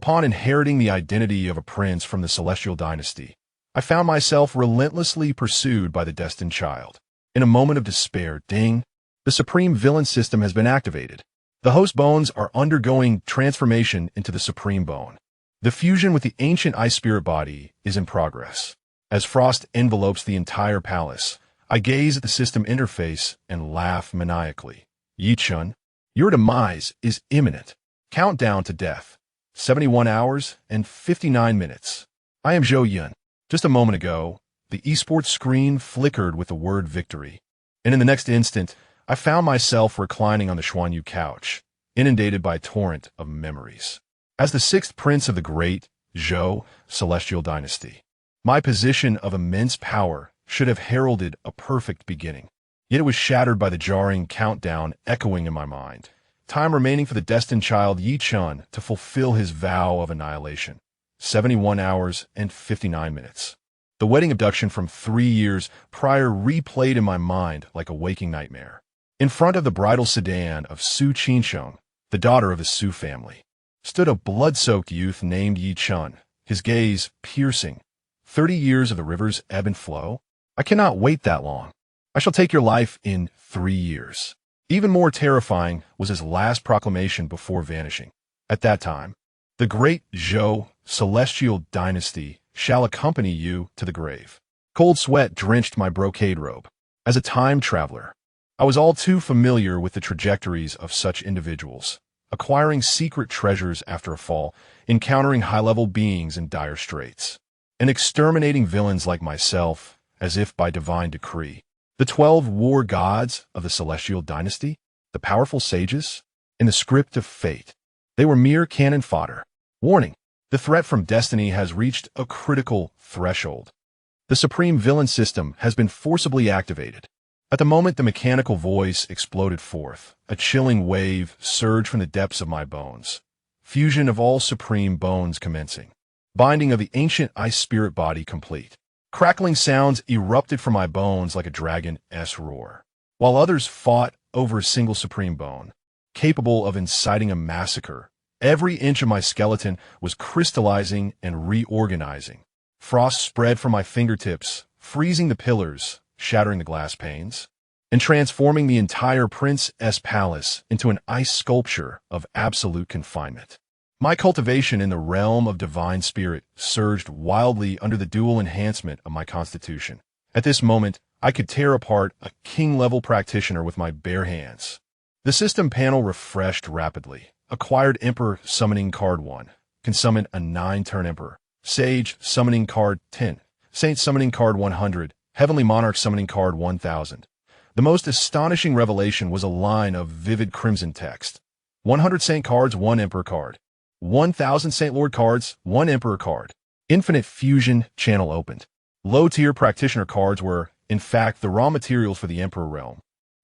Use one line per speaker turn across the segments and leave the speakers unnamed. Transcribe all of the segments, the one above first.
Upon inheriting the identity of a prince from the Celestial Dynasty, I found myself relentlessly pursued by the destined child. In a moment of despair, ding, the Supreme Villain system has been activated. The host bones are undergoing transformation into the Supreme Bone. The fusion with the ancient Ice Spirit body is in progress. As frost envelopes the entire palace, I gaze at the system interface and laugh maniacally. Yi-chun, your demise is imminent. Countdown to death. 71 hours and 59 minutes. I am Zhou Yun. Just a moment ago, the esports screen flickered with the word victory. And in the next instant, I found myself reclining on the Xuanyu couch, inundated by a torrent of memories. As the sixth prince of the great Zhou Celestial Dynasty, my position of immense power should have heralded a perfect beginning. Yet it was shattered by the jarring countdown echoing in my mind. Time remaining for the destined child Yi-chun to fulfill his vow of annihilation. 71 hours and 59 minutes. The wedding abduction from 3 years prior replayed in my mind like a waking nightmare. In front of the bridal sedan of Su Qinsheng, the daughter of the Su family, stood a blood-soaked youth named Yi-chun, his gaze piercing. 30 years of the river's ebb and flow? I cannot wait that long. I shall take your life in 3 years. Even more terrifying was his last proclamation before vanishing. At that time, the great Zhou Celestial Dynasty shall accompany you to the grave. Cold sweat drenched my brocade robe. As a time traveler, I was all too familiar with the trajectories of such individuals, acquiring secret treasures after a fall, encountering high-level beings in dire straits, and exterminating villains like myself as if by divine decree. The 12 war gods of the Celestial Dynasty, the powerful sages, in the script of fate. They were mere cannon fodder. Warning, the threat from destiny has reached a critical threshold. The Supreme Villain system has been forcibly activated. At the moment the mechanical voice exploded forth, a chilling wave surged from the depths of my bones. Fusion of all supreme bones commencing. Binding of the ancient Ice Spirit body complete. Crackling sounds erupted from my bones like a dragon's roar, while others fought over a single supreme bone, capable of inciting a massacre. Every inch of my skeleton was crystallizing and reorganizing. Frost spread from my fingertips, freezing the pillars, shattering the glass panes, and transforming the entire prince's palace into an ice sculpture of absolute confinement. My cultivation in the realm of divine spirit surged wildly under the dual enhancement of my constitution. At this moment, I could tear apart a king-level practitioner with my bare hands. The system panel refreshed rapidly. Acquired Emperor Summoning Card 1 can summon a 9-turn Emperor. Sage Summoning Card 10. Saint Summoning Card 100. Heavenly Monarch Summoning Card 1000. The most astonishing revelation was a line of vivid crimson text. 100 Saint cards, 1 Emperor card. 1,000 Saint Lord cards, 1 Emperor card. Infinite Fusion channel opened. Low-tier practitioner cards were, in fact, the raw materials for the Emperor realm.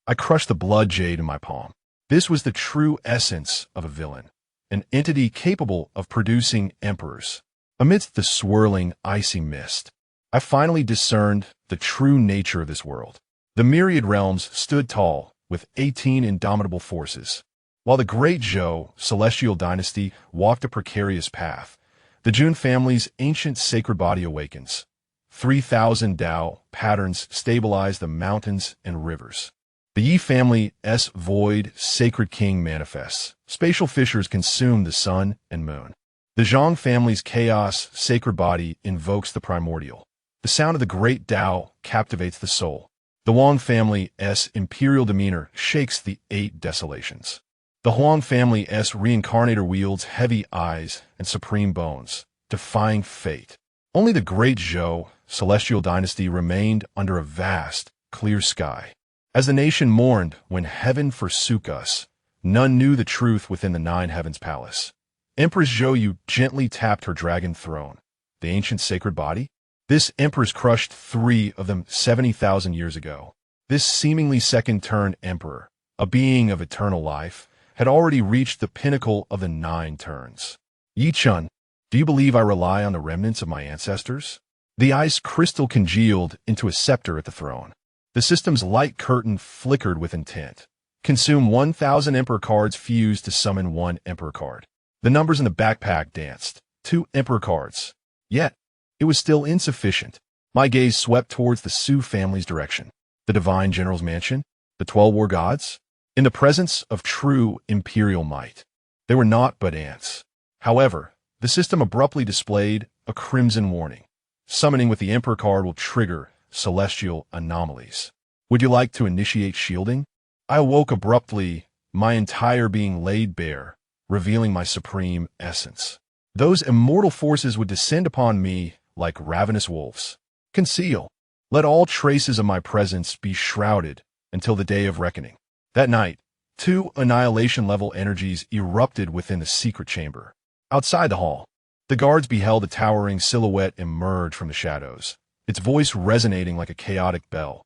I crushed the blood jade in my palm. This was the true essence of a villain, an entity capable of producing emperors. Amidst the swirling, icy mist, I finally discerned the true nature of this world. The myriad realms stood tall, with 18 indomitable forces. While the great Zhou Celestial Dynasty walked a precarious path, the Jun family's ancient sacred body awakens. 3,000 Tao patterns stabilize the mountains and rivers. The Yi family's void sacred king manifests. Spatial fissures consume the sun and moon. The Zhang family's chaos sacred body invokes the primordial. The sound of the great Tao captivates the soul. The Wang family's imperial demeanor shakes the 8 desolations. The Huang family's reincarnator wields heavy eyes and supreme bones, defying fate. Only the great Zhou Celestial Dynasty remained under a vast, clear sky. As the nation mourned when heaven forsook us, none knew the truth within the 9 heavens palace. Empress Zhou gently tapped her dragon throne. The ancient sacred body? This empress crushed 3 of them 70,000 years ago. This seemingly second-turn emperor, a being of eternal life, had already reached the pinnacle of the 9 turns. Yi-chun, do you believe I rely on the remnants of my ancestors? The ice crystal congealed into a scepter at the throne. The system's light curtain flickered with intent. Consume 1,000 Emperor cards fused to summon 1 Emperor card. The numbers in the backpack danced. 2 Emperor cards. Yet, it was still insufficient. My gaze swept towards the Su family's direction. The Divine General's mansion? The 12 War Gods? In the presence of true imperial might, they were naught but ants. However, the system abruptly displayed a crimson warning. Summoning with the Emperor card will trigger celestial anomalies. Would you like to initiate shielding? I awoke abruptly, my entire being laid bare, revealing my supreme essence. Those immortal forces would descend upon me like ravenous wolves. Conceal. Let all traces of my presence be shrouded until the day of reckoning. That night, 2 annihilation-level energies erupted within the secret chamber. Outside the hall, the guards beheld a towering silhouette emerge from the shadows, its voice resonating like a chaotic bell.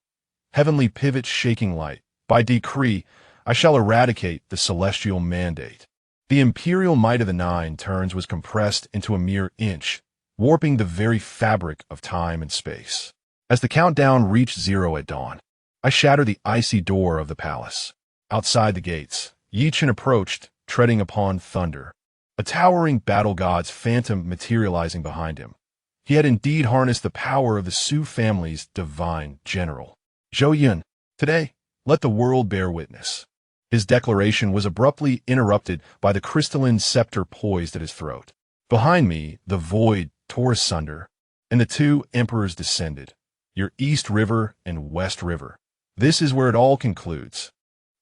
Heavenly pivot shaking light. By decree, I shall eradicate the celestial mandate. The imperial might of the 9 turns was compressed into a mere inch, warping the very fabric of time and space. As the countdown reached 0 at dawn, I shattered the icy door of the palace. Outside the gates, Yi Chen approached, treading upon thunder, a towering battle god's phantom materializing behind him. He had indeed harnessed the power of the Su family's divine general. Zhou Yun, today, let the world bear witness. His declaration was abruptly interrupted by the crystalline scepter poised at his throat. Behind me, the void tore asunder, and the 2 emperors descended, your East River and West River. This is where it all concludes.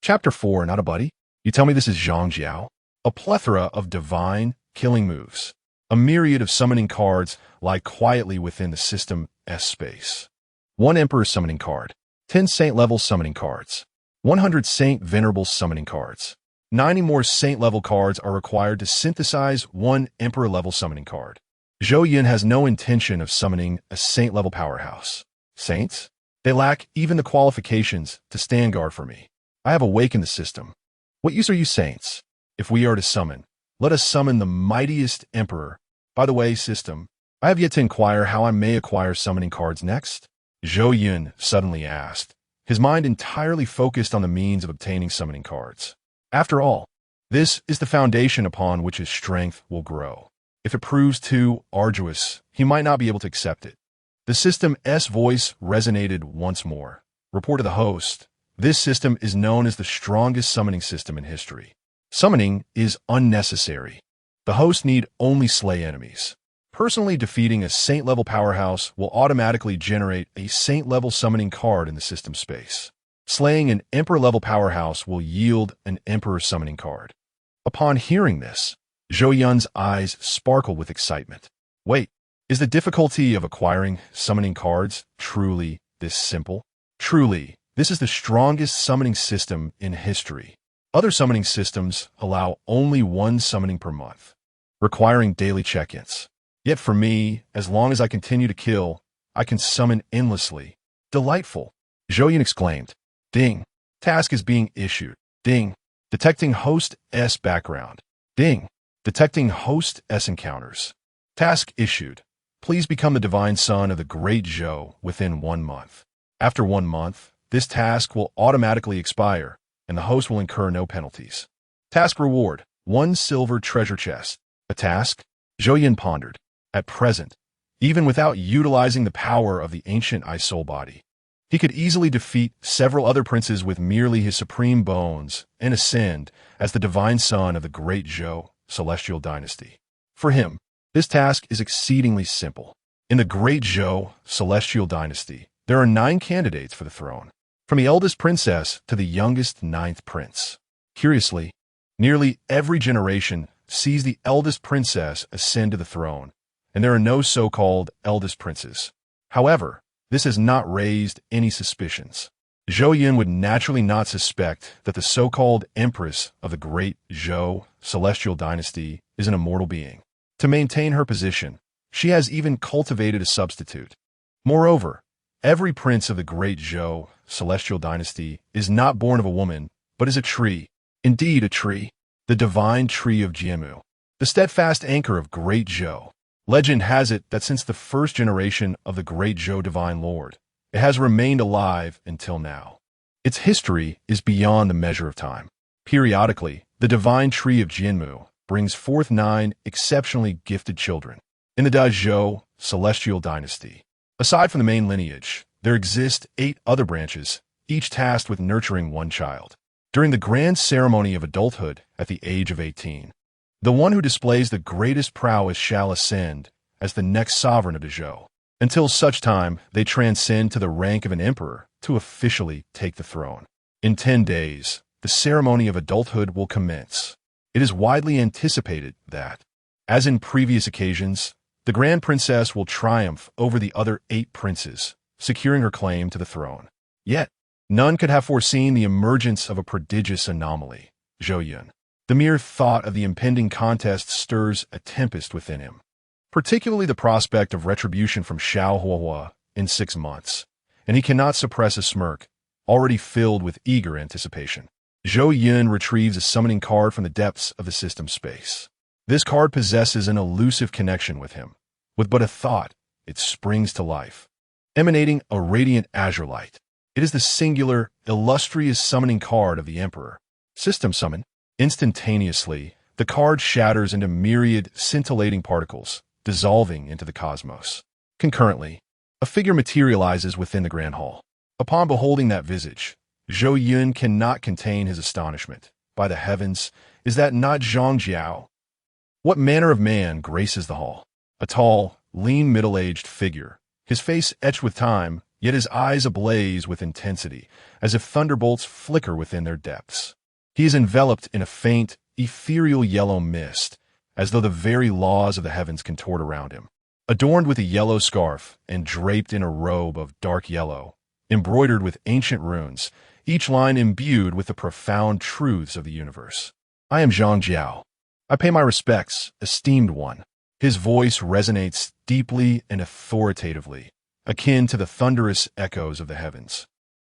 Chapter 4, not a buddy? You tell me this is Zhang Jiao? A plethora of divine, killing moves. A myriad of summoning cards lie quietly within the system S space. 1 Emperor summoning card. 10 Saint-level summoning cards. 100 Saint Venerable summoning cards. 90 more Saint-level cards are required to synthesize 1 Emperor-level summoning card. Zhou Yun has no intention of summoning a Saint-level powerhouse. Saints? They lack even the qualifications to stand guard for me. I have awakened the system. What use are you saints? If we are to summon, let us summon the mightiest emperor. By the way, system, I have yet to inquire how I may acquire summoning cards next. Zhou Yun suddenly asked, his mind entirely focused on the means of obtaining summoning cards. After all, this is the foundation upon which his strength will grow. If it proves too arduous, he might not be able to accept it. The system S voice resonated once more. Report to the host. This system is known as the strongest summoning system in history. Summoning is unnecessary. The host need only slay enemies. Personally defeating a Saint-level powerhouse will automatically generate a Saint-level summoning card in the system space. Slaying an Emperor-level powerhouse will yield an Emperor summoning card. Upon hearing this, Zhou Yun's eyes sparkled with excitement. Wait, is the difficulty of acquiring summoning cards truly this simple? Truly, this is the strongest summoning system in history. Other summoning systems allow only 1 summoning per month, requiring daily check-ins. Yet for me, as long as I continue to kill, I can summon endlessly. Delightful. Zhou Yun exclaimed. Ding. Task is being issued. Ding. Detecting host S background. Ding. Detecting host S encounters. Task issued. Please become the divine son of the great Zhou within 1 month. After 1 month, this task will automatically expire, and the host will incur no penalties. Task reward, 1 silver treasure chest. A task? Zhou Yun pondered. At present, even without utilizing the power of the ancient Ice Soul body, he could easily defeat several other princes with merely his supreme bones and ascend as the divine son of the great Zhou Celestial Dynasty. For him, this task is exceedingly simple. In the great Zhou Celestial Dynasty, there are 9 candidates for the throne, from the eldest princess to the youngest 9th prince. Curiously, nearly every generation sees the eldest princess ascend to the throne, and there are no so-called eldest princes. However, this has not raised any suspicions. Zhou Yun would naturally not suspect that the so-called empress of the great Zhou Celestial Dynasty is an immortal being. To maintain her position, she has even cultivated a substitute. Moreover, every prince of the great Zhou Celestial Dynasty is not born of a woman, but is a tree. Indeed, a tree. The divine tree of Jianmu. The steadfast anchor of great Zhou. Legend has it that since the first generation of the great Zhou Divine Lord, it has remained alive until now. Its history is beyond the measure of time. Periodically, the divine tree of Jianmu, brings forth 9 exceptionally gifted children. In the Dazhou Celestial Dynasty, aside from the main lineage, there exist 8 other branches, each tasked with nurturing one child. During the grand ceremony of adulthood at the age of 18, the one who displays the greatest prowess shall ascend as the next sovereign of Dazhou, until such time they transcend to the rank of an emperor to officially take the throne. In 10 days, the ceremony of adulthood will commence. It is widely anticipated that, as in previous occasions, the Grand Princess will triumph over the other 8 princes, securing her claim to the throne. Yet, none could have foreseen the emergence of a prodigious anomaly, Zhou Yun. The mere thought of the impending contest stirs a tempest within him, particularly the prospect of retribution from Xiao Huahua in 6 months, and he cannot suppress a smirk, already filled with eager anticipation. Zhou Yun retrieves a summoning card from the depths of the system space. This card possesses an elusive connection with him. With but a thought, it springs to life, emanating a radiant azure light. It is the singular, illustrious summoning card of the Emperor. System summon. Instantaneously, the card shatters into myriad scintillating particles, dissolving into the cosmos. Concurrently, a figure materializes within the Grand Hall. Upon beholding that visage, Zhou Yun cannot contain his astonishment. By the heavens, is that not Zhang Jiao? What manner of man graces the hall? A tall, lean, middle-aged figure, his face etched with time, yet his eyes ablaze with intensity, as if thunderbolts flicker within their depths. He is enveloped in a faint, ethereal yellow mist, as though the very laws of the heavens contort around him. Adorned with a yellow scarf and draped in a robe of dark yellow, embroidered with ancient runes, each line imbued with the profound truths of the universe. I am Zhang Jiao. I pay my respects, esteemed one. His voice resonates deeply and authoritatively, akin to the thunderous echoes of the heavens.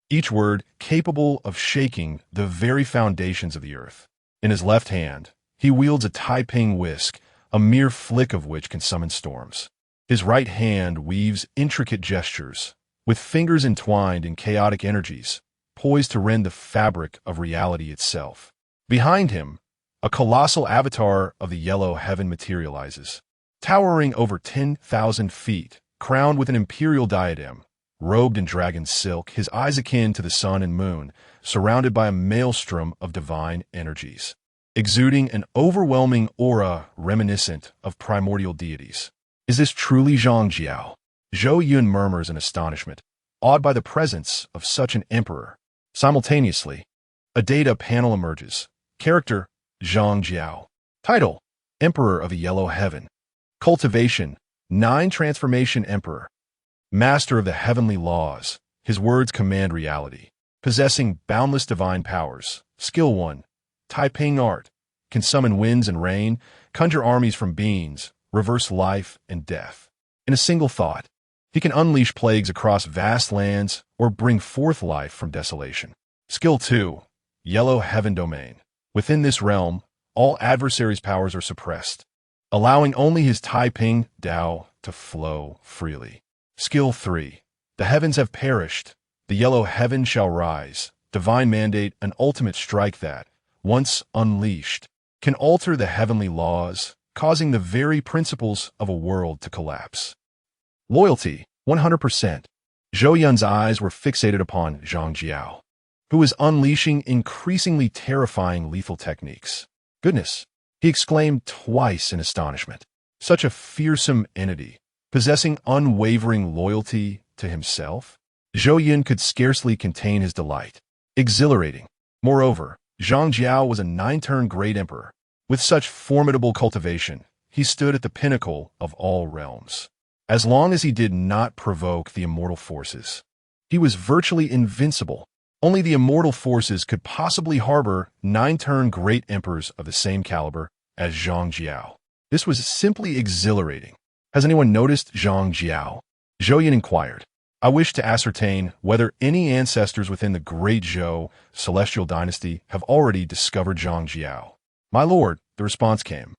Each word capable of shaking the very foundations of the earth. In his left hand, he wields a Taiping whisk, a mere flick of which can summon storms. His right hand weaves intricate gestures, with fingers entwined in chaotic energies, poised to rend the fabric of reality itself. Behind him, a colossal avatar of the yellow heaven materializes, towering over 10,000 feet, crowned with an imperial diadem, robed in dragon silk, his eyes akin to the sun and moon, surrounded by a maelstrom of divine energies, exuding an overwhelming aura reminiscent of primordial deities. Is this truly Zhang Jiao? Zhou Yun murmurs in astonishment, awed by the presence of such an emperor. Simultaneously, a data panel emerges. Character, Zhang Jiao. Title, Emperor of the Yellow Heaven. Cultivation, 9 Transformation Emperor. Master of the heavenly laws, his words command reality. Possessing boundless divine powers. Skill 1, Taiping art, can summon winds and rain, conjure armies from beings, reverse life and death. In a single thought, he can unleash plagues across vast lands or bring forth life from desolation. Skill 2, Yellow Heaven Domain. Within this realm, all adversaries' powers are suppressed, allowing only his Taiping Dao to flow freely. Skill 3, the heavens have perished, the yellow heaven shall rise. Divine mandate, an ultimate strike that, once unleashed, can alter the heavenly laws, causing the very principles of a world to collapse. Loyalty, 100%. Zhou Yun's eyes were fixated upon Zhang Jiao, who was unleashing increasingly terrifying lethal techniques. Goodness, he exclaimed twice in astonishment. Such a fearsome entity, possessing unwavering loyalty to himself? Zhou Yun could scarcely contain his delight. Exhilarating. Moreover, Zhang Jiao was a 9-turn great emperor. With such formidable cultivation, he stood at the pinnacle of all realms. As long as he did not provoke the immortal forces, he was virtually invincible. Only the immortal forces could possibly harbor 9-turn great emperors of the same caliber as Zhang Jiao. This was simply exhilarating. Has anyone noticed Zhang Jiao? Zhou Yun inquired. I wish to ascertain whether any ancestors within the great Zhou Celestial Dynasty have already discovered Zhang Jiao. My lord, the response came.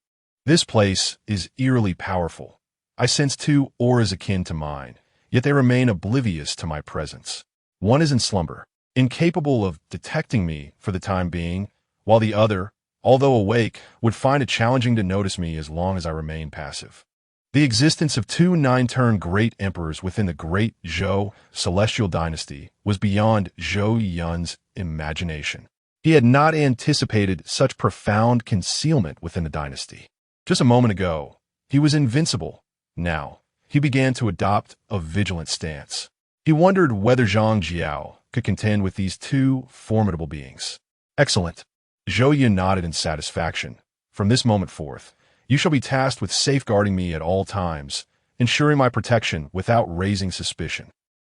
This place is eerily powerful. I sense 2 auras akin to mine, yet they remain oblivious to my presence. One is in slumber, incapable of detecting me for the time being, while the other, although awake, would find it challenging to notice me as long as I remained passive. The existence of two nine-turn great emperors within the Great Zhou Celestial Dynasty was beyond Zhou Yun's imagination. He had not anticipated such profound concealment within the dynasty. Just a moment ago, he was invincible. Now, he began to adopt a vigilant stance. He wondered whether Zhang Jiao could contend with these two formidable beings. Excellent. Zhou Yun nodded in satisfaction. From this moment forth, you shall be tasked with safeguarding me at all times, ensuring my protection without raising suspicion.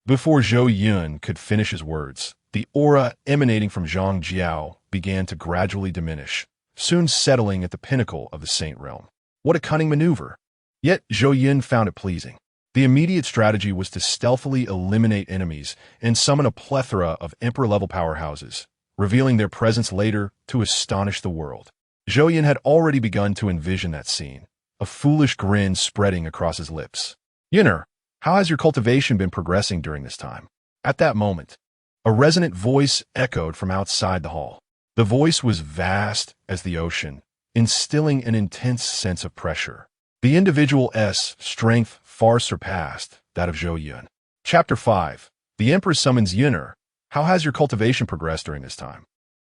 Before Zhou Yun could finish his words, the aura emanating from Zhang Jiao began to gradually diminish, soon settling at the pinnacle of the Saint Realm. What a cunning maneuver! Yet Zhou Yun found it pleasing. The immediate strategy was to stealthily eliminate enemies and summon a plethora of Emperor-level powerhouses, revealing their presence later to astonish the world. Zhou Yun had already begun to envision that scene, a foolish grin spreading across his lips. Yunner, how has your cultivation been progressing during this time? At that moment, a resonant voice echoed from outside the hall. The voice was vast as the ocean, instilling an intense sense of pressure. The individual's strength far surpassed that of Zhou Yun. Chapter 5. The Emperor summons Yunner. How has your cultivation progressed during this time?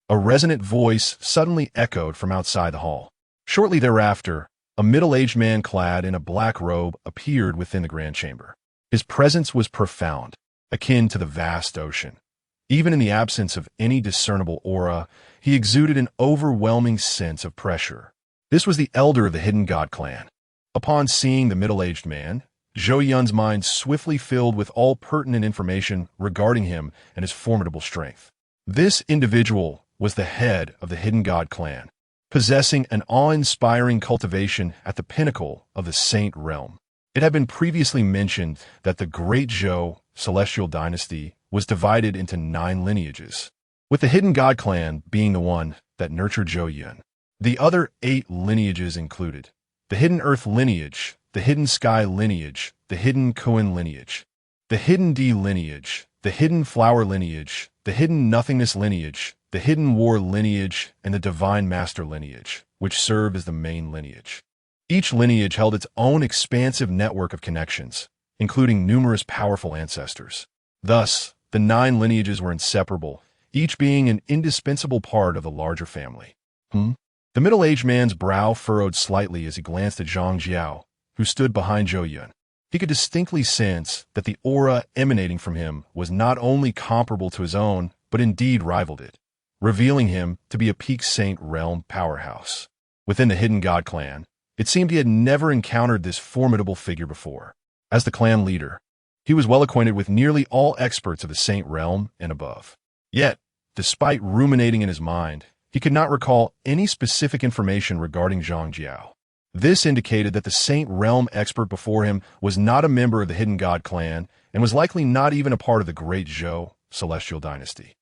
A resonant voice suddenly echoed from outside the hall. Shortly thereafter, a middle-aged man clad in a black robe appeared within the grand chamber. His presence was profound, akin to the vast ocean. Even in the absence of any discernible aura, he exuded an overwhelming sense of pressure. This was the elder of the Hidden God clan. Upon seeing the middle-aged man, Zhou Yun's mind swiftly filled with all pertinent information regarding him and his formidable strength. This individual was the head of the Hidden God clan, possessing an awe-inspiring cultivation at the pinnacle of the Saint Realm. It had been previously mentioned that the Great Zhou Celestial Dynasty was divided into 9 lineages, with the Hidden God clan being the one that nurtured Zhou Yun. The other 8 lineages included the Hidden Earth lineage, the Hidden Sky lineage, the Hidden Kuan lineage, the Hidden D lineage, the Hidden Flower lineage, the Hidden Nothingness lineage, the Hidden War lineage, and the Divine Master lineage, which served as the main lineage. Each lineage held its own expansive network of connections, including numerous powerful ancestors. Thus, the 9 lineages were inseparable, each being an indispensable part of the larger family. The middle-aged man's brow furrowed slightly as he glanced at Zhang Jiao, who stood behind Zhou Yun. He could distinctly sense that the aura emanating from him was not only comparable to his own, but indeed rivaled it, revealing him to be a Peak Saint Realm powerhouse. Within the Hidden God clan, it seemed he had never encountered this formidable figure before. As the clan leader, he was well acquainted with nearly all experts of the Saint Realm and above. Yet, despite ruminating in his mind, he could not recall any specific information regarding Zhang Jiao. This indicated that the Saint Realm expert before him was not a member of the Hidden God clan and was likely not even a part of the Great Zhou Celestial Dynasty.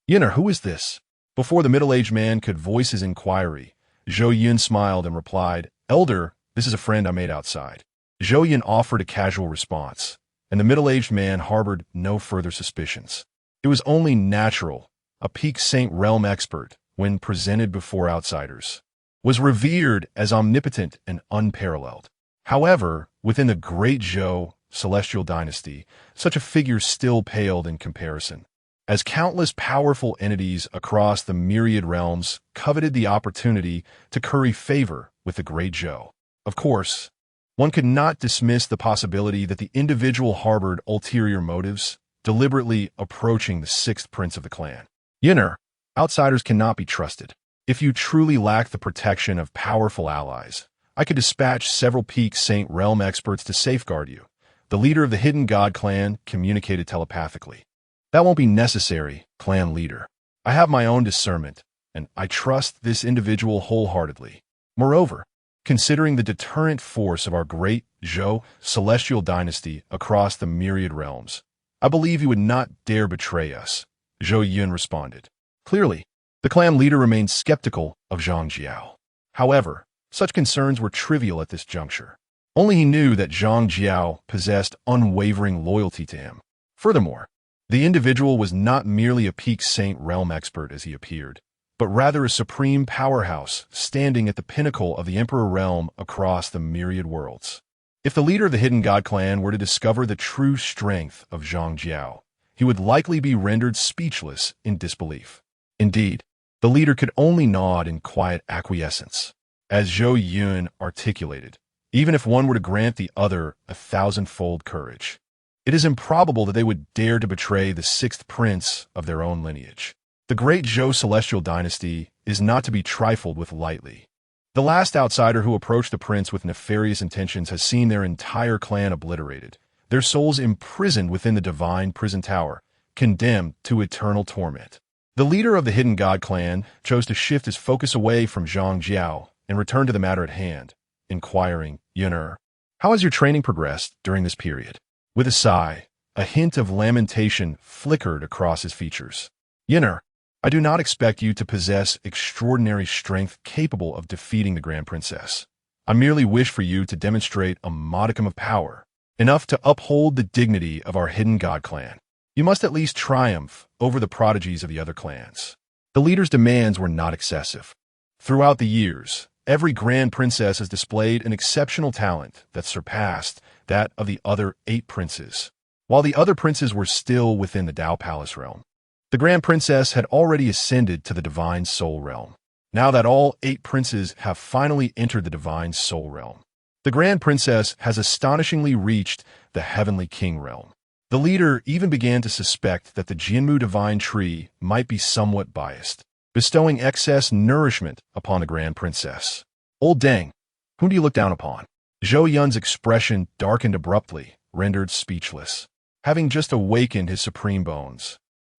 Yunner, who is this? Before the middle-aged man could voice his inquiry, Zhou Yun smiled and replied, Elder, this is a friend I made outside. Zhou Yun offered a casual response, and the middle-aged man harbored no further suspicions. It was only natural. A Peak Saint Realm expert, when presented before outsiders, was revered as omnipotent and unparalleled. However, within the Great Zhou Celestial Dynasty, such a figure still paled in comparison, as countless powerful entities across the myriad realms coveted the opportunity to curry favor with the Great Zhou. Of course, one could not dismiss the possibility that the individual harbored ulterior motives, deliberately approaching the 6th prince of the clan. Yunner, outsiders cannot be trusted. If you truly lack the protection of powerful allies, I could dispatch several Peak Saint Realm experts to safeguard you. The leader of the Hidden God clan communicated telepathically. That won't be necessary, clan leader. I have my own discernment, and I trust this individual wholeheartedly. Moreover, considering the deterrent force of our Great Zhou Celestial Dynasty across the myriad realms, I believe you would not dare betray us, Zhou Yun responded. Clearly, the clan leader remained skeptical of Zhang Jiao. However, such concerns were trivial at this juncture. Only he knew that Zhang Jiao possessed unwavering loyalty to him. Furthermore, the individual was not merely a Peak Saint Realm expert as he appeared, but rather a supreme powerhouse standing at the pinnacle of the Emperor realm across the myriad worlds. If the leader of the Hidden God clan were to discover the true strength of Zhang Jiao, he would likely be rendered speechless in disbelief. Indeed, the leader could only nod in quiet acquiescence. As Zhou Yun articulated, even if one were to grant the other 1,000-fold courage, it is improbable that they would dare to betray the sixth prince of their own lineage. The great Zhou celestial dynasty is not to be trifled with lightly. The last outsider who approached the prince with nefarious intentions has seen their entire clan obliterated, their souls imprisoned within the divine prison tower, condemned to eternal torment. The leader of the Hidden God clan chose to shift his focus away from Zhang Jiao and return to the matter at hand, inquiring, "Yun'er, how has your training progressed during this period?" With a sigh, a hint of lamentation flickered across his features. "Yun'er, I do not expect you to possess extraordinary strength capable of defeating the Grand Princess. I merely wish for you to demonstrate a modicum of power, enough to uphold the dignity of our Hidden God clan. You must at least triumph over the prodigies of the other clans." The leader's demands were not excessive. Throughout the years, every Grand Princess has displayed an exceptional talent that surpassed that of the other 8 princes. While the other princes were still within the Dao Palace realm, the Grand Princess had already ascended to the Divine Soul realm. Now that all 8 princes have finally entered the Divine Soul realm, the Grand Princess has astonishingly reached the Heavenly King realm. The leader even began to suspect that the Jinmu Divine Tree might be somewhat biased, bestowing excess nourishment upon the Grand Princess. "Old Deng, whom do you look down upon?" Zhou Yun's expression darkened abruptly, rendered speechless. Having just awakened his supreme bones,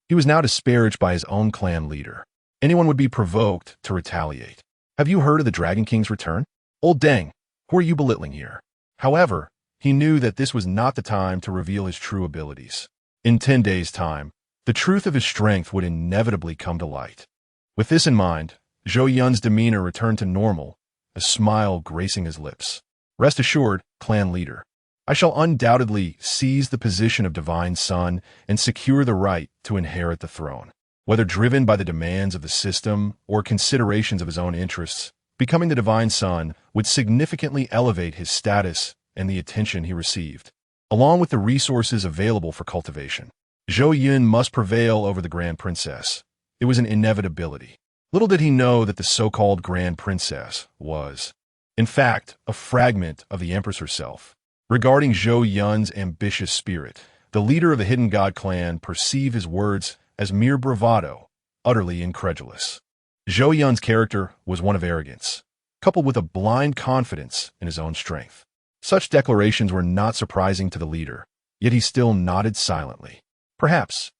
he was now disparaged by his own clan leader. Anyone would be provoked to retaliate. "Have you heard of the Dragon King's return? Old Deng, who are you belittling here?" However, he knew that this was not the time to reveal his true abilities. In 10 days' time, the truth of his strength would inevitably come to light. With this in mind, Zhou Yun's demeanor returned to normal, a smile gracing his lips. "Rest assured, clan leader, I shall undoubtedly seize the position of Divine Son and secure the right to inherit the throne." Whether driven by the demands of the system or considerations of his own interests, becoming the Divine Son would significantly elevate his status and the attention he received, along with the resources available for cultivation. Zhou Yun must prevail over the Grand Princess. It was an inevitability. Little did he know that the so-called Grand Princess was, in fact, a fragment of the Empress herself. Regarding Zhou Yun's ambitious spirit, the leader of the Hidden God clan perceived his words as mere bravado, utterly incredulous. Zhou Yun's character was one of arrogance, coupled with a blind confidence in his own strength. Such declarations were not surprising to the leader, yet he still nodded silently. Perhaps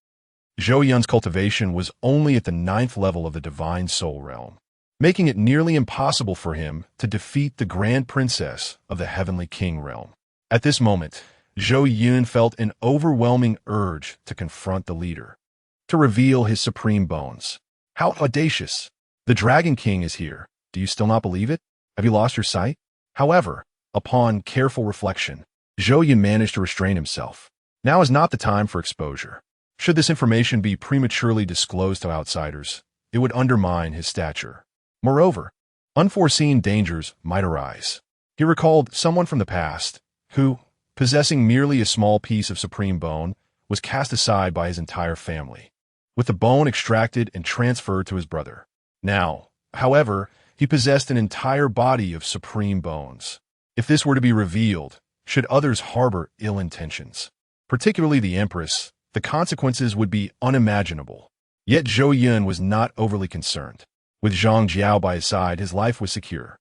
Zhou Yun's cultivation was only at the 9th level of the Divine Soul realm, making it nearly impossible for him to defeat the Grand Princess of the Heavenly King realm. At this moment, Zhou Yun felt an overwhelming urge to confront the leader, to reveal his supreme bones. How audacious! The Dragon King is here. Do you still not believe it? Have you lost your sight? However, upon careful reflection, Zhou Yun managed to restrain himself. Now is not the time for exposure. Should this information be prematurely disclosed to outsiders, it would undermine his stature. Moreover, unforeseen dangers might arise. He recalled someone from the past who, possessing merely a small piece of supreme bone, was cast aside by his entire family, with the bone extracted and transferred to his brother. Now, however, he possessed an entire body of supreme bones. If this were to be revealed, should others harbor ill intentions, particularly the Empress, the consequences would be unimaginable. Yet Zhou Yun was not overly concerned. With Zhang Jiao by his side, his life was secure.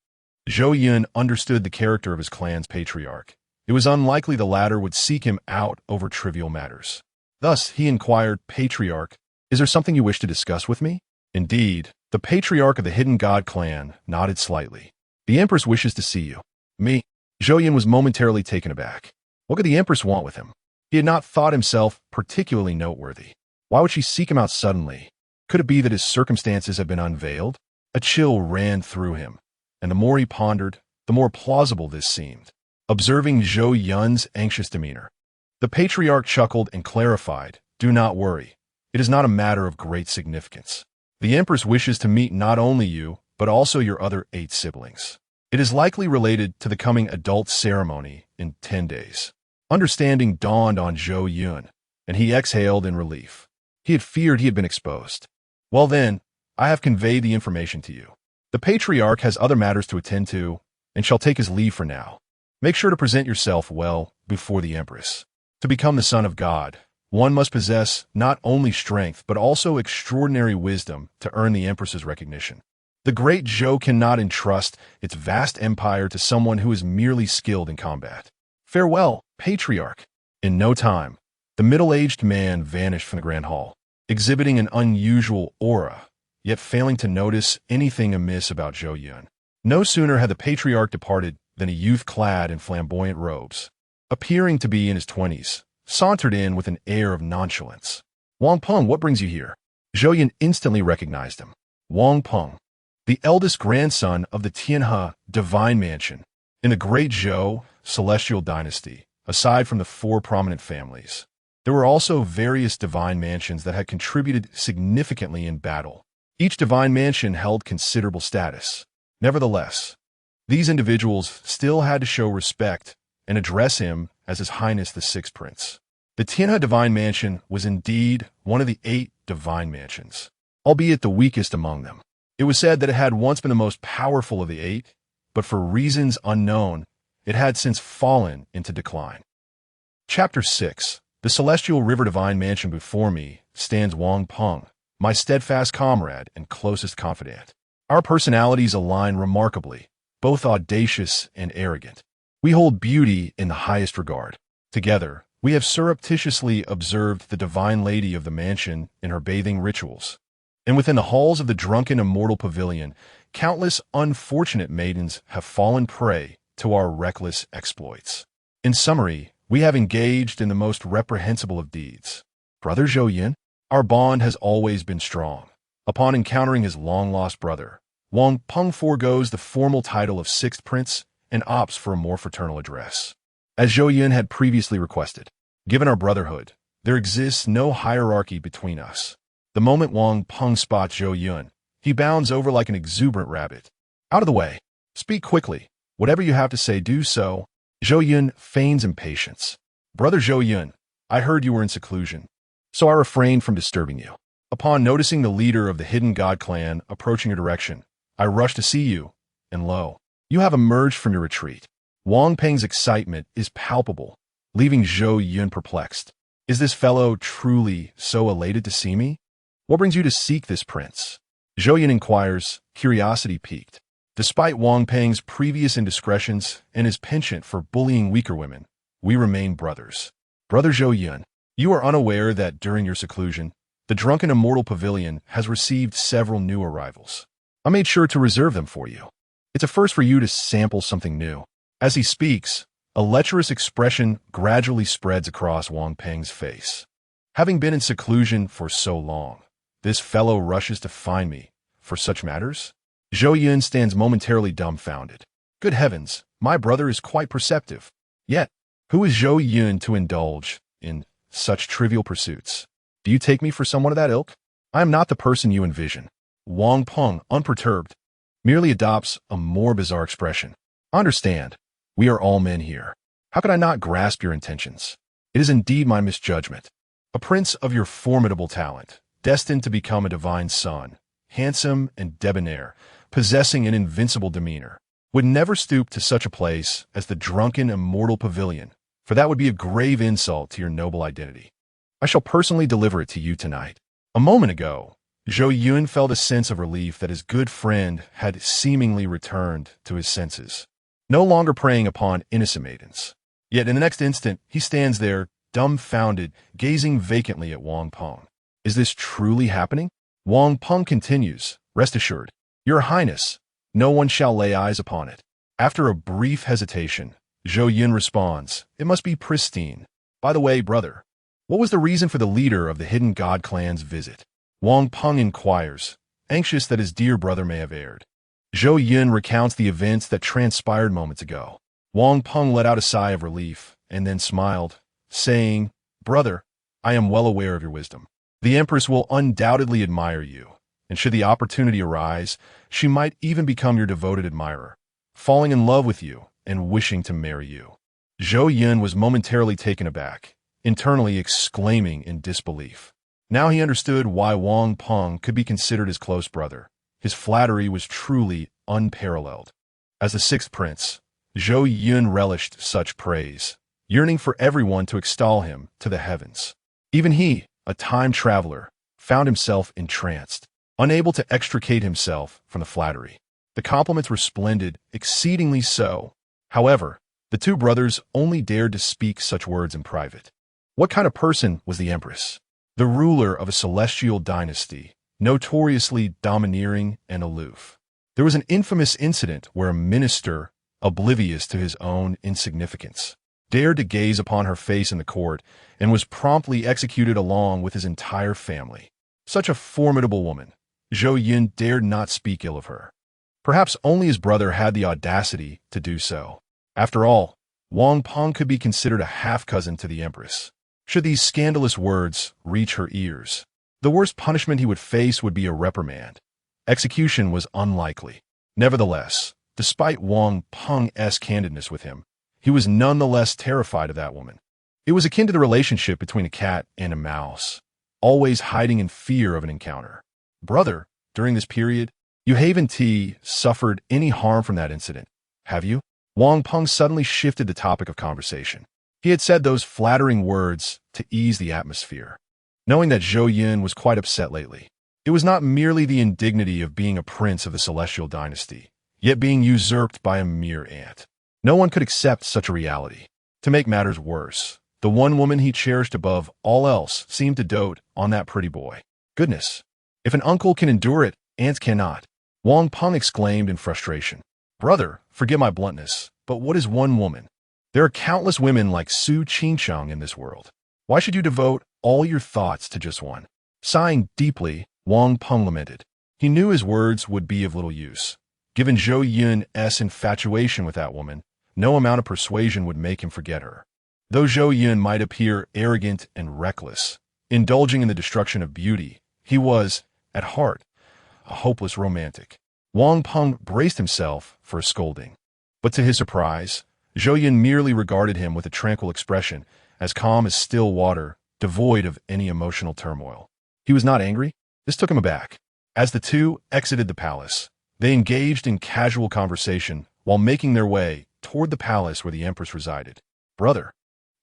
Zhou Yun understood the character of his clan's patriarch. It was unlikely the latter would seek him out over trivial matters. Thus, he inquired, "Patriarch, is there something you wish to discuss with me?" Indeed, the patriarch of the Hidden God clan nodded slightly. "The Empress wishes to see you." "Me?" Zhou Yun was momentarily taken aback. What could the Empress want with him? He had not thought himself particularly noteworthy. Why would she seek him out suddenly? Could it be that his circumstances had been unveiled? A chill ran through him, and the more he pondered, the more plausible this seemed. Observing Zhou Yun's anxious demeanor, the patriarch chuckled and clarified, "Do not worry. It is not a matter of great significance. The Empress wishes to meet not only you, but also your other 8 siblings. It is likely related to the coming adult ceremony in 10 days. Understanding dawned on Zhou Yun, and he exhaled in relief. He had feared he had been exposed. Well then, I have conveyed the information to you. The Patriarch has other matters to attend to, and shall take his leave for now. Make sure to present yourself well before the Empress. To become the son of God, one must possess not only strength but also extraordinary wisdom to earn the Empress's recognition. The great Zhou cannot entrust its vast empire to someone who is merely skilled in combat. Farewell, Patriarch. In no time, the middle-aged man vanished from the Grand Hall, exhibiting an unusual aura, yet failing to notice anything amiss about Zhou Yun. No sooner had the Patriarch departed than a youth clad in flamboyant robes, appearing to be in his 20s, sauntered in with an air of nonchalance. Wang Peng, what brings you here? Zhou Yun instantly recognized him. Wang Peng, the eldest grandson of the Tianhe Divine Mansion in the Great Zhou Celestial Dynasty. Aside from the 4 prominent families, there were also various divine mansions that had contributed significantly in battle. Each divine mansion held considerable status. Nevertheless, these individuals still had to show respect and address him as His Highness the Sixth Prince. The Tianhe Divine Mansion was indeed one of the 8 divine mansions, albeit the weakest among them. It was said that it had once been the most powerful of the 8, but for reasons unknown, it had since fallen into decline. Chapter 6. The Celestial River Divine Mansion. Before me stands Wang Peng, my steadfast comrade and closest confidant. Our personalities align remarkably, both audacious and arrogant. We hold beauty in the highest regard. Together, we have surreptitiously observed the divine lady of the mansion in her bathing rituals. And within the halls of the drunken immortal pavilion, countless unfortunate maidens have fallen prey to our reckless exploits. In summary, we have engaged in the most reprehensible of deeds. Brother Zhou Yun, our bond has always been strong. Upon encountering his long-lost brother, Wang Peng forgoes the formal title of Sixth Prince and opts for a more fraternal address. As Zhou Yun had previously requested, given our brotherhood, there exists no hierarchy between us. The moment Wang Peng spots Zhou Yun, he bounds over like an exuberant rabbit. Out of the way. Speak quickly. Whatever you have to say, do so. Zhou Yun feigns impatience. Brother Zhou Yun, I heard you were in seclusion, so I refrained from disturbing you. Upon noticing the leader of the Hidden God clan approaching your direction, I rushed to see you, and lo, you have emerged from your retreat. Wang Peng's excitement is palpable, leaving Zhou Yun perplexed. Is this fellow truly so elated to see me? What brings you to seek this prince? Zhou Yun inquires, curiosity piqued. Despite Wang Peng's previous indiscretions and his penchant for bullying weaker women, we remain brothers. Brother Zhou Yun, you are unaware that during your seclusion, the drunken immortal pavilion has received several new arrivals. I made sure to reserve them for you. It's a first for you to sample something new. As he speaks, a lecherous expression gradually spreads across Wang Peng's face. Having been in seclusion for so long, this fellow rushes to find me for such matters? Zhou Yun stands momentarily dumbfounded. Good heavens, my brother is quite perceptive. Yet, who is Zhou Yun to indulge in such trivial pursuits? Do you take me for someone of that ilk? I am not the person you envision. Wang Peng, unperturbed, merely adopts a more bizarre expression. Understand, we are all men here. How could I not grasp your intentions? It is indeed my misjudgment. A prince of your formidable talent, destined to become a divine son, handsome and debonair, possessing an invincible demeanor, would never stoop to such a place as the drunken immortal pavilion, for that would be a grave insult to your noble identity. I shall personally deliver it to you tonight. A moment ago, Zhou Yun felt a sense of relief that his good friend had seemingly returned to his senses, no longer preying upon innocent maidens. Yet in the next instant, he stands there, dumbfounded, gazing vacantly at Wang Peng. Is this truly happening? Wang Peng continues, rest assured, Your Highness, no one shall lay eyes upon it. After a brief hesitation, Zhou Yun responds, it must be pristine. By the way, brother, what was the reason for the leader of the Hidden God clan's visit? Wang Peng inquires, anxious that his dear brother may have erred. Zhou Yun recounts the events that transpired moments ago. Wang Peng let out a sigh of relief, and then smiled, saying, Brother, I am well aware of your wisdom. The Empress will undoubtedly admire you, and should the opportunity arise, she might even become your devoted admirer, falling in love with you and wishing to marry you. Zhou Yun was momentarily taken aback, internally exclaiming in disbelief. Now he understood why Wang Peng could be considered his close brother. His flattery was truly unparalleled. As the sixth prince, Zhou Yun relished such praise, yearning for everyone to extol him to the heavens. Even he, a time traveler, found himself entranced, unable to extricate himself from the flattery. The compliments were splendid, exceedingly so. However, the two brothers only dared to speak such words in private. What kind of person was the empress? The ruler of a celestial dynasty, notoriously domineering and aloof. There was an infamous incident where a minister, oblivious to his own insignificance, dared to gaze upon her face in the court and was promptly executed along with his entire family. Such a formidable woman, Zhou Yun dared not speak ill of her. Perhaps only his brother had the audacity to do so. After all, Wang Peng could be considered a half-cousin to the empress. Should these scandalous words reach her ears, the worst punishment he would face would be a reprimand. Execution was unlikely. Nevertheless, despite Wang Peng's candidness with him, he was nonetheless terrified of that woman. It was akin to the relationship between a cat and a mouse, always hiding in fear of an encounter. Brother, during this period, you haven't suffered any harm from that incident, have you? Wang Peng suddenly shifted the topic of conversation. He had said those flattering words to ease the atmosphere, knowing that Zhou Yun was quite upset lately. It was not merely the indignity of being a prince of the celestial dynasty, yet being usurped by a mere ant. No one could accept such a reality. To make matters worse, the one woman he cherished above all else seemed to dote on that pretty boy. Goodness! If an uncle can endure it, ants cannot. Wang Peng exclaimed in frustration. Brother, forgive my bluntness, but what is one woman? There are countless women like Su Qingchang in this world. Why should you devote all your thoughts to just one? Sighing deeply, Wang Peng lamented. He knew his words would be of little use. Given Zhou Yun's infatuation with that woman, no amount of persuasion would make him forget her. Though Zhou Yun might appear arrogant and reckless, indulging in the destruction of beauty, he was, at heart, a hopeless romantic. Wang Peng braced himself for a scolding. But to his surprise, Zhou Yun merely regarded him with a tranquil expression, as calm as still water, devoid of any emotional turmoil. He was not angry. This took him aback. As the two exited the palace, they engaged in casual conversation while making their way toward the palace where the empress resided. Brother,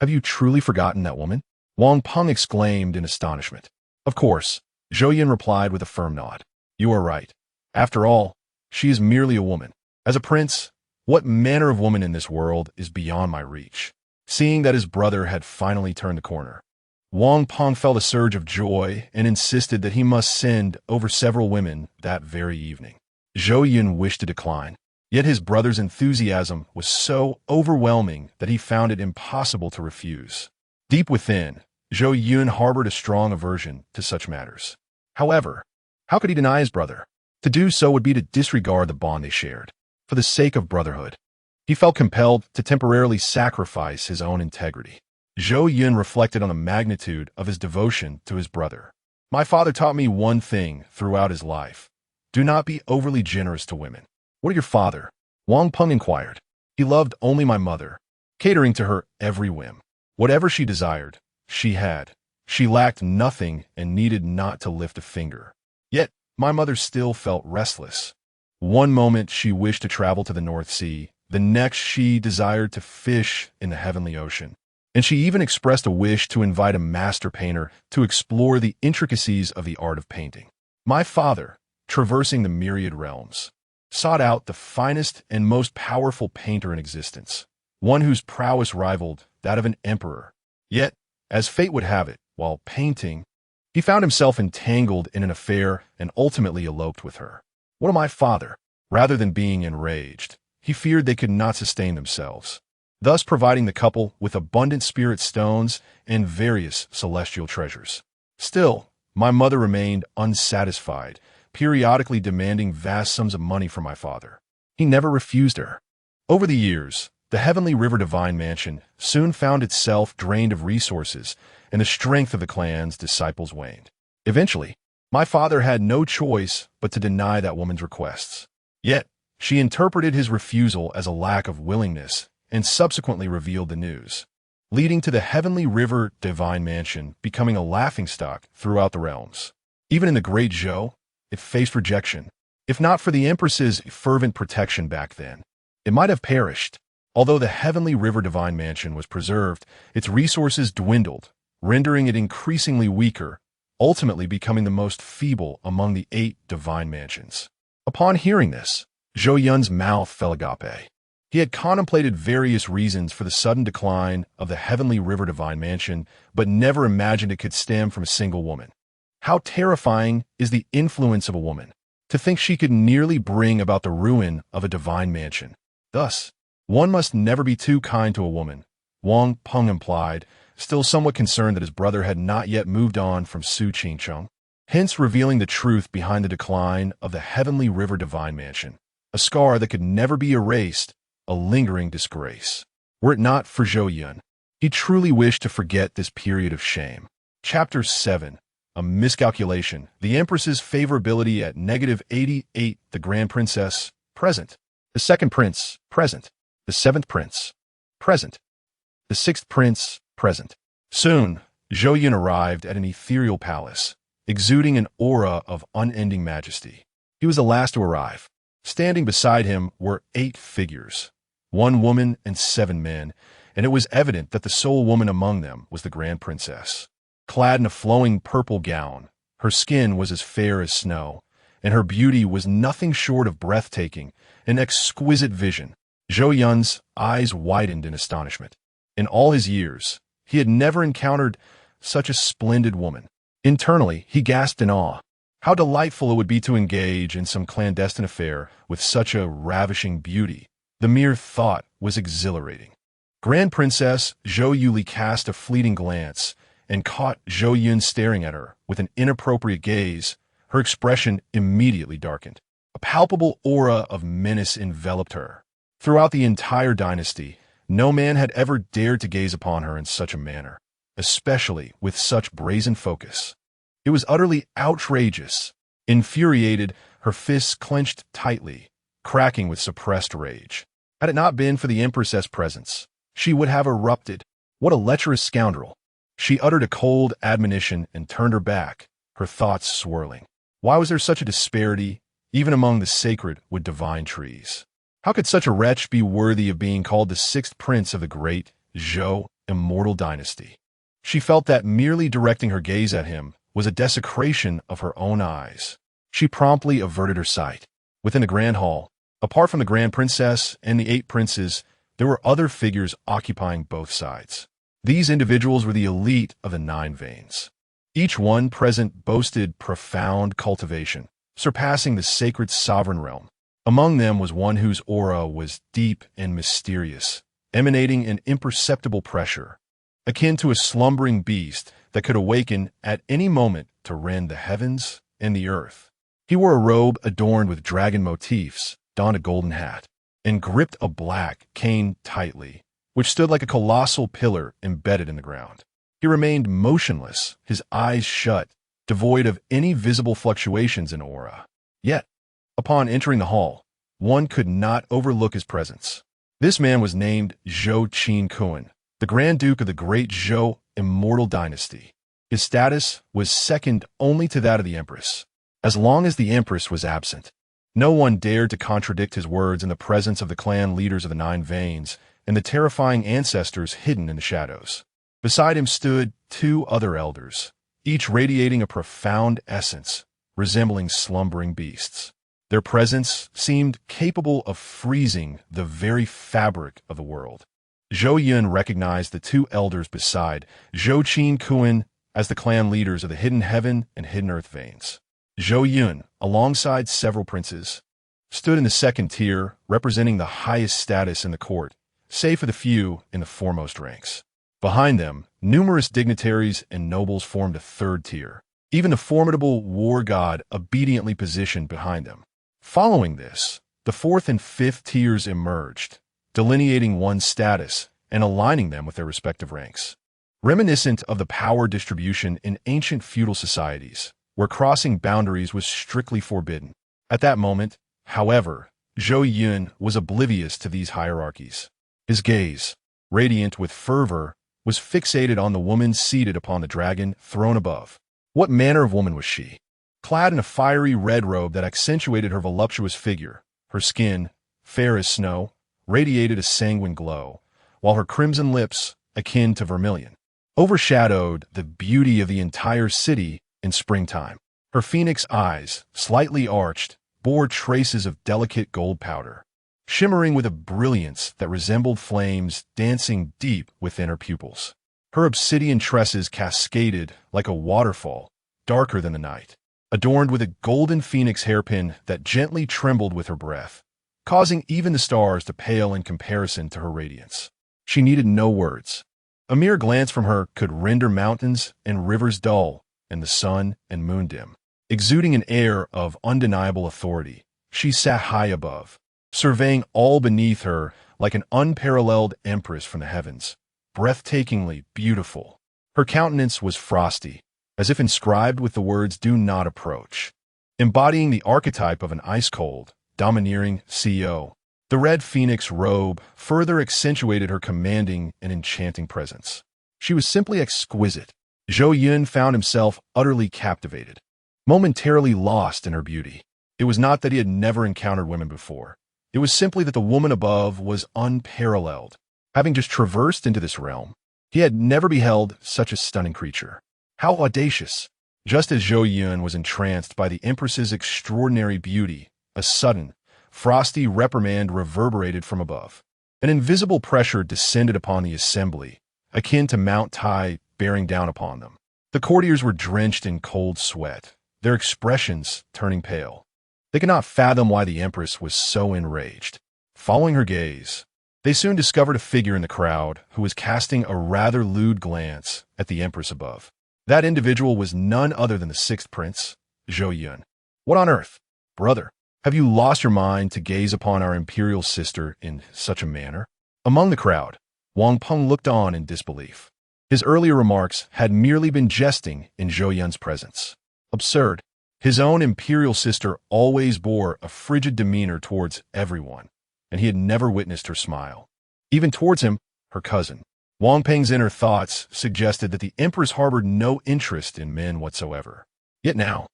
have you truly forgotten that woman? Wang Peng exclaimed in astonishment. Of course, Zhou Yun replied with a firm nod. You are right. After all, she is merely a woman. As a prince, what manner of woman in this world is beyond my reach? Seeing that his brother had finally turned the corner, Wang Peng felt a surge of joy and insisted that he must send over several women that very evening. Zhou Yun wished to decline, yet his brother's enthusiasm was so overwhelming that he found it impossible to refuse. Deep within, Zhou Yun harbored a strong aversion to such matters. However, how could he deny his brother? To do so would be to disregard the bond they shared. For the sake of brotherhood, he felt compelled to temporarily sacrifice his own integrity. Zhou Yun reflected on the magnitude of his devotion to his brother. My father taught me one thing throughout his life. Do not be overly generous to women. What of your father? Wang Peng inquired. He loved only my mother, catering to her every whim. Whatever she desired, she had. She lacked nothing and needed not to lift a finger. Yet, my mother still felt restless. One moment she wished to travel to the North Sea, the next she desired to fish in the heavenly ocean. And she even expressed a wish to invite a master painter to explore the intricacies of the art of painting. My father, traversing the myriad realms, sought out the finest and most powerful painter in existence, one whose prowess rivaled that of an emperor. Yet, as fate would have it, while painting, he found himself entangled in an affair and ultimately eloped with her. What of my father? Rather than being enraged, he feared they could not sustain themselves, thus providing the couple with abundant spirit stones and various celestial treasures. Still, my mother remained unsatisfied, periodically demanding vast sums of money from my father. He never refused her. Over the years, the heavenly River Divine Mansion soon found itself drained of resources, and the strength of the clan's disciples waned. Eventually, My father had no choice but to deny that woman's requests. Yet, she interpreted his refusal as a lack of willingness and subsequently revealed the news, leading to the Heavenly River Divine Mansion becoming a laughingstock throughout the realms. Even in the Great Zhou, it faced rejection. If not for the Empress's fervent protection back then, it might have perished. Although the Heavenly River Divine Mansion was preserved, its resources dwindled, rendering it increasingly weaker, ultimately becoming the most feeble among the 8 divine mansions. Upon hearing this, Zhou Yun's mouth fell agape. He had contemplated various reasons for the sudden decline of the Heavenly River Divine Mansion, but never imagined it could stem from a single woman. How terrifying is the influence of a woman! To think she could nearly bring about the ruin of a divine mansion. Thus, one must never be too kind to a woman, Wang Peng implied, still somewhat concerned that his brother had not yet moved on from Su Qingcheng, hence revealing the truth behind the decline of the Heavenly River Divine Mansion, a scar that could never be erased, a lingering disgrace. Were it not for Zhou Yun, he truly wished to forget this period of shame. Chapter 7. A miscalculation. The Empress's favorability at -88. The Grand Princess, present. The Second Prince, present. The Seventh Prince, present. The Sixth Prince, present. Soon, Zhou Yun arrived at an ethereal palace, exuding an aura of unending majesty. He was the last to arrive. Standing beside him were 8 figures, 1 woman and 7 men, and it was evident that the sole woman among them was the Grand Princess. Clad in a flowing purple gown, her skin was as fair as snow, and her beauty was nothing short of breathtaking, an exquisite vision. Zhou Yun's eyes widened in astonishment. In all his years, he had never encountered such a splendid woman. Internally, he gasped in awe. How delightful it would be to engage in some clandestine affair with such a ravishing beauty. The mere thought was exhilarating. Grand Princess Zhou Yuli cast a fleeting glance and caught Zhou Yun staring at her with an inappropriate gaze. Her expression immediately darkened. A palpable aura of menace enveloped her. Throughout the entire dynasty, no man had ever dared to gaze upon her in such a manner, especially with such brazen focus. It was utterly outrageous. Infuriated, her fists clenched tightly, cracking with suppressed rage. Had it not been for the Empress's presence, she would have erupted. What a lecherous scoundrel! She uttered a cold admonition and turned her back, her thoughts swirling. Why was there such a disparity, even among the sacred with divine trees? How could such a wretch be worthy of being called the 6th prince of the great Zhou Immortal Dynasty? She felt that merely directing her gaze at him was a desecration of her own eyes. She promptly averted her sight. Within the grand hall, apart from the Grand Princess and the 8 princes, there were other figures occupying both sides. These individuals were the elite of the 9 veins. Each one present boasted profound cultivation, surpassing the sacred sovereign realm. Among them was one whose aura was deep and mysterious, emanating an imperceptible pressure, akin to a slumbering beast that could awaken at any moment to rend the heavens and the earth. He wore a robe adorned with dragon motifs, donned a golden hat, and gripped a black cane tightly, which stood like a colossal pillar embedded in the ground. He remained motionless, his eyes shut, devoid of any visible fluctuations in aura. Yet, upon entering the hall, one could not overlook his presence. This man was named Zhou Qingcheng, the Grand Duke of the Great Zhou Immortal Dynasty. His status was second only to that of the Empress. As long as the Empress was absent, no one dared to contradict his words in the presence of the clan leaders of the 9 veins and the terrifying ancestors hidden in the shadows. Beside him stood 2 other elders, each radiating a profound essence, resembling slumbering beasts. Their presence seemed capable of freezing the very fabric of the world. Zhou Yun recognized the 2 elders beside Zhou Qingcheng as the clan leaders of the Hidden Heaven and Hidden Earth veins. Zhou Yun, alongside several princes, stood in the second tier, representing the highest status in the court, save for the few in the foremost ranks. Behind them, numerous dignitaries and nobles formed a third tier, even the formidable war god obediently positioned behind them. Following this, the 4th and 5th tiers emerged, delineating one's status and aligning them with their respective ranks. Reminiscent of the power distribution in ancient feudal societies, where crossing boundaries was strictly forbidden. At that moment, however, Zhou Yun was oblivious to these hierarchies. His gaze, radiant with fervor, was fixated on the woman seated upon the dragon throne above. What manner of woman was she? Clad in a fiery red robe that accentuated her voluptuous figure, her skin, fair as snow, radiated a sanguine glow, while her crimson lips, akin to vermilion, overshadowed the beauty of the entire city in springtime. Her phoenix eyes, slightly arched, bore traces of delicate gold powder, shimmering with a brilliance that resembled flames dancing deep within her pupils. Her obsidian tresses cascaded like a waterfall, darker than the night, adorned with a golden phoenix hairpin that gently trembled with her breath, causing even the stars to pale in comparison to her radiance. She needed no words. A mere glance from her could render mountains and rivers dull and the sun and moon dim. Exuding an air of undeniable authority, she sat high above, surveying all beneath her like an unparalleled empress from the heavens, breathtakingly beautiful. Her countenance was frosty, as if inscribed with the words, "Do not approach," embodying the archetype of an ice-cold, domineering CEO. The red phoenix robe further accentuated her commanding and enchanting presence. She was simply exquisite. Zhou Yun found himself utterly captivated, momentarily lost in her beauty. It was not that he had never encountered women before. It was simply that the woman above was unparalleled. Having just traversed into this realm, he had never beheld such a stunning creature. How audacious! Just as Zhou Yun was entranced by the Empress's extraordinary beauty, a sudden, frosty reprimand reverberated from above. An invisible pressure descended upon the assembly, akin to Mount Tai bearing down upon them. The courtiers were drenched in cold sweat, their expressions turning pale. They could not fathom why the Empress was so enraged. Following her gaze, they soon discovered a figure in the crowd who was casting a rather lewd glance at the Empress above. That individual was none other than the sixth prince, Zhou Yun. What on earth, brother? Have you lost your mind to gaze upon our imperial sister in such a manner? Among the crowd, Wang Peng looked on in disbelief. His earlier remarks had merely been jesting in Zhou Yun's presence. Absurd. His own imperial sister always bore a frigid demeanor towards everyone, and he had never witnessed her smile. Even towards him, her cousin. Wang Peng's inner thoughts suggested that the empress harbored no interest in men whatsoever. Yet now,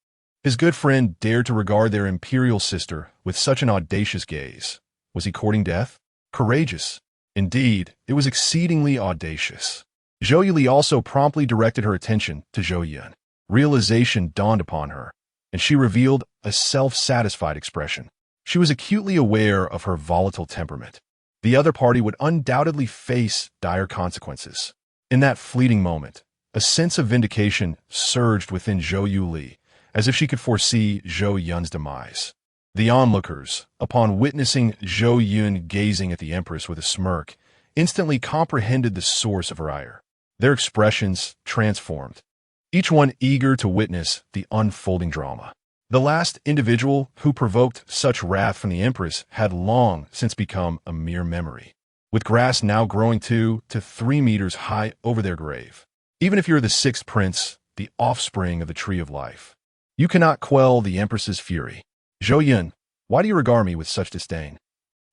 his good friend dared to regard their imperial sister with such an audacious gaze. Was he courting death? Courageous. Indeed, it was exceedingly audacious. Zhou Yuli also promptly directed her attention to Zhou Yun. Realization dawned upon her, and she revealed a self-satisfied expression. She was acutely aware of her volatile temperament. The other party would undoubtedly face dire consequences. In that fleeting moment, a sense of vindication surged within Zhou Yuli, as if she could foresee Zhou Yun's demise. The onlookers, upon witnessing Zhou Yun gazing at the Empress with a smirk, instantly comprehended the source of her ire. Their expressions transformed, each one eager to witness the unfolding drama. The last individual who provoked such wrath from the Empress had long since become a mere memory, with grass now growing 2 to 3 meters high over their grave. Even if you're the sixth prince, the offspring of the Tree of Life, you cannot quell the Empress's fury. Zhou Yun, why do you regard me with such disdain?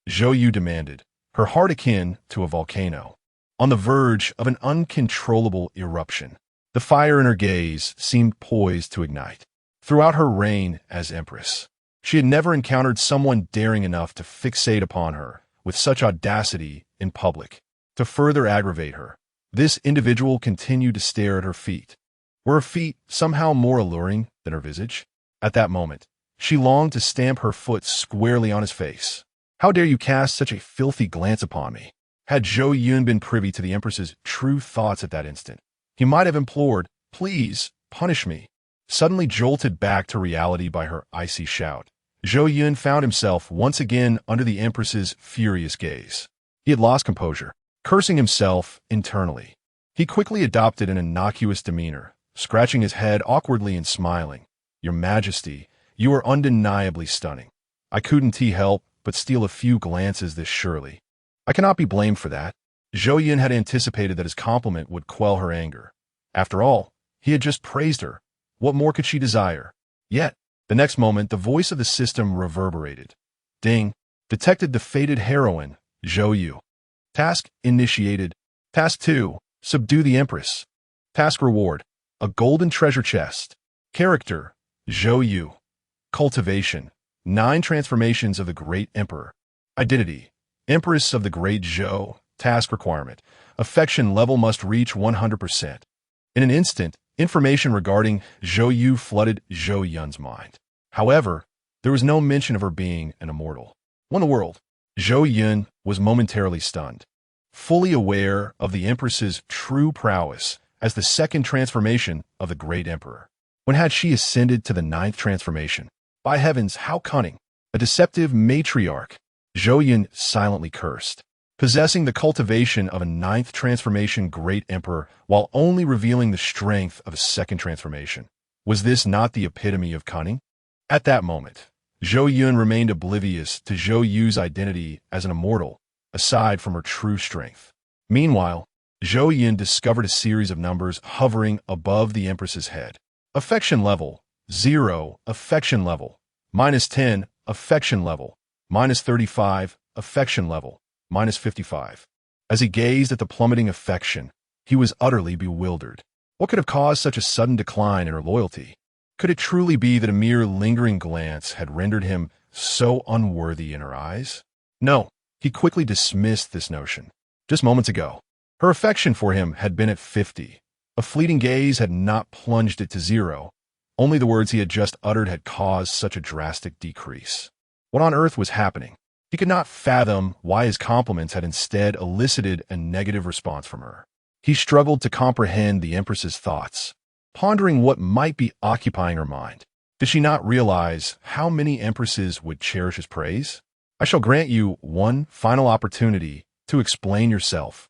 Zhou Yu demanded, her heart akin to a volcano, on the verge of an uncontrollable eruption. The fire in her gaze seemed poised to ignite. Throughout her reign as Empress, she had never encountered someone daring enough to fixate upon her with such audacity in public. To further aggravate her, this individual continued to stare at her feet. Were her feet somehow more alluring than her visage? At that moment, she longed to stamp her foot squarely on his face. How dare you cast such a filthy glance upon me? Had Zhou Yun been privy to the Empress's true thoughts at that instant, he might have implored, "Please, punish me." Suddenly jolted back to reality by her icy shout, Zhou Yun found himself once again under the Empress's furious gaze. He had lost composure, cursing himself internally. He quickly adopted an innocuous demeanor, scratching his head awkwardly and smiling. "Your Majesty, you are undeniably stunning. I couldn't help but steal a few glances this surely. I cannot be blamed for that." Zhou Yun had anticipated that his compliment would quell her anger. After all, he had just praised her. What more could she desire? Yet, the next moment, the voice of the system reverberated. Ding! Detected the fated heroine, Zhou Yu. Task initiated. Task 2. Subdue the Empress. Task reward. A golden treasure chest. Character. Zhou Yu. Cultivation. 9 transformations of the Great Emperor. Identity. Empress of the Great Zhou. Task requirement. Affection level must reach 100%. In an instant, information regarding Zhou Yu flooded Zhou Yun's mind. However, there was no mention of her being an immortal. When the world, Zhou Yun was momentarily stunned, fully aware of the Empress's true prowess as the second transformation of the Great Emperor. When had she ascended to the 9th transformation? By heavens, how cunning! A deceptive matriarch, Zhou Yun silently cursed. Possessing the cultivation of a 9th transformation Great Emperor while only revealing the strength of a 2nd transformation. Was this not the epitome of cunning? At that moment, Zhou Yun remained oblivious to Zhou Yu's identity as an immortal, aside from her true strength. Meanwhile, Zhou Yun discovered a series of numbers hovering above the Empress's head. Affection level, 0. Affection level, -10. Affection level, -35. Affection level, -55. As he gazed at the plummeting affection, he was utterly bewildered. What could have caused such a sudden decline in her loyalty? Could it truly be that a mere lingering glance had rendered him so unworthy in her eyes? No, he quickly dismissed this notion. Just moments ago, her affection for him had been at 50. A fleeting gaze had not plunged it to 0. Only the words he had just uttered had caused such a drastic decrease. What on earth was happening? He could not fathom why his compliments had instead elicited a negative response from her. He struggled to comprehend the Empress's thoughts, pondering what might be occupying her mind. Did she not realize how many empresses would cherish his praise? I shall grant you one final opportunity to explain yourself.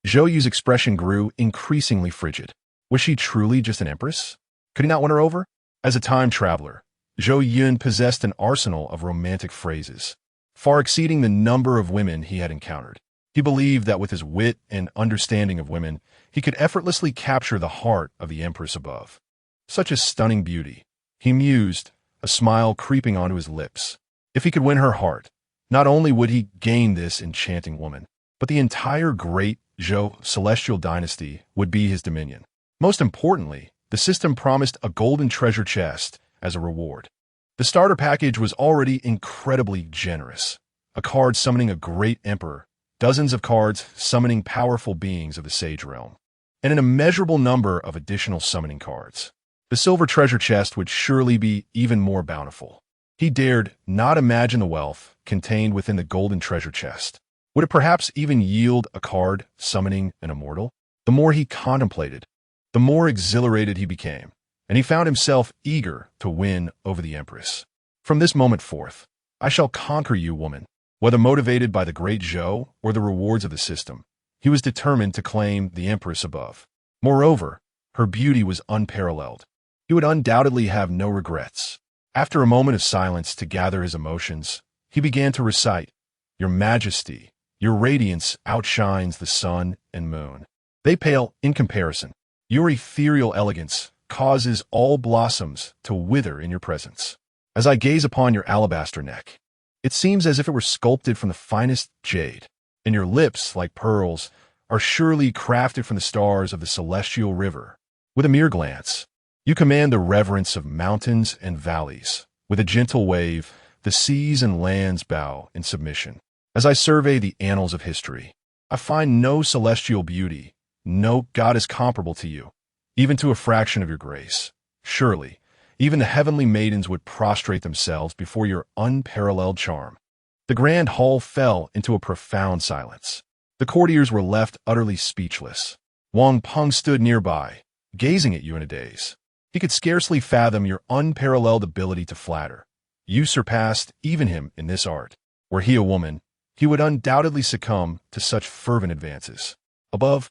Zhou Yu's expression grew increasingly frigid. Was she truly just an empress? Could he not win her over? As a time traveler, Zhou Yun possessed an arsenal of romantic phrases, far exceeding the number of women he had encountered. He believed that with his wit and understanding of women, he could effortlessly capture the heart of the empress above. Such a stunning beauty, he mused, a smile creeping onto his lips. If he could win her heart, not only would he gain this enchanting woman, but the entire great Zhou celestial dynasty would be his dominion. Most importantly, the system promised a golden treasure chest as a reward. The starter package was already incredibly generous. A card summoning a great emperor, dozens of cards summoning powerful beings of the Sage Realm, and an immeasurable number of additional summoning cards. The silver treasure chest would surely be even more bountiful. He dared not imagine the wealth contained within the golden treasure chest. Would it perhaps even yield a card summoning an immortal? The more he contemplated, the more exhilarated he became, and he found himself eager to win over the Empress. From this moment forth, I shall conquer you, woman. Whether motivated by the great Zhou or the rewards of the system, he was determined to claim the Empress above. Moreover, her beauty was unparalleled. He would undoubtedly have no regrets. After a moment of silence to gather his emotions, he began to recite, "Your Majesty, your radiance outshines the sun and moon. They pale in comparison. Your ethereal elegance causes all blossoms to wither in your presence. As I gaze upon your alabaster neck, it seems as if it were sculpted from the finest jade, and your lips, like pearls, are surely crafted from the stars of the celestial river. With a mere glance, you command the reverence of mountains and valleys. With a gentle wave, the seas and lands bow in submission. As I survey the annals of history, I find no celestial beauty, no goddess comparable to you, even to a fraction of your grace. Surely, even the heavenly maidens would prostrate themselves before your unparalleled charm." The grand hall fell into a profound silence. The courtiers were left utterly speechless. Wang Peng stood nearby, gazing at you in a daze. He could scarcely fathom your unparalleled ability to flatter. You surpassed even him in this art. Were he a woman, he would undoubtedly succumb to such fervent advances. Above,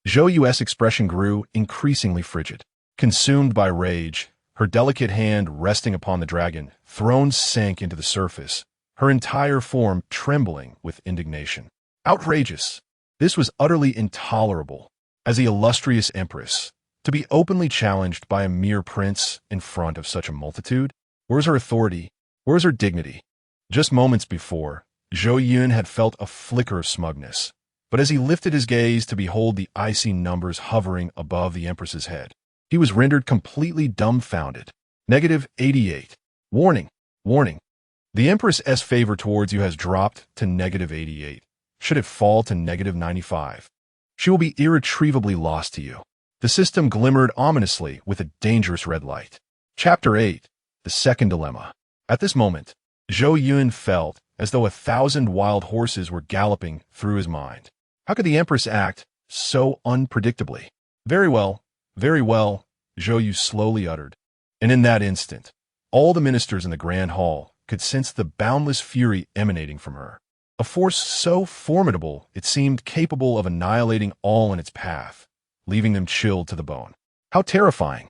Zhou Yu's expression grew increasingly frigid. Consumed by rage, her delicate hand resting upon the dragon throne sank into the surface, her entire form trembling with indignation. Outrageous! This was utterly intolerable. As the illustrious empress, To be openly challenged by a mere prince in front of such a multitude? Where's her authority? Where's her dignity? Just moments before, Zhou Yun had felt a flicker of smugness, but as he lifted his gaze to behold the icy numbers hovering above the Empress's head, he was rendered completely dumbfounded. -88. Warning, warning. The Empress's favor towards you has dropped to -88. Should it fall to -95, she will be irretrievably lost to you. The system glimmered ominously with a dangerous red light. Chapter 8. The Second Dilemma. At this moment, Zhou Yun felt as though 1,000 wild horses were galloping through his mind. How could the Empress act so unpredictably? Very well, Zhou Yu slowly uttered. And in that instant, all the ministers in the Grand Hall could sense the boundless fury emanating from her. A force so formidable it seemed capable of annihilating all in its path, leaving them chilled to the bone. How terrifying!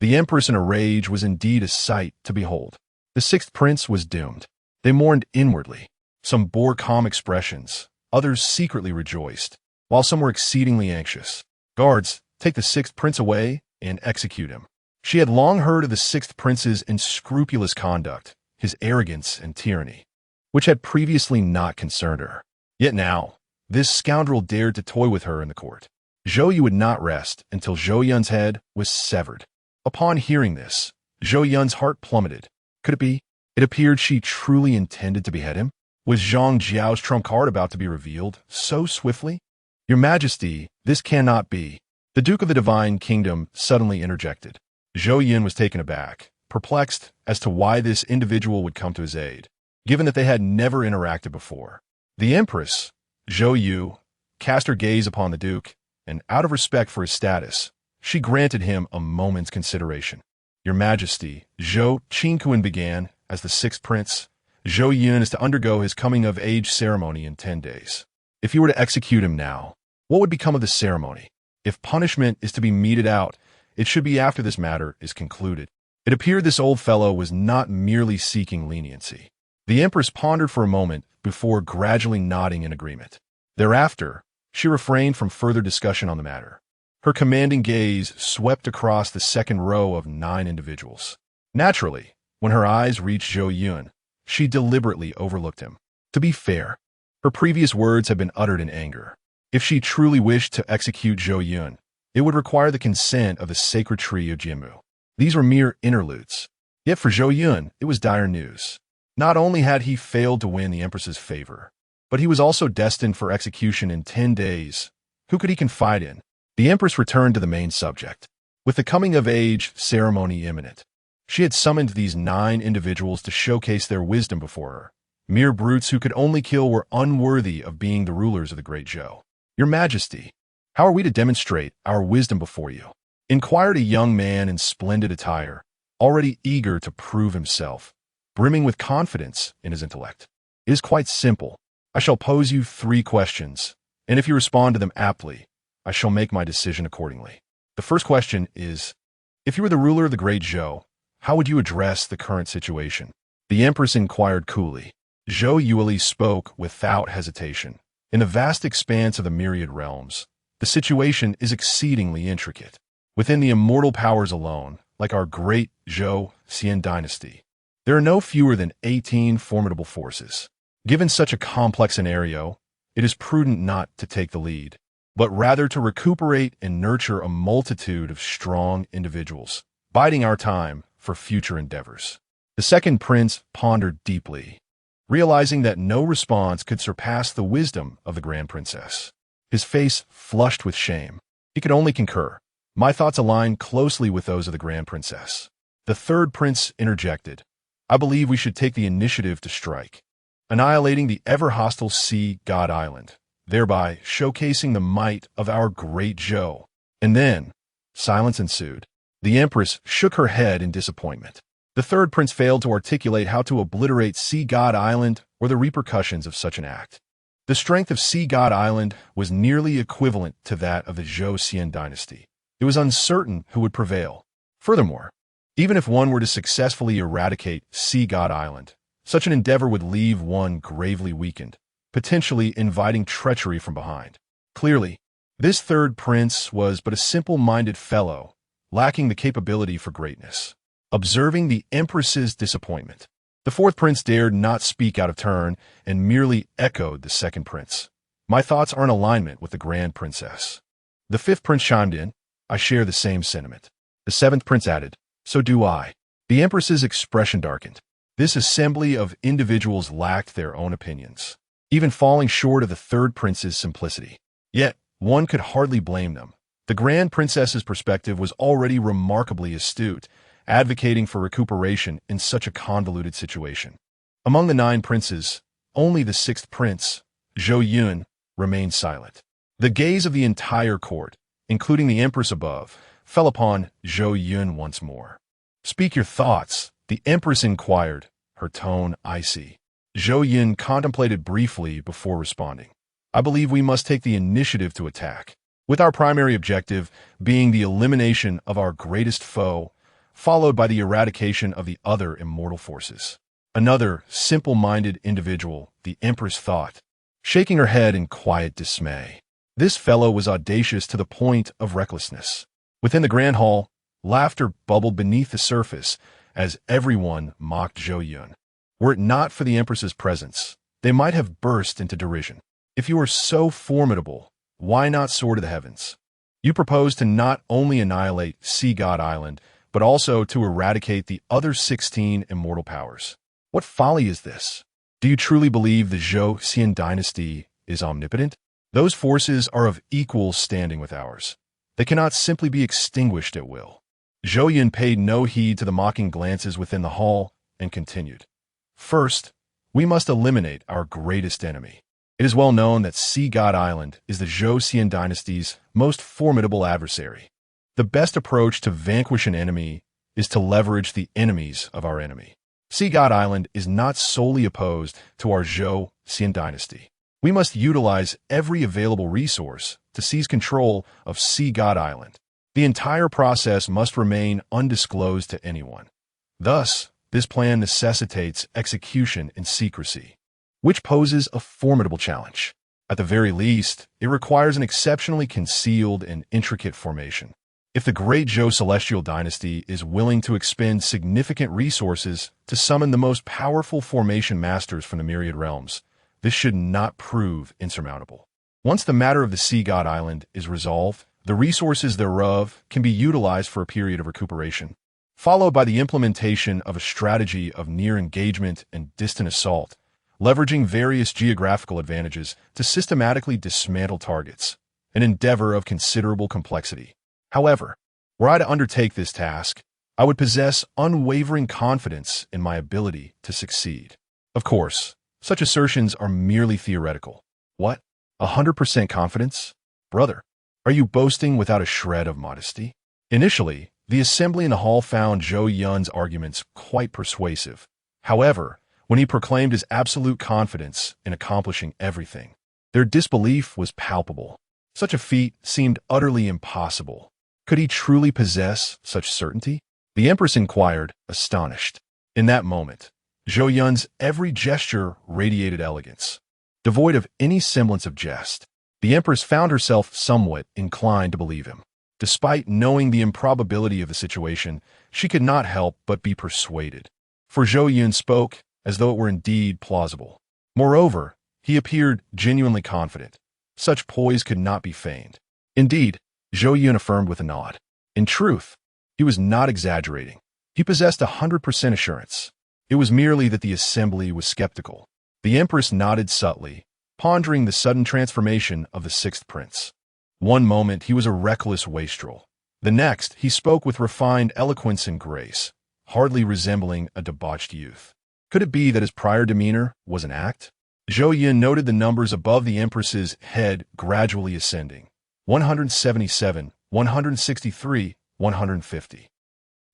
The Empress in a rage was indeed a sight to behold. The sixth prince was doomed. They mourned inwardly. Some bore calm expressions, others secretly rejoiced, while some were exceedingly anxious. Guards, take the sixth prince away and execute him. She had long heard of the sixth prince's unscrupulous conduct, his arrogance and tyranny, which had previously not concerned her. Yet now, this scoundrel dared to toy with her in the court. Zhou Yu would not rest until Zhou Yun's head was severed. Upon hearing this, Zhou Yun's heart plummeted. Could it be? It appeared she truly intended to behead him. Was Zhang Jiao's trump card about to be revealed so swiftly? Your Majesty, this cannot be. The Duke of the Divine Kingdom suddenly interjected. Zhou Yun was taken aback, perplexed as to why this individual would come to his aid, given that they had never interacted before. The Empress, Zhou Yu, cast her gaze upon the Duke, and out of respect for his status, she granted him a moment's consideration. Your Majesty, Zhou Qingquan began, as the sixth prince, Zhou Yun is to undergo his coming-of-age ceremony in 10 days. If you were to execute him now, what would become of the ceremony? If punishment is to be meted out, it should be after this matter is concluded. It appeared this old fellow was not merely seeking leniency. The Empress pondered for a moment before gradually nodding in agreement. Thereafter, she refrained from further discussion on the matter. Her commanding gaze swept across the second row of 9 individuals. Naturally, when her eyes reached Zhou Yun, she deliberately overlooked him. To be fair, her previous words had been uttered in anger. If she truly wished to execute Zhou Yun, it would require the consent of the sacred tree of Jianmu. These were mere interludes. Yet for Zhou Yun, it was dire news. Not only had he failed to win the Empress's favor, but he was also destined for execution in 10 days. Who could he confide in? The Empress returned to the main subject. With the coming-of-age ceremony imminent, she had summoned these 9 individuals to showcase their wisdom before her. Mere brutes who could only kill were unworthy of being the rulers of the great Zhou. Your Majesty, how are we to demonstrate our wisdom before you? Inquired a young man in splendid attire, already eager to prove himself, brimming with confidence in his intellect. It is quite simple. I shall pose you 3 questions, and if you respond to them aptly, I shall make my decision accordingly. The first question is, if you were the ruler of the great Zhou, how would you address the current situation? The Empress inquired coolly. Zhou Yuli spoke without hesitation. In the vast expanse of the myriad realms, the situation is exceedingly intricate. Within the immortal powers alone, like our great Zhou Xian dynasty, there are no fewer than 18 formidable forces. Given such a complex scenario, it is prudent not to take the lead, but rather to recuperate and nurture a multitude of strong individuals, biding our time for future endeavors. The second prince pondered deeply, realizing that no response could surpass the wisdom of the Grand Princess. His face flushed with shame. He could only concur. My thoughts align closely with those of the Grand Princess. The third prince interjected. I believe we should take the initiative to strike, annihilating the ever-hostile Sea God Island, thereby showcasing the might of our great Zhou. And then, silence ensued. The Empress shook her head in disappointment. The third prince failed to articulate how to obliterate Sea God Island or the repercussions of such an act. The strength of Sea God Island was nearly equivalent to that of the Zhou Xian dynasty. It was uncertain who would prevail. Furthermore, even if one were to successfully eradicate Sea God Island, such an endeavor would leave one gravely weakened, potentially inviting treachery from behind. Clearly, this third prince was but a simple-minded fellow lacking the capability for greatness. Observing the Empress's disappointment, the fourth prince dared not speak out of turn and merely echoed the second prince. My thoughts are in alignment with the Grand Princess. The fifth prince chimed in. I share the same sentiment. The seventh prince added, so do I. The Empress's expression darkened. This assembly of individuals lacked their own opinions, even falling short of the third prince's simplicity. Yet, one could hardly blame them. The Grand Princess's perspective was already remarkably astute, advocating for recuperation in such a convoluted situation. Among the 9 princes, only the sixth prince, Zhou Yun, remained silent. The gaze of the entire court, including the Empress above, fell upon Zhou Yun once more. Speak your thoughts, the Empress inquired, her tone icy. Zhou Yun contemplated briefly before responding. I believe we must take the initiative to attack, with our primary objective being the elimination of our greatest foe, followed by the eradication of the other immortal forces. Another simple-minded individual, the Empress thought, shaking her head in quiet dismay. This fellow was audacious to the point of recklessness. Within the grand hall, laughter bubbled beneath the surface as everyone mocked Zhou Yun. Were it not for the Empress's presence, they might have burst into derision. If you are so formidable, why not soar to the heavens? You propose to not only annihilate Sea God Island, but also to eradicate the other 16 immortal powers. What folly is this? Do you truly believe the Zhou Dynasty is omnipotent? Those forces are of equal standing with ours. They cannot simply be extinguished at will. Zhou Yun paid no heed to the mocking glances within the hall and continued. First, we must eliminate our greatest enemy. It is well known that Sea God Island is the Zhou Dynasty's most formidable adversary. The best approach to vanquish an enemy is to leverage the enemies of our enemy. Sea God Island is not solely opposed to our Zhou Dynasty. We must utilize every available resource to seize control of Sea God Island. The entire process must remain undisclosed to anyone. Thus, this plan necessitates execution in secrecy, which poses a formidable challenge. At the very least, it requires an exceptionally concealed and intricate formation. If the great Zhou Celestial Dynasty is willing to expend significant resources to summon the most powerful formation masters from the myriad realms, this should not prove insurmountable. Once the matter of the Sea God Island is resolved, the resources thereof can be utilized for a period of recuperation, followed by the implementation of a strategy of near engagement and distant assault, leveraging various geographical advantages to systematically dismantle targets, an endeavor of considerable complexity. However, were I to undertake this task, I would possess unwavering confidence in my ability to succeed. Of course, such assertions are merely theoretical. What? 100% confidence? Brother, are you boasting without a shred of modesty? Initially, the assembly in the hall found Zhou Yun's arguments quite persuasive. However, when he proclaimed his absolute confidence in accomplishing everything, their disbelief was palpable. Such a feat seemed utterly impossible. Could he truly possess such certainty? The Empress inquired, astonished. In that moment, Zhou Yun's every gesture radiated elegance, devoid of any semblance of jest. The Empress found herself somewhat inclined to believe him. Despite knowing the improbability of the situation, she could not help but be persuaded. For Zhou Yun spoke as though it were indeed plausible. Moreover, he appeared genuinely confident. Such poise could not be feigned. Indeed, Zhou Yun affirmed with a nod. In truth, he was not exaggerating. He possessed 100% assurance. It was merely that the assembly was skeptical. The Empress nodded subtly, pondering the sudden transformation of the sixth prince. One moment he was a reckless wastrel. The next he spoke with refined eloquence and grace, hardly resembling a debauched youth. Could it be that his prior demeanor was an act? Zhou Yun noted the numbers above the Empress's head gradually ascending. 177, 163, 150.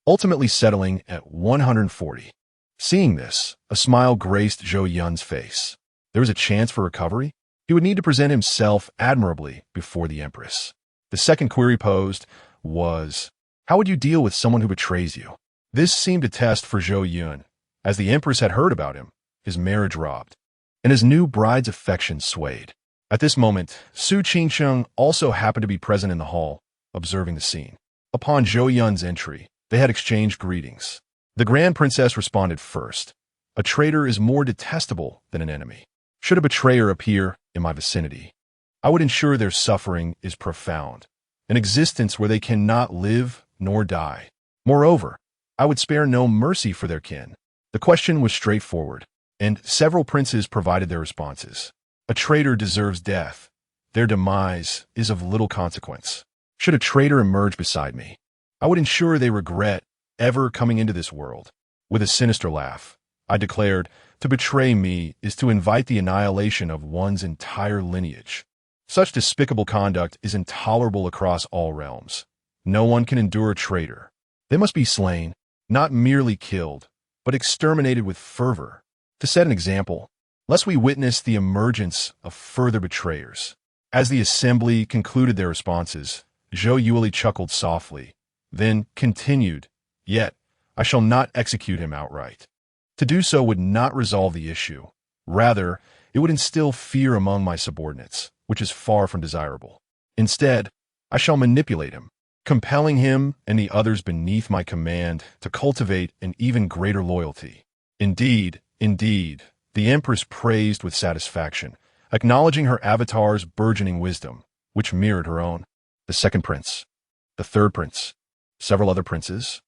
Ultimately settling at 140. Seeing this, a smile graced Zhou Yun's face. There was a chance for recovery? He would need to present himself admirably before the Empress. The second query posed was, how would you deal with someone who betrays you? This seemed a test for Zhou Yun, as the Empress had heard about him, his marriage robbed, and his new bride's affection swayed. At this moment, Su Qingsheng also happened to be present in the hall, observing the scene. Upon Zhou Yun's entry, they had exchanged greetings. The Grand Princess responded first. A traitor is more detestable than an enemy. Should a betrayer appear in my vicinity, I would ensure their suffering is profound, an existence where they cannot live nor die. Moreover, I would spare no mercy for their kin. The question was straightforward, and several princes provided their responses. A traitor deserves death. Their demise is of little consequence. Should a traitor emerge beside me, I would ensure they regret ever coming into this world. With a sinister laugh, I declared, to betray me is to invite the annihilation of one's entire lineage. Such despicable conduct is intolerable across all realms. No one can endure a traitor. They must be slain, not merely killed, but exterminated with fervor. To set an example, lest we witness the emergence of further betrayers. As the assembly concluded their responses, Zhou Yuli chuckled softly, then continued, "Yet, I shall not execute him outright. To do so would not resolve the issue. Rather, it would instill fear among my subordinates, which is far from desirable. Instead, I shall manipulate him, compelling him and the others beneath my command to cultivate an even greater loyalty." Indeed, the Empress praised with satisfaction, acknowledging her avatar's burgeoning wisdom, which mirrored her own. The second prince, the third prince, several other princes.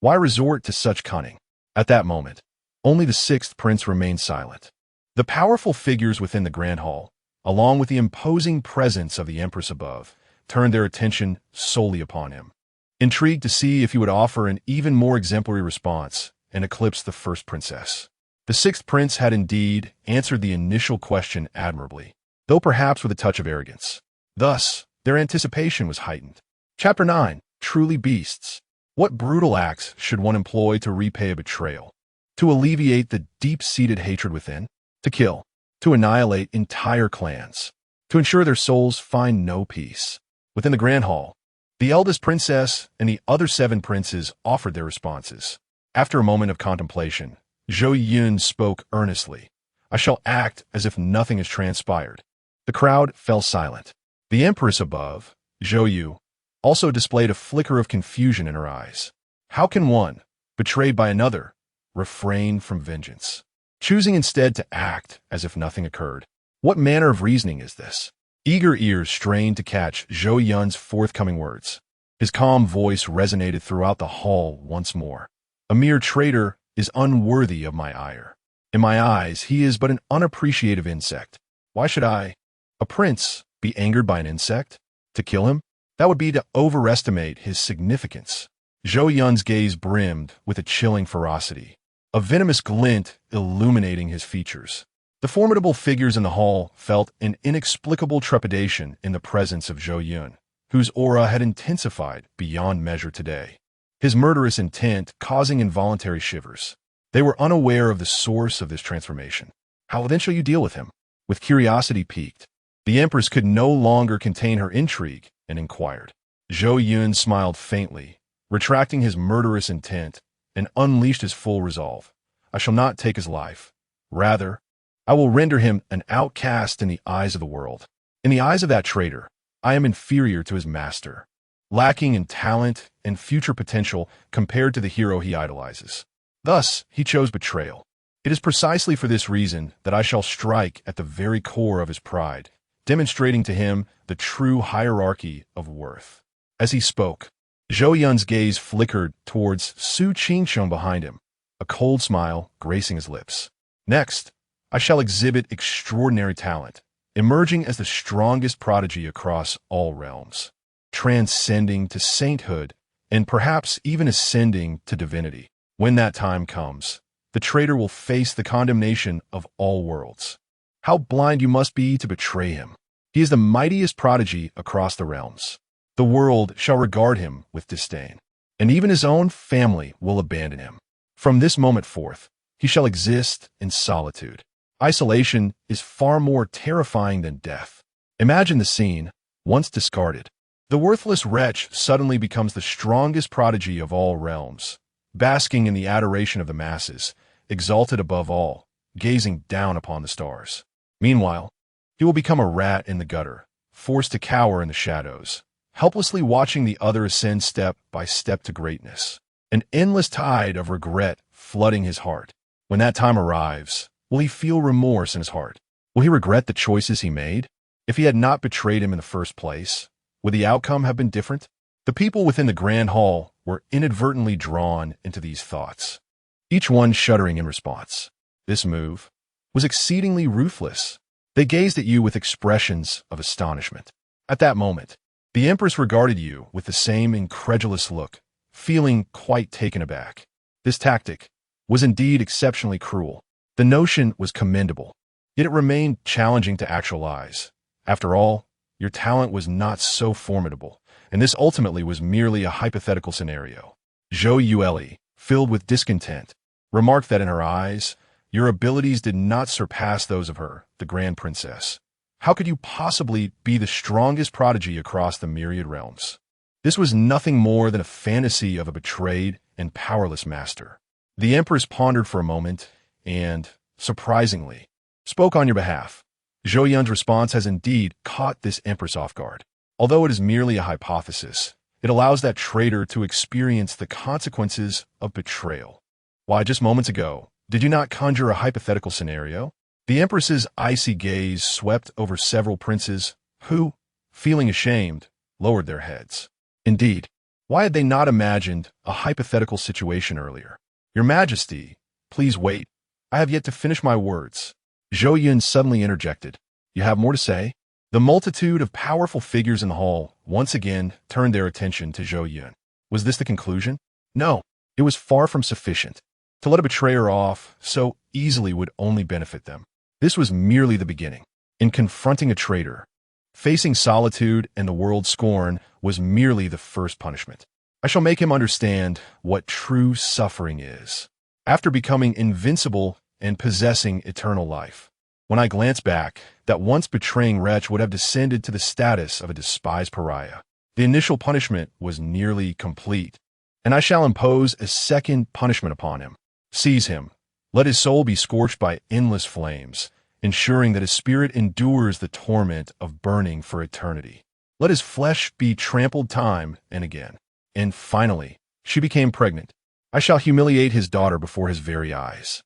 Why resort to such cunning? At that moment, only the sixth prince remained silent. The powerful figures within the grand hall, along with the imposing presence of the Empress above, turned their attention solely upon him, intrigued to see if he would offer an even more exemplary response and eclipse the first princess. The sixth prince had indeed answered the initial question admirably, though perhaps with a touch of arrogance. Thus, their anticipation was heightened. Chapter 9. Truly Beasts. What brutal acts should one employ to repay a betrayal? To alleviate the deep-seated hatred within? To kill? To annihilate entire clans? To ensure their souls find no peace? Within the grand hall, the eldest princess and the other 7 princes offered their responses. After a moment of contemplation, Zhou Yun spoke earnestly. "I shall act as if nothing has transpired." The crowd fell silent. The Empress above, Zhou Yu, also displayed a flicker of confusion in her eyes. How can one, betrayed by another, refrain from vengeance, choosing instead to act as if nothing occurred? What manner of reasoning is this? Eager ears strained to catch Zhou Yun's forthcoming words. His calm voice resonated throughout the hall once more. "A mere traitor is unworthy of my ire. In my eyes, he is but an unappreciative insect. Why should I, a prince, be angered by an insect? To kill him? That would be to overestimate his significance." Zhou Yun's gaze brimmed with a chilling ferocity, a venomous glint illuminating his features. The formidable figures in the hall felt an inexplicable trepidation in the presence of Zhou Yun, whose aura had intensified beyond measure today, his murderous intent causing involuntary shivers. They were unaware of the source of this transformation. "How then shall you deal with him?" With curiosity piqued, the Empress could no longer contain her intrigue and inquired. Zhou Yun smiled faintly, retracting his murderous intent, and unleashed his full resolve. "I shall not take his life. Rather, I will render him an outcast in the eyes of the world. In the eyes of that traitor, I am inferior to his master, lacking in talent and future potential compared to the hero he idolizes. Thus, he chose betrayal. It is precisely for this reason that I shall strike at the very core of his pride, demonstrating to him the true hierarchy of worth." As he spoke, Zhou Yun's gaze flickered towards Su Qingsheng behind him, a cold smile gracing his lips. "Next, I shall exhibit extraordinary talent, emerging as the strongest prodigy across all realms, transcending to sainthood and perhaps even ascending to divinity. When that time comes, the traitor will face the condemnation of all worlds. How blind you must be to betray him. He is the mightiest prodigy across the realms. The world shall regard him with disdain, and even his own family will abandon him. From this moment forth, he shall exist in solitude. Isolation is far more terrifying than death. Imagine the scene, once discarded. The worthless wretch suddenly becomes the strongest prodigy of all realms, basking in the adoration of the masses, exalted above all, gazing down upon the stars. Meanwhile, he will become a rat in the gutter, forced to cower in the shadows, helplessly watching the other ascend step by step to greatness. An endless tide of regret flooding his heart. When that time arrives, will he feel remorse in his heart? Will he regret the choices he made? If he had not betrayed him in the first place, would the outcome have been different? The people within the grand hall were inadvertently drawn into these thoughts, each one shuddering in response. This move was exceedingly ruthless. They gazed at you with expressions of astonishment. At that moment, the Empress regarded you with the same incredulous look, feeling quite taken aback. This tactic was indeed exceptionally cruel. The notion was commendable, yet it remained challenging to actualize. After all, your talent was not so formidable, and this ultimately was merely a hypothetical scenario. Zhou Yueli, filled with discontent, remarked that in her eyes, your abilities did not surpass those of her, the Grand Princess. How could you possibly be the strongest prodigy across the myriad realms? This was nothing more than a fantasy of a betrayed and powerless master. The Empress pondered for a moment and, surprisingly, spoke on your behalf. Zhou Yun's response has indeed caught this Empress off guard. Although it is merely a hypothesis, it allows that traitor to experience the consequences of betrayal. Why, just moments ago, did you not conjure a hypothetical scenario? The Empress's icy gaze swept over several princes who, feeling ashamed, lowered their heads. Indeed, why had they not imagined a hypothetical situation earlier? Your Majesty, please wait. I have yet to finish my words. Zhou Yun suddenly interjected. You have more to say? The multitude of powerful figures in the hall once again turned their attention to Zhou Yun. Was this the conclusion? No, it was far from sufficient. To let a betrayer off so easily would only benefit them. This was merely the beginning. In confronting a traitor, facing solitude and the world's scorn was merely the first punishment. I shall make him understand what true suffering is. After becoming invincible and possessing eternal life, when I glance back, that once betraying wretch would have descended to the status of a despised pariah. The initial punishment was nearly complete, and I shall impose a second punishment upon him. Seize him. Let his soul be scorched by endless flames, ensuring that his spirit endures the torment of burning for eternity. Let his flesh be trampled time and again. And finally, she became pregnant. I shall humiliate his daughter before his very eyes.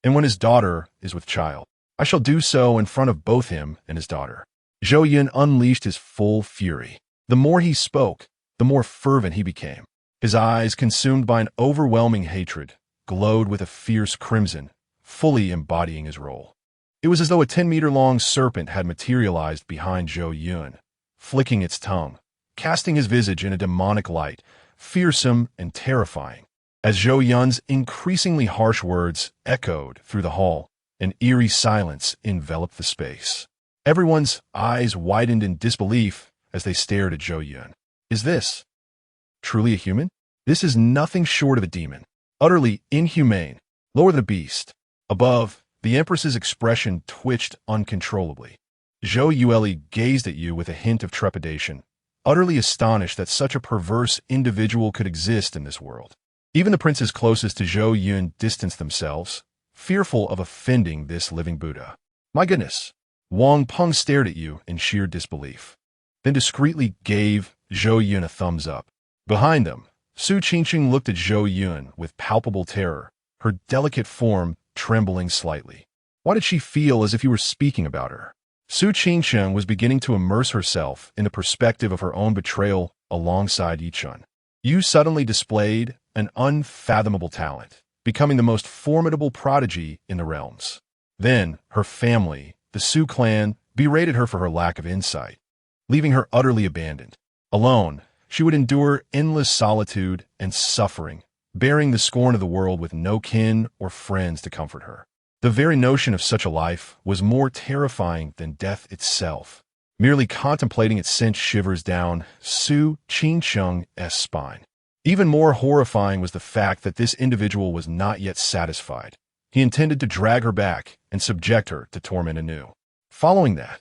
And when his daughter is with child, I shall do so in front of both him and his daughter. Zhou Yun unleashed his full fury. The more he spoke, the more fervent he became. His eyes, consumed by an overwhelming hatred, glowed with a fierce crimson, fully embodying his role. It was as though a 10-meter-long serpent had materialized behind Zhou Yun, flicking its tongue, casting his visage in a demonic light, fearsome and terrifying. As Zhou Yun's increasingly harsh words echoed through the hall, an eerie silence enveloped the space. Everyone's eyes widened in disbelief as they stared at Zhou Yun. Is this truly a human? This is nothing short of a demon. Utterly inhumane, lower than a beast. Above, the Empress's expression twitched uncontrollably. Zhou Yueli gazed at you with a hint of trepidation, utterly astonished that such a perverse individual could exist in this world. Even the princes closest to Zhou Yun distanced themselves, fearful of offending this living Buddha. My goodness! Wang Peng stared at you in sheer disbelief, then discreetly gave Zhou Yun a thumbs up. Behind them, Su Qingqing looked at Zhou Yun with palpable terror, her delicate form trembling slightly. Why did she feel as if you were speaking about her? Su Qingqing was beginning to immerse herself in the perspective of her own betrayal alongside Yichun. You suddenly displayed an unfathomable talent, becoming the most formidable prodigy in the realms. Then, her family, the Su clan, berated her for her lack of insight, leaving her utterly abandoned. Alone, she would endure endless solitude and suffering, bearing the scorn of the world with no kin or friends to comfort her. The very notion of such a life was more terrifying than death itself. Merely contemplating it sent shivers down Su Qingqing's spine. Even more horrifying was the fact that this individual was not yet satisfied. He intended to drag her back and subject her to torment anew. Following that,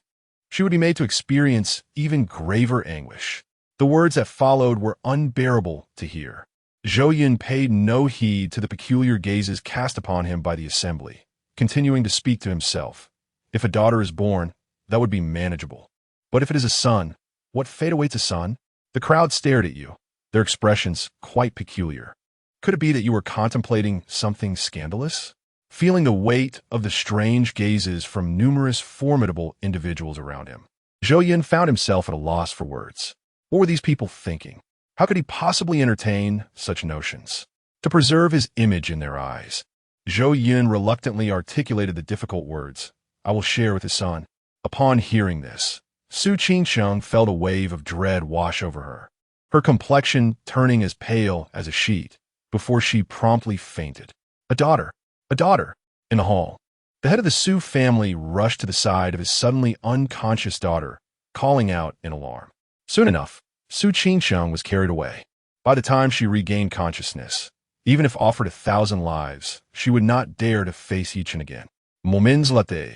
she would be made to experience even graver anguish. The words that followed were unbearable to hear. Zhou Yun paid no heed to the peculiar gazes cast upon him by the assembly, continuing to speak to himself. If a daughter is born, that would be manageable. But if it is a son, what fate awaits a son? The crowd stared at you, their expressions quite peculiar. Could it be that you were contemplating something scandalous? Feeling the weight of the strange gazes from numerous formidable individuals around him, Zhou Yun found himself at a loss for words. What were these people thinking? How could he possibly entertain such notions? To preserve his image in their eyes, Zhou Yun reluctantly articulated the difficult words, "I will share with his son." Upon hearing this, Su Qingsheng felt a wave of dread wash over her, her complexion turning as pale as a sheet, before she promptly fainted. A daughter! A daughter! In the hall, the head of the Su family rushed to the side of his suddenly unconscious daughter, calling out in alarm. Soon enough, Su Qingsheng was carried away. By the time she regained consciousness, even if offered 1,000 lives, she would not dare to face Yichen again. Moments later,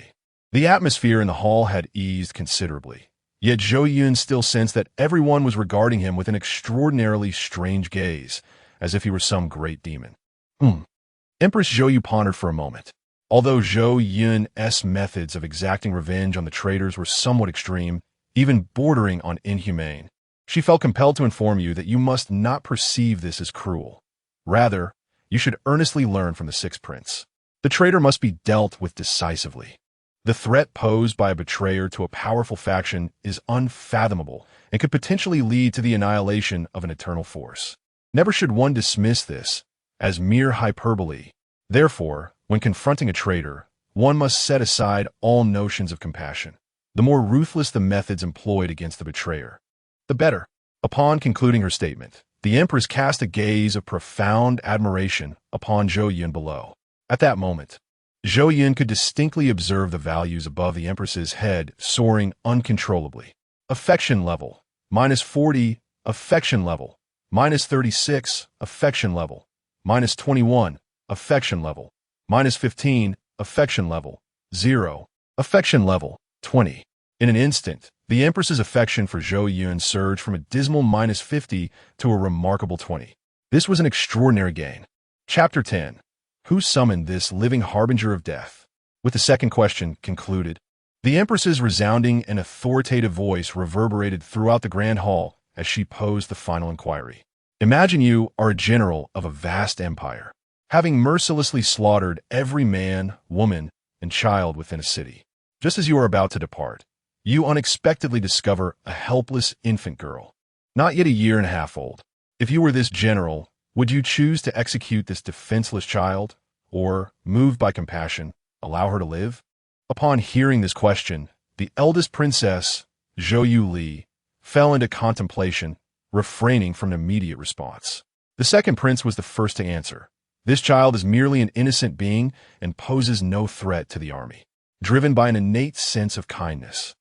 the atmosphere in the hall had eased considerably, yet Zhou Yun still sensed that everyone was regarding him with an extraordinarily strange gaze, as if he were some great demon. Empress Zhou Yu pondered for a moment. Although Zhou Yun's methods of exacting revenge on the traitors were somewhat extreme, even bordering on inhumane, she felt compelled to inform you that you must not perceive this as cruel. Rather, you should earnestly learn from the Sixth Prince. The traitor must be dealt with decisively. The threat posed by a betrayer to a powerful faction is unfathomable and could potentially lead to the annihilation of an eternal force. Never should one dismiss this as mere hyperbole. Therefore, when confronting a traitor, one must set aside all notions of compassion. The more ruthless the methods employed against the betrayer, the better. Upon concluding her statement, the Empress cast a gaze of profound admiration upon Zhou Yun below. At that moment, Zhou Yun could distinctly observe the values above the Empress's head soaring uncontrollably. Affection level, -40, affection level, -36, affection level, -21, affection level, -15, affection level, 0, affection level, 20. In an instant, the Empress's affection for Zhou Yun surged from a dismal -50 to a remarkable 20. This was an extraordinary gain. Chapter 10. Who summoned this living harbinger of death? With the second question concluded, the Empress's resounding and authoritative voice reverberated throughout the grand hall as she posed the final inquiry. Imagine you are a general of a vast empire, having mercilessly slaughtered every man, woman, and child within a city. Just as you are about to depart, you unexpectedly discover a helpless infant girl, not yet a year and a half old. If you were this general, would you choose to execute this defenseless child, or, moved by compassion, allow her to live? Upon hearing this question, the eldest princess, Zhou Yuli, fell into contemplation, refraining from an immediate response. The second prince was the first to answer. This child is merely an innocent being and poses no threat to the army. Driven by an innate sense of kindness,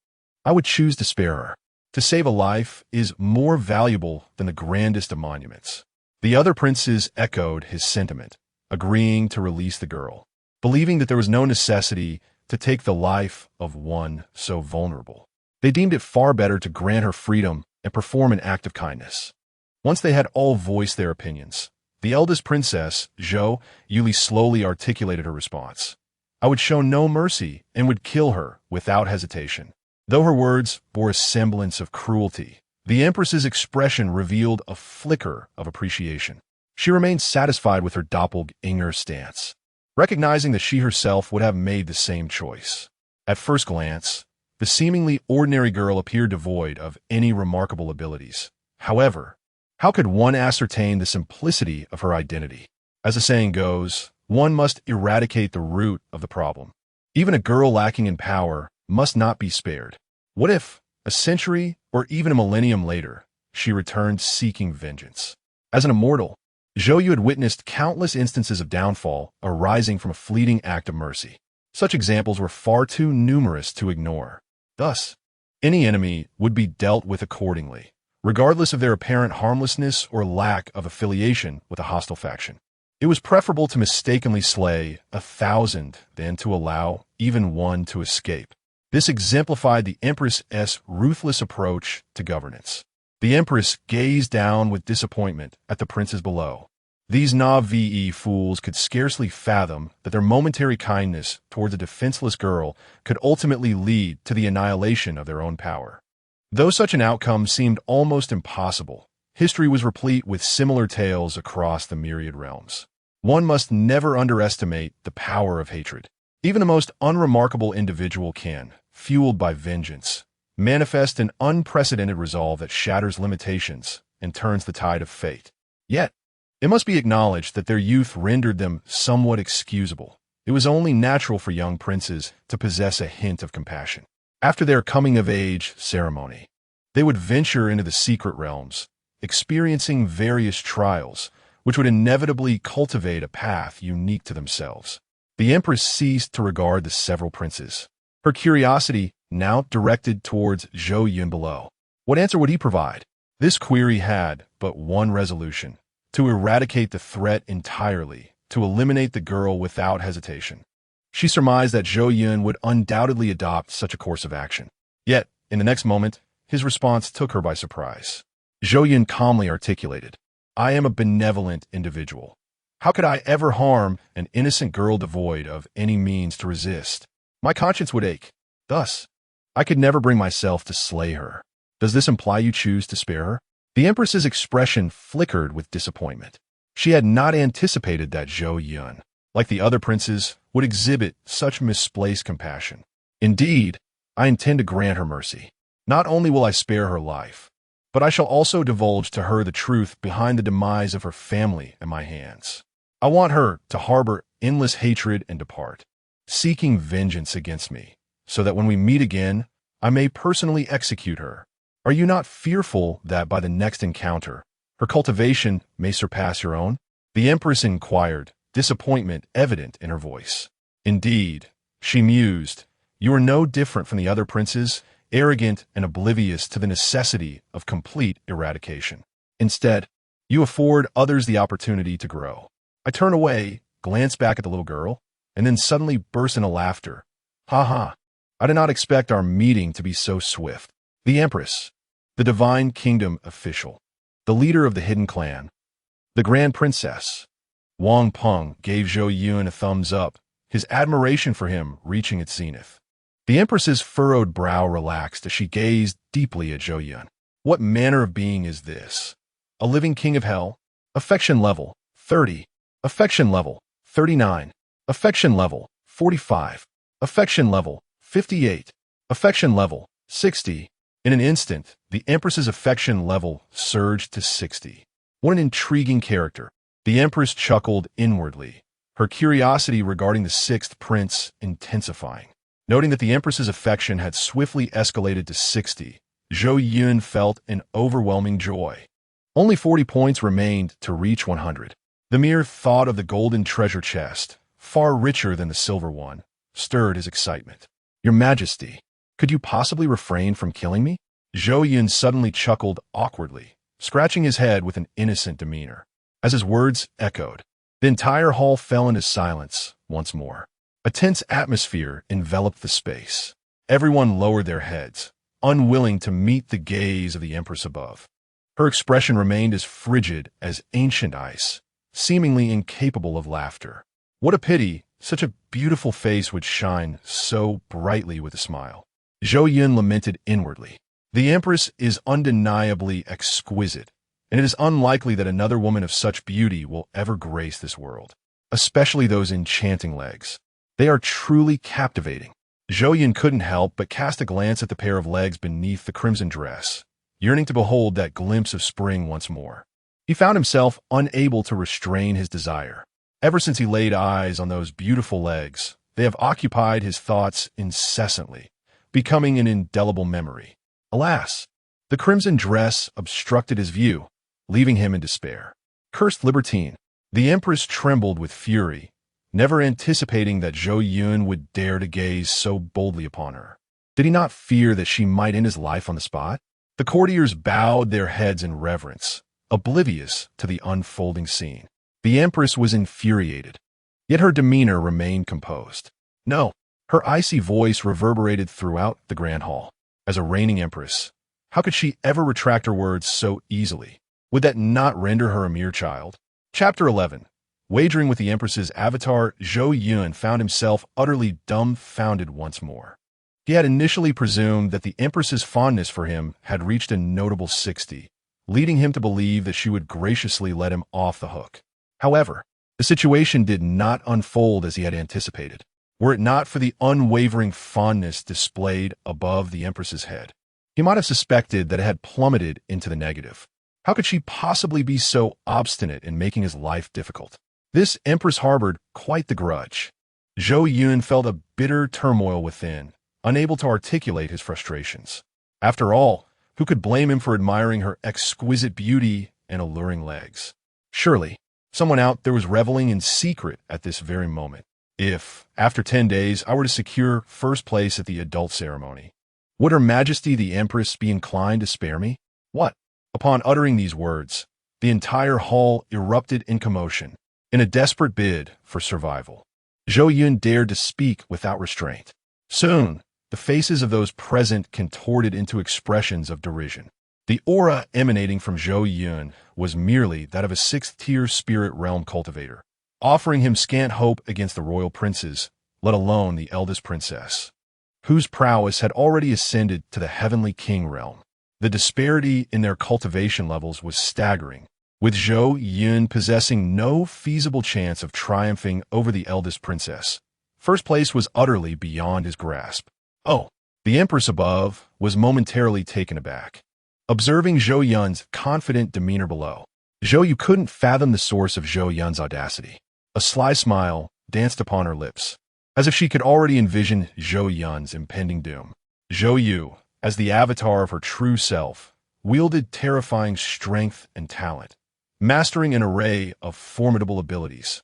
I would choose to spare her. To save a life is more valuable than the grandest of monuments. The other princes echoed his sentiment, agreeing to release the girl, believing that there was no necessity to take the life of one so vulnerable. They deemed it far better to grant her freedom and perform an act of kindness. Once they had all voiced their opinions, the eldest princess, Zhou Yuli, slowly articulated her response. I would show no mercy and would kill her without hesitation. Though her words bore a semblance of cruelty, the Empress's expression revealed a flicker of appreciation. She remained satisfied with her doppelganger stance, recognizing that she herself would have made the same choice. At first glance, the seemingly ordinary girl appeared devoid of any remarkable abilities. However, how could one ascertain the simplicity of her identity? As the saying goes, one must eradicate the root of the problem. Even a girl lacking in power must not be spared. What if, a century or even a millennium later, she returned seeking vengeance? As an immortal, Zhou Yu had witnessed countless instances of downfall arising from a fleeting act of mercy. Such examples were far too numerous to ignore. Thus, any enemy would be dealt with accordingly, regardless of their apparent harmlessness or lack of affiliation with a hostile faction. It was preferable to mistakenly slay 1,000 than to allow even one to escape. This exemplified the Empress's ruthless approach to governance. The Empress gazed down with disappointment at the princes below. These Na'vi fools could scarcely fathom that their momentary kindness towards a defenseless girl could ultimately lead to the annihilation of their own power. Though such an outcome seemed almost impossible, history was replete with similar tales across the myriad realms. One must never underestimate the power of hatred. Even the most unremarkable individual can, fueled by vengeance, manifest an unprecedented resolve that shatters limitations and turns the tide of fate. Yet, it must be acknowledged that their youth rendered them somewhat excusable. It was only natural for young princes to possess a hint of compassion. After their coming-of-age ceremony, they would venture into the secret realms, experiencing various trials, which would inevitably cultivate a path unique to themselves. The Empress ceased to regard the several princes, her curiosity now directed towards Zhou Yun below. What answer would he provide? This query had but one resolution: to eradicate the threat entirely, to eliminate the girl without hesitation. She surmised that Zhou Yun would undoubtedly adopt such a course of action. Yet, in the next moment, his response took her by surprise. Zhou Yun calmly articulated, "I am a benevolent individual. How could I ever harm an innocent girl devoid of any means to resist? My conscience would ache. Thus, I could never bring myself to slay her. Does this imply you choose to spare her?" The Empress's expression flickered with disappointment. She had not anticipated that Zhou Yun, like the other princes, would exhibit such misplaced compassion. "Indeed, I intend to grant her mercy. Not only will I spare her life, but I shall also divulge to her the truth behind the demise of her family at my hands. I want her to harbor endless hatred and depart, seeking vengeance against me, so that when we meet again, I may personally execute her. Are you not fearful that by the next encounter, her cultivation may surpass your own?" The Empress inquired, disappointment evident in her voice. "Indeed," she mused, "you are no different from the other princes, arrogant and oblivious to the necessity of complete eradication. Instead, you afford others the opportunity to grow." I turn away, glance back at the little girl, and then suddenly burst into laughter. "Ha ha! I did not expect our meeting to be so swift." The Empress, the Divine Kingdom official, the leader of the hidden clan, the Grand Princess. Wang Peng gave Zhou Yun a thumbs up, his admiration for him reaching its zenith. The Empress's furrowed brow relaxed as she gazed deeply at Zhou Yun. What manner of being is this? A living king of hell? Affection level 30. Affection level 39. Affection level 45. Affection level 58. Affection level 60. In an instant, the Empress's affection level surged to 60. What an intriguing character. The Empress chuckled inwardly, her curiosity regarding the sixth prince intensifying. Noting that the Empress's affection had swiftly escalated to 60, Zhou Yun felt an overwhelming joy. Only 40 points remained to reach 100. The mere thought of the golden treasure chest, far richer than the silver one, stirred his excitement. "Your Majesty, could you possibly refrain from killing me?" Zhou Yun suddenly chuckled awkwardly, scratching his head with an innocent demeanor. As his words echoed, the entire hall fell into silence once more. A tense atmosphere enveloped the space. Everyone lowered their heads, unwilling to meet the gaze of the Empress above. Her expression remained as frigid as ancient ice, seemingly incapable of laughter. What a pity such a beautiful face would shine so brightly with a smile. Zhou Yun lamented inwardly. The Empress is undeniably exquisite, and it is unlikely that another woman of such beauty will ever grace this world, especially those enchanting legs. They are truly captivating. Zhou Yun couldn't help but cast a glance at the pair of legs beneath the crimson dress, yearning to behold that glimpse of spring once more. He found himself unable to restrain his desire. Ever since he laid eyes on those beautiful legs, they have occupied his thoughts incessantly, becoming an indelible memory. Alas, the crimson dress obstructed his view, leaving him in despair. Cursed libertine! The Empress trembled with fury, never anticipating that Zhou Yun would dare to gaze so boldly upon her. Did he not fear that she might end his life on the spot? The courtiers bowed their heads in reverence, oblivious to the unfolding scene. The Empress was infuriated, yet her demeanor remained composed. No, her icy voice reverberated throughout the grand hall. As a reigning empress, how could she ever retract her words so easily? Would that not render her a mere child? Chapter 11. Wagering with the Empress's avatar, Zhou Yun found himself utterly dumbfounded once more. He had initially presumed that the Empress's fondness for him had reached a notable 60, leading him to believe that she would graciously let him off the hook. However, the situation did not unfold as he had anticipated. Were it not for the unwavering fondness displayed above the Empress's head, he might have suspected that it had plummeted into the negative. How could she possibly be so obstinate in making his life difficult? This Empress harbored quite the grudge. Zhou Yun felt a bitter turmoil within, unable to articulate his frustrations. After all, who could blame him for admiring her exquisite beauty and alluring legs? Surely, someone out there was reveling in secret at this very moment. If, after 10 days, I were to secure first place at the adult ceremony, would Her Majesty the Empress be inclined to spare me? What? Upon uttering these words, the entire hall erupted in commotion, in a desperate bid for survival. Zhou Yun dared to speak without restraint. Soon, the faces of those present contorted into expressions of derision. The aura emanating from Zhou Yun was merely that of a sixth-tier spirit realm cultivator, offering him scant hope against the royal princes, let alone the eldest princess, whose prowess had already ascended to the heavenly king realm. The disparity in their cultivation levels was staggering, with Zhou Yun possessing no feasible chance of triumphing over the eldest princess. First place was utterly beyond his grasp. Oh, the Empress above was momentarily taken aback, observing Zhou Yun's confident demeanor below. Zhou Yu couldn't fathom the source of Zhou Yun's audacity. A sly smile danced upon her lips, as if she could already envision Zhou Yun's impending doom. Zhou Yu, as the avatar of her true self, wielded terrifying strength and talent, mastering an array of formidable abilities.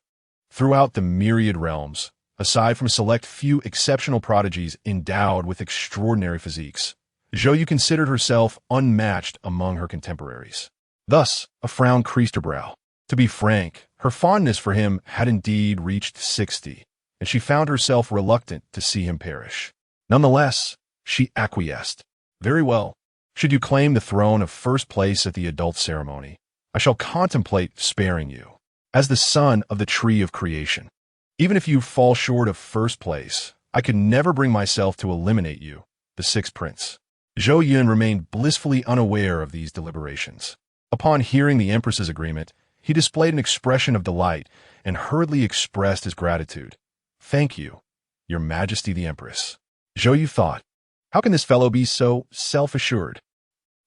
Throughout the myriad realms, aside from a select few exceptional prodigies endowed with extraordinary physiques, Zhou Yu considered herself unmatched among her contemporaries. Thus, a frown creased her brow. To be frank, her fondness for him had indeed reached 60, and she found herself reluctant to see him perish. Nonetheless, she acquiesced. Very well. Should you claim the throne of first place at the adult ceremony, I shall contemplate sparing you, as the son of the tree of creation. Even if you fall short of first place, I could never bring myself to eliminate you, the sixth prince. Zhou Yun remained blissfully unaware of these deliberations. Upon hearing the Empress's agreement, he displayed an expression of delight and hurriedly expressed his gratitude. Thank you, Your Majesty the Empress. Zhou Yu thought, how can this fellow be so self-assured?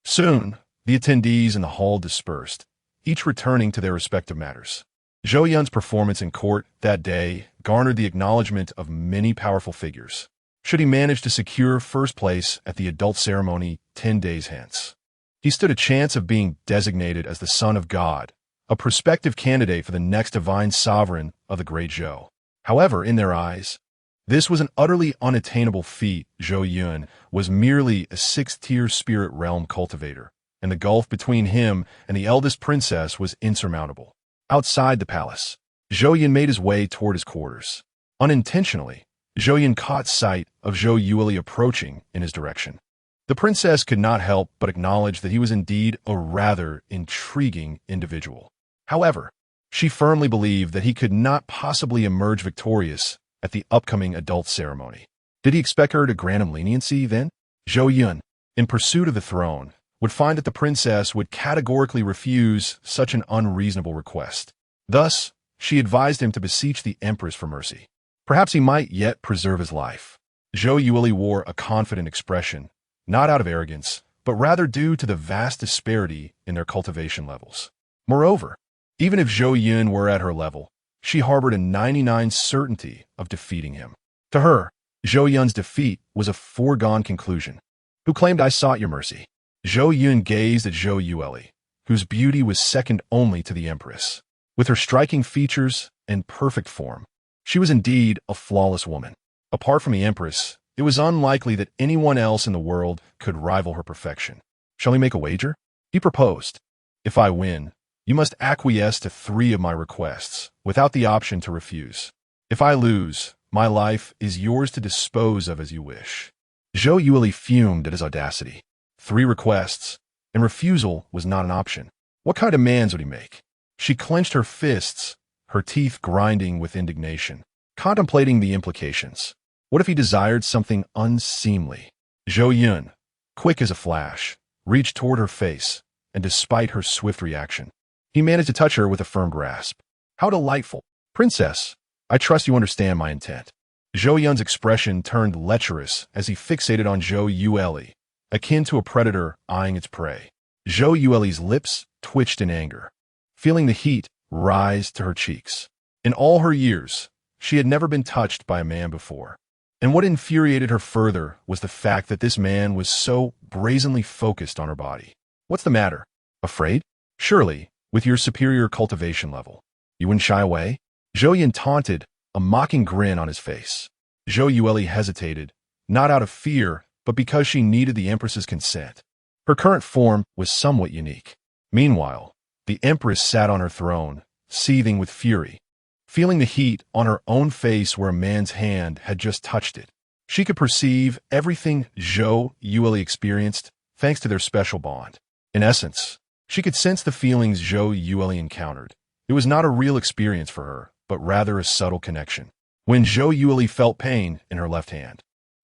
Soon, the attendees in the hall dispersed, each returning to their respective matters. Zhou Yun's performance in court that day garnered the acknowledgement of many powerful figures, should he manage to secure first place at the adult ceremony 10 days hence. He stood a chance of being designated as the Son of God, a prospective candidate for the next divine sovereign of the Great Zhou. However, in their eyes, this was an utterly unattainable feat. Zhou Yun was merely a sixth-tier spirit realm cultivator, and the gulf between him and the eldest princess was insurmountable. Outside the palace, Zhou Yun made his way toward his quarters. Unintentionally, Zhou Yun caught sight of Zhou Yueli approaching in his direction. The princess could not help but acknowledge that he was indeed a rather intriguing individual. However, she firmly believed that he could not possibly emerge victorious at the upcoming adult ceremony. Did he expect her to grant him leniency, then? Zhou Yun, in pursuit of the throne, would find that the princess would categorically refuse such an unreasonable request. Thus, she advised him to beseech the Empress for mercy. Perhaps he might yet preserve his life. Zhou Yueli wore a confident expression, not out of arrogance, but rather due to the vast disparity in their cultivation levels. Moreover, even if Zhou Yun were at her level, she harbored a 99% certainty of defeating him. To her, Zhou Yun's defeat was a foregone conclusion. Who claimed I sought your mercy? Zhou Yun gazed at Zhou Yueli, whose beauty was second only to the Empress. With her striking features and perfect form, she was indeed a flawless woman. Apart from the Empress, it was unlikely that anyone else in the world could rival her perfection. Shall we make a wager? He proposed. If I win, you must acquiesce to 3 of my requests, without the option to refuse. If I lose, my life is yours to dispose of as you wish. Zhou Yueli fumed at his audacity. 3 requests, and refusal was not an option. What kind of demands would he make? She clenched her fists, her teeth grinding with indignation, contemplating the implications. What if he desired something unseemly? Zhou Yun, quick as a flash, reached toward her face, and despite her swift reaction, he managed to touch her with a firm grasp. How delightful! Princess, I trust you understand my intent. Zhou Yun's expression turned lecherous as he fixated on Zhou Yueli, akin to a predator eyeing its prey. Zhou Yueli's lips twitched in anger, feeling the heat rise to her cheeks. In all her years, she had never been touched by a man before. And what infuriated her further was the fact that this man was so brazenly focused on her body. What's the matter? Afraid? Surely, with your superior cultivation level, you wouldn't shy away? Zhou Yun taunted, a mocking grin on his face. Zhou Yueli hesitated, not out of fear, but because she needed the Empress's consent. Her current form was somewhat unique. Meanwhile, the Empress sat on her throne, seething with fury, feeling the heat on her own face where a man's hand had just touched it. She could perceive everything Zhou Yueli experienced thanks to their special bond. In essence, she could sense the feelings Zhou Yueli encountered. It was not a real experience for her, but rather a subtle connection. When Zhou Yueli felt pain in her left hand,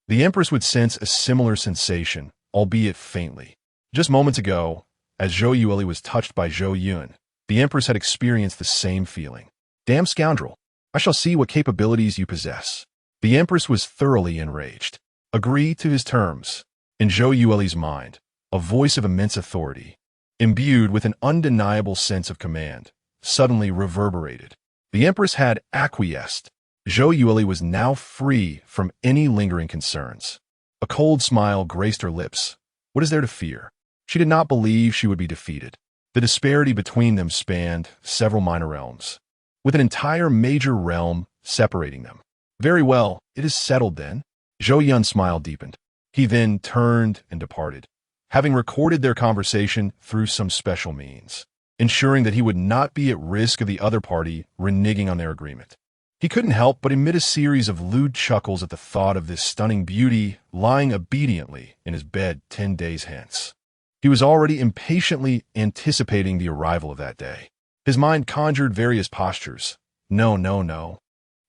the Empress would sense a similar sensation, albeit faintly. Just moments ago, as Zhou Yueli was touched by Zhou Yun, the Empress had experienced the same feeling. Damn scoundrel! I shall see what capabilities you possess. The Empress was thoroughly enraged. Agree to his terms. In Zhou Yueli's mind, a voice of immense authority, imbued with an undeniable sense of command, suddenly reverberated. The Empress had acquiesced. Zhou Yueli was now free from any lingering concerns. A cold smile graced her lips. What is there to fear? She did not believe she would be defeated. The disparity between them spanned several minor realms, with an entire major realm separating them. Very well, it is settled then. Zhou Yun's smile deepened. He then turned and departed, having recorded their conversation through some special means, ensuring that he would not be at risk of the other party reneging on their agreement. He couldn't help but emit a series of lewd chuckles at the thought of this stunning beauty lying obediently in his bed 10 days hence. He was already impatiently anticipating the arrival of that day. His mind conjured various postures. No, no, no.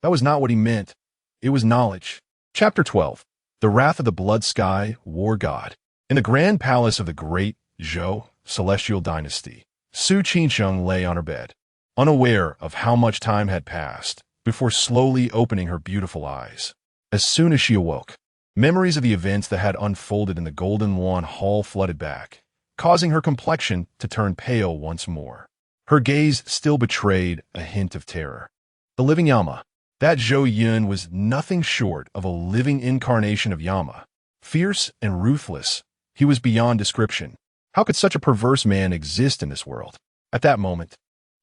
That was not what he meant. It was knowledge. Chapter 12. The Wrath of the Blood Sky War God. In the grand palace of the great Zhou Celestial Dynasty, Su Qingsheng lay on her bed, unaware of how much time had passed, before slowly opening her beautiful eyes. As soon as she awoke, memories of the events that had unfolded in the Golden Lawn Hall flooded back, causing her complexion to turn pale once more. Her gaze still betrayed a hint of terror. The living Yama. That Zhou Yun was nothing short of a living incarnation of Yama. Fierce and ruthless, he was beyond description. How could such a perverse man exist in this world? At that moment,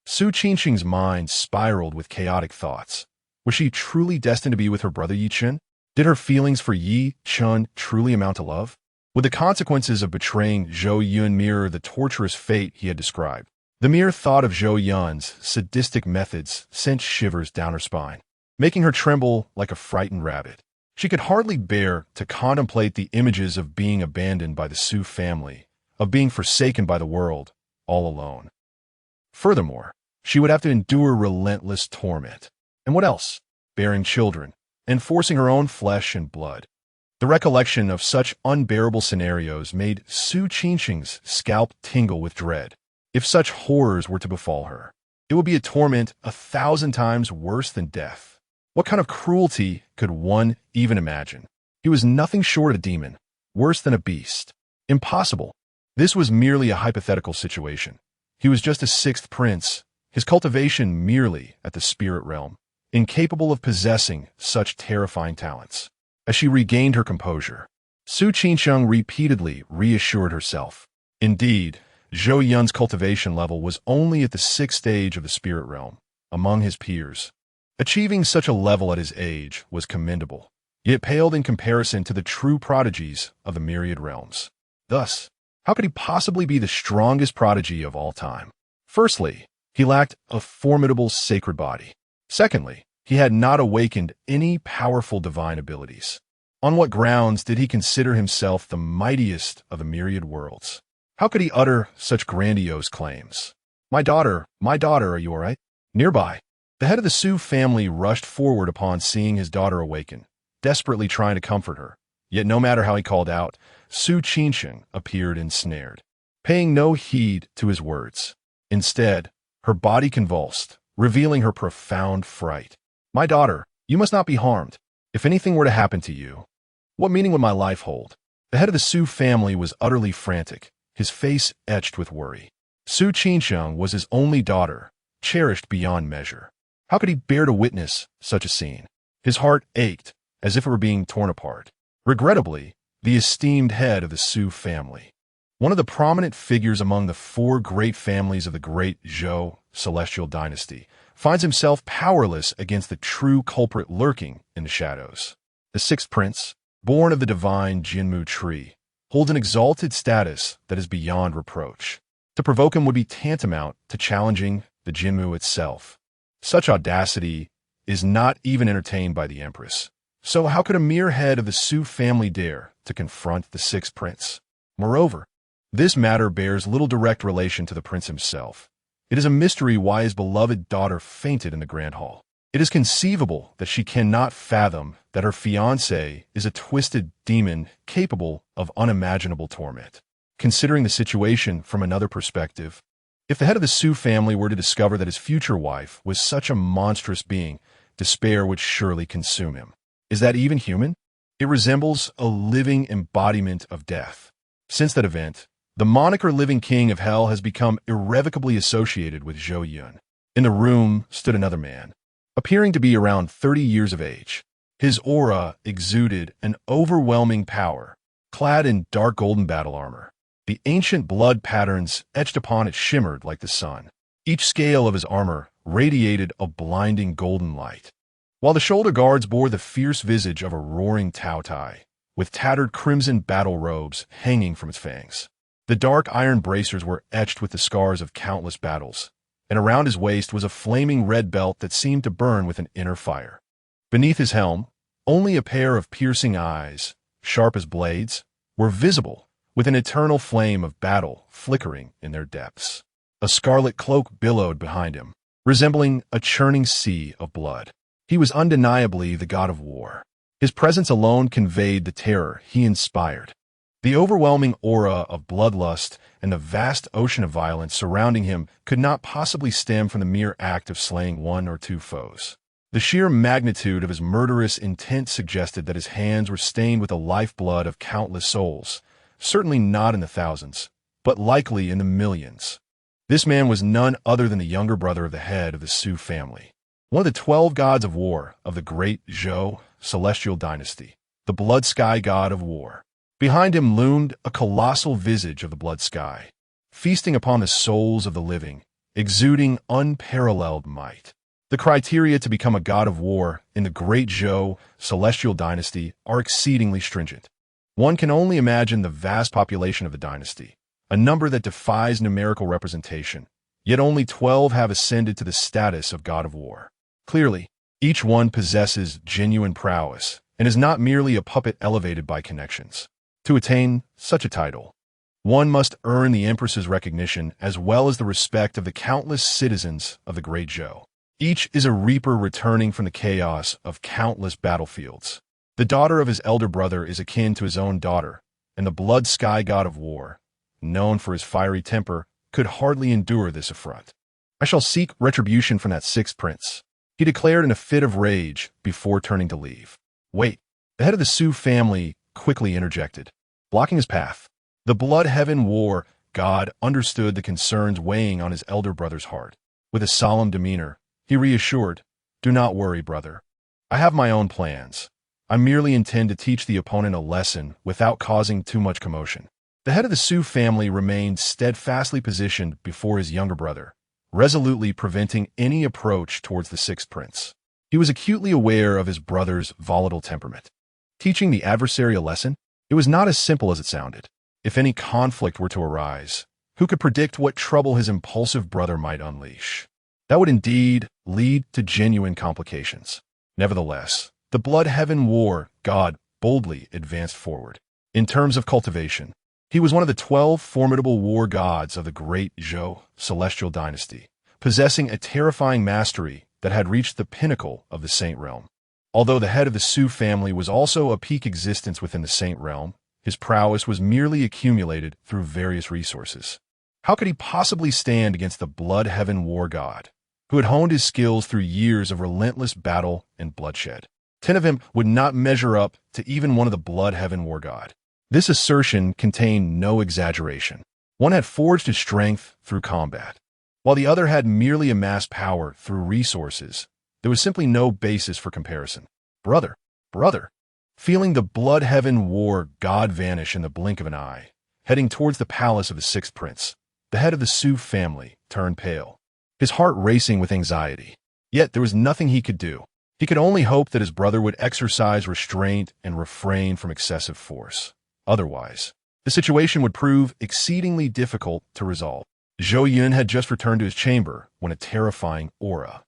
Su Qingsheng's mind spiraled with chaotic thoughts. Was she truly destined to be with her brother Yi Chen? Did her feelings for Yi Chen truly amount to love? Would the consequences of betraying Zhou Yun mirror the torturous fate he had described? The mere thought of Zhou Yun's sadistic methods sent shivers down her spine, making her tremble like a frightened rabbit. She could hardly bear to contemplate the images of being abandoned by the Su family, of being forsaken by the world, all alone. Furthermore, she would have to endure relentless torment. And what else? Bearing children, and forcing her own flesh and blood. The recollection of such unbearable scenarios made Su Qingsheng's scalp tingle with dread. If such horrors were to befall her, it would be a torment 1,000 times worse than death. What kind of cruelty could one even imagine? He was nothing short of a demon, worse than a beast. Impossible. This was merely a hypothetical situation. He was just a sixth prince, his cultivation merely at the spirit realm, incapable of possessing such terrifying talents. As she regained her composure, Su Qingsheng repeatedly reassured herself. Indeed, Zhou Yun's cultivation level was only at the 6th stage of the spirit realm, among his peers. Achieving such a level at his age was commendable, yet paled in comparison to the true prodigies of the myriad realms. Thus, how could he possibly be the strongest prodigy of all time? Firstly, he lacked a formidable sacred body. Secondly, he had not awakened any powerful divine abilities. On what grounds did he consider himself the mightiest of the myriad worlds? How could he utter such grandiose claims? My daughter, are you all right? Nearby, the head of the Su family rushed forward upon seeing his daughter awaken, desperately trying to comfort her. Yet no matter how he called out, Su Qinsheng appeared ensnared, paying no heed to his words. Instead, her body convulsed, revealing her profound fright. "My daughter, you must not be harmed. If anything were to happen to you, what meaning would my life hold?" The head of the Su family was utterly frantic, his face etched with worry. Su Qinsheng was his only daughter, cherished beyond measure. How could he bear to witness such a scene? His heart ached, as if it were being torn apart. Regrettably, the esteemed head of the Su family, one of the prominent figures among the four great families of the Great Zhou Celestial Dynasty, finds himself powerless against the true culprit lurking in the shadows. The sixth prince, born of the divine Jinmu tree, holds an exalted status that is beyond reproach. To provoke him would be tantamount to challenging the Jinmu itself. Such audacity is not even entertained by the empress. So how could a mere head of the Su family dare to confront the sixth prince? Moreover, this matter bears little direct relation to the prince himself. It is a mystery why his beloved daughter fainted in the grand hall. It is conceivable that she cannot fathom that her fiancé is a twisted demon capable of unimaginable torment. Considering the situation from another perspective, if the head of the Su family were to discover that his future wife was such a monstrous being, despair would surely consume him. Is that even human? It resembles a living embodiment of death. Since that event, the moniker Living King of Hell has become irrevocably associated with Zhou Yun. In the room stood another man, appearing to be around 30 years of age. His aura exuded an overwhelming power, clad in dark golden battle armor. The ancient blood patterns etched upon it shimmered like the sun. Each scale of his armor radiated a blinding golden light, while the shoulder guards bore the fierce visage of a roaring Tao Tai, with tattered crimson battle robes hanging from its fangs. The dark iron bracers were etched with the scars of countless battles, and around his waist was a flaming red belt that seemed to burn with an inner fire. Beneath his helm, only a pair of piercing eyes, sharp as blades, were visible, with an eternal flame of battle flickering in their depths. A scarlet cloak billowed behind him, resembling a churning sea of blood. He was undeniably the god of war. His presence alone conveyed the terror he inspired. The overwhelming aura of bloodlust and the vast ocean of violence surrounding him could not possibly stem from the mere act of slaying one or two foes. The sheer magnitude of his murderous intent suggested that his hands were stained with the lifeblood of countless souls, certainly not in the thousands, but likely in the millions. This man was none other than the younger brother of the head of the Su family, one of the 12 gods of war of the Great Zhou Celestial Dynasty, the Blood Sky god of war. Behind him loomed a colossal visage of the blood sky, feasting upon the souls of the living, exuding unparalleled might. The criteria to become a god of war in the Great Zhou Celestial Dynasty are exceedingly stringent. One can only imagine the vast population of the dynasty, a number that defies numerical representation, yet only 12 have ascended to the status of god of war. Clearly, each one possesses genuine prowess and is not merely a puppet elevated by connections. To attain such a title, one must earn the Empress's recognition as well as the respect of the countless citizens of the Great Zhou. Each is a reaper returning from the chaos of countless battlefields. The daughter of his elder brother is akin to his own daughter, and the blood sky god of war, known for his fiery temper, could hardly endure this affront. "I shall seek retribution from that sixth prince," he declared in a fit of rage before turning to leave. "Wait," the head of the Su family quickly interjected, blocking his path. The blood heaven war god understood the concerns weighing on his elder brother's heart. With a solemn demeanor, he reassured, "Do not worry, brother. I have my own plans. I merely intend to teach the opponent a lesson without causing too much commotion." The head of the Su family remained steadfastly positioned before his younger brother, resolutely preventing any approach towards the sixth prince. He was acutely aware of his brother's volatile temperament. Teaching the adversary a lesson? It was not as simple as it sounded. If any conflict were to arise, who could predict what trouble his impulsive brother might unleash? That would indeed lead to genuine complications. Nevertheless, the blood heaven war god boldly advanced forward. In terms of cultivation, he was one of the 12 formidable war gods of the Great Zhou Celestial Dynasty, possessing a terrifying mastery that had reached the pinnacle of the Saint Realm. Although the head of the Su family was also a peak existence within the Saint realm, his prowess was merely accumulated through various resources. How could he possibly stand against the Blood Heaven War God, who had honed his skills through years of relentless battle and bloodshed? 10 of him would not measure up to even one of the Blood Heaven War God. This assertion contained no exaggeration. One had forged his strength through combat, while the other had merely amassed power through resources. There was simply no basis for comparison. Brother. Feeling the Blood Heaven War God vanish in the blink of an eye, heading towards the palace of the sixth prince, the head of the Su family turned pale, his heart racing with anxiety. Yet there was nothing he could do. He could only hope that his brother would exercise restraint and refrain from excessive force. Otherwise, the situation would prove exceedingly difficult to resolve. Zhou Yun had just returned to his chamber when a terrifying aura,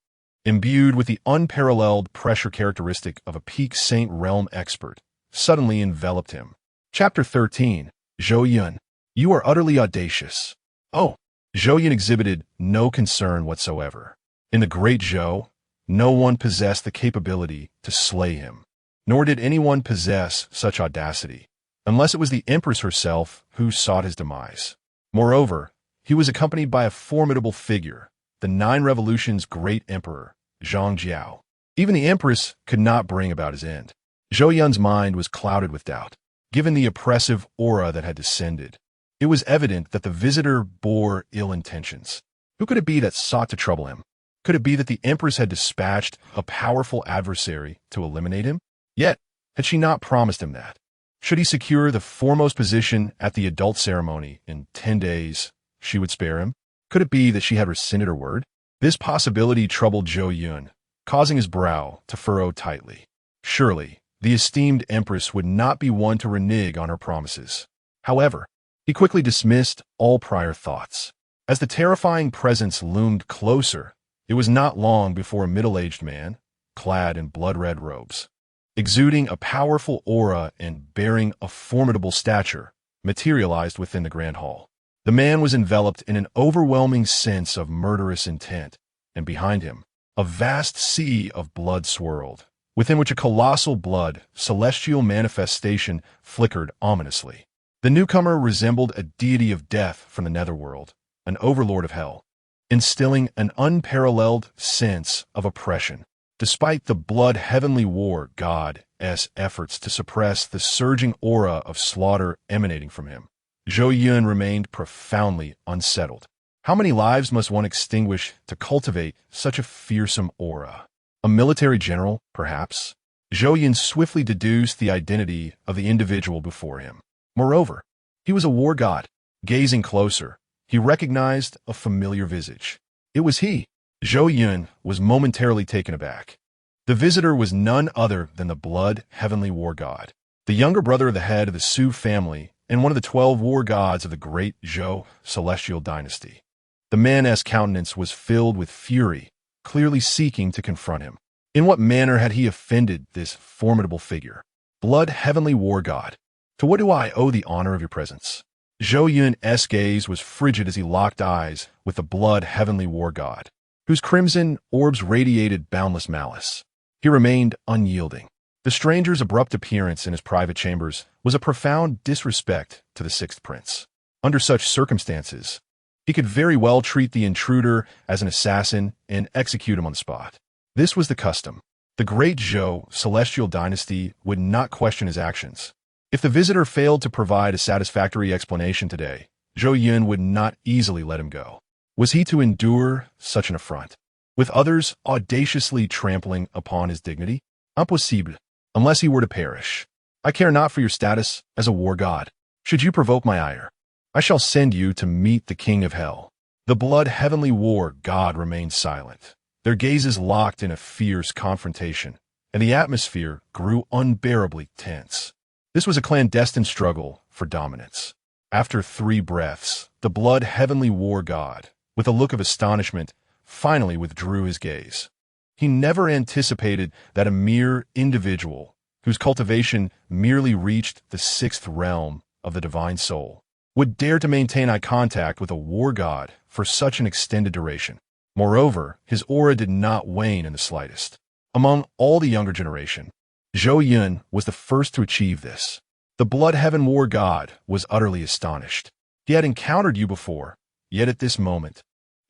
imbued with the unparalleled pressure characteristic of a peak Saint Realm expert, suddenly enveloped him. Chapter 13. Zhou Yun. You are utterly audacious. Oh! Zhou Yun exhibited no concern whatsoever. In the Great Zhou, no one possessed the capability to slay him, nor did anyone possess such audacity, unless it was the Empress herself who sought his demise. Moreover, he was accompanied by a formidable figure, the 9 Revolutions' great emperor, Zhang Jiao. Even the Empress could not bring about his end. Zhou Yun's mind was clouded with doubt. Given the oppressive aura that had descended, it was evident that the visitor bore ill intentions. Who could it be that sought to trouble him? Could it be that the Empress had dispatched a powerful adversary to eliminate him? Yet, had she not promised him that? Should he secure the foremost position at the adult ceremony in 10 days, she would spare him? Could it be that she had rescinded her word? This possibility troubled Zhou Yun, causing his brow to furrow tightly. Surely, the esteemed Empress would not be one to renege on her promises. However, he quickly dismissed all prior thoughts. As the terrifying presence loomed closer, it was not long before a middle-aged man, clad in blood-red robes, exuding a powerful aura and bearing a formidable stature, materialized within the grand hall. The man was enveloped in an overwhelming sense of murderous intent, and behind him, a vast sea of blood swirled, within which a colossal celestial manifestation flickered ominously. The newcomer resembled a deity of death from the netherworld, an overlord of hell, instilling an unparalleled sense of oppression. Despite the Blood Heavenly War God's efforts to suppress the surging aura of slaughter emanating from him, Zhou Yun remained profoundly unsettled. How many lives must one extinguish to cultivate such a fearsome aura? A military general, perhaps? Zhou Yun swiftly deduced the identity of the individual before him. Moreover, he was a war god. Gazing closer, he recognized a familiar visage. It was he. Zhou Yun was momentarily taken aback. The visitor was none other than the Blood Heavenly War God, the younger brother of the head of the Su family and one of the 12 war gods of the Great Zhou Celestial Dynasty. The man's countenance was filled with fury, clearly seeking to confront him. In what manner had he offended this formidable figure? Blood Heavenly War God, to what do I owe the honor of your presence? Zhou Yun's gaze was frigid as he locked eyes with the Blood Heavenly War God, whose crimson orbs radiated boundless malice. He remained unyielding. The stranger's abrupt appearance in his private chambers was a profound disrespect to the sixth prince. Under such circumstances, he could very well treat the intruder as an assassin and execute him on the spot. This was the custom. The Great Zhou Celestial Dynasty would not question his actions. If the visitor failed to provide a satisfactory explanation today, Zhou Yun would not easily let him go. Was he to endure such an affront, with others audaciously trampling upon his dignity? Impossible, unless he were to perish. I care not for your status as a war god. Should you provoke my ire, I shall send you to meet the king of hell. The Blood Heavenly War God remained silent, their gazes locked in a fierce confrontation, and the atmosphere grew unbearably tense. This was a clandestine struggle for dominance. After 3 breaths, the Blood Heavenly War God, with a look of astonishment, finally withdrew his gaze. He never anticipated that a mere individual, whose cultivation merely reached the 6th realm of the divine soul, would dare to maintain eye contact with a war god for such an extended duration. Moreover, his aura did not wane in the slightest. Among all the younger generation, Zhou Yun was the first to achieve this. The Blood Heaven War God was utterly astonished. He had encountered you before, yet at this moment,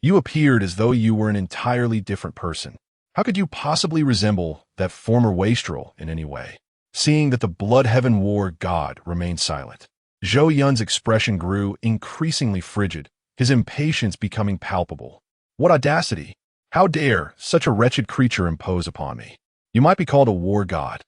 you appeared as though you were an entirely different person. How could you possibly resemble that former wastrel in any way? Seeing that the Blood Heaven War God remained silent, Zhou Yun's expression grew increasingly frigid, his impatience becoming palpable. What audacity! How dare such a wretched creature impose upon me? You might be called a war god,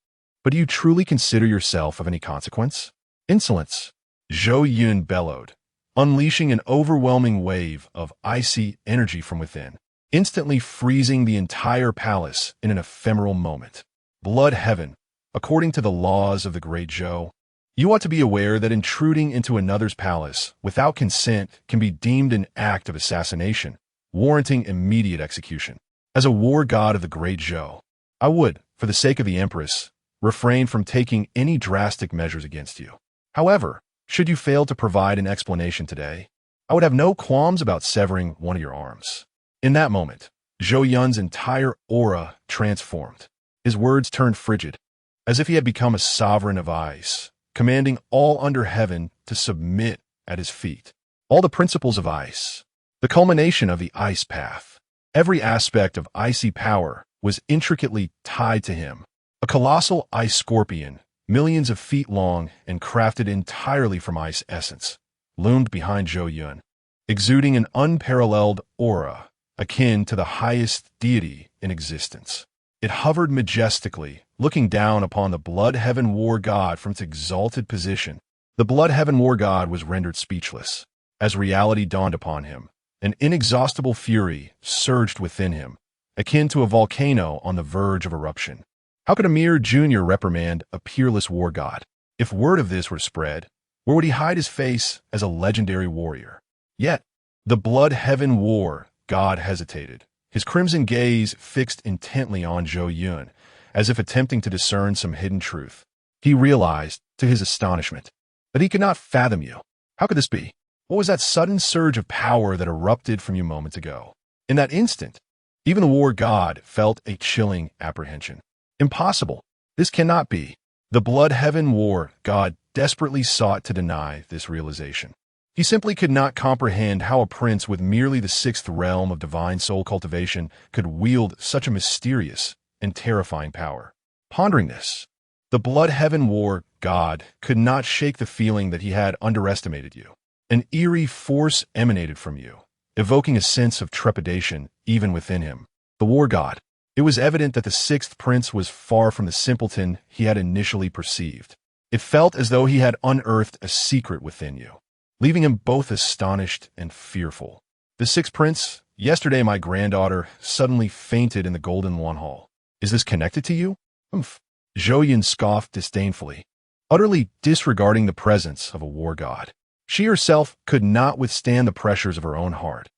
but do you truly consider yourself of any consequence? Insolence! Zhou Yun bellowed, unleashing an overwhelming wave of icy energy from within, instantly freezing the entire palace in an ephemeral moment. Blood Heaven, according to the laws of the great Zhou, you ought to be aware that intruding into another's palace without consent can be deemed an act of assassination, warranting immediate execution. As a war god of the great Zhou, I would, for the sake of the Empress, refrain from taking any drastic measures against you. However, should you fail to provide an explanation today, I would have no qualms about severing one of your arms. In that moment, Zhou Yun's entire aura transformed. His words turned frigid, as if he had become a sovereign of ice, commanding all under heaven to submit at his feet. All the principles of ice, the culmination of the ice path, every aspect of icy power was intricately tied to him. A colossal ice scorpion, millions of feet long and crafted entirely from ice essence, loomed behind Zhou Yun, exuding an unparalleled aura akin to the highest deity in existence. It hovered majestically, looking down upon the Blood Heaven War God from its exalted position. The Blood Heaven War God was rendered speechless. As reality dawned upon him, an inexhaustible fury surged within him, akin to a volcano on the verge of eruption. How could a mere junior reprimand a peerless war god? If word of this were spread, where would he hide his face as a legendary warrior? Yet, the Blood Heaven War God hesitated, his crimson gaze fixed intently on Zhou Yun, as if attempting to discern some hidden truth. He realized, to his astonishment, that he could not fathom you. How could this be? What was that sudden surge of power that erupted from you moments ago? In that instant, even the war god felt a chilling apprehension. Impossible. This cannot be. The Blood Heaven War God desperately sought to deny this realization. He simply could not comprehend how a prince with merely the sixth realm of divine soul cultivation could wield such a mysterious and terrifying power. Pondering this, the Blood Heaven War God could not shake the feeling that he had underestimated you. An eerie force emanated from you, evoking a sense of trepidation even within him. The war god. It was evident that the sixth prince was far from the simpleton he had initially perceived. It felt as though he had unearthed a secret within you, leaving him both astonished and fearful. The sixth prince, yesterday my granddaughter, suddenly fainted in the Golden One Hall. Is this connected to you? Humph. Zhou Yun scoffed disdainfully, utterly disregarding the presence of a war god. She herself could not withstand the pressures of her own heart.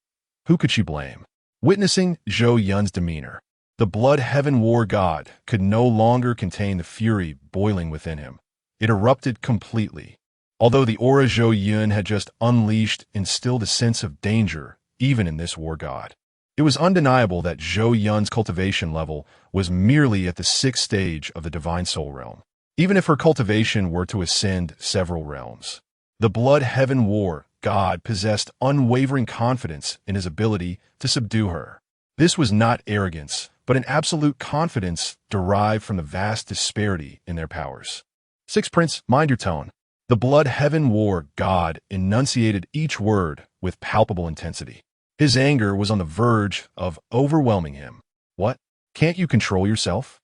Who could she blame? Witnessing Zhou Yun's demeanor, the Blood Heaven War God could no longer contain the fury boiling within him. It erupted completely. Although the aura Zhou Yun had just unleashed instilled a sense of danger even in this war god, it was undeniable that Zhou Yun's cultivation level was merely at the sixth stage of the Divine Soul Realm. Even if her cultivation were to ascend several realms, the Blood Heaven War God possessed unwavering confidence in his ability to subdue her. This was not arrogance, but an absolute confidence derived from the vast disparity in their powers. Sixth Prince, mind your tone. The Blood Heaven War God enunciated each word with palpable intensity. His anger was on the verge of overwhelming him. What? Can't you control yourself?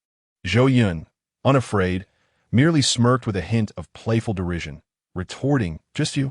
Zhou Yun, unafraid, merely smirked with a hint of playful derision, retorting, just you?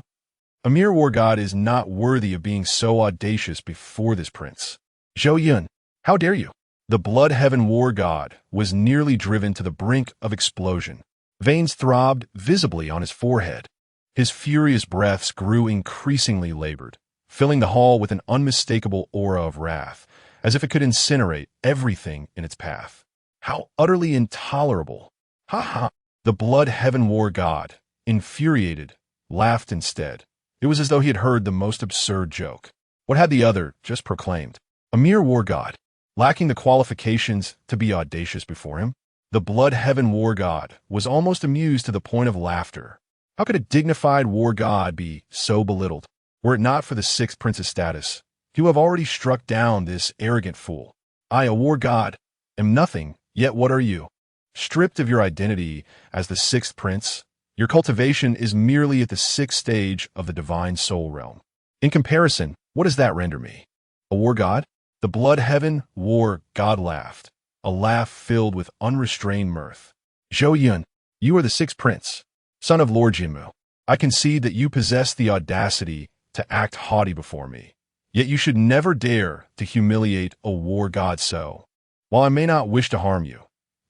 A mere war god is not worthy of being so audacious before this prince. Zhou Yun, how dare you? The Blood Heaven War God was nearly driven to the brink of explosion. Veins throbbed visibly on his forehead. His furious breaths grew increasingly labored, filling the hall with an unmistakable aura of wrath, as if it could incinerate everything in its path. How utterly intolerable! Ha ha! The Blood Heaven War God, infuriated, laughed instead. It was as though he had heard the most absurd joke. What had the other just proclaimed? A mere war god. lacking the qualifications to be audacious before him. The blood-heaven war god was almost amused to the point of laughter. How could a dignified war god be so belittled? Were it not for the sixth prince's status, you have already struck down this arrogant fool. I, a war god, am nothing, yet what are you? Stripped of your identity as the sixth prince, your cultivation is merely at the sixth stage of the divine soul realm. In comparison, what does that render me? A war god? The blood-heaven war god laughed, a laugh filled with unrestrained mirth. Zhou Yun, you are the sixth prince, son of Lord Jinmu. I concede that you possess the audacity to act haughty before me, yet you should never dare to humiliate a war god so. While I may not wish to harm you,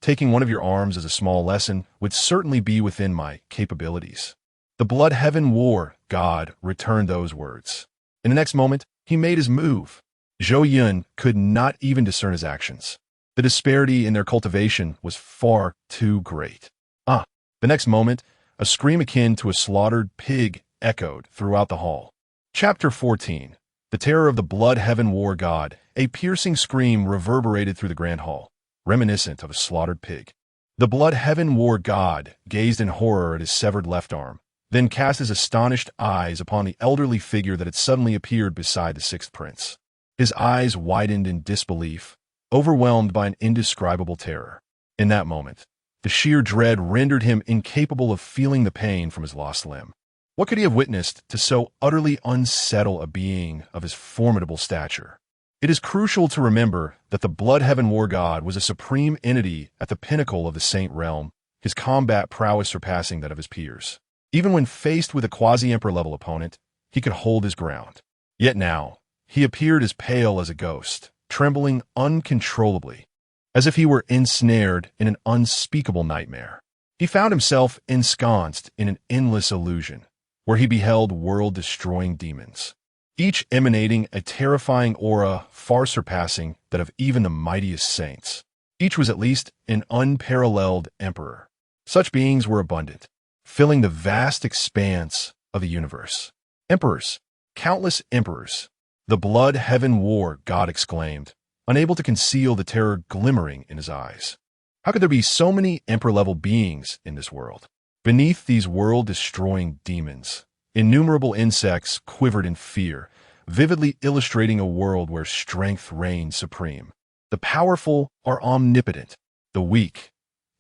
taking one of your arms as a small lesson would certainly be within my capabilities. The blood-heaven war god returned those words. In the next moment, he made his move. Zhou Yun could not even discern his actions. The disparity in their cultivation was far too great. The next moment, a scream akin to a slaughtered pig echoed throughout the hall. Chapter 14. The terror of the blood-heaven war god. A piercing scream reverberated through the grand hall, reminiscent of a slaughtered pig. The blood-heaven war god gazed in horror at his severed left arm, then cast his astonished eyes upon the elderly figure that had suddenly appeared beside the sixth prince. His eyes widened in disbelief, overwhelmed by an indescribable terror. In that moment, the sheer dread rendered him incapable of feeling the pain from his lost limb. What could he have witnessed to so utterly unsettle a being of his formidable stature? It is crucial to remember that the blood-heaven war god was a supreme entity at the pinnacle of the saint realm, his combat prowess surpassing that of his peers. Even when faced with a quasi-emperor level opponent, he could hold his ground. Yet now, he appeared as pale as a ghost, trembling uncontrollably, as if he were ensnared in an unspeakable nightmare. He found himself ensconced in an endless illusion, where he beheld world-destroying demons, each emanating a terrifying aura far surpassing that of even the mightiest saints. Each was at least an unparalleled emperor. Such beings were abundant, filling the vast expanse of the universe. Emperors, countless emperors. The blood-heaven war god exclaimed, unable to conceal the terror glimmering in his eyes. How could there be so many emperor-level beings in this world? Beneath these world-destroying demons, innumerable insects quivered in fear, vividly illustrating a world where strength reigns supreme. The powerful are omnipotent, the weak.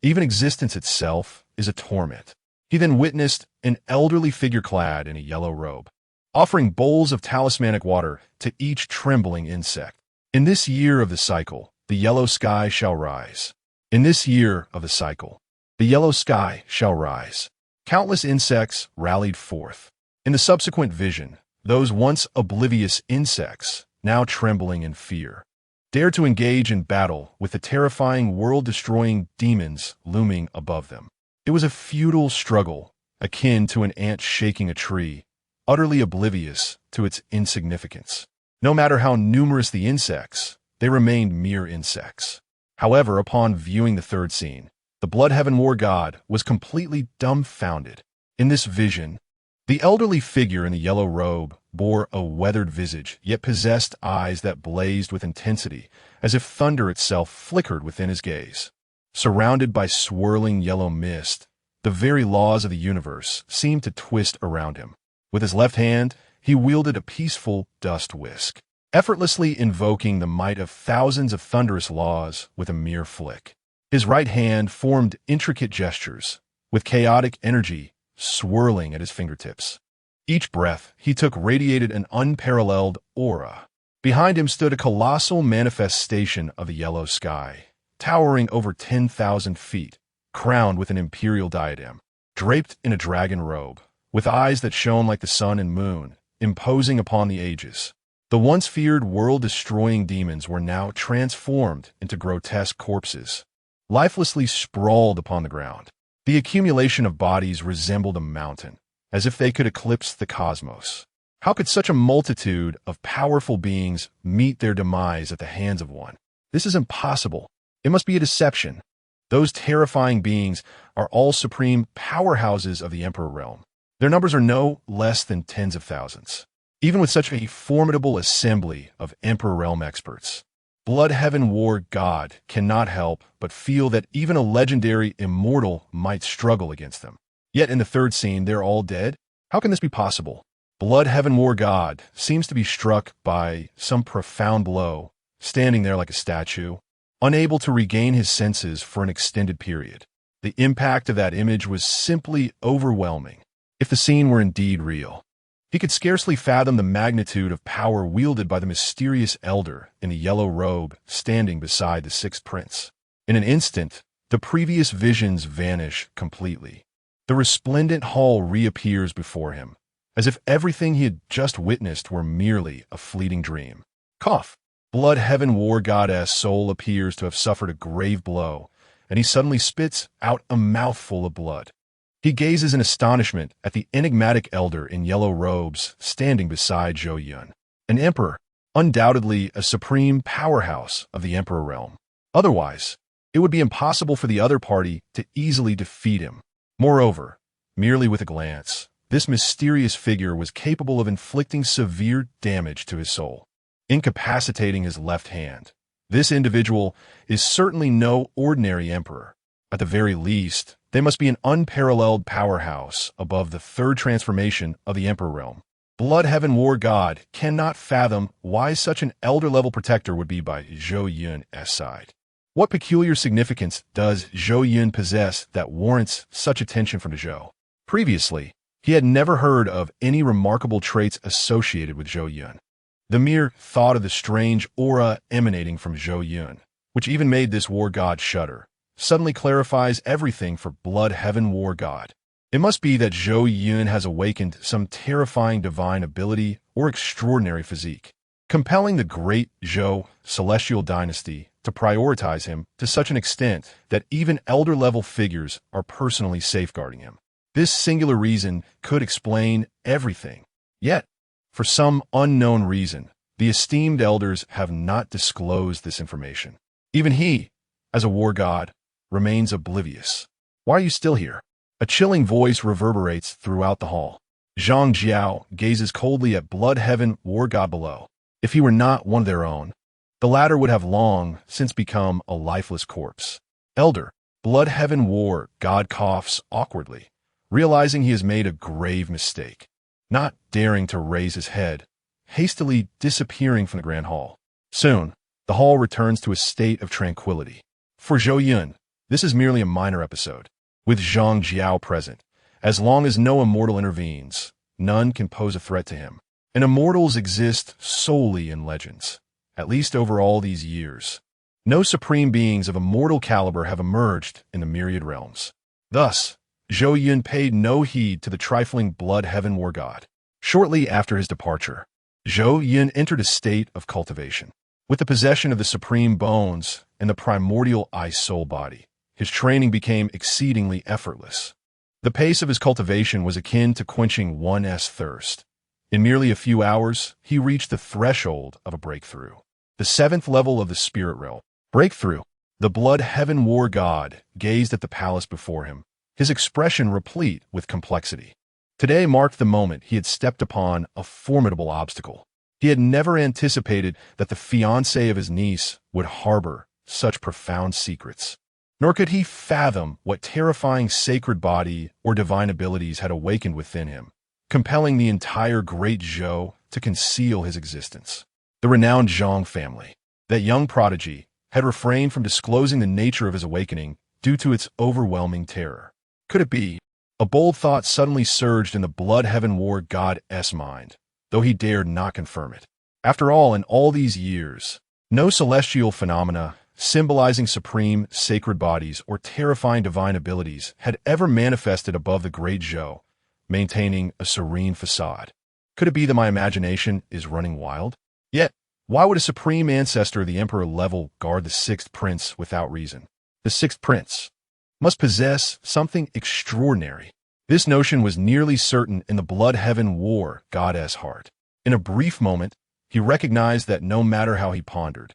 Even existence itself is a torment. He then witnessed an elderly figure clad in a yellow robe, offering bowls of talismanic water to each trembling insect. In this year of the cycle, the yellow sky shall rise. In this year of the cycle, the yellow sky shall rise. Countless insects rallied forth. In the subsequent vision, those once oblivious insects, now trembling in fear, dared to engage in battle with the terrifying world-destroying demons looming above them. It was a futile struggle, akin to an ant shaking a tree, utterly oblivious to its insignificance. No matter how numerous the insects, they remained mere insects. However, upon viewing the third scene, the blood-heaven war god was completely dumbfounded. In this vision, the elderly figure in the yellow robe bore a weathered visage, yet possessed eyes that blazed with intensity, as if thunder itself flickered within his gaze. Surrounded by swirling yellow mist, the very laws of the universe seemed to twist around him. With his left hand, he wielded a peaceful dust whisk, effortlessly invoking the might of thousands of thunderous laws with a mere flick. His right hand formed intricate gestures, with chaotic energy swirling at his fingertips. Each breath he took radiated an unparalleled aura. Behind him stood a colossal manifestation of the yellow sky, towering over 10,000 feet, crowned with an imperial diadem, draped in a dragon robe, with eyes that shone like the sun and moon, imposing upon the ages. The once feared world-destroying demons were now transformed into grotesque corpses, lifelessly sprawled upon the ground. The accumulation of bodies resembled a mountain, as if they could eclipse the cosmos. How could such a multitude of powerful beings meet their demise at the hands of one? This is impossible. It must be a deception. Those terrifying beings are all supreme powerhouses of the Emperor realm. Their numbers are no less than tens of thousands. Even with such a formidable assembly of Emperor realm experts, Blood Heaven War God cannot help but feel that even a legendary immortal might struggle against them. Yet in the third scene, they're all dead? How can this be possible? Blood Heaven War God seems to be struck by some profound blow, standing there like a statue, unable to regain his senses for an extended period. The impact of that image was simply overwhelming. If the scene were indeed real, he could scarcely fathom the magnitude of power wielded by the mysterious elder in the yellow robe standing beside the sixth prince. In an instant, the previous visions vanish completely. The resplendent hall reappears before him, as if everything he had just witnessed were merely a fleeting dream. Cough! Blood Heaven War Goddess' soul appears to have suffered a grave blow, and he suddenly spits out a mouthful of blood. He gazes in astonishment at the enigmatic elder in yellow robes standing beside Zhou Yun, an emperor, undoubtedly a supreme powerhouse of the emperor realm. Otherwise, it would be impossible for the other party to easily defeat him. Moreover, merely with a glance, this mysterious figure was capable of inflicting severe damage to his soul, incapacitating his left hand. This individual is certainly no ordinary emperor. At the very least, they must be an unparalleled powerhouse above the third transformation of the Emperor realm. Blood Heaven War God cannot fathom why such an elder-level protector would be by Zhou Yun's side. What peculiar significance does Zhou Yun possess that warrants such attention from Zhou? Previously, he had never heard of any remarkable traits associated with Zhou Yun. The mere thought of the strange aura emanating from Zhou Yun, which even made this war god shudder, suddenly clarifies everything for Blood Heaven War God. It must be that Zhou Yun has awakened some terrifying divine ability or extraordinary physique, compelling the great Zhou celestial dynasty to prioritize him to such an extent that even elder-level figures are personally safeguarding him. This singular reason could explain everything. Yet, for some unknown reason, the esteemed elders have not disclosed this information. Even he, as a war god, remains oblivious. Why are you still here? A chilling voice reverberates throughout the hall. Zhang Jiao gazes coldly at Blood Heaven War God below. If he were not one of their own, the latter would have long since become a lifeless corpse. Elder, Blood Heaven War God coughs awkwardly, realizing he has made a grave mistake. Not daring to raise his head, hastily disappearing from the grand hall. Soon, the hall returns to a state of tranquility. For Zhou Yun, this is merely a minor episode. With Zhang Jiao present, as long as no immortal intervenes, none can pose a threat to him. And immortals exist solely in legends, at least over all these years. No supreme beings of immortal caliber have emerged in the myriad realms. Thus, Zhou Yun paid no heed to the trifling Blood Heaven War God. Shortly after his departure, Zhou Yun entered a state of cultivation. With the possession of the supreme bones and the primordial ice-soul body, his training became exceedingly effortless. The pace of his cultivation was akin to quenching one's thirst. In merely a few hours, he reached the threshold of a breakthrough. The seventh level of the spirit realm. Breakthrough. The Blood Heaven War God gazed at the palace before him, his expression replete with complexity. Today marked the moment he had stepped upon a formidable obstacle. He had never anticipated that the fiancée of his niece would harbor such profound secrets. Nor could he fathom what terrifying sacred body or divine abilities had awakened within him, compelling the entire great Zhou to conceal his existence. The renowned Zhang family, that young prodigy, had refrained from disclosing the nature of his awakening due to its overwhelming terror. Could it be? A bold thought suddenly surged in the Blood Heaven War God's mind, though he dared not confirm it. After all, in all these years, no celestial phenomena symbolizing supreme sacred bodies or terrifying divine abilities had ever manifested above the great Zhou, maintaining a serene facade. Could it be that my imagination is running wild? Yet, why would a supreme ancestor of the emperor level guard the sixth prince without reason? The sixth prince must possess something extraordinary. This notion was nearly certain in the Blood Heaven War God's heart. In a brief moment, he recognized that no matter how he pondered,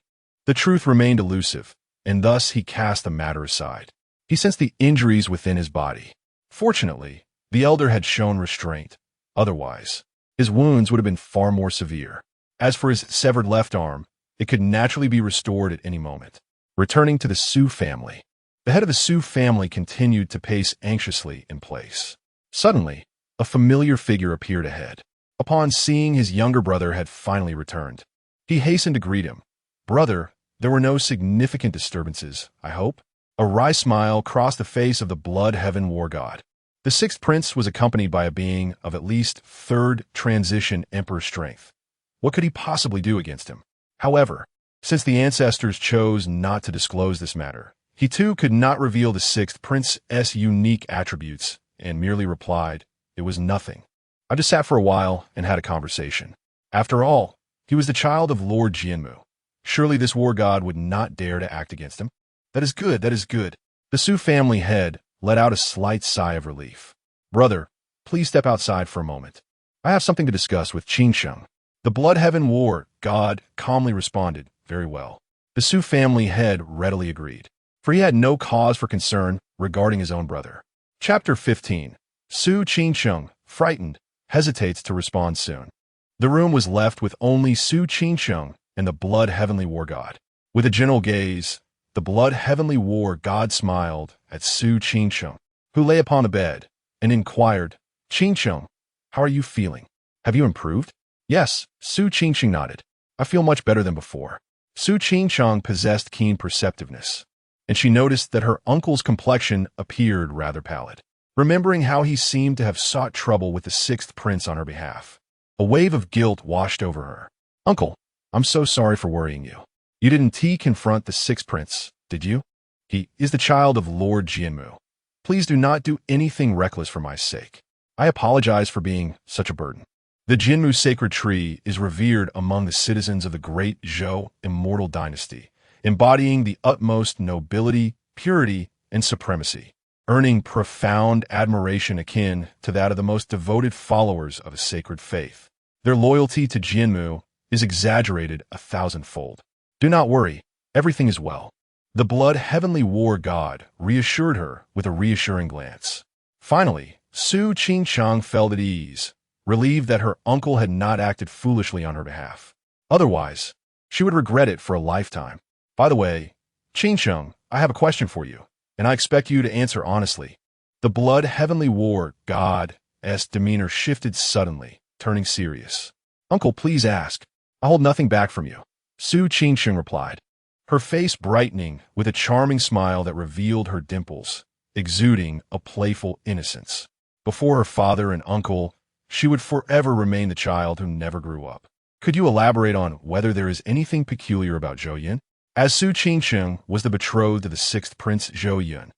the truth remained elusive, and thus he cast the matter aside. He sensed the injuries within his body. Fortunately, the elder had shown restraint. Otherwise, his wounds would have been far more severe. As for his severed left arm, It could naturally be restored at any moment. Returning to the Su family. The head of the Su family continued to pace anxiously in place. Suddenly, a familiar figure appeared ahead. Upon seeing his younger brother had finally returned, he hastened to greet him. "Brother, there were no significant disturbances, I hope?" A wry smile crossed the face of the Blood Heaven war god. The sixth prince was accompanied by a being of at least third transition emperor strength. What could he possibly do against him? However, since the ancestors chose not to disclose this matter, he too could not reveal the sixth prince's unique attributes and merely replied, "It was nothing. I just sat for a while and had a conversation." After all, he was the child of Lord Jianmu. Surely this war god would not dare to act against him. That is good, that is good. The Su family head let out a slight sigh of relief. "Brother, please step outside for a moment. I have something to discuss with Qingsheng." The Blood Heaven war god calmly responded, "Very well." The Su family head readily agreed, for he had no cause for concern regarding his own brother. Chapter 15. Su Qingsheng, frightened, hesitates to respond soon. The room was left with only Su Qingsheng and the Blood Heavenly war god. With a gentle gaze, the Blood Heavenly war god smiled at Su Qingsheng, who lay upon the bed, and inquired, "Qingsheng, how are you feeling? Have you improved?" "Yes," Su Qingsheng nodded. "I feel much better than before." Su Qingsheng possessed keen perceptiveness, and she noticed that her uncle's complexion appeared rather pallid. Remembering how he seemed to have sought trouble with the sixth prince on her behalf, a wave of guilt washed over her. "Uncle, I'm so sorry for worrying you. You didn't confront the sixth prince, did you? He is the child of Lord Jianmu. Please do not do anything reckless for my sake. I apologize for being such a burden." The Jianmu sacred tree is revered among the citizens of the great Zhou Immortal Dynasty, embodying the utmost nobility, purity, and supremacy, earning profound admiration akin to that of the most devoted followers of a sacred faith. Their loyalty to Jianmu is exaggerated 1,000-fold. "Do not worry, everything is well." The Blood Heavenly war god reassured her with a reassuring glance. Finally, Su Qingsheng felt at ease, relieved that her uncle had not acted foolishly on her behalf. Otherwise, she would regret it for a lifetime. "By the way, Qingsheng, I have a question for you, and I expect you to answer honestly." The Blood Heavenly war god's demeanor shifted suddenly, turning serious. "Uncle, please ask. I hold nothing back from you," Su Qingsheng replied, her face brightening with a charming smile that revealed her dimples, exuding a playful innocence. Before her father and uncle, she would forever remain the child who never grew up. "Could you elaborate on whether there is anything peculiar about Zhou Yun?" As Su Qingsheng was the betrothed of the sixth prince Zhou Yun,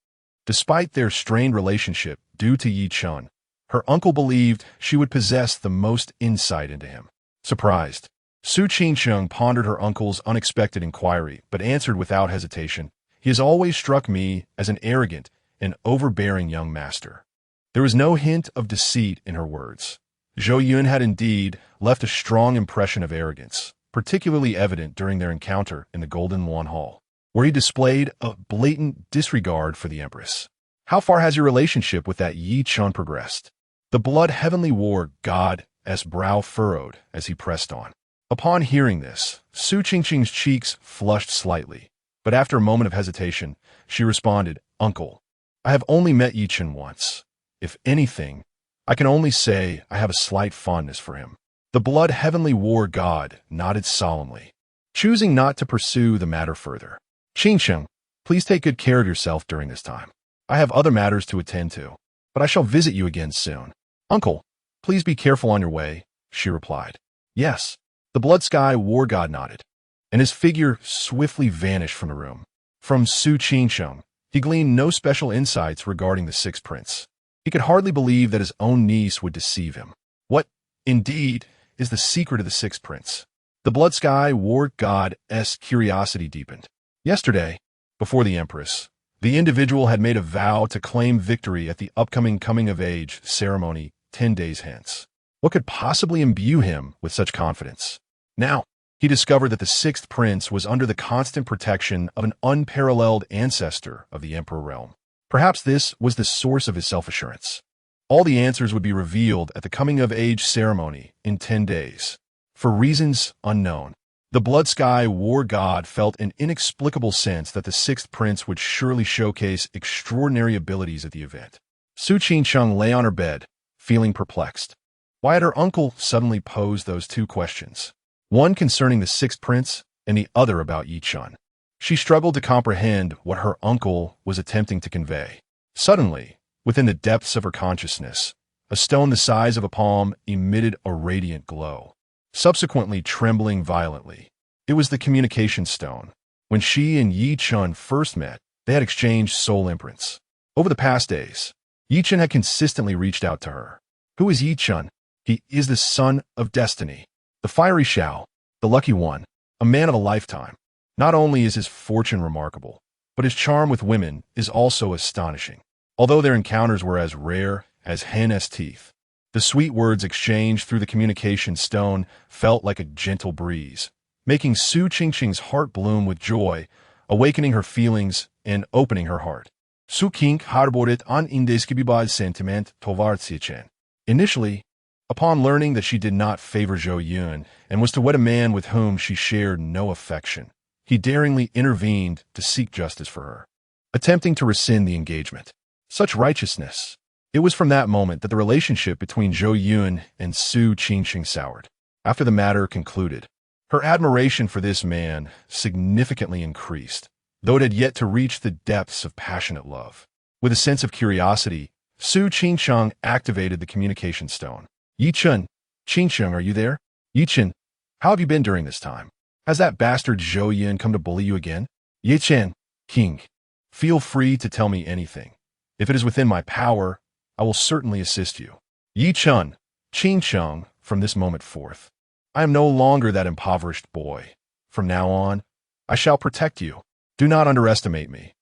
despite their strained relationship due to Yi Chun, her uncle believed she would possess the most insight into him. Surprised, Su Qingsheng pondered her uncle's unexpected inquiry, but answered without hesitation, "He has always struck me as an arrogant and overbearing young master." There was no hint of deceit in her words. Zhou Yun had indeed left a strong impression of arrogance, particularly evident during their encounter in the Golden Lawn Hall, where he displayed a blatant disregard for the Empress. "How far has your relationship with that Yi Chun progressed?" The Blood Heavenly war god's brow furrowed as he pressed on. Upon hearing this, Su Qingsheng's cheeks flushed slightly, but after a moment of hesitation, she responded, "Uncle, I have only met Yi Chun once. If anything, I can only say I have a slight fondness for him." The Blood Heavenly war god nodded solemnly, choosing not to pursue the matter further. "Qingsheng, please take good care of yourself during this time. I have other matters to attend to, but I shall visit you again soon." "Uncle, please be careful on your way," she replied. "Yes." The Blood Sky war god nodded, and his figure swiftly vanished from the room. From Su Qingsheng, he gleaned no special insights regarding the sixth prince. He could hardly believe that his own niece would deceive him. What, indeed, is the secret of the sixth prince? The Blood Sky war god's curiosity deepened. Yesterday, before the Empress, the individual had made a vow to claim victory at the upcoming coming-of-age ceremony 10 days hence. What could possibly imbue him with such confidence? Now, he discovered that the sixth prince was under the constant protection of an unparalleled ancestor of the Emperor realm. Perhaps this was the source of his self-assurance. All the answers would be revealed at the coming-of-age ceremony in 10 days. For reasons unknown, The Blood Sky War God felt an inexplicable sense that the sixth prince would surely showcase extraordinary abilities at the event. Su Qingcheng lay on her bed, feeling perplexed. Why had her uncle suddenly posed those two questions? One concerning the sixth prince, and the other about Yi Chun. She struggled to comprehend what her uncle was attempting to convey. Suddenly, within the depths of her consciousness, a stone the size of a palm emitted a radiant glow, subsequently trembling violently. It was the communication stone. When she and Yi Chun first met, they had exchanged soul imprints. Over the past days, Yi Chun had consistently reached out to her. Who is Yi Chun? He is the son of destiny, the fiery Shao, the lucky one, a man of a lifetime. Not only is his fortune remarkable, but his charm with women is also astonishing. Although their encounters were as rare as hen's teeth, the sweet words exchanged through the communication stone felt like a gentle breeze, making Su Qingqing's heart bloom with joy, awakening her feelings and opening her heart. Su Qing harboret an indescribable sentiment towards Chen. Initially, upon learning that she did not favor Zhou Yun and was to wed a man with whom she shared no affection, he daringly intervened to seek justice for her, attempting to rescind the engagement. Such righteousness! It was from that moment that the relationship between Zhou Yun and Su Qingqing soured. After the matter concluded, her admiration for this man significantly increased, though it had yet to reach the depths of passionate love. With a sense of curiosity, Su Qingcheng activated the communication stone. Yi Chun, Qingcheng, are you there? Yi Chun, how have you been during this time? Has that bastard Zhou Yun come to bully you again? Yi Chen, King, feel free to tell me anything. If it is within my power, I will certainly assist you. Yi Chun, Qingcheng, from this moment forth, I am no longer that impoverished boy. From now on, I shall protect you. Do not underestimate me.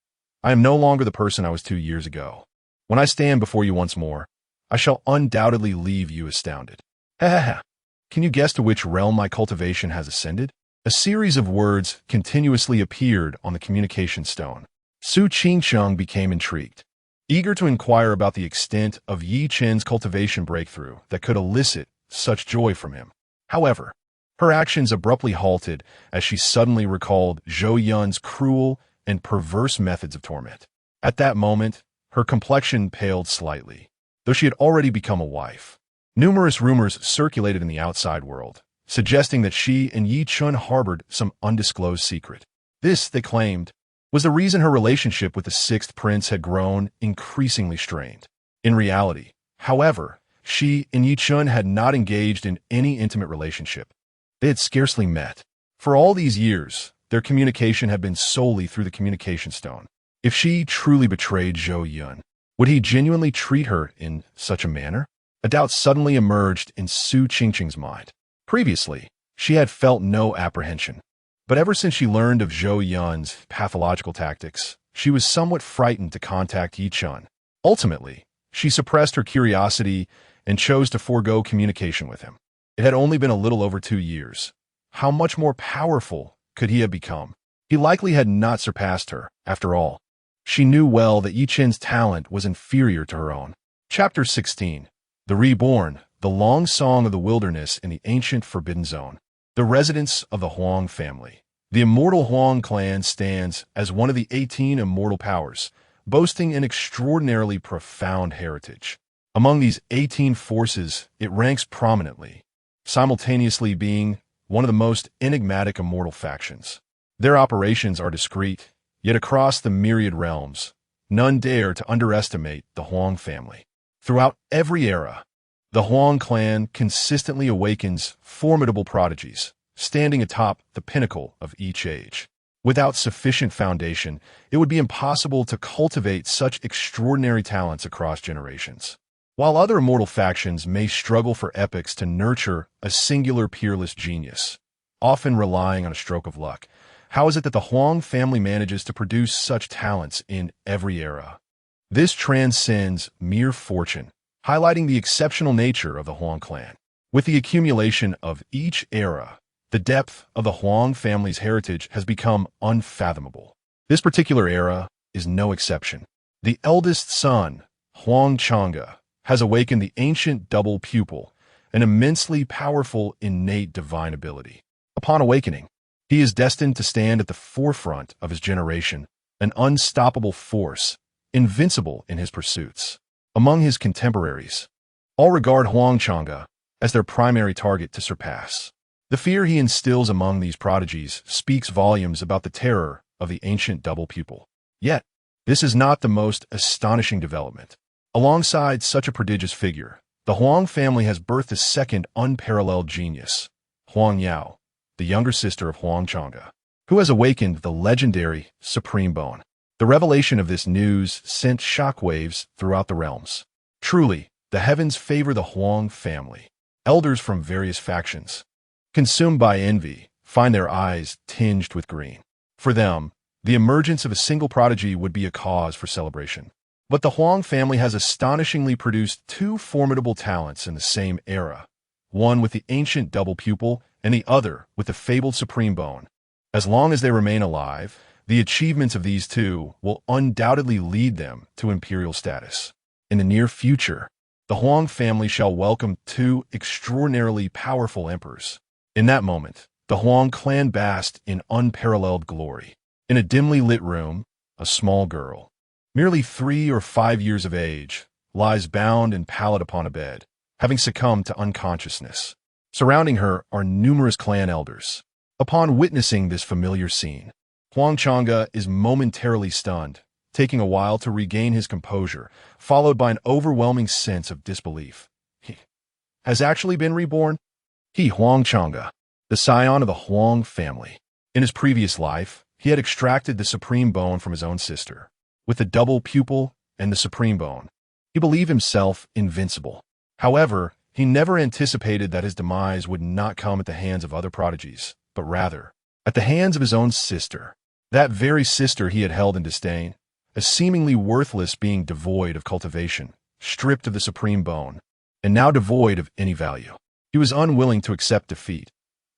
I am no longer the person I was 2 years ago. When I stand before you once more, I shall undoubtedly leave you astounded. Ha. Can you guess to which realm my cultivation has ascended? A series of words continuously appeared on the communication stone. Su Qingcheng became intrigued, eager to inquire about the extent of Yi Chen's cultivation breakthrough that could elicit such joy from him. However, her actions abruptly halted as she suddenly recalled Zhou Yun's cruel and perverse methods of torment. At that moment, her complexion paled slightly, though she had already become a wife. Numerous rumors circulated in the outside world, suggesting that she and Yi Chun harbored some undisclosed secret. This, they claimed, was the reason her relationship with the sixth prince had grown increasingly strained. In reality, however, she and Yi Chun had not engaged in any intimate relationship. They had scarcely met. For all these years, their communication had been solely through the communication stone. If she truly betrayed Zhou Yun, would he genuinely treat her in such a manner? A doubt suddenly emerged in Su Qingqing's mind. Previously, she had felt no apprehension. But ever since she learned of Zhou Yun's pathological tactics, she was somewhat frightened to contact Yi Chun. Ultimately, she suppressed her curiosity and chose to forego communication with him. It had only been a little over 2 years. How much more powerful could he have become? He likely had not surpassed her, after all. She knew well that Yi Chen's talent was inferior to her own. Chapter 16. The Reborn, the long song of the wilderness in the ancient Forbidden Zone. The residence of the Huang family. The immortal Huang clan stands as one of the 18 immortal powers, boasting an extraordinarily profound heritage. Among these 18 forces, it ranks prominently, simultaneously being one of the most enigmatic immortal factions. Their operations are discreet, yet across the myriad realms, none dare to underestimate the Huang family. Throughout every era, the Huang clan consistently awakens formidable prodigies, standing atop the pinnacle of each age. Without sufficient foundation, it would be impossible to cultivate such extraordinary talents across generations. While other immortal factions may struggle for epochs to nurture a singular peerless genius, often relying on a stroke of luck, how is it that the Huang family manages to produce such talents in every era? This transcends mere fortune, highlighting the exceptional nature of the Huang clan. With the accumulation of each era, the depth of the Huang family's heritage has become unfathomable. This particular era is no exception. The eldest son, Huang Chang'e, has awakened the ancient double pupil, an immensely powerful innate divine ability. Upon awakening, He is destined to stand at the forefront of his generation, an unstoppable force, invincible in his pursuits. Among his contemporaries, all regard Huang Chang'e as their primary target to surpass. The fear he instills among these prodigies speaks volumes about the terror of the ancient double pupil. Yet, this is not the most astonishing development. Alongside such a prodigious figure, the Huang family has birthed a second unparalleled genius, Huang Yao, the younger sister of Huang Chang'e, who has awakened the legendary Supreme Bone. The revelation of this news sent shockwaves throughout the realms. Truly, the heavens favor the Huang family. Elders from various factions, consumed by envy, find their eyes tinged with green. For them, the emergence of a single prodigy would be a cause for celebration. But the Huang family has astonishingly produced two formidable talents in the same era, one with the ancient double pupil and the other with the fabled Supreme Bone. As long as they remain alive, the achievements of these two will undoubtedly lead them to imperial status. In the near future, the Huang family shall welcome two extraordinarily powerful emperors. In that moment, the Huang clan basked in unparalleled glory. In a dimly lit room, a small girl, merely 3 or 5 years of age, lies bound and pallid upon a bed, having succumbed to unconsciousness. Surrounding her are numerous clan elders. Upon witnessing this familiar scene, Huang Chang'e is momentarily stunned, taking a while to regain his composure, followed by an overwhelming sense of disbelief. He has actually been reborn? He, Huang Chang'e, the scion of the Huang family. In his previous life, he had extracted the Supreme Bone from his own sister. With the double pupil and the Supreme Bone, he believed himself invincible. However, he never anticipated that his demise would not come at the hands of other prodigies, but rather at the hands of his own sister. That very sister he had held in disdain, a seemingly worthless being devoid of cultivation, stripped of the Supreme Bone, and now devoid of any value. He was unwilling to accept defeat.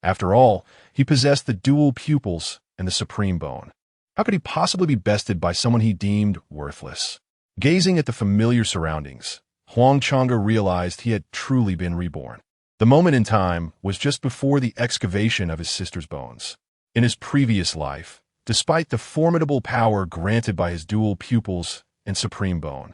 After all, he possessed the dual pupils and the Supreme Bone. How could he possibly be bested by someone he deemed worthless? Gazing at the familiar surroundings, Huang Chang'e realized he had truly been reborn. The moment in time was just before the excavation of his sister's bones. In his previous life, despite the formidable power granted by his dual pupils and Supreme Bone,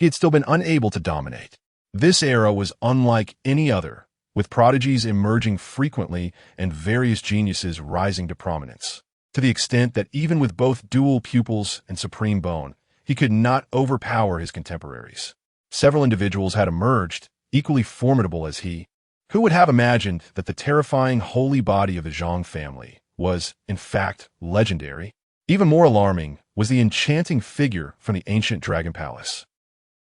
he had still been unable to dominate. This era was unlike any other, with prodigies emerging frequently and various geniuses rising to prominence, to the extent that even with both dual pupils and Supreme Bone, he could not overpower his contemporaries. Several individuals had emerged, equally formidable as he. Who would have imagined that the terrifying holy body of the Zhang family was, in fact, legendary? Even more alarming was the enchanting figure from the ancient Dragon Palace.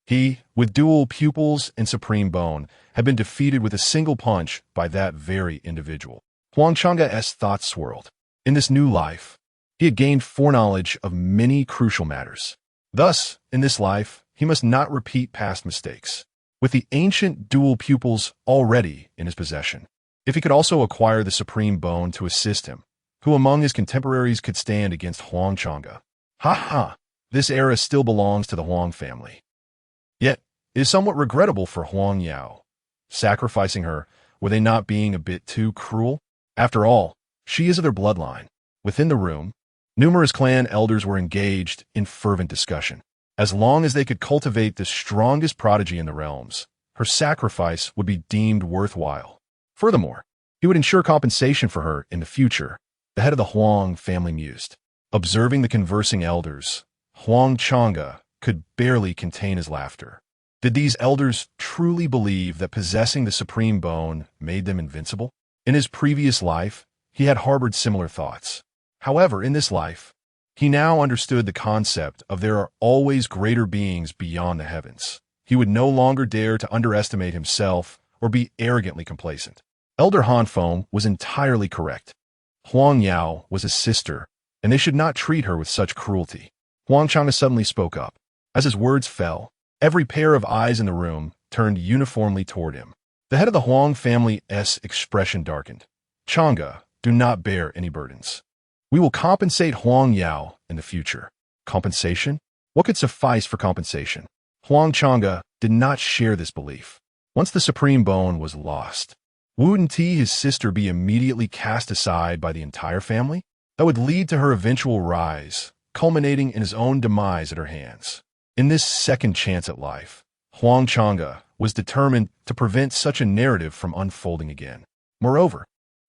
He, with dual pupils and Supreme Bone, had been defeated with a single punch by that very individual. Huang Chang'e's thoughts swirled. In this new life, he had gained foreknowledge of many crucial matters. Thus, in this life, he must not repeat past mistakes. With the ancient dual pupils already in his possession, if he could also acquire the Supreme Bone to assist him, who among his contemporaries could stand against Huang Chang'e? This era still belongs to the Huang family. Yet, it is somewhat regrettable for Huang Yao. Sacrificing her, were they not being a bit too cruel? After all, she is of their bloodline. Within the room, numerous clan elders were engaged in fervent discussion. As long as they could cultivate the strongest prodigy in the realms, her sacrifice would be deemed worthwhile. Furthermore, he would ensure compensation for her in the future, the head of the Huang family mused. Observing the conversing elders, Huang Chang'e could barely contain his laughter. Did these elders truly believe that possessing the Supreme Bone made them invincible? In his previous life, he had harbored similar thoughts. However, in this life, he now understood the concept of there are always greater beings beyond the heavens. He would no longer dare to underestimate himself or be arrogantly complacent. Elder Hanfeng was entirely correct. Huang Yao was his sister, and they should not treat her with such cruelty. Huang Chang'e suddenly spoke up. As his words fell, every pair of eyes in the room turned uniformly toward him. The head of the Huang family's expression darkened. Chang'e, do not bear any burdens. We will compensate Huang Yao in the future. Compensation? What could suffice for compensation? Huang Chang'e did not share this belief. Once the Supreme Bone was lost, Wouldn't he, his sister, be immediately cast aside by the entire family? That would lead to her eventual rise, culminating in his own demise at her hands. In this second chance at life, Huang Chang'e was determined to prevent such a narrative from unfolding again. Moreover,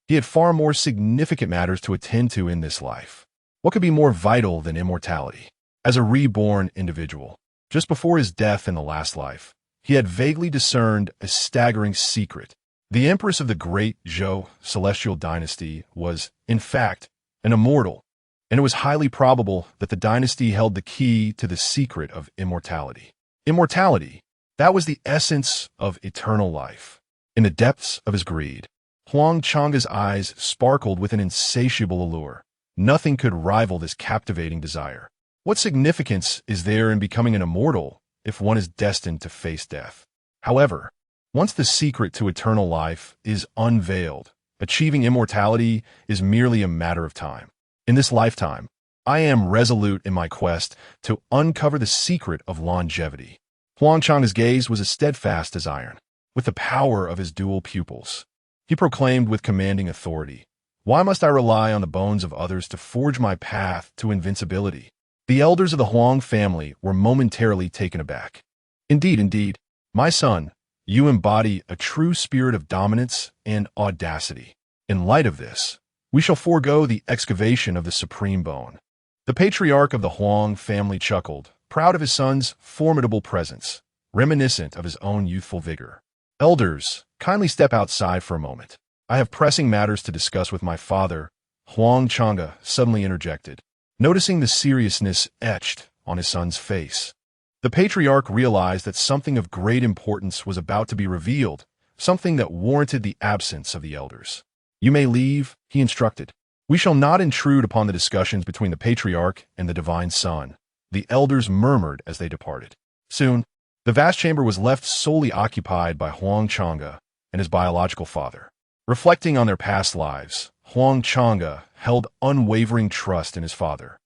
he had far more significant matters to attend to in this life. What could be more vital than immortality? As a reborn individual, just before his death in the last life, he had vaguely discerned a staggering secret. The empress of the great Zhou celestial dynasty was, in fact, an immortal, and it was highly probable that the dynasty held the key to the secret of immortality. Immortality, that was the essence of eternal life. In the depths of his greed, Huang Chang'e's eyes sparkled with an insatiable allure. Nothing could rival this captivating desire. What significance is there in becoming an immortal if one is destined to face death? However, once the secret to eternal life is unveiled, achieving immortality is merely a matter of time. In this lifetime, I am resolute in my quest to uncover the secret of longevity. Huang Chang'e's gaze was as steadfast as iron. With the power of his dual pupils, he proclaimed with commanding authority, "Why must I rely on the bones of others to forge my path to invincibility?" The elders of the Huang family were momentarily taken aback. Indeed, my son, you embody a true spirit of dominance and audacity. In light of this, we shall forego the excavation of the supreme bone. The patriarch of the Huang family chuckled, proud of his son's formidable presence, reminiscent of his own youthful vigor. "Elders, kindly step outside for a moment. I have pressing matters to discuss with my father," Huang Chang'e suddenly interjected, noticing the seriousness etched on his son's face. The patriarch realized that something of great importance was about to be revealed, something that warranted the absence of the elders. "You may leave," he instructed. "We shall not intrude upon the discussions between the patriarch and the divine son," the elders murmured as they departed. Soon, the vast chamber was left solely occupied by Huang Chang'e and his biological father. Reflecting on their past lives, Huang Chang'e held unwavering trust in his father,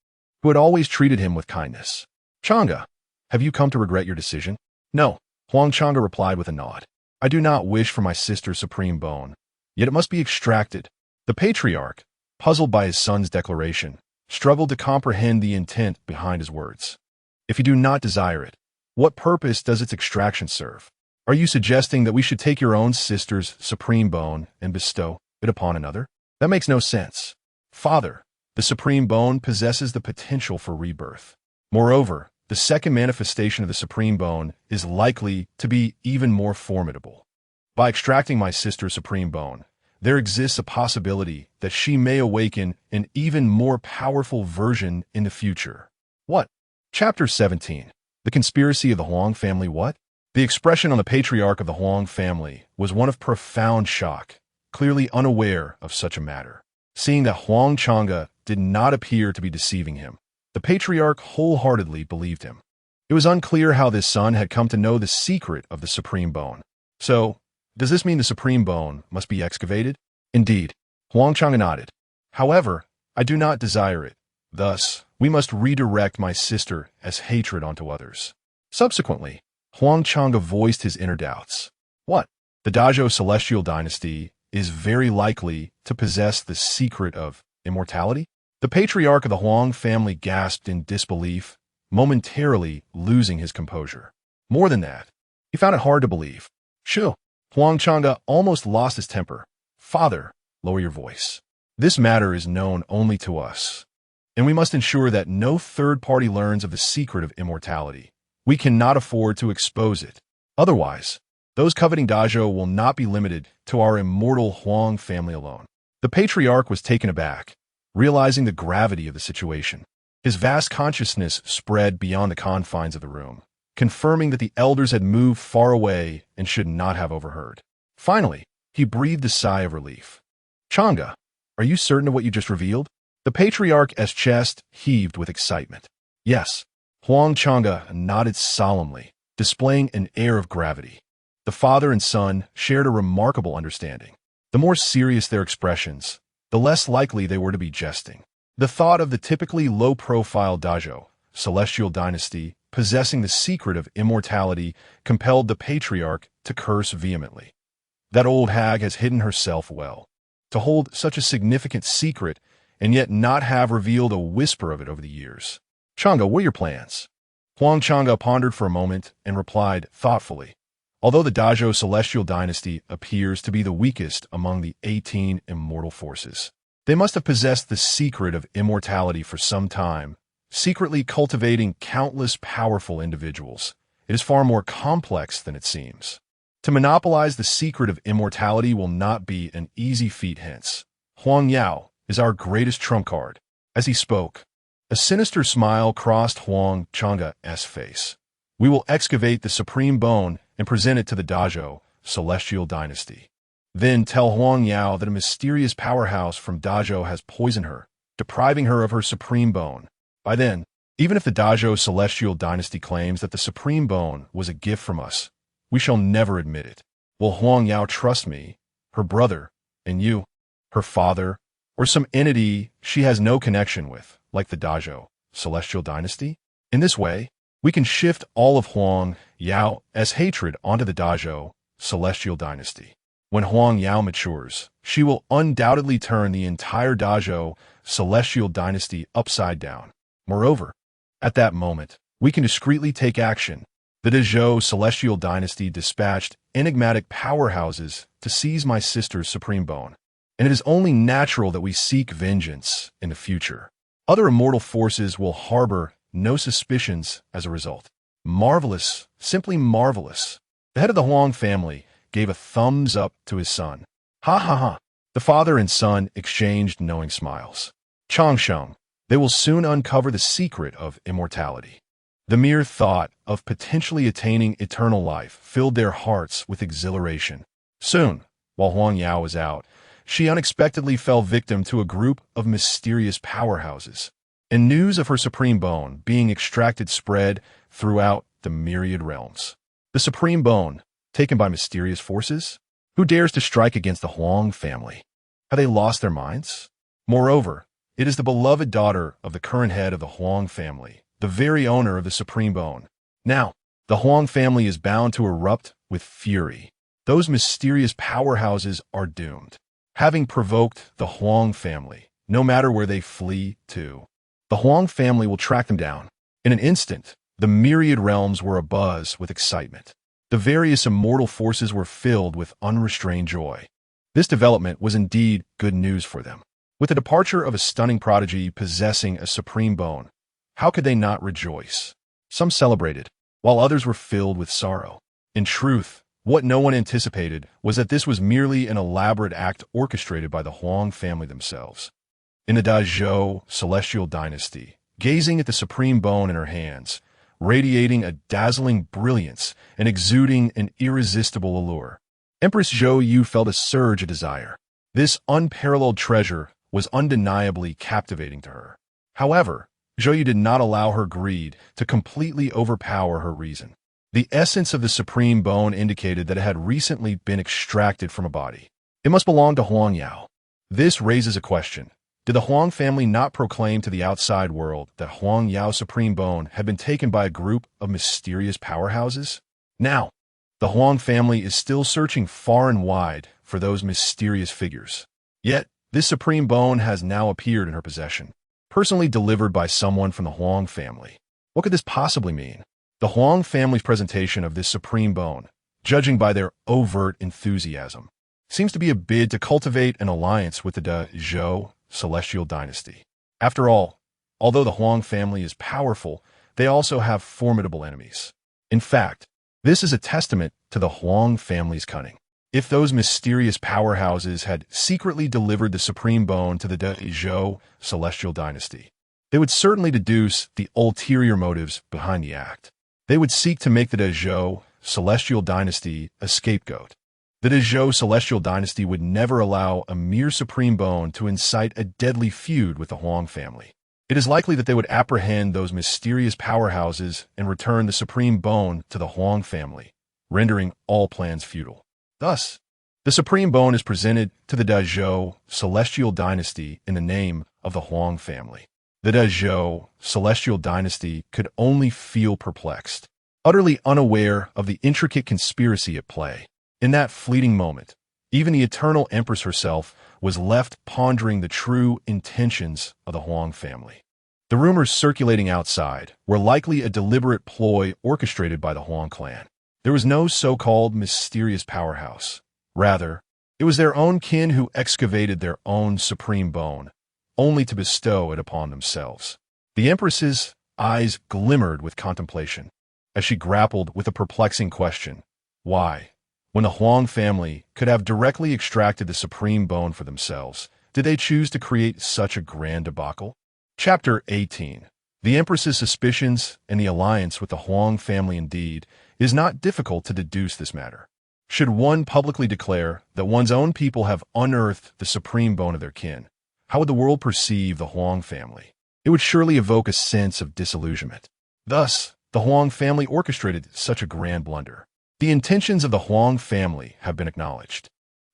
who had always treated him with kindness. "Chang'e, have you come to regret your decision?" "No," Huang Chang'e replied with a nod. "I do not wish for my sister's supreme bone, yet it must be extracted." The patriarch, puzzled by his son's declaration, struggled to comprehend the intent behind his words. "If you do not desire it, what purpose does its extraction serve? Are you suggesting that we should take your own sister's supreme bone and bestow it upon another? That makes no sense. Father, the supreme bone possesses the potential for rebirth. Moreover, the second manifestation of the supreme bone is likely to be even more formidable. By extracting my sister's supreme bone, there exists a possibility that she may awaken an even more powerful version in the future." What? Chapter 17. The Conspiracy of the Huang Family. What? The expression on the patriarch of the Huang family was one of profound shock, clearly unaware of such a matter. Seeing that Huang Chang'e did not appear to be deceiving him, the patriarch wholeheartedly believed him. It was unclear how this son had come to know the secret of the supreme bone. So, does this mean the supreme bone must be excavated? Indeed, Huang Chang'e nodded. "However, I do not desire it. Thus, we must redirect my sister as hatred onto others." Subsequently, Huang Chang'e voiced his inner doubts. What? The Dazhou celestial dynasty is very likely to possess the secret of immortality? The patriarch of the Huang family gasped in disbelief, momentarily losing his composure. More than that, he found it hard to believe. "Shoo!" Huang Chang'e almost lost his temper. "Father, lower your voice. This matter is known only to us, and we must ensure that no third party learns of the secret of immortality. We cannot afford to expose it. Otherwise, those coveting Dazhou will not be limited to our immortal Huang family alone." The patriarch was taken aback, realizing the gravity of the situation. His vast consciousness spread beyond the confines of the room, confirming that the elders had moved far away and should not have overheard. Finally, he breathed a sigh of relief. "Chang'e, are you certain of what you just revealed?" The patriarch's chest heaved with excitement. "Yes." Huang Chang'e nodded solemnly, displaying an air of gravity. The father and son shared a remarkable understanding. The more serious their expressions, the less likely they were to be jesting. The thought of the typically low-profile Dazhou celestial dynasty possessing the secret of immortality compelled the patriarch to curse vehemently. That old hag has hidden herself well. To hold such a significant secret and yet not have revealed a whisper of it over the years. Chang'e, what are your plans? Huang Chang'e pondered for a moment and replied thoughtfully. Although the Dazhou Celestial Dynasty appears to be the weakest among the 18 immortal forces, they must have possessed the secret of immortality for some time, secretly cultivating countless powerful individuals. It is far more complex than it seems. To monopolize the secret of immortality will not be an easy feat hence. Huang Yao is our greatest trump card. As he spoke, a sinister smile crossed Huang Chang'e's face. We will excavate the supreme bone and present it to the Dazhou Celestial Dynasty. Then tell Huang Yao that a mysterious powerhouse from Dazhou has poisoned her, depriving her of her supreme bone. By then, even if the Dazhou Celestial Dynasty claims that the supreme bone was a gift from us, we shall never admit it. Will Huang Yao trust me, her brother, and you, her father, or some entity she has no connection with, like the Dazhou Celestial Dynasty? In this way, we can shift all of Huang Yao's hatred onto the Dazhou Celestial Dynasty. When Huang Yao matures, she will undoubtedly turn the entire Dazhou Celestial Dynasty upside down. Moreover, at that moment, we can discreetly take action. The Dazhou Celestial Dynasty dispatched enigmatic powerhouses to seize my sister's supreme bone, and it is only natural that we seek vengeance in the future. Other immortal forces will harbor no suspicions as a result. Marvelous, simply marvelous. The head of the Huang family gave a thumbs up to his son. Ha ha ha. The father and son exchanged knowing smiles. Changsheng, they will soon uncover the secret of immortality. The mere thought of potentially attaining eternal life filled their hearts with exhilaration. Soon, while Huang Yao was out, she unexpectedly fell victim to a group of mysterious powerhouses, and news of her supreme bone being extracted spread throughout the myriad realms. The supreme bone, taken by mysterious forces? Who dares to strike against the Huang family? Have they lost their minds? Moreover, it is the beloved daughter of the current head of the Huang family, the very owner of the supreme bone. Now, the Huang family is bound to erupt with fury. Those mysterious powerhouses are doomed, having provoked the Huang family, no matter where they flee to. The Huang family will track them down. In an instant, the myriad realms were abuzz with excitement. The various immortal forces were filled with unrestrained joy. This development was indeed good news for them. With the departure of a stunning prodigy possessing a supreme bone, how could they not rejoice? Some celebrated, while others were filled with sorrow. In truth, what no one anticipated was that this was merely an elaborate act orchestrated by the Huang family themselves. In the Dazhou Celestial Dynasty, gazing at the supreme bone in her hands, radiating a dazzling brilliance and exuding an irresistible allure, Empress Zhou Yu felt a surge of desire. This unparalleled treasure was undeniably captivating to her. However, Zhou Yu did not allow her greed to completely overpower her reason. The essence of the supreme bone indicated that it had recently been extracted from a body. It must belong to Huang Yao. This raises a question. Did the Huang family not proclaim to the outside world that Huang Yao's supreme bone had been taken by a group of mysterious powerhouses? Now, the Huang family is still searching far and wide for those mysterious figures. Yet, this supreme bone has now appeared in her possession, personally delivered by someone from the Huang family. What could this possibly mean? The Huang family's presentation of this supreme bone, judging by their overt enthusiasm, seems to be a bid to cultivate an alliance with the Dazhou Celestial Dynasty. After all, although the Huang family is powerful, they also have formidable enemies. In fact, this is a testament to the Huang family's cunning. If those mysterious powerhouses had secretly delivered the supreme bone to the Dazhou Celestial Dynasty, they would certainly deduce the ulterior motives behind the act. They would seek to make the Dazhou Celestial Dynasty a scapegoat. The Dazhou Celestial Dynasty would never allow a mere supreme bone to incite a deadly feud with the Huang family. It is likely that they would apprehend those mysterious powerhouses and return the supreme bone to the Huang family, rendering all plans futile. Thus, the supreme bone is presented to the Dazhou Celestial Dynasty in the name of the Huang family. The Dazhou Celestial Dynasty could only feel perplexed, utterly unaware of the intricate conspiracy at play. In that fleeting moment, Even the eternal empress herself was left pondering the true intentions of the Huang family. The rumors circulating outside were likely a deliberate ploy orchestrated by the Huang clan. There was no so-called mysterious powerhouse. Rather, it was their own kin who excavated their own supreme bone, only to bestow it upon themselves. The empress's eyes glimmered with contemplation as she grappled with a perplexing question. Why, when the Huang family could have directly extracted the supreme bone for themselves, did they choose to create such a grand debacle? Chapter 18. The Empress's suspicions and the alliance with the Huang family. Indeed, it is not difficult to deduce this matter. Should one publicly declare that one's own people have unearthed the supreme bone of their kin, how would the world perceive the Huang family? It would surely evoke a sense of disillusionment. Thus, the Huang family orchestrated such a grand blunder. The intentions of the Huang family have been acknowledged.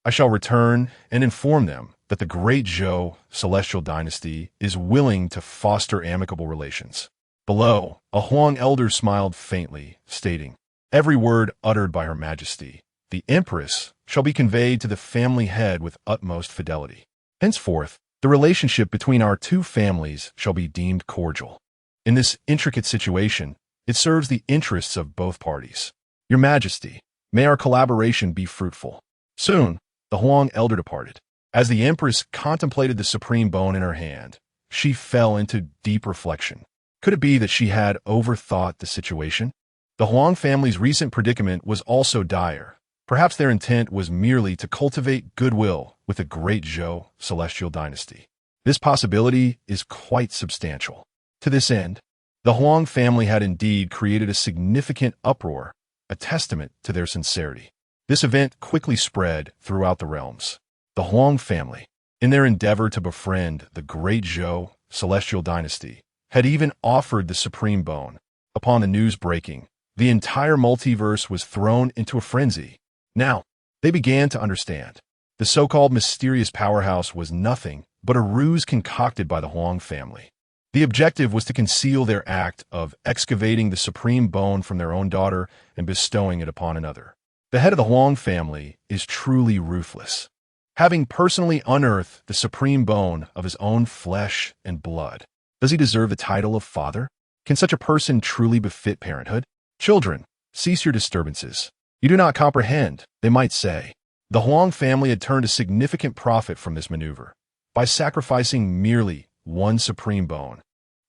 I shall return and inform them that the great Zhou celestial dynasty is willing to foster amicable relations. Below, a Huang elder smiled faintly, stating, "Every word uttered by Her Majesty, the Empress, shall be conveyed to the family head with utmost fidelity. Henceforth, the relationship between our two families shall be deemed cordial. In this intricate situation, it serves the interests of both parties. Your Majesty, may our collaboration be fruitful." Soon, the Huang elder departed. As the Empress contemplated the supreme bone in her hand, she fell into deep reflection. Could it be that she had overthought the situation? The Huang family's recent predicament was also dire. Perhaps their intent was merely to cultivate goodwill with the great Zhou celestial dynasty. This possibility is quite substantial. To this end, the Huang family had indeed created a significant uproar, a testament to their sincerity. This event quickly spread throughout the realms. The Huang family, in their endeavor to befriend the great Zhou celestial dynasty, had even offered the supreme bone. Upon the news breaking, the entire multiverse was thrown into a frenzy. Now, they began to understand. The so-called mysterious powerhouse was nothing but a ruse concocted by the Huang family. The objective was to conceal their act of excavating the supreme bone from their own daughter and bestowing it upon another. The head of the Huang family is truly ruthless. Having personally unearthed the supreme bone of his own flesh and blood, does he deserve the title of father? Can such a person truly befit parenthood? Children, cease your disturbances. You do not comprehend, they might say. The Huang family had turned a significant profit from this maneuver. By sacrificing merely one supreme bone,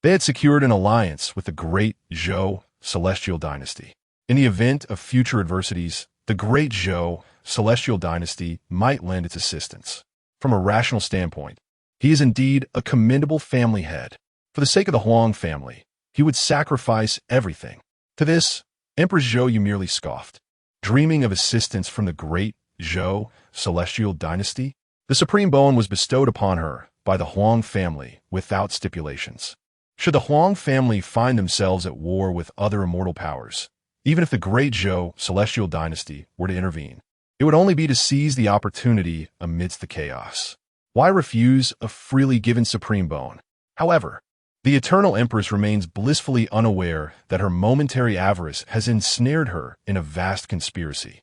they had secured an alliance with the great Zhou celestial dynasty. In the event of future adversities, the great Zhou celestial dynasty might lend its assistance. From a rational standpoint, he is indeed a commendable family head. For the sake of the Huang family, he would sacrifice everything. To this, Empress Zhou merely scoffed. Dreaming of assistance from the great Zhou celestial dynasty, the supreme bone was bestowed upon her by the Huang family without stipulations. Should the Huang family find themselves at war with other immortal powers, even if the great Zhou celestial dynasty were to intervene, it would only be to seize the opportunity amidst the chaos. Why refuse a freely given supreme bone? However, the eternal empress remains blissfully unaware that her momentary avarice has ensnared her in a vast conspiracy.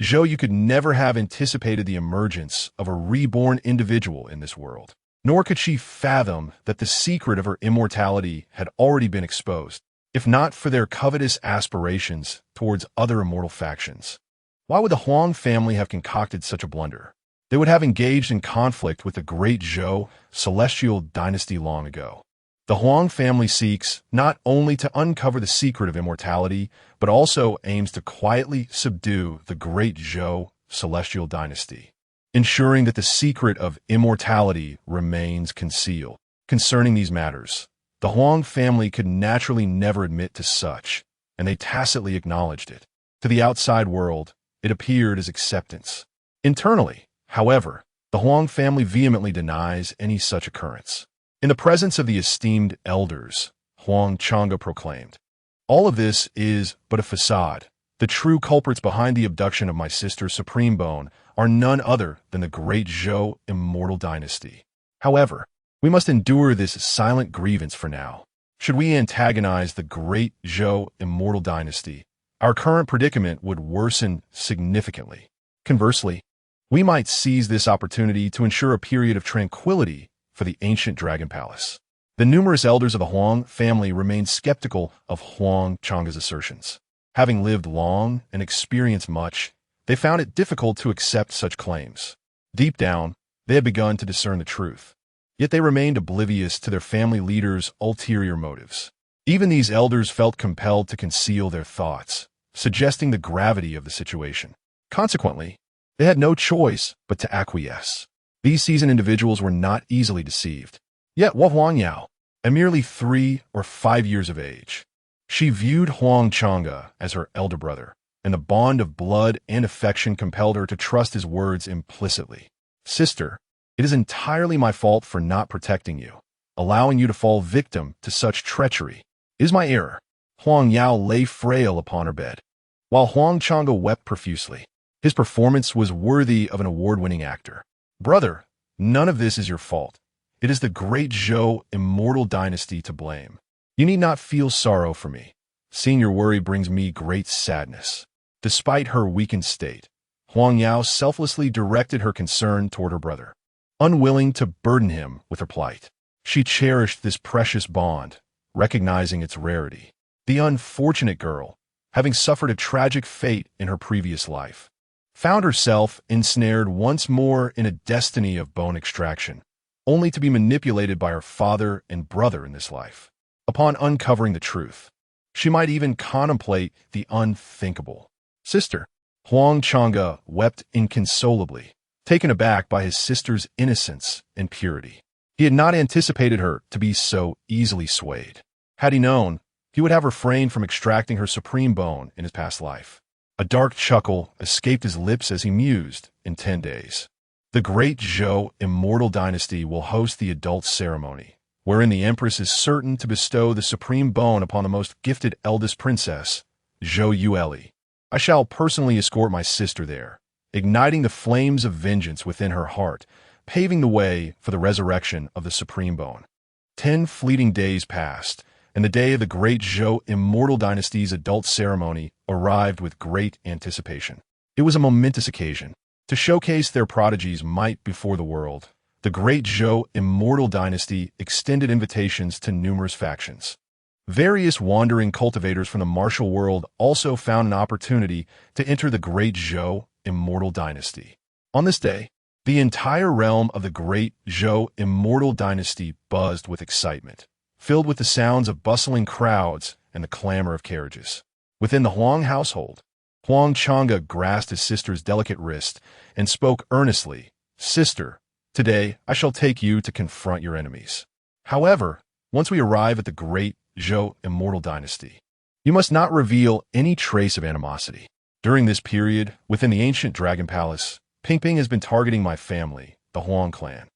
Zhou, you could never have anticipated the emergence of a reborn individual in this world, nor could she fathom that the secret of her immortality had already been exposed, if not for their covetous aspirations towards other immortal factions. Why would the Huang family have concocted such a blunder? They would have engaged in conflict with the great Zhou celestial dynasty long ago. The Huang family seeks not only to uncover the secret of immortality, but also aims to quietly subdue the great Zhou celestial dynasty, ensuring that the secret of immortality remains concealed. Concerning these matters, the Huang family could naturally never admit to such, and they tacitly acknowledged it. To the outside world, it appeared as acceptance. Internally, however, the Huang family vehemently denies any such occurrence. In the presence of the esteemed elders, Huang Chang'e proclaimed, "All of this is but a facade. The true culprits behind the abduction of my sister's supreme bone are none other than the great Zhou Immortal Dynasty. However, we must endure this silent grievance for now. Should we antagonize the great Zhou Immortal Dynasty, our current predicament would worsen significantly. Conversely, We might seize this opportunity to ensure a period of tranquility for the ancient dragon palace. The numerous elders of the Huang family remained skeptical of Huang Changa's assertions. Having lived long and experienced much, they found it difficult to accept such claims. Deep down, they had begun to discern the truth. Yet they remained oblivious to their family leaders' ulterior motives. Even these elders felt compelled to conceal their thoughts, suggesting the gravity of the situation. Consequently, they had no choice but to acquiesce. These seasoned individuals were not easily deceived. Yet Huang Yao, at merely 3 or 5 years of age, she viewed Huang Changa as her elder brother, and the bond of blood and affection compelled her to trust his words implicitly. Sister, it is entirely my fault for not protecting you, allowing you to fall victim to such treachery. It is my error. Huang Yao lay frail upon her bed, while Huang Changa wept profusely. His performance was worthy of an award-winning actor. Brother, none of this is your fault. It is the great Zhou Immortal Dynasty to blame. You need not feel sorrow for me. Seeing your worry brings me great sadness. Despite her weakened state, Huang Yao selflessly directed her concern toward her brother. Unwilling to burden him with her plight, she cherished this precious bond, recognizing its rarity. The unfortunate girl, having suffered a tragic fate in her previous life, found herself ensnared once more in a destiny of bone extraction, only to be manipulated by her father and brother in this life. Upon uncovering the truth, she might even contemplate the unthinkable. Sister, Huang Changa wept inconsolably, taken aback by his sister's innocence and purity. He had not anticipated her to be so easily swayed. Had he known, he would have refrained from extracting her supreme bone in his past life. A dark chuckle escaped his lips as he mused. In 10 days, the great Zhou Immortal Dynasty will host the adult ceremony, wherein the Empress is certain to bestow the supreme bone upon the most gifted eldest princess, Zhou Yueli. I shall personally escort my sister there, igniting the flames of vengeance within her heart, paving the way for the resurrection of the supreme bone. 10 fleeting days passed, and the day of the great Zhou Immortal Dynasty's adult ceremony arrived with great anticipation. It was a momentous occasion. To showcase their prodigy's might before the world, the great Zhou Immortal Dynasty extended invitations to numerous factions. Various wandering cultivators from the martial world also found an opportunity to enter the great Zhou Immortal Dynasty. On this day, the entire realm of the great Zhou Immortal Dynasty buzzed with excitement, filled with the sounds of bustling crowds and the clamor of carriages. Within the Huang household, Huang Changa grasped his sister's delicate wrist and spoke earnestly. Sister, today I shall take you to confront your enemies. However, once we arrive at the great Zhou Immortal Dynasty, you must not reveal any trace of animosity. During this period, within the ancient dragon palace, Pingping has been targeting my family, the Huang clan.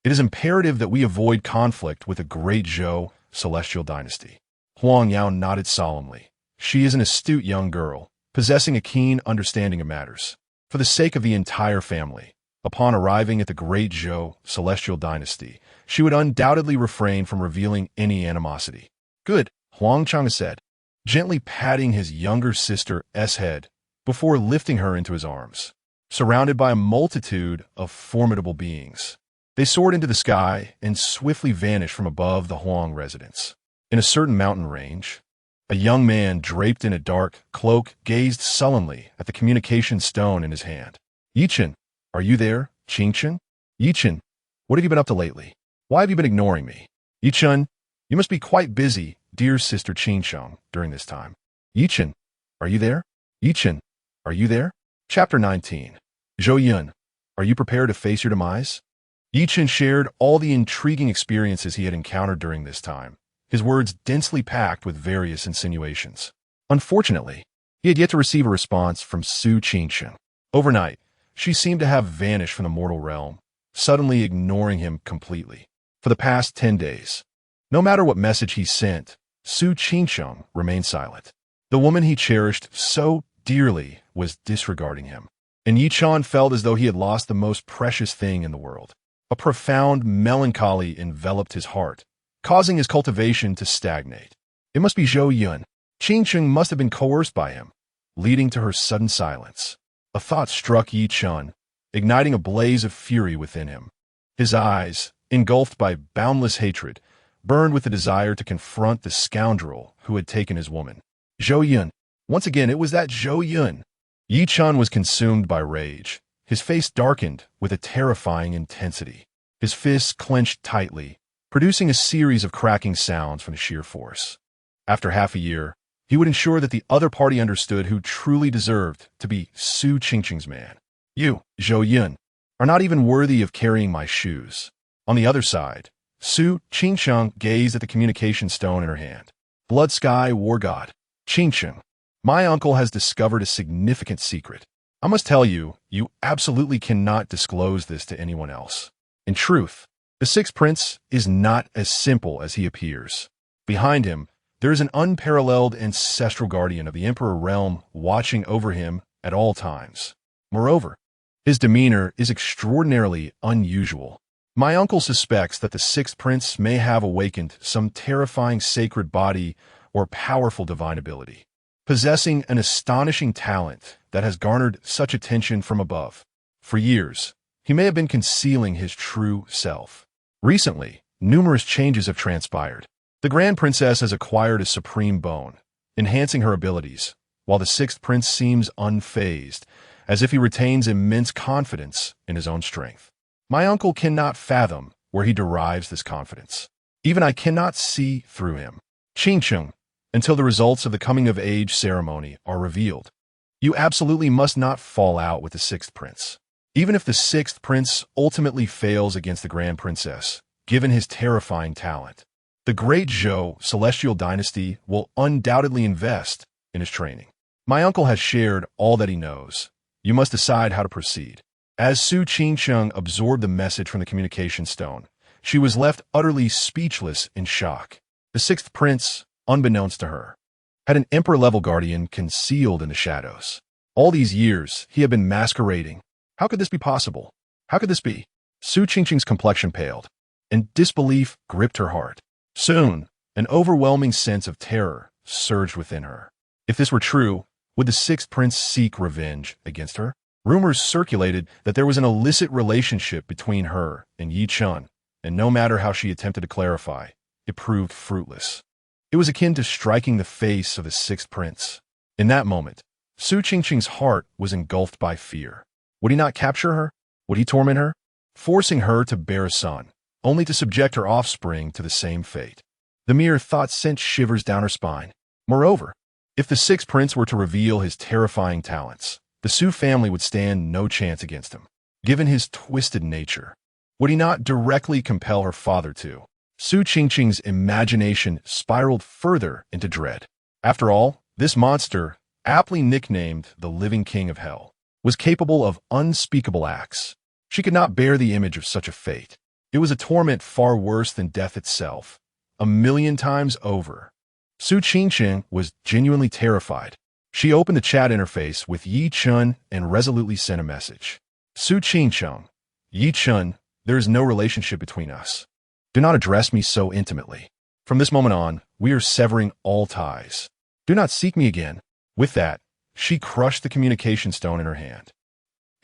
It is imperative that we avoid conflict with the great Zhou Celestial Dynasty. Huang Yao nodded solemnly. She is an astute young girl, possessing a keen understanding of matters. For the sake of the entire family, upon arriving at the great Zhou Celestial Dynasty, she would undoubtedly refrain from revealing any animosity. Good, Huang Changa said, gently patting his younger sister's head before lifting her into his arms. Surrounded by a multitude of formidable beings, they soared into the sky and swiftly vanished from above the Huang residence. In a certain mountain range, a young man draped in a dark cloak gazed sullenly at the communication stone in his hand. Yichen, are you there, Qingchen? Yichen, what have you been up to lately? Why have you been ignoring me? Yichen, you must be quite busy, dear sister Qingsheng, during this time. Yichen, are you there? Yichen, are you there? Chapter 19. Zhou Yun, are you prepared to face your demise? Yichen shared all the intriguing experiences he had encountered during this time, his words densely packed with various insinuations. Unfortunately, he had yet to receive a response from Su Qingchen. Overnight, she seemed to have vanished from the mortal realm, suddenly ignoring him completely. For the past 10 days, no matter what message he sent, Su Qingchen remained silent. The woman he cherished so dearly was disregarding him, and Yichen felt as though he had lost the most precious thing in the world. A profound melancholy enveloped his heart, causing his cultivation to stagnate. It must be Zhou Yun. Qingchen must have been coerced by him, leading to her sudden silence. A thought struck Yichen, igniting a blaze of fury within him. His eyes, engulfed by boundless hatred, burned with the desire to confront the scoundrel who had taken his woman. Zhou Yun. Once again, it was that Zhou Yun. Yi Chun was consumed by rage. His face darkened with a terrifying intensity. His fists clenched tightly, producing a series of cracking sounds from the sheer force. After half a year, he would ensure that the other party understood who truly deserved to be Su Qingqing's man. You, Zhou Yun, are not even worthy of carrying my shoes. On the other side, Su Qingqing gazed at the communication stone in her hand. Blood Sky War God. Qingqing, my uncle has discovered a significant secret. I must tell you, you absolutely cannot disclose this to anyone else. In truth, the Sixth Prince is not as simple as he appears. Behind him, there is an unparalleled ancestral guardian of the Emperor realm watching over him at all times. Moreover, his demeanor is extraordinarily unusual. My uncle suspects that the Sixth Prince may have awakened some terrifying sacred body or powerful divine ability, possessing an astonishing talent that has garnered such attention from above. For years, he may have been concealing his true self. Recently, numerous changes have transpired. The Grand Princess has acquired a supreme bone, enhancing her abilities, while the Sixth Prince seems unfazed, as if he retains immense confidence in his own strength. My uncle cannot fathom where he derives this confidence. Even I cannot see through him. Qingqing, until the results of the coming-of-age ceremony are revealed. You absolutely must not fall out with the Sixth Prince. Even if the Sixth Prince ultimately fails against the Grand Princess, given his terrifying talent, the great Zhou Celestial Dynasty will undoubtedly invest in his training. My uncle has shared all that he knows. You must decide how to proceed. As Su Qingqing absorbed the message from the communication stone, she was left utterly speechless in shock. The Sixth Prince, unbeknownst to her, had an emperor-level guardian concealed in the shadows. All these years, he had been masquerading. How could this be possible? How could this be? Su Qingqing's complexion paled, and disbelief gripped her heart. Soon, an overwhelming sense of terror surged within her. If this were true, would the Sixth Prince seek revenge against her? Rumors circulated that there was an illicit relationship between her and Yi Chun, and no matter how she attempted to clarify, it proved fruitless. It was akin to striking the face of the Sixth Prince. In that moment, Su Qingqing's heart was engulfed by fear. Would he not capture her? Would he torment her, forcing her to bear a son, only to subject her offspring to the same fate? The mere thought sent shivers down her spine. Moreover, if the Sixth Prince were to reveal his terrifying talents, the Su family would stand no chance against him. Given his twisted nature, would he not directly compel her father to? Su Qingqing's imagination spiraled further into dread. After all, this monster, aptly nicknamed the Living King of Hell, was capable of unspeakable acts. She could not bear the image of such a fate. It was a torment far worse than death itself, 1,000,000 times over. Su Qingqing was genuinely terrified. She opened the chat interface with Yi Chun and resolutely sent a message. Su Qingqing, Yi Chun, there is no relationship between us. Do not address me so intimately. From this moment on, we are severing all ties. Do not seek me again. With that, she crushed the communication stone in her hand.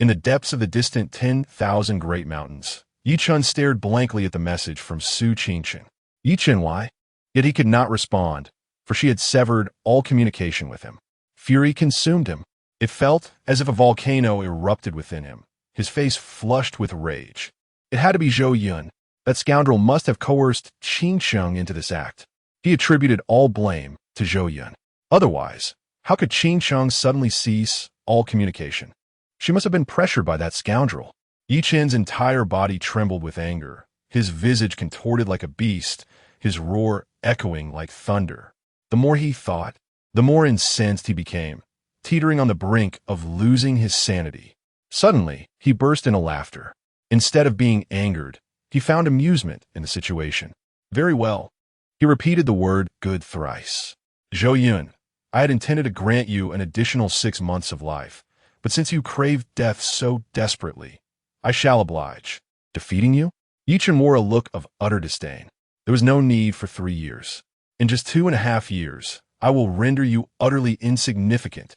In the depths of the distant 10,000 great mountains, Yi Chun stared blankly at the message from Su Qingqing. Yi Chun, why? Yet he could not respond, for she had severed all communication with him. Fury consumed him. It felt as if a volcano erupted within him, his face flushed with rage. It had to be Zhou Yun. That scoundrel must have coerced Qingqing into this act. He attributed all blame to Zhou Yun. Otherwise, how could Qingqing suddenly cease all communication? She must have been pressured by that scoundrel. Yi Chen's entire body trembled with anger, his visage contorted like a beast, his roar echoing like thunder. The more he thought, the more incensed he became, teetering on the brink of losing his sanity. Suddenly, he burst into laughter. Instead of being angered, he found amusement in the situation. Very well. He repeated the word good thrice. Zhou Yun, I had intended to grant you an additional 6 months of life, but since you crave death so desperately, I shall oblige. Defeating you? Yi Chen wore a look of utter disdain. There was no need for 3 years. In just 2.5 years, I will render you utterly insignificant.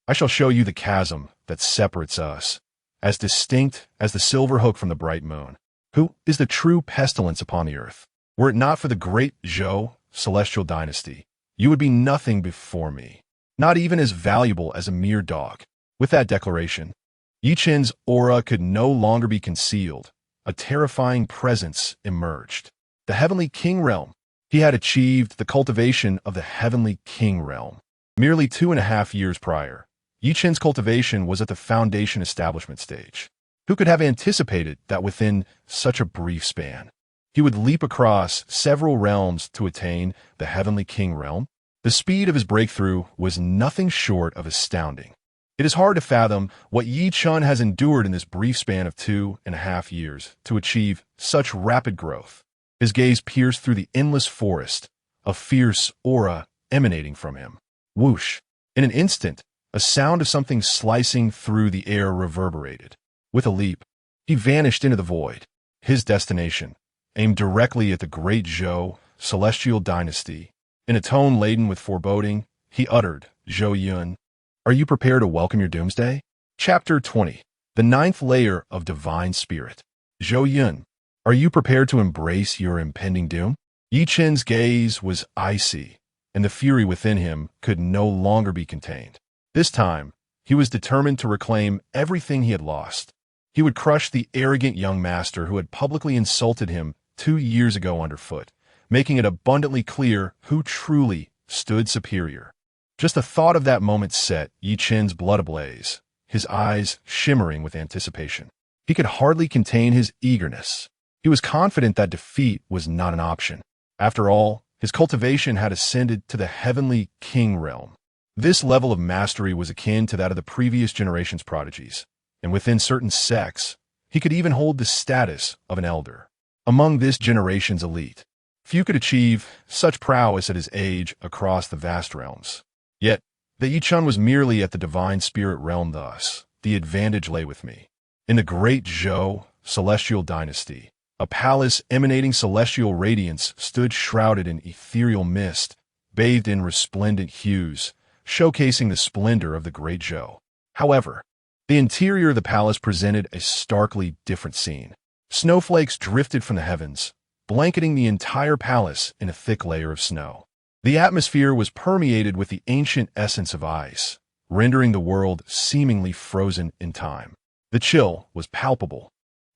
I shall show you the chasm that separates us, as distinct as the silver hook from the bright moon. Who is the true pestilence upon the earth? Were it not for the great Zhou celestial dynasty, you would be nothing before me, not even as valuable as a mere dog. With that declaration, Yi Qin's aura could no longer be concealed. A terrifying presence emerged. The Heavenly King Realm. He had achieved the cultivation of the Heavenly King Realm. Merely 2.5 years prior, Yi Qin's cultivation was at the foundation establishment stage. Who could have anticipated that within such a brief span, he would leap across several realms to attain the Heavenly King Realm? The speed of his breakthrough was nothing short of astounding. It is hard to fathom what Yi Qin has endured in this brief span of 2.5 years to achieve such rapid growth. His gaze pierced through the endless forest, a fierce aura emanating from him. Whoosh! In an instant, a sound of something slicing through the air reverberated. With a leap, he vanished into the void. His destination, aimed directly at the great Zhou celestial dynasty. In a tone laden with foreboding, he uttered, "Zhou Yun, are you prepared to welcome your doomsday?" Chapter 20. The 9th Layer of Divine Spirit. Zhou Yun, are you prepared to embrace your impending doom? Yi Qin's gaze was icy, and the fury within him could no longer be contained. This time, he was determined to reclaim everything he had lost. He would crush the arrogant young master who had publicly insulted him 2 years ago underfoot, making it abundantly clear who truly stood superior. Just the thought of that moment set Yi Qin's blood ablaze, his eyes shimmering with anticipation. He could hardly contain his eagerness. He was confident that defeat was not an option. After all, his cultivation had ascended to the Heavenly King Realm. This level of mastery was akin to that of the previous generation's prodigies, and within certain sects, he could even hold the status of an elder. Among this generation's elite, few could achieve such prowess at his age across the vast realms. Yet, that Yi Qin was merely at the divine spirit realm thus, the advantage lay with me. In the great Zhou celestial dynasty, a palace emanating celestial radiance stood shrouded in ethereal mist, bathed in resplendent hues, showcasing the splendor of the great Zhou. However, the interior of the palace presented a starkly different scene. Snowflakes drifted from the heavens, blanketing the entire palace in a thick layer of snow. The atmosphere was permeated with the ancient essence of ice, rendering the world seemingly frozen in time. The chill was palpable.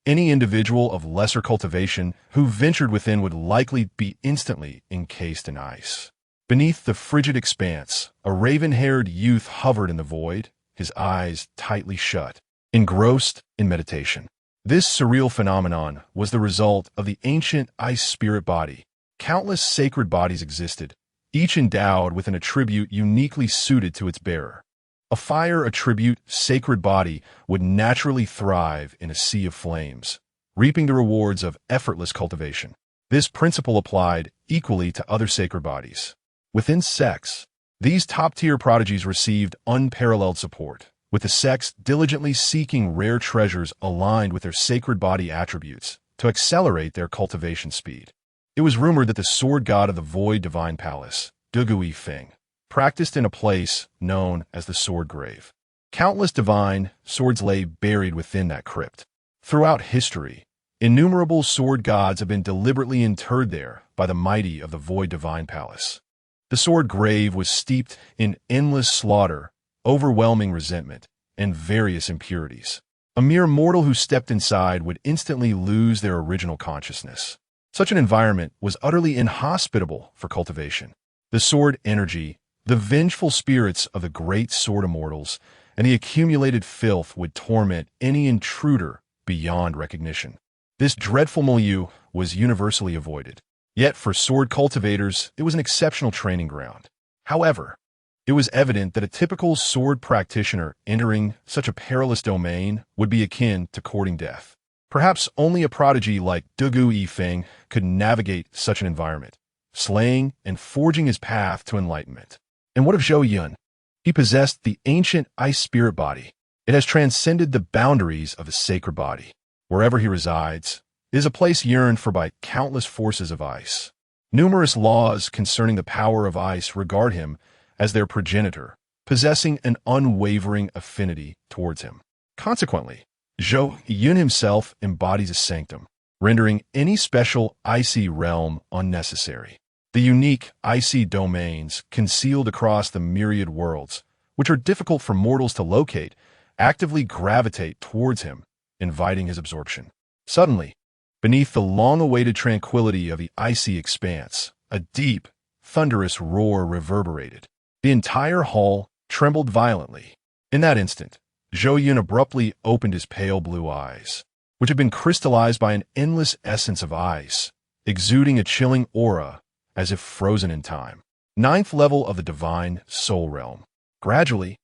Any individual of lesser cultivation who ventured within would likely be instantly encased in ice. Beneath the frigid expanse, a raven-haired youth hovered in the void, his eyes tightly shut, engrossed in meditation. This surreal phenomenon was the result of the ancient ice spirit body. Countless sacred bodies existed, each endowed with an attribute uniquely suited to its bearer. A fire attribute sacred body would naturally thrive in a sea of flames, reaping the rewards of effortless cultivation. This principle applied equally to other sacred bodies. Within sects, these top-tier prodigies received unparalleled support, with the sects diligently seeking rare treasures aligned with their sacred body attributes to accelerate their cultivation speed. It was rumored that the sword god of the Void Divine Palace, Dugui Feng, practiced in a place known as the Sword Grave. Countless divine swords lay buried within that crypt. Throughout history, innumerable sword gods have been deliberately interred there by the mighty of the Void Divine Palace. The Sword Grave was steeped in endless slaughter, overwhelming resentment, and various impurities. A mere mortal who stepped inside would instantly lose their original consciousness. Such an environment was utterly inhospitable for cultivation. The sword energy, the vengeful spirits of the great sword immortals, and the accumulated filth would torment any intruder beyond recognition. This dreadful milieu was universally avoided. Yet for sword cultivators, it was an exceptional training ground. However, it was evident that a typical sword practitioner entering such a perilous domain would be akin to courting death. Perhaps only a prodigy like Dugu Yifeng could navigate such an environment, slaying and forging his path to enlightenment. And what of Zhou Yun? He possessed the ancient ice spirit body. It has transcended the boundaries of the sacred body. Wherever he resides, it is a place yearned for by countless forces of ice. Numerous laws concerning the power of ice regard him as their progenitor, possessing an unwavering affinity towards him. Consequently, Zhou Yun himself embodies a sanctum, rendering any special icy realm unnecessary. The unique icy domains concealed across the myriad worlds, which are difficult for mortals to locate, actively gravitate towards him, inviting his absorption. Suddenly, beneath the long-awaited tranquility of the icy expanse, a deep, thunderous roar reverberated. The entire hall trembled violently. In that instant, Zhou Yun abruptly opened his pale blue eyes, which had been crystallized by an endless essence of ice, exuding a chilling aura as if frozen in time. Ninth level of the divine soul realm. Gradually,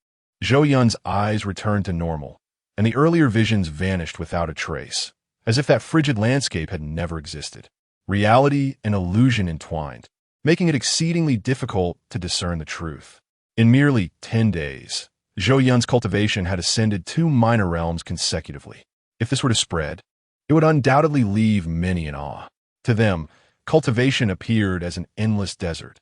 Zhou Yun's eyes returned to normal, and the earlier visions vanished without a trace, as if that frigid landscape had never existed. Reality and illusion entwined, making it exceedingly difficult to discern the truth. In merely 10 days, Zhou Yun's cultivation had ascended 2 minor realms consecutively. If this were to spread, it would undoubtedly leave many in awe. To them, cultivation appeared as an endless desert.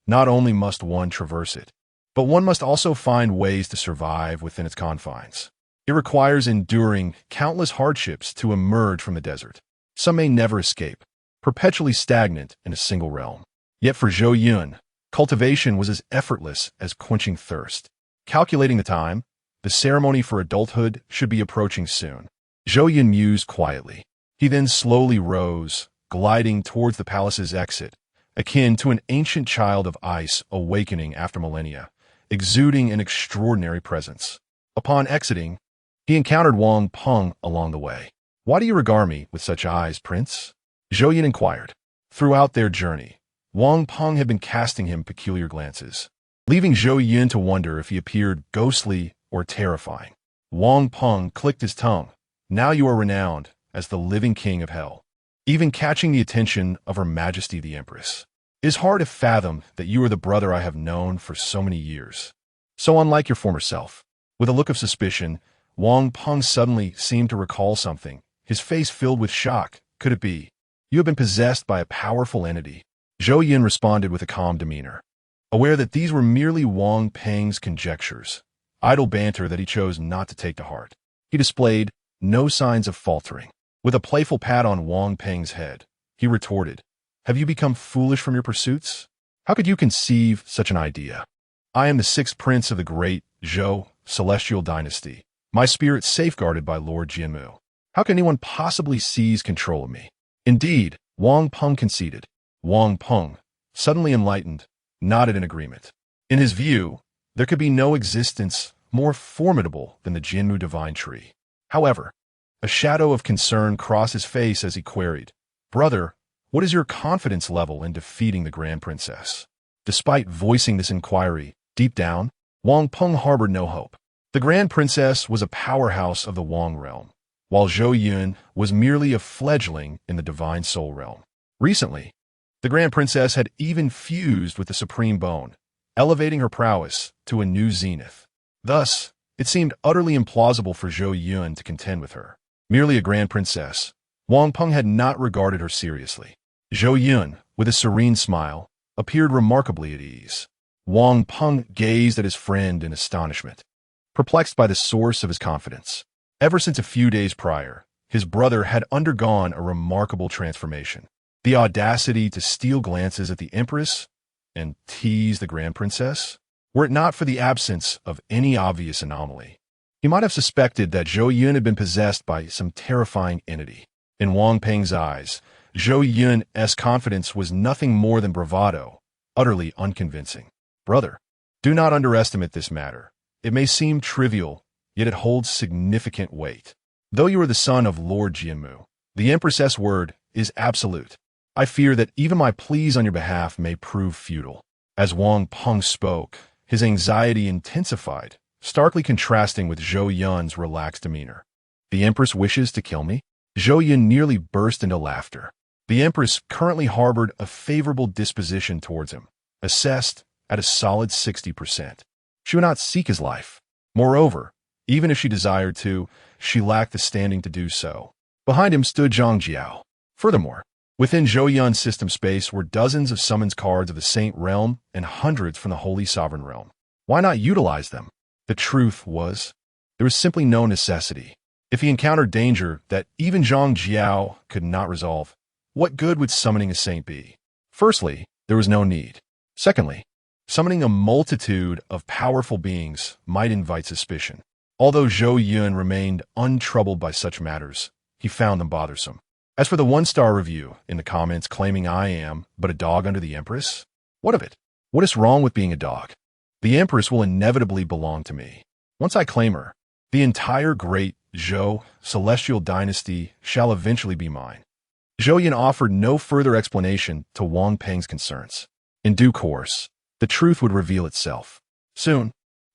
Not only must one traverse it, but one must also find ways to survive within its confines. It requires enduring countless hardships to emerge from the desert. Some may never escape, perpetually stagnant in a single realm. Yet for Zhou Yun, cultivation was as effortless as quenching thirst. Calculating the time, the ceremony for adulthood should be approaching soon. Zhou Yun mused quietly. He then slowly rose, gliding towards the palace's exit, akin to an ancient child of ice awakening after millennia, exuding an extraordinary presence. Upon exiting, he encountered Wang Peng along the way. "Why do you regard me with such eyes, Prince?" Zhou Yun inquired. Throughout their journey, Wang Peng had been casting him peculiar glances, leaving Zhou Yun to wonder if he appeared ghostly or terrifying. Wang Peng clicked his tongue. "Now you are renowned as the living king of hell, even catching the attention of Her Majesty the Empress. It is hard to fathom that you are the brother I have known for so many years. So unlike your former self." With a look of suspicion, Wang Peng suddenly seemed to recall something, his face filled with shock. "Could it be? You have been possessed by a powerful entity." Zhou Yun responded with a calm demeanor, aware that these were merely Wang Peng's conjectures, idle banter that he chose not to take to heart. He displayed no signs of faltering. With a playful pat on Wang Peng's head, he retorted, "Have you become foolish from your pursuits? How could you conceive such an idea? I am the 6th prince of the great Zhou Celestial Dynasty, my spirit safeguarded by Lord Jianmu. How can anyone possibly seize control of me?" "Indeed," Wang Peng conceded. Wang Peng, suddenly enlightened, nodded in agreement. In his view, there could be no existence more formidable than the Jianmu Divine Tree. However, a shadow of concern crossed his face as he queried, "Brother, what is your confidence level in defeating the Grand Princess?" Despite voicing this inquiry, deep down, Wang Peng harbored no hope. The Grand Princess was a powerhouse of the Wang realm, while Zhou Yun was merely a fledgling in the Divine Soul realm. Recently, the Grand Princess had even fused with the Supreme Bone, elevating her prowess to a new zenith. Thus, it seemed utterly implausible for Zhou Yun to contend with her. Merely a Grand Princess, Wang Peng had not regarded her seriously. Zhou Yun, with a serene smile, appeared remarkably at ease. Wang Peng gazed at his friend in astonishment, perplexed by the source of his confidence. Ever since a few days prior, his brother had undergone a remarkable transformation. The audacity to steal glances at the Empress and tease the Grand Princess? Were it not for the absence of any obvious anomaly, he might have suspected that Zhou Yun had been possessed by some terrifying entity. In Wang Peng's eyes, Zhou Yun's confidence was nothing more than bravado, utterly unconvincing. "Brother, do not underestimate this matter. It may seem trivial, yet it holds significant weight. Though you are the son of Lord Jianmu, the Empress's word is absolute. I fear that even my pleas on your behalf may prove futile." As Wang Peng spoke, his anxiety intensified, starkly contrasting with Zhou Yun's relaxed demeanor. "The Empress wishes to kill me?" Zhou Yun nearly burst into laughter. The Empress currently harbored a favorable disposition towards him, assessed at a solid 60%. She would not seek his life. Moreover, even if she desired to, she lacked the standing to do so. Behind him stood Zhang Jiao. Furthermore, within Zhou Yun's system space were dozens of summons cards of the Saint Realm and hundreds from the Holy Sovereign Realm. Why not utilize them? The truth was, there was simply no necessity. If he encountered danger that even Zhang Jiao could not resolve, what good would summoning a saint be? Firstly, there was no need. Secondly, summoning a multitude of powerful beings might invite suspicion. Although Zhou Yun remained untroubled by such matters, he found them bothersome. As for the one-star review in the comments claiming I am but a dog under the Empress, what of it? What is wrong with being a dog? The Empress will inevitably belong to me. Once I claim her, the entire great Zhou celestial dynasty shall eventually be mine. Zhou Yun offered no further explanation to Wang Peng's concerns. In due course, the truth would reveal itself. Soon,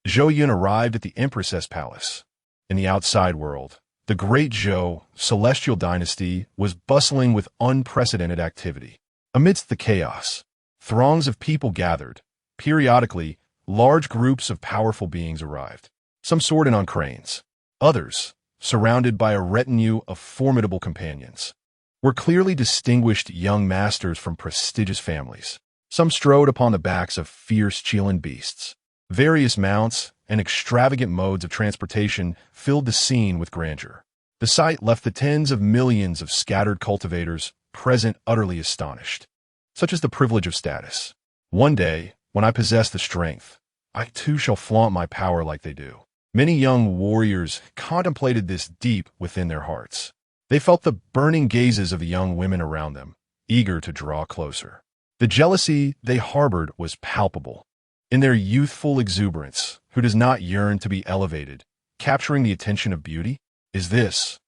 Zhou Yun arrived at the Empress's palace. In the outside world, the great Zhou celestial dynasty was bustling with unprecedented activity. Amidst the chaos, throngs of people gathered. Periodically, large groups of powerful beings arrived. Some soared in on cranes. Others, surrounded by a retinue of formidable companions, were clearly distinguished young masters from prestigious families. Some strode upon the backs of fierce Qilin beasts. Various mounts and extravagant modes of transportation filled the scene with grandeur. The sight left the tens of millions of scattered cultivators present utterly astonished. Such is the privilege of status. One day, when I possess the strength, I too shall flaunt my power like they do. Many young warriors contemplated this deep within their hearts. They felt the burning gazes of the young women around them, eager to draw closer. The jealousy they harbored was palpable. In their youthful exuberance, who does not yearn to be elevated, capturing the attention of beauty? Is this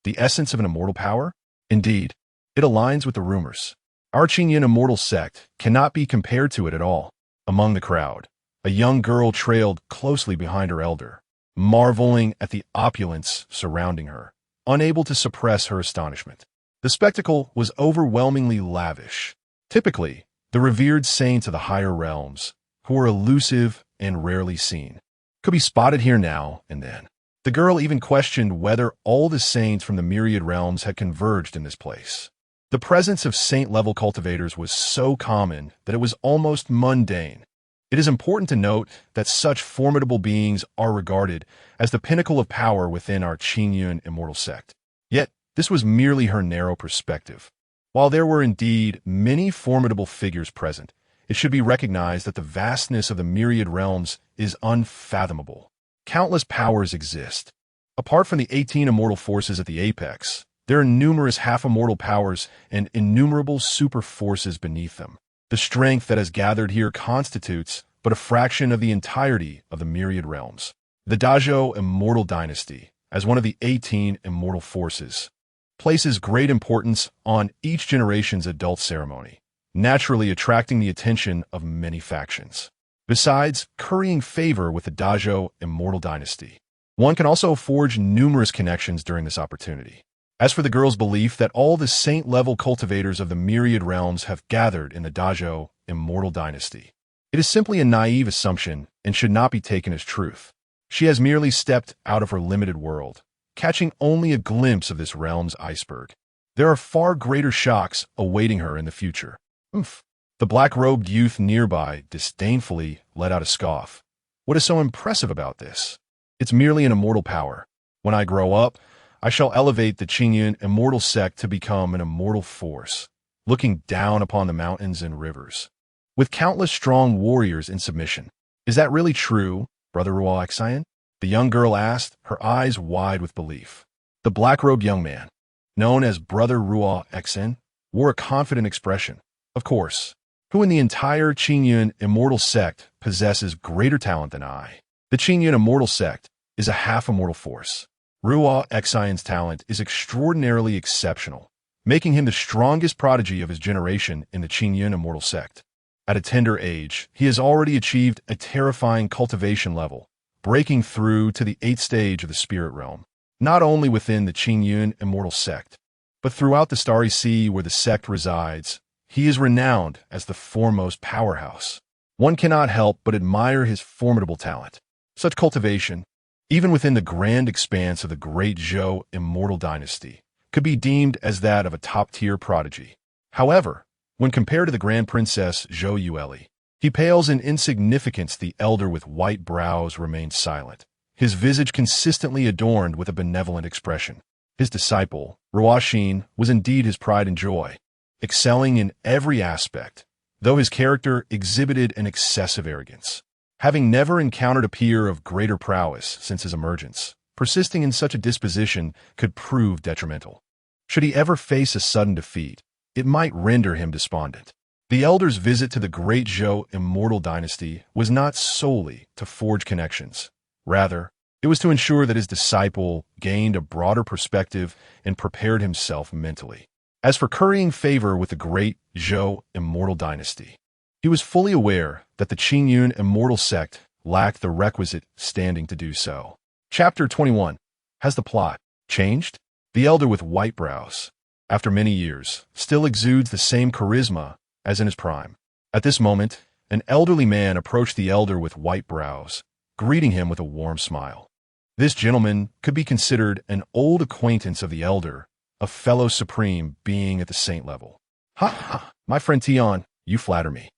the essence of an immortal power? Indeed, it aligns with the rumors. Our Qingyun immortal sect cannot be compared to it at all. Among the crowd, a young girl trailed closely behind her elder, marveling at the opulence surrounding her, unable to suppress her astonishment. The spectacle was overwhelmingly lavish. Typically, the revered saints of the higher realms, who were elusive and rarely seen, could be spotted here now and then. The girl even questioned whether all the saints from the myriad realms had converged in this place. The presence of saint-level cultivators was so common that it was almost mundane. It is important to note that such formidable beings are regarded as the pinnacle of power within our Qingyun immortal sect. Yet, this was merely her narrow perspective. While there were indeed many formidable figures present, it should be recognized that the vastness of the myriad realms is unfathomable. Countless powers exist. Apart from the 18 immortal forces at the apex, there are numerous half-immortal powers and innumerable super forces beneath them. The strength that has gathered here constitutes but a fraction of the entirety of the myriad realms. The Dazhou Immortal Dynasty, as one of the 18 immortal forces, places great importance on each generation's adult ceremony, naturally attracting the attention of many factions. Besides currying favor with the Dazhou Immortal Dynasty, one can also forge numerous connections during this opportunity. As for the girl's belief that all the saint-level cultivators of the myriad realms have gathered in the Dazhou Immortal Dynasty, it is simply a naive assumption and should not be taken as truth. She has merely stepped out of her limited world, catching only a glimpse of this realm's iceberg. There are far greater shocks awaiting her in the future. Oomph. The black-robed youth nearby disdainfully let out a scoff. What is so impressive about this? It's merely an immortal power. When I grow up, I shall elevate the Qingyun immortal sect to become an immortal force, looking down upon the mountains and rivers, with countless strong warriors in submission. Is that really true, Brother Ruo Xian? The young girl asked, her eyes wide with belief. The black-robed young man, known as Brother Ruo Xian, wore a confident expression. Of course. Who in the entire Qingyun immortal sect possesses greater talent than I? The Qingyun immortal sect is a half-immortal force. Ruo Xian's talent is extraordinarily exceptional, making him the strongest prodigy of his generation in the Qingyun immortal sect. At a tender age, he has already achieved a terrifying cultivation level, breaking through to the 8th stage of the spirit realm, not only within the Qingyun immortal sect, but throughout the Starry Sea where the sect resides. He is renowned as the foremost powerhouse. One cannot help but admire his formidable talent. Such cultivation, even within the grand expanse of the great Zhou Immortal Dynasty, could be deemed as that of a top-tier prodigy. However, when compared to the Grand Princess Zhou Yueli, he pales in insignificance. The elder with white brows remained silent, his visage consistently adorned with a benevolent expression. His disciple, Ruashin, was indeed his pride and joy, excelling in every aspect, though his character exhibited an excessive arrogance. Having never encountered a peer of greater prowess since his emergence, persisting in such a disposition could prove detrimental. Should he ever face a sudden defeat, it might render him despondent. The elder's visit to the great Zhou Immortal Dynasty was not solely to forge connections. Rather, it was to ensure that his disciple gained a broader perspective and prepared himself mentally. As for currying favor with the great Zhou Immortal Dynasty, he was fully aware that the Qingyun Immortal sect lacked the requisite standing to do so. Chapter 21. Has the plot changed? The elder with white brows, after many years, still exudes the same charisma as in his prime. At this moment, an elderly man approached the elder with white brows, greeting him with a warm smile. This gentleman could be considered an old acquaintance of the elder, a fellow supreme being at the saint level. Ha ha, my friend Tian, you flatter me.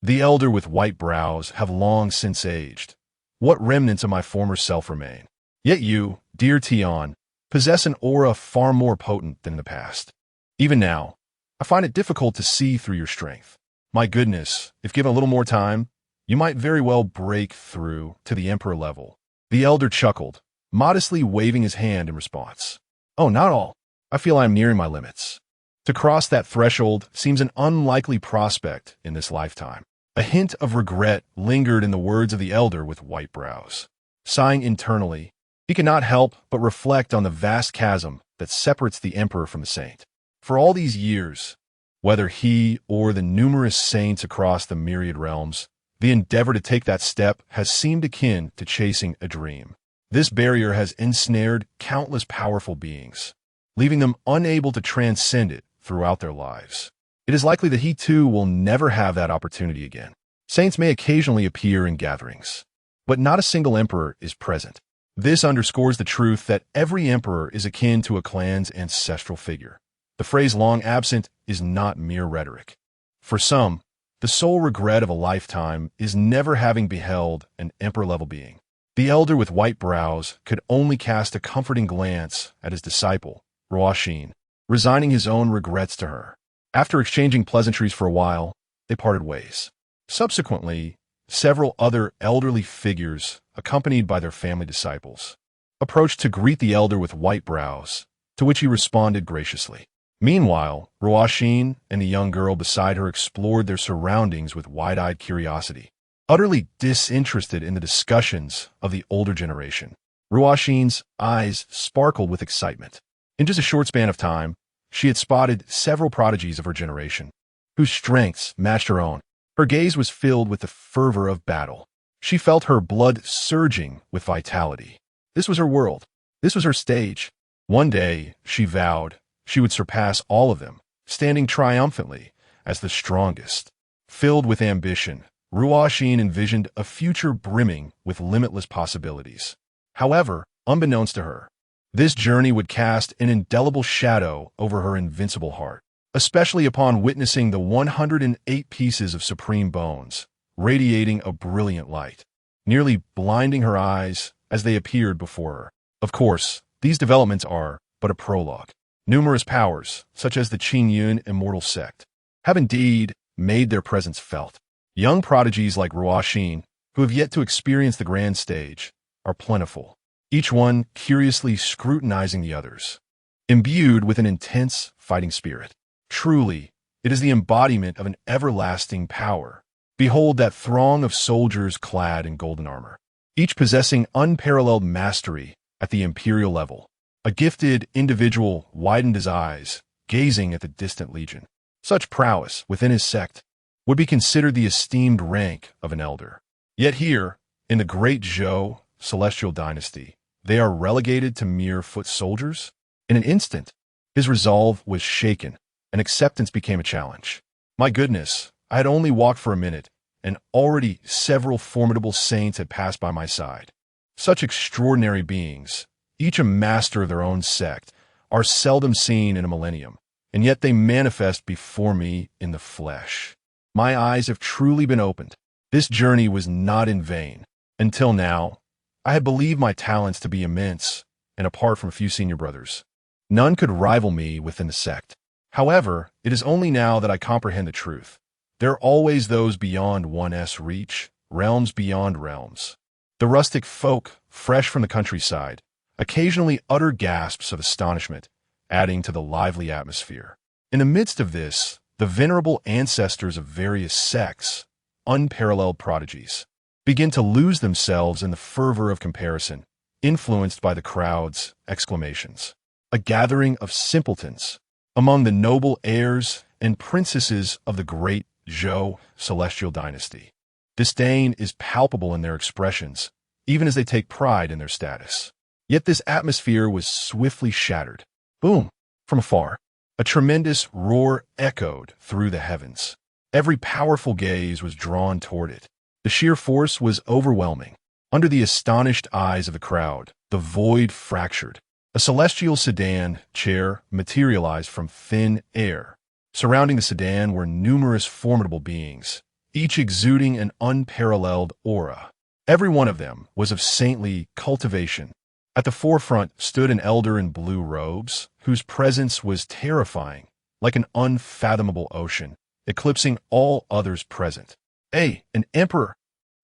The elder with white brows, have long since aged. What remnants of my former self remain? Yet you, dear Tian, possess an aura far more potent than in the past. Even now, I find it difficult to see through your strength. My goodness, if given a little more time, you might very well break through to the emperor level. The elder chuckled, modestly waving his hand in response. Oh, not all. I feel I am nearing my limits. To cross that threshold seems an unlikely prospect in this lifetime. A hint of regret lingered in the words of the elder with white brows. Sighing internally, he could not help but reflect on the vast chasm that separates the emperor from the saint. For all these years, whether he or the numerous saints across the myriad realms, the endeavor to take that step has seemed akin to chasing a dream. This barrier has ensnared countless powerful beings, leaving them unable to transcend it throughout their lives. It is likely that he too will never have that opportunity again. Saints may occasionally appear in gatherings, but not a single emperor is present. This underscores the truth that every emperor is akin to a clan's ancestral figure. The phrase long absent is not mere rhetoric. For some, the sole regret of a lifetime is never having beheld an emperor-level being. The elder with white brows could only cast a comforting glance at his disciple, Ruashin, resigning his own regrets to her. After exchanging pleasantries for a while, they parted ways. Subsequently, several other elderly figures, accompanied by their family disciples, approached to greet the elder with white brows, to which he responded graciously. Meanwhile, Ruashin and the young girl beside her explored their surroundings with wide-eyed curiosity, utterly disinterested in the discussions of the older generation. Ruashin's eyes sparkled with excitement. In just a short span of time, she had spotted several prodigies of her generation, whose strengths matched her own. Her gaze was filled with the fervor of battle. She felt her blood surging with vitality. This was her world. This was her stage. One day, she vowed, she would surpass all of them, standing triumphantly as the strongest. Filled with ambition, Ruashin envisioned a future brimming with limitless possibilities. However, unbeknownst to her, this journey would cast an indelible shadow over her invincible heart, especially upon witnessing the 108 pieces of supreme bones, radiating a brilliant light, nearly blinding her eyes as they appeared before her. Of course, these developments are but a prologue. Numerous powers, such as the Qingyun Immortal sect, have indeed made their presence felt. Young prodigies like Ruashin, who have yet to experience the grand stage, are plentiful, each one curiously scrutinizing the others, imbued with an intense fighting spirit. Truly, it is the embodiment of an everlasting power. Behold that throng of soldiers clad in golden armor, each possessing unparalleled mastery at the imperial level. A gifted individual widened his eyes, gazing at the distant legion. Such prowess within his sect would be considered the esteemed rank of an elder. Yet here, in the great Zhou Celestial Dynasty, they are relegated to mere foot soldiers? In an instant, his resolve was shaken, and acceptance became a challenge. My goodness, I had only walked for a minute, and already several formidable saints had passed by my side. Such extraordinary beings, each a master of their own sect, are seldom seen in a millennium, and yet they manifest before me in the flesh. My eyes have truly been opened. This journey was not in vain. Until now, I had believed my talents to be immense, and apart from a few senior brothers, none could rival me within the sect. However, it is only now that I comprehend the truth. There are always those beyond one's reach, realms beyond realms. The rustic folk, fresh from the countryside, occasionally utter gasps of astonishment, adding to the lively atmosphere. In the midst of this, the venerable ancestors of various sects, unparalleled prodigies, begin to lose themselves in the fervor of comparison, influenced by the crowd's exclamations. A gathering of simpletons among the noble heirs and princesses of the great Zhou celestial dynasty. Disdain is palpable in their expressions, even as they take pride in their status. Yet this atmosphere was swiftly shattered. Boom! From afar, a tremendous roar echoed through the heavens. Every powerful gaze was drawn toward it. The sheer force was overwhelming. Under the astonished eyes of the crowd, the void fractured. A celestial sedan chair materialized from thin air. Surrounding the sedan were numerous formidable beings, each exuding an unparalleled aura. Every one of them was of saintly cultivation. At the forefront stood an elder in blue robes, whose presence was terrifying, like an unfathomable ocean, eclipsing all others present. An emperor!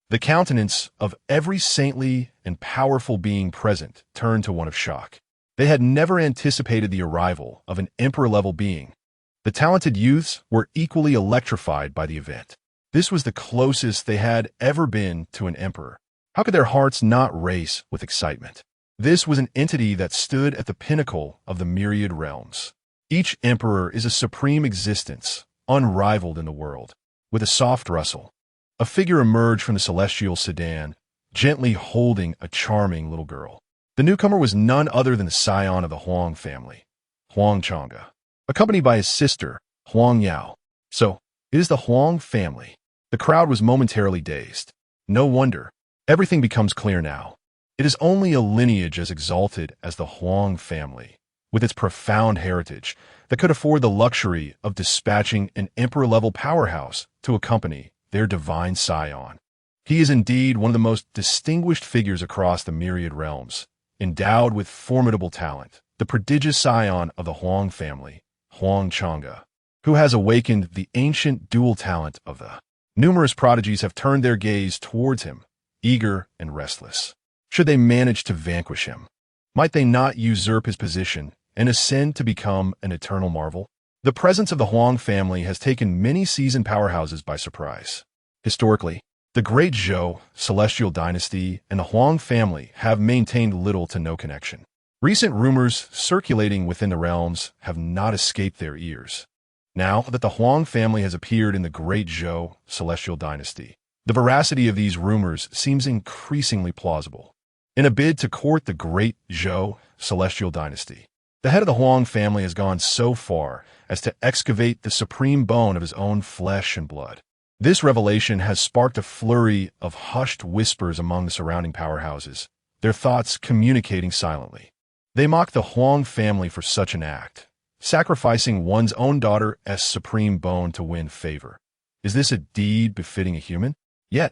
The countenance of every saintly and powerful being present turned to one of shock. They had never anticipated the arrival of an emperor-level being. The talented youths were equally electrified by the event. This was the closest they had ever been to an emperor. How could their hearts not race with excitement? This was an entity that stood at the pinnacle of the myriad realms. Each emperor is a supreme existence, unrivaled in the world. With a soft rustle, a figure emerged from the celestial sedan, gently holding a charming little girl. The newcomer was none other than the scion of the Huang family, Huang Chang'e, accompanied by his sister, Huang Yao. So, it is the Huang family. The crowd was momentarily dazed. No wonder. Everything becomes clear now. It is only a lineage as exalted as the Huang family, with its profound heritage, that could afford the luxury of dispatching an emperor-level powerhouse to accompany their divine scion. He is indeed one of the most distinguished figures across the myriad realms, endowed with formidable talent, the prodigious scion of the Huang family, Huang Chang'e, who has awakened the ancient dual talent of the. Numerous prodigies have turned their gaze towards him, eager and restless. Should they manage to vanquish him, might they not usurp his position and ascend to become an eternal marvel? The presence of the Huang family has taken many seasoned powerhouses by surprise. Historically, the Great Zhou celestial dynasty and the Huang family have maintained little to no connection. Recent rumors circulating within the realms have not escaped their ears. Now that the Huang family has appeared in the Great Zhou celestial dynasty, the veracity of these rumors seems increasingly plausible. In a bid to court the Great Zhou celestial dynasty, the head of the Huang family has gone so far as to excavate the supreme bone of his own flesh and blood. This revelation has sparked a flurry of hushed whispers among the surrounding powerhouses, their thoughts communicating silently. They mock the Huang family for such an act, sacrificing one's own daughter's supreme bone to win favor. Is this a deed befitting a human? Yet,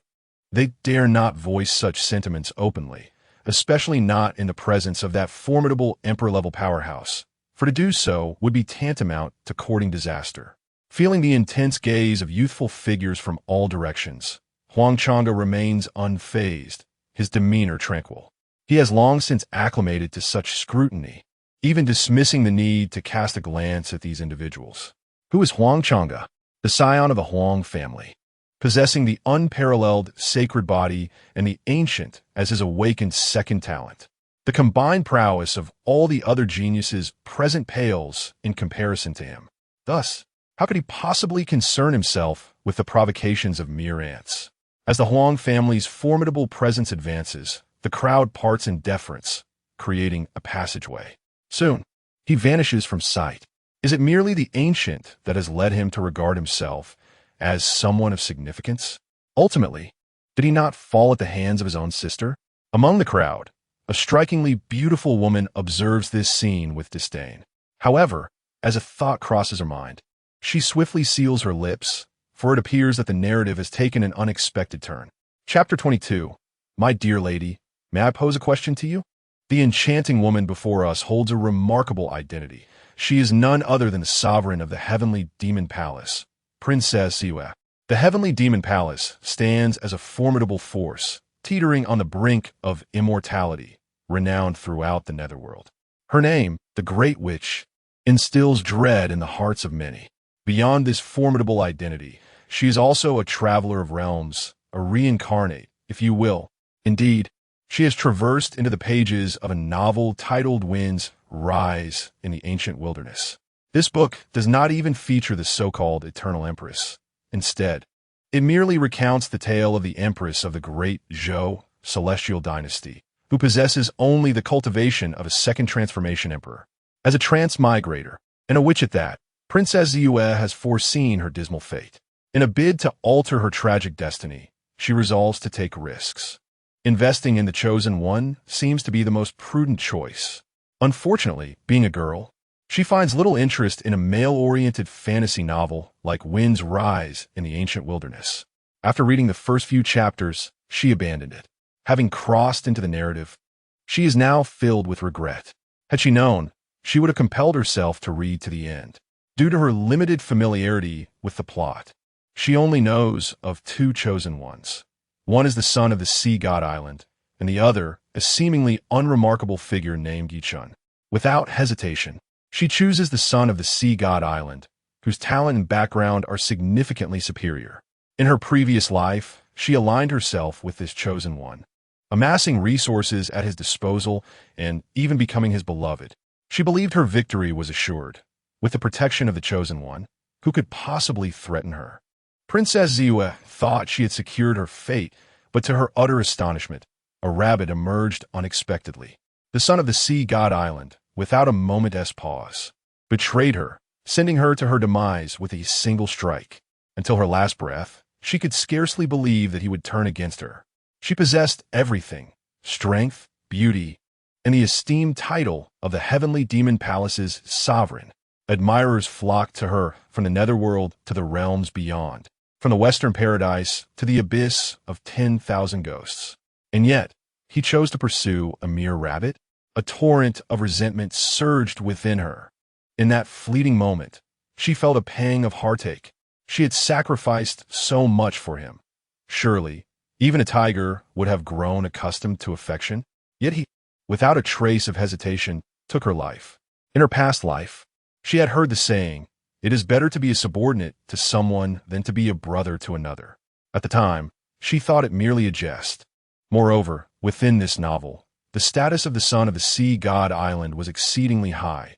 they dare not voice such sentiments openly, especially not in the presence of that formidable emperor-level powerhouse, for to do so would be tantamount to courting disaster. Feeling the intense gaze of youthful figures from all directions, Huang Chang'e remains unfazed, his demeanor tranquil. He has long since acclimated to such scrutiny, even dismissing the need to cast a glance at these individuals. Who is Huang Chang'e? The scion of the Huang family, possessing the unparalleled sacred body and the ancient as his awakened second talent. The combined prowess of all the other geniuses present pales in comparison to him. Thus, how could he possibly concern himself with the provocations of mere ants? As the Huang family's formidable presence advances, the crowd parts in deference, creating a passageway. Soon, he vanishes from sight. Is it merely the ancient that has led him to regard himself as someone of significance? Ultimately, did he not fall at the hands of his own sister? Among the crowd, a strikingly beautiful woman observes this scene with disdain. However, as a thought crosses her mind, she swiftly seals her lips, for it appears that the narrative has taken an unexpected turn. Chapter 22. My dear lady, May I pose a question to you? The enchanting woman before us holds a remarkable identity. She is none other than the sovereign of the heavenly demon palace, Princess Yue. The heavenly demon palace stands as a formidable force, teetering on the brink of immortality, renowned throughout the netherworld. Her name, the Great Witch, instills dread in the hearts of many. Beyond this formidable identity, she is also a traveler of realms, a reincarnate, if you will. Indeed, she has traversed into the pages of a novel titled Winds Rise in the Ancient Wilderness. This book does not even feature the so-called Eternal Empress. Instead, it merely recounts the tale of the Empress of the Great Zhou Celestial Dynasty, who possesses only the cultivation of a second transformation emperor. As a transmigrator, and a witch at that, Princess Yue has foreseen her dismal fate. In a bid to alter her tragic destiny, she resolves to take risks. Investing in the Chosen One seems to be the most prudent choice. Unfortunately, being a girl, she finds little interest in a male-oriented fantasy novel like Winds Rise in the Ancient Wilderness. After reading the first few chapters, she abandoned it. Having crossed into the narrative, she is now filled with regret. Had she known, she would have compelled herself to read to the end. Due to her limited familiarity with the plot, she only knows of two chosen ones. One is the son of the sea god island, and the other, a seemingly unremarkable figure named Yichun. Without hesitation, she chooses the son of the sea god island, whose talent and background are significantly superior. In her previous life, she aligned herself with this chosen one, amassing resources at his disposal and even becoming his beloved. She believed her victory was assured, with the protection of the chosen one, who could possibly threaten her. Princess Yue thought she had secured her fate, but to her utter astonishment, a rabbit emerged unexpectedly. The son of the sea god island, without a moment's pause, betrayed her, sending her to her demise with a single strike. Until her last breath, she could scarcely believe that he would turn against her. She possessed everything: strength, beauty, and the esteemed title of the heavenly demon palace's sovereign. Admirers flocked to her from the netherworld to the realms beyond, from the western paradise to the abyss of 10,000 ghosts. And yet, he chose to pursue a mere rabbit? A torrent of resentment surged within her. In that fleeting moment, she felt a pang of heartache. She had sacrificed so much for him. Surely, even a tiger would have grown accustomed to affection. Yet he, without a trace of hesitation, took her life. In her past life, she had heard the saying, "It is better to be a subordinate to someone than to be a brother to another." At the time, she thought it merely a jest. Moreover, within this novel, the status of the son of the sea god island was exceedingly high,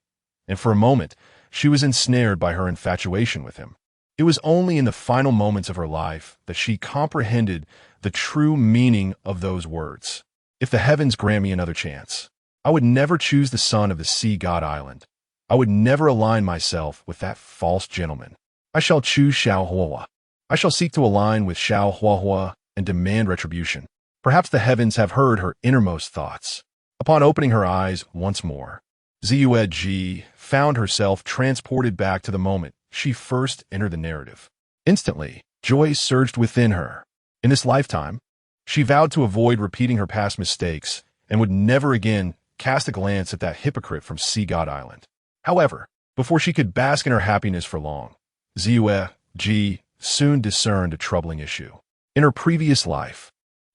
and for a moment, she was ensnared by her infatuation with him. It was only in the final moments of her life that she comprehended the true meaning of those words. If the heavens grant me another chance, I would never choose the son of the sea god island. I would never align myself with that false gentleman. I shall choose Xiao Huahua. I shall seek to align with Xiao Huahua and demand retribution. Perhaps the heavens have heard her innermost thoughts. Upon opening her eyes once more, Ziyue Ji found herself transported back to the moment she first entered the narrative. Instantly, joy surged within her. In this lifetime, she vowed to avoid repeating her past mistakes and would never again cast a glance at that hypocrite from Sea God Island. However, before she could bask in her happiness for long, Ziyue Ji soon discerned a troubling issue. In her previous life,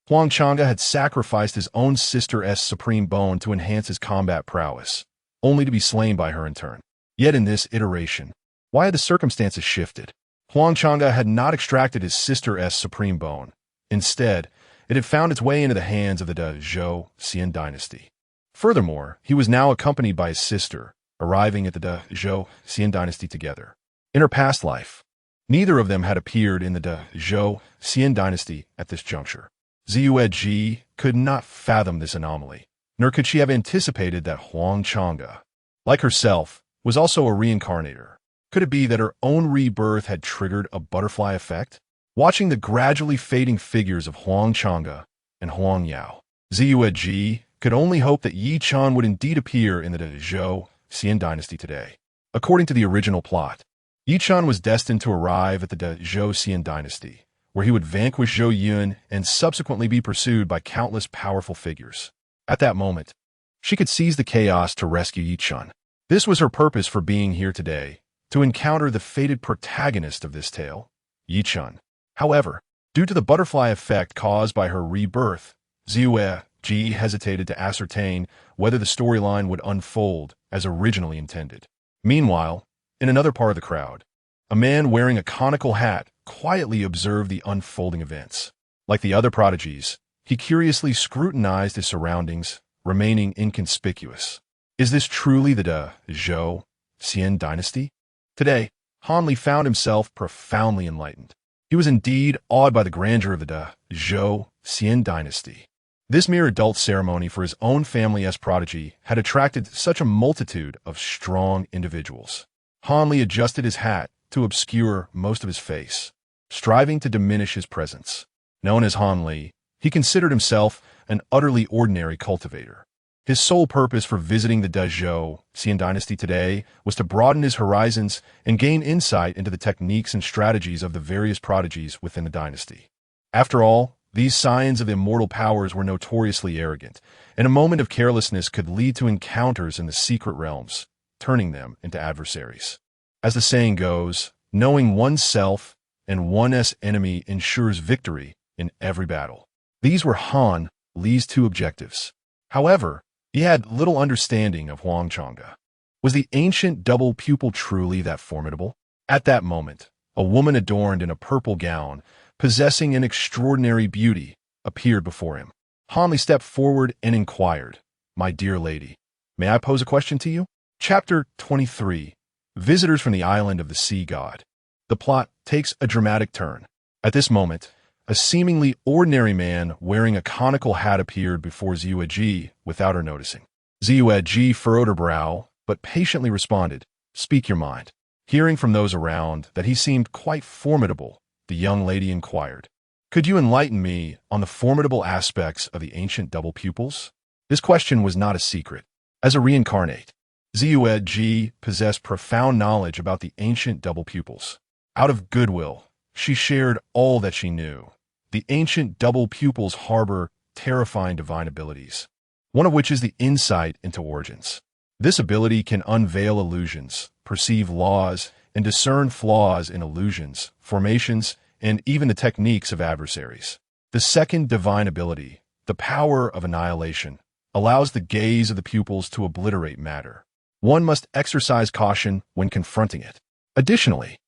Huang Chang'e had sacrificed his own sister's supreme bone to enhance his combat prowess, only to be slain by her in turn. Yet in this iteration, why had the circumstances shifted? Huang Chang'e had not extracted his sister's supreme bone. Instead, it had found its way into the hands of the Zhou Xian dynasty. Furthermore, he was now accompanied by his sister, arriving at the Zhou Xian dynasty together. In her past life, neither of them had appeared in the Zhou Xian dynasty at this juncture. Ziyue Ji could not fathom this anomaly, nor could she have anticipated that Huang Chang'e, like herself, was also a reincarnator. Could it be that her own rebirth had triggered a butterfly effect? Watching the gradually fading figures of Huang Chang'e and Huang Yao, Ziyue Ji could only hope that Yi Chan would indeed appear in the Zhou Xian dynasty today. According to the original plot, Yi Chan was destined to arrive at the Zhou Xian dynasty, where he would vanquish Zhou Yun and subsequently be pursued by countless powerful figures. At that moment, she could seize the chaos to rescue Yi Chun. This was her purpose for being here today, to encounter the fated protagonist of this tale, Yi Chun. However, due to the butterfly effect caused by her rebirth, Ziyue Ji hesitated to ascertain whether the storyline would unfold as originally intended. Meanwhile, in another part of the crowd, a man wearing a conical hat quietly observed the unfolding events. Like the other prodigies, he curiously scrutinized his surroundings, remaining inconspicuous. Is this truly the Zhou Xian dynasty? Today, Han Li found himself profoundly enlightened. He was indeed awed by the grandeur of the Zhou Xian dynasty. This mere adult ceremony for his own family as prodigy had attracted such a multitude of strong individuals. Han Li adjusted his hat to obscure most of his face, striving to diminish his presence. Known as Han Li, he considered himself an utterly ordinary cultivator. His sole purpose for visiting the Zhou Xian dynasty today was to broaden his horizons and gain insight into the techniques and strategies of the various prodigies within the dynasty. After all, these scions of immortal powers were notoriously arrogant, and a moment of carelessness could lead to encounters in the secret realms, turning them into adversaries. As the saying goes, knowing oneself and one's enemy ensures victory in every battle. These were Han Li's two objectives. However, he had little understanding of Huang Chang'e. Was the ancient double pupil truly that formidable? At that moment, a woman adorned in a purple gown, possessing an extraordinary beauty, appeared before him. Han Li stepped forward and inquired, "My dear lady, may I pose a question to you?" Chapter 23. Visitors from the Island of the Sea God. The plot takes a dramatic turn. At this moment, a seemingly ordinary man wearing a conical hat appeared before Ziyue Ji without her noticing. Ziyue Ji furrowed her brow, but patiently responded, "Speak your mind." Hearing from those around that he seemed quite formidable, the young lady inquired, "Could you enlighten me on the formidable aspects of the ancient double pupils?" This question was not a secret. As a reincarnate, Ziyue Ji possessed profound knowledge about the ancient double pupils. Out of goodwill, she shared all that she knew. The ancient double pupils harbor terrifying divine abilities, one of which is the insight into origins. This ability can unveil illusions, perceive laws, and discern flaws in illusions, formations, and even the techniques of adversaries. The second divine ability, the power of annihilation, allows the gaze of the pupils to obliterate matter. One must exercise caution when confronting it. Additionally,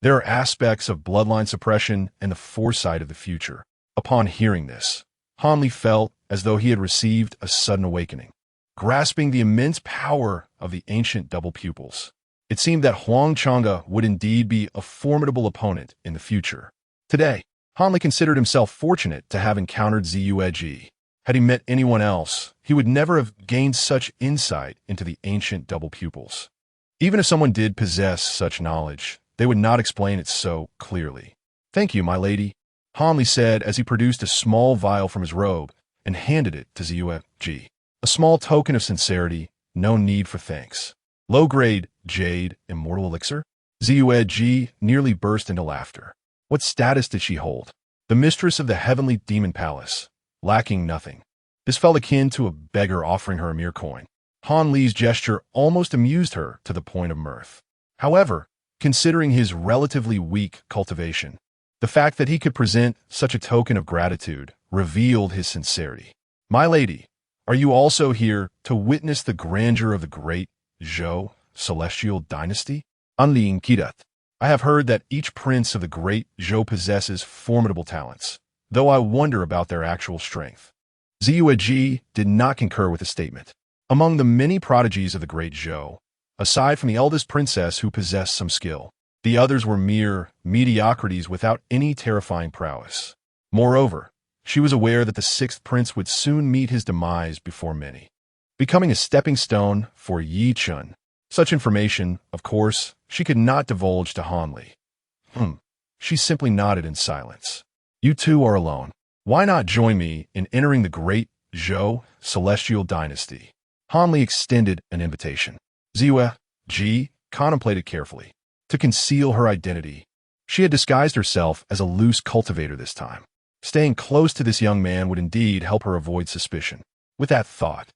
there are aspects of bloodline suppression and the foresight of the future. Upon hearing this, Han Li felt as though he had received a sudden awakening, grasping the immense power of the ancient double pupils. It seemed that Huang Chang'e would indeed be a formidable opponent in the future. Today, Han Li considered himself fortunate to have encountered Ziyue Ji. Had he met anyone else, he would never have gained such insight into the ancient double pupils. Even if someone did possess such knowledge, they would not explain it so clearly. "Thank you, my lady," Han Li said as he produced a small vial from his robe and handed it to Ziyue Ji. A small token of sincerity, no need for thanks. Low-grade jade immortal elixir? Ziyue Ji nearly burst into laughter. What status did she hold? The mistress of the heavenly demon palace, lacking nothing. This felt akin to a beggar offering her a mere coin. Han Li's gesture almost amused her to the point of mirth. However, considering his relatively weak cultivation, the fact that he could present such a token of gratitude revealed his sincerity. "My lady, are you also here to witness the grandeur of the great Zhou celestial dynasty?" Anli Kidat. "I have heard that each prince of the great Zhou possesses formidable talents, though I wonder about their actual strength." Ziyue Ji did not concur with the statement. Among the many prodigies of the great Zhou, aside from the eldest princess who possessed some skill, the others were mere mediocrities without any terrifying prowess. Moreover, she was aware that the sixth prince would soon meet his demise before many, becoming a stepping stone for Yi Chun. Such information, of course, she could not divulge to Han Li. She simply nodded in silence. "You two are alone. Why not join me in entering the great Zhou celestial dynasty?" Han Li extended an invitation. Ziyue Ji contemplated carefully. To conceal her identity, She had disguised herself as a loose cultivator this time. Staying close to this young man would indeed help her avoid suspicion. With that thought,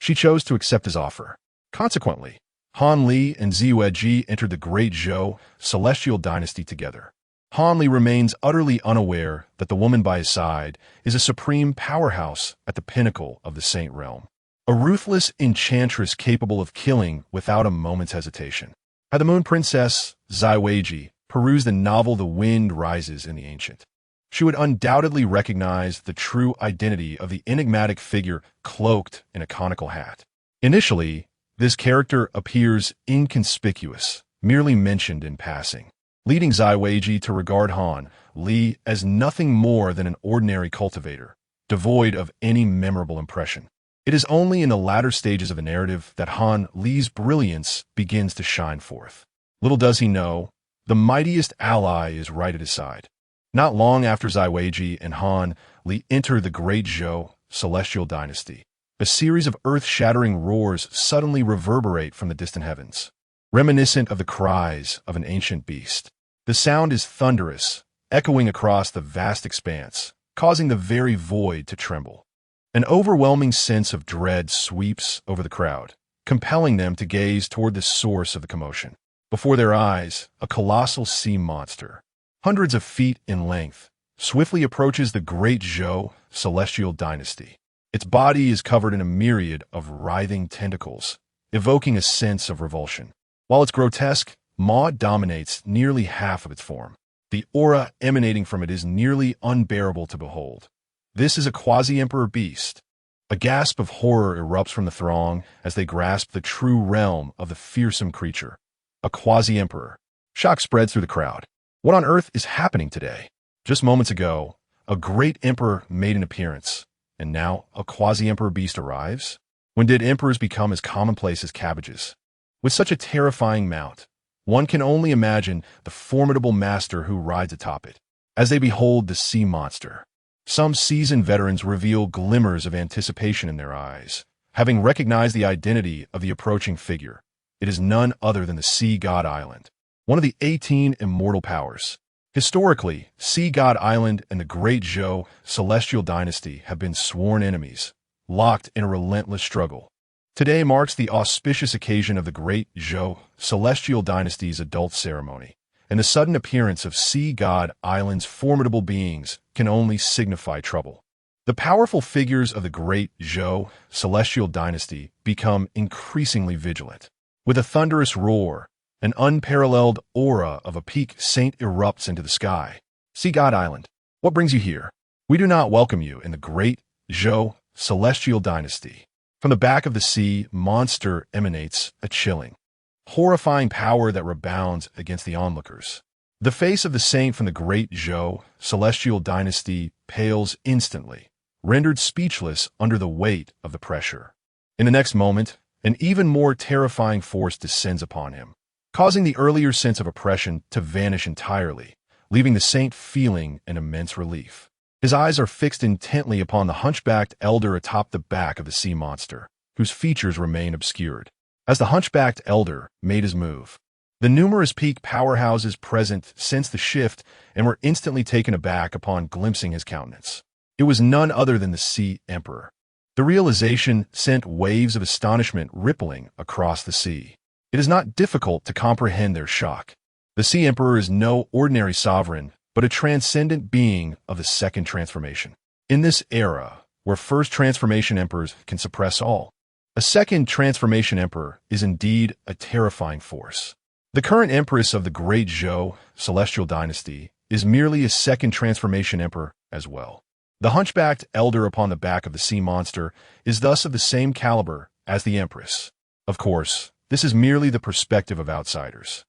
she chose to accept his offer. Consequently, Han Li and Ziwei Ji entered the Great Zhou Celestial Dynasty together. Han Li remains utterly unaware that the woman by his side is a supreme powerhouse at the pinnacle of the Saint Realm. A ruthless enchantress capable of killing without a moment's hesitation. Had the Moon Princess, Ziwei Ji, perused the novel The Wind Rises in the Ancient, she would undoubtedly recognize the true identity of the enigmatic figure cloaked in a conical hat. Initially, this character appears inconspicuous, merely mentioned in passing, leading Ziwei Ji to regard Han Li as nothing more than an ordinary cultivator, devoid of any memorable impression. It is only in the latter stages of the narrative that Han Li's brilliance begins to shine forth. Little does he know, the mightiest ally is right at his side. Not long after Ziwei Ji and Han Li enter the Great Zhou Celestial Dynasty, a series of earth-shattering roars suddenly reverberate from the distant heavens, reminiscent of the cries of an ancient beast. The sound is thunderous, echoing across the vast expanse, causing the very void to tremble. An overwhelming sense of dread sweeps over the crowd, compelling them to gaze toward the source of the commotion. Before their eyes, a colossal sea monster, hundreds of feet in length, swiftly approaches the Great Zhou Celestial Dynasty. Its body is covered in a myriad of writhing tentacles, evoking a sense of revulsion. While it's grotesque, maw dominates nearly half of its form. The aura emanating from it is nearly unbearable to behold. This is a quasi-emperor beast. A gasp of horror erupts from the throng as they grasp the true realm of the fearsome creature. A quasi-emperor. Shock spreads through the crowd. What on earth is happening today? Just moments ago, a great emperor made an appearance, and now a quasi-emperor beast arrives? When did emperors become as commonplace as cabbages? With such a terrifying mount, one can only imagine the formidable master who rides atop it. As they behold the sea monster, some seasoned veterans reveal glimmers of anticipation in their eyes, having recognized the identity of the approaching figure. It is none other than the Sea God Island, one of the 18 immortal powers. Historically, Sea God Island and the Great Zhou Celestial Dynasty have been sworn enemies, locked in a relentless struggle. Today marks the auspicious occasion of the Great Zhou Celestial Dynasty's adult ceremony, and the sudden appearance of Sea God Island's formidable beings can only signify trouble. The powerful figures of the Great Zhou Celestial Dynasty become increasingly vigilant. With a thunderous roar, an unparalleled aura of a peak saint erupts into the sky. Sea God Island, what brings you here? We do not welcome you in the Great Zhou Celestial Dynasty. From the back of the sea monster emanates a chilling, horrifying power that rebounds against the onlookers. The face of the saint from the Great Zhou Celestial Dynasty pales instantly, rendered speechless under the weight of the pressure. In the next moment, an even more terrifying force descends upon him, causing the earlier sense of oppression to vanish entirely, leaving the saint feeling an immense relief. His eyes are fixed intently upon the hunchbacked elder atop the back of the sea monster, whose features remain obscured. As the hunchbacked elder made his move, the numerous peak powerhouses present sensed the shift and were instantly taken aback upon glimpsing his countenance. It was none other than the Sea Emperor. The realization sent waves of astonishment rippling across the sea. It is not difficult to comprehend their shock. The Sea Emperor is no ordinary sovereign, but a transcendent being of the second transformation. In this era, where first transformation emperors can suppress all, a second transformation emperor is indeed a terrifying force. The current empress of the Great Zhou Celestial Dynasty is merely a second transformation emperor as well. The hunchbacked elder upon the back of the sea monster is thus of the same caliber as the empress. Of course, this is merely the perspective of outsiders.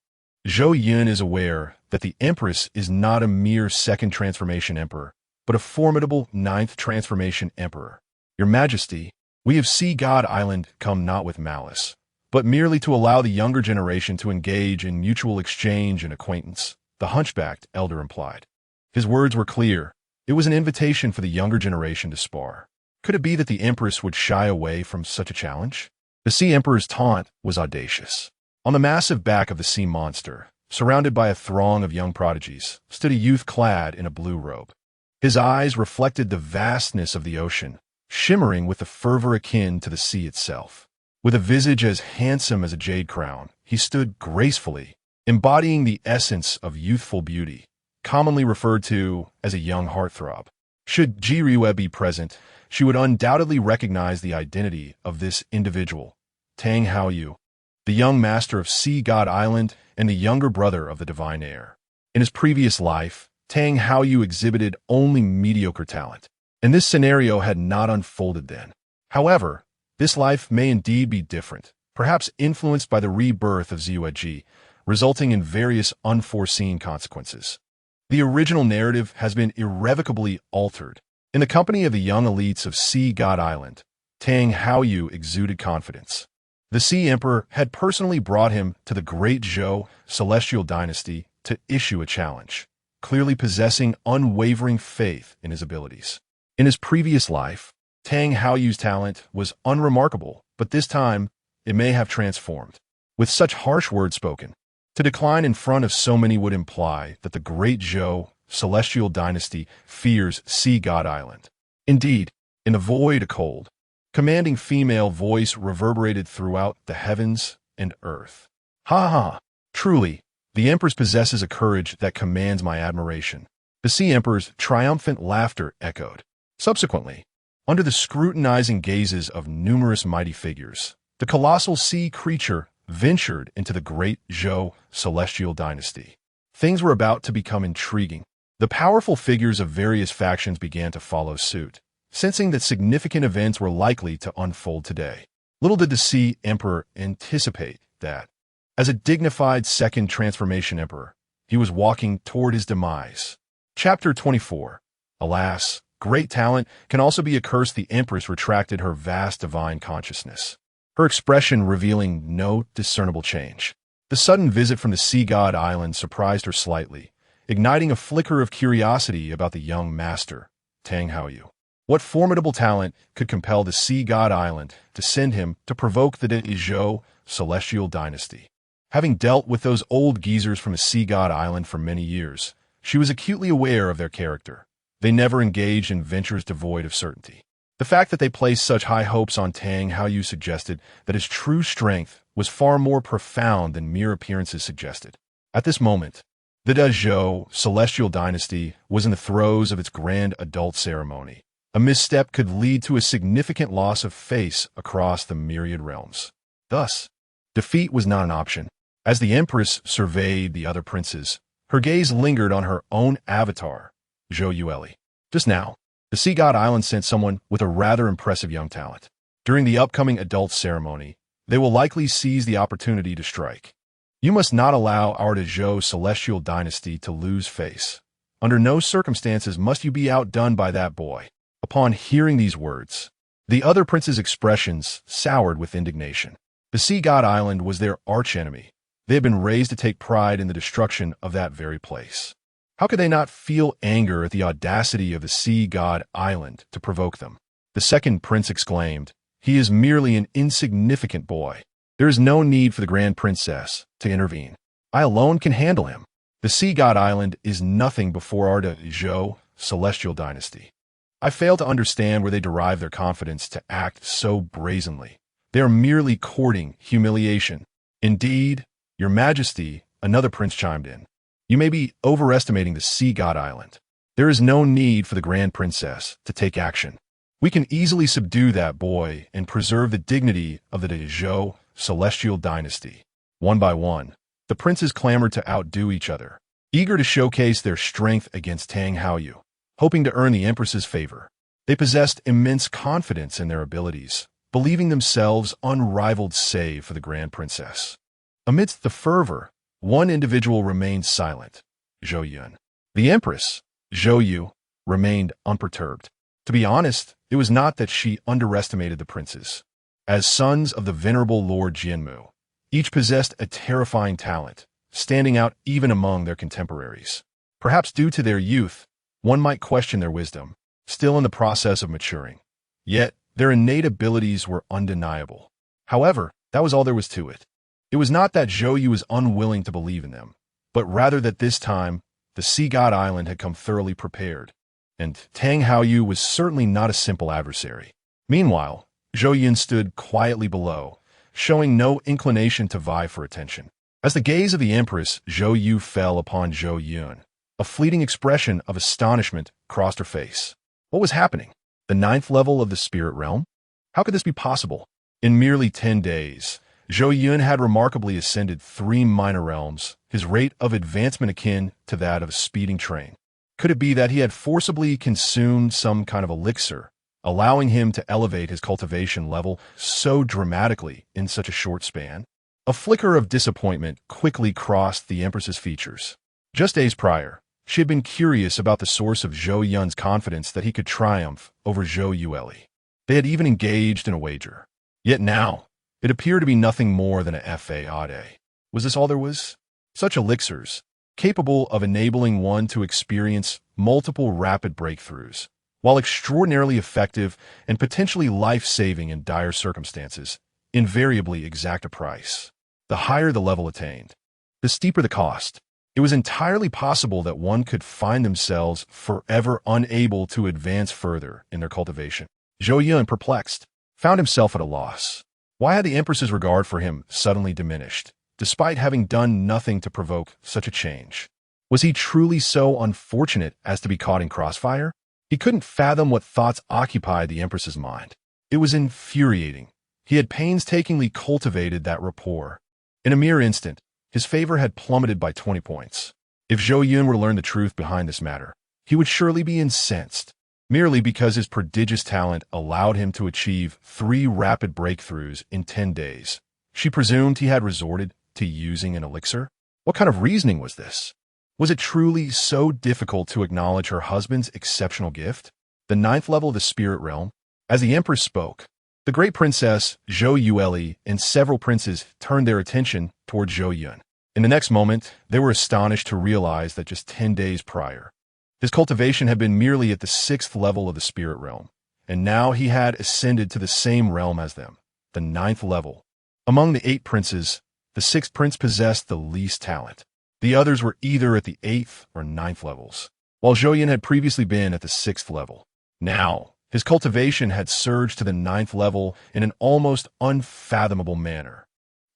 Zhou Yun is aware that the empress is not a mere second transformation emperor, but a formidable ninth transformation emperor. Your Majesty, we of Sea God Island come not with malice, but merely to allow the younger generation to engage in mutual exchange and acquaintance, the hunchbacked elder implied. His words were clear. It was an invitation for the younger generation to spar. Could it be that the empress would shy away from such a challenge? The Sea Emperor's taunt was audacious. On the massive back of the sea monster, surrounded by a throng of young prodigies, stood a youth clad in a blue robe. His eyes reflected the vastness of the ocean, shimmering with a fervor akin to the sea itself. With a visage as handsome as a jade crown, he stood gracefully, embodying the essence of youthful beauty, commonly referred to as a young heartthrob. Should Jirue be present, she would undoubtedly recognize the identity of this individual, Tang Haoyu, the young master of Sea God Island and the younger brother of the Divine Heir. In his previous life, Tang Haoyu exhibited only mediocre talent, and this scenario had not unfolded then. However, this life may indeed be different, perhaps influenced by the rebirth of Ziueji, resulting in various unforeseen consequences. The original narrative has been irrevocably altered. In the company of the young elites of Sea God Island, Tang Haoyu exuded confidence. The Sea Emperor had personally brought him to the Great Zhou Celestial Dynasty to issue a challenge, clearly possessing unwavering faith in his abilities. In his previous life, Tang Haoyu's talent was unremarkable, but this time, it may have transformed. With such harsh words spoken, to decline in front of so many would imply that the Great Zhou Celestial Dynasty fears Sea God Island. Indeed, in the void a cold, commanding female voice reverberated throughout the heavens and earth. Ha ha! Truly, the Empress possesses a courage that commands my admiration. The Sea Emperor's triumphant laughter echoed. Subsequently, under the scrutinizing gazes of numerous mighty figures, the colossal sea creature ventured into the Great Zhou Celestial Dynasty. Things were about to become intriguing. The powerful figures of various factions began to follow suit, sensing that significant events were likely to unfold today. Little did the Sea Emperor anticipate that, as a dignified second transformation emperor, he was walking toward his demise. Chapter 24. Alas, great talent can also be a curse. The Empress retracted her vast divine consciousness, her expression revealing no discernible change. The sudden visit from the Sea God Island surprised her slightly, igniting a flicker of curiosity about the young master, Tang Haoyu. What formidable talent could compel the Sea God Island to send him to provoke the Zhou Celestial Dynasty? Having dealt with those old geezers from the Sea God Island for many years, she was acutely aware of their character. They never engaged in ventures devoid of certainty. The fact that they placed such high hopes on Tang Haoyu suggested that his true strength was far more profound than mere appearances suggested. At this moment, the Zhou Celestial Dynasty was in the throes of its grand adult ceremony. A misstep could lead to a significant loss of face across the myriad realms. Thus, defeat was not an option. As the Empress surveyed the other princes, her gaze lingered on her own avatar, Zhou Yueli. Just now, the Sea God Island sent someone with a rather impressive young talent. During the upcoming adult ceremony, they will likely seize the opportunity to strike. You must not allow our Zhou Celestial Dynasty to lose face. Under no circumstances must you be outdone by that boy. Upon hearing these words, the other princes' expressions soured with indignation. The Sea God Island was their archenemy. They had been raised to take pride in the destruction of that very place. How could they not feel anger at the audacity of the Sea God Island to provoke them? The second prince exclaimed, "He is merely an insignificant boy. There is no need for the Grand Princess to intervene. I alone can handle him. The Sea God Island is nothing before our Zhou Celestial Dynasty." I fail to understand where they derive their confidence to act so brazenly. They are merely courting humiliation. Indeed, Your Majesty, another prince chimed in. You may be overestimating the Sea God Island. There is no need for the Grand Princess to take action. We can easily subdue that boy and preserve the dignity of the Zhou Celestial Dynasty. One by one, the princes clamored to outdo each other, eager to showcase their strength against Tang Haoyu, hoping to earn the Empress's favor. They possessed immense confidence in their abilities, believing themselves unrivaled save for the Grand Princess. Amidst the fervor, one individual remained silent, Zhou Yun. The Empress, Zhou Yu, remained unperturbed. To be honest, it was not that she underestimated the princes. As sons of the venerable Lord Jianmu, each possessed a terrifying talent, standing out even among their contemporaries. Perhaps due to their youth, one might question their wisdom, still in the process of maturing. Yet, their innate abilities were undeniable. However, that was all there was to it. It was not that Zhou Yu was unwilling to believe in them. but rather that this time, the sea god island had come thoroughly prepared, and Tang Haoyu was certainly not a simple adversary. Meanwhile, Zhou Yun stood quietly below, showing no inclination to vie for attention. As the gaze of the Empress Zhou Yu fell upon Zhou Yun, a fleeting expression of astonishment crossed her face. What was happening? The 9th level of the spirit realm? How could this be possible? In merely 10 days, Zhou Yun had remarkably ascended 3 minor realms, his rate of advancement akin to that of a speeding train. Could it be that he had forcibly consumed some kind of elixir, allowing him to elevate his cultivation level so dramatically in such a short span? A flicker of disappointment quickly crossed the Empress's features. Just days prior, she had been curious about the source of Zhou Yun's confidence that he could triumph over Zhou Yueli. They had even engaged in a wager. Yet now, it appeared to be nothing more than a fade. Was this all there was? Such elixirs, capable of enabling one to experience multiple rapid breakthroughs, while extraordinarily effective and potentially life-saving in dire circumstances, invariably exact a price. The higher the level attained, the steeper the cost. It was entirely possible that one could find themselves forever unable to advance further in their cultivation. Zhou Yun, perplexed, found himself at a loss. Why had the Empress's regard for him suddenly diminished, despite having done nothing to provoke such a change? Was he truly so unfortunate as to be caught in crossfire? He couldn't fathom what thoughts occupied the Empress's mind. It was infuriating. He had painstakingly cultivated that rapport. In a mere instant, his favor had plummeted by 20 points. If Zhou Yun were to learn the truth behind this matter, he would surely be incensed, merely because his prodigious talent allowed him to achieve 3 rapid breakthroughs in 10 days. She presumed he had resorted to using an elixir? What kind of reasoning was this? Was it truly so difficult to acknowledge her husband's exceptional gift? The 9th level of the spirit realm? As the Empress spoke, the great princess Zhou Yueli and several princes turned their attention toward Zhou Yun. In the next moment, they were astonished to realize that just 10 days prior, his cultivation had been merely at the 6th level of the spirit realm, and now he had ascended to the same realm as them, the 9th level. Among the 8 princes, the 6th prince possessed the least talent. The others were either at the 8th or 9th levels, while Zhou Yun had previously been at the 6th level. Now, his cultivation had surged to the 9th level in an almost unfathomable manner.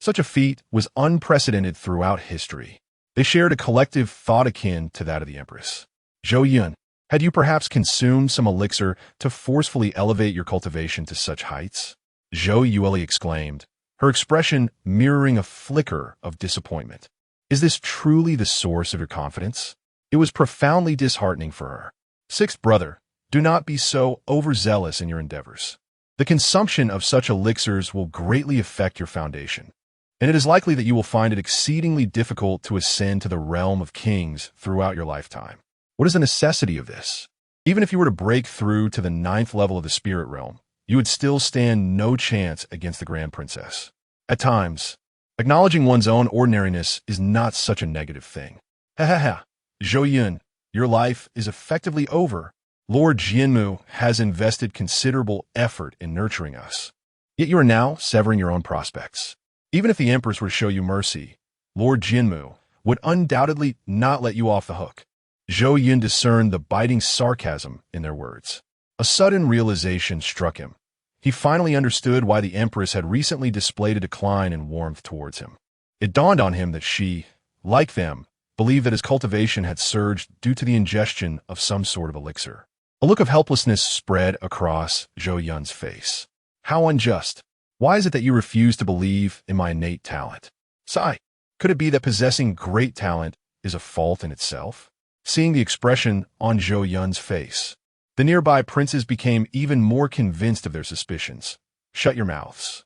Such a feat was unprecedented throughout history. They shared a collective thought akin to that of the Empress. Zhou Yun, had you perhaps consumed some elixir to forcefully elevate your cultivation to such heights? Zhou Yueli exclaimed, her expression mirroring a flicker of disappointment. Is this truly the source of your confidence? It was profoundly disheartening for her. 6th brother, do not be so overzealous in your endeavors. The consumption of such elixirs will greatly affect your foundation, and it is likely that you will find it exceedingly difficult to ascend to the realm of kings throughout your lifetime. What is the necessity of this? Even if you were to break through to the 9th level of the spirit realm, you would still stand no chance against the Grand Princess. At times, acknowledging one's own ordinariness is not such a negative thing. Ha ha ha. Zhou Yun, your life is effectively over. Lord Jianmu has invested considerable effort in nurturing us. Yet you are now severing your own prospects. Even if the Empress were to show you mercy, Lord Jianmu would undoubtedly not let you off the hook. Zhou Yun discerned the biting sarcasm in their words. A sudden realization struck him. He finally understood why the Empress had recently displayed a decline in warmth towards him. It dawned on him that she, like them, believed that his cultivation had surged due to the ingestion of some sort of elixir. A look of helplessness spread across Zhou Yun's face. How unjust. Why is it that you refuse to believe in my innate talent? Sigh. Could it be that possessing great talent is a fault in itself? Seeing the expression on Zhou Yun's face, the nearby princes became even more convinced of their suspicions. Shut your mouths.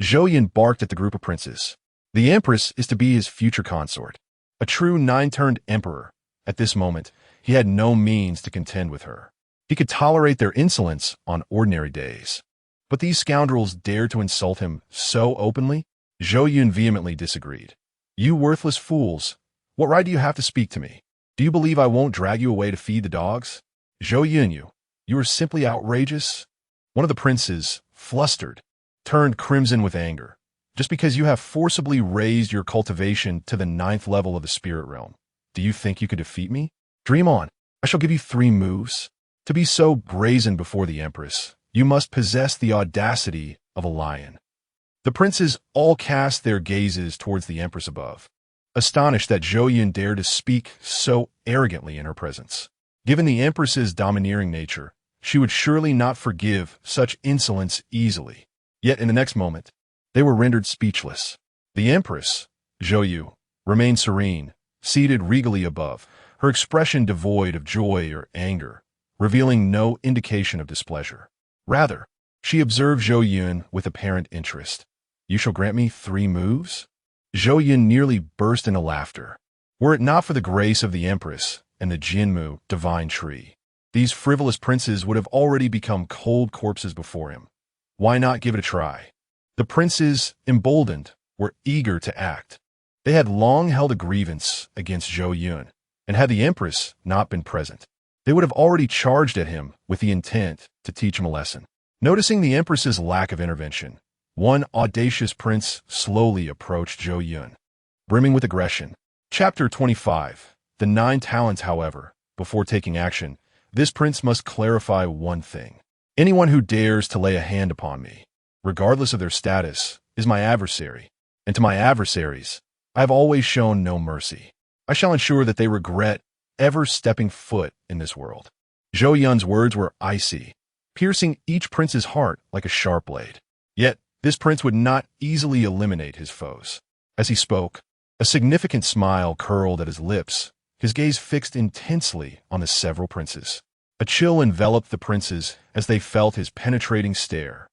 Zhou Yun barked at the group of princes. The Empress is to be his future consort. A true 9-turned emperor. At this moment, he had no means to contend with her. He could tolerate their insolence on ordinary days. But these scoundrels dared to insult him so openly? Zhou Yun vehemently disagreed. You worthless fools! What right do you have to speak to me? Do you believe I won't drag you away to feed the dogs? Zhou Yun, you are simply outrageous. One of the princes, flustered, turned crimson with anger. just because you have forcibly raised your cultivation to the 9th level of the spirit realm. Do you think you could defeat me? Dream on. I shall give you 3 moves. To be so brazen before the Empress, you must possess the audacity of a lion. The princes all cast their gazes towards the Empress above, astonished that Zhou Yun dared to speak so arrogantly in her presence. Given the Empress's domineering nature, she would surely not forgive such insolence easily. Yet in the next moment, they were rendered speechless. The Empress, Zhou Yu, remained serene, seated regally above, her expression devoid of joy or anger, revealing no indication of displeasure. Rather, she observed Zhou Yun with apparent interest. You shall grant me 3 moves? Zhou Yun nearly burst into laughter. Were it not for the grace of the Empress and the Jinmu divine tree, these frivolous princes would have already become cold corpses before him. Why not give it a try? The princes, emboldened, were eager to act. They had long held a grievance against Zhou Yun, and had the Empress not been present, they would have already charged at him with the intent to teach him a lesson. Noticing the Empress's lack of intervention, one audacious prince slowly approached Zhou Yun, brimming with aggression. Chapter 25. The 9 talents, however. Before taking action, this prince must clarify one thing. Anyone who dares to lay a hand upon me, regardless of their status, is my adversary, and to my adversaries, I have always shown no mercy. I shall ensure that they regret ever stepping foot in this world. Zhou Yun's words were icy, piercing each prince's heart like a sharp blade. Yet, this prince would not easily eliminate his foes. As he spoke, a significant smile curled at his lips, his gaze fixed intensely on the several princes. A chill enveloped the princes as they felt his penetrating stare.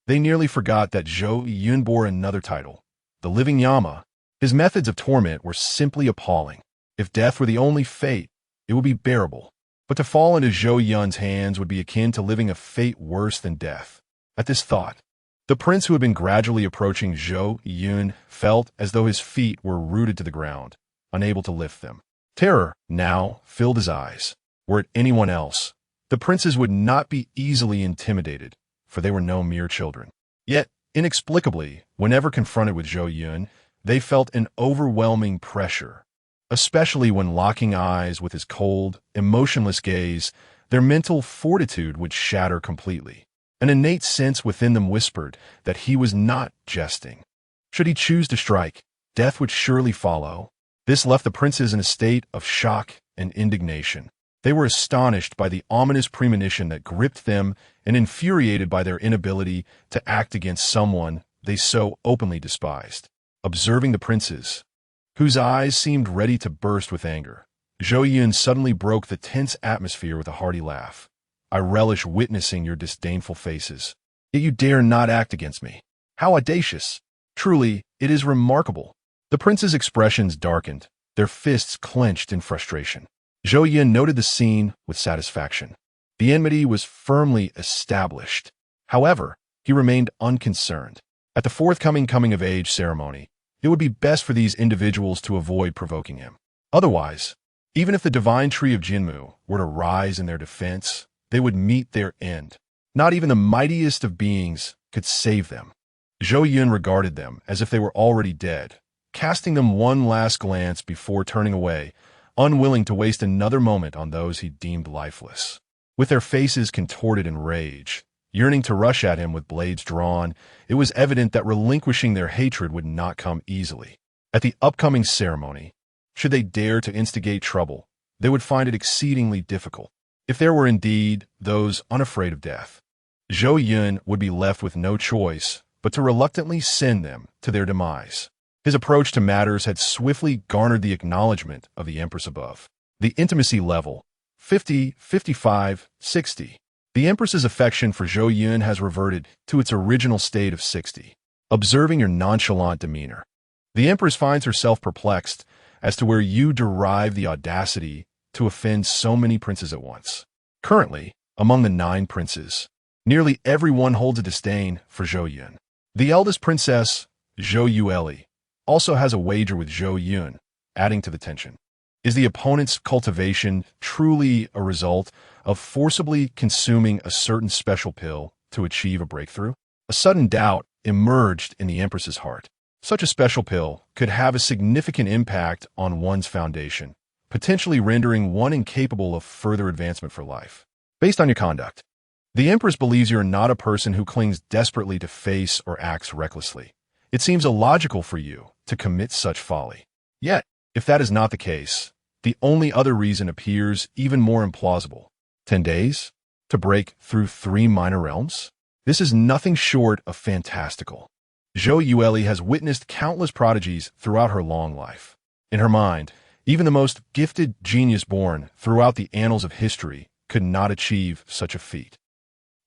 They nearly forgot that Zhou Yun bore another title, the Living Yama. His methods of torment were simply appalling. If death were the only fate, it would be bearable. But to fall into Zhou Yun's hands would be akin to living a fate worse than death. At this thought, the prince who had been gradually approaching Zhou Yun felt as though his feet were rooted to the ground, unable to lift them. Terror now filled his eyes. Were it anyone else, the princes would not be easily intimidated, for they were no mere children. Yet, inexplicably, whenever confronted with Zhou Yun, they felt an overwhelming pressure. Especially when locking eyes with his cold, emotionless gaze, their mental fortitude would shatter completely. An innate sense within them whispered that he was not jesting. Should he choose to strike, death would surely follow. This left the princes in a state of shock and indignation. They were astonished by the ominous premonition that gripped them and infuriated by their inability to act against someone they so openly despised. Observing the princes, whose eyes seemed ready to burst with anger, Zhou Yun suddenly broke the tense atmosphere with a hearty laugh. I relish witnessing your disdainful faces, yet you dare not act against me. How audacious! Truly, it is remarkable. The princes' expressions darkened, their fists clenched in frustration. Zhou Yun noted the scene with satisfaction. The enmity was firmly established. However, he remained unconcerned. At the forthcoming coming-of-age ceremony, it would be best for these individuals to avoid provoking him. Otherwise, even if the divine tree of Jinmu were to rise in their defense, they would meet their end. Not even the mightiest of beings could save them. Zhou Yun regarded them as if they were already dead, casting them one last glance before turning away, unwilling to waste another moment on those he deemed lifeless. With their faces contorted in rage, yearning to rush at him with blades drawn, it was evident that relinquishing their hatred would not come easily. At the upcoming ceremony, should they dare to instigate trouble, they would find it exceedingly difficult. If there were indeed those unafraid of death, Zhou Yun would be left with no choice but to reluctantly send them to their demise. His approach to matters had swiftly garnered the acknowledgement of the Empress above. The intimacy level, 50, 55, 60. The Empress's affection for Zhou Yun has reverted to its original state of 60. Observing your nonchalant demeanor, the Empress finds herself perplexed as to where you derive the audacity to offend so many princes at once. Currently, among the 9 princes, nearly everyone holds a disdain for Zhou Yun. The eldest princess, Zhou Yueli, also has a wager with Zhou Yun, adding to the tension. Is the opponent's cultivation truly a result of forcibly consuming a certain special pill to achieve a breakthrough? A sudden doubt emerged in the Empress's heart. Such a special pill could have a significant impact on one's foundation, potentially rendering one incapable of further advancement for life. Based on your conduct, the Empress believes you're not a person who clings desperately to face or acts recklessly. It seems illogical for you to commit such folly. Yet, if that is not the case, the only other reason appears even more implausible. 10 days? To break through 3 minor realms? This is nothing short of fantastical. Zhou Yueli has witnessed countless prodigies throughout her long life. In her mind, even the most gifted genius born throughout the annals of history could not achieve such a feat.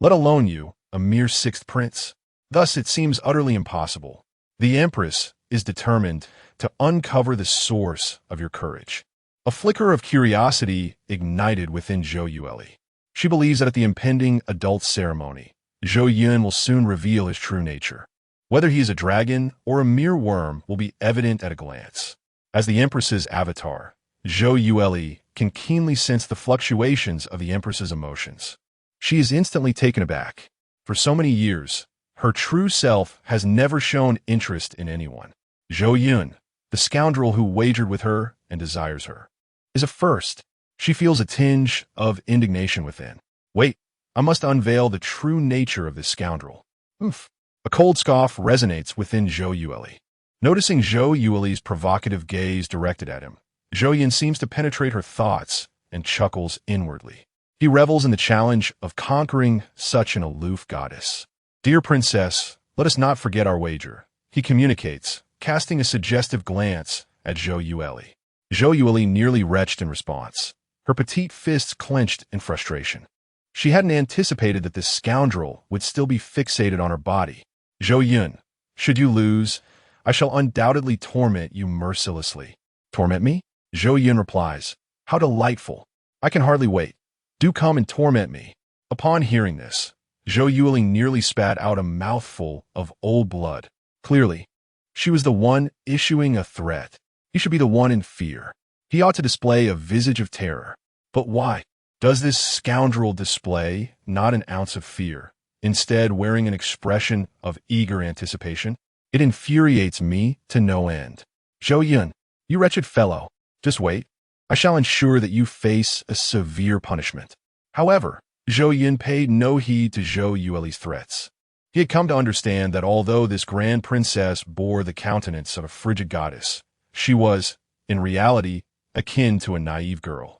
Let alone you, a mere 6th prince. Thus, it seems utterly impossible. The Empress is determined to uncover the source of your courage. A flicker of curiosity ignited within Zhou Yueli. She believes that at the impending adult ceremony, Zhou Yun will soon reveal his true nature. Whether he is a dragon or a mere worm will be evident at a glance. As the Empress's avatar, Zhou Yueli can keenly sense the fluctuations of the Empress's emotions. She is instantly taken aback. For so many years, her true self has never shown interest in anyone. Zhou Yun, the scoundrel who wagered with her and desires her, is a first. She feels a tinge of indignation within. Wait, I must unveil the true nature of this scoundrel. Oof. A cold scoff resonates within Zhou Yueli. Noticing Zhou Yueli's provocative gaze directed at him, Zhou Yun seems to penetrate her thoughts and chuckles inwardly. He revels in the challenge of conquering such an aloof goddess. Dear princess, let us not forget our wager, he communicates, casting a suggestive glance at Zhou Yueli. Zhou Yueli nearly retched in response, her petite fists clenched in frustration. She hadn't anticipated that this scoundrel would still be fixated on her body. Zhou Yun, should you lose, I shall undoubtedly torment you mercilessly. Torment me? Zhou Yun replies, how delightful. I can hardly wait. Do come and torment me. Upon hearing this, Zhou Yueli nearly spat out a mouthful of old blood. Clearly, she was the one issuing a threat. He should be the one in fear. He ought to display a visage of terror. But why? Does this scoundrel display not an ounce of fear, instead wearing an expression of eager anticipation? It infuriates me to no end. Zhou Yun, you wretched fellow, just wait. I shall ensure that you face a severe punishment. However, Zhou Yun paid no heed to Zhou Yueli's threats. He had come to understand that although this grand princess bore the countenance of a frigid goddess, she was, in reality, akin to a naive girl.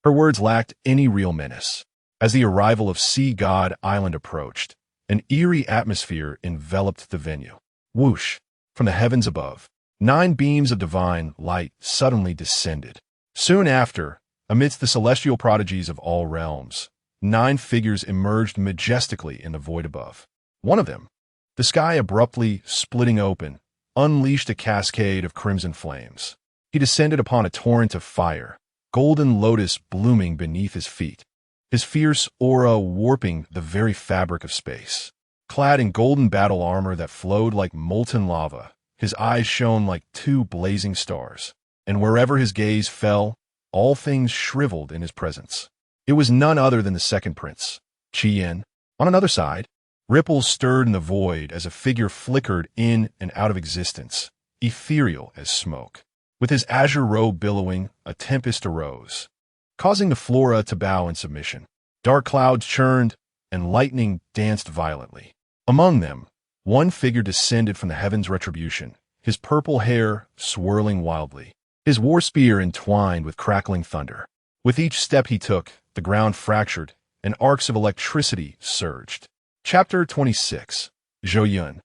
Her words lacked any real menace. As the arrival of Sea God Island approached, an eerie atmosphere enveloped the venue. Whoosh! From the heavens above, 9 beams of divine light suddenly descended. Soon after, amidst the celestial prodigies of all realms, 9 figures emerged majestically in the void above. One of them, the sky abruptly splitting open, unleashed a cascade of crimson flames. He descended upon a torrent of fire, golden lotus blooming beneath his feet, his fierce aura warping the very fabric of space. Clad in golden battle armor that flowed like molten lava, his eyes shone like 2 blazing stars, and wherever his gaze fell, all things shriveled in his presence. It was none other than the second prince, Qi Yin. On another side, ripples stirred in the void as a figure flickered in and out of existence, ethereal as smoke. With his azure robe billowing, a tempest arose, causing the flora to bow in submission. Dark clouds churned, and lightning danced violently. Among them, one figure descended from the heaven's retribution, his purple hair swirling wildly, his war spear entwined with crackling thunder. With each step he took, the ground fractured, and arcs of electricity surged. Chapter 26. Zhou Yun,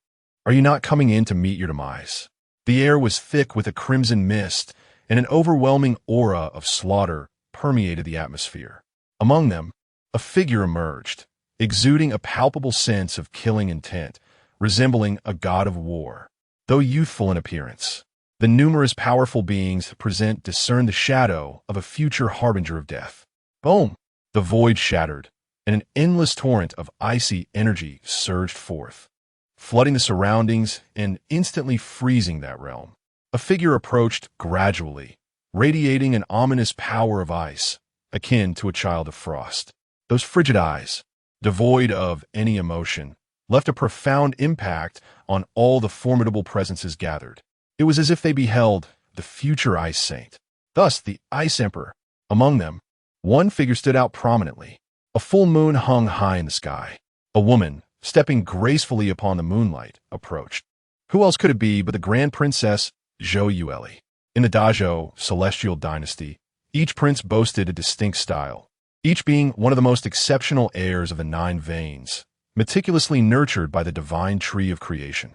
are you not coming in to meet your demise? The air was thick with a crimson mist, and an overwhelming aura of slaughter permeated the atmosphere. Among them, a figure emerged, exuding a palpable sense of killing intent, resembling a god of war. Though youthful in appearance, the numerous powerful beings present discern the shadow of a future harbinger of death. Boom! The void shattered, and an endless torrent of icy energy surged forth, flooding the surroundings and instantly freezing that realm. A figure approached gradually, radiating an ominous power of ice, akin to a child of frost. Those frigid eyes, devoid of any emotion, left a profound impact on all the formidable presences gathered. It was as if they beheld the future Ice Saint. Thus, the Ice Emperor. Among them, one figure stood out prominently. A full moon hung high in the sky. A woman, stepping gracefully upon the moonlight, approached. Who else could it be but the Grand Princess Zhou Yueli? In the Dazhou Celestial Dynasty, each prince boasted a distinct style, each being one of the most exceptional heirs of the 9 veins, meticulously nurtured by the divine tree of creation.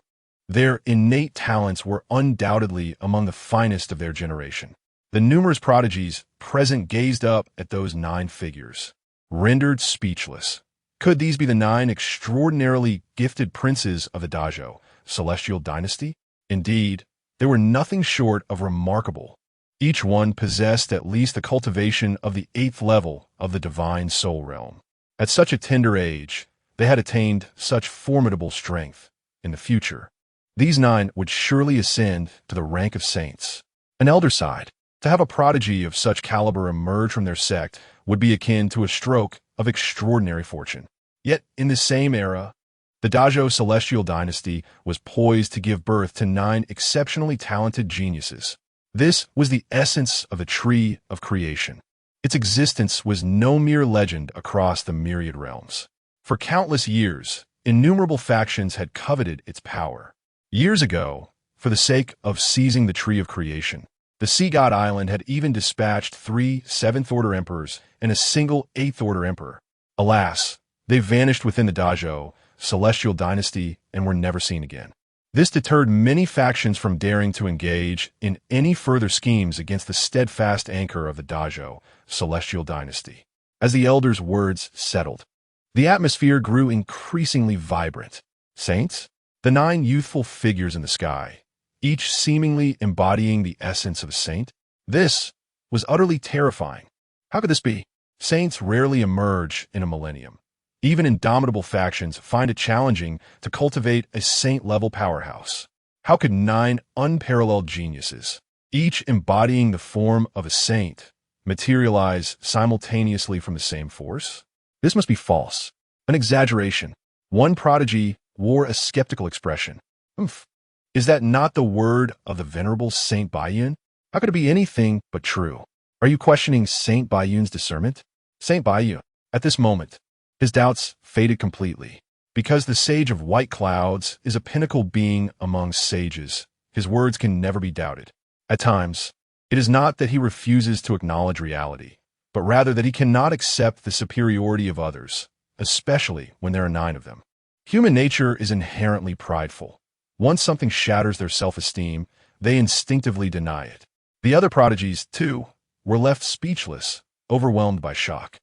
Their innate talents were undoubtedly among the finest of their generation. The numerous prodigies present gazed up at those 9 figures, rendered speechless. Could these be the 9 extraordinarily gifted princes of the Dazhou Celestial Dynasty? Indeed, they were nothing short of remarkable. Each one possessed at least the cultivation of the 8th level of the divine soul realm. At such a tender age, they had attained such formidable strength. In the future, these 9 would surely ascend to the rank of saints. An elder sighed. To have a prodigy of such caliber emerge from their sect would be akin to a stroke of extraordinary fortune. Yet, in this same era, the Dazhou Celestial Dynasty was poised to give birth to 9 exceptionally talented geniuses. This was the essence of the tree of creation. Its existence was no mere legend across the myriad realms. For countless years, innumerable factions had coveted its power. Years ago, for the sake of seizing the tree of creation, the Sea God Island had even dispatched 3 7th-order emperors and a single 8th-order emperor. Alas, they vanished within the Dazhou Celestial Dynasty and were never seen again. This deterred many factions from daring to engage in any further schemes against the steadfast anchor of the Dazhou Celestial Dynasty. As the elders' words settled, the atmosphere grew increasingly vibrant. Saints, the 9 youthful figures in the sky, each seemingly embodying the essence of a saint. This was utterly terrifying. How could this be? Saints rarely emerge in a millennium. Even indomitable factions find it challenging to cultivate a saint-level powerhouse. How could 9 unparalleled geniuses, each embodying the form of a saint, materialize simultaneously from the same force? This must be false, an exaggeration. One prodigy wore a skeptical expression. Is that not the word of the venerable Saint Baiyun? How could it be anything but true? Are you questioning Saint Baiyun's discernment? Saint Baiyun, at this moment, his doubts faded completely. Because the sage of white clouds is a pinnacle being among sages, his words can never be doubted. At times, it is not that he refuses to acknowledge reality, but rather that he cannot accept the superiority of others, especially when there are 9 of them. Human nature is inherently prideful. Once something shatters their self-esteem, they instinctively deny it. The other prodigies, too, were left speechless, overwhelmed by shock.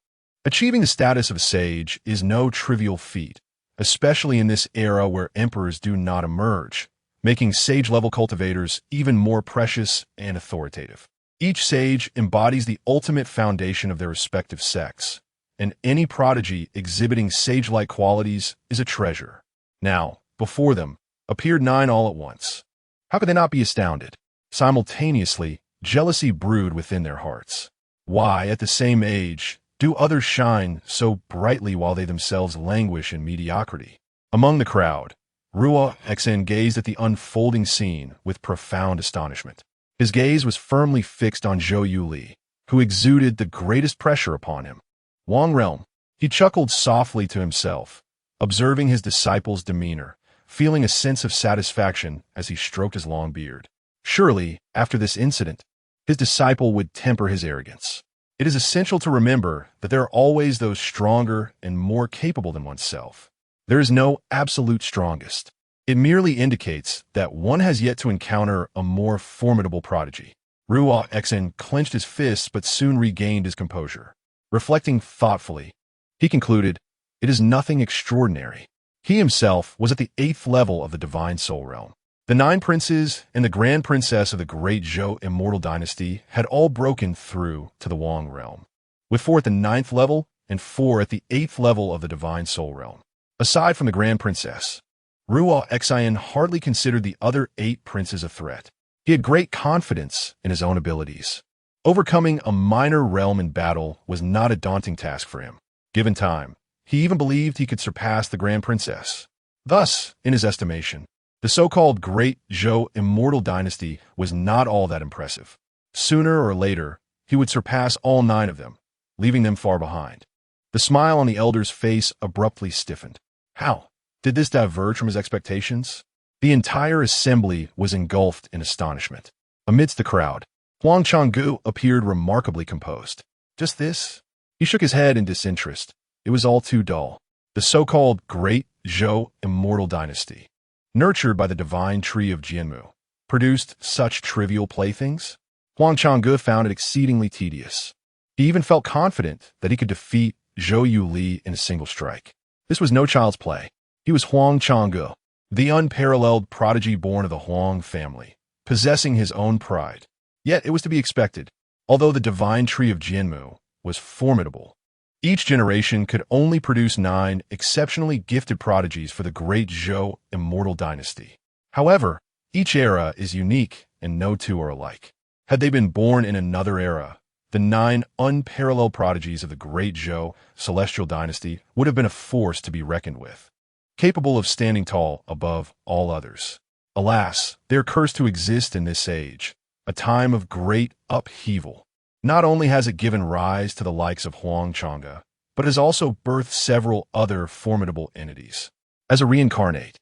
Achieving the status of a sage is no trivial feat, especially in this era where emperors do not emerge, making sage-level cultivators even more precious and authoritative. Each sage embodies the ultimate foundation of their respective sects, and any prodigy exhibiting sage-like qualities is a treasure. Now, before them, appeared 9 all at once. How could they not be astounded? Simultaneously, jealousy brewed within their hearts. Why, at the same age, do others shine so brightly while they themselves languish in mediocrity? Among the crowd, Ruo Xen gazed at the unfolding scene with profound astonishment. His gaze was firmly fixed on Zhou Yuli, who exuded the greatest pressure upon him. Wang Realm, he chuckled softly to himself, observing his disciple's demeanor, feeling a sense of satisfaction as he stroked his long beard. Surely, after this incident, his disciple would temper his arrogance. It is essential to remember that there are always those stronger and more capable than oneself. There is no absolute strongest. It merely indicates that one has yet to encounter a more formidable prodigy. Ruo Xen clenched his fists but soon regained his composure. Reflecting thoughtfully, he concluded, "It is nothing extraordinary." He himself was at the 8th level of the divine soul realm. The 9 princes and the grand princess of the great Zhou Immortal Dynasty had all broken through to the Wang realm, with 4 at the 9th level and 4 at the 8th level of the divine soul realm. Aside from the grand princess, Ruo Xen hardly considered the other 8 princes a threat. He had great confidence in his own abilities. Overcoming a minor realm in battle was not a daunting task for him. Given time, he even believed he could surpass the grand princess. Thus, in his estimation, The so-called Great Zhou Immortal Dynasty was not all that impressive. Sooner or later, he would surpass all 9 of them, leaving them far behind. The smile on the elder's face abruptly stiffened. How did this diverge from his expectations? The entire assembly was engulfed in astonishment. Amidst the crowd, Huang Changgu appeared remarkably composed. Just this? He shook his head in disinterest. It was all too dull. The so-called Great Zhou Immortal Dynasty, nurtured by the divine tree of Jianmu, produced such trivial playthings? Huang Changgu found it exceedingly tedious. He even felt confident that he could defeat Zhou Yuli in a single strike. This was no child's play. He was Huang Changgu, the unparalleled prodigy born of the Huang family, possessing his own pride. Yet it was to be expected, although the divine tree of Jianmu was formidable. Each generation could only produce 9 exceptionally gifted prodigies for the Great Zhou Immortal Dynasty. However, each era is unique and no two are alike. Had they been born in another era, the 9 unparalleled prodigies of the Great Zhou Celestial Dynasty would have been a force to be reckoned with, capable of standing tall above all others. Alas, they are cursed to exist in this age, a time of great upheaval. Not only has it given rise to the likes of Huang Changgu, but has also birthed several other formidable entities. As a reincarnate,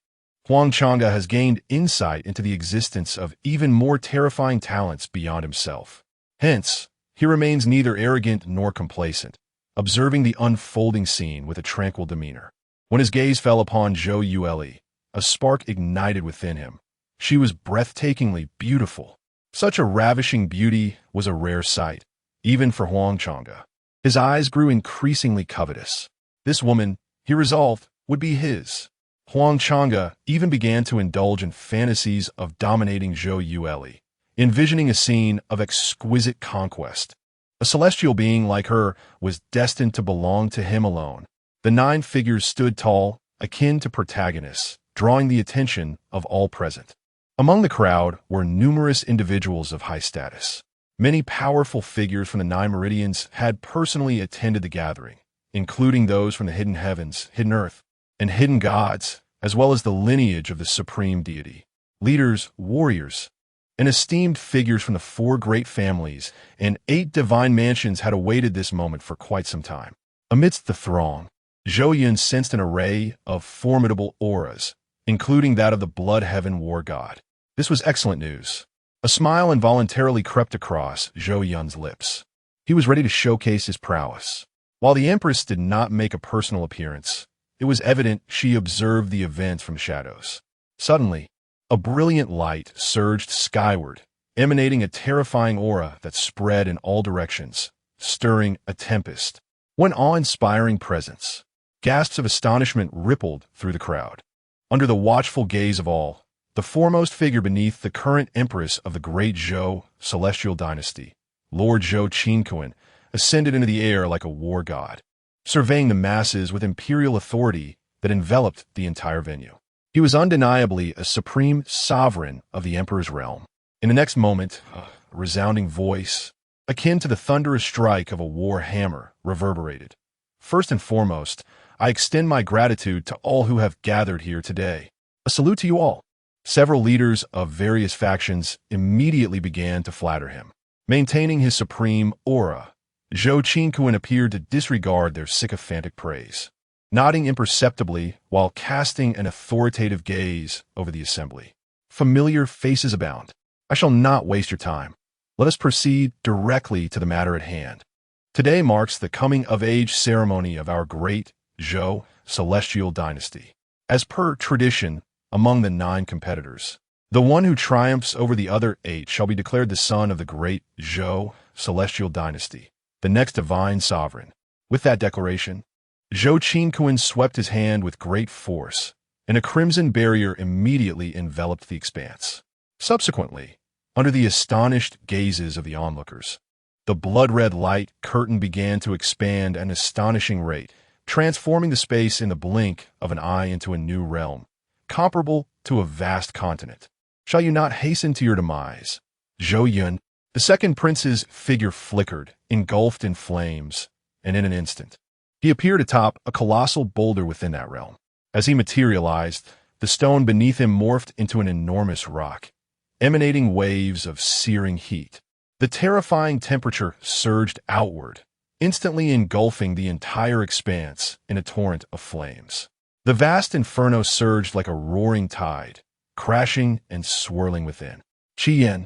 Huang Changgu has gained insight into the existence of even more terrifying talents beyond himself. Hence, he remains neither arrogant nor complacent, observing the unfolding scene with a tranquil demeanor. When his gaze fell upon Zhou Yuli, a spark ignited within him. She was breathtakingly beautiful. Such a ravishing beauty was a rare sight, even for Huang Changgu. His eyes grew increasingly covetous. This woman, he resolved, would be his. Huang Changgu even began to indulge in fantasies of dominating Zhou Yuli, envisioning a scene of exquisite conquest. A celestial being like her was destined to belong to him alone. The 9 figures stood tall, akin to protagonists, drawing the attention of all present. Among the crowd were numerous individuals of high status. Many powerful figures from the 9 meridians had personally attended the gathering, including those from the hidden heavens, hidden earth, and hidden gods, as well as the lineage of the supreme deity. Leaders, warriors, and esteemed figures from the 4 great families and 8 divine mansions had awaited this moment for quite some time. Amidst the throng, Zhou Yun sensed an array of formidable auras, including that of the blood heaven war god. This was excellent news. A smile involuntarily crept across Zhou Yun's lips. He was ready to showcase his prowess. While the Empress did not make a personal appearance, it was evident she observed the event from shadows. Suddenly, a brilliant light surged skyward, emanating a terrifying aura that spread in all directions, stirring a tempest. One awe-inspiring presence. Gasps of astonishment rippled through the crowd. Under the watchful gaze of all, the foremost figure beneath the current empress of the Great Zhou Celestial Dynasty, Lord Zhou Qinquan, ascended into the air like a war god, surveying the masses with imperial authority that enveloped the entire venue. He was undeniably a supreme sovereign of the emperor's realm. In the next moment, a resounding voice, akin to the thunderous strike of a war hammer, reverberated. First and foremost, I extend my gratitude to all who have gathered here today. A salute to you all. Several leaders of various factions immediately began to flatter him. Maintaining his supreme aura, Zhou Qinquan appeared to disregard their sycophantic praise, nodding imperceptibly while casting an authoritative gaze over the assembly. Familiar faces abound. I shall not waste your time. Let us proceed directly to the matter at hand. Today marks the coming-of-age ceremony of our Great Zhou Celestial Dynasty. As per tradition, among the 9 competitors, the one who triumphs over the other 8 shall be declared the son of the Great Zhou Celestial Dynasty, the next divine sovereign. With that declaration, Zhou Qinquan swept his hand with great force, and a crimson barrier immediately enveloped the expanse. Subsequently, under the astonished gazes of the onlookers, the blood-red light curtain began to expand at an astonishing rate, transforming the space in the blink of an eye into a new realm, comparable to a vast continent. Shall you not hasten to your demise? Zhou Yun, the second prince's figure flickered, engulfed in flames, and in an instant, he appeared atop a colossal boulder within that realm. As he materialized, The stone beneath him morphed into an enormous rock, emanating waves of searing heat. The terrifying temperature surged outward, instantly engulfing the entire expanse in a torrent of flames. The vast inferno surged like a roaring tide, crashing and swirling within. Qian,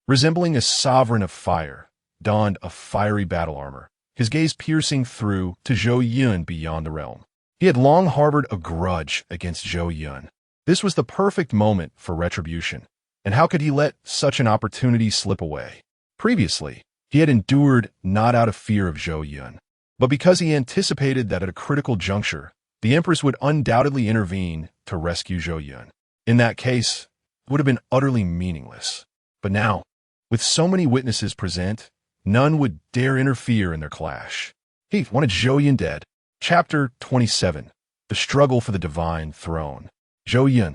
resembling a sovereign of fire, donned a fiery battle armor, his gaze piercing through to Zhou Yun beyond the realm. He had long harbored a grudge against Zhou Yun. This was the perfect moment for retribution, and how could he let such an opportunity slip away? Previously, he had endured not out of fear of Zhou Yun, but because he anticipated that at a critical juncture, the Empress would undoubtedly intervene to rescue Zhou Yun. In that case, it would have been utterly meaningless. But now, with so many witnesses present, none would dare interfere in their clash. He wanted Zhou Yun dead. Chapter 27. The Struggle for the Divine Throne. Zhou Yun,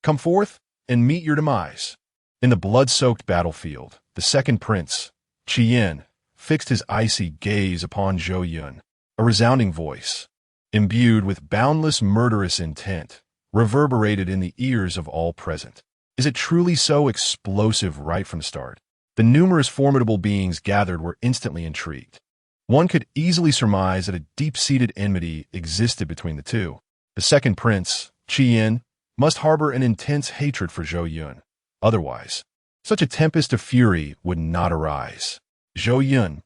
come forth and meet your demise. In the blood-soaked battlefield, the second prince, Qian, fixed his icy gaze upon Zhou Yun. A resounding voice, imbued with boundless murderous intent, reverberated in the ears of all present. Is it truly so explosive right from the start? The numerous formidable beings gathered were instantly intrigued. One could easily surmise that a deep-seated enmity existed between the two. The second prince, Qian, must harbor an intense hatred for Zhou Yun. Otherwise, such a tempest of fury would not arise. Zhou Yun.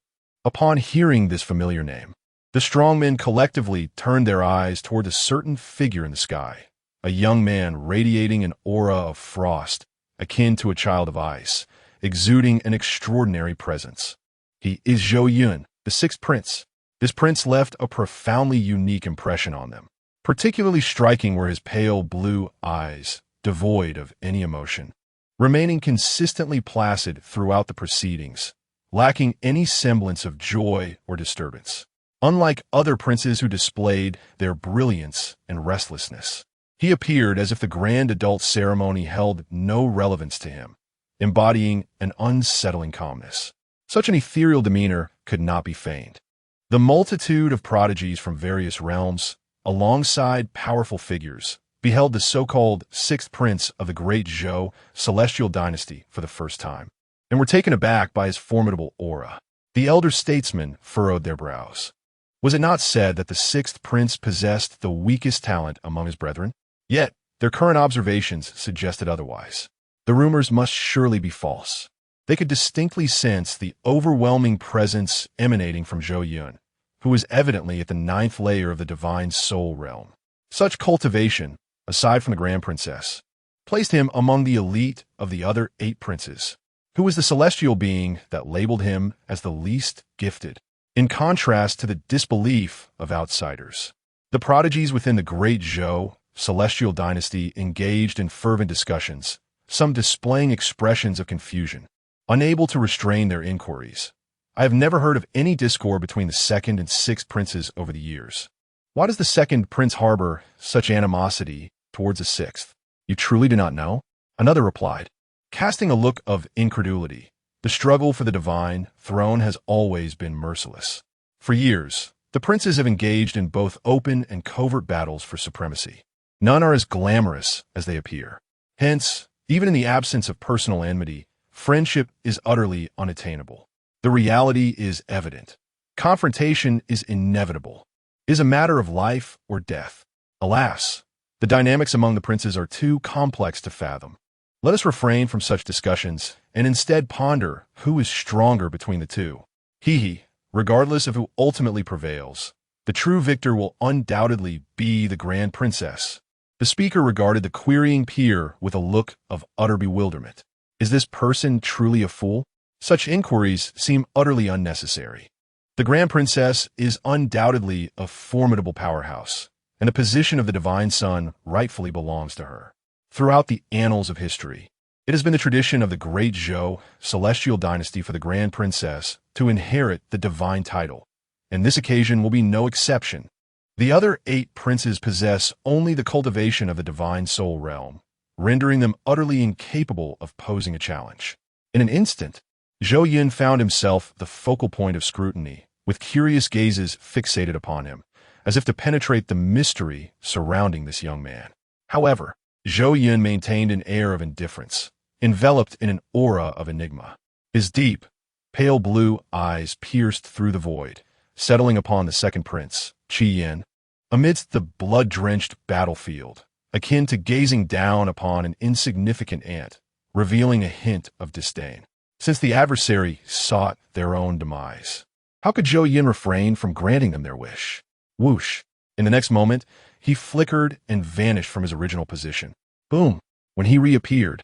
Upon hearing this familiar name, the strongmen collectively turned their eyes toward a certain figure in the sky, a young man radiating an aura of frost, akin to a child of ice, exuding an extraordinary presence. He is Zhou Yun, the sixth prince. This prince left a profoundly unique impression on them. Particularly striking were his pale blue eyes, devoid of any emotion, remaining consistently placid throughout the proceedings, lacking any semblance of joy or disturbance. Unlike other princes who displayed their brilliance and restlessness, he appeared as if the grand adult ceremony held no relevance to him, embodying an unsettling calmness. Such an ethereal demeanor could not be feigned. The multitude of prodigies from various realms, alongside powerful figures, beheld the so-called sixth prince of the great Zhou celestial dynasty for the first time, and were taken aback by his formidable aura. The elder statesmen furrowed their brows. Was it not said that the sixth prince possessed the weakest talent among his brethren? Yet, their current observations suggested otherwise. The rumors must surely be false. They could distinctly sense the overwhelming presence emanating from Zhou Yun, who was evidently at the ninth layer of the divine soul realm. Such cultivation, aside from the Grand Princess, placed him among the elite of the other 8 princes, who was the celestial being that labeled him as the least gifted, in contrast to the disbelief of outsiders. The prodigies within the great Zhou celestial dynasty engaged in fervent discussions, some displaying expressions of confusion, unable to restrain their inquiries. I have never heard of any discord between the second and sixth princes over the years. Why does the second prince harbor such animosity towards the sixth? You truly do not know? Another replied, casting a look of incredulity. The struggle for the divine throne has always been merciless. For years, the princes have engaged in both open and covert battles for supremacy. None are as glamorous as they appear. Hence, even in the absence of personal enmity, friendship is utterly unattainable. The reality is evident. Confrontation is inevitable. It is a matter of life or death. Alas, the dynamics among the princes are too complex to fathom. Let us refrain from such discussions and instead ponder who is stronger between the two. Regardless of who ultimately prevails, the true victor will undoubtedly be the Grand Princess. The speaker regarded the querying peer with a look of utter bewilderment. Is this person truly a fool? Such inquiries seem utterly unnecessary. The Grand Princess is undoubtedly a formidable powerhouse, and the position of the Divine Son rightfully belongs to her. Throughout the annals of history, it has been the tradition of the great Zhou celestial dynasty for the Grand Princess to inherit the divine title, and this occasion will be no exception. The other 8 princes possess only the cultivation of the divine soul realm, rendering them utterly incapable of posing a challenge. In an instant, Zhou Yun found himself the focal point of scrutiny, with curious gazes fixated upon him, as if to penetrate the mystery surrounding this young man. However, Zhou Yun maintained an air of indifference, enveloped in an aura of enigma. His deep, pale blue eyes pierced through the void, settling upon the second prince, Qi Yin, amidst the blood-drenched battlefield, akin to gazing down upon an insignificant ant, revealing a hint of disdain. Since the adversary sought their own demise, how could Zhou Yin refrain from granting them their wish? Whoosh! In the next moment, he flickered and vanished from his original position. Boom! When he reappeared,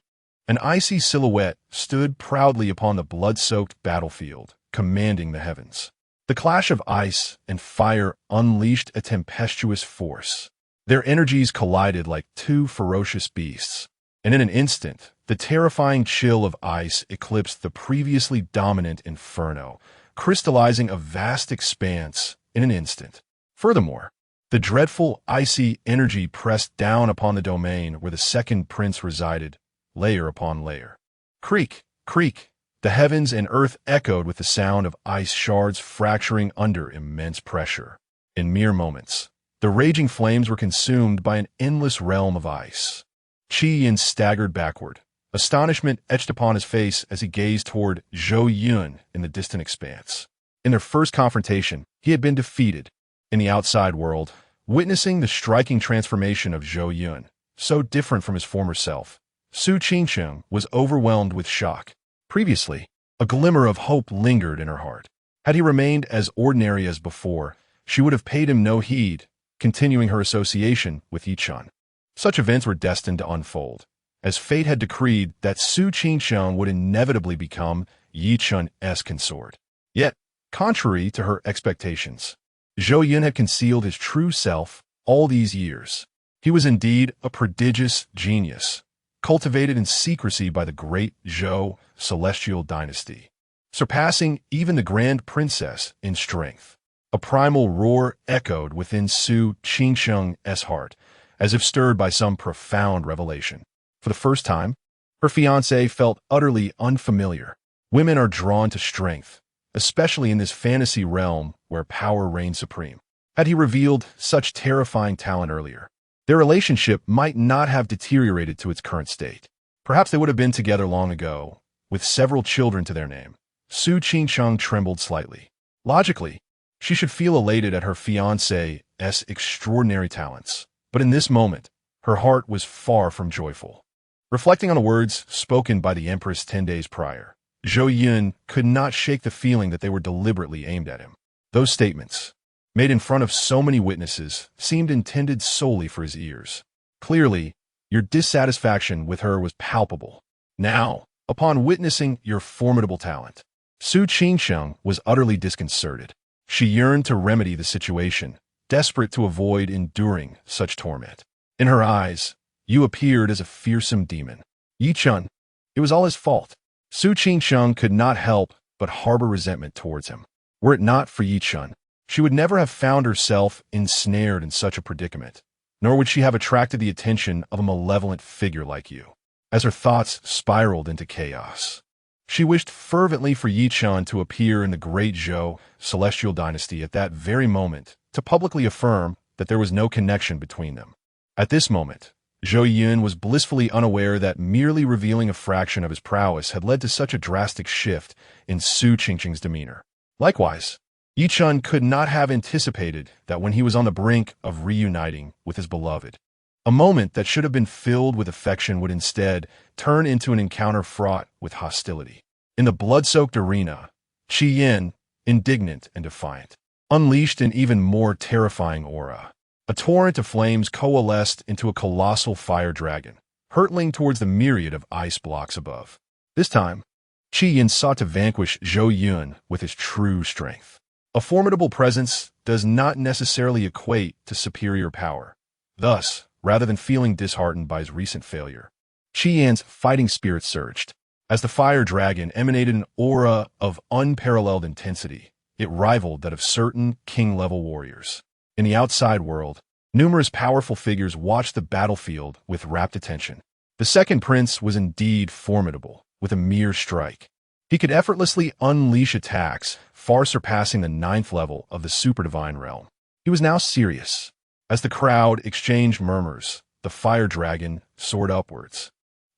an icy silhouette stood proudly upon the blood-soaked battlefield, commanding the heavens. The clash of ice and fire unleashed a tempestuous force. Their energies collided like two ferocious beasts, and in an instant, the terrifying chill of ice eclipsed the previously dominant inferno, crystallizing a vast expanse in an instant. Furthermore, the dreadful icy energy pressed down upon the domain where the second prince resided, layer upon layer. Creak, creak, the heavens and earth echoed with the sound of ice shards fracturing under immense pressure. In mere moments, the raging flames were consumed by an endless realm of ice. Qi Yin staggered backward, astonishment etched upon his face as he gazed toward Zhou Yun in the distant expanse. In their first confrontation, he had been defeated. In the outside world, witnessing the striking transformation of Zhou Yun, so different from his former self, Su Qingsheng was overwhelmed with shock. Previously, a glimmer of hope lingered in her heart. Had he remained as ordinary as before, she would have paid him no heed, continuing her association with Yichun. Such events were destined to unfold, as fate had decreed that Su Qingsheng would inevitably become Yichun's consort. Yet, contrary to her expectations, Zhou Yun had concealed his true self all these years. He was indeed a prodigious genius, cultivated in secrecy by the great Zhou celestial dynasty, surpassing even the grand princess in strength. A primal roar echoed within Su Qingsheng's heart, as if stirred by some profound revelation. For the first time, her fiancé felt utterly unfamiliar. Women are drawn to strength, especially in this fantasy realm where power reigns supreme. Had he revealed such terrifying talent earlier, their relationship might not have deteriorated to its current state. Perhaps they would have been together long ago, with several children to their name. Su Qingsheng trembled slightly. Logically, she should feel elated at her fiancé's extraordinary talents, but in this moment, her heart was far from joyful. Reflecting on the words spoken by the Empress 10 days prior, Zhou Yun could not shake the feeling that they were deliberately aimed at him. Those statements, made in front of so many witnesses, seemed intended solely for his ears. Clearly, your dissatisfaction with her was palpable. Now, upon witnessing your formidable talent, Su Qingsheng was utterly disconcerted. She yearned to remedy the situation, desperate to avoid enduring such torment. In her eyes, you appeared as a fearsome demon. Yichun, it was all his fault. Su Qingsheng could not help but harbor resentment towards him. Were it not for Yichun, she would never have found herself ensnared in such a predicament, nor would she have attracted the attention of a malevolent figure like you. As her thoughts spiraled into chaos, she wished fervently for Yichun to appear in the great Zhou celestial dynasty at that very moment, to publicly affirm that there was no connection between them. At this moment, Zhou Yun was blissfully unaware that merely revealing a fraction of his prowess had led to such a drastic shift in Su Qingsheng's demeanor. Likewise, Yichun could not have anticipated that when he was on the brink of reuniting with his beloved, a moment that should have been filled with affection would instead turn into an encounter fraught with hostility. In the blood-soaked arena, Qi Yin, indignant and defiant, unleashed an even more terrifying aura. A torrent of flames coalesced into a colossal fire dragon, hurtling towards the myriad of ice blocks above. This time, Qi Yin sought to vanquish Zhou Yun with his true strength. A formidable presence does not necessarily equate to superior power. Thus, rather than feeling disheartened by his recent failure, Qi Yin's fighting spirit surged. As the fire dragon emanated an aura of unparalleled intensity, it rivaled that of certain king-level warriors. In the outside world, numerous powerful figures watched the battlefield with rapt attention. The second prince was indeed formidable, with a mere strike. He could effortlessly unleash attacks far surpassing the 9th level of the superdivine realm. He was now serious. As the crowd exchanged murmurs, the fire dragon soared upwards,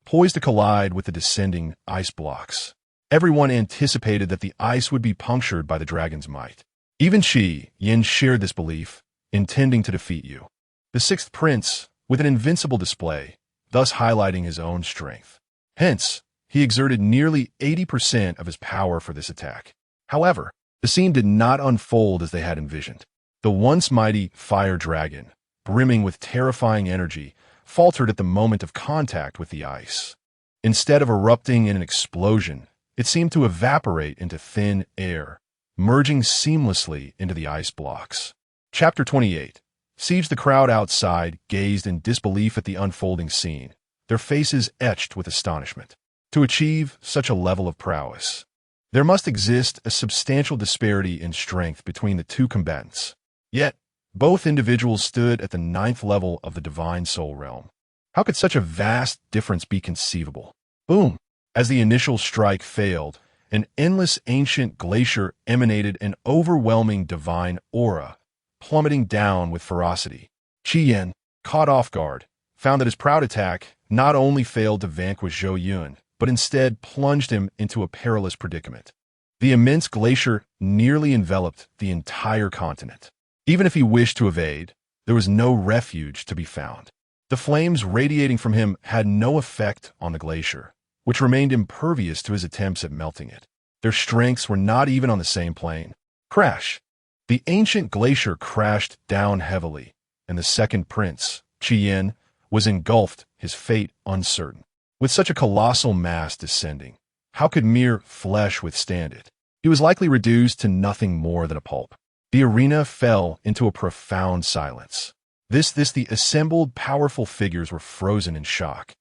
poised to collide with the descending ice blocks. Everyone anticipated that the ice would be punctured by the dragon's might. Even Qi Yin shared this belief, intending to defeat you. The sixth prince, with an invincible display, thus highlighting his own strength. Hence, he exerted nearly 80% of his power for this attack. However, the scene did not unfold as they had envisioned. The once mighty fire dragon, brimming with terrifying energy, faltered at the moment of contact with the ice. Instead of erupting in an explosion, it seemed to evaporate into thin air, merging seamlessly into the ice blocks. Chapter 28. Siege. The crowd outside gazed in disbelief at the unfolding scene, their faces etched with astonishment. To achieve such a level of prowess, there must exist a substantial disparity in strength between the two combatants. Yet, both individuals stood at the 9th level of the divine soul realm. How could such a vast difference be conceivable? Boom! As the initial strike failed, an endless ancient glacier emanated an overwhelming divine aura, plummeting down with ferocity. Qi Yin, caught off guard, found that his proud attack not only failed to vanquish Zhou Yun, but instead plunged him into a perilous predicament. The immense glacier nearly enveloped the entire continent. Even if he wished to evade, there was no refuge to be found. The flames radiating from him had no effect on the glacier, which remained impervious to his attempts at melting it. Their strengths were not even on the same plane. Crash! The ancient glacier crashed down heavily, and the second prince, Qi Yin, was engulfed, his fate uncertain. With such a colossal mass descending, how could mere flesh withstand it? He was likely reduced to nothing more than a pulp. The arena fell into a profound silence. The assembled powerful figures were frozen in shock,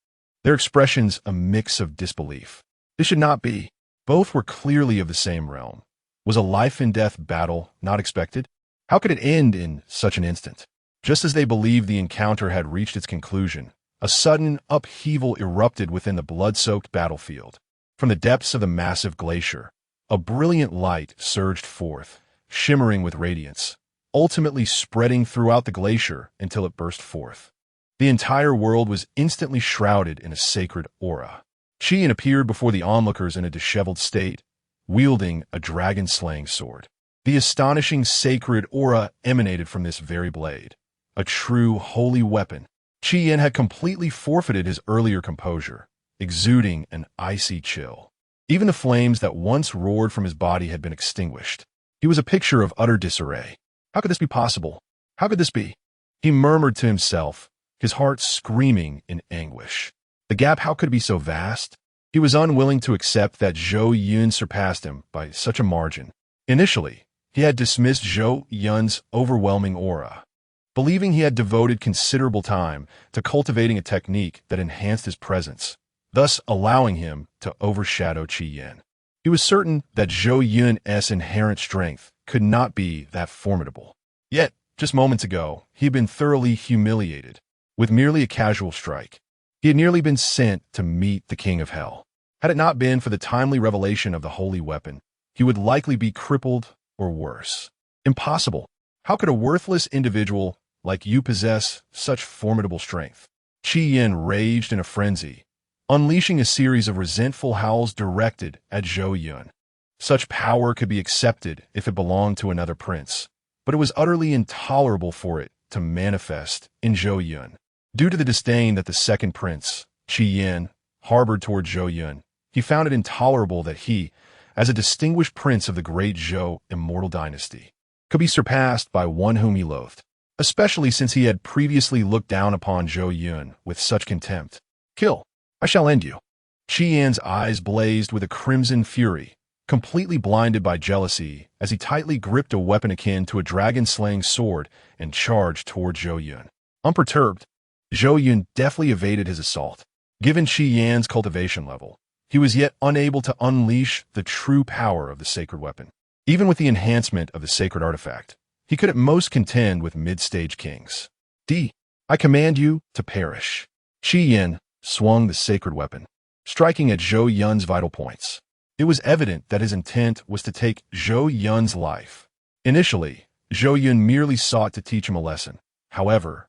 their expressions a mix of disbelief. This should not be. Both were clearly of the same realm. Was a life-and-death battle not expected? How could it end in such an instant? Just as they believed the encounter had reached its conclusion, a sudden upheaval erupted within the blood-soaked battlefield. From the depths of the massive glacier, a brilliant light surged forth, shimmering with radiance, ultimately spreading throughout the glacier until it burst forth. The entire world was instantly shrouded in a sacred aura. Qi Yin appeared before the onlookers in a disheveled state, wielding a dragon-slaying sword. The astonishing sacred aura emanated from this very blade, a true holy weapon. Qi Yin had completely forfeited his earlier composure, exuding an icy chill. Even the flames that once roared from his body had been extinguished. He was a picture of utter disarray. How could this be possible? How could this be? He murmured to himself, his heart screaming in anguish. The gap, how could it be so vast? He was unwilling to accept that Zhou Yun surpassed him by such a margin. Initially, he had dismissed Zhou Yun's overwhelming aura, believing he had devoted considerable time to cultivating a technique that enhanced his presence, thus allowing him to overshadow Qi Yin. He was certain that Zhou Yun's inherent strength could not be that formidable. Yet, just moments ago, he had been thoroughly humiliated. With merely a casual strike, he had nearly been sent to meet the King of Hell. Had it not been for the timely revelation of the holy weapon, he would likely be crippled or worse. Impossible. How could a worthless individual like you possess such formidable strength? Qi Yin raged in a frenzy, unleashing a series of resentful howls directed at Zhou Yun. Such power could be accepted if it belonged to another prince, but it was utterly intolerable for it to manifest in Zhou Yun. Due to the disdain that the second prince, Qi Yin, harbored toward Zhou Yun, he found it intolerable that he, as a distinguished prince of the great Zhou Immortal Dynasty, could be surpassed by one whom he loathed, especially since he had previously looked down upon Zhou Yun with such contempt. Kill. I shall end you. Qi Yin's eyes blazed with a crimson fury, completely blinded by jealousy as he tightly gripped a weapon akin to a dragon-slaying sword and charged toward Zhou Yun. Unperturbed, Zhou Yun deftly evaded his assault. Given Qi Yin's cultivation level, he was yet unable to unleash the true power of the sacred weapon. Even with the enhancement of the sacred artifact, he could at most contend with mid-stage kings. I command you to perish. Qi Yin swung the sacred weapon, striking at Zhou Yun's vital points. It was evident that his intent was to take Zhou Yun's life. Initially, Zhou Yun merely sought to teach him a lesson. However,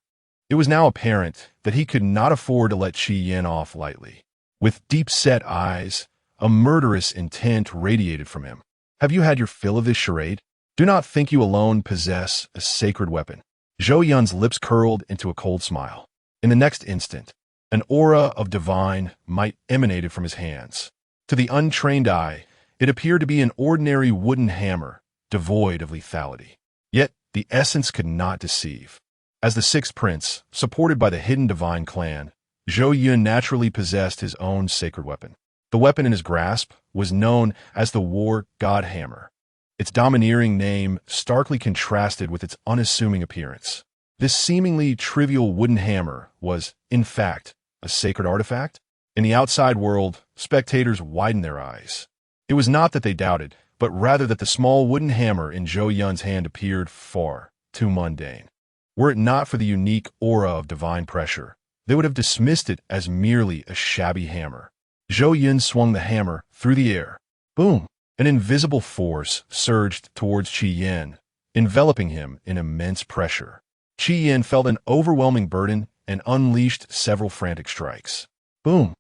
It was now apparent that he could not afford to let Qi Yin off lightly. With deep-set eyes, a murderous intent radiated from him. Have you had your fill of this charade? Do not think you alone possess a sacred weapon. Zhou Yun's lips curled into a cold smile. In the next instant, an aura of divine might emanated from his hands. To the untrained eye, it appeared to be an ordinary wooden hammer, devoid of lethality. Yet, the essence could not deceive. As the sixth prince, supported by the hidden divine clan, Zhou Yun naturally possessed his own sacred weapon. The weapon in his grasp was known as the War God Hammer. Its domineering name starkly contrasted with its unassuming appearance. This seemingly trivial wooden hammer was, in fact, a sacred artifact? In the outside world, spectators widened their eyes. It was not that they doubted, but rather that the small wooden hammer in Zhou Yun's hand appeared far too mundane. Were it not for the unique aura of divine pressure, they would have dismissed it as merely a shabby hammer. Zhou Yun swung the hammer through the air. Boom! An invisible force surged towards Qi Yin, enveloping him in immense pressure. Qi Yin felt an overwhelming burden and unleashed several frantic strikes. Boom!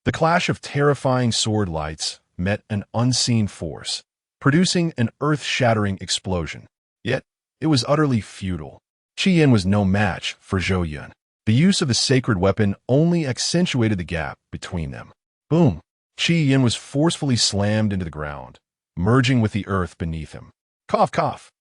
The clash of terrifying sword lights met an unseen force, producing an earth-shattering explosion. Yet, it was utterly futile. Qi Yin was no match for Zhou Yun. The use of the sacred weapon only accentuated the gap between them. Boom! Qi Yin was forcefully slammed into the ground, merging with the earth beneath him. Cough, cough!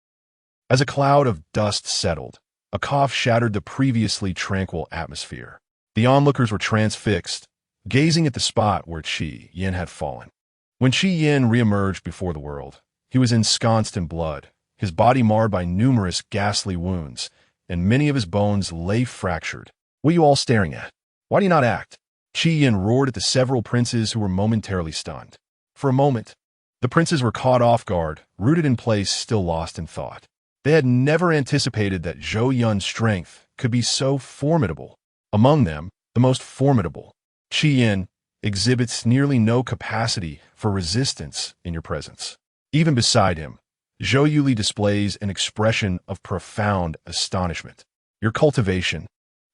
As a cloud of dust settled, a cough shattered the previously tranquil atmosphere. The onlookers were transfixed, gazing at the spot where Qi Yin had fallen. When Qi Yin reemerged before the world, he was ensconced in blood, his body marred by numerous ghastly wounds, and many of his bones lay fractured. What are you all staring at? Why do you not act? Qi Yin roared at the several princes who were momentarily stunned. For a moment, the princes were caught off guard, rooted in place, still lost in thought. They had never anticipated that Zhou Yun's strength could be so formidable. Among them, the most formidable, Qi Yin, exhibits nearly no capacity for resistance in your presence. Even beside him, Zhou Yuli displays an expression of profound astonishment. Your cultivation,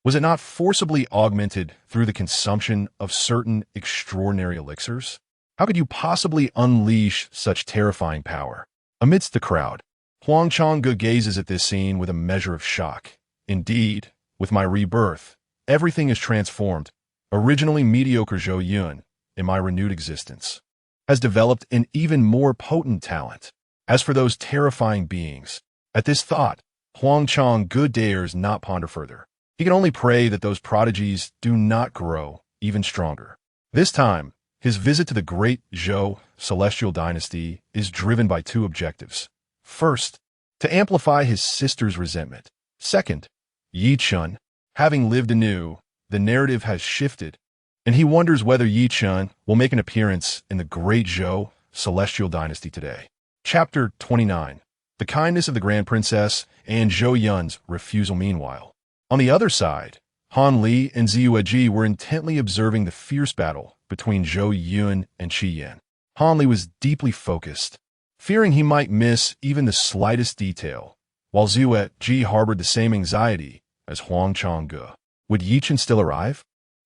was it not forcibly augmented through the consumption of certain extraordinary elixirs? How could you possibly unleash such terrifying power? Amidst the crowd, Huang Changge gazes at this scene with a measure of shock. Indeed, with my rebirth, everything is transformed. Originally mediocre Zhou Yun, in my renewed existence, has developed an even more potent talent. As for those terrifying beings, at this thought, Huang Changge dares not ponder further. He can only pray that those prodigies do not grow even stronger. This time, his visit to the great Zhou celestial dynasty is driven by two objectives. First, to amplify his sister's resentment. Second, Yi Chun, having lived anew, the narrative has shifted, and he wonders whether Yi Chun will make an appearance in the great Zhou celestial dynasty today. Chapter 29. The kindness of the Grand Princess and Zhou Yun's refusal. Meanwhile, on the other side, Han Li and Ziyu Ji were intently observing the fierce battle between Zhou Yun and Qi Yin. Han Li was deeply focused, fearing he might miss even the slightest detail, while Ziyu Ji harbored the same anxiety as Huang Changge. Would Yi Chen still arrive?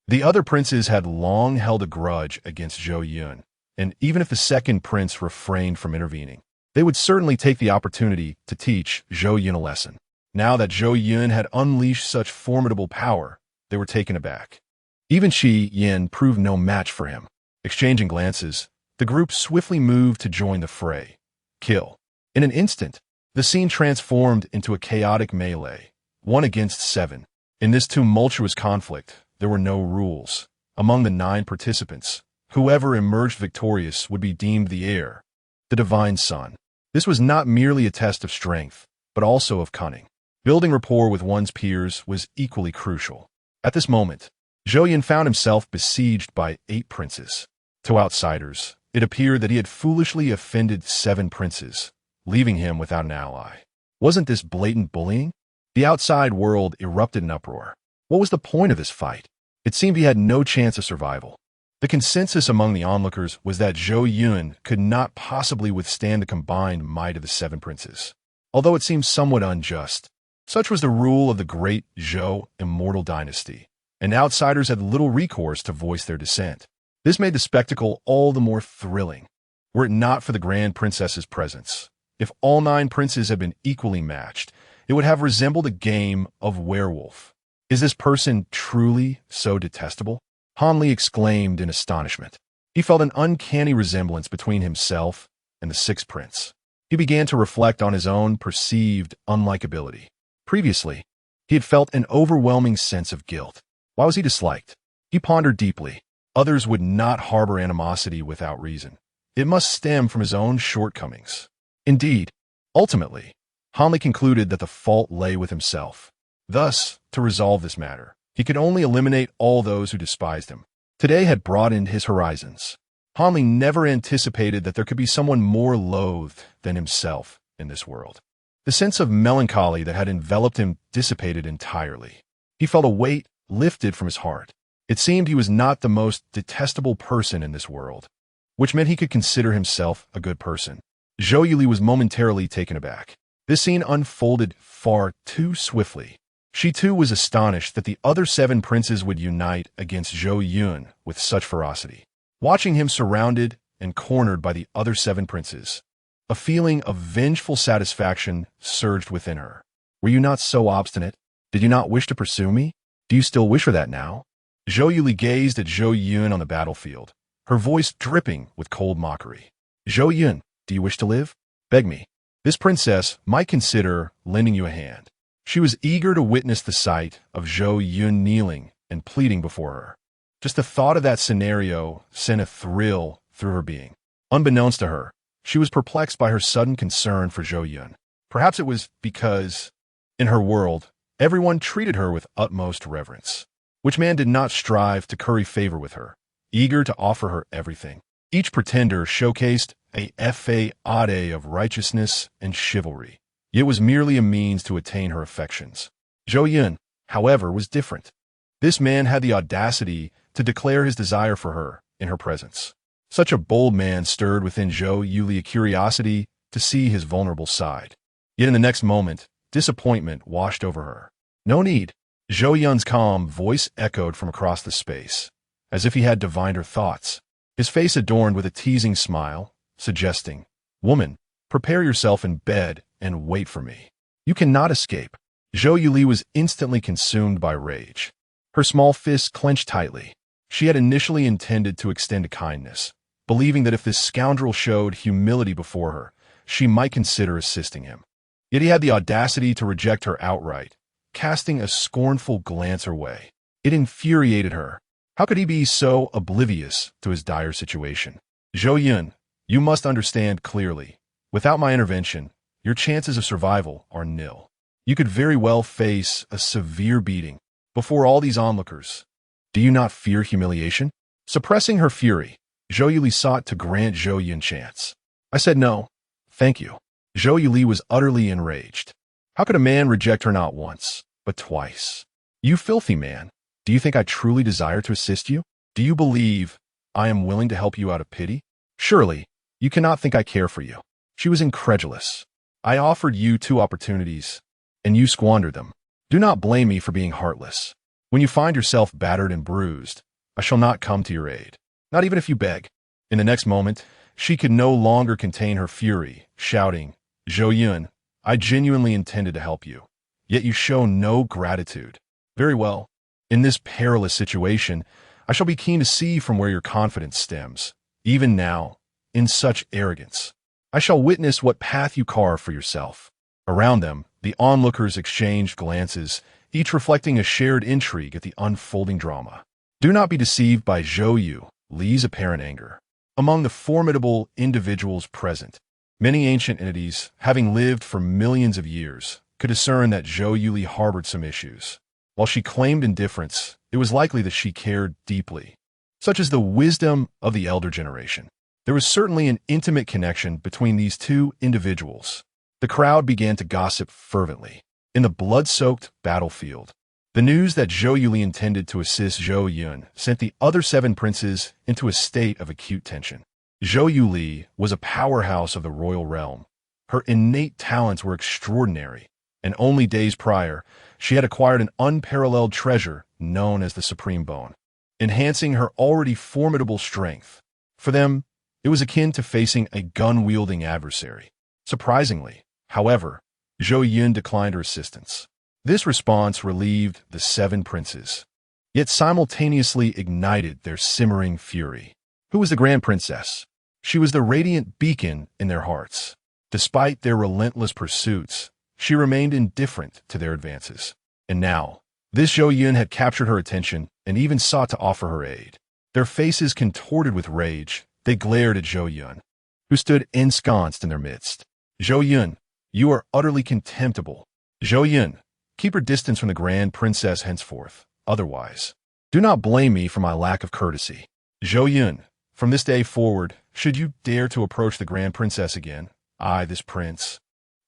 The other princes had long held a grudge against Zhou Yun, and even if the second prince refrained from intervening, they would certainly take the opportunity to teach Zhou Yun a lesson. Now that Zhou Yun had unleashed such formidable power, they were taken aback. Even Qi Yin proved no match for him. Exchanging glances, the group swiftly moved to join the fray. Kill. In an instant, the scene transformed into a chaotic melee, 1 against 7. In this tumultuous conflict, there were no rules. Among the 9 participants, whoever emerged victorious would be deemed the heir, the divine son. This was not merely a test of strength, but also of cunning. Building rapport with one's peers was equally crucial. At this moment, Zhou Yun found himself besieged by 8 princes. To outsiders, it appeared that he had foolishly offended 7 princes, leaving him without an ally. Wasn't this blatant bullying? The outside world erupted in uproar. What was the point of this fight? It seemed he had no chance of survival. The consensus among the onlookers was that Zhou Yun could not possibly withstand the combined might of the 7 princes. Although it seemed somewhat unjust, Such was the rule of the great Zhou Immortal Dynasty, and outsiders had little recourse to voice their dissent. This made the spectacle all the more thrilling, were it not for the Grand Princess's presence. If all 9 princes had been equally matched, it would have resembled a game of werewolf. Is this person truly so detestable? Han Li exclaimed in astonishment. He felt an uncanny resemblance between himself and the 6th prince. He began to reflect on his own perceived unlikability. Previously, he had felt an overwhelming sense of guilt. Why was he disliked? He pondered deeply. Others would not harbor animosity without reason. It must stem from his own shortcomings. Indeed, ultimately, Han Li concluded that the fault lay with himself. Thus, to resolve this matter, he could only eliminate all those who despised him. Today had broadened his horizons. Han Li never anticipated that there could be someone more loathed than himself in this world. The sense of melancholy that had enveloped him dissipated entirely. He felt a weight lifted from his heart. It seemed he was not the most detestable person in this world, which meant he could consider himself a good person. Zhou Yuli was momentarily taken aback. This scene unfolded far too swiftly. She too was astonished that the other 7 princes would unite against Zhou Yun with such ferocity. Watching him surrounded and cornered by the other 7 princes, a feeling of vengeful satisfaction surged within her. Were you not so obstinate? Did you not wish to pursue me? Do you still wish for that now? Zhou Yuli gazed at Zhou Yun on the battlefield, her voice dripping with cold mockery. Zhou Yun, do you wish to live? Beg me. This princess might consider lending you a hand. She was eager to witness the sight of Zhou Yun kneeling and pleading before her. Just the thought of that scenario sent a thrill through her being. Unbeknownst to her, she was perplexed by her sudden concern for Zhou Yun. Perhaps it was because, in her world, everyone treated her with utmost reverence. Which man did not strive to curry favor with her, eager to offer her everything? Each pretender showcased a facade of righteousness and chivalry. It was merely a means to attain her affections. Zhou Yun, however, was different. This man had the audacity to declare his desire for her in her presence. Such a bold man stirred within Zhou Yuli a curiosity to see his vulnerable side. Yet in the next moment, disappointment washed over her. No need. Zhou Yun's calm voice echoed from across the space, as if he had divined her thoughts. His face adorned with a teasing smile, suggesting, "Woman, prepare yourself in bed and wait for me. You cannot escape." Zhou Yuli was instantly consumed by rage. Her small fists clenched tightly. She had initially intended to extend a kindness, believing that if this scoundrel showed humility before her, she might consider assisting him. Yet he had the audacity to reject her outright, casting a scornful glance her way. It infuriated her. How could he be so oblivious to his dire situation? Zhou Yun, you must understand clearly. Without my intervention, your chances of survival are nil. You could very well face a severe beating before all these onlookers. Do you not fear humiliation? Suppressing her fury, Zhou Yuli sought to grant Zhou Yun chance. I said no, thank you. Zhou Yuli was utterly enraged. How could a man reject her not once, but twice? You filthy man, do you think I truly desire to assist you? Do you believe I am willing to help you out of pity? Surely, you cannot think I care for you. She was incredulous. I offered you 2 opportunities, and you squandered them. Do not blame me for being heartless. When you find yourself battered and bruised, I shall not come to your aid, not even if you beg. In the next moment, she could no longer contain her fury, shouting, Zhou Yun, I genuinely intended to help you, yet you show no gratitude. Very well. In this perilous situation, I shall be keen to see from where your confidence stems. Even now, in such arrogance, I shall witness what path you carve for yourself. Around them, the onlookers exchanged glances, each reflecting a shared intrigue at the unfolding drama. Do not be deceived by Zhou Li's apparent anger. Among the formidable individuals present, many ancient entities, having lived for millions of years, could discern that Zhou Yuli harbored some issues. While she claimed indifference, it was likely that she cared deeply. Such is the wisdom of the elder generation. There was certainly an intimate connection between these 2 individuals. The crowd began to gossip fervently. In the blood-soaked battlefield, the news that Zhou Yuli intended to assist Zhou Yun sent the other 7 princes into a state of acute tension. Zhou Yuli was a powerhouse of the royal realm. Her innate talents were extraordinary, and only days prior, she had acquired an unparalleled treasure known as the Supreme Bone, enhancing her already formidable strength. For them, it was akin to facing a gun-wielding adversary. Surprisingly, however, Zhou Yun declined her assistance. This response relieved the seven princes, yet simultaneously ignited their simmering fury. Who was the Grand Princess? She was the radiant beacon in their hearts. Despite their relentless pursuits, she remained indifferent to their advances. And now, this Zhou Yun had captured her attention and even sought to offer her aid. Their faces contorted with rage, they glared at Zhou Yun, who stood ensconced in their midst. Zhou Yun, you are utterly contemptible. Zhou Yun, keep your distance from the Grand Princess henceforth. Otherwise, do not blame me for my lack of courtesy. Zhou Yun, from this day forward, should you dare to approach the Grand Princess again, I, this prince,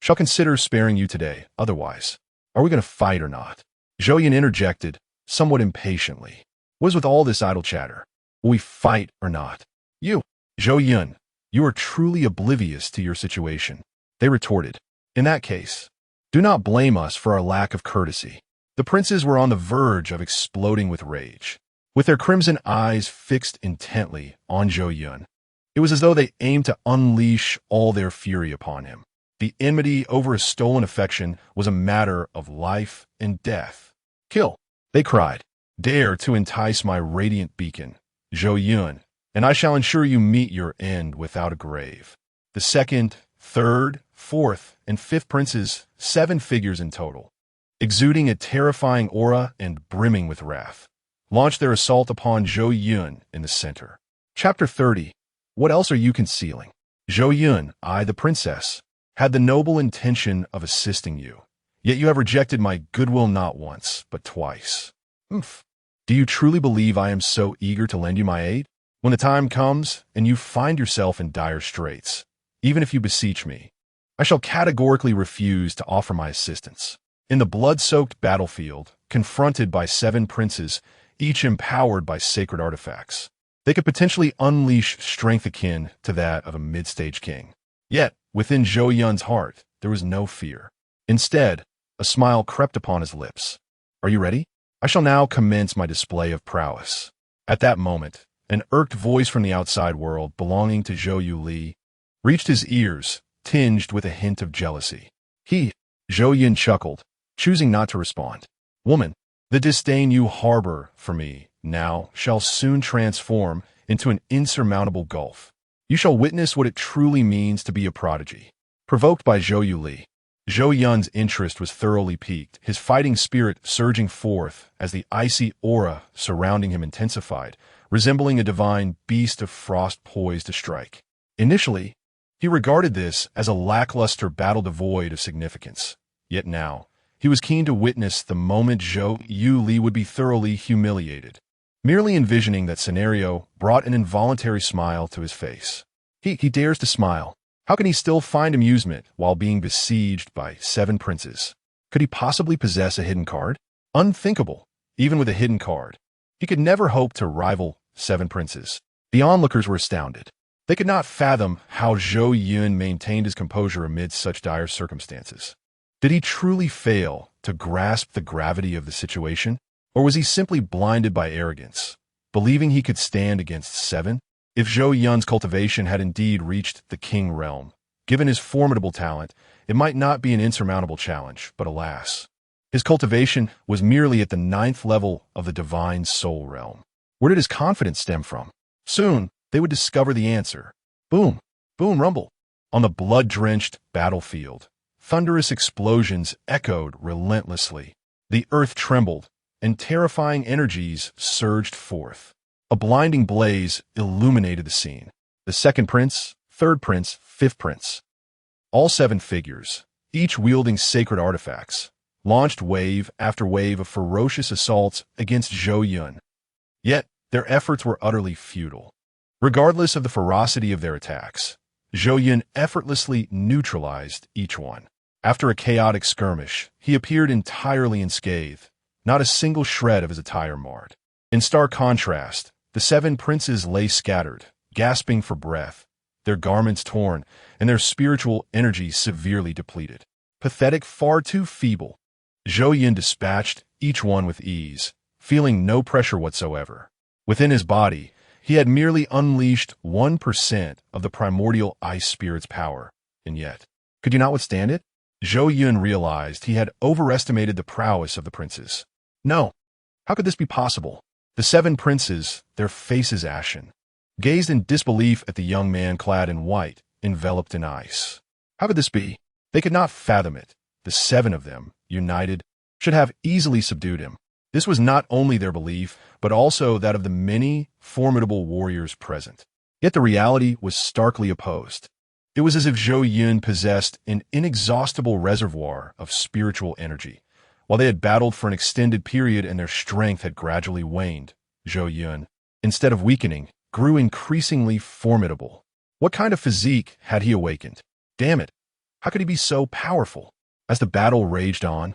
shall consider sparing you today. Otherwise, are we going to fight or not? Zhou Yun interjected, somewhat impatiently. What is with all this idle chatter? Will we fight or not? You, Zhou Yun, you are truly oblivious to your situation. They retorted. In that case, do not blame us for our lack of courtesy. The princes were on the verge of exploding with rage. With their crimson eyes fixed intently on Zhou Yun, it was as though they aimed to unleash all their fury upon him. The enmity over a stolen affection was a matter of life and death. Kill, they cried. Dare to entice my radiant beacon, Zhou Yun, and I shall ensure you meet your end without a grave. The second, third, fourth, and fifth princes, 7 figures in total, exuding a terrifying aura and brimming with wrath, launched their assault upon Zhou Yun in the center. Chapter 30. What else are you concealing? Zhou Yun, I, the princess, had the noble intention of assisting you, yet you have rejected my goodwill not once, but twice. Oof. Do you truly believe I am so eager to lend you my aid? When the time comes and you find yourself in dire straits, even if you beseech me, I shall categorically refuse to offer my assistance. In the blood-soaked battlefield, confronted by 7 princes, each empowered by sacred artifacts, they could potentially unleash strength akin to that of a mid-stage king. Yet, within Zhou Yun's heart, there was no fear. Instead, a smile crept upon his lips. Are you ready? I shall now commence my display of prowess. At that moment, an irked voice from the outside world belonging to Zhou Yuli reached his ears, tinged with a hint of jealousy. Zhou Yun chuckled, choosing not to respond. Woman, the disdain you harbor for me now shall soon transform into an insurmountable gulf. You shall witness what it truly means to be a prodigy. Provoked by Zhou Yuli, Zhou Yun's interest was thoroughly piqued, his fighting spirit surging forth as the icy aura surrounding him intensified, resembling a divine beast of frost poised to strike. Initially, he regarded this as a lackluster battle devoid of significance. Yet now, he was keen to witness the moment Zhou Yuli would be thoroughly humiliated. Merely envisioning that scenario brought an involuntary smile to his face. He dares to smile. How can he still find amusement while being besieged by 7 princes? Could he possibly possess a hidden card? Unthinkable, even with a hidden card. He could never hope to rival 7 princes. The onlookers were astounded. They could not fathom how Zhou Yun maintained his composure amidst such dire circumstances. Did he truly fail to grasp the gravity of the situation? Or was he simply blinded by arrogance, believing he could stand against 7? If Zhou Yun's cultivation had indeed reached the king realm, given his formidable talent, it might not be an insurmountable challenge, but alas, his cultivation was merely at the 9th level of the divine soul realm. Where did his confidence stem from? Soon, they would discover the answer. Boom, boom, rumble. On the blood-drenched battlefield, thunderous explosions echoed relentlessly. The earth trembled, and terrifying energies surged forth. A blinding blaze illuminated the scene. The 2nd prince, 3rd prince, 5th prince, all 7 figures, each wielding sacred artifacts, launched wave after wave of ferocious assaults against Zhou Yun. Yet, their efforts were utterly futile. Regardless of the ferocity of their attacks, Zhou Yun effortlessly neutralized each one. After a chaotic skirmish, he appeared entirely unscathed, not a single shred of his attire marred. In stark contrast, the 7 princes lay scattered, gasping for breath, their garments torn, and their spiritual energy severely depleted. Pathetic, far too feeble. Zhou Yun dispatched each one with ease, feeling no pressure whatsoever. Within his body, he had merely unleashed 1% of the primordial ice spirit's power, and yet, could you not withstand it? Zhou Yun realized he had overestimated the prowess of the princes. No, how could this be possible? The 7 princes, their faces ashen, gazed in disbelief at the young man clad in white, enveloped in ice. How could this be? They could not fathom it. The 7 of them, united, should have easily subdued him. This was not only their belief, but also that of the many formidable warriors present. Yet the reality was starkly opposed. It was as if Zhou Yun possessed an inexhaustible reservoir of spiritual energy. While they had battled for an extended period and their strength had gradually waned, Zhou Yun, instead of weakening, grew increasingly formidable. What kind of physique had he awakened? Damn it! How could he be so powerful? As the battle raged on,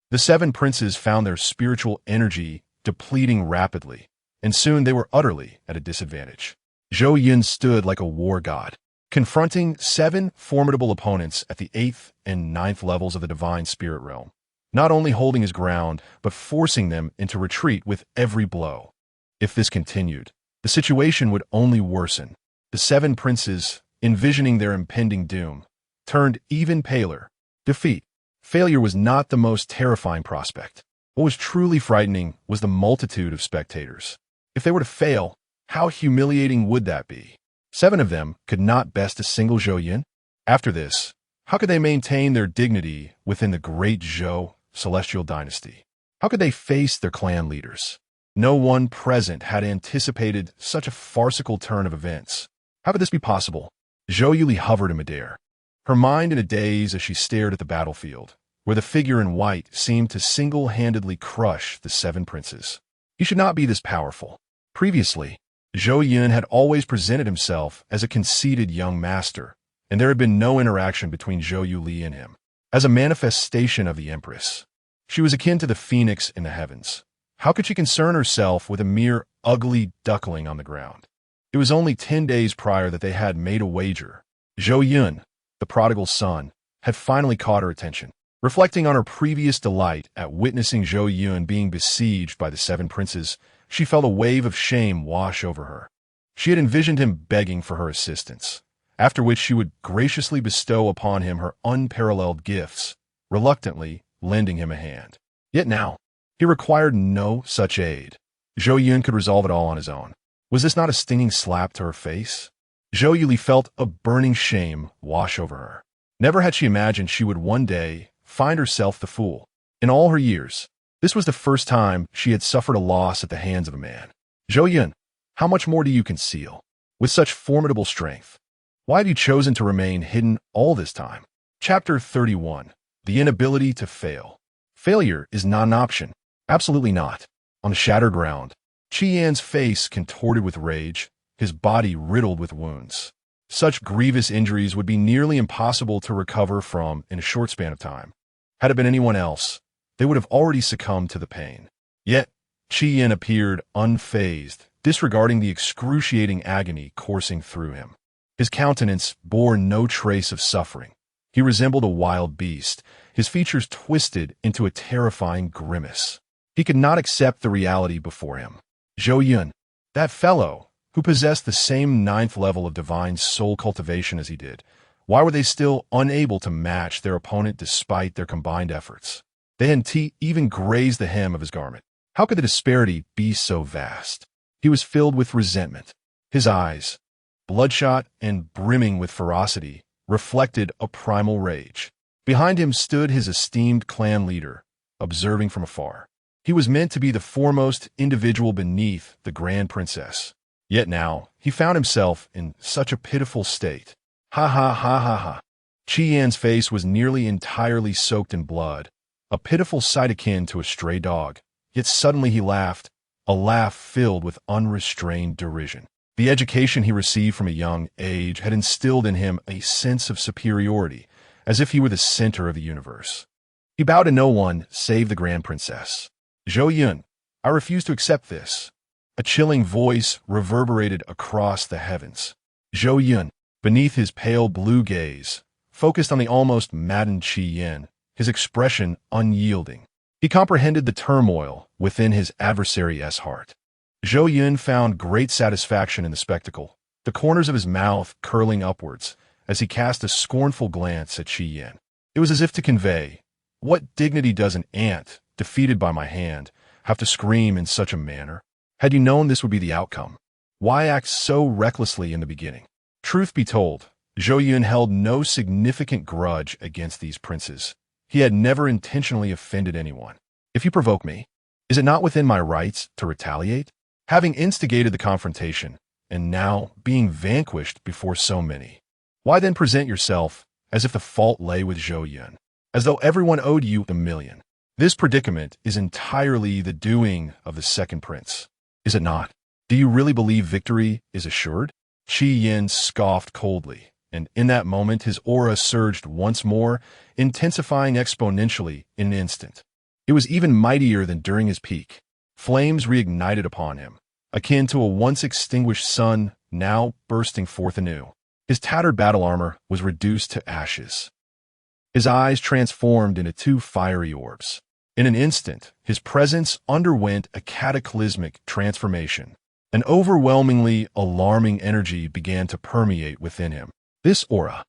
the 7 princes found their spiritual energy depleting rapidly, and soon they were utterly at a disadvantage. Zhou Yun stood like a war god, confronting 7 formidable opponents at the 8th and 9th levels of the divine spirit realm, not only holding his ground, but forcing them into retreat with every blow. If this continued, the situation would only worsen. The 7 princes, envisioning their impending doom, turned even paler. Defeat. Failure was not the most terrifying prospect. What was truly frightening was the multitude of spectators. If they were to fail, how humiliating would that be? 7 of them could not best a single Zhou Yun. After this, how could they maintain their dignity within the great Zhou celestial dynasty? How could they face their clan leaders? No one present had anticipated such a farcical turn of events. How could this be possible? Zhou Yuli hovered in midair, her mind in a daze as she stared at the battlefield, where the figure in white seemed to single-handedly crush the 7 princes. He should not be this powerful. Previously, Zhou Yun had always presented himself as a conceited young master, and there had been no interaction between Zhou Yuli and him. As a manifestation of the Empress, she was akin to the phoenix in the heavens. How could she concern herself with a mere ugly duckling on the ground? It was only 10 days prior that they had made a wager. Zhou Yun, the prodigal son, had finally caught her attention. Reflecting on her previous delight at witnessing Zhou Yun being besieged by the 7 princes, she felt a wave of shame wash over her. She had envisioned him begging for her assistance, after which she would graciously bestow upon him her unparalleled gifts, reluctantly lending him a hand. Yet now, he required no such aid. Zhou Yun could resolve it all on his own. Was this not a stinging slap to her face? Zhou Yuli felt a burning shame wash over her. Never had she imagined she would one day find herself the fool. In all her years, this was the first time she had suffered a loss at the hands of a man. Zhou Yun, how much more do you conceal? With such formidable strength, why have you chosen to remain hidden all this time? Chapter 31. The inability to fail. Failure is not an option. Absolutely not. On the shattered ground, Qi Yan's face contorted with rage, his body riddled with wounds. Such grievous injuries would be nearly impossible to recover from in a short span of time. Had it been anyone else, they would have already succumbed to the pain. Yet, Qi Yan appeared unfazed, disregarding the excruciating agony coursing through him. His countenance bore no trace of suffering. He resembled a wild beast, his features twisted into a terrifying grimace. He could not accept the reality before him. Zhou Yun, that fellow, who possessed the same 9th level of divine soul cultivation as he did, why were they still unable to match their opponent despite their combined efforts? They hadn't even grazed the hem of his garment. How could the disparity be so vast? He was filled with resentment. His eyes, bloodshot and brimming with ferocity, reflected a primal rage. Behind him stood his esteemed clan leader, observing from afar. He was meant to be the foremost individual beneath the Grand Princess. Yet now, he found himself in such a pitiful state. Ha ha ha ha ha. Qi Yan's face was nearly entirely soaked in blood, a pitiful sight akin to a stray dog. Yet suddenly he laughed, a laugh filled with unrestrained derision. The education he received from a young age had instilled in him a sense of superiority, as if he were the center of the universe. He bowed to no one save the Grand Princess. Zhou Yun, I refuse to accept this. A chilling voice reverberated across the heavens. Zhou Yun, beneath his pale blue gaze, focused on the almost maddened Qi Yan, his expression unyielding. He comprehended the turmoil within his adversary's heart. Zhou Yun found great satisfaction in the spectacle, the corners of his mouth curling upwards as he cast a scornful glance at Qi Yan. It was as if to convey, "What dignity does an ant, defeated by my hand, have to scream in such a manner? Had you known this would be the outcome, why act so recklessly in the beginning?" Truth be told, Zhou Yun held no significant grudge against these princes. He had never intentionally offended anyone. "If you provoke me, is it not within my rights to retaliate?" Having instigated the confrontation, and now being vanquished before so many, why then present yourself as if the fault lay with Zhou Yun, as though everyone owed you a million? This predicament is entirely the doing of the second prince, is it not? Do you really believe victory is assured? Qi Yan scoffed coldly, and in that moment his aura surged once more, intensifying exponentially in an instant. It was even mightier than during his peak. Flames reignited upon him, akin to a once-extinguished sun now bursting forth anew. His tattered battle armor was reduced to ashes. His eyes transformed into two fiery orbs. In an instant, his presence underwent a cataclysmic transformation. An overwhelmingly alarming energy began to permeate within him. This aura.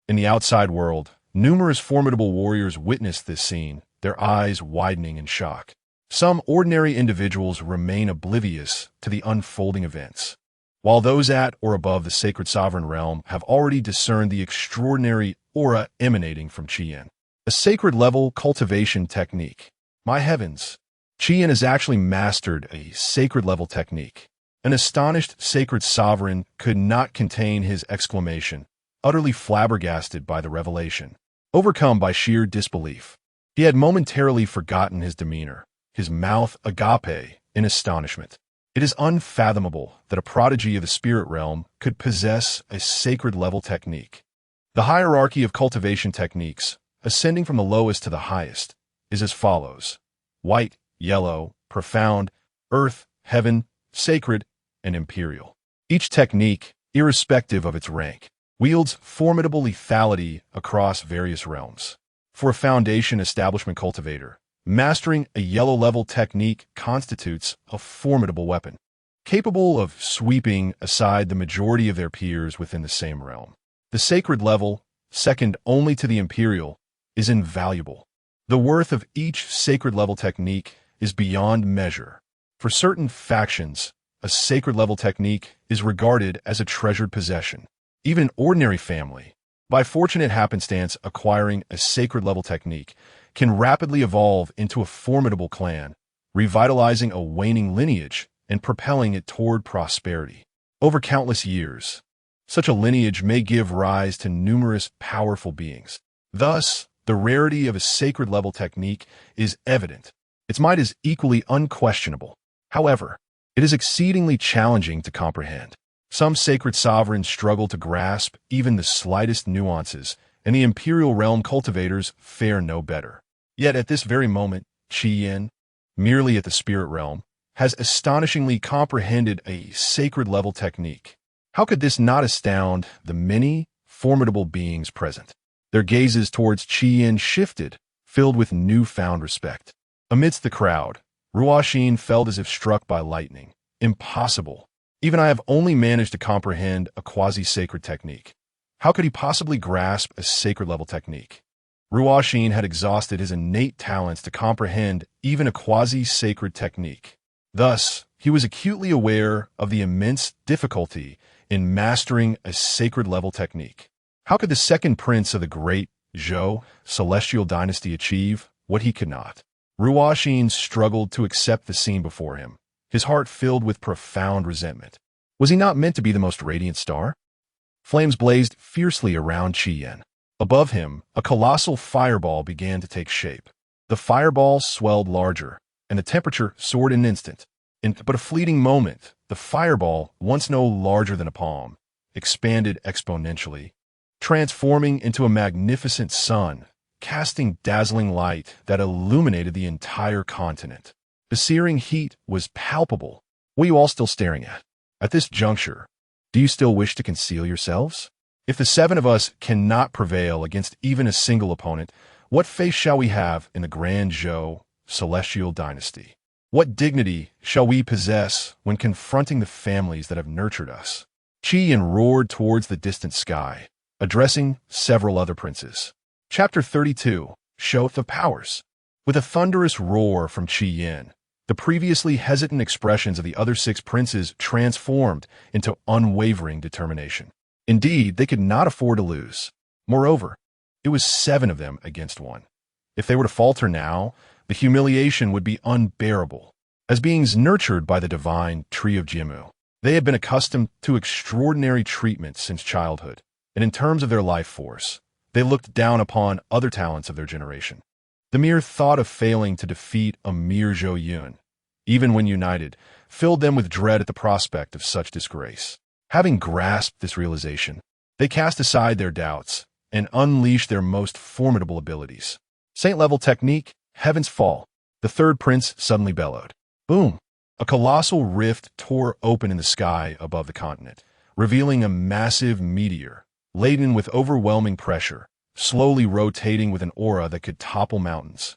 In the outside world, numerous formidable warriors witnessed this scene, their eyes widening in shock. Some ordinary individuals remain oblivious to the unfolding events, while those at or above the sacred sovereign realm have already discerned the extraordinary aura emanating from Qi Yan. A sacred-level cultivation technique. My heavens! Qi Yan has actually mastered a sacred-level technique. An astonished sacred sovereign could not contain his exclamation, utterly flabbergasted by the revelation. Overcome by sheer disbelief, he had momentarily forgotten his demeanor, his mouth agape in astonishment. It is unfathomable that a prodigy of the spirit realm could possess a sacred-level technique. The hierarchy of cultivation techniques, ascending from the lowest to the highest, is as follows: white, yellow, profound, earth, heaven, sacred, and imperial. Each technique, irrespective of its rank, wields formidable lethality across various realms. For a foundation establishment cultivator, mastering a yellow-level technique constitutes a formidable weapon, capable of sweeping aside the majority of their peers within the same realm. The sacred level, second only to the imperial, is invaluable. The worth of each sacred-level technique is beyond measure. For certain factions, a sacred-level technique is regarded as a treasured possession. Even an ordinary family, by fortunate happenstance acquiring a sacred-level technique, can rapidly evolve into a formidable clan, revitalizing a waning lineage and propelling it toward prosperity. Over countless years, such a lineage may give rise to numerous powerful beings. Thus, the rarity of a sacred-level technique is evident. Its might is equally unquestionable. However, it is exceedingly challenging to comprehend. Some sacred sovereigns struggle to grasp even the slightest nuances, and the imperial realm cultivators fare no better. Yet at this very moment, Qi Yan, merely at the spirit realm, has astonishingly comprehended a sacred-level technique. How could this not astound the many formidable beings present? Their gazes towards Qi Yan shifted, filled with newfound respect. Amidst the crowd, Ruoxin felt as if struck by lightning. Impossible. Even I have only managed to comprehend a quasi-sacred technique. How could he possibly grasp a sacred-level technique? Ruoxin had exhausted his innate talents to comprehend even a quasi-sacred technique. Thus, he was acutely aware of the immense difficulty in mastering a sacred-level technique. How could the second prince of the great Zhou celestial dynasty achieve what he could not? Ruoxin struggled to accept the scene before him, his heart filled with profound resentment. Was he not meant to be the most radiant star? Flames blazed fiercely around Qi Yan. Above him, a colossal fireball began to take shape. The fireball swelled larger, and the temperature soared in an instant. In but a fleeting moment, the fireball, once no larger than a palm, expanded exponentially, transforming into a magnificent sun, casting dazzling light that illuminated the entire continent. The searing heat was palpable. What are you all still staring at? At this juncture, do you still wish to conceal yourselves? If the seven of us cannot prevail against even a single opponent, What face shall we have in the grand Zhou celestial dynasty? What dignity shall we possess when confronting the families that have nurtured us? Qian roared towards the distant sky, addressing several other princes. Chapter 32, Showth of Powers. With a thunderous roar from Qian, the previously hesitant expressions of the other 6 princes transformed into unwavering determination. Indeed, they could not afford to lose. Moreover, it was 7 of them against 1. If they were to falter now, the humiliation would be unbearable. As beings nurtured by the divine tree of Jimu, they had been accustomed to extraordinary treatment since childhood, and in terms of their life force, they looked down upon other talents of their generation. The mere thought of failing to defeat a mere Zhou Yun, even when united, filled them with dread at the prospect of such disgrace. Having grasped this realization, they cast aside their doubts and unleashed their most formidable abilities. Saint-level technique, Heaven's Fall. The 3rd prince suddenly bellowed. Boom! A colossal rift tore open in the sky above the continent, revealing a massive meteor, laden with overwhelming pressure, slowly rotating with an aura that could topple mountains.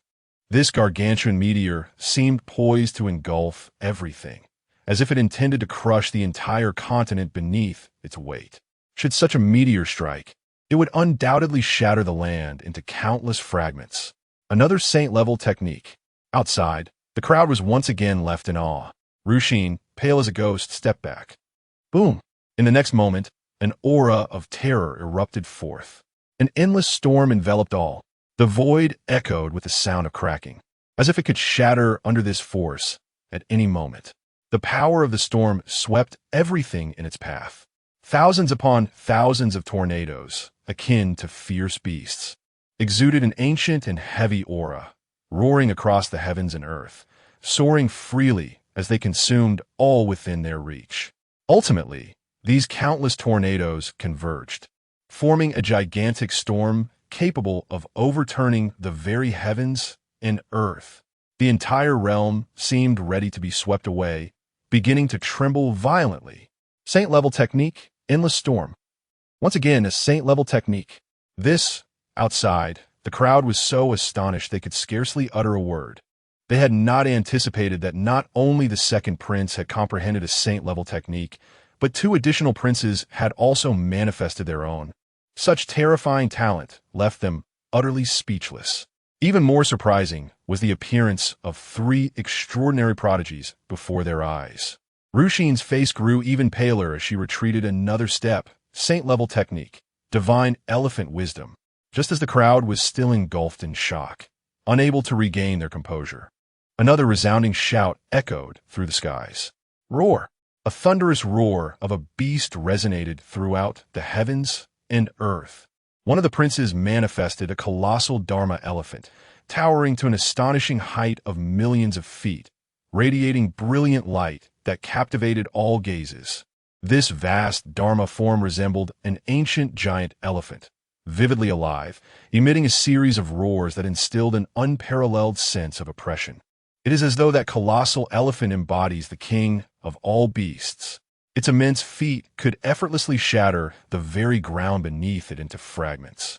This gargantuan meteor seemed poised to engulf everything, as if it intended to crush the entire continent beneath its weight. Should such a meteor strike, it would undoubtedly shatter the land into countless fragments. Another saint-level technique. Outside, the crowd was once again left in awe. Ruxin, pale as a ghost, stepped back. Boom! In the next moment, an aura of terror erupted forth. An endless storm enveloped all. The void echoed with the sound of cracking, as if it could shatter under this force at any moment. The power of the storm swept everything in its path. Thousands upon thousands of tornadoes, akin to fierce beasts, exuded an ancient and heavy aura, roaring across the heavens and earth, soaring freely as they consumed all within their reach. Ultimately, these countless tornadoes converged, forming a gigantic storm capable of overturning the very heavens and earth. The entire realm seemed ready to be swept away, beginning to tremble violently. Saint-level technique, Endless Storm. Once again, a saint-level technique. This, outside, the crowd was so astonished they could scarcely utter a word. They had not anticipated that not only the 2nd prince had comprehended a saint-level technique, but 2 additional princes had also manifested their own. Such terrifying talent left them utterly speechless. Even more surprising was the appearance of 3 extraordinary prodigies before their eyes. Ruxin's face grew even paler as she retreated another step. Saint-level technique, Divine Elephant Wisdom. Just as the crowd was still engulfed in shock, unable to regain their composure, another resounding shout echoed through the skies. Roar! A thunderous roar of a beast resonated throughout the heavens and earth. One of the princes manifested a colossal Dharma elephant, towering to an astonishing height of millions of feet, radiating brilliant light that captivated all gazes. This vast Dharma form resembled an ancient giant elephant, vividly alive, emitting a series of roars that instilled an unparalleled sense of oppression. It is as though that colossal elephant embodies the king of all beasts. Its immense feet could effortlessly shatter the very ground beneath it into fragments.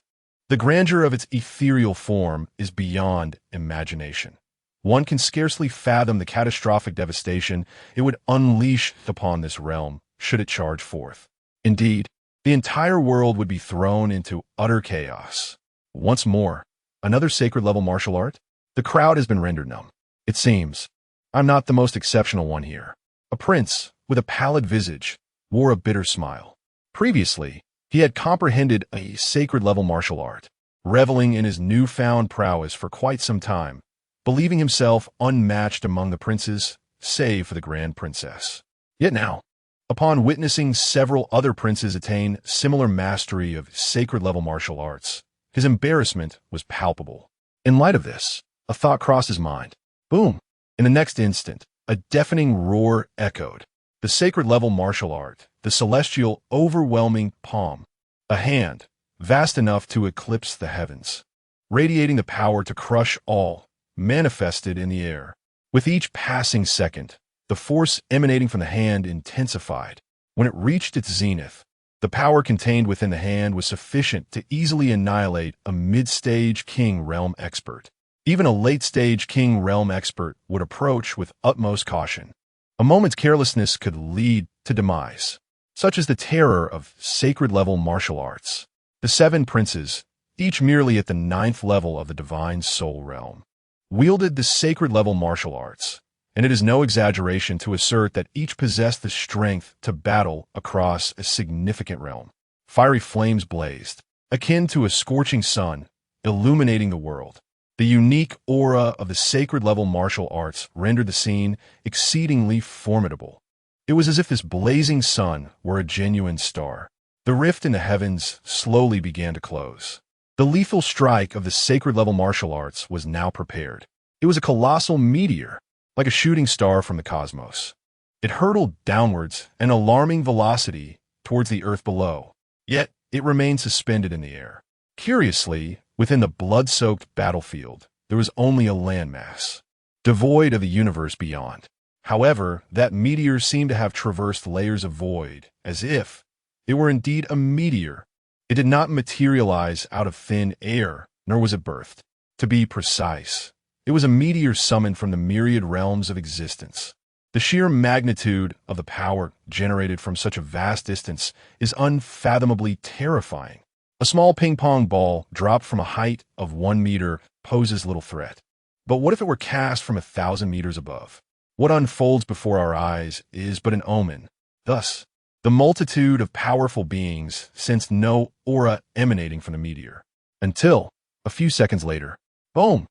The grandeur of its ethereal form is beyond imagination. One can scarcely fathom the catastrophic devastation it would unleash upon this realm should it charge forth. Indeed, the entire world would be thrown into utter chaos. Once more, another sacred-level martial art? The crowd has been rendered numb. It seems I'm not the most exceptional one here. A prince, with a pallid visage, wore a bitter smile. Previously, he had comprehended a sacred-level martial art, reveling in his newfound prowess for quite some time, believing himself unmatched among the princes, save for the Grand Princess. Yet now, upon witnessing several other princes attain similar mastery of sacred-level martial arts, his embarrassment was palpable. In light of this, a thought crossed his mind. Boom! In the next instant, a deafening roar echoed. The sacred-level martial art, the celestial, overwhelming palm, a hand, vast enough to eclipse the heavens, radiating the power to crush all, manifested in the air. With each passing second, the force emanating from the hand intensified. When it reached its zenith, The power contained within the hand was sufficient to easily annihilate a mid-stage king realm expert. Even a late-stage king realm expert would approach with utmost caution. A moment's carelessness could lead to demise. Such is the terror of sacred-level martial arts. The 7 princes, each merely at the 9th level of the divine soul realm, wielded the sacred-level martial arts, and it is no exaggeration to assert that each possessed the strength to battle across a significant realm. Fiery flames blazed, akin to a scorching sun, illuminating the world. The unique aura of the sacred-level martial arts rendered the scene exceedingly formidable. It was as if this blazing sun were a genuine star. The rift in the heavens slowly began to close. The lethal strike of the sacred-level martial arts was now prepared. It was a colossal meteor, like a shooting star from the cosmos. It hurtled downwards an alarming velocity towards the earth below, yet it remained suspended in the air. Curiously, within the blood-soaked battlefield, there was only a landmass, devoid of the universe beyond. However, that meteor seemed to have traversed layers of void, as if it were indeed a meteor. It did not materialize out of thin air, nor was it birthed. To be precise, it was a meteor summoned from the myriad realms of existence. The sheer magnitude of the power generated from such a vast distance is unfathomably terrifying. A small ping-pong ball dropped from a height of 1 meter poses little threat. But what if it were cast from 1,000 meters above? What unfolds before our eyes is but an omen. Thus, the multitude of powerful beings sensed no aura emanating from the meteor. Until, a few seconds later, boom!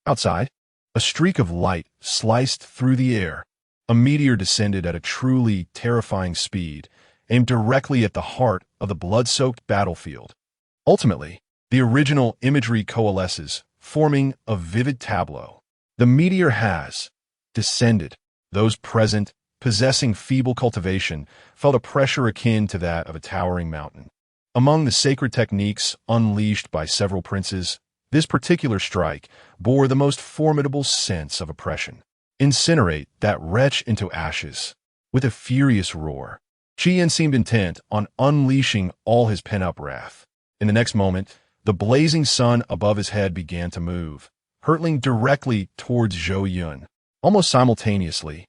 Outside, a streak of light sliced through the air. A meteor descended at a truly terrifying speed, aimed directly at the heart of the blood-soaked battlefield. Ultimately, the original imagery coalesces, forming a vivid tableau. The meteor has descended. Those present, possessing feeble cultivation, felt a pressure akin to that of a towering mountain. Among the sacred techniques unleashed by several princes, this particular strike bore the most formidable sense of oppression. Incinerate that wretch into ashes. With a furious roar, Qian seemed intent on unleashing all his pent-up wrath. In the next moment, the blazing sun above his head began to move, hurtling directly towards Zhou Yun. Almost simultaneously,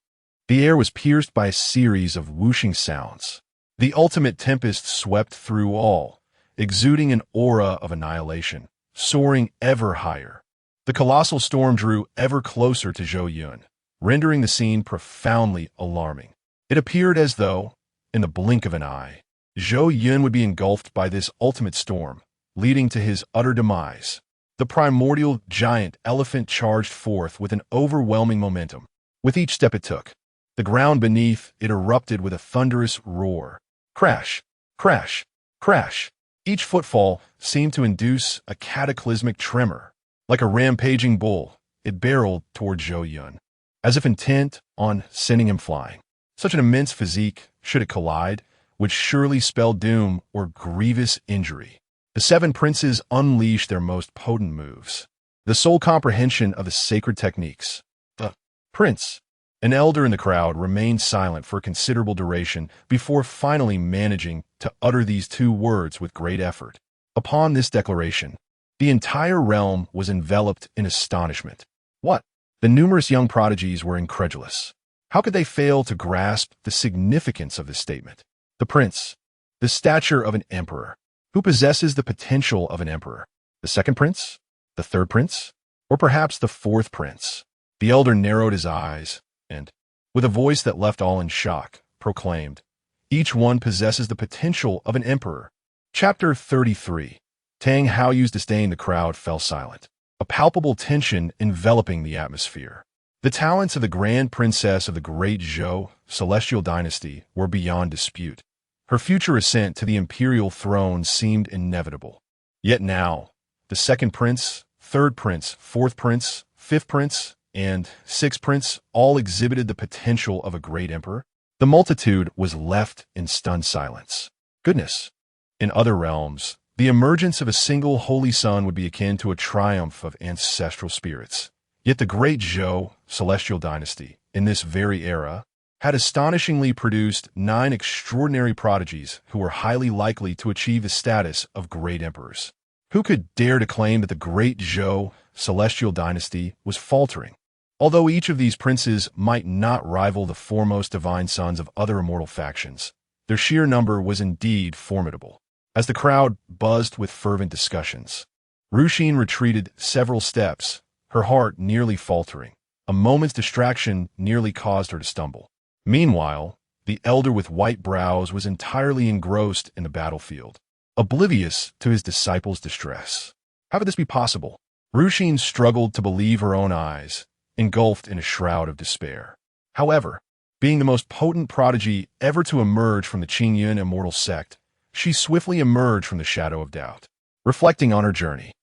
the air was pierced by a series of whooshing sounds. The ultimate tempest swept through all, exuding an aura of annihilation, soaring ever higher. The colossal storm drew ever closer to Zhou Yun, rendering the scene profoundly alarming. It appeared as though, in the blink of an eye, Zhou Yun would be engulfed by this ultimate storm, leading to his utter demise. The primordial giant elephant charged forth with an overwhelming momentum. With each step it took, the ground beneath it erupted with a thunderous roar. Crash, crash, crash. Each footfall seemed to induce a cataclysmic tremor. Like a rampaging bull, it barreled toward Zhou Yun, as if intent on sending him flying. Such an immense physique, should it collide, would surely spell doom or grievous injury. The 7 princes unleashed their most potent moves. The sole comprehension of the sacred techniques. The prince, an elder in the crowd, remained silent for a considerable duration before finally managing to utter these 2 words with great effort. Upon this declaration, the entire realm was enveloped in astonishment. What? The numerous young prodigies were incredulous. How could they fail to grasp the significance of this statement? The prince, the stature of an emperor. Who possesses the potential of an emperor? The 2nd prince? The 3rd prince? Or perhaps the 4th prince? The elder narrowed his eyes and, with a voice that left all in shock, proclaimed, "Each one possesses the potential of an emperor." Chapter 33. Tang Haoyu's disdain. The crowd fell silent, a palpable tension enveloping the atmosphere. The talents of the grand princess of the great Zhou celestial dynasty were beyond dispute. Her future ascent to the imperial throne seemed inevitable. Yet now, the 2nd prince, 3rd prince, 4th prince, 5th prince, and 6th prince all exhibited the potential of a great emperor. The multitude was left in stunned silence. Goodness! In other realms, the emergence of a single holy son would be akin to a triumph of ancestral spirits. Yet the great Zhou celestial dynasty, in this very era, had astonishingly produced 9 extraordinary prodigies who were highly likely to achieve the status of great emperors. Who could dare to claim that the great Zhou celestial dynasty was faltering? Although each of these princes might not rival the foremost divine sons of other immortal factions, their sheer number was indeed formidable. As the crowd buzzed with fervent discussions, Ruxin retreated several steps, her heart nearly faltering. A moment's distraction nearly caused her to stumble. Meanwhile, the elder with white brows was entirely engrossed in the battlefield, oblivious to his disciples' distress. How could this be possible? Ruxin struggled to believe her own eyes, engulfed in a shroud of despair. However, being the most potent prodigy ever to emerge from the Qingyun immortal sect, she swiftly emerged from the shadow of doubt. Reflecting on her journey,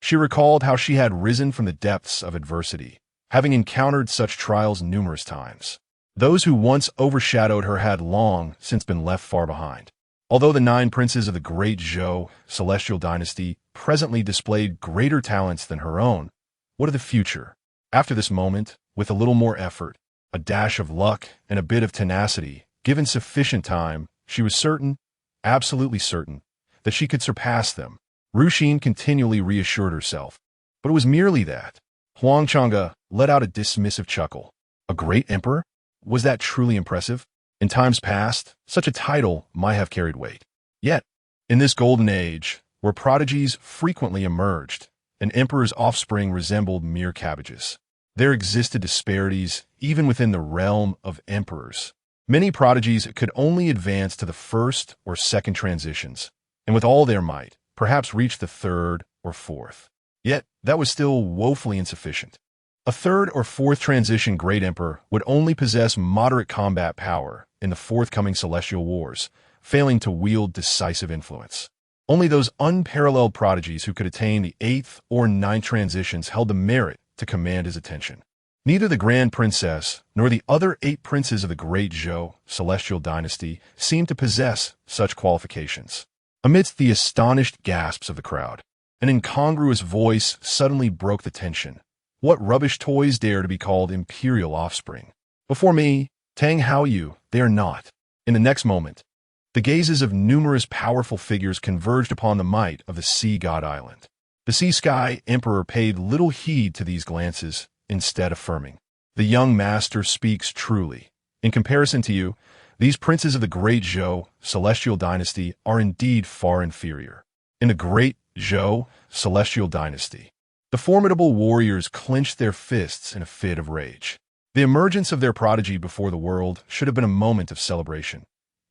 she recalled how she had risen from the depths of adversity, having encountered such trials numerous times. Those who once overshadowed her had long since been left far behind. Although the 9 princes of the great Zhou celestial dynasty presently displayed greater talents than her own, what of the future? After this moment, with a little more effort, a dash of luck, and a bit of tenacity, given sufficient time, she was certain, absolutely certain, that she could surpass them. Ruxin continually reassured herself. But it was merely that. Huang Chang'e let out a dismissive chuckle. A great emperor? Was that truly impressive? In times past, such a title might have carried weight. Yet, in this golden age, where prodigies frequently emerged, an emperor's offspring resembled mere cabbages. There existed disparities even within the realm of emperors. Many prodigies could only advance to the first or second transitions, and with all their might, perhaps reach the third or fourth. Yet, that was still woefully insufficient. A third or fourth transition great emperor would only possess moderate combat power in the forthcoming celestial wars, failing to wield decisive influence. Only those unparalleled prodigies who could attain the 8th or 9th transitions held the merit to command his attention. Neither the Grand Princess nor the other 8 princes of the great Zhou celestial dynasty seemed to possess such qualifications. Amidst the astonished gasps of the crowd, an incongruous voice suddenly broke the tension. What rubbish toys dare to be called imperial offspring? Before me, Tang Haoyu, they are not. In the next moment, the gazes of numerous powerful figures converged upon the might of the Sea God Island. The Sea Sky Emperor paid little heed to these glances, instead affirming, "The young master speaks truly. In comparison to you, these princes of the great Zhou celestial dynasty are indeed far inferior." In the great Zhou celestial dynasty, the formidable warriors clenched their fists in a fit of rage. The emergence of their prodigy before the world should have been a moment of celebration.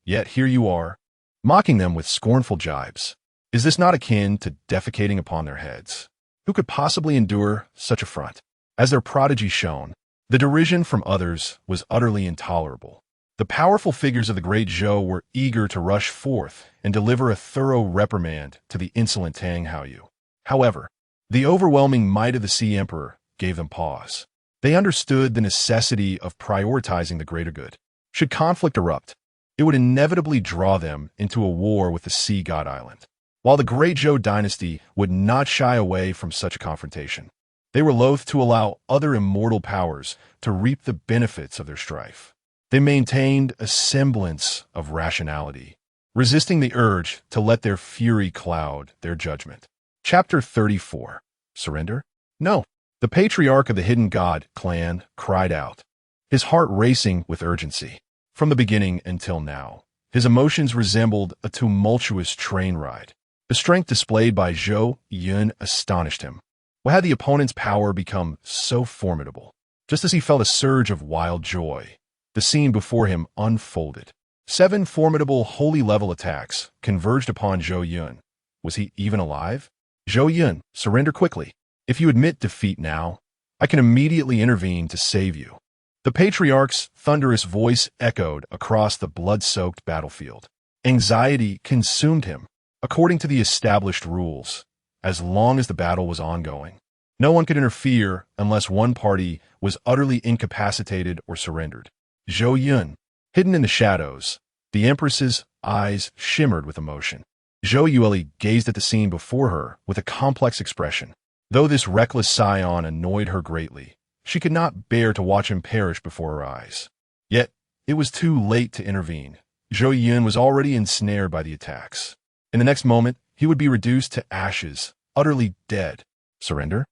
Yet here you are, mocking them with scornful jibes. Is this not akin to defecating upon their heads? Who could possibly endure such affront? As their prodigy shone, the derision from others was utterly intolerable. The powerful figures of the great Zhou were eager to rush forth and deliver a thorough reprimand to the insolent Tang Haoyu. However, the overwhelming might of the Sea Emperor gave them pause. They understood the necessity of prioritizing the greater good. Should conflict erupt, it would inevitably draw them into a war with the Sea God Island. While the great Zhou dynasty would not shy away from such a confrontation, they were loath to allow other immortal powers to reap the benefits of their strife. They maintained a semblance of rationality, resisting the urge to let their fury cloud their judgment. Chapter 34. Surrender? No. The patriarch of the Hidden God clan cried out, his heart racing with urgency. From the beginning until now, his emotions resembled a tumultuous train ride. The strength displayed by Zhou Yun astonished him. Why had the opponent's power become so formidable? Just as he felt a surge of wild joy, the scene before him unfolded. 7 formidable holy-level attacks converged upon Zhou Yun. Was he even alive? Zhou Yun, surrender quickly. If you admit defeat now, I can immediately intervene to save you. The patriarch's thunderous voice echoed across the blood-soaked battlefield. Anxiety consumed him. According to the established rules, as long as the battle was ongoing, no one could interfere unless one party was utterly incapacitated or surrendered. Zhou Yun, hidden in the shadows, the Empress's eyes shimmered with emotion. Zhou Yueli gazed at the scene before her with a complex expression. Though this reckless scion annoyed her greatly, she could not bear to watch him perish before her eyes. Yet, it was too late to intervene. Zhou Yun was already ensnared by the attacks. In the next moment, he would be reduced to ashes, utterly dead. Surrender?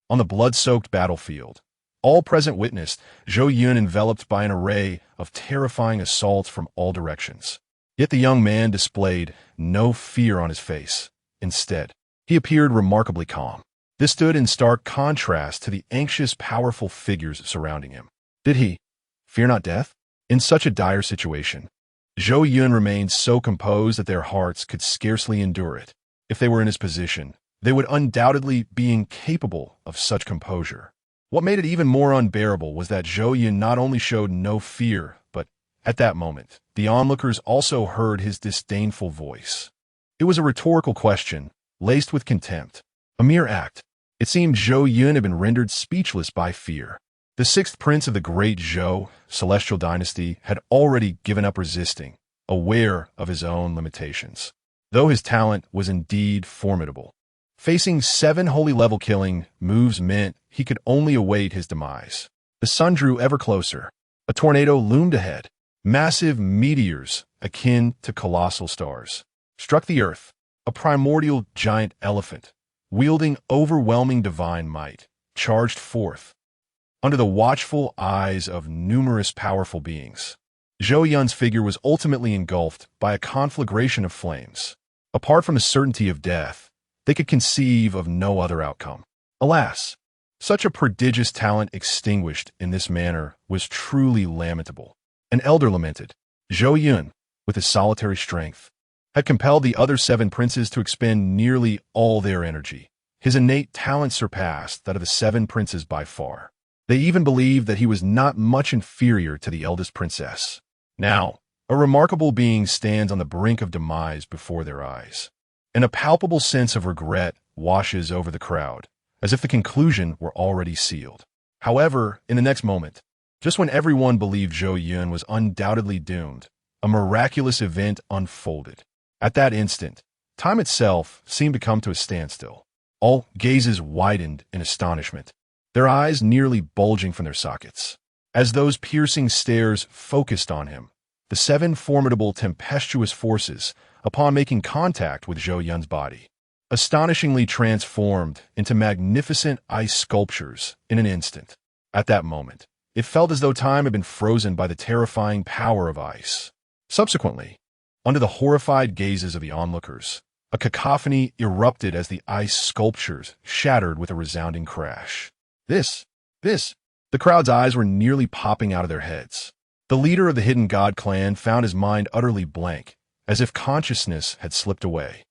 On the blood-soaked battlefield, all present witnessed Zhou Yun enveloped by an array of terrifying assaults from all directions. Yet the young man displayed no fear on his face. Instead, he appeared remarkably calm. This stood in stark contrast to the anxious, powerful figures surrounding him. Did he fear not death? In such a dire situation, Zhou Yun remained so composed that their hearts could scarcely endure it. If they were in his position, they would undoubtedly be incapable of such composure. What made it even more unbearable was that Zhou Yun not only showed no fear, but, at that moment, the onlookers also heard his disdainful voice. It was a rhetorical question, laced with contempt. A mere act. It seemed Zhou Yun had been rendered speechless by fear. The sixth prince of the great Zhou, Celestial Dynasty, had already given up resisting, aware of his own limitations. Though his talent was indeed formidable, facing 7 holy-level killing moves meant he could only await his demise. The sun drew ever closer. A tornado loomed ahead. Massive meteors, akin to colossal stars, struck the earth. A primordial giant elephant, wielding overwhelming divine might, charged forth. Under the watchful eyes of numerous powerful beings, Zhou Yun's figure was ultimately engulfed by a conflagration of flames. Apart from the certainty of death, they could conceive of no other outcome. Alas, such a prodigious talent extinguished in this manner was truly lamentable. An elder lamented. Zhou Yun, with his solitary strength, had compelled the other 7 princes to expend nearly all their energy. His innate talent surpassed that of the 7 princes by far. They even believed that he was not much inferior to the eldest princess. Now, a remarkable being stands on the brink of demise before their eyes, and a palpable sense of regret washes over the crowd, as if the conclusion were already sealed. However, in the next moment, just when everyone believed Zhou Yun was undoubtedly doomed, a miraculous event unfolded. At that instant, time itself seemed to come to a standstill. All gazes widened in astonishment, their eyes nearly bulging from their sockets. As those piercing stares focused on him, the 7 formidable tempestuous forces, upon making contact with Zhou Yun's body, astonishingly transformed into magnificent ice sculptures in an instant. At that moment, it felt as though time had been frozen by the terrifying power of ice. Subsequently, under the horrified gazes of the onlookers, a cacophony erupted as the ice sculptures shattered with a resounding crash. This. The crowd's eyes were nearly popping out of their heads. The leader of the Hidden God clan found his mind utterly blank, as if consciousness had slipped away.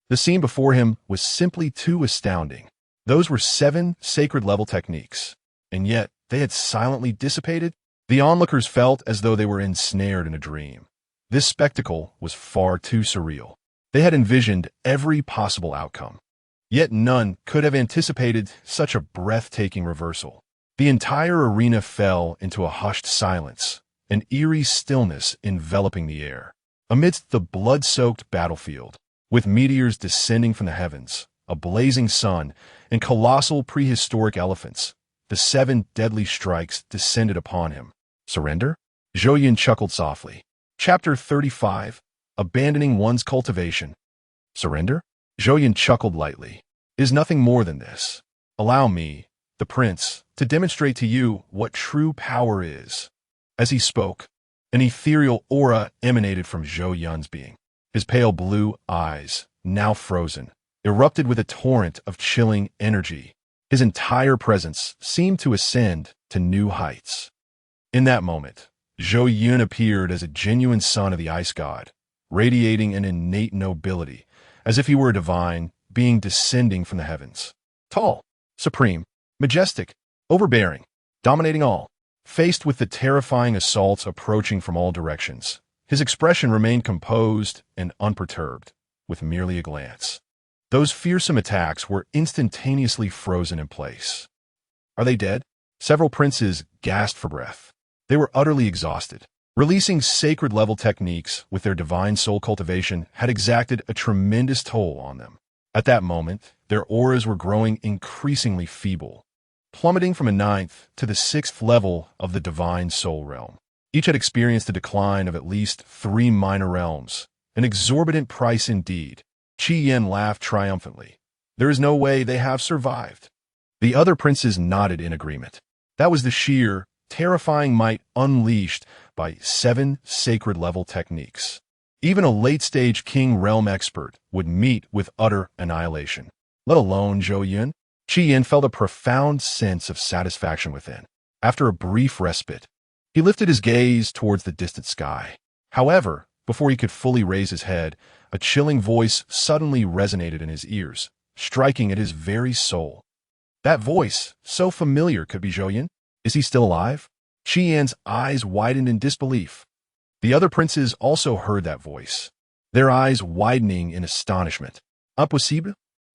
The scene before him was simply too astounding. Those were 7 sacred-level techniques, and yet they had silently dissipated. The onlookers felt as though they were ensnared in a dream. This spectacle was far too surreal. They had envisioned every possible outcome, yet none could have anticipated such a breathtaking reversal. The entire arena fell into a hushed silence, an eerie stillness enveloping the air. Amidst the blood-soaked battlefield, with meteors descending from the heavens, a blazing sun, and colossal prehistoric elephants, the 7 deadly strikes descended upon him. Surrender? Zhou Yun chuckled softly. Chapter 35. Abandoning One's Cultivation. Surrender? Zhou Yun chuckled lightly. It is nothing more than this. Allow me, the prince, to demonstrate to you what true power is. As he spoke, an ethereal aura emanated from Zhou Yun's being. His pale blue eyes, now frozen, erupted with a torrent of chilling energy. His entire presence seemed to ascend to new heights. In that moment, Zhou Yun appeared as a genuine son of the ice god, radiating an innate nobility, as if he were a divine being descending from the heavens. Tall, supreme, majestic, overbearing, dominating all. Faced with the terrifying assaults approaching from all directions, his expression remained composed and unperturbed, with merely a glance. Those fearsome attacks were instantaneously frozen in place. Are they dead? Several princes gasped for breath. They were utterly exhausted. Releasing sacred-level techniques with their divine soul cultivation had exacted a tremendous toll on them. At that moment, their auras were growing increasingly feeble, plummeting from a 9th to the 6th level of the divine soul realm. Each had experienced a decline of at least 3 minor realms, an exorbitant price indeed. Qi Yin laughed triumphantly. There is no way they have survived. The other princes nodded in agreement. That was the sheer, terrifying might unleashed by 7 sacred-level techniques. Even a late-stage King Realm expert would meet with utter annihilation. Let alone Zhou Yun. Qi Yin felt a profound sense of satisfaction within. After a brief respite, he lifted his gaze towards the distant sky. However, before he could fully raise his head, a chilling voice suddenly resonated in his ears, striking at his very soul. That voice, so familiar, could be Zhou Yun. Is he still alive? Qi Yin's eyes widened in disbelief. The other princes also heard that voice, their eyes widening in astonishment. Impossible?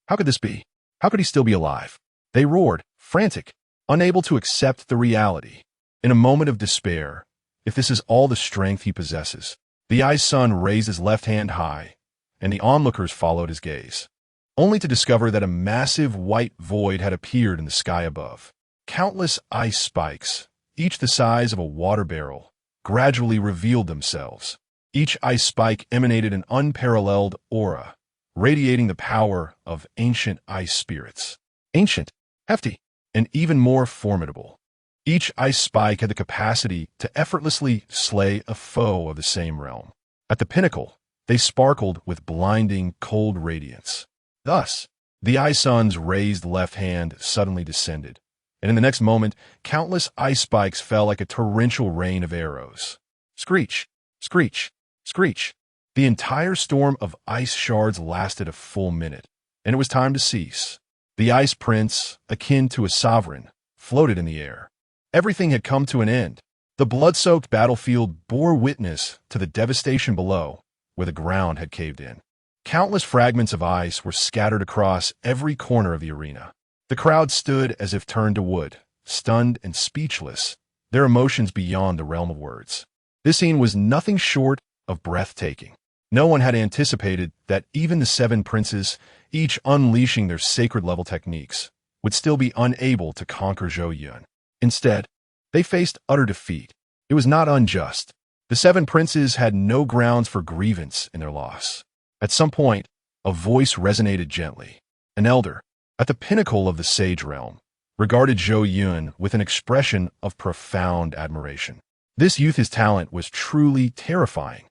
How could this be? How could he still be alive? They roared, frantic, unable to accept the reality. In a moment of despair, if this is all the strength he possesses, the Ice Sun raised his left hand high, and the onlookers followed his gaze, only to discover that a massive white void had appeared in the sky above. Countless ice spikes, each the size of a water barrel, gradually revealed themselves. Each ice spike emanated an unparalleled aura, radiating the power of ancient ice spirits. Ancient, hefty, and even more formidable. Each ice spike had the capacity to effortlessly slay a foe of the same realm. At the pinnacle, they sparkled with blinding, cold radiance. Thus, the Ice Sun's raised left hand suddenly descended, and in the next moment, countless ice spikes fell like a torrential rain of arrows. Screech, screech, screech. The entire storm of ice shards lasted a full minute, and it was time to cease. The Ice Prince, akin to a sovereign, floated in the air. Everything had come to an end. The blood-soaked battlefield bore witness to the devastation below, where the ground had caved in. Countless fragments of ice were scattered across every corner of the arena. The crowd stood as if turned to wood, stunned and speechless, their emotions beyond the realm of words. This scene was nothing short of breathtaking. No one had anticipated that even the 7 princes, each unleashing their sacred-level techniques, would still be unable to conquer Zhou Yun. Instead, they faced utter defeat. It was not unjust. The 7 princes had no grounds for grievance in their loss. At some point, a voice resonated gently. An elder, at the pinnacle of the sage realm, regarded Zhou Yun with an expression of profound admiration. This youth's talent was truly terrifying.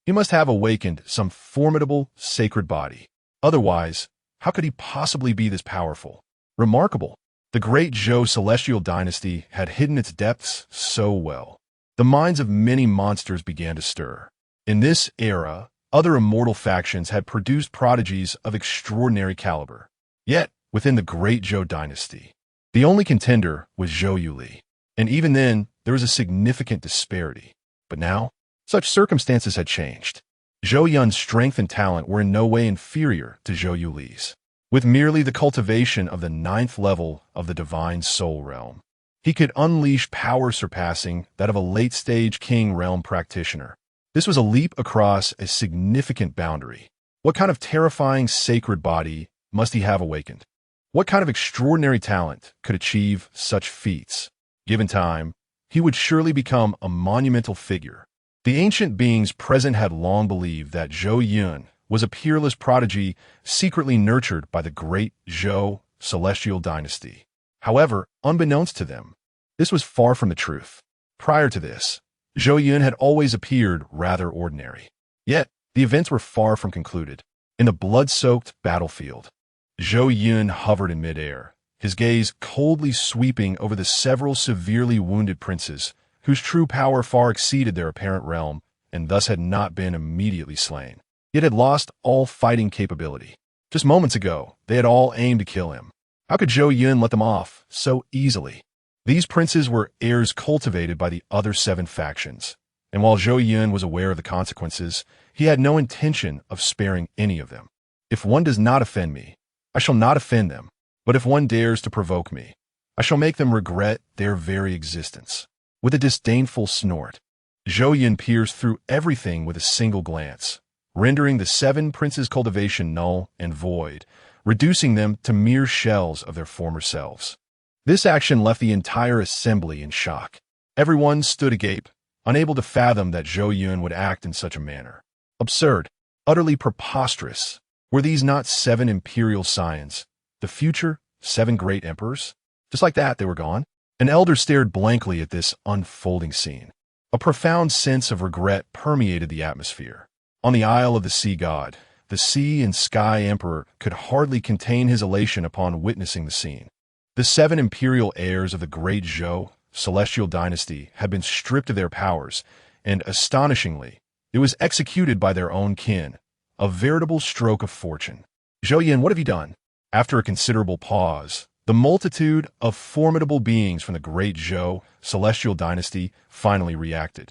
He must have awakened some formidable sacred body. Otherwise, how could he possibly be this powerful? Remarkable. The great Zhou celestial dynasty had hidden its depths so well. The minds of many monsters began to stir. In this era, other immortal factions had produced prodigies of extraordinary caliber. Yet, within the great Zhou dynasty, the only contender was Zhou Yuli. And even then, there was a significant disparity. But now, such circumstances had changed. Zhou Yun's strength and talent were in no way inferior to Zhou Yuli's. With merely the cultivation of the 9th level of the divine soul realm, he could unleash power surpassing that of a late-stage king realm practitioner. This was a leap across a significant boundary. What kind of terrifying sacred body must he have awakened? What kind of extraordinary talent could achieve such feats? Given time, he would surely become a monumental figure. The ancient beings present had long believed that Zhou Yun was a peerless prodigy secretly nurtured by the great Zhou celestial dynasty. However, unbeknownst to them, this was far from the truth. Prior to this, Zhou Yun had always appeared rather ordinary. Yet, the events were far from concluded. In the blood-soaked battlefield, Zhou Yun hovered in midair, his gaze coldly sweeping over the several severely wounded princes, whose true power far exceeded their apparent realm, and thus had not been immediately slain. Yet had lost all fighting capability. Just moments ago, they had all aimed to kill him. How could Zhou Yun let them off so easily? These princes were heirs cultivated by the other 7 factions, and while Zhou Yun was aware of the consequences, he had no intention of sparing any of them. If one does not offend me, I shall not offend them, but if one dares to provoke me, I shall make them regret their very existence. With a disdainful snort, Zhou Yun pierced through everything with a single glance, rendering the 7 princes' cultivation null and void, reducing them to mere shells of their former selves. This action left the entire assembly in shock. Everyone stood agape, unable to fathom that Zhou Yun would act in such a manner. Absurd. Utterly preposterous. Were these not 7 imperial scions, the future 7 great emperors? Just like that, they were gone. An elder stared blankly at this unfolding scene. A profound sense of regret permeated the atmosphere. On the Isle of the Sea God, the Sea and Sky Emperor could hardly contain his elation upon witnessing the scene. The 7 imperial heirs of the great Zhou celestial dynasty had been stripped of their powers, and astonishingly, it was executed by their own kin, a veritable stroke of fortune. Zhou Yun, what have you done? After a considerable pause, the multitude of formidable beings from the great Zhou celestial dynasty finally reacted.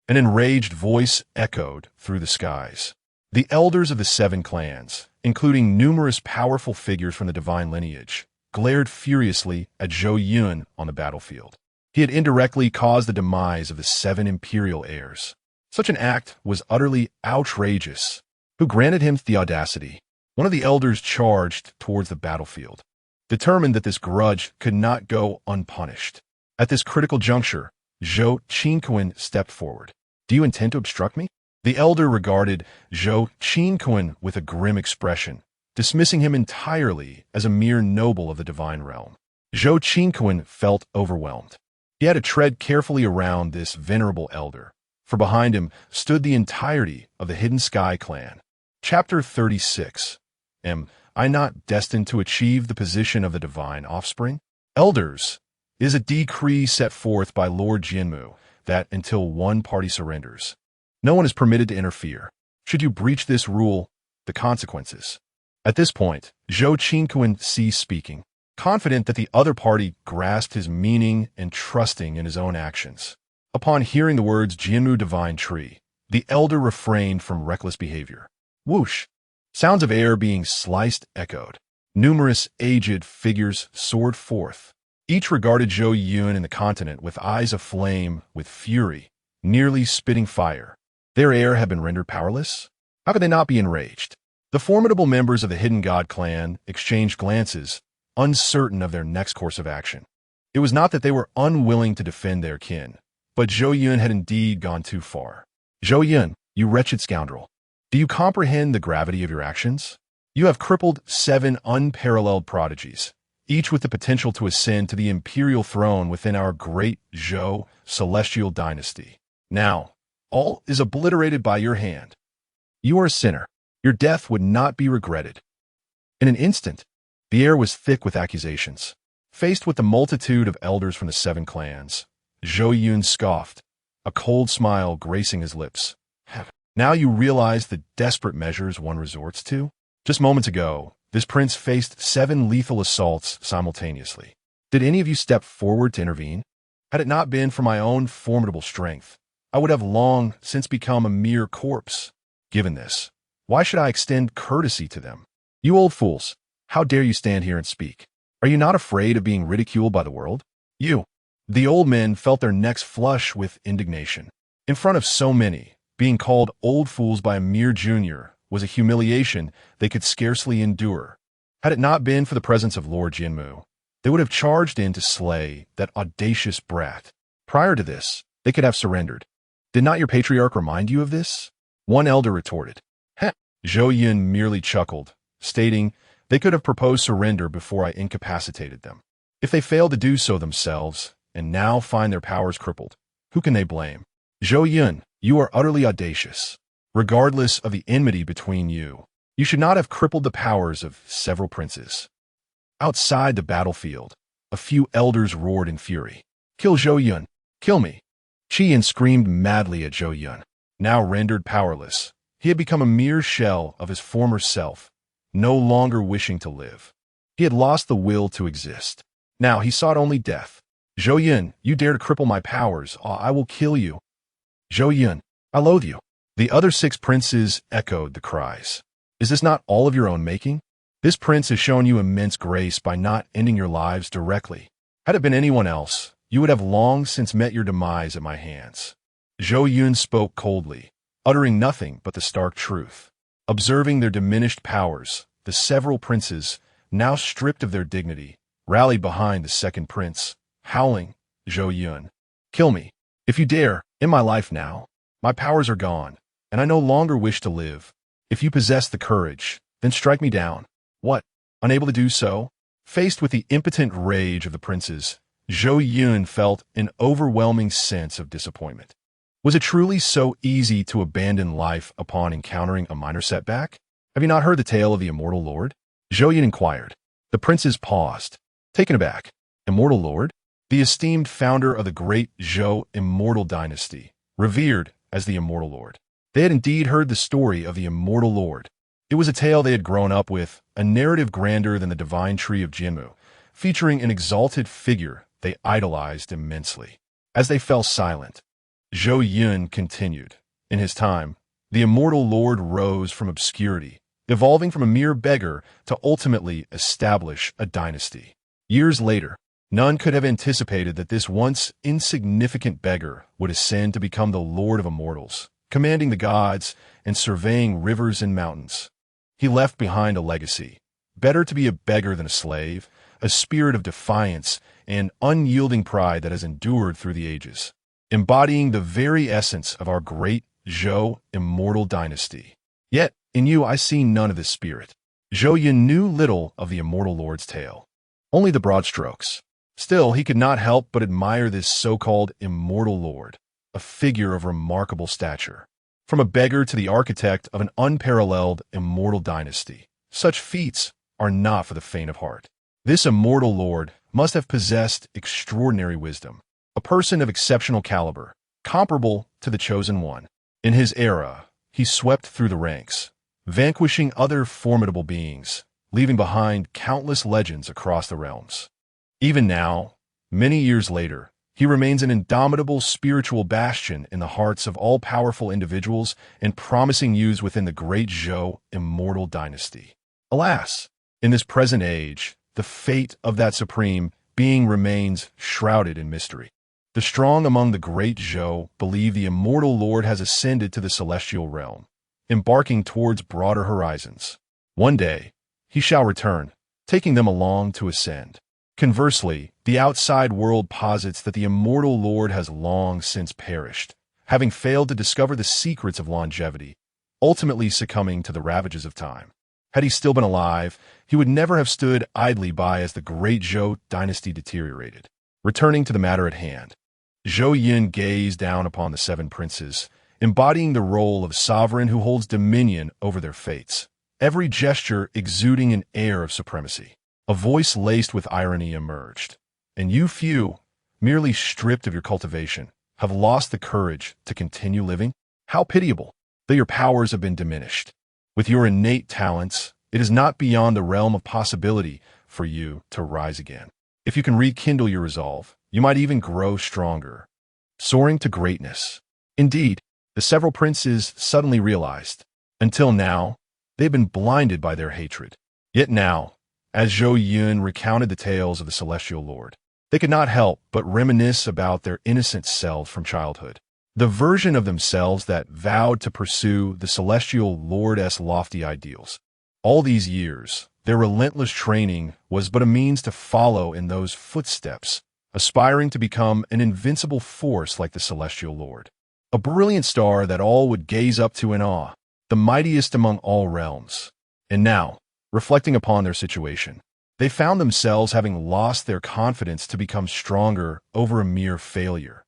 An enraged voice echoed through the skies. The elders of the 7 clans, including numerous powerful figures from the divine lineage, glared furiously at Zhou Yun on the battlefield. He had indirectly caused the demise of the 7 imperial heirs. Such an act was utterly outrageous. Who granted him the audacity? One of the elders charged towards the battlefield, determined that this grudge could not go unpunished. At this critical juncture, Zhou Qinquan stepped forward. Do you intend to obstruct me? The elder regarded Zhou Qinquan with a grim expression, dismissing him entirely as a mere noble of the divine realm. Zhou Qinquan felt overwhelmed. He had to tread carefully around this venerable elder, for behind him stood the entirety of the Hidden Sky clan. Chapter 36. Am I not destined to achieve the position of the divine offspring? Elders, it is a decree set forth by Lord Jinmu that until one party surrenders, no one is permitted to interfere. Should you breach this rule, the consequences. At this point, Zhou Qinquan ceased speaking, confident that the other party grasped his meaning and trusting in his own actions. Upon hearing the words Jinmu Divine Tree, the elder refrained from reckless behavior. Whoosh! Sounds of air being sliced echoed. Numerous aged figures soared forth. Each regarded Zhou Yun and the continent with eyes aflame with fury, nearly spitting fire. Their heir had been rendered powerless? How could they not be enraged? The formidable members of the Hidden God clan exchanged glances, uncertain of their next course of action. It was not that they were unwilling to defend their kin, but Zhou Yun had indeed gone too far. Zhou Yun, you wretched scoundrel. Do you comprehend the gravity of your actions? You have crippled 7 unparalleled prodigies, each with the potential to ascend to the imperial throne within our great Zhou celestial dynasty. Now, all is obliterated by your hand. You are a sinner. Your death would not be regretted. In an instant, the air was thick with accusations. Faced with the multitude of elders from the 7 clans, Zhou Yun scoffed, a cold smile gracing his lips. Now you realize the desperate measures one resorts to? Just moments ago, this prince faced 7 lethal assaults simultaneously. Did any of you step forward to intervene? Had it not been for my own formidable strength, I would have long since become a mere corpse. Given this, why should I extend courtesy to them? You old fools, how dare you stand here and speak? Are you not afraid of being ridiculed by the world? You. The old men felt their necks flush with indignation. In front of so many, being called old fools by a mere junior was a humiliation they could scarcely endure. Had it not been for the presence of Lord Jinmu, they would have charged in to slay that audacious brat. Prior to this, they could have surrendered. Did not your patriarch remind you of this? One elder retorted. Heh. Zhou Yun merely chuckled, stating they could have proposed surrender before I incapacitated them. If they failed to do so themselves, and now find their powers crippled, who can they blame? Zhou Yun, you are utterly audacious. Regardless of the enmity between you, you should not have crippled the powers of several princes. Outside the battlefield, a few elders roared in fury. Kill Zhou Yun! Kill me! Qian screamed madly at Zhou Yun. Now rendered powerless, he had become a mere shell of his former self, no longer wishing to live. He had lost the will to exist. Now he sought only death. Zhou Yun, you dare to cripple my powers, I will kill you. Zhou Yun, I loathe you. The other 6 princes echoed the cries. Is this not all of your own making? This prince has shown you immense grace by not ending your lives directly. Had it been anyone else, you would have long since met your demise at my hands. Zhou Yun spoke coldly, uttering nothing but the stark truth. Observing their diminished powers, the several princes, now stripped of their dignity, rallied behind the second prince, howling, Zhou Yun, kill me. If you dare, In my life now, my powers are gone, and I no longer wish to live. If you possess the courage, then strike me down. What? Unable to do so? Faced with the impotent rage of the princes, Zhou Yun felt an overwhelming sense of disappointment. Was it truly so easy to abandon life upon encountering a minor setback? Have you not heard the tale of the Immortal Lord? Zhou Yun inquired. The princes paused, taken aback. Immortal Lord? The esteemed founder of the great Zhou Immortal Dynasty, revered as the Immortal Lord. They had indeed heard the story of the Immortal Lord. It was a tale they had grown up with, a narrative grander than the divine tree of Jinmu, featuring an exalted figure they idolized immensely. As they fell silent, Zhou Yun continued. In his time, the Immortal Lord rose from obscurity, evolving from a mere beggar to ultimately establish a dynasty. Years later, none could have anticipated that this once insignificant beggar would ascend to become the Lord of Immortals, commanding the gods and surveying rivers and mountains. He left behind a legacy. Better to be a beggar than a slave, a spirit of defiance and unyielding pride that has endured through the ages, embodying the very essence of our great Zhou Immortal Dynasty. Yet, in you I see none of this spirit. Zhou Yun knew little of the Immortal Lord's tale, only the broad strokes. Still, he could not help but admire this so-called Immortal Lord, a figure of remarkable stature. From a beggar to the architect of an unparalleled immortal dynasty, such feats are not for the faint of heart. This Immortal Lord must have possessed extraordinary wisdom, a person of exceptional caliber, comparable to the Chosen One. In his era, he swept through the ranks, vanquishing other formidable beings, leaving behind countless legends across the realms. Even now, many years later, he remains an indomitable spiritual bastion in the hearts of all-powerful individuals and promising youths within the great Zhou Immortal Dynasty. Alas, in this present age, the fate of that supreme being remains shrouded in mystery. The strong among the great Zhou believe the Immortal Lord has ascended to the celestial realm, embarking towards broader horizons. One day, he shall return, taking them along to ascend. Conversely, the outside world posits that the Immortal Lord has long since perished, having failed to discover the secrets of longevity, ultimately succumbing to the ravages of time. Had he still been alive, he would never have stood idly by as the great Zhou dynasty deteriorated. Returning to the matter at hand, Zhou Yun gazed down upon the seven princes, embodying the role of sovereign who holds dominion over their fates, every gesture exuding an air of supremacy. A voice laced with irony emerged. And you few, merely stripped of your cultivation, have lost the courage to continue living? How pitiable, though your powers have been diminished. With your innate talents, it is not beyond the realm of possibility for you to rise again. If you can rekindle your resolve, you might even grow stronger, soaring to greatness. Indeed, the several princes suddenly realized, until now, they've been blinded by their hatred. Yet now, as Zhou Yun recounted the tales of the Celestial Lord, they could not help but reminisce about their innocent selves from childhood, the version of themselves that vowed to pursue the Celestial Lord's lofty ideals. All these years, their relentless training was but a means to follow in those footsteps, aspiring to become an invincible force like the Celestial Lord, a brilliant star that all would gaze up to in awe, the mightiest among all realms. And now, reflecting upon their situation, they found themselves having lost their confidence to become stronger over a mere failure,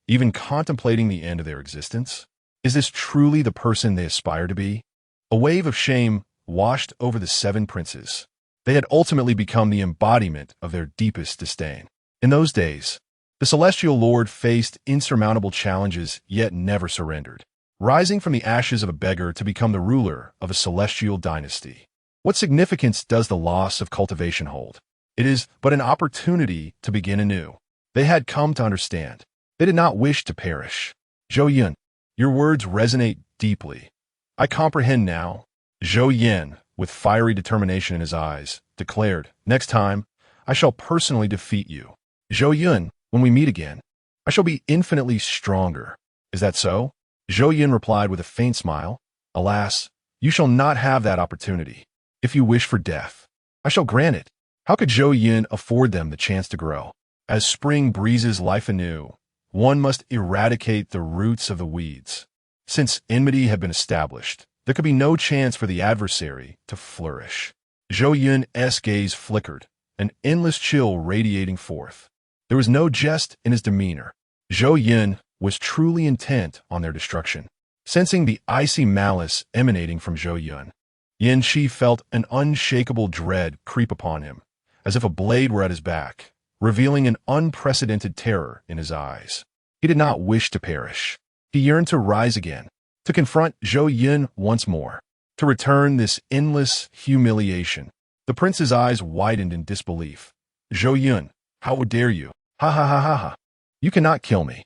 even contemplating the end of their existence. Is this truly the person they aspire to be? A wave of shame washed over the seven princes. They had ultimately become the embodiment of their deepest disdain. In those days, the Celestial Lord faced insurmountable challenges yet never surrendered, rising from the ashes of a beggar to become the ruler of a celestial dynasty. What significance does the loss of cultivation hold? It is but an opportunity to begin anew. They had come to understand. They did not wish to perish. Zhou Yun, your words resonate deeply. I comprehend now. Zhou Yun, with fiery determination in his eyes, declared, next time, I shall personally defeat you. Zhou Yun, when we meet again, I shall be infinitely stronger. Is that so? Zhou Yun replied with a faint smile. Alas, you shall not have that opportunity. If you wish for death, I shall grant it. How could Zhou Yun afford them the chance to grow? As spring breezes life anew, one must eradicate the roots of the weeds. Since enmity had been established, there could be no chance for the adversary to flourish. Zhou Yun's gaze flickered, an endless chill radiating forth. There was no jest in his demeanor. Zhou Yun was truly intent on their destruction. Sensing the icy malice emanating from Zhou Yun, Yin Qi felt an unshakable dread creep upon him, as if a blade were at his back, revealing an unprecedented terror in his eyes. He did not wish to perish. He yearned to rise again, to confront Zhou Yun once more, to return this endless humiliation. The prince's eyes widened in disbelief. Zhou Yun, how dare you? Ha ha ha ha ha. You cannot kill me.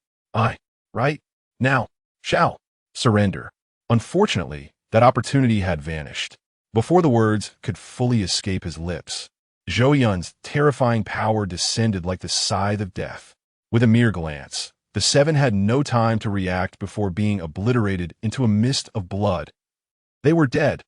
Right now, shall surrender. Unfortunately, that opportunity had vanished. Before the words could fully escape his lips, Zhou Yun's terrifying power descended like the scythe of death. With a mere glance, the seven had no time to react before being obliterated into a mist of blood. They were dead.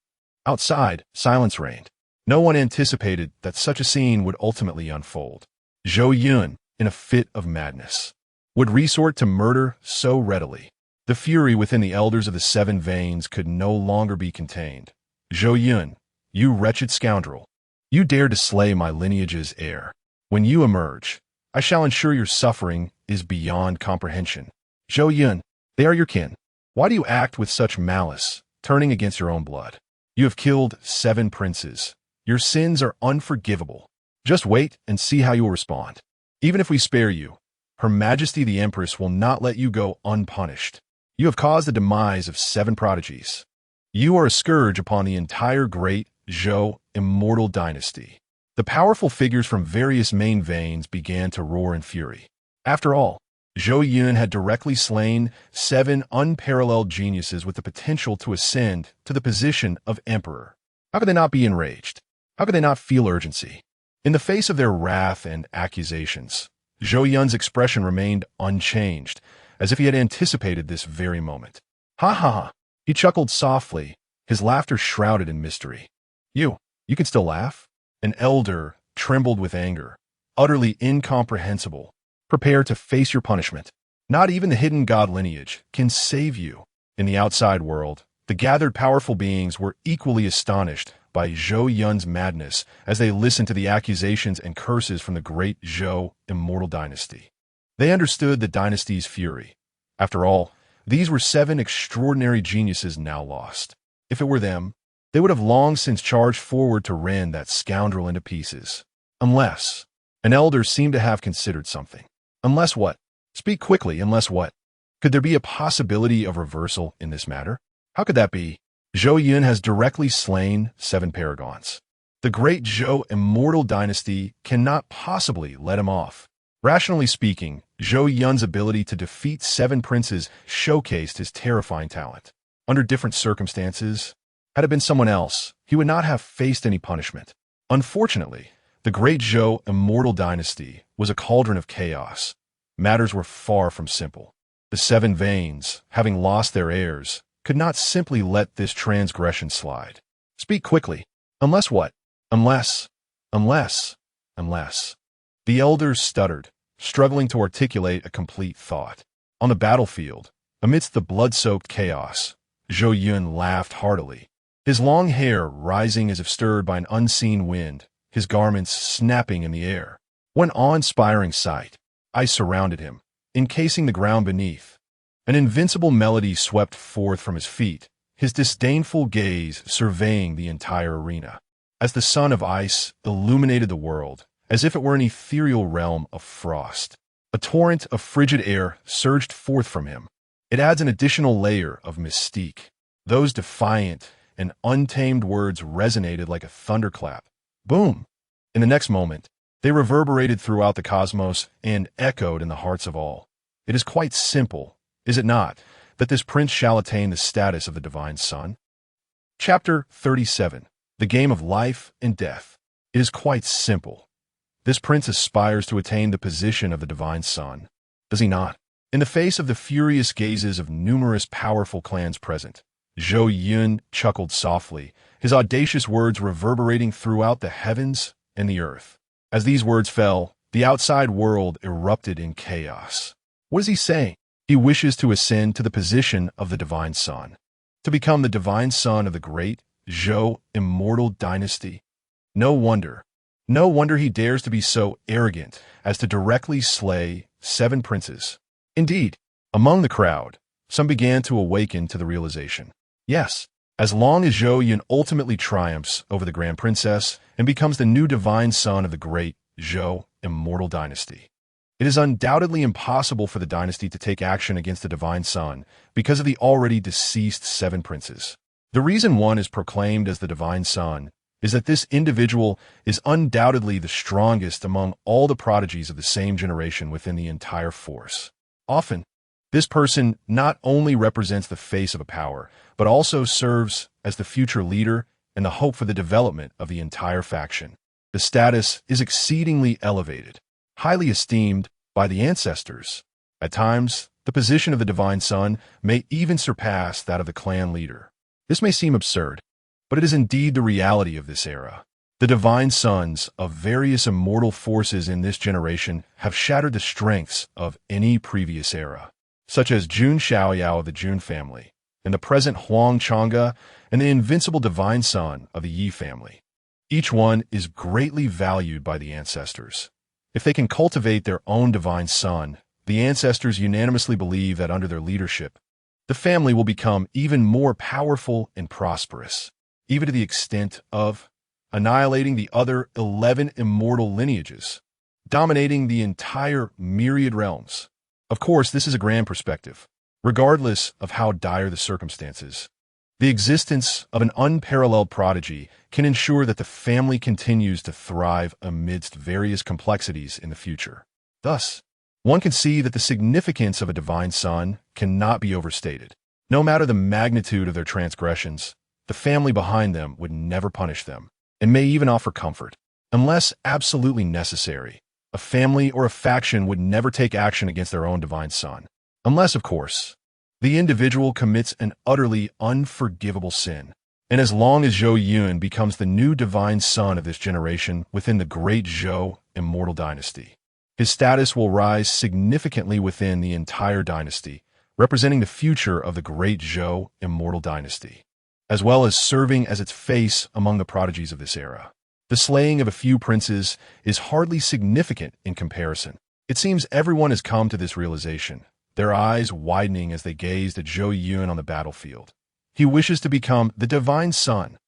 Outside, silence reigned. No one anticipated that such a scene would ultimately unfold. Zhou Yun, in a fit of madness, would resort to murder so readily. The fury within the elders of the seven veins could no longer be contained. Zhou Yun, you wretched scoundrel. You dare to slay my lineage's heir. When you emerge, I shall ensure your suffering is beyond comprehension. Zhou Yun, they are your kin. Why do you act with such malice, turning against your own blood? You have killed 7 princes. Your sins are unforgivable. Just wait and see how you will respond. Even if we spare you, Her Majesty the Empress will not let you go unpunished. You have caused the demise of 7 prodigies. You are a scourge upon the entire great Zhou Immortal Dynasty. The powerful figures from various main veins began to roar in fury. After all, Zhou Yun had directly slain 7 unparalleled geniuses with the potential to ascend to the position of emperor. How could they not be enraged? How could they not feel urgency? In the face of their wrath and accusations, Zhou Yun's expression remained unchanged, as if he had anticipated this very moment. Ha ha ha! He chuckled softly, his laughter shrouded in mystery. You can still laugh? An elder trembled with anger, utterly incomprehensible. Prepare to face your punishment. Not even the hidden god lineage can save you. In the outside world, the gathered powerful beings were equally astonished by Zhou Yun's madness as they listened to the accusations and curses from the great Zhou Immortal Dynasty. They understood the dynasty's fury. After all, these were 7 extraordinary geniuses now lost. If it were them, they would have long since charged forward to rend that scoundrel into pieces. Unless, an elder seemed to have considered something. Unless what? Speak quickly, unless what? Could there be a possibility of reversal in this matter? How could that be? Zhou Yun has directly slain 7 paragons. The great Zhou Immortal Dynasty cannot possibly let him off. Rationally speaking, Zhou Yun's ability to defeat 7 princes showcased his terrifying talent. Under different circumstances, had it been someone else, he would not have faced any punishment. Unfortunately, the great Zhou Immortal Dynasty was a cauldron of chaos. Matters were far from simple. The 7 veins, having lost their heirs, could not simply let this transgression slide. Speak quickly. Unless what? Unless. The elders stuttered, struggling to articulate a complete thought. On the battlefield, amidst the blood-soaked chaos, Zhou Yun laughed heartily, his long hair rising as if stirred by an unseen wind, his garments snapping in the air. One awe-inspiring sight. Ice surrounded him, encasing the ground beneath. An invincible melody swept forth from his feet, his disdainful gaze surveying the entire arena. As the sun of ice illuminated the world, as if it were an ethereal realm of frost, a torrent of frigid air surged forth from him. It adds an additional layer of mystique. Those defiant and untamed words resonated like a thunderclap. Boom! In the next moment, they reverberated throughout the cosmos and echoed in the hearts of all. It is quite simple, is it not, that this prince shall attain the status of the divine son? Chapter 37. The Game of Life and Death. It is quite simple. This prince aspires to attain the position of the divine son, does he not? In the face of the furious gazes of numerous powerful clans present, Zhou Yun chuckled softly, his audacious words reverberating throughout the heavens and the earth. As these words fell, the outside world erupted in chaos. What is he saying? He wishes to ascend to the position of the divine son, to become the divine son of the great Zhou Immortal Dynasty. No wonder. No wonder he dares to be so arrogant as to directly slay 7 princes. Indeed, among the crowd, some began to awaken to the realization. Yes, as long as Zhou Yun ultimately triumphs over the Grand Princess and becomes the new divine son of the great Zhou Immortal Dynasty, it is undoubtedly impossible for the dynasty to take action against the divine son because of the already deceased 7 princes. The reason one is proclaimed as the divine son is that this individual is undoubtedly the strongest among all the prodigies of the same generation within the entire force. Often, this person not only represents the face of a power, but also serves as the future leader and the hope for the development of the entire faction. The status is exceedingly elevated, highly esteemed by the ancestors. At times, the position of the divine son may even surpass that of the clan leader. This may seem absurd, but it is indeed the reality of this era. The divine sons of various immortal forces in this generation have shattered the strengths of any previous era, such as Jun Xiaoyao of the Jun family, and the present Huang Chang'e and the invincible divine son of the Yi family. Each one is greatly valued by the ancestors. If they can cultivate their own divine son, the ancestors unanimously believe that under their leadership, the family will become even more powerful and prosperous, even to the extent of annihilating the other 11 immortal lineages, dominating the entire myriad realms. Of course, this is a grand perspective. Regardless of how dire the circumstances, the existence of an unparalleled prodigy can ensure that the family continues to thrive amidst various complexities in the future. Thus, one can see that the significance of a divine son cannot be overstated. No matter the magnitude of their transgressions, the family behind them would never punish them, and may even offer comfort. Unless absolutely necessary, a family or a faction would never take action against their own divine son. Unless, of course, the individual commits an utterly unforgivable sin. And as long as Zhou Yun becomes the new divine son of this generation within the great Zhou Immortal Dynasty, his status will rise significantly within the entire dynasty, representing the future of the great Zhou Immortal Dynasty, as well as serving as its face among the prodigies of this era. The slaying of a few princes is hardly significant in comparison. It seems everyone has come to this realization, their eyes widening as they gazed at Zhou Yun on the battlefield. He wishes to become the divine son.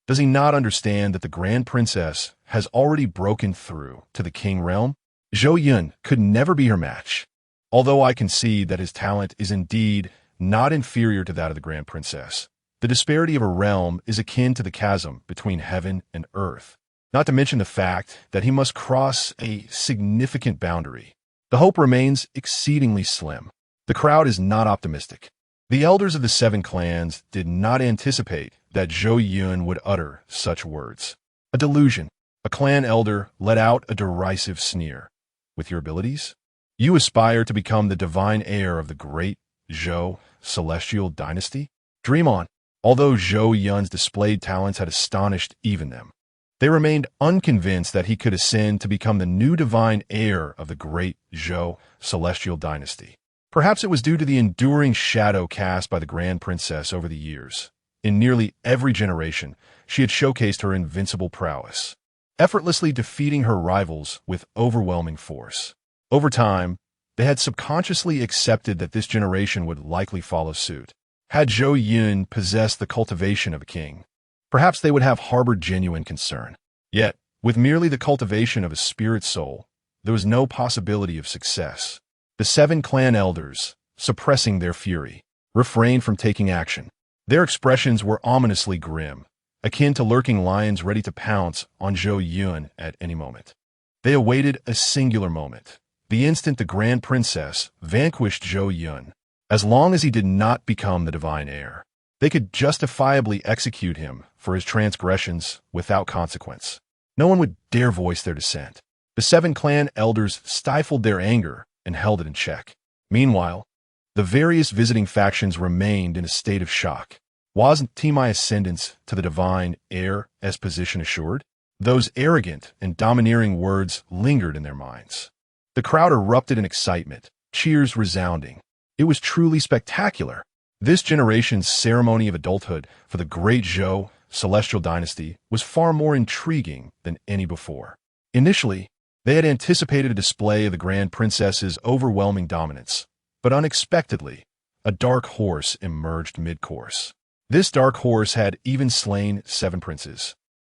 Does he not understand that the Grand Princess has already broken through to the King realm? Zhou Yun could never be her match, although I concede that his talent is indeed not inferior to that of the Grand Princess. The disparity of a realm is akin to the chasm between heaven and earth, not to mention the fact that he must cross a significant boundary. The hope remains exceedingly slim. The crowd is not optimistic. The elders of the 7 clans did not anticipate that Zhou Yun would utter such words. A delusion. A clan elder let out a derisive sneer. With your abilities, you aspire to become the divine heir of the great Zhou Celestial Dynasty? Dream on. Although Zhou Yun's displayed talents had astonished even them, they remained unconvinced that he could ascend to become the new divine heir of the great Zhou Celestial Dynasty. Perhaps it was due to the enduring shadow cast by the Grand Princess over the years. In nearly every generation, she had showcased her invincible prowess, effortlessly defeating her rivals with overwhelming force. Over time, they had subconsciously accepted that this generation would likely follow suit. Had Zhou Yun possessed the cultivation of a king, perhaps they would have harbored genuine concern. Yet, with merely the cultivation of a spirit soul, there was no possibility of success. The 7 clan elders, suppressing their fury, refrained from taking action. Their expressions were ominously grim, akin to lurking lions ready to pounce on Zhou Yun at any moment. They awaited a singular moment, the instant the Grand Princess vanquished Zhou Yun. As long as he did not become the divine heir, they could justifiably execute him for his transgressions without consequence. No one would dare voice their dissent. The 7 clan elders stifled their anger and held it in check. Meanwhile, the various visiting factions remained in a state of shock. Wasn't my ascendance to the divine heir as position assured? Those arrogant and domineering words lingered in their minds. The crowd erupted in excitement, cheers resounding. It was truly spectacular. This generation's ceremony of adulthood for the great Zhou celestial dynasty was far more intriguing than any before. Initially, they had anticipated a display of the Grand Princess's overwhelming dominance, but unexpectedly, a dark horse emerged mid-course. This dark horse had even slain 7 princes.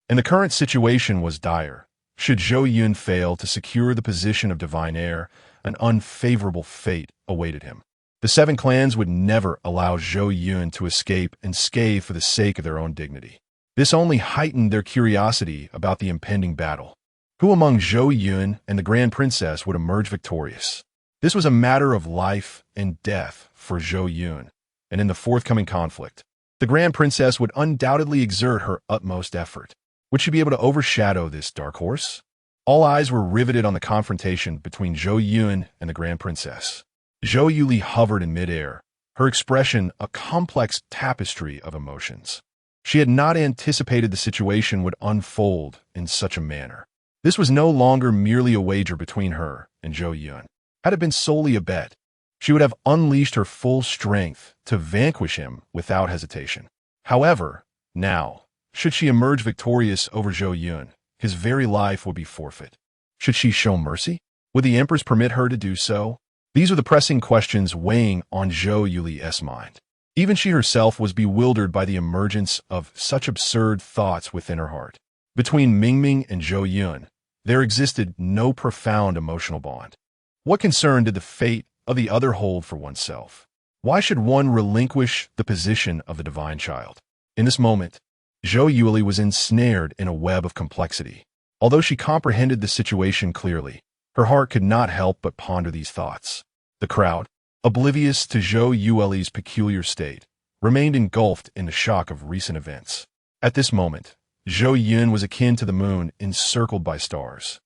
And the current situation was dire. Should Zhou Yun fail to secure the position of divine heir, an unfavorable fate awaited him. The 7 clans would never allow Zhou Yun to escape unscathed for the sake of their own dignity. This only heightened their curiosity about the impending battle. Who among Zhou Yun and the Grand Princess would emerge victorious? This was a matter of life and death for Zhou Yun, and in the forthcoming conflict, the Grand Princess would undoubtedly exert her utmost effort. Would she be able to overshadow this dark horse? All eyes were riveted on the confrontation between Zhou Yun and the Grand Princess. Zhou Yuli hovered in midair, her expression a complex tapestry of emotions. She had not anticipated the situation would unfold in such a manner. This was no longer merely a wager between her and Zhou Yun. Had it been solely a bet, she would have unleashed her full strength to vanquish him without hesitation. However, now, should she emerge victorious over Zhou Yun, his very life would be forfeit. Should she show mercy? Would the Empress permit her to do so? These were the pressing questions weighing on Zhou Yuli's mind. Even she herself was bewildered by the emergence of such absurd thoughts within her heart. Between Mingming and Zhou Yun, there existed no profound emotional bond. What concern did the fate of the other hold for oneself? Why should one relinquish the position of the divine child? In this moment, Zhou Yuli was ensnared in a web of complexity. Although she comprehended the situation clearly, her heart could not help but ponder these thoughts. The crowd, oblivious to Zhou Yuli's peculiar state, remained engulfed in the shock of recent events. At this moment, Zhou Yun was akin to the moon encircled by stars.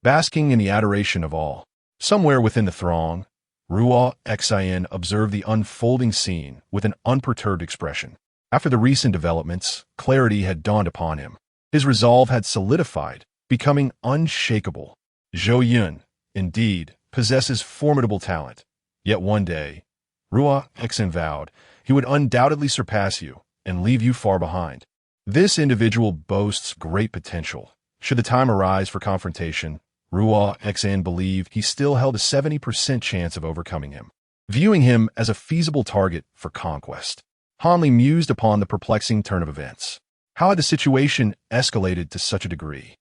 Basking in the adoration of all, somewhere within the throng, Ruo Xin observed the unfolding scene with an unperturbed expression. After the recent developments, clarity had dawned upon him. His resolve had solidified, becoming unshakable. Zhou Yun, indeed, possesses formidable talent. Yet one day, Ruo Xin vowed, he would undoubtedly surpass you and leave you far behind. This individual boasts great potential. Should the time arise for confrontation, Ruo Xin believed he still held a 70% chance of overcoming him. Viewing him as a feasible target for conquest, Hanli mused upon the perplexing turn of events. How had the situation escalated to such a degree?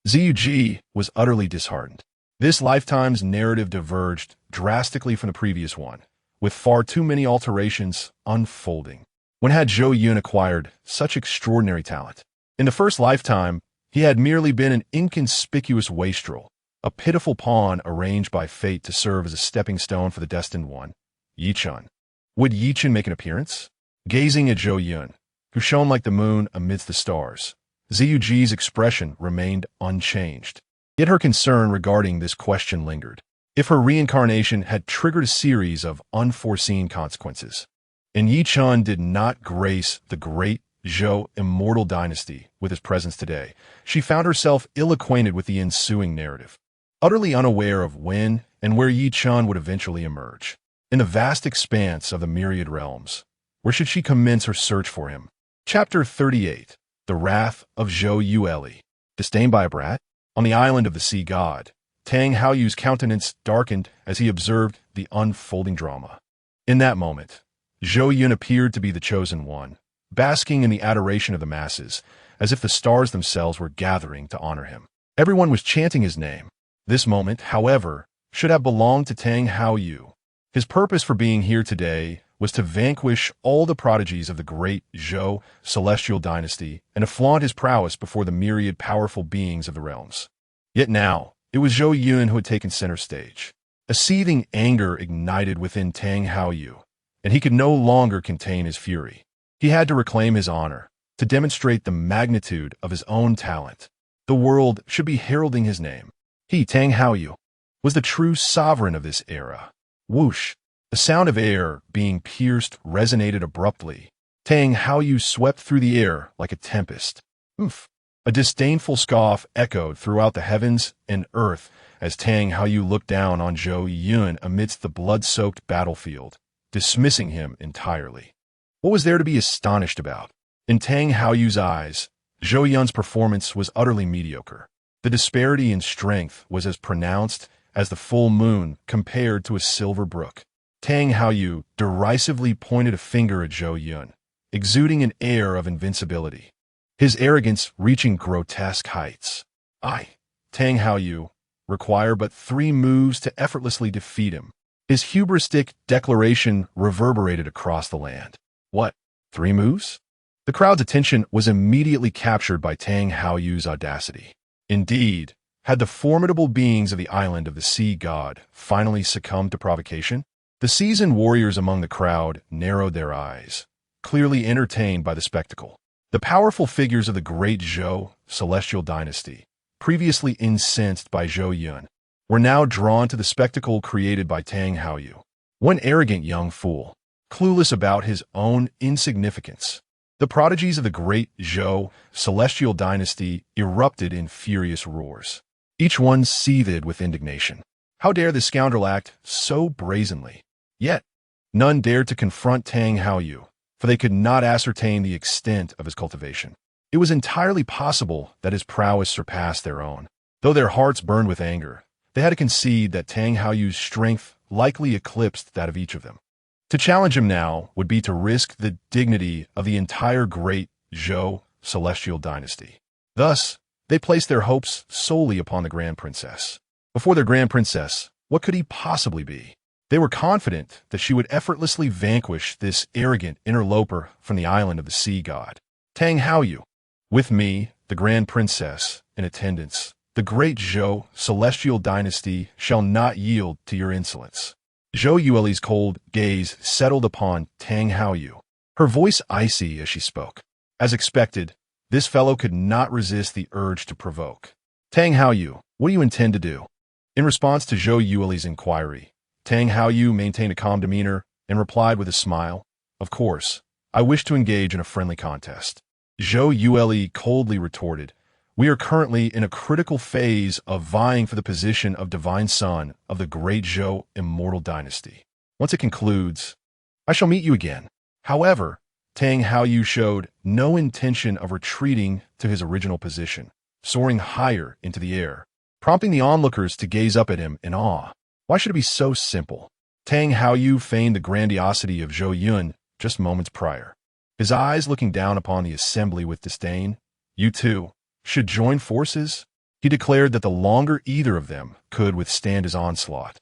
Ziyuji was utterly disheartened. This lifetime's narrative diverged drastically from the previous one, with far too many alterations unfolding. When had Zhou Yun acquired such extraordinary talent? In the first lifetime, he had merely been an inconspicuous wastrel, a pitiful pawn arranged by fate to serve as a stepping stone for the destined one, Yichun. Would Yichun make an appearance? Gazing at Zhou Yun, who shone like the moon amidst the stars, Ziyuji's expression remained unchanged. Yet her concern regarding this question lingered. If her reincarnation had triggered a series of unforeseen consequences, and Yichun did not grace the great Zhou Immortal Dynasty with his presence today, she found herself ill-acquainted with the ensuing narrative, utterly unaware of when and where Yichun would eventually emerge. In the vast expanse of the myriad realms, where should she commence her search for him? Chapter 38. The Wrath of Zhou Yuli. Disdained by a brat? On the island of the sea god, Tang Haoyu's countenance darkened as he observed the unfolding drama. In that moment, Zhou Yun appeared to be the chosen one, basking in the adoration of the masses, as if the stars themselves were gathering to honor him. Everyone was chanting his name. This moment, however, should have belonged to Tang Haoyu. His purpose for being here today was to vanquish all the prodigies of the great Zhou celestial dynasty and to flaunt his prowess before the myriad powerful beings of the realms. Yet now, it was Zhou Yun who had taken center stage. A seething anger ignited within Tang Haoyu, and he could no longer contain his fury. He had to reclaim his honor, to demonstrate the magnitude of his own talent. The world should be heralding his name. He, Tang Haoyu, was the true sovereign of this era. Whoosh! The sound of air being pierced resonated abruptly. Tang Haoyu swept through the air like a tempest. Oof! A disdainful scoff echoed throughout the heavens and earth as Tang Haoyu looked down on Zhou Yun amidst the blood-soaked battlefield, dismissing him entirely. What was there to be astonished about? In Tang Haoyu's eyes, Zhou Yun's performance was utterly mediocre. The disparity in strength was as pronounced as the full moon compared to a silver brook. Tang Haoyu derisively pointed a finger at Zhou Yun, exuding an air of invincibility, his arrogance reaching grotesque heights. I, Tang Haoyu, require but 3 moves to effortlessly defeat him. His hubristic declaration reverberated across the land. What? 3 moves? The crowd's attention was immediately captured by Tang Haoyu's audacity. Indeed, had the formidable beings of the island of the sea god finally succumbed to provocation? The seasoned warriors among the crowd narrowed their eyes, clearly entertained by the spectacle. The powerful figures of the great Zhou celestial dynasty, previously incensed by Zhou Yun, were now drawn to the spectacle created by Tang Haoyu. One arrogant young fool, clueless about his own insignificance. The prodigies of the great Zhou celestial dynasty erupted in furious roars. Each one seethed with indignation. How dare this scoundrel act so brazenly? Yet, none dared to confront Tang Haoyu, for they could not ascertain the extent of his cultivation. It was entirely possible that his prowess surpassed their own. Though their hearts burned with anger, they had to concede that Tang Haoyu's strength likely eclipsed that of each of them. To challenge him now would be to risk the dignity of the entire great Zhou celestial dynasty. Thus, they placed their hopes solely upon the Grand Princess. Before their Grand Princess, what could he possibly be? They were confident that she would effortlessly vanquish this arrogant interloper from the island of the sea god. Tang Haoyu, with me, the Grand Princess, in attendance, the great Zhou celestial dynasty shall not yield to your insolence. Zhou Yueli's cold gaze settled upon Tang Haoyu, her voice icy as she spoke. As expected, this fellow could not resist the urge to provoke. Tang Haoyu, what do you intend to do? In response to Zhou Yueli's inquiry, Tang Haoyu maintained a calm demeanor and replied with a smile, "Of course, I wish to engage in a friendly contest." Zhou Yueli coldly retorted, "We are currently in a critical phase of vying for the position of divine son of the great Zhou Immortal Dynasty. Once it concludes, I shall meet you again." However, Tang Haoyu showed no intention of retreating to his original position, soaring higher into the air, prompting the onlookers to gaze up at him in awe. Why should it be so simple? Tang Haoyu feigned the grandiosity of Zhou Yun just moments prior, his eyes looking down upon the assembly with disdain. "You two should join forces?" He declared that the longer either of them could withstand his onslaught,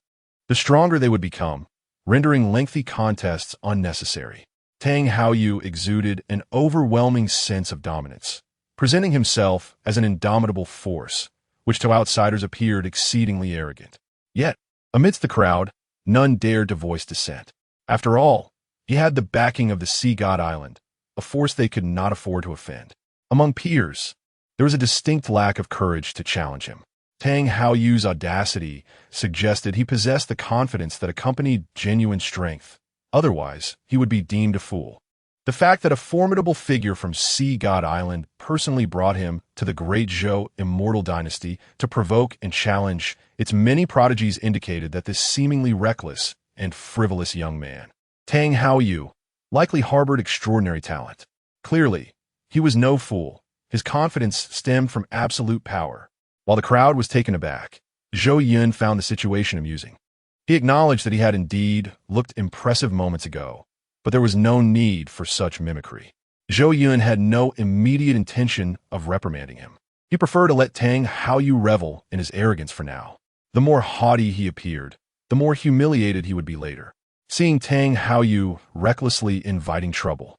the stronger they would become, rendering lengthy contests unnecessary. Tang Haoyu exuded an overwhelming sense of dominance, presenting himself as an indomitable force, which to outsiders appeared exceedingly arrogant. Yet, amidst the crowd, none dared to voice dissent. After all, he had the backing of the Sea God Island, a force they could not afford to offend. Among peers, there was a distinct lack of courage to challenge him. Tang Haoyu's audacity suggested he possessed the confidence that accompanied genuine strength. Otherwise, he would be deemed a fool. The fact that a formidable figure from Sea God Island personally brought him to the great Zhou Immortal Dynasty to provoke and challenge its many prodigies indicated that this seemingly reckless and frivolous young man, Tang Haoyu, likely harbored extraordinary talent. Clearly, he was no fool. His confidence stemmed from absolute power. While the crowd was taken aback, Zhou Yun found the situation amusing. He acknowledged that he had indeed looked impressive moments ago, but there was no need for such mimicry. Zhou Yun had no immediate intention of reprimanding him. He preferred to let Tang Haoyu revel in his arrogance for now. The more haughty he appeared, the more humiliated he would be later. Seeing Tang Haoyu recklessly inviting trouble,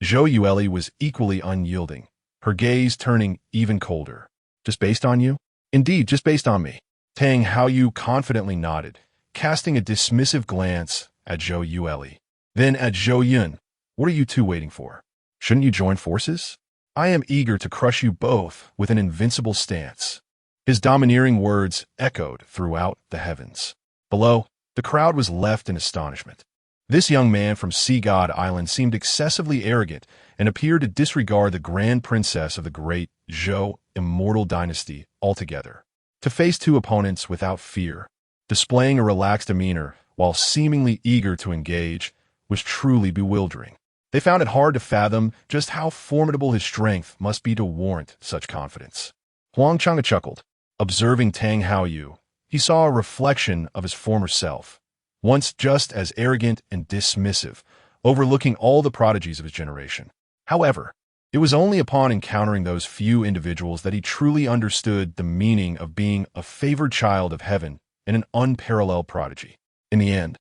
Zhou Yueli was equally unyielding, her gaze turning even colder. "Just based on you?" "Indeed, just based on me." Tang Haoyu confidently nodded, casting a dismissive glance at Zhou Yueli. Then at Zhou Yun, "What are you two waiting for? Shouldn't you join forces? I am eager to crush you both with an invincible stance." His domineering words echoed throughout the heavens. Below, the crowd was left in astonishment. This young man from Sea God Island seemed excessively arrogant and appeared to disregard the grand princess of the great Zhou Immortal Dynasty altogether. To face two opponents without fear, displaying a relaxed demeanor while seemingly eager to engage, was truly bewildering. They found it hard to fathom just how formidable his strength must be to warrant such confidence. Huang Chang'e chuckled. Observing Tang Haoyu, he saw a reflection of his former self, once just as arrogant and dismissive, overlooking all the prodigies of his generation. However, it was only upon encountering those few individuals that he truly understood the meaning of being a favored child of heaven and an unparalleled prodigy. In the end,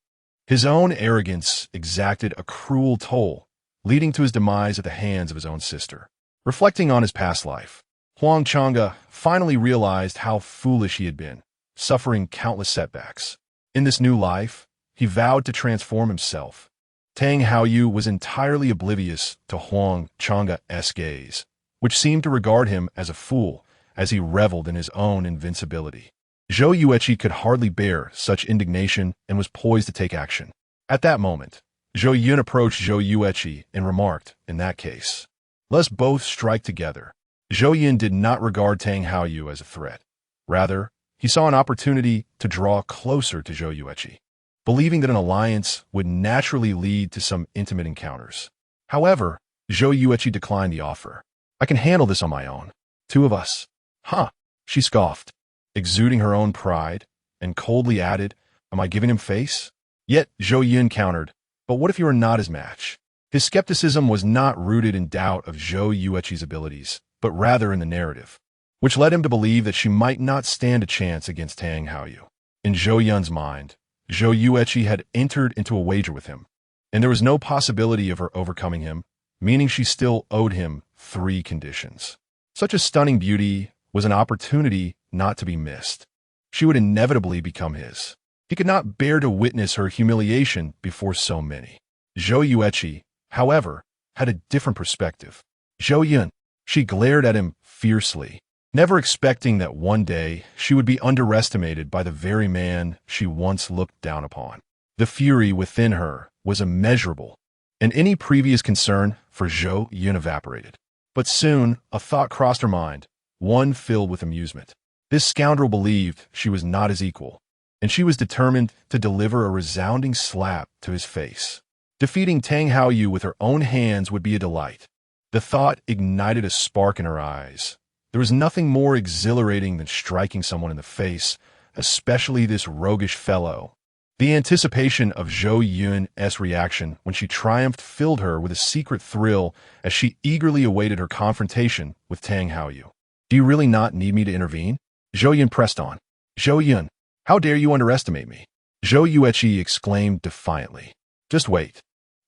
his own arrogance exacted a cruel toll, leading to his demise at the hands of his own sister. Reflecting on his past life, Huang Chang'e finally realized how foolish he had been, suffering countless setbacks. In this new life, he vowed to transform himself. Tang Haoyu was entirely oblivious to Huang Chang'e's gaze, which seemed to regard him as a fool as he reveled in his own invincibility. Zhou Yueqi could hardly bear such indignation and was poised to take action. At that moment, Zhou Yun approached Zhou Yueqi and remarked, "In that case, let's both strike together." Zhou Yun did not regard Tang Haoyu as a threat. Rather, he saw an opportunity to draw closer to Zhou Yueqi, believing that an alliance would naturally lead to some intimate encounters. However, Zhou Yueqi declined the offer. "I can handle this on my own. Two of us." "Huh," she scoffed, exuding her own pride, and coldly added, "Am I giving him face?" Yet Zhou Yun countered, "But what if you are not his match?" His skepticism was not rooted in doubt of Zhou Yueqi's abilities, but rather in the narrative, which led him to believe that she might not stand a chance against Tang Haoyu. In Zhou Yun's mind, Zhou Yueqi had entered into a wager with him, and there was no possibility of her overcoming him, meaning she still owed him 3 conditions. Such a stunning beauty was an opportunity not to be missed. She would inevitably become his. He could not bear to witness her humiliation before so many. Zhou Yueqi, however, had a different perspective. "Zhou Yun," she glared at him fiercely, never expecting that one day she would be underestimated by the very man she once looked down upon. The fury within her was immeasurable, and any previous concern for Zhou Yun evaporated. But soon a thought crossed her mind, one filled with amusement. This scoundrel believed she was not his equal, and she was determined to deliver a resounding slap to his face. Defeating Tang Haoyu with her own hands would be a delight. The thought ignited a spark in her eyes. There was nothing more exhilarating than striking someone in the face, especially this roguish fellow. The anticipation of Zhou Yun's reaction when she triumphed filled her with a secret thrill as she eagerly awaited her confrontation with Tang Haoyu. "Do you really not need me to intervene?" Zhou Yun pressed on. "Zhou Yun, how dare you underestimate me?" Zhou Yueqi exclaimed defiantly. "Just wait.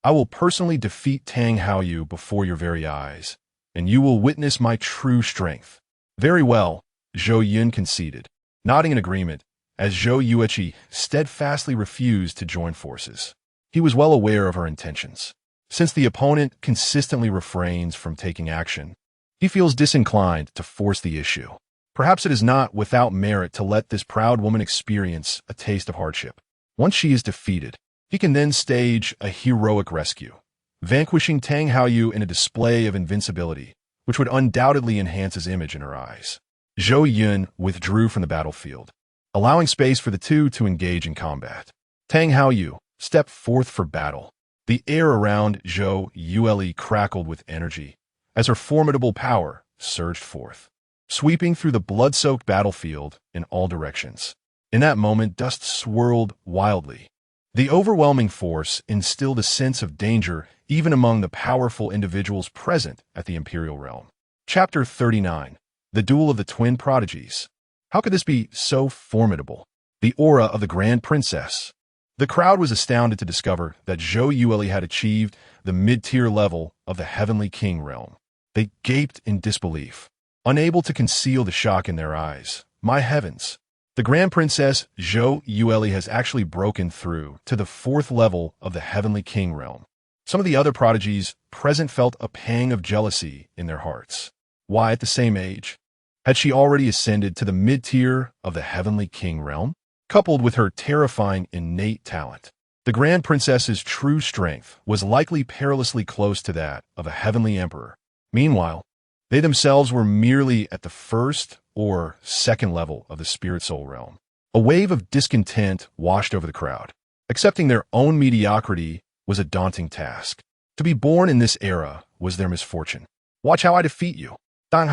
I will personally defeat Tang Haoyu before your very eyes, and you will witness my true strength." "Very well," Zhou Yun conceded, nodding in agreement, as Zhou Yueqi steadfastly refused to join forces. He was well aware of her intentions. Since the opponent consistently refrains from taking action, he feels disinclined to force the issue. Perhaps it is not without merit to let this proud woman experience a taste of hardship. Once she is defeated, he can then stage a heroic rescue, vanquishing Tang Haoyu in a display of invincibility, which would undoubtedly enhance his image in her eyes. Zhou Yun withdrew from the battlefield, allowing space for the two to engage in combat. Tang Haoyu stepped forth for battle. The air around Zhou Yueli crackled with energy as her formidable power surged forth, sweeping through the blood-soaked battlefield in all directions. In that moment, dust swirled wildly. The overwhelming force instilled a sense of danger even among the powerful individuals present at the Imperial realm. Chapter 39. The Duel of the Twin Prodigies. How could this be so formidable? The aura of the Grand Princess. The crowd was astounded to discover that Zhou Yueli had achieved the mid-tier level of the Heavenly King realm. They gaped in disbelief, unable to conceal the shock in their eyes. My heavens! The Grand Princess Zhou Yueli has actually broken through to the 4th level of the Heavenly King realm. Some of the other prodigies present felt a pang of jealousy in their hearts. Why, at the same age, had she already ascended to the mid-tier of the Heavenly King realm? Coupled with her terrifying innate talent, The Grand Princess's true strength was likely perilously close to that of a heavenly emperor. Meanwhile, they themselves were merely at the first or second level of the spirit soul realm. A wave of discontent washed over the crowd. Accepting their own mediocrity was a daunting task. To be born in this era was their misfortune. Watch how I defeat you. And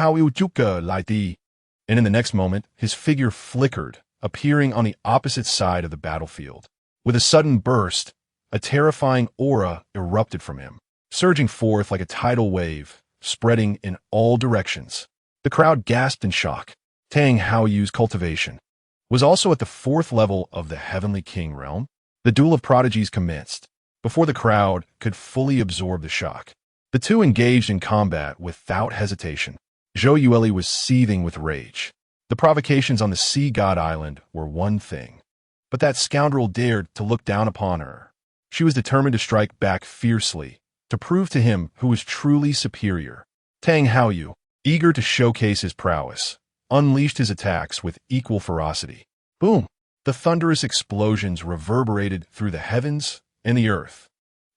in the next moment, his figure flickered, appearing on the opposite side of the battlefield. With a sudden burst, a terrifying aura erupted from him, surging forth like a tidal wave, spreading in all directions. The crowd gasped in shock. Tang Haoyu's cultivation was also at the fourth level of the Heavenly King realm. The duel of prodigies commenced. Before the crowd could fully absorb the shock, the two engaged in combat without hesitation. Zhou Yueli was seething with rage. The provocations on the Sea God Island were one thing, but that scoundrel dared to look down upon her. She was determined to strike back fiercely, to prove to him who was truly superior. Tang Haoyu, eager to showcase his prowess, unleashed his attacks with equal ferocity. Boom! The thunderous explosions reverberated through the heavens and the earth.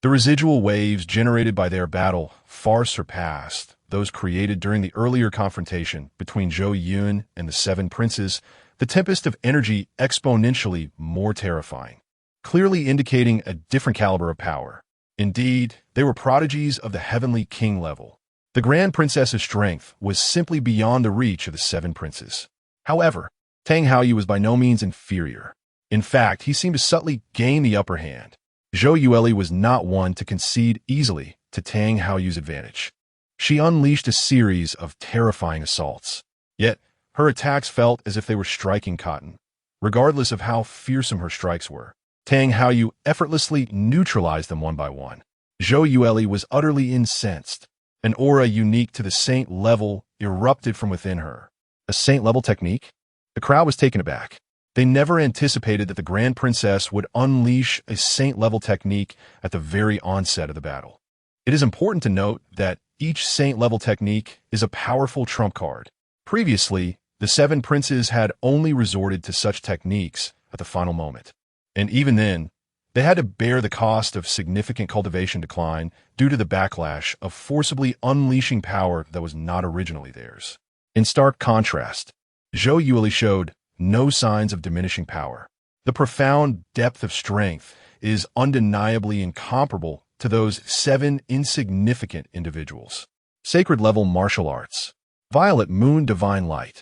The residual waves generated by their battle far surpassed those created during the earlier confrontation between Zhou Yun and the Seven Princes, the tempest of energy exponentially more terrifying, clearly indicating a different caliber of power. Indeed, they were prodigies of the Heavenly King level. The Grand Princess's strength was simply beyond the reach of the Seven Princes. However, Tang Haoyu was by no means inferior. In fact, he seemed to subtly gain the upper hand. Zhou Yueli was not one to concede easily to Tang Haoyu's advantage. She unleashed a series of terrifying assaults. Yet, her attacks felt as if they were striking cotton. Regardless of how fearsome her strikes were, Tang Haoyu effortlessly neutralized them one by one. Zhou Yueli was utterly incensed. An aura unique to the saint level erupted from within her. A saint-level technique? The crowd was taken aback. They never anticipated that the Grand Princess would unleash a saint-level technique at the very onset of the battle. It is important to note that each saint-level technique is a powerful trump card. Previously, the Seven Princes had only resorted to such techniques at the final moment. And even then, they had to bear the cost of significant cultivation decline due to the backlash of forcibly unleashing power that was not originally theirs. In stark contrast, Zhou Yueli showed no signs of diminishing power. The profound depth of strength is undeniably incomparable to those seven insignificant individuals. Sacred-level martial arts. Violet Moon Divine Light.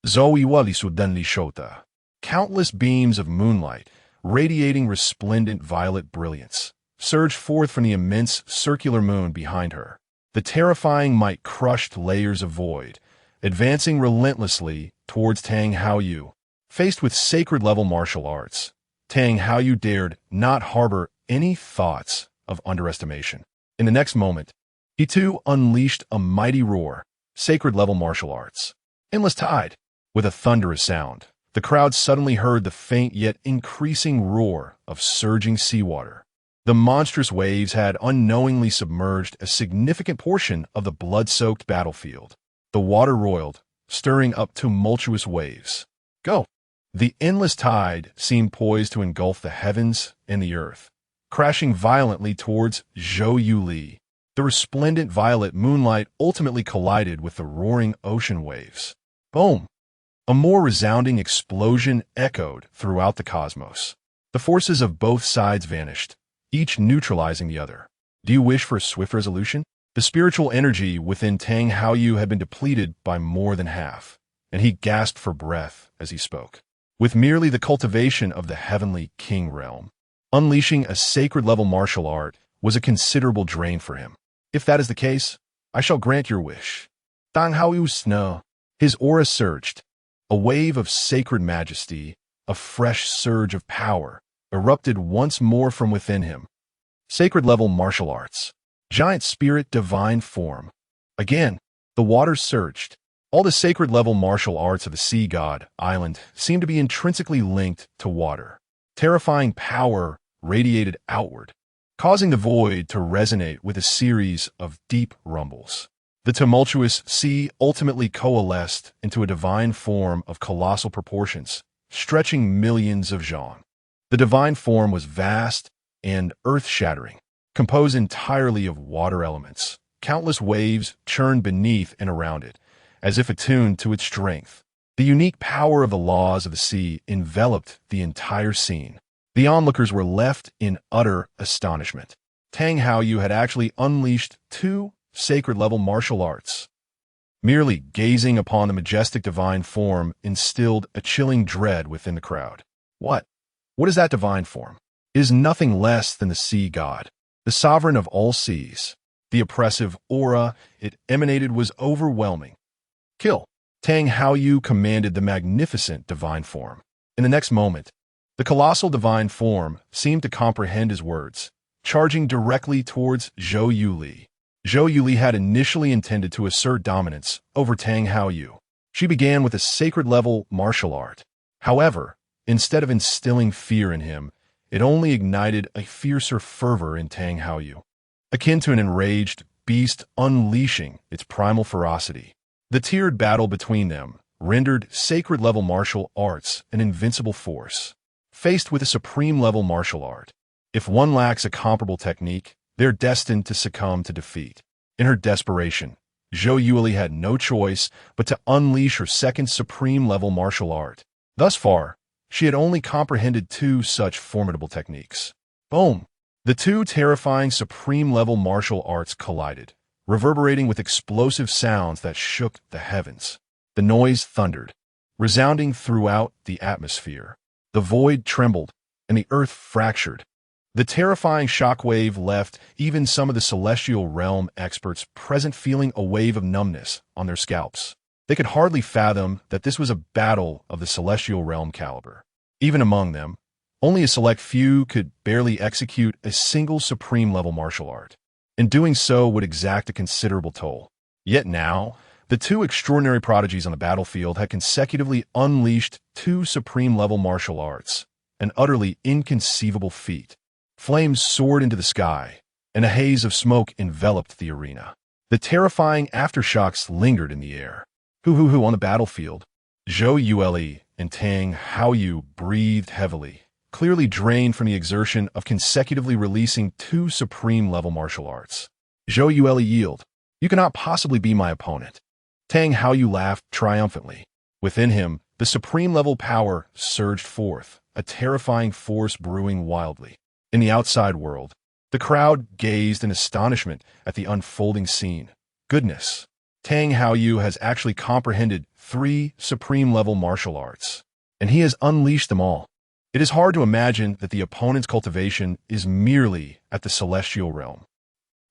Zhou Yueli Sudenli Shota. Countless beams of moonlight, radiating resplendent violet brilliance, surged forth from the immense circular moon behind her. The terrifying might crushed layers of void, advancing relentlessly towards Tang Haoyu. Faced with sacred-level martial arts, Tang Haoyu dared not harbor any thoughts of underestimation. In the next moment, he too unleashed a mighty roar, sacred-level martial arts. Endless Tide. With a thunderous sound, the crowd suddenly heard the faint yet increasing roar of surging seawater. The monstrous waves had unknowingly submerged a significant portion of the blood-soaked battlefield. The water roiled, stirring up tumultuous waves. Go! The endless tide seemed poised to engulf the heavens and the earth, crashing violently towards Zhou Yueli. The resplendent violet moonlight ultimately collided with the roaring ocean waves. Boom! A more resounding explosion echoed throughout the cosmos. The forces of both sides vanished, each neutralizing the other. Do you wish for a swift resolution? The spiritual energy within Tang Haoyu had been depleted by more than half, and he gasped for breath as he spoke. With merely the cultivation of the Heavenly King realm, unleashing a sacred-level martial art was a considerable drain for him. If that is the case, I shall grant your wish. Tang Haoyu Snow. His aura surged. A wave of sacred majesty, a fresh surge of power, erupted once more from within him. Sacred-level martial arts. Giant spirit divine form. Again, the waters surged. All the sacred-level martial arts of the Sea God Island seemed to be intrinsically linked to water. Terrifying power radiated outward, causing the void to resonate with a series of deep rumbles. The tumultuous sea ultimately coalesced into a divine form of colossal proportions, stretching millions of zhang. The divine form was vast and earth-shattering, composed entirely of water elements. Countless waves churned beneath and around it, as if attuned to its strength. The unique power of the laws of the sea enveloped the entire scene. The onlookers were left in utter astonishment. Tang Haoyu had actually unleashed 2 sacred-level martial arts. Merely gazing upon the majestic divine form instilled a chilling dread within the crowd. What? What is that divine form? It is nothing less than the sea god, the sovereign of all seas. The oppressive aura it emanated was overwhelming. Kill! Tang Haoyu commanded the magnificent divine form. In the next moment, the colossal divine form seemed to comprehend his words, charging directly towards Zhou Yuli. Zhou Yuli had initially intended to assert dominance over Tang Haoyu. She began with a sacred-level martial art. However, instead of instilling fear in him, it only ignited a fiercer fervor in Tang Haoyu, akin to an enraged beast unleashing its primal ferocity. The tiered battle between them rendered sacred-level martial arts an invincible force. Faced with a supreme-level martial art, if one lacks a comparable technique, they're destined to succumb to defeat. In her desperation, Zhou Yuli had no choice but to unleash her second supreme-level martial art. Thus far, she had only comprehended 2 such formidable techniques. Boom! The 2 terrifying supreme-level martial arts collided, reverberating with explosive sounds that shook the heavens. The noise thundered, resounding throughout the atmosphere. The void trembled, and the earth fractured. The terrifying shockwave left even some of the celestial realm experts present feeling a wave of numbness on their scalps. They could hardly fathom that this was a battle of the celestial realm caliber. Even among them, only a select few could barely execute a single supreme-level martial art, and doing so would exact a considerable toll. Yet now, the 2 extraordinary prodigies on the battlefield had consecutively unleashed 2 supreme-level martial arts, an utterly inconceivable feat. Flames soared into the sky, and a haze of smoke enveloped the arena. The terrifying aftershocks lingered in the air. Hoo on the battlefield. Zhou Yuli and Tang Haoyu breathed heavily, clearly drained from the exertion of consecutively releasing 2 supreme-level martial arts. Zhou Yuli yielded. You cannot possibly be my opponent. Tang Haoyu laughed triumphantly. Within him, the supreme-level power surged forth, a terrifying force brewing wildly. In the outside world, the crowd gazed in astonishment at the unfolding scene. Goodness! Tang Haoyu has actually comprehended 3 supreme-level martial arts, and he has unleashed them all. It is hard to imagine that the opponent's cultivation is merely at the celestial realm.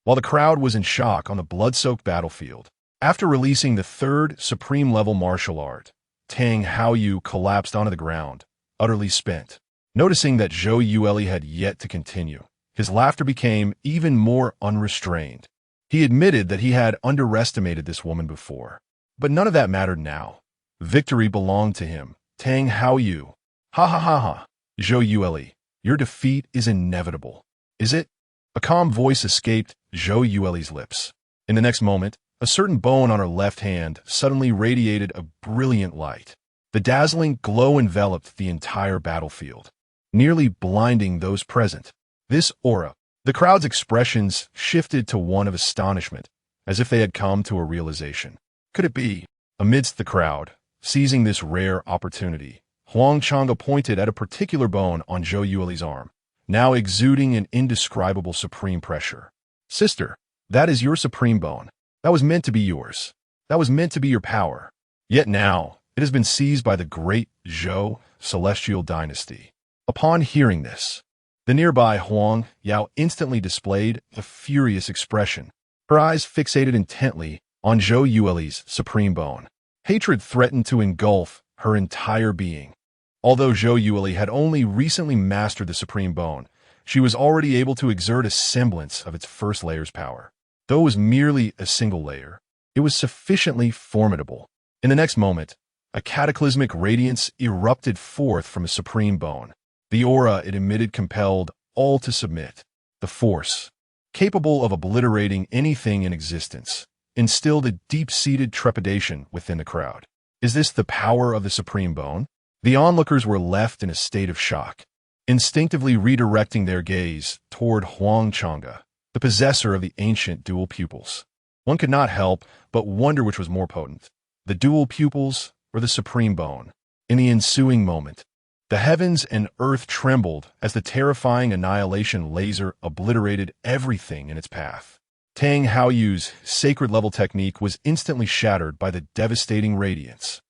While the crowd was in shock on the blood-soaked battlefield, after releasing the 3rd supreme-level martial art, Tang Haoyu collapsed onto the ground, utterly spent. Noticing that Zhou Yuli had yet to continue, his laughter became even more unrestrained. He admitted that he had underestimated this woman before, but none of that mattered now. Victory belonged to him. Tang Haoyu. Ha ha ha ha. Zhou Yuli, your defeat is inevitable. Is it? A calm voice escaped Zhou Yuli's lips. In the next moment, a certain bone on her left hand suddenly radiated a brilliant light. The dazzling glow enveloped the entire battlefield, nearly blinding those present. This aura, the crowd's expressions shifted to one of astonishment, as if they had come to a realization. Could it be? Amidst the crowd, seizing this rare opportunity, Huang Chang'e pointed at a particular bone on Zhou Yuli's arm, now exuding an indescribable supreme pressure. Sister, that is your supreme bone. That was meant to be yours. That was meant to be your power. Yet now, it has been seized by the great Zhou celestial dynasty. Upon hearing this, the nearby Huang Yao instantly displayed a furious expression, her eyes fixated intently on Zhou Yuli's supreme bone. Hatred threatened to engulf her entire being. Although Zhou Yuli had only recently mastered the supreme bone, she was already able to exert a semblance of its first layer's power. Though it was merely a single layer, it was sufficiently formidable. In the next moment, a cataclysmic radiance erupted forth from a supreme bone. The aura it emitted compelled all to submit. The force, capable of obliterating anything in existence, instilled a deep-seated trepidation within the crowd. Is this the power of the supreme bone? The onlookers were left in a state of shock. instinctively redirecting their gaze toward Huang Chang'e, the possessor of the ancient dual pupils. One could not help but wonder which was more potent, the dual pupils or the supreme bone. In the ensuing moment, the heavens and earth trembled as the terrifying annihilation laser obliterated everything in its path. Tang Haoyu's sacred-level technique was instantly shattered by the devastating radiance.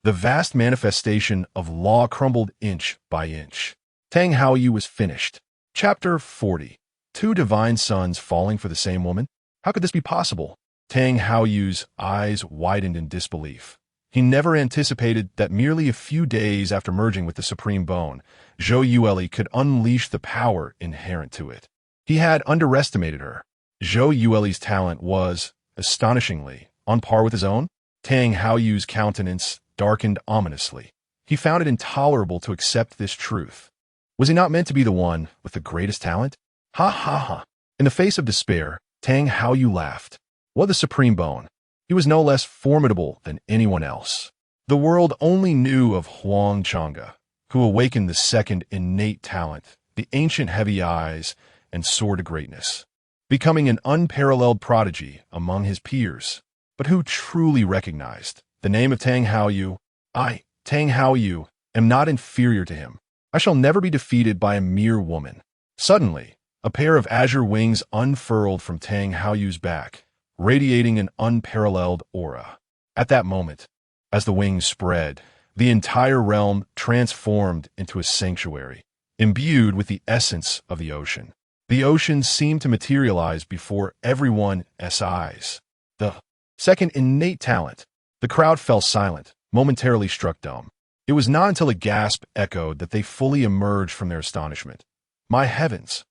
The vast manifestation of law crumbled inch by inch. Tang Haoyu was finished. Chapter 40. Two divine sons falling for the same woman? How could this be possible? Tang Haoyu's eyes widened in disbelief. He never anticipated that merely a few days after merging with the Supreme Bone, Zhou Yueli could unleash the power inherent to it. He had underestimated her. Zhou Yueli's talent was, astonishingly, on par with his own. Tang Haoyu's countenance darkened ominously. He found it intolerable to accept this truth. Was he not meant to be the one with the greatest talent? Ha ha ha. In the face of despair, Tang Haoyu laughed. What the Supreme Bone? He was no less formidable than anyone else. The world only knew of Huang Chang'e, who awakened the second innate talent, the ancient heavy eyes, and soared to greatness, becoming an unparalleled prodigy among his peers. But who truly recognized the name of Tang Haoyu? I, Tang Haoyu, am not inferior to him. I shall never be defeated by a mere woman. Suddenly, a pair of azure wings unfurled from Tang Haoyu's back, radiating an unparalleled aura. At that moment, as the wings spread, the entire realm transformed into a sanctuary, imbued with the essence of the ocean. The ocean seemed to materialize before everyone's eyes. The second innate talent. The crowd fell silent, momentarily struck dumb. It was not until a gasp echoed that they fully emerged from their astonishment. My heavens!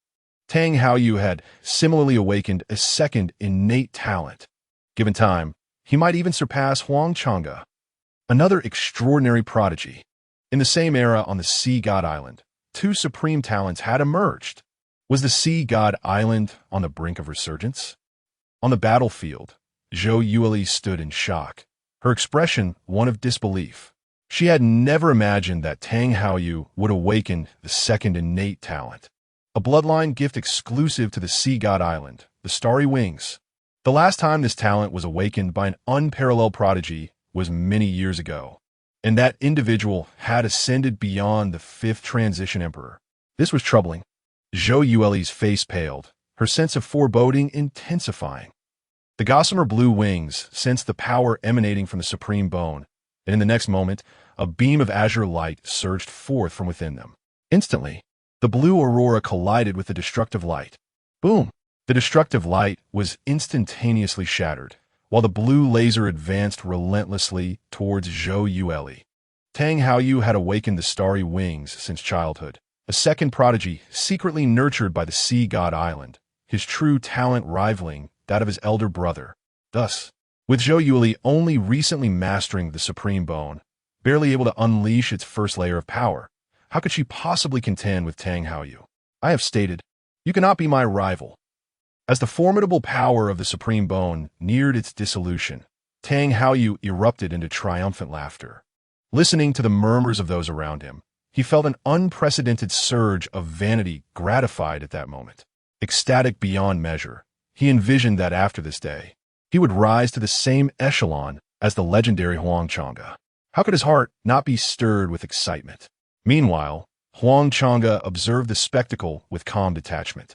Tang Haoyu had similarly awakened a second innate talent. Given time, he might even surpass Huang Chang'e, another extraordinary prodigy. In the same era on the Sea God Island, two supreme talents had emerged. Was the Sea God Island on the brink of resurgence? On the battlefield, Zhou Yueli stood in shock, her expression one of disbelief. She had never imagined that Tang Haoyu would awaken the second innate talent. A bloodline gift exclusive to the Sea God Island, the Starry Wings. The last time this talent was awakened by an unparalleled prodigy was many years ago, and that individual had ascended beyond the fifth transition emperor. This was troubling. Zhou Yueli's face paled, her sense of foreboding intensifying. The gossamer blue wings sensed the power emanating from the Supreme Bone, and in the next moment, a beam of azure light surged forth from within them. Instantly, the blue aurora collided with the destructive light. Boom! The destructive light was instantaneously shattered, while the blue laser advanced relentlessly towards Zhou Yueli. Tang Haoyu had awakened the Starry Wings since childhood, a second prodigy secretly nurtured by the Sea God Island, his true talent rivaling that of his elder brother. Thus, with Zhou Yueli only recently mastering the Supreme Bone, barely able to unleash its first layer of power, how could she possibly contend with Tang Haoyu? I have stated, you cannot be my rival. As the formidable power of the Supreme Bone neared its dissolution, Tang Haoyu erupted into triumphant laughter. Listening to the murmurs of those around him, he felt an unprecedented surge of vanity gratified at that moment. Ecstatic beyond measure, he envisioned that after this day, he would rise to the same echelon as the legendary Huang Chang'e. How could his heart not be stirred with excitement? Meanwhile, Huang Chang'e observed the spectacle with calm detachment.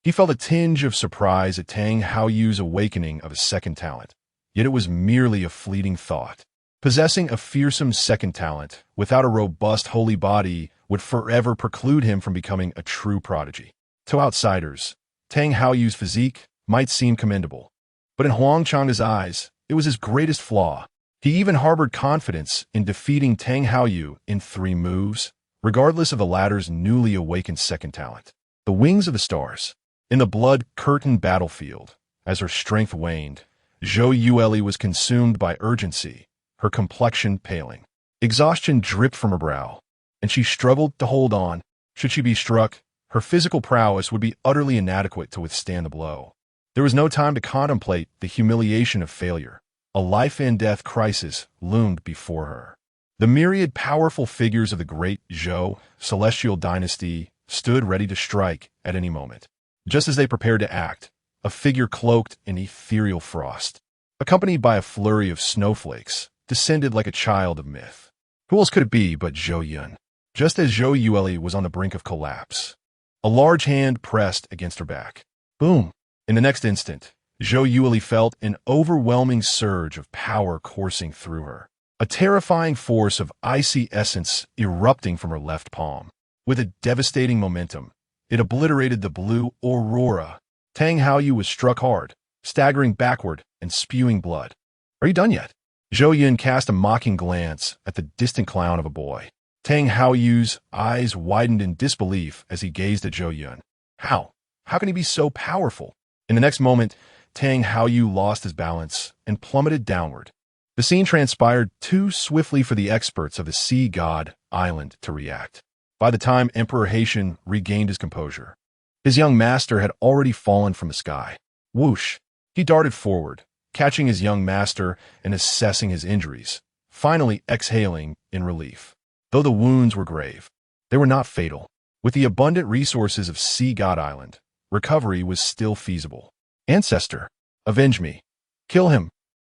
He felt a tinge of surprise at Tang Haoyu's awakening of a second talent, yet it was merely a fleeting thought. Possessing a fearsome second talent without a robust holy body would forever preclude him from becoming a true prodigy. To outsiders, Tang Haoyu's physique might seem commendable, but in Huang Chang'e's eyes, it was his greatest flaw. He even harbored confidence in defeating Tang Haoyu in 3 moves, regardless of the latter's newly awakened second talent. The wings of the stars. In the blood-curtained battlefield, as her strength waned, Zhou Yueli was consumed by urgency, her complexion paling. Exhaustion dripped from her brow, and she struggled to hold on. Should she be struck, her physical prowess would be utterly inadequate to withstand the blow. There was no time to contemplate the humiliation of failure. A life-and-death crisis loomed before her. The myriad powerful figures of the great Zhou, Celestial Dynasty, stood ready to strike at any moment. Just as they prepared to act, a figure cloaked in ethereal frost, accompanied by a flurry of snowflakes, descended like a child of myth. Who else could it be but Zhou Yun? Just as Zhou Yueli was on the brink of collapse, a large hand pressed against her back. Boom! In the next instant, Zhou Yueli felt an overwhelming surge of power coursing through her, a terrifying force of icy essence erupting from her left palm. With a devastating momentum, it obliterated the blue aurora. Tang Haoyu was struck hard, staggering backward and spewing blood. Are you done yet? Zhou Yun cast a mocking glance at the distant clown of a boy. Tang Haoyu's eyes widened in disbelief as he gazed at Zhou Yun. How? How can he be so powerful? In the next moment, Tang Haoyu lost his balance and plummeted downward. The scene transpired too swiftly for the experts of the Sea God Island to react. By the time Emperor Haitian regained his composure, his young master had already fallen from the sky. Whoosh! He darted forward, catching his young master and assessing his injuries, finally exhaling in relief. Though the wounds were grave, they were not fatal. With the abundant resources of Sea God Island, recovery was still feasible. Ancestor, avenge me. Kill him.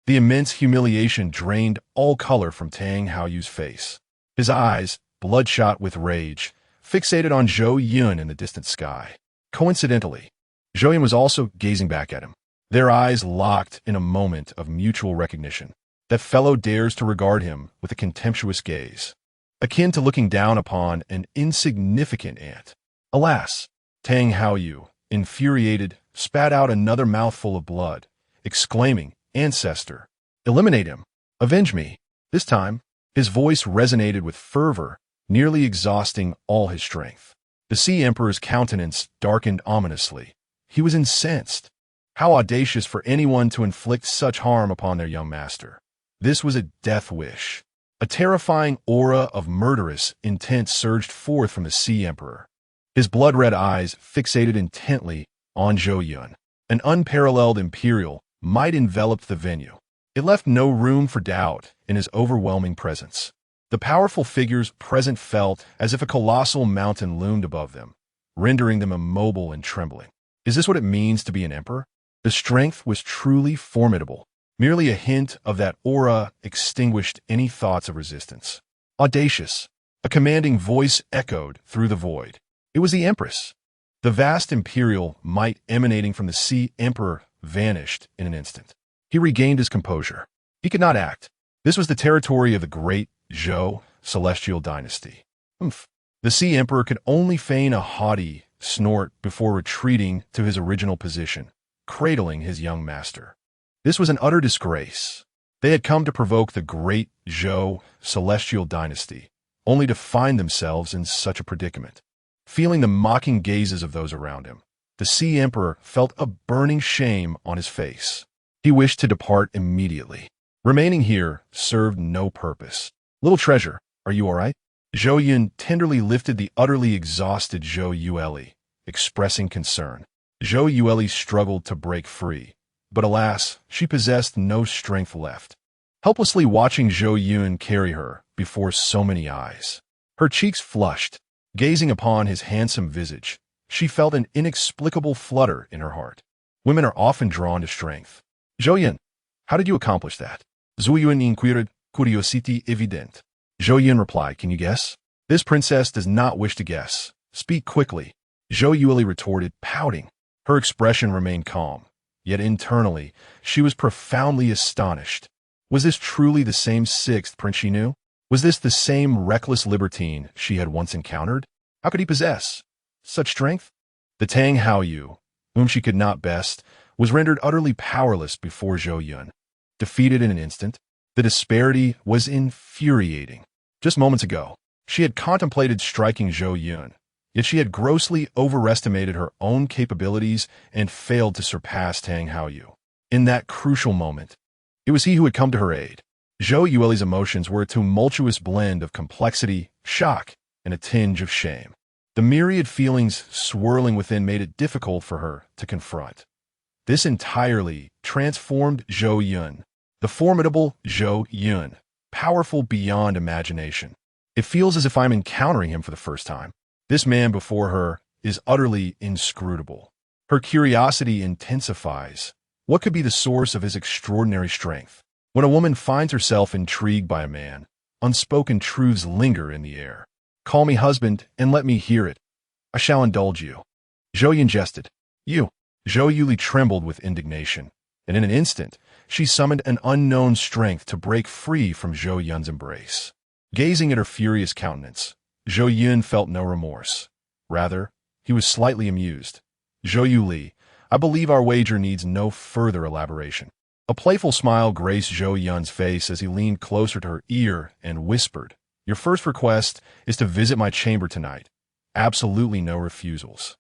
The immense humiliation drained all color from Tang Haoyu's face. His eyes, bloodshot with rage, fixated on Zhou Yun in the distant sky. Coincidentally, Zhou Yun was also gazing back at him. Their eyes locked in a moment of mutual recognition. That fellow dares to regard him with a contemptuous gaze, akin to looking down upon an insignificant ant. Alas, Tang Haoyu, infuriated, spat out another mouthful of blood, exclaiming, Ancestor, eliminate him, avenge me. This time, his voice resonated with fervor, nearly exhausting all his strength. The Sea Emperor's countenance darkened ominously. He was incensed. How audacious for anyone to inflict such harm upon their young master. This was a death wish. A terrifying aura of murderous intent surged forth from the Sea Emperor. His blood-red eyes fixated intently on Zhou Yun. An unparalleled imperial might envelop the venue. It left no room for doubt in his overwhelming presence. The powerful figures present felt as if a colossal mountain loomed above them, rendering them immobile and trembling. Is this what it means to be an emperor? The strength was truly formidable. Merely a hint of that aura extinguished any thoughts of resistance. Audacious, a commanding voice echoed through the void. It was the Empress. The vast imperial might emanating from the Sea Emperor vanished in an instant. He regained his composure. He could not act. This was the territory of the great Zhou celestial dynasty. The Sea Emperor could only feign a haughty snort before retreating to his original position, cradling his young master. This was an utter disgrace. They had come to provoke the great Zhou celestial dynasty, only to find themselves in such a predicament. Feeling the mocking gazes of those around him, the Sea Emperor felt a burning shame on his face. He wished to depart immediately. Remaining here served no purpose. Little treasure, are you all right? Zhou Yun tenderly lifted the utterly exhausted Zhou Yueli, expressing concern. Zhou Yueli struggled to break free, but alas, she possessed no strength left. Helplessly watching Zhou Yun carry her before so many eyes, her cheeks flushed, gazing upon his handsome visage, she felt an inexplicable flutter in her heart. Women are often drawn to strength. Zhou Yun, how did you accomplish that? Zhou Yun inquired, curiosity evident. Zhou Yun replied, can you guess? This princess does not wish to guess. Speak quickly. Zhou Yueli retorted, pouting. Her expression remained calm, yet internally, she was profoundly astonished. Was this truly the same sixth prince she knew? Was this the same reckless libertine she had once encountered? How could he possess such strength? The Tang Haoyu, whom she could not best, was rendered utterly powerless before Zhou Yun. Defeated in an instant, the disparity was infuriating. Just moments ago, she had contemplated striking Zhou Yun, yet she had grossly overestimated her own capabilities and failed to surpass Tang Haoyu. In that crucial moment, it was he who had come to her aid. Zhou Yueli's emotions were a tumultuous blend of complexity, shock, and a tinge of shame. The myriad feelings swirling within made it difficult for her to confront. This entirely transformed Zhou Yun, the formidable Zhou Yun, powerful beyond imagination. It feels as if I'm encountering him for the first time. This man before her is utterly inscrutable. Her curiosity intensifies. What could be the source of his extraordinary strength? When a woman finds herself intrigued by a man, unspoken truths linger in the air. Call me husband and let me hear it. I shall indulge you. Zhou Yun jested. You. Zhou Yuli trembled with indignation, and in an instant, she summoned an unknown strength to break free from Zhou Yun's embrace. Gazing at her furious countenance, Zhou Yun felt no remorse. Rather, he was slightly amused. Zhou Yuli, I believe our wager needs no further elaboration. A playful smile graced Zhou Yun's face as he leaned closer to her ear and whispered, Your first request is to visit my chamber tonight. Absolutely no refusals.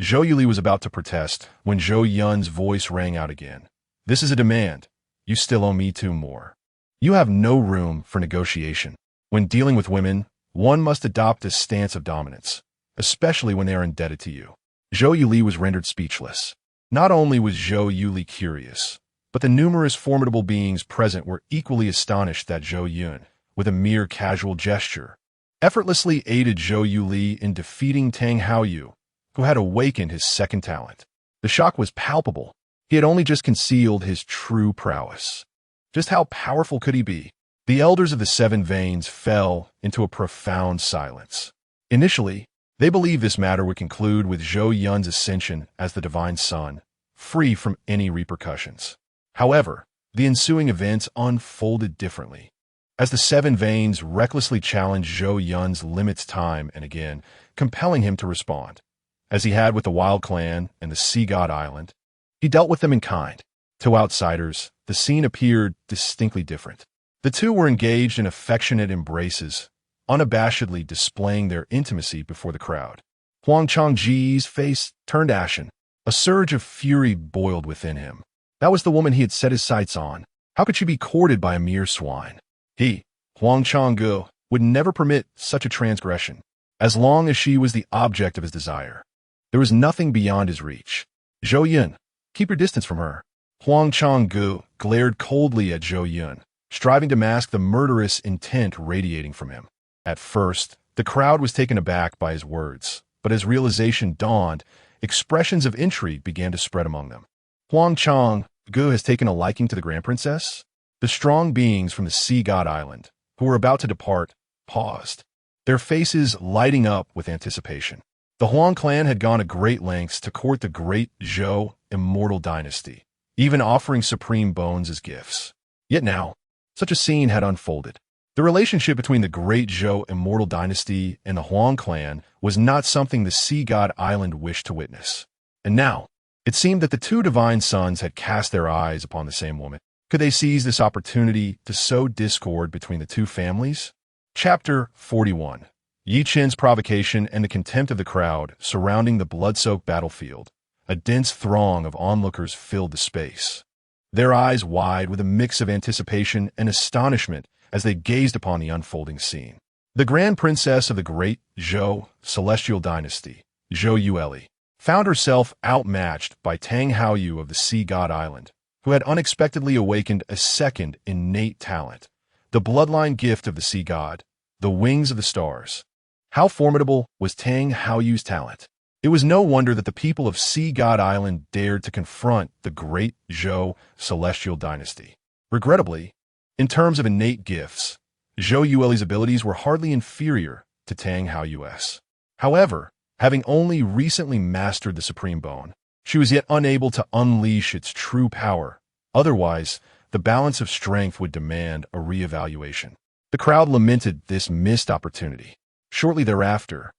Zhou Yuli was about to protest when Zhou Yun's voice rang out again. This is a demand. You still owe me 2 more. You have no room for negotiation. When dealing with women, one must adopt a stance of dominance, especially when they are indebted to you. Zhou Yuli was rendered speechless. Not only was Zhou Yuli curious, but the numerous formidable beings present were equally astonished that Zhou Yun, with a mere casual gesture, effortlessly aided Zhou Yuli in defeating Tang Haoyu, who had awakened his second talent. The shock was palpable. He had only just concealed his true prowess. Just how powerful could he be? The elders of the 7 veins fell into a profound silence. Initially, they believed this matter would conclude with Zhou Yun's ascension as the divine son, free from any repercussions. However, the ensuing events unfolded differently. As the 7 veins recklessly challenged Zhou Yun's limits time and again, compelling him to respond. As he had with the Wild Clan and the Sea God Island, he dealt with them in kind. To outsiders, the scene appeared distinctly different. The two were engaged in affectionate embraces, unabashedly displaying their intimacy before the crowd. Huang Changji's face turned ashen. A surge of fury boiled within him. That was the woman he had set his sights on. How could she be courted by a mere swine? He, Huang Changgu, would never permit such a transgression, as long as she was the object of his desire. There was nothing beyond his reach. Zhou Yun, keep your distance from her. Huang Changgu glared coldly at Zhou Yun, striving to mask the murderous intent radiating from him. At first, the crowd was taken aback by his words, but as realization dawned, expressions of intrigue began to spread among them. Huang Changgu has taken a liking to the Grand Princess? The strong beings from the Sea God Island, who were about to depart, paused, their faces lighting up with anticipation. The Huang clan had gone to great lengths to court the great Zhou Immortal Dynasty, even offering supreme bones as gifts. Yet now, such a scene had unfolded. The relationship between the great Zhou Immortal Dynasty and the Huang clan was not something the Sea God Island wished to witness. And now, it seemed that the 2 divine sons had cast their eyes upon the same woman. Could they seize this opportunity to sow discord between the 2 families? Chapter 41. Yi Qin's provocation and the contempt of the crowd surrounding the blood-soaked battlefield. A dense throng of onlookers filled the space, their eyes wide with a mix of anticipation and astonishment as they gazed upon the unfolding scene. The Grand Princess of the great Zhou Celestial Dynasty, Zhou Yueli, found herself outmatched by Tang Haoyu of the Sea God Island, who had unexpectedly awakened a second innate talent, the bloodline gift of the Sea God, the wings of the stars. How formidable was Tang Haoyu's talent? It was no wonder that the people of Sea God Island dared to confront the great Zhou Celestial Dynasty. Regrettably, in terms of innate gifts, Zhou Yueli's abilities were hardly inferior to Tang Haoyu's. However, having only recently mastered the Supreme Bone, she was yet unable to unleash its true power. Otherwise, the balance of strength would demand a reevaluation. The crowd lamented this missed opportunity. Shortly thereafter,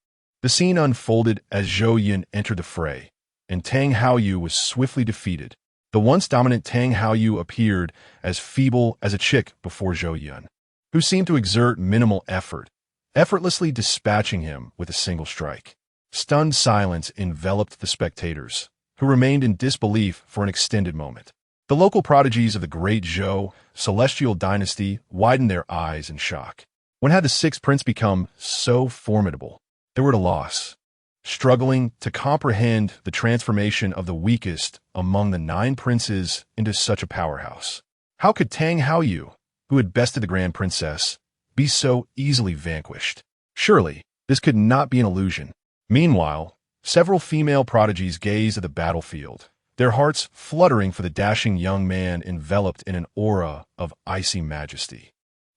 the scene unfolded as Zhou Yun entered the fray, and Tang Haoyu was swiftly defeated. The once dominant Tang Haoyu appeared as feeble as a chick before Zhou Yun, who seemed to exert minimal effort, effortlessly dispatching him with a single strike. Stunned silence enveloped the spectators, who remained in disbelief for an extended moment. The local prodigies of the great Zhou Celestial Dynasty widened their eyes in shock. When had the 6th prince become so formidable? They were at a loss, struggling to comprehend the transformation of the weakest among the 9 princes into such a powerhouse. How could Tang Haoyu, who had bested the Grand Princess, be so easily vanquished? Surely, This could not be an illusion. Meanwhile, several female prodigies gazed at the battlefield, their hearts fluttering for the dashing young man enveloped in an aura of icy majesty.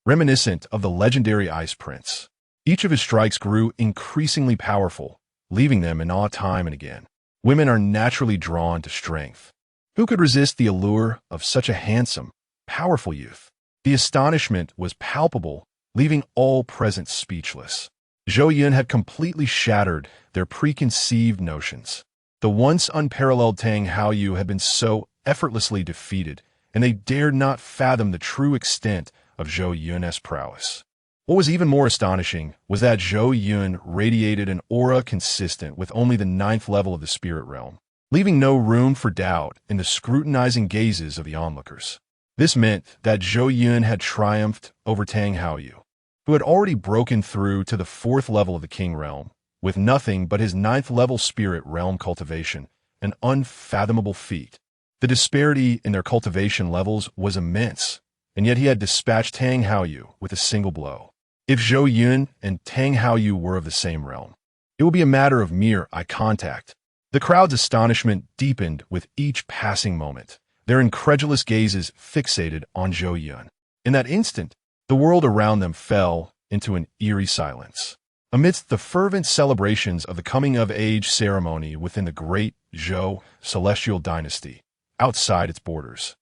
Reminiscent of the legendary Ice Prince, each of his strikes grew increasingly powerful, leaving them in awe time and again. Women are naturally drawn to strength. Who could resist the allure of such a handsome, powerful youth? The astonishment was palpable, leaving all present speechless. Zhou Yun had completely shattered their preconceived notions. The once unparalleled Tang Haoyu had been so effortlessly defeated, and they dared not fathom the true extent of Zhou Yun's prowess. What was even more astonishing was that Zhou Yun radiated an aura consistent with only the 9th level of the spirit realm, leaving no room for doubt in the scrutinizing gazes of the onlookers. This meant that Zhou Yun had triumphed over Tang Haoyu, who had already broken through to the 4th level of the King Realm, with nothing but his 9th level spirit realm cultivation, an unfathomable feat. The disparity in their cultivation levels was immense, and yet he had dispatched Tang Haoyu with a single blow. If Zhou Yun and Tang Haoyu were of the same realm, it would be a matter of mere eye contact. The crowd's astonishment deepened with each passing moment, their incredulous gazes fixated on Zhou Yun. In that instant, the world around them fell into an eerie silence. Amidst the fervent celebrations of the coming-of-age ceremony within the great Zhou celestial dynasty, outside its borders,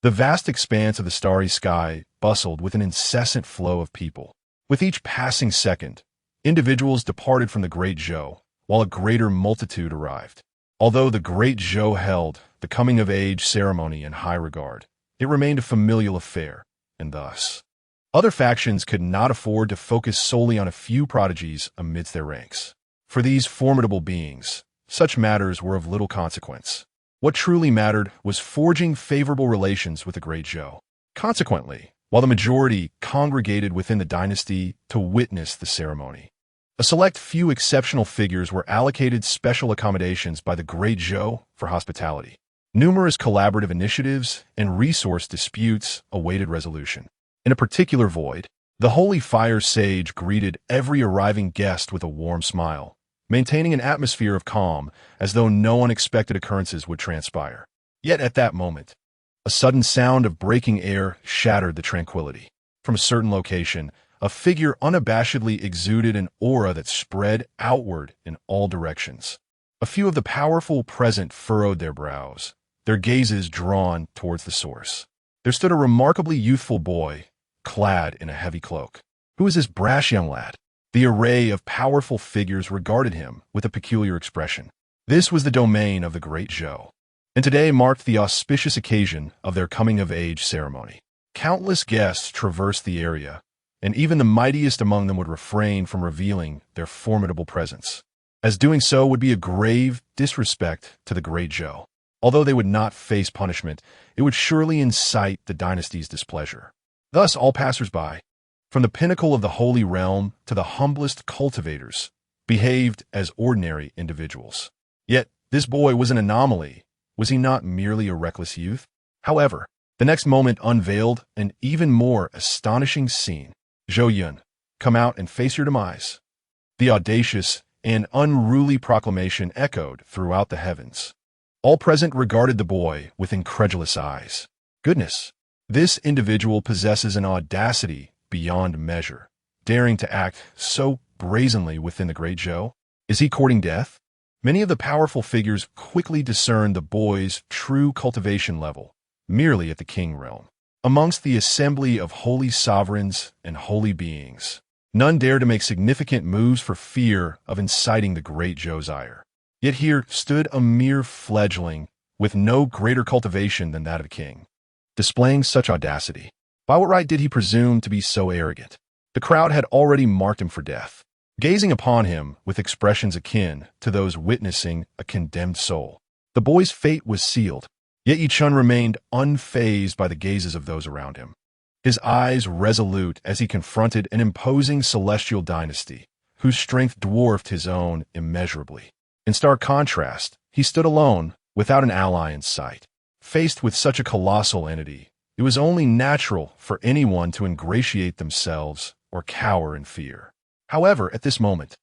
the vast expanse of the starry sky bustled with an incessant flow of people. With each passing second, individuals departed from the great Zhou, while a greater multitude arrived. Although the great Zhou held the coming-of-age ceremony in high regard, it remained a familial affair, and thus, other factions could not afford to focus solely on a few prodigies amidst their ranks. For these formidable beings, such matters were of little consequence. What truly mattered was forging favorable relations with the great Zhou. Consequently, while the majority congregated within the dynasty to witness the ceremony, a select few exceptional figures were allocated special accommodations by the great Zhou for hospitality. Numerous collaborative initiatives and resource disputes awaited resolution. In a particular void, the Holy Fire Sage greeted every arriving guest with a warm smile, maintaining an atmosphere of calm as though no unexpected occurrences would transpire. Yet at that moment, a sudden sound of breaking air shattered the tranquility. From a certain location, a figure unabashedly exuded an aura that spread outward in all directions. A few of the powerful present furrowed their brows, their gazes drawn towards the source. There stood a remarkably youthful boy, clad in a heavy cloak. Who is this brash young lad? The array of powerful figures regarded him with a peculiar expression. This was the domain of the great Zhou, and today marked the auspicious occasion of their coming-of-age ceremony. Countless guests traversed the area, and even the mightiest among them would refrain from revealing their formidable presence, as doing so would be a grave disrespect to the great Zhou. Although they would not face punishment, it would surely incite the dynasty's displeasure. Thus all passers-by, from the pinnacle of the holy realm to the humblest cultivators, behaved as ordinary individuals. Yet this boy was an anomaly. Was he not merely a reckless youth? However, the next moment unveiled an even more astonishing scene. Zhou Yun, come out and face your demise. The audacious and unruly proclamation echoed throughout the heavens. All present regarded the boy with incredulous eyes. Goodness, this individual possesses an audacity beyond measure, daring to act so brazenly within the great Zhou. Is he courting death? Many of the powerful figures quickly discerned the boy's true cultivation level, merely at the king realm. Amongst the assembly of holy sovereigns and holy beings, none dared to make significant moves for fear of inciting the great Zhou's ire. Yet here stood a mere fledgling with no greater cultivation than that of a king, displaying such audacity. By what right did he presume to be so arrogant? The crowd had already marked him for death, gazing upon him with expressions akin to those witnessing a condemned soul. The boy's fate was sealed, yet Yi Chun remained unfazed by the gazes of those around him, his eyes resolute as he confronted an imposing celestial dynasty whose strength dwarfed his own immeasurably. In stark contrast, he stood alone, without an ally in sight. Faced with such a colossal entity, it was only natural for anyone to ingratiate themselves or cower in fear. However, at this moment,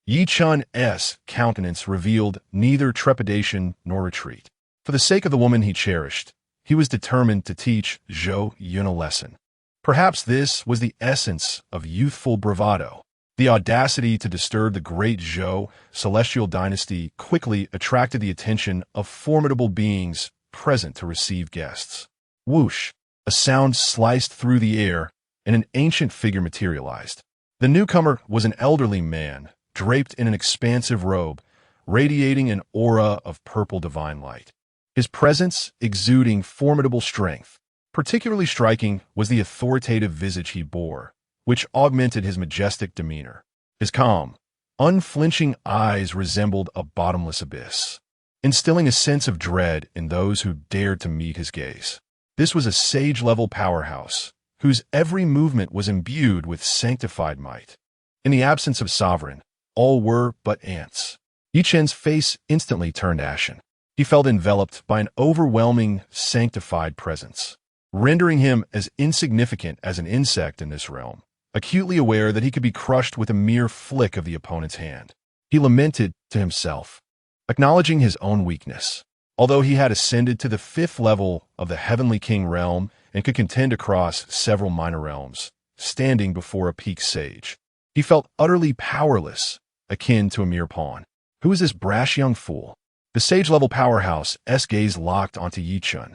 Yi Chun's countenance revealed neither trepidation nor retreat. For the sake of the woman he cherished, he was determined to teach Zhou Yun a lesson. Perhaps this was the essence of youthful bravado. The audacity to disturb the great Zhou celestial dynasty quickly attracted the attention of formidable beings present to receive guests. Whoosh! A sound sliced through the air, and an ancient figure materialized. The newcomer was an elderly man, draped in an expansive robe, radiating an aura of purple divine light. His presence exuding formidable strength. Particularly striking was the authoritative visage he bore, which augmented his majestic demeanor. His calm, unflinching eyes resembled a bottomless abyss, instilling a sense of dread in those who dared to meet his gaze. This was a sage-level powerhouse, whose every movement was imbued with sanctified might. In the absence of sovereign, all were but ants. Yi Chen's face instantly turned ashen. He felt enveloped by an overwhelming, sanctified presence, rendering him as insignificant as an insect in this realm, acutely aware that he could be crushed with a mere flick of the opponent's hand. He lamented to himself, acknowledging his own weakness. Although he had ascended to the 5th level of the Heavenly King realm and could contend across several minor realms, standing before a peak sage, he felt utterly powerless, akin to a mere pawn. Who is this brash young fool? The sage-level powerhouse's gaze locked onto Yi Chun,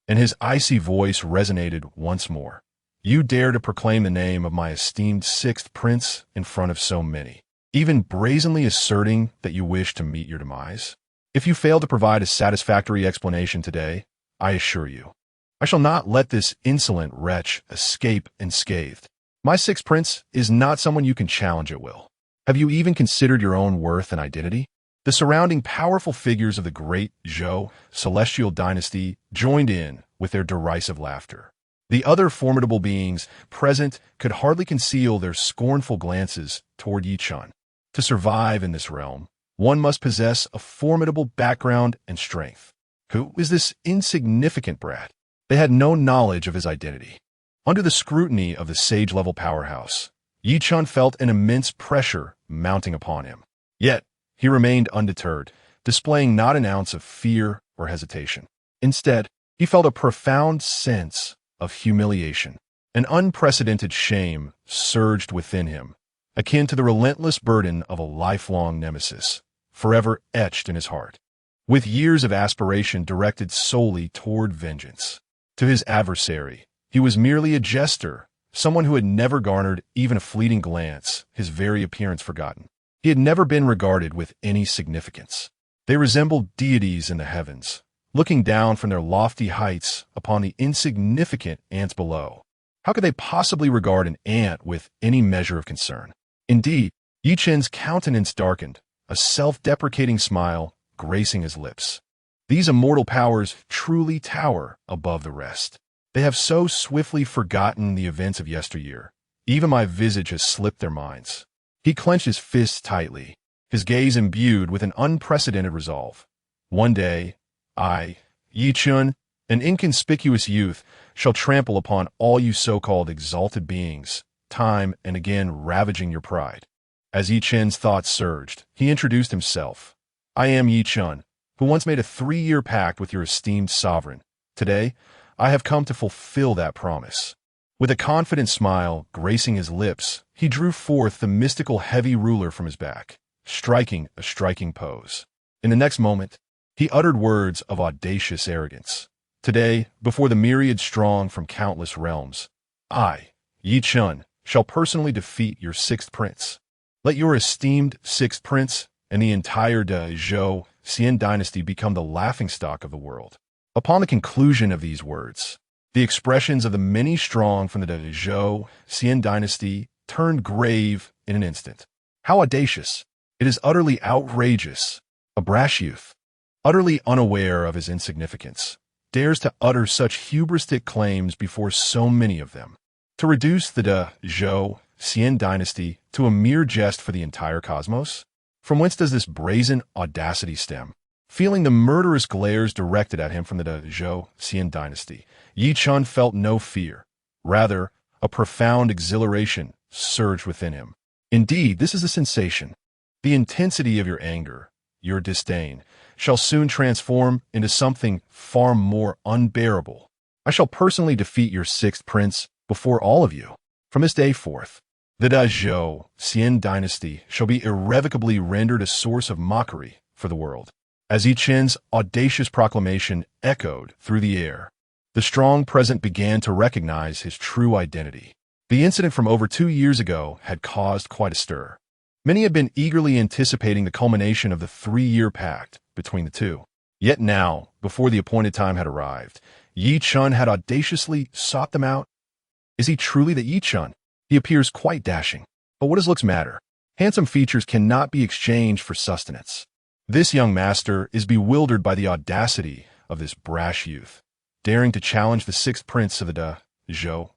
and his icy voice resonated once more. You dare to proclaim the name of my esteemed 6th prince in front of so many, even brazenly asserting that you wish to meet your demise? If you fail to provide a satisfactory explanation today, I assure you, I shall not let this insolent wretch escape unscathed. My 6th prince is not someone you can challenge at will. Have you even considered your own worth and identity? The surrounding powerful figures of the great Zhou celestial dynasty joined in with their derisive laughter. The other formidable beings present could hardly conceal their scornful glances toward Yi Chun. To survive in this realm, one must possess a formidable background and strength. Who is this insignificant brat? They had no knowledge of his identity. Under the scrutiny of the sage-level powerhouse, Yi Chun felt an immense pressure mounting upon him. Yet, he remained undeterred, displaying not an ounce of fear or hesitation. Instead, he felt a profound sense of humiliation. An unprecedented shame surged within him, akin to the relentless burden of a lifelong nemesis, forever etched in his heart. With years of aspiration directed solely toward vengeance. To his adversary, he was merely a jester, someone who had never garnered even a fleeting glance, his very appearance forgotten. He had never been regarded with any significance. They resembled deities in the heavens, looking down from their lofty heights upon the insignificant ants below. How could they possibly regard an ant with any measure of concern? Indeed, Yi Chen's countenance darkened, a self-deprecating smile gracing his lips. These immortal powers truly tower above the rest. They have so swiftly forgotten the events of yesteryear. Even my visage has slipped their minds. He clenched his fists tightly, his gaze imbued with an unprecedented resolve. One day, I, Yi Chun, an inconspicuous youth, shall trample upon all you so-called exalted beings, time and again ravaging your pride. As Yi Chen's thoughts surged, he introduced himself. I am Yi Chun, who once made a 3-year pact with your esteemed sovereign. Today, I have come to fulfill that promise. With a confident smile gracing his lips, he drew forth the mystical heavy ruler from his back, striking a striking pose. In the next moment, he uttered words of audacious arrogance. Today, before the myriad strong from countless realms, I, Yi Chun, shall personally defeat your 6th prince. Let your esteemed 6th prince and the entire Zhou Xian dynasty become the laughingstock of the world. Upon the conclusion of these words, the expressions of the many strong from the Zhou Xian dynasty turned grave in an instant. How audacious! It is utterly outrageous. A brash youth, utterly unaware of his insignificance, dares to utter such hubristic claims before so many of them. To reduce the Zhou Xian dynasty to a mere jest for the entire cosmos? From whence does this brazen audacity stem? Feeling the murderous glares directed at him from the Zhou Xian dynasty, Yi Chun felt no fear. Rather, a profound exhilaration surged within him. Indeed, this is a sensation. The intensity of your anger, your disdain, shall soon transform into something far more unbearable. I shall personally defeat your sixth prince before all of you. From this day forth, the Zhou dynasty shall be irrevocably rendered a source of mockery for the world. As Yi Qin's audacious proclamation echoed through the air, the strong present began to recognize his true identity. The incident from over 2 years ago had caused quite a stir. Many had been eagerly anticipating the culmination of the 3-year pact between the two. Yet now, before the appointed time had arrived, Yi Qin had audaciously sought them out. Is he truly the Yi Qin? He appears quite dashing. But what does looks matter? Handsome features cannot be exchanged for sustenance. This young master is bewildered by the audacity of this brash youth, daring to challenge the sixth prince of the Zhou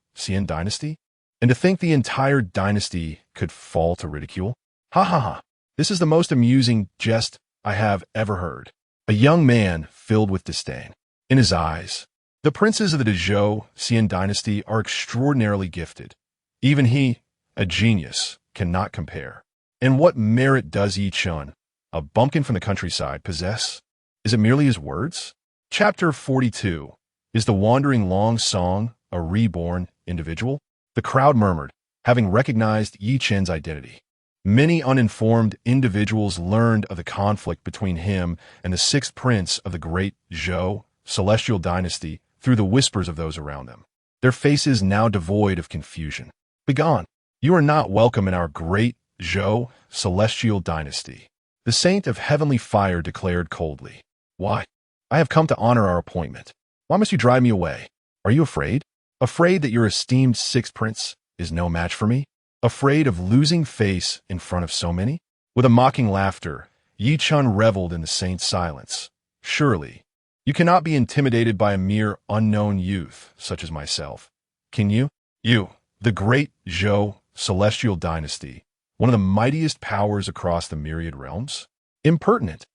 dynasty, and to think the entire dynasty could fall to ridicule. Ha ha ha. This is the most amusing jest I have ever heard. A young man filled with disdain. In his eyes, the princes of the Zhou dynasty are extraordinarily gifted. Even he, a genius, cannot compare. And what merit does Yi Qin, a bumpkin from the countryside, possess? Is it merely his words? Chapter 42. Is the wandering long song a reborn individual? The crowd murmured, having recognized Yi Qin's identity. Many uninformed individuals learned of the conflict between him and the sixth prince of the great Zhou celestial dynasty through the whispers of those around them, their faces now devoid of confusion. Begone! You are not welcome in our great Zhou celestial dynasty, the saint of heavenly fire declared coldly. Why? I have come to honor our appointment. Why must you drive me away? Are you afraid? Afraid that your esteemed sixth prince is no match for me? Afraid of losing face in front of so many? With a mocking laughter, Yi Qin reveled in the saint's silence. Surely, you cannot be intimidated by a mere unknown youth such as myself. Can you? You, the great Zhou celestial dynasty, one of the mightiest powers across the myriad realms? Impertinent!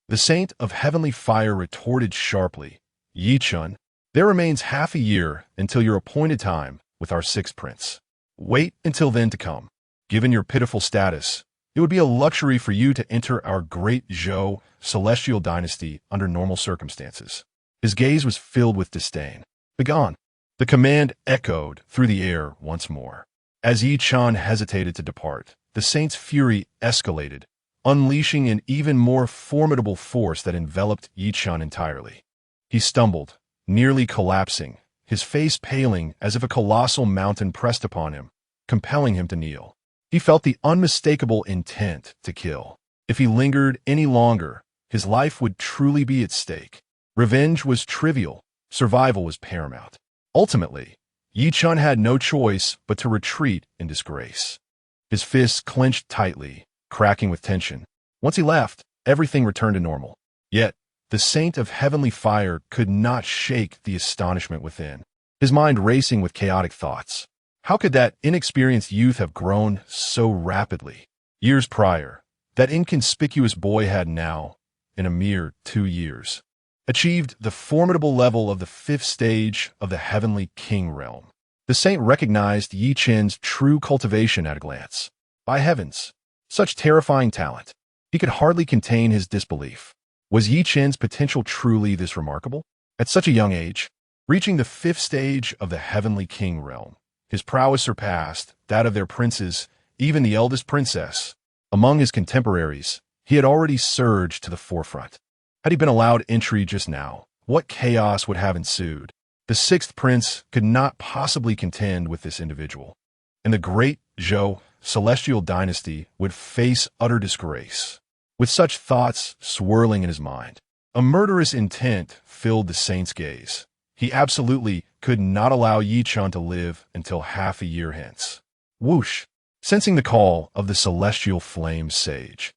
The saint of heavenly fire retorted sharply. Yi Qin, there remains half a year until your appointed time with our sixth prince. Wait until then to come. Given your pitiful status, it would be a luxury for you to enter our great Zhou celestial dynasty under normal circumstances. His gaze was filled with disdain. Begone! The command echoed through the air once more. As Yi Qin hesitated to depart, the saint's fury escalated, unleashing an even more formidable force that enveloped Yi Qin entirely. He stumbled, nearly collapsing, his face paling as if a colossal mountain pressed upon him, compelling him to kneel. He felt the unmistakable intent to kill. If he lingered any longer, his life would truly be at stake. Revenge was trivial, survival was paramount. Ultimately, Yi Qin had no choice but to retreat in disgrace. His fists clenched tightly, cracking with tension. Once he left, everything returned to normal. Yet, the saint of heavenly fire could not shake the astonishment within, his mind racing with chaotic thoughts. How could that inexperienced youth have grown so rapidly? Years prior, that inconspicuous boy had now, in a mere 2 years, achieved the formidable level of the 5th stage of the heavenly king realm. The saint recognized Yi Qin's true cultivation at a glance. By heavens, such terrifying talent! He could hardly contain his disbelief. Was Yi Qin's potential truly this remarkable? At such a young age, reaching the 5th stage of the heavenly king realm, his prowess surpassed that of their princes, even the eldest princess. Among his contemporaries, he had already surged to the forefront. Had he been allowed entry just now, what chaos would have ensued? The sixth prince could not possibly contend with this individual, and the great Zhou celestial dynasty would face utter disgrace. With such thoughts swirling in his mind, a murderous intent filled the saint's gaze. He absolutely could not allow Yi Qin to live until half a year hence. Whoosh! Sensing the call of the celestial flame sage.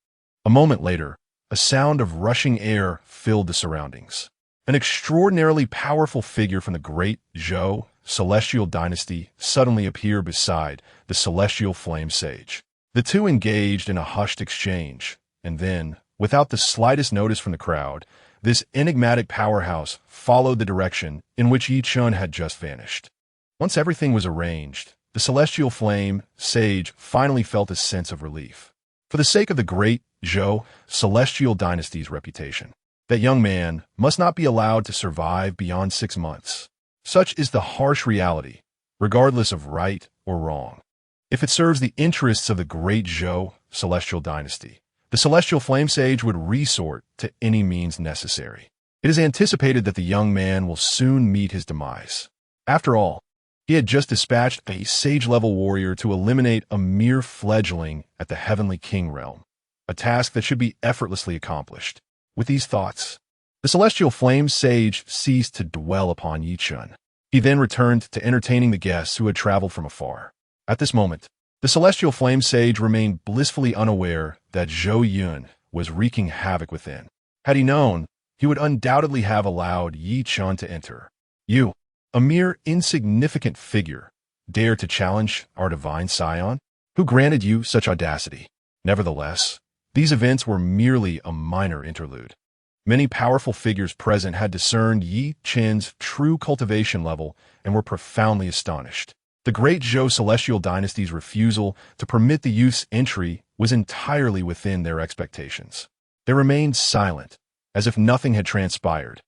A moment later, a sound of rushing air filled the surroundings. An extraordinarily powerful figure from the great Zhou celestial dynasty suddenly appeared beside the celestial flame sage. The two engaged in a hushed exchange, and then, without the slightest notice from the crowd, this enigmatic powerhouse followed the direction in which Yi Qin had just vanished. Once everything was arranged, the celestial flame sage finally felt a sense of relief. For the sake of the great Zhou, Celestial Dynasty's reputation. That young man must not be allowed to survive beyond 6 months. Such is the harsh reality, regardless of right or wrong. If it serves the interests of the great Zhou, Celestial Dynasty, the Celestial Flame Sage would resort to any means necessary. It is anticipated that the young man will soon meet his demise. After all, he had just dispatched a sage-level warrior to eliminate a mere fledgling at the Heavenly King realm, a task that should be effortlessly accomplished. With these thoughts, the Celestial Flame Sage ceased to dwell upon Yichun. He then returned to entertaining the guests who had traveled from afar. At this moment, the Celestial Flame Sage remained blissfully unaware that Zhou Yun was wreaking havoc within. Had he known, he would undoubtedly have allowed Yi Chun to enter. You, a mere insignificant figure, dare to challenge our divine scion? Who granted you such audacity? Nevertheless, these events were merely a minor interlude. Many powerful figures present had discerned Yi Chen's true cultivation level and were profoundly astonished. The great Zhou Celestial Dynasty's refusal to permit the youth's entry was entirely within their expectations. They remained silent, as if nothing had transpired.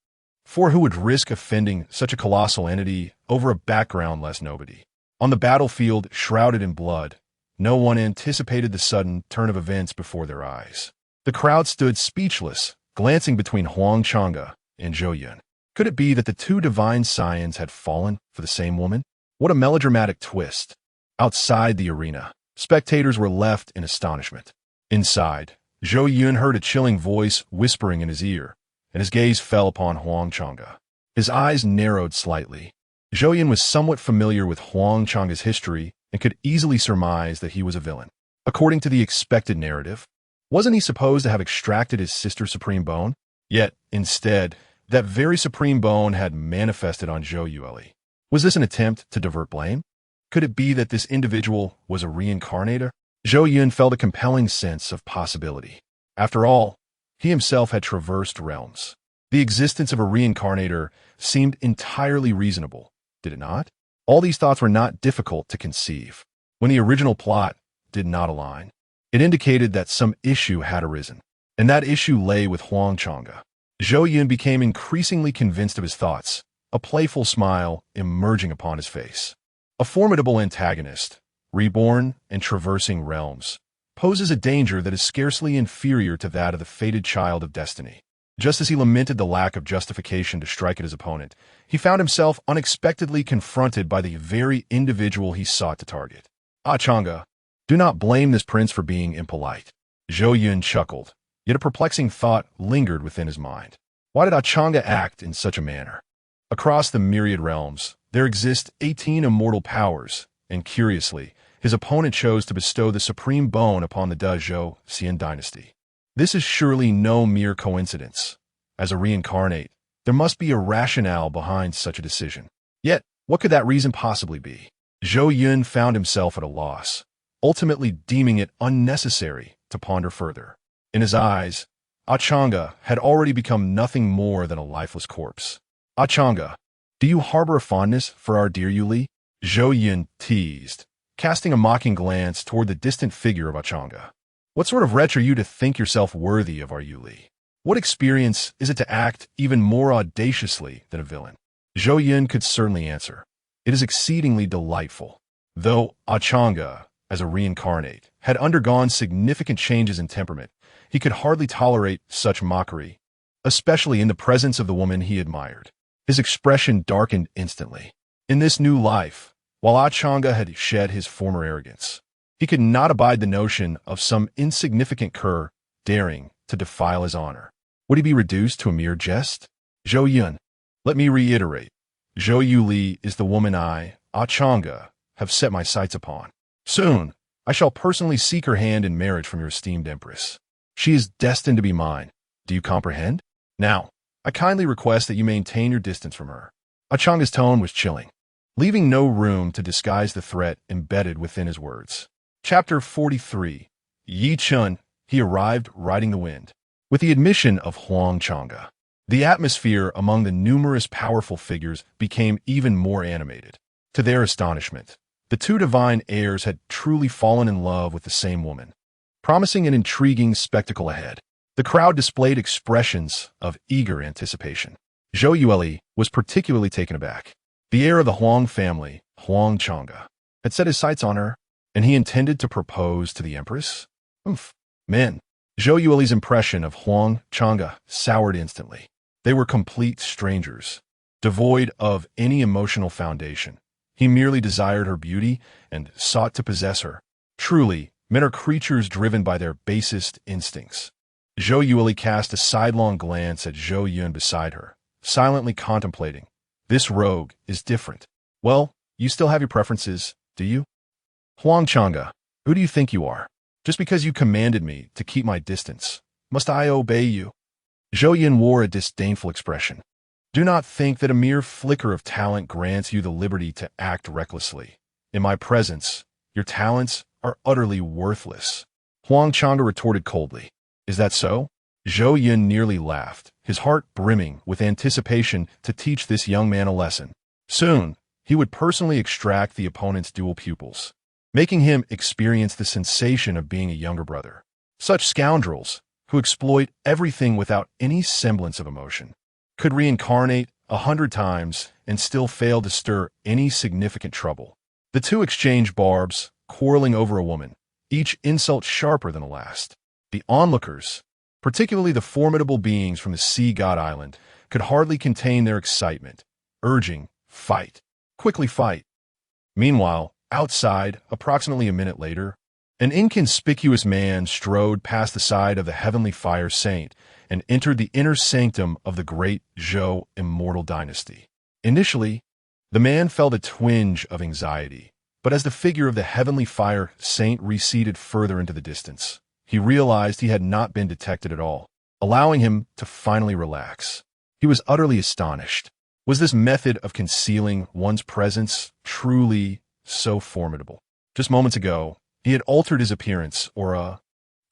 For who would risk offending such a colossal entity over a background-less nobody? On the battlefield, shrouded in blood, no one anticipated the sudden turn of events before their eyes. The crowd stood speechless, glancing between Huang Chang'e and Zhou Yun. Could it be that the two divine scions had fallen for the same woman? What a melodramatic twist. Outside the arena, spectators were left in astonishment. Inside, Zhou Yun heard a chilling voice whispering in his ear, and his gaze fell upon Huang Chang'e. His eyes narrowed slightly. Zhou Yun was somewhat familiar with Huang Chang'e's history and could easily surmise that he was a villain. According to the expected narrative, wasn't he supposed to have extracted his sister's supreme bone? Yet, instead, that very supreme bone had manifested on Zhou Yueli. Was this an attempt to divert blame? Could it be that this individual was a reincarnator? Zhou Yun felt a compelling sense of possibility. After all, he himself had traversed realms. The existence of a reincarnator seemed entirely reasonable, did it not? All these thoughts were not difficult to conceive. When the original plot did not align, it indicated that some issue had arisen, and that issue lay with Huang Chang'e. Zhou Yun became increasingly convinced of his thoughts, a playful smile emerging upon his face. A formidable antagonist, reborn and traversing realms, poses a danger that is scarcely inferior to that of the fated child of destiny. Just as he lamented the lack of justification to strike at his opponent, he found himself unexpectedly confronted by the very individual he sought to target. Chang'e, do not blame this prince for being impolite. Zhou Yun chuckled, yet a perplexing thought lingered within his mind. Why did Chang'e act in such a manner? Across the myriad realms, there exist 18 immortal powers, and curiously, his opponent chose to bestow the supreme bone upon the Zhou Xian dynasty. This is surely no mere coincidence. As a reincarnate, there must be a rationale behind such a decision. Yet, what could that reason possibly be? Zhou Yun found himself at a loss, ultimately deeming it unnecessary to ponder further. In his eyes, Chang'e had already become nothing more than a lifeless corpse. Chang'e, do you harbor a fondness for our dear Yuli? Zhou Yun teased, casting a mocking glance toward the distant figure of Chang'e. What sort of wretch are you to think yourself worthy of our Yuli? What experience is it to act even more audaciously than a villain? Zhou Yun could certainly answer. It is exceedingly delightful. Though Chang'e, as a reincarnate, had undergone significant changes in temperament, he could hardly tolerate such mockery, especially in the presence of the woman he admired. His expression darkened instantly. In this new life, while Chang'e had shed his former arrogance, he could not abide the notion of some insignificant cur daring to defile his honor. Would he be reduced to a mere jest? Zhou Yun, let me reiterate. Zhou Yuli is the woman I, Chang'e, have set my sights upon. Soon, I shall personally seek her hand in marriage from your esteemed empress. She is destined to be mine. Do you comprehend? Now, I kindly request that you maintain your distance from her. Chang'e's tone was chilling, leaving no room to disguise the threat embedded within his words. Chapter 43. Yi Chun, he arrived riding the wind. With the admission of Huang Chang'e, the atmosphere among the numerous powerful figures became even more animated. To their astonishment, the two divine heirs had truly fallen in love with the same woman. promising an intriguing spectacle ahead. The crowd displayed expressions of eager anticipation. Zhou Yueli was particularly taken aback. The heir of the Huang family, Huang Chang'e, had set his sights on her, and he intended to propose to the empress? Man, Zhou Yueli's impression of Huang Chang'e soured instantly. They were complete strangers, devoid of any emotional foundation. He merely desired her beauty and sought to possess her. Truly, men are creatures driven by their basest instincts. Zhou Yueli cast a sidelong glance at Zhou Yun beside her, silently contemplating. This rogue is different. Well, you still have your preferences, do you? Huang Chang'e, who do you think you are? Just because you commanded me to keep my distance, must I obey you? Zhou Yun wore a disdainful expression. Do not think that a mere flicker of talent grants you the liberty to act recklessly. In my presence, your talents are utterly worthless. Huang Chang'e retorted coldly. Is that so? Zhou Yun nearly laughed, his heart brimming with anticipation to teach this young man a lesson. Soon, he would personally extract the opponent's dual pupils, making him experience the sensation of being a younger brother. Such scoundrels, who exploit everything without any semblance of emotion, could reincarnate 100 times and still fail to stir any significant trouble. The two exchanged barbs, quarreling over a woman, each insult sharper than the last. The onlookers, particularly the formidable beings from the Sea God Island, could hardly contain their excitement, urging, fight, quickly fight. Meanwhile, outside, approximately a minute later, an inconspicuous man strode past the side of the Heavenly Fire Saint and entered the inner sanctum of the great Zhou Immortal Dynasty. Initially, the man felt a twinge of anxiety, but as the figure of the Heavenly Fire Saint receded further into the distance, he realized he had not been detected at all, allowing him to finally relax. He was utterly astonished. Was this method of concealing one's presence truly so formidable? Just moments ago, he had altered his appearance or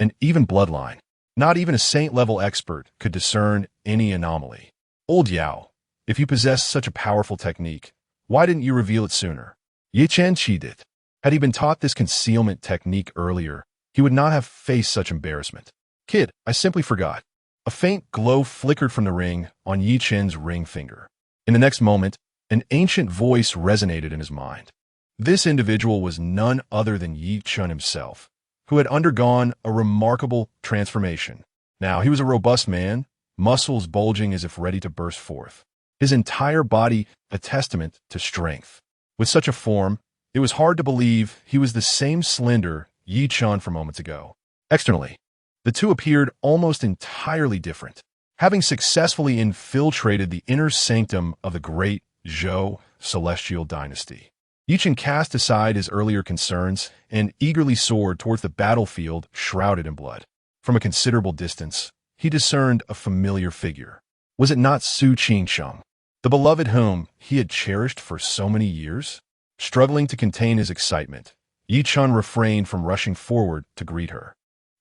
an even bloodline. Not even a saint-level expert could discern any anomaly. Old Yao, if you possess such a powerful technique, why didn't you reveal it sooner? Ye Chen cheated it. Had he been taught this concealment technique earlier, he would not have faced such embarrassment. Kid, I simply forgot. A faint glow flickered from the ring on Yi Chen's ring finger. In the next moment, an ancient voice resonated in his mind. This individual was none other than Yi Chen himself, who had undergone a remarkable transformation. Now, he was a robust man, muscles bulging as if ready to burst forth. His entire body a testament to strength. With such a form, it was hard to believe he was the same slender Yi Chen from moments ago. Externally, the two appeared almost entirely different. Having successfully infiltrated the inner sanctum of the great Zhou celestial dynasty, Yi Chen cast aside his earlier concerns and eagerly soared towards the battlefield shrouded in blood. From a considerable distance, he discerned a familiar figure. Was it not Su Qingsheng, the beloved whom he had cherished for so many years? Struggling to contain his excitement, Yi Chen refrained from rushing forward to greet her.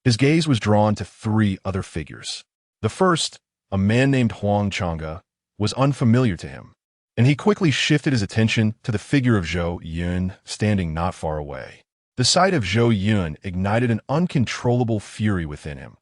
His gaze was drawn to three other figures. The first, a man named Huang Chang'e, was unfamiliar to him, and he quickly shifted his attention to the figure of Zhou Yun standing not far away. The sight of Zhou Yun ignited an uncontrollable fury within him.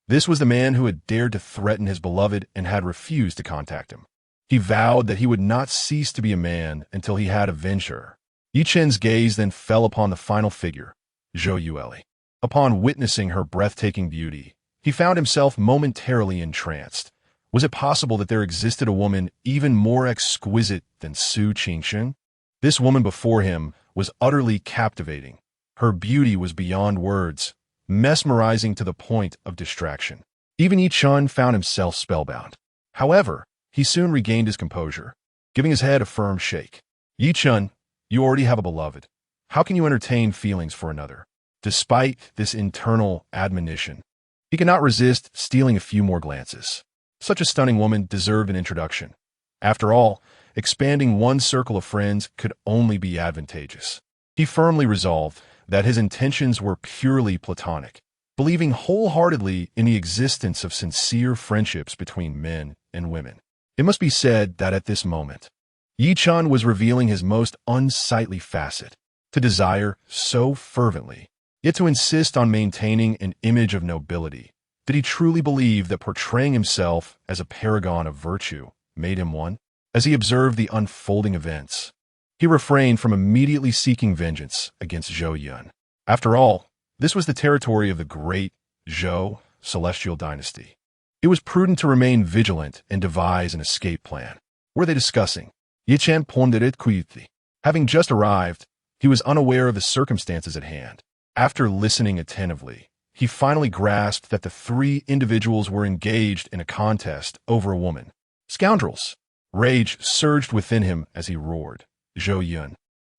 This was the man who had dared to threaten his beloved and had refused to contact him. He vowed that he would not cease to be a man until he had avenged her. Yi Chen's gaze then fell upon the final figure, Zhou Yueli. Upon witnessing her breathtaking beauty, he found himself momentarily entranced. Was it possible that there existed a woman even more exquisite than Su Qingsheng? This woman before him was utterly captivating. Her beauty was beyond words, mesmerizing to the point of distraction. Even Yi Chen found himself spellbound. However, he soon regained his composure, giving his head a firm shake. Yi Chen, you already have a beloved. How can you entertain feelings for another? Despite this internal admonition, he could not resist stealing a few more glances. Such a stunning woman deserved an introduction. After all, expanding one's circle of friends could only be advantageous. He firmly resolved that his intentions were purely platonic, believing wholeheartedly in the existence of sincere friendships between men and women. It must be said that at this moment, Yi Chen was revealing his most unsightly facet. To desire so fervently, Yet to insist on maintaining an image of nobility, did he truly believe that portraying himself as a paragon of virtue made him one? As he observed the unfolding events, he refrained from immediately seeking vengeance against Zhou Yun. After all, this was the territory of the great Zhou celestial dynasty. It was prudent to remain vigilant and devise an escape plan. Were they discussing? Yichen pondered quietly. Having just arrived, he was unaware of the circumstances at hand. After listening attentively, he finally grasped that the three individuals were engaged in a contest over a woman. Scoundrels! Rage surged within him as he roared. Zhou Yun.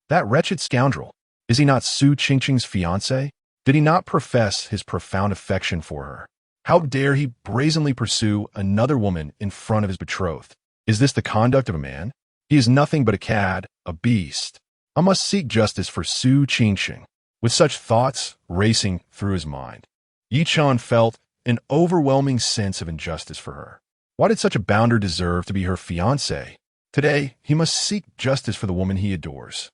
That wretched scoundrel! Is he not Su Qingqing's fiancé? Did he not profess his profound affection for her? How dare he brazenly pursue another woman in front of his betrothed? Is this the conduct of a man? He is nothing but a cad, a beast. I must seek justice for Su Qingqing. With such thoughts racing through his mind, Yi Chan felt an overwhelming sense of injustice for her. Why did such a bounder deserve to be her fiancé? Today, he must seek justice for the woman he adores.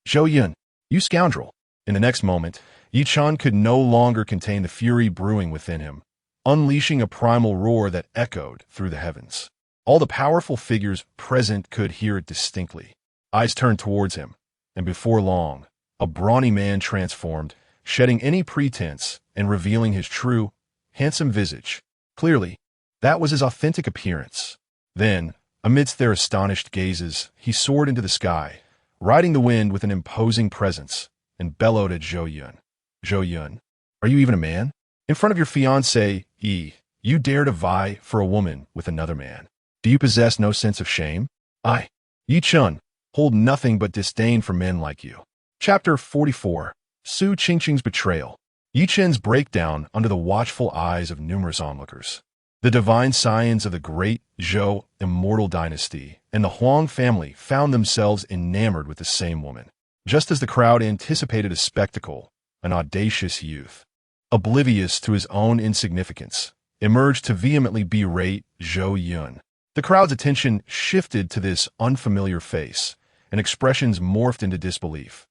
Zhou Yun, you scoundrel! In the next moment, Yi Chan could no longer contain the fury brewing within him, unleashing a primal roar that echoed through the heavens. All the powerful figures present could hear it distinctly. Eyes turned towards him, and before long, a brawny man transformed, shedding any pretense and revealing his true, handsome visage. Clearly, that was his authentic appearance. Then, amidst their astonished gazes, he soared into the sky, riding the wind with an imposing presence, and bellowed at Zhou Yun. Zhou Yun, are you even a man? In front of your fiancé, you dare to vie for a woman with another man. Do you possess no sense of shame? I, Yi Chun, hold nothing but disdain for men like you. Chapter 44. Su Qingqing's Betrayal. Yi Chen's breakdown under the watchful eyes of numerous onlookers. The divine scions of the great Zhou Immortal Dynasty and the Huang family found themselves enamored with the same woman. Just as the crowd anticipated a spectacle, an audacious youth, oblivious to his own insignificance, emerged to vehemently berate Zhou Yun. The crowd's attention shifted to this unfamiliar face, and expressions morphed into disbelief.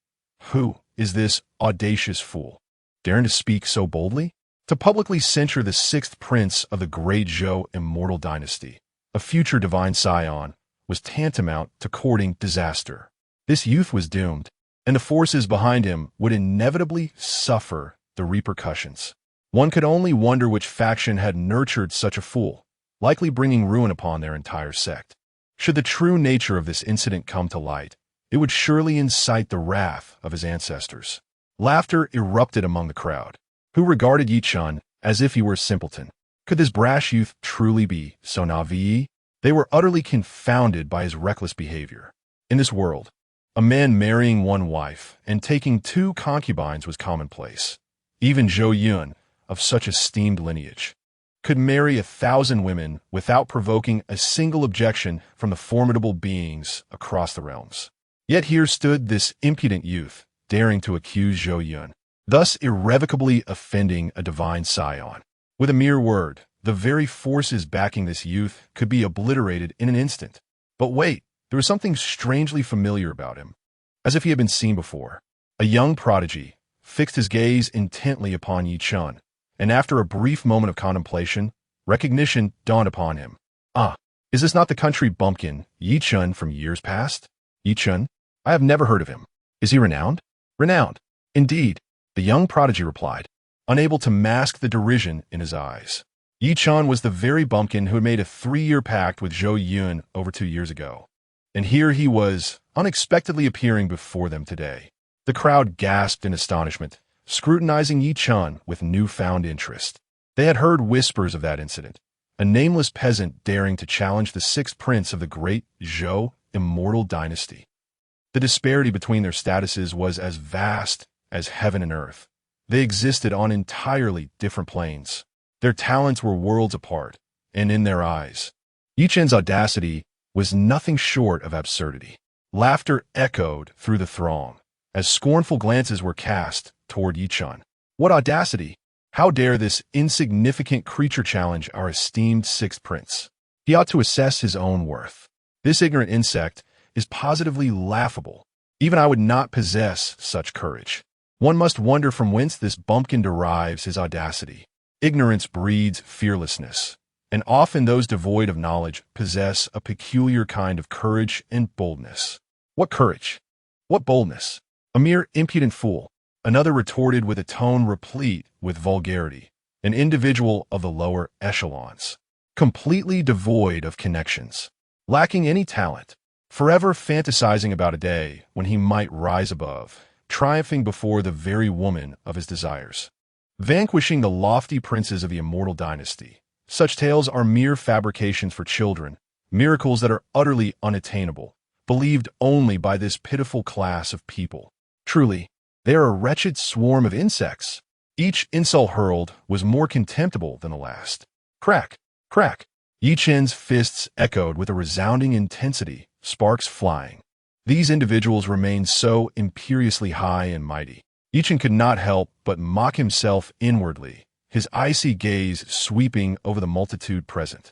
Who is this audacious fool, daring to speak so boldly? To publicly censure the sixth prince of the great Zhou Immortal Dynasty, a future divine scion, was tantamount to courting disaster. This youth was doomed, and the forces behind him would inevitably suffer the repercussions. One could only wonder which faction had nurtured such a fool, likely bringing ruin upon their entire sect. Should the true nature of this incident come to light, it would surely incite the wrath of his ancestors. Laughter erupted among the crowd, who regarded Yi Chun as if he were a simpleton. Could this brash youth truly be so naive? They were utterly confounded by his reckless behavior. In this world, a man marrying one wife and taking two concubines was commonplace. Even Zhou Yun, of such esteemed lineage, could marry 1,000 women without provoking a single objection from the formidable beings across the realms. Yet here stood this impudent youth, daring to accuse Zhou Yun, thus irrevocably offending a divine scion. With a mere word, the very forces backing this youth could be obliterated in an instant. But wait, there was something strangely familiar about him, as if he had been seen before. A young prodigy fixed his gaze intently upon Yi Chun, and after a brief moment of contemplation, recognition dawned upon him. Ah, is this not the country bumpkin, Yi Chun, from years past? Yi Chun? I have never heard of him. Is he renowned? Renowned. Indeed, the young prodigy replied, unable to mask the derision in his eyes. Yi Chun was the very bumpkin who had made a 3-year pact with Zhou Yun over 2 years ago. And here he was, unexpectedly appearing before them today. The crowd gasped in astonishment, scrutinizing Yi Chun with newfound interest. They had heard whispers of that incident, a nameless peasant daring to challenge the sixth prince of the great Zhou Immortal Dynasty. The disparity between their statuses was as vast as heaven and earth. They existed on entirely different planes. Their talents were worlds apart, and in their eyes, Yi Chen's audacity was nothing short of absurdity. Laughter echoed through the throng, as scornful glances were cast toward Yi Chun. What audacity! How dare this insignificant creature challenge our esteemed sixth prince? He ought to assess his own worth. This ignorant insect is positively laughable. Even I would not possess such courage. One must wonder from whence this bumpkin derives his audacity. Ignorance breeds fearlessness, and often those devoid of knowledge possess a peculiar kind of courage and boldness. What courage? What boldness? A mere impudent fool. Another retorted with a tone replete with vulgarity. An individual of the lower echelons, completely devoid of connections, lacking any talent, forever fantasizing about a day when he might rise above, triumphing before the very woman of his desires, vanquishing the lofty princes of the Immortal Dynasty. Such tales are mere fabrications for children, miracles that are utterly unattainable, believed only by this pitiful class of people. Truly, they are a wretched swarm of insects. Each insult hurled was more contemptible than the last. Crack, crack. Yi Chen's fists echoed with a resounding intensity, sparks flying. These individuals remained so imperiously high and mighty. Yi Chen could not help but mock himself inwardly, his icy gaze sweeping over the multitude present.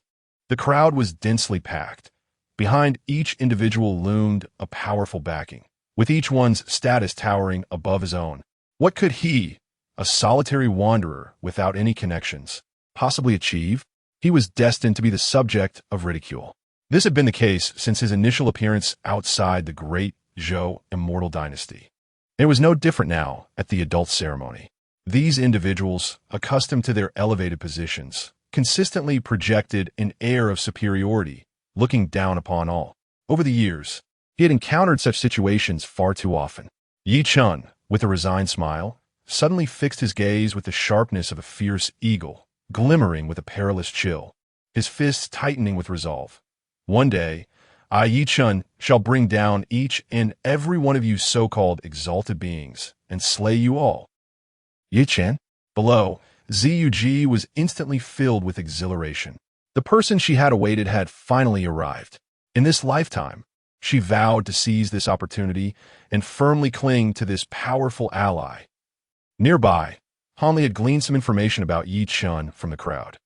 The crowd was densely packed. Behind each individual loomed a powerful backing, with each one's status towering above his own. What could he, a solitary wanderer without any connections, possibly achieve? He was destined to be the subject of ridicule. This had been the case since his initial appearance outside the great Zhou Immortal Dynasty. It was no different now at the adult ceremony. These individuals, accustomed to their elevated positions, consistently projected an air of superiority, looking down upon all. Over the years, he had encountered such situations far too often. Yi Chen, with a resigned smile, suddenly fixed his gaze with the sharpness of a fierce eagle, glimmering with a perilous chill, his fists tightening with resolve. One day, I, Yi Chen, shall bring down each and every one of you so-called exalted beings, and slay you all. Yi Chen? Below, Ziyuji was instantly filled with exhilaration. The person she had awaited had finally arrived. In this lifetime, she vowed to seize this opportunity and firmly cling to this powerful ally. Nearby, Hanli had gleaned some information about Yi Chen from the crowd.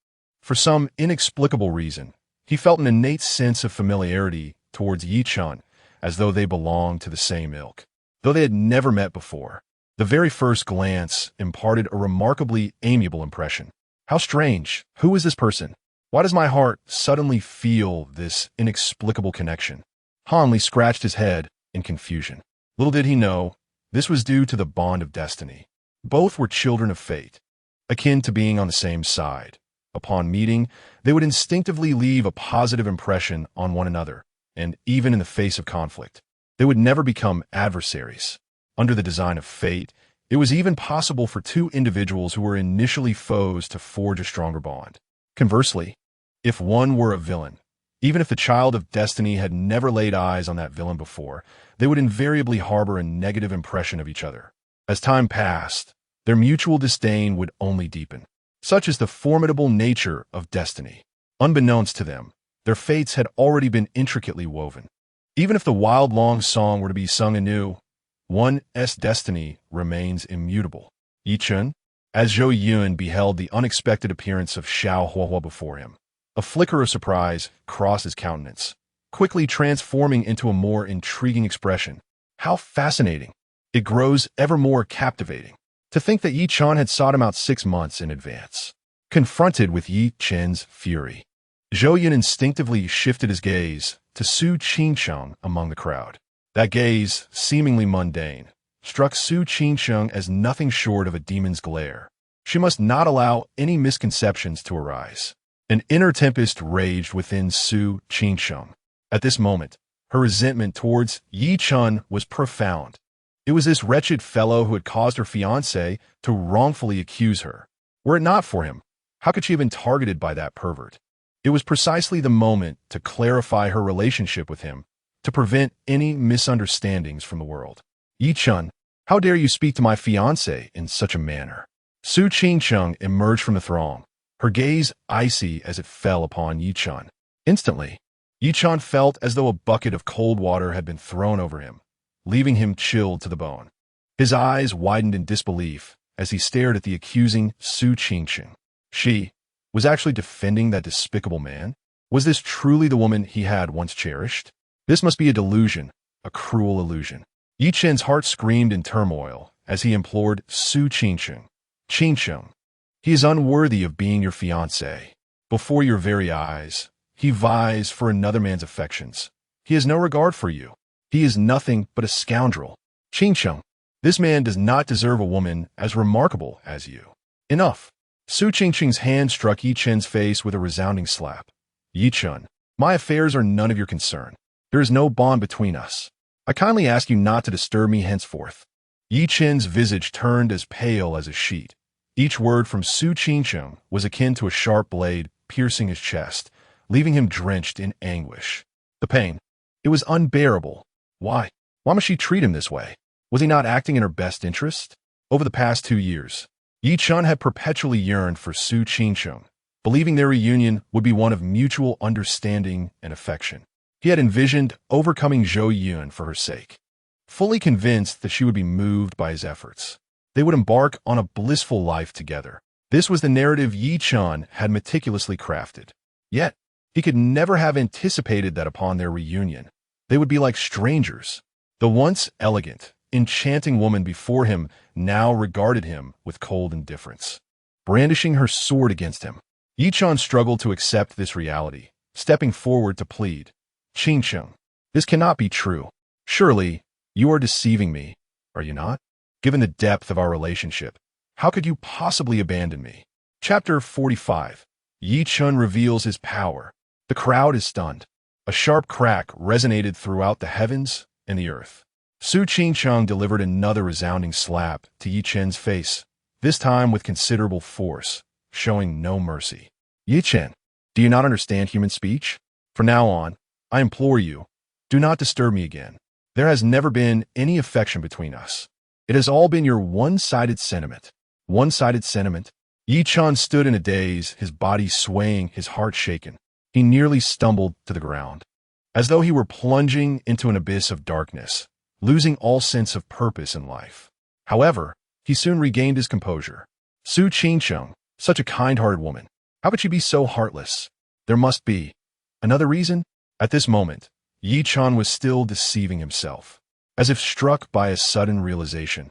For some inexplicable reason, he felt an innate sense of familiarity towards Yi Chen, as though they belonged to the same ilk. Though they had never met before, the very first glance imparted a remarkably amiable impression. How strange! Who is this person? Why does my heart suddenly feel this inexplicable connection? Hanli scratched his head in confusion. Little did he know, this was due to the bond of destiny. Both were children of fate, akin to being on the same side. Upon meeting, they would instinctively leave a positive impression on one another, and even in the face of conflict, they would never become adversaries. Under the design of fate, it was even possible for two individuals who were initially foes to forge a stronger bond. Conversely, if one were a villain, even if the child of destiny had never laid eyes on that villain before, they would invariably harbor a negative impression of each other. As time passed, their mutual disdain would only deepen. Such is the formidable nature of destiny. Unbeknownst to them, their fates had already been intricately woven. Even if the wild long song were to be sung anew, one's destiny remains immutable. Yi Chen, as Zhou Yun beheld the unexpected appearance of Xiao Huahua before him, a flicker of surprise crossed his countenance, quickly transforming into a more intriguing expression. How fascinating! It grows ever more captivating. To think that Yi Chen had sought him out 6 months in advance. Confronted with Yi Chen's fury, Zhou Yun instinctively shifted his gaze to Su Qingsheng among the crowd. That gaze, seemingly mundane, struck Su Qingsheng as nothing short of a demon's glare. She must not allow any misconceptions to arise. An inner tempest raged within Su Qingsheng. At this moment, her resentment towards Yi Chen was profound. It was this wretched fellow who had caused her fiancé to wrongfully accuse her. Were it not for him, how could she have been targeted by that pervert? It was precisely the moment to clarify her relationship with him, to prevent any misunderstandings from the world. Yi Chen, how dare you speak to my fiancé in such a manner? Su Qingsheng emerged from the throng, her gaze icy as it fell upon Yi Chen. Instantly, Yi Chen felt as though a bucket of cold water had been thrown over him, leaving him chilled to the bone. His eyes widened in disbelief as he stared at the accusing Su Qingsheng. She was actually defending that despicable man? Was this truly the woman he had once cherished? This must be a delusion, a cruel illusion. Yi Chen's heart screamed in turmoil as he implored Su Qingsheng. Qingsheng, he is unworthy of being your fiancé. Before your very eyes, he vies for another man's affections. He has no regard for you. He is nothing but a scoundrel. Qingsheng, this man does not deserve a woman as remarkable as you. Enough. Su Qingsheng's hand struck Yi Chen's face with a resounding slap. Yi Chen, my affairs are none of your concern. There is no bond between us. I kindly ask you not to disturb me henceforth. Yi Chen's visage turned as pale as a sheet. Each word from Su Qingsheng was akin to a sharp blade piercing his chest, leaving him drenched in anguish. The pain. It was unbearable. Why? Why must she treat him this way? Was he not acting in her best interest? Over the past 2 years, Yi Chen had perpetually yearned for Su Qingsheng, believing their reunion would be one of mutual understanding and affection. He had envisioned overcoming Zhou Yun for her sake, fully convinced that she would be moved by his efforts. They would embark on a blissful life together. This was the narrative Yi Chen had meticulously crafted. Yet, he could never have anticipated that upon their reunion, they would be like strangers. The once elegant, enchanting woman before him now regarded him with cold indifference, brandishing her sword against him. Yi Chen struggled to accept this reality, stepping forward to plead. Qingsheng, this cannot be true. Surely, you are deceiving me, are you not? Given the depth of our relationship, how could you possibly abandon me? Chapter 45. Yi Chen reveals his power. The crowd is stunned. A sharp crack resonated throughout the heavens and the earth. Su Qingsheng delivered another resounding slap to Yi Chen's face, this time with considerable force, showing no mercy. Yi Chen, do you not understand human speech? From now on, I implore you, do not disturb me again. There has never been any affection between us. It has all been your one-sided sentiment. One-sided sentiment? Yi Chen stood in a daze, his body swaying, his heart shaken. He nearly stumbled to the ground, as though he were plunging into an abyss of darkness, losing all sense of purpose in life. However, he soon regained his composure. Su Qingsheng, such a kind-hearted woman. How could she be so heartless? There must be another reason? At this moment, Yi Chen was still deceiving himself, as if struck by a sudden realization.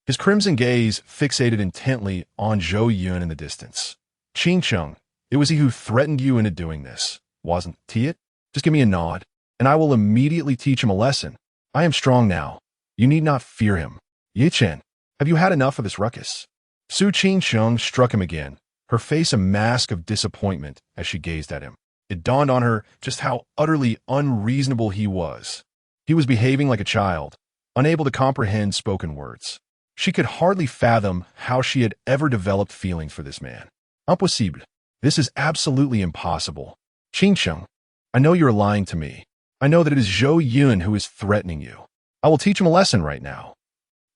His crimson gaze fixated intently on Zhou Yun in the distance. Qingsheng, it was he who threatened you into doing this, wasn't he it? Just give me a nod, and I will immediately teach him a lesson. I am strong now. You need not fear him. Yi Chen, have you had enough of this ruckus? Su Qingsheng struck him again, her face a mask of disappointment as she gazed at him. It dawned on her just how utterly unreasonable he was. He was behaving like a child, unable to comprehend spoken words. She could hardly fathom how she had ever developed feelings for this man. Impossible. This is absolutely impossible. Qingsheng, I know you're lying to me. I know that it is Zhou Yun who is threatening you. I will teach him a lesson right now.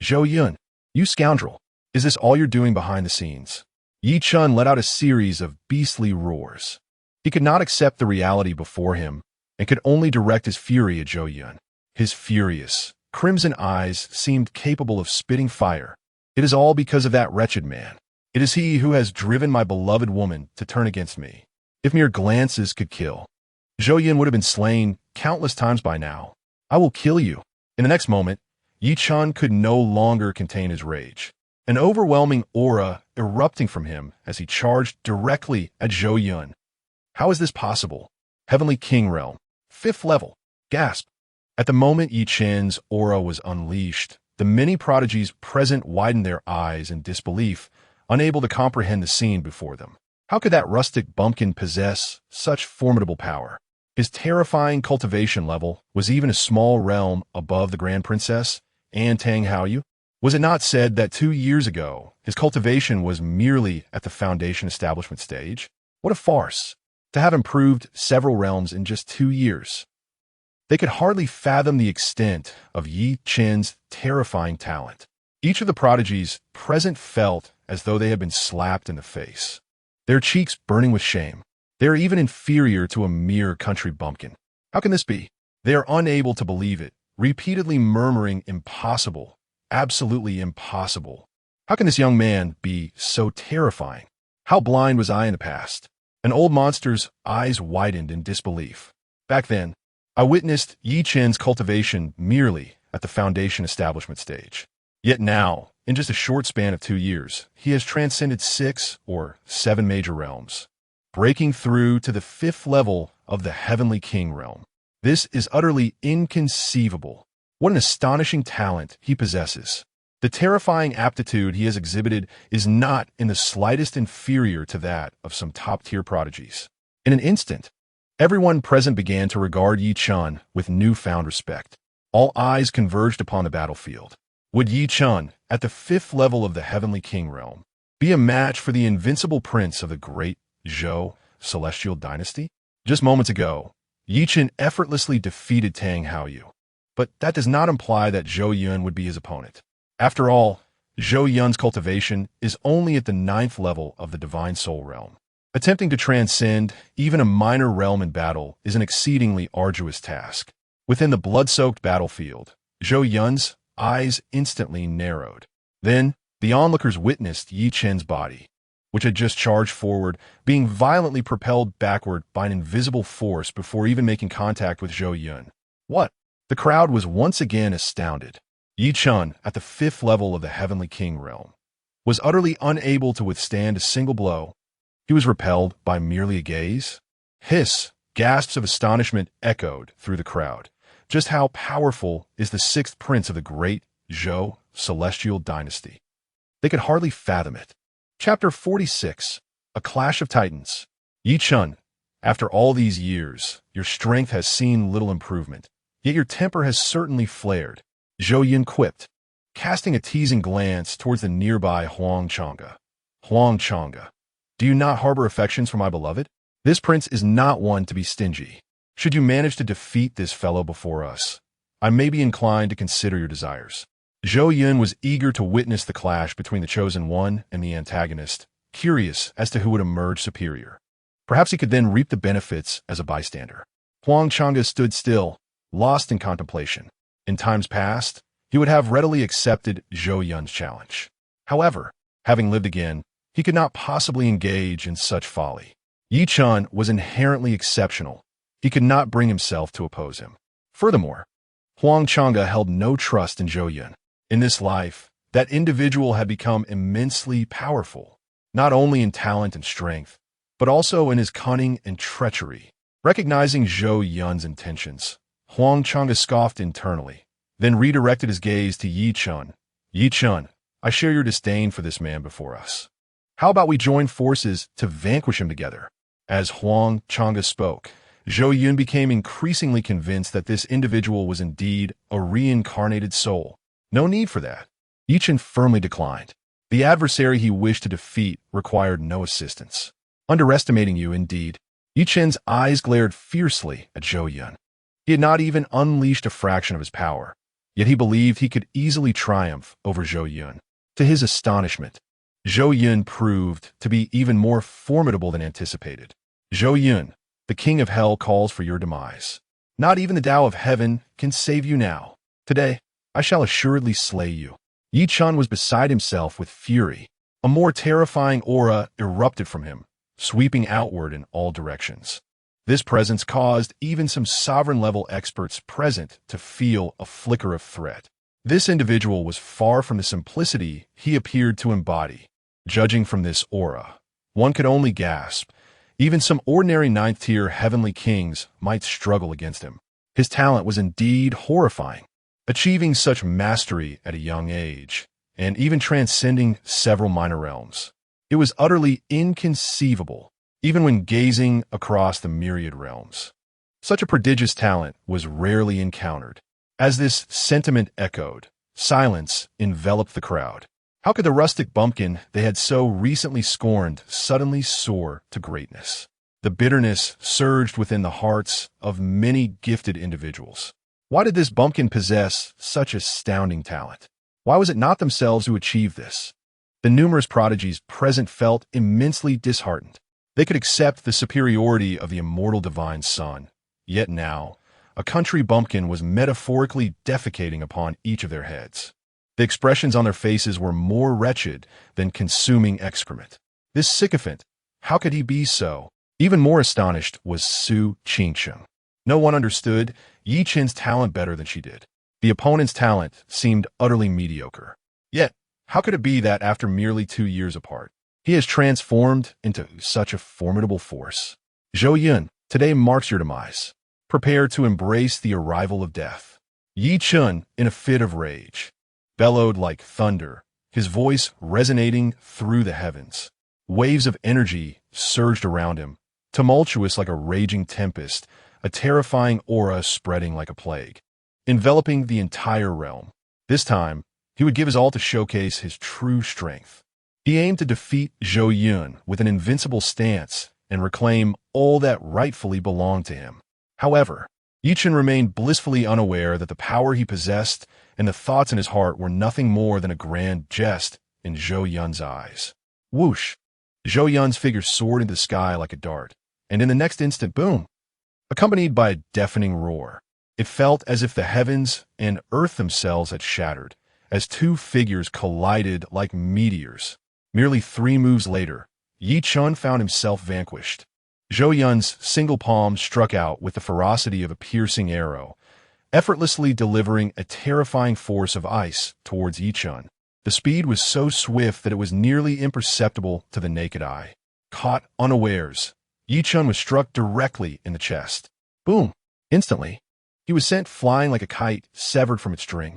Zhou Yun, you scoundrel. Is this all you're doing behind the scenes? Yi Chen let out a series of beastly roars. He could not accept the reality before him and could only direct his fury at Zhou Yun. His furious, crimson eyes seemed capable of spitting fire. It is all because of that wretched man. It is he who has driven my beloved woman to turn against me. If mere glances could kill, Zhou Yun would have been slain countless times by now. I will kill you. In the next moment, Yi Chen could no longer contain his rage. An overwhelming aura erupting from him as he charged directly at Zhou Yun. How is this possible? Heavenly King Realm. 5th level. Gasp. At the moment Yi Chen's aura was unleashed, the many prodigies present widened their eyes in disbelief, unable to comprehend the scene before them. How could that rustic bumpkin possess such formidable power? His terrifying cultivation level was even a small realm above the Grand Princess, An Tang Haoyu. Was it not said that 2 years ago, his cultivation was merely at the foundation establishment stage? What a farce! To have improved several realms in just 2 years. They could hardly fathom the extent of Yi Chen's terrifying talent. Each of the prodigies present felt as though they had been slapped in the face, their cheeks burning with shame. They are even inferior to a mere country bumpkin. How can this be? They are unable to believe it, repeatedly murmuring impossible, absolutely impossible. How can this young man be so terrifying? How blind was I in the past? An old monster's eyes widened in disbelief. Back then, I witnessed Yi Chen's cultivation merely at the foundation establishment stage. Yet now, in just a short span of 2 years, he has transcended 6 or 7 major realms, breaking through to the 5th level of the Heavenly King realm. This is utterly inconceivable. What an astonishing talent he possesses. The terrifying aptitude he has exhibited is not in the slightest inferior to that of some top-tier prodigies. In an instant, everyone present began to regard Yi Chun with newfound respect. All eyes converged upon the battlefield. Would Yi Chun, at the 5th level of the Heavenly King realm, be a match for the invincible prince of the great Zhou celestial dynasty? Just moments ago, Yi Chun effortlessly defeated Tang Haoyu. But that does not imply that Zhou Yun would be his opponent. After all, Zhou Yun's cultivation is only at the 9th level of the Divine Soul realm. Attempting to transcend even a minor realm in battle is an exceedingly arduous task. Within the blood-soaked battlefield, Zhou Yun's eyes instantly narrowed. Then, the onlookers witnessed Yi Chun's body, which had just charged forward, being violently propelled backward by an invisible force before even making contact with Zhou Yun. What? The crowd was once again astounded. Yi Chun, at the 5th level of the Heavenly King realm, was utterly unable to withstand a single blow. He was repelled by merely a gaze. Gasps of astonishment echoed through the crowd. Just how powerful is the 6th prince of the great Zhou celestial dynasty? They could hardly fathom it. Chapter 46. A Clash of Titans. Yi Chun, after all these years, your strength has seen little improvement, yet your temper has certainly flared, Zhou Yun quipped, casting a teasing glance towards the nearby Huang Chang'e. Huang Chang'e, do you not harbor affections for my beloved? This prince is not one to be stingy. Should you manage to defeat this fellow before us, I may be inclined to consider your desires. Zhou Yun was eager to witness the clash between the Chosen One and the antagonist, curious as to who would emerge superior. Perhaps he could then reap the benefits as a bystander. Huang Chang'e stood still, lost in contemplation. In times past, he would have readily accepted Zhou Yun's challenge. However, having lived again, he could not possibly engage in such folly. Yi Chun was inherently exceptional. He could not bring himself to oppose him. Furthermore, Huang Chang'e held no trust in Zhou Yun. In this life, that individual had become immensely powerful, not only in talent and strength, but also in his cunning and treachery. Recognizing Zhou Yun's intentions, Huang Chang'e scoffed internally, then redirected his gaze to Yi Chun. Yi Chun, I share your disdain for this man before us. How about we join forces to vanquish him together? As Huang Chang'e spoke, Zhou Yun became increasingly convinced that this individual was indeed a reincarnated soul. No need for that. Yi Chun firmly declined. The adversary he wished to defeat required no assistance. Underestimating you, indeed. Yi Chun's eyes glared fiercely at Zhou Yun. He had not even unleashed a fraction of his power, yet he believed he could easily triumph over Zhou Yun. To his astonishment, Zhou Yun proved to be even more formidable than anticipated. Zhou Yun, the king of hell calls for your demise. Not even the Tao of heaven can save you now. Today, I shall assuredly slay you. Yi Chun was beside himself with fury. A more terrifying aura erupted from him, sweeping outward in all directions. This presence caused even some sovereign-level experts present to feel a flicker of threat. This individual was far from the simplicity he appeared to embody. Judging from this aura, one could only gasp. Even some ordinary 9th-tier heavenly kings might struggle against him. His talent was indeed horrifying. Achieving such mastery at a young age, and even transcending several minor realms, it was utterly inconceivable, even when gazing across the myriad realms. Such a prodigious talent was rarely encountered. As this sentiment echoed, silence enveloped the crowd. How could the rustic bumpkin they had so recently scorned suddenly soar to greatness? The bitterness surged within the hearts of many gifted individuals. Why did this bumpkin possess such astounding talent? Why was it not themselves who achieved this? The numerous prodigies present felt immensely disheartened. They could accept the superiority of the immortal divine sun. Yet now, a country bumpkin was metaphorically defecating upon each of their heads. The expressions on their faces were more wretched than consuming excrement. This sycophant, how could he be so? Even more astonished was Su Qingsheng. No one understood Yi Chun's talent better than she did. The opponent's talent seemed utterly mediocre. Yet, how could it be that after merely 2 years apart, he has transformed into such a formidable force? Zhou Yun, today marks your demise. Prepare to embrace the arrival of death. Yi Chun, in a fit of rage, bellowed like thunder, his voice resonating through the heavens. Waves of energy surged around him, tumultuous like a raging tempest, a terrifying aura spreading like a plague, enveloping the entire realm. This time, he would give his all to showcase his true strength. He aimed to defeat Zhou Yun with an invincible stance and reclaim all that rightfully belonged to him. However, Yichen remained blissfully unaware that the power he possessed and the thoughts in his heart were nothing more than a grand jest in Zhou Yun's eyes. Whoosh! Zhou Yun's figure soared into the sky like a dart, and in the next instant, boom! Accompanied by a deafening roar. It felt as if the heavens and earth themselves had shattered, as two figures collided like meteors. Merely 3 moves later, Yi Chun found himself vanquished. Zhou Yun's single palm struck out with the ferocity of a piercing arrow, effortlessly delivering a terrifying force of ice towards Yi Chun. The speed was so swift that it was nearly imperceptible to the naked eye. Caught unawares, Yi Chun was struck directly in the chest. Boom! Instantly, he was sent flying like a kite severed from its string.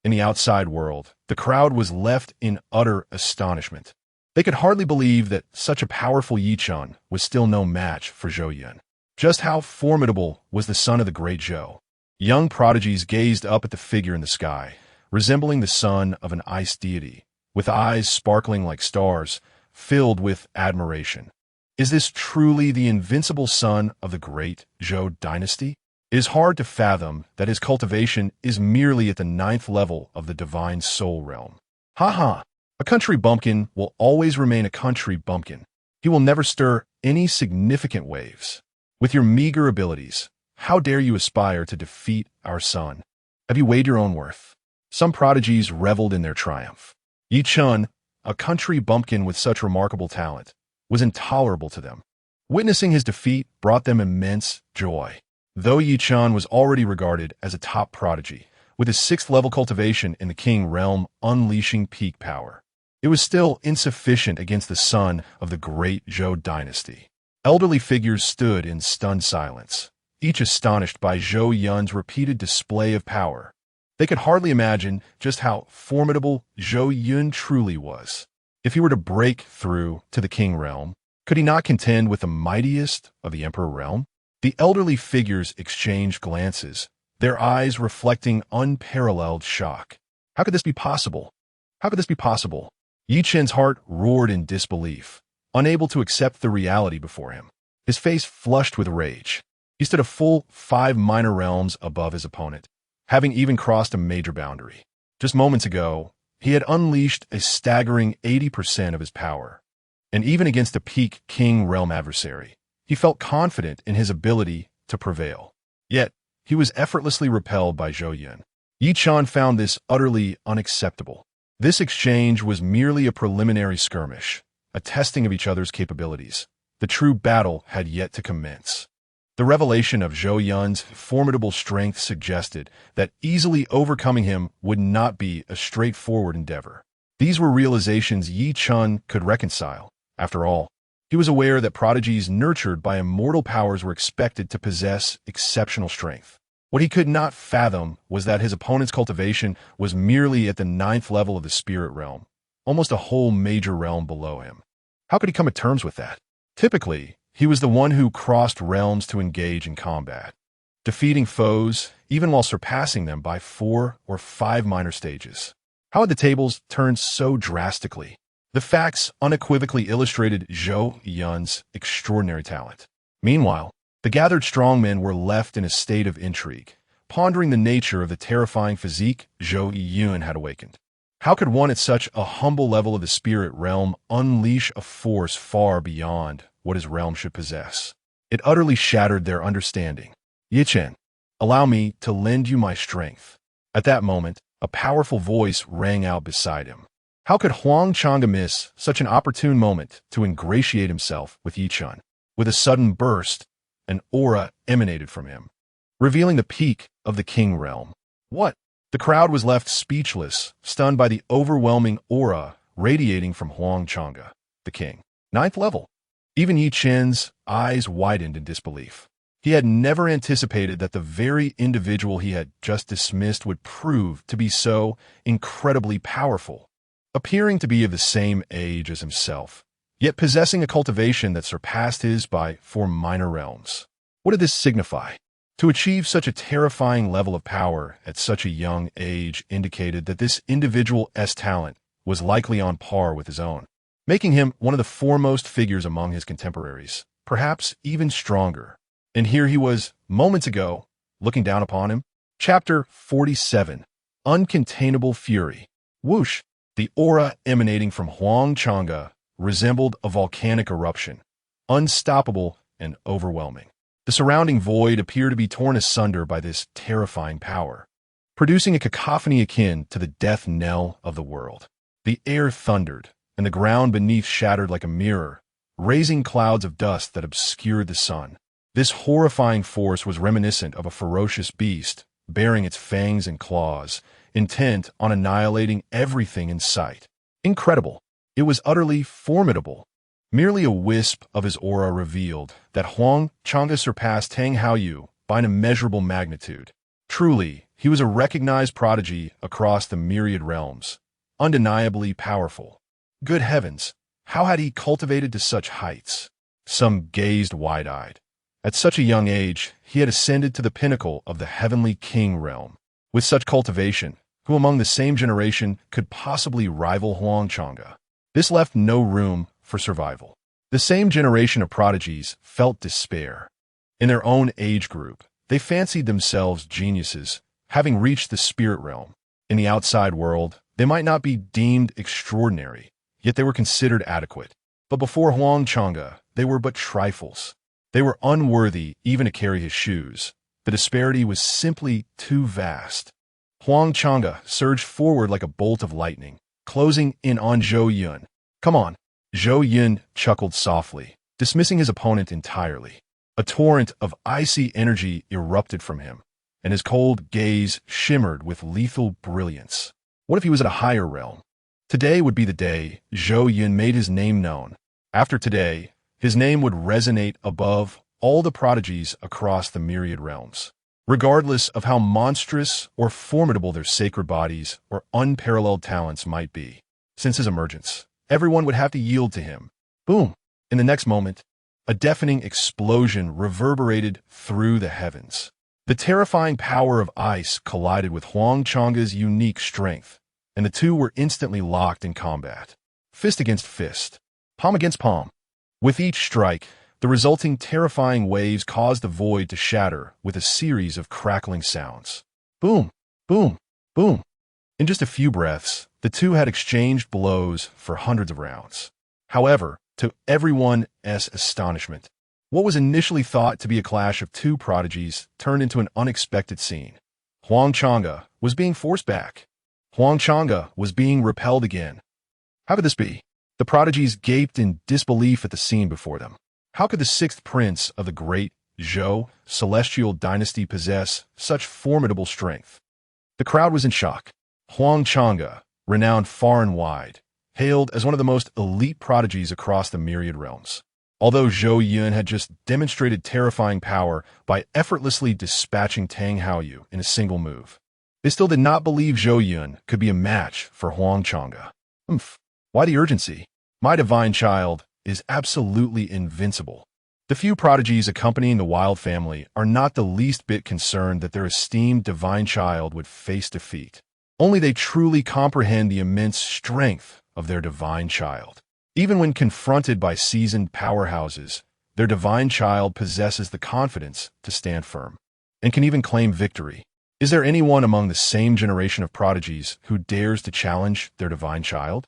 In the outside world, the crowd was left in utter astonishment. They could hardly believe that such a powerful Yi Chun was still no match for Zhou Yun. Just how formidable was the son of the great Zhou? Young prodigies gazed up at the figure in the sky, resembling the son of an ice deity, with eyes sparkling like stars, filled with admiration. Is this truly the invincible son of the great Zhou dynasty? It is hard to fathom that his cultivation is merely at the 9th level of the divine soul realm. Ha! A country bumpkin will always remain a country bumpkin. He will never stir any significant waves. With your meager abilities, how dare you aspire to defeat our son? Have you weighed your own worth? Some prodigies reveled in their triumph. Yi Chun, a country bumpkin with such remarkable talent, was intolerable to them. Witnessing his defeat brought them immense joy. Though Yi Chun was already regarded as a top prodigy, with his 6th level cultivation in the King realm unleashing peak power, it was still insufficient against the son of the great Zhou dynasty. Elderly figures stood in stunned silence, each astonished by Zhou Yun's repeated display of power. They could hardly imagine just how formidable Zhou Yun truly was. If he were to break through to the King realm, could he not contend with the mightiest of the Emperor realm? The elderly figures exchanged glances, their eyes reflecting unparalleled shock. How could this be possible? How could this be possible? Yi Chen's heart roared in disbelief, unable to accept the reality before him. His face flushed with rage. He stood a full 5 minor realms above his opponent, having even crossed a major boundary. Just moments ago, he had unleashed a staggering 80% of his power, and even against a peak King realm adversary, he felt confident in his ability to prevail. Yet, he was effortlessly repelled by Zhou Yun. Yi Chun found this utterly unacceptable. This exchange was merely a preliminary skirmish, a testing of each other's capabilities. The true battle had yet to commence. The revelation of Zhou Yun's formidable strength suggested that easily overcoming him would not be a straightforward endeavor. These were realizations Yi Chun could reconcile. After all, he was aware that prodigies nurtured by immortal powers were expected to possess exceptional strength. What he could not fathom was that his opponent's cultivation was merely at the 9th level of the spirit realm, almost a whole major realm below him. How could he come to terms with that? Typically, he was the one who crossed realms to engage in combat, defeating foes even while surpassing them by 4 or 5 minor stages. How had the tables turned so drastically? The facts unequivocally illustrated Zhou Yun's extraordinary talent. Meanwhile, the gathered strongmen were left in a state of intrigue, pondering the nature of the terrifying physique Zhou Yun had awakened. How could one at such a humble level of the spirit realm unleash a force far beyond what his realm should possess? It utterly shattered their understanding. Yi Chen, allow me to lend you my strength. At that moment, a powerful voice rang out beside him. How could Huang Chang'e miss such an opportune moment to ingratiate himself with Yi Chun? With a sudden burst, an aura emanated from him, revealing the peak of the King realm. What? The crowd was left speechless, stunned by the overwhelming aura radiating from Huang Chang'e, the king. Ninth level. Even Yi Qin's eyes widened in disbelief. He had never anticipated that the very individual he had just dismissed would prove to be so incredibly powerful, appearing to be of the same age as himself, yet possessing a cultivation that surpassed his by 4 minor realms. What did this signify? To achieve such a terrifying level of power at such a young age indicated that this individual's talent was likely on par with his own, making him one of the foremost figures among his contemporaries, perhaps even stronger. And here he was, moments ago, looking down upon him. Chapter 47. Uncontainable Fury. Whoosh! The aura emanating from Huang Chang'e resembled a volcanic eruption, unstoppable and overwhelming. The surrounding void appeared to be torn asunder by this terrifying power, producing a cacophony akin to the death knell of the world. The air thundered, and the ground beneath shattered like a mirror, raising clouds of dust that obscured the sun. This horrifying force was reminiscent of a ferocious beast, bearing its fangs and claws, intent on annihilating everything in sight. Incredible. It was utterly formidable. Merely a wisp of his aura revealed that Huang Chang'e surpassed Tang Haoyu by an immeasurable magnitude. Truly, he was a recognized prodigy across the myriad realms, undeniably powerful. Good heavens, how had he cultivated to such heights? Some gazed wide-eyed. At such a young age, he had ascended to the pinnacle of the heavenly king realm. With such cultivation, who among the same generation could possibly rival Huang Chang'e? This left no room for survival. The same generation of prodigies felt despair. In their own age group, they fancied themselves geniuses, having reached the spirit realm. In the outside world, they might not be deemed extraordinary, yet they were considered adequate. But before Huang Chang'e, they were but trifles. They were unworthy even to carry his shoes. The disparity was simply too vast. Huang Chang'e surged forward like a bolt of lightning, closing in on Zhou Yun. Come on. Zhou Yun chuckled softly, dismissing his opponent entirely. A torrent of icy energy erupted from him, and his cold gaze shimmered with lethal brilliance. What if he was at a higher realm? Today would be the day Zhou Yun made his name known. After today, his name would resonate above all the prodigies across the myriad realms, regardless of how monstrous or formidable their sacred bodies or unparalleled talents might be. Since his emergence, everyone would have to yield to him. Boom! In the next moment, a deafening explosion reverberated through the heavens. The terrifying power of ice collided with Huang Chang'e's unique strength, and the two were instantly locked in combat. Fist against fist, palm against palm. With each strike, the resulting terrifying waves caused the void to shatter with a series of crackling sounds. Boom! Boom! Boom! In just a few breaths, the two had exchanged blows for hundreds of rounds. However, to everyone's astonishment, what was initially thought to be a clash of two prodigies turned into an unexpected scene. Huang Chang'e was being forced back. Huang Chang'e was being repelled again. How could this be? The prodigies gaped in disbelief at the scene before them. How could the sixth prince of the great Zhou celestial dynasty possess such formidable strength? The crowd was in shock. Huang Chang'e, renowned far and wide, hailed as one of the most elite prodigies across the myriad realms. Although Zhou Yun had just demonstrated terrifying power by effortlessly dispatching Tang Haoyu in a single move, they still did not believe Zhou Yun could be a match for Huang Chang'e. Why the urgency? My divine child is absolutely invincible. The few prodigies accompanying the Wild family are not the least bit concerned that their esteemed divine child would face defeat. Only they truly comprehend the immense strength of their divine child. Even when confronted by seasoned powerhouses, their divine child possesses the confidence to stand firm and can even claim victory. Is there anyone among the same generation of prodigies who dares to challenge their divine child?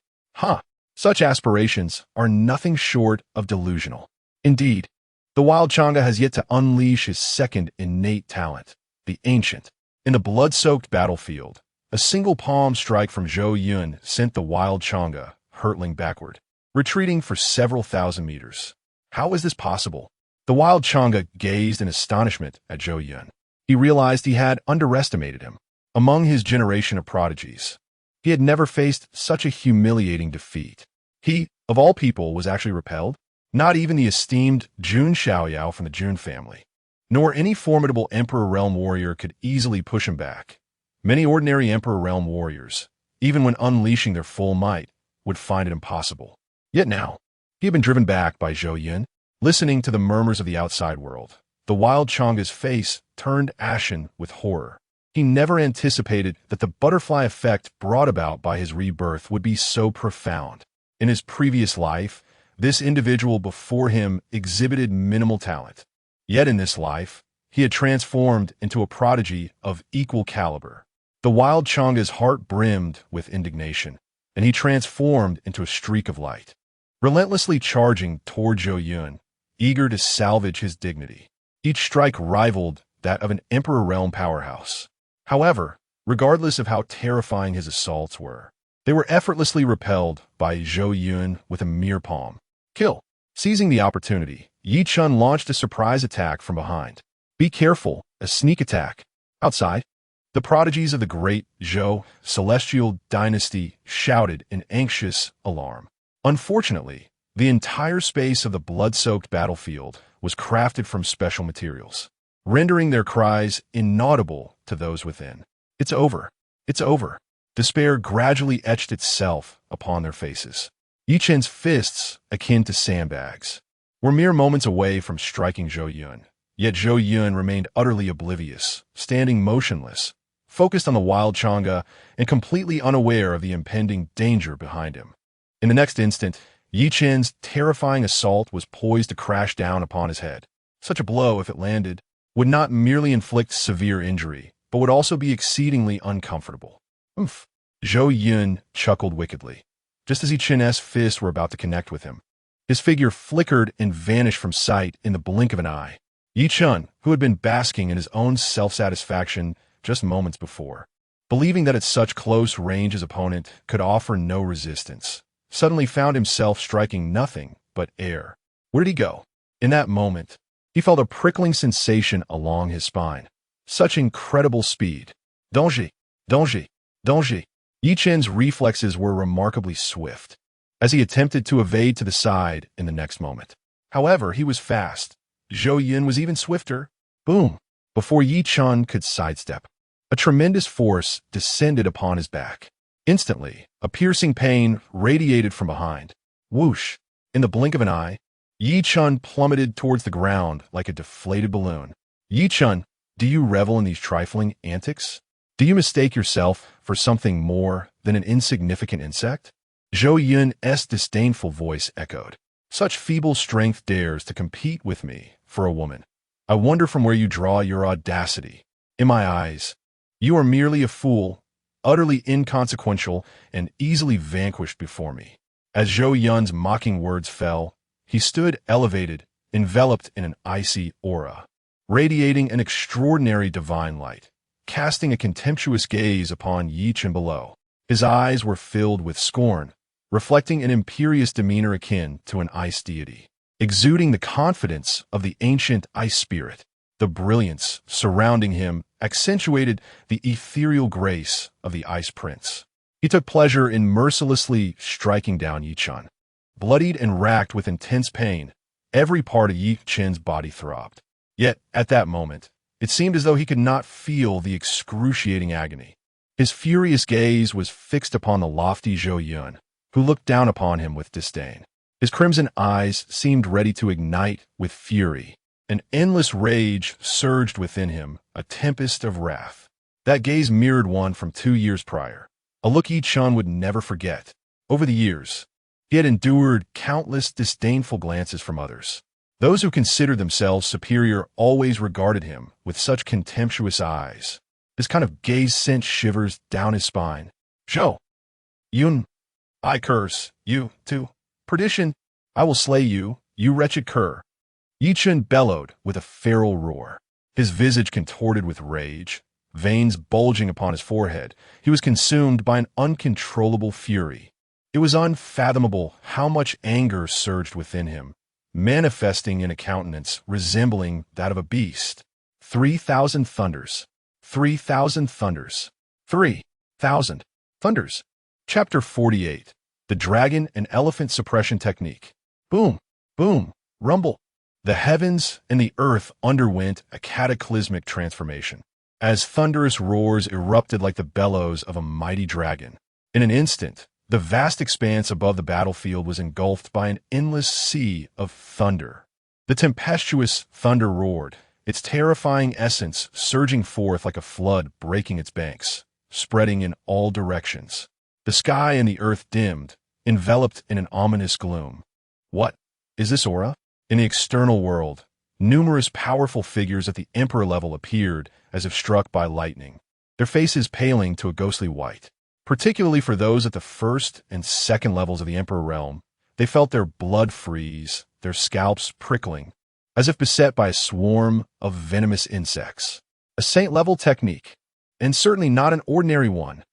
Such aspirations are nothing short of delusional. Indeed, the Wild Chang'e has yet to unleash his second innate talent, the Ancient. In the blood-soaked battlefield, a single palm strike from Zhou Yun sent the Wild Chang'e hurtling backward, retreating for several thousand meters. How is this possible? The Wild Chang'e gazed in astonishment at Zhou Yun. He realized he had underestimated him. Among his generation of prodigies, he had never faced such a humiliating defeat. He, of all people, was actually repelled. Not even the esteemed Jun Xiaoyao from the Jun family, nor any formidable Emperor Realm warrior could easily push him back. Many ordinary Emperor Realm warriors, even when unleashing their full might, would find it impossible. Yet now, he had been driven back by Zhou Yun. Listening to the murmurs of the outside world, the wild Chang'e's face turned ashen with horror. He never anticipated that the butterfly effect brought about by his rebirth would be so profound. In his previous life, this individual before him exhibited minimal talent. Yet in this life, he had transformed into a prodigy of equal caliber. The wild Chang'e's heart brimmed with indignation, and he transformed into a streak of light, relentlessly charging toward Zhou Yun, eager to salvage his dignity. Each strike rivaled that of an Emperor Realm powerhouse. However, regardless of how terrifying his assaults were, they were effortlessly repelled by Zhou Yun with a mere palm. Kill. Seizing the opportunity, Yi Chun launched a surprise attack from behind. Be careful, a sneak attack. Outside, the prodigies of the great Zhou celestial dynasty shouted in anxious alarm. Unfortunately, the entire space of the blood-soaked battlefield was crafted from special materials, rendering their cries inaudible to those within. It's over. It's over. Despair gradually etched itself upon their faces. Yi Chen's fists, akin to sandbags, were mere moments away from striking Zhou Yun. Yet Zhou Yun remained utterly oblivious, standing motionless, focused on the wild Chang'e and completely unaware of the impending danger behind him. In the next instant, Yi Chen's terrifying assault was poised to crash down upon his head. Such a blow, if it landed, would not merely inflict severe injury, but would also be exceedingly uncomfortable. Oomph! Zhou Yun chuckled wickedly, just as Yi Chen's fists were about to connect with him. His figure flickered and vanished from sight in the blink of an eye. Yi Chun, who had been basking in his own self-satisfaction just moments before, believing that at such close range his opponent could offer no resistance, suddenly found himself striking nothing but air. Where did he go? In that moment, he felt a prickling sensation along his spine. Such incredible speed. Danger! Danger! Danger! Yi Chen's reflexes were remarkably swift, as he attempted to evade to the side in the next moment. However, he was fast. Zhou Yun was even swifter. Boom! Before Yi Chun could sidestep, a tremendous force descended upon his back. Instantly, a piercing pain radiated from behind. Whoosh! In the blink of an eye, Yi Chun plummeted towards the ground like a deflated balloon. Yi Chun, do you revel in these trifling antics? Do you mistake yourself for something more than an insignificant insect? Zhou Yun's disdainful voice echoed. Such feeble strength dares to compete with me for a woman. I wonder from where you draw your audacity. In my eyes, you are merely a fool, utterly inconsequential and easily vanquished before me. As Zhou Yun's mocking words fell, he stood elevated, enveloped in an icy aura, radiating an extraordinary divine light, casting a contemptuous gaze upon Yi Chen below. His eyes were filled with scorn, reflecting an imperious demeanor akin to an ice deity, exuding the confidence of the ancient ice spirit. The brilliance surrounding him accentuated the ethereal grace of the Ice Prince. He took pleasure in mercilessly striking down Yi Chun. Bloodied and racked with intense pain, every part of Yi Chen's body throbbed. Yet, at that moment, it seemed as though he could not feel the excruciating agony. His furious gaze was fixed upon the lofty Zhou Yun, who looked down upon him with disdain. His crimson eyes seemed ready to ignite with fury. An endless rage surged within him, a tempest of wrath. That gaze mirrored one from 2 years prior, a look Yi Chun would never forget. Over the years, he had endured countless disdainful glances from others. Those who considered themselves superior always regarded him with such contemptuous eyes. This kind of gaze sent shivers down his spine. Zhou Yun, I curse you to perdition. I will slay you, you wretched cur. Yi Chun bellowed with a feral roar. His visage contorted with rage, veins bulging upon his forehead. He was consumed by an uncontrollable fury. It was unfathomable how much anger surged within him, manifesting in a countenance resembling that of a beast. 3,000 thunders. 3,000 thunders. 3,000 thunders. Chapter 48. The Dragon and Elephant Suppression Technique. Boom, boom, rumble. The heavens and the earth underwent a cataclysmic transformation, as thunderous roars erupted like the bellows of a mighty dragon. In an instant, the vast expanse above the battlefield was engulfed by an endless sea of thunder. The tempestuous thunder roared, its terrifying essence surging forth like a flood breaking its banks, spreading in all directions. The sky and the earth dimmed, enveloped in an ominous gloom. What is this aura? In the external world, numerous powerful figures at the emperor level appeared as if struck by lightning, their faces paling to a ghostly white. Particularly for those at the first and second levels of the emperor realm, they felt their blood freeze, their scalps prickling, as if beset by a swarm of venomous insects. A saint-level technique, and certainly not an ordinary one.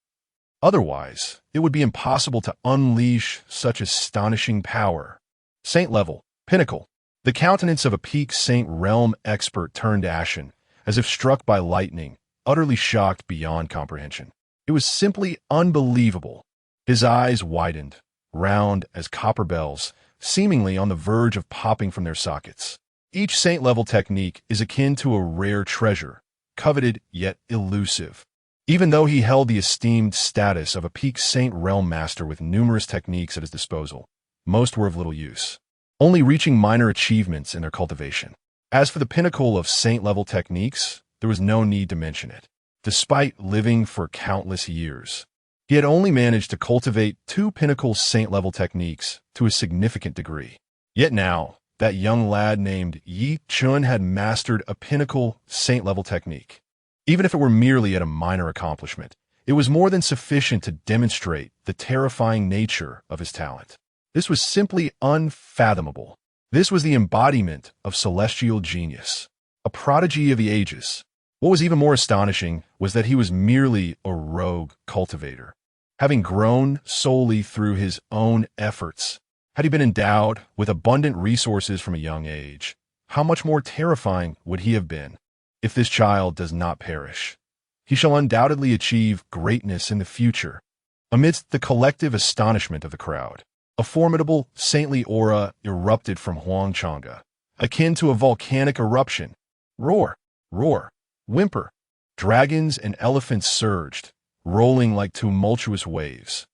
Otherwise, it would be impossible to unleash such astonishing power. Saint-level, pinnacle. The countenance of a peak saint realm expert turned ashen, as if struck by lightning, utterly shocked beyond comprehension. It was simply unbelievable. His eyes widened, round as copper bells, seemingly on the verge of popping from their sockets. Each saint-level technique is akin to a rare treasure, coveted yet elusive. Even though he held the esteemed status of a peak saint realm master with numerous techniques at his disposal, most were of little use, only reaching minor achievements in their cultivation. As for the pinnacle of saint-level techniques, there was no need to mention it. Despite living for countless years, he had only managed to cultivate 2 pinnacle saint-level techniques to a significant degree. Yet now, that young lad named Yi Chun had mastered a pinnacle saint-level technique. Even if it were merely at a minor accomplishment, it was more than sufficient to demonstrate the terrifying nature of his talent. This was simply unfathomable. This was the embodiment of celestial genius, a prodigy of the ages. What was even more astonishing was that he was merely a rogue cultivator, having grown solely through his own efforts. Had he been endowed with abundant resources from a young age, how much more terrifying would he have been? If this child does not perish, he shall undoubtedly achieve greatness in the future. Amidst the collective astonishment of the crowd, a formidable saintly aura erupted from Huangchanga, akin to a volcanic eruption. Roar, roar, whimper. Dragons and elephants surged, rolling like tumultuous waves.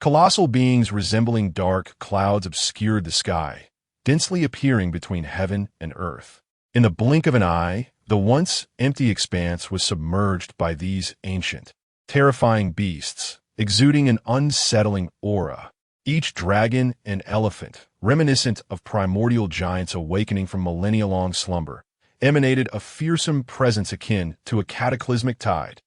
Colossal beings resembling dark clouds obscured the sky, densely appearing between heaven and earth. In the blink of an eye, the once empty expanse was submerged by these ancient, terrifying beasts, exuding an unsettling aura. Each dragon and elephant, reminiscent of primordial giants awakening from millennia-long slumber, emanated a fearsome presence akin to a cataclysmic tide.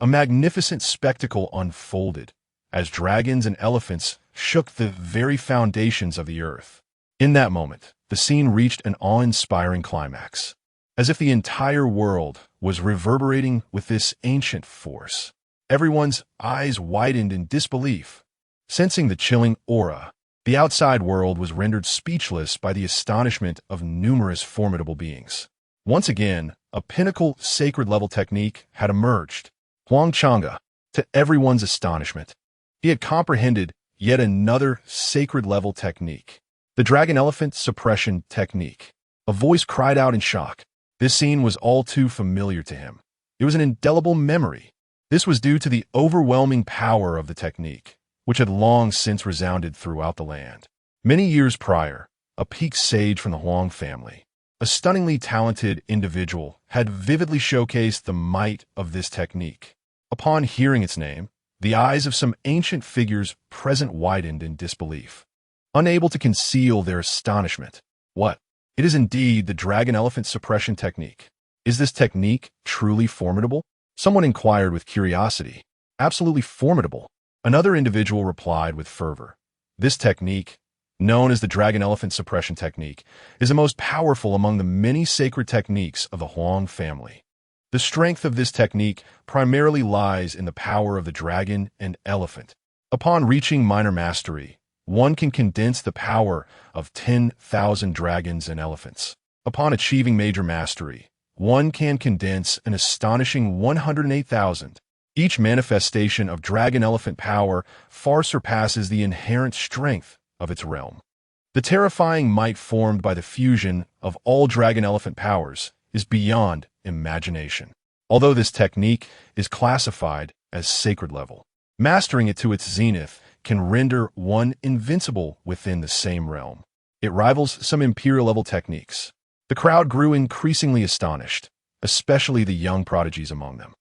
A magnificent spectacle unfolded, as dragons and elephants shook the very foundations of the earth. In that moment, the scene reached an awe-inspiring climax, as if the entire world was reverberating with this ancient force. Everyone's eyes widened in disbelief. Sensing the chilling aura, the outside world was rendered speechless by the astonishment of numerous formidable beings. Once again, a pinnacle sacred-level technique had emerged. Huangchanga, to everyone's astonishment, he had comprehended yet another sacred-level technique, the Dragon-Elephant Suppression Technique. A voice cried out in shock. This scene was all too familiar to him. It was an indelible memory. This was due to the overwhelming power of the technique, which had long since resounded throughout the land. Many years prior, a peak sage from the Huang family, a stunningly talented individual, had vividly showcased the might of this technique. Upon hearing its name, the eyes of some ancient figures present widened in disbelief, unable to conceal their astonishment. What? It is indeed the Dragon-Elephant Suppression Technique. Is this technique truly formidable? Someone inquired with curiosity. Absolutely formidable. Another individual replied with fervor. This technique, known as the Dragon-Elephant Suppression Technique, is the most powerful among the many sacred techniques of the Huang family. The strength of this technique primarily lies in the power of the dragon and elephant. Upon reaching minor mastery, one can condense the power of 10,000 dragons and elephants. Upon achieving major mastery, one can condense an astonishing 108,000. Each manifestation of dragon elephant power far surpasses the inherent strength of its realm. The terrifying might formed by the fusion of all dragon elephant powers is beyond imagination. Although this technique is classified as sacred level, mastering it to its zenith can render one invincible within the same realm. It rivals some imperial-level techniques. The crowd grew increasingly astonished, especially the young prodigies among them.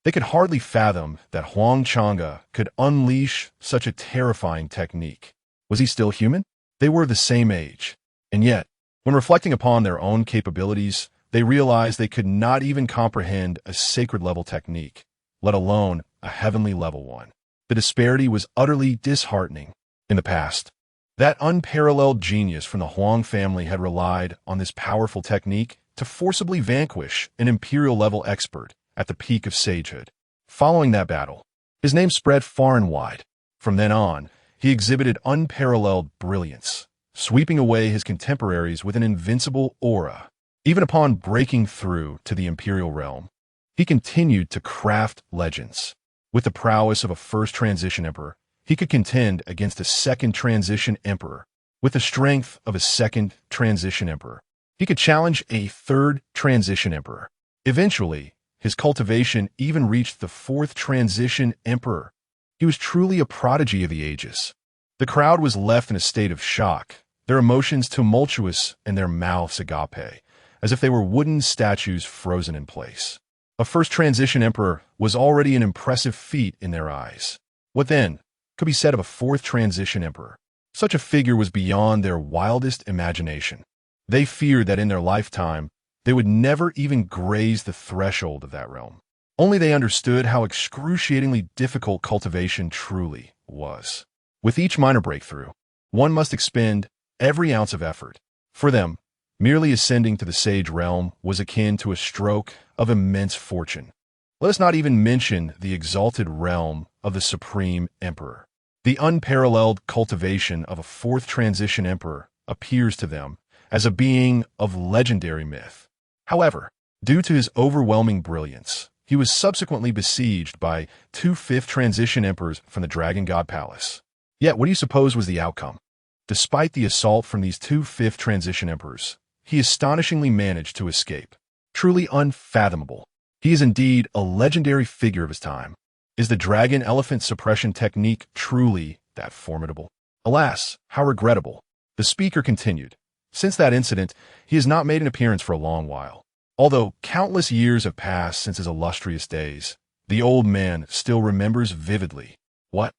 They could hardly fathom that Huang Chang'e could unleash such a terrifying technique. Was he still human? They were the same age. And yet, when reflecting upon their own capabilities, they realized they could not even comprehend a sacred-level technique, let alone a heavenly-level one. The disparity was utterly disheartening. In the past, that unparalleled genius from the Huang family had relied on this powerful technique to forcibly vanquish an imperial-level expert at the peak of sagehood. Following that battle, his name spread far and wide. From then on, he exhibited unparalleled brilliance, sweeping away his contemporaries with an invincible aura. Even upon breaking through to the imperial realm, he continued to craft legends. With the prowess of a first transition emperor, he could contend against a second transition emperor. With the strength of a second transition emperor, he could challenge a third transition emperor. Eventually, his cultivation even reached the fourth transition emperor. He was truly a prodigy of the ages. The crowd was left in a state of shock, their emotions tumultuous and their mouths agape, as if they were wooden statues frozen in place. A first transition emperor was already an impressive feat in their eyes. What then could be said of a fourth transition emperor? Such a figure was beyond their wildest imagination. They feared that in their lifetime, they would never even graze the threshold of that realm. Only they understood how excruciatingly difficult cultivation truly was. With each minor breakthrough, one must expend every ounce of effort. For them, merely ascending to the sage realm was akin to a stroke of immense fortune. Let us not even mention the exalted realm of the Supreme Emperor. The unparalleled cultivation of a fourth transition emperor appears to them as a being of legendary myth. However, due to his overwhelming brilliance, he was subsequently besieged by two fifth transition emperors from the Dragon God Palace. Yet, what do you suppose was the outcome? Despite the assault from these two fifth transition emperors, he astonishingly managed to escape. Truly unfathomable. He is indeed a legendary figure of his time. Is the dragon elephant suppression technique truly that formidable? Alas, how regrettable. The speaker continued. Since that incident, he has not made an appearance for a long while. Although countless years have passed since his illustrious days, the old man still remembers vividly. What?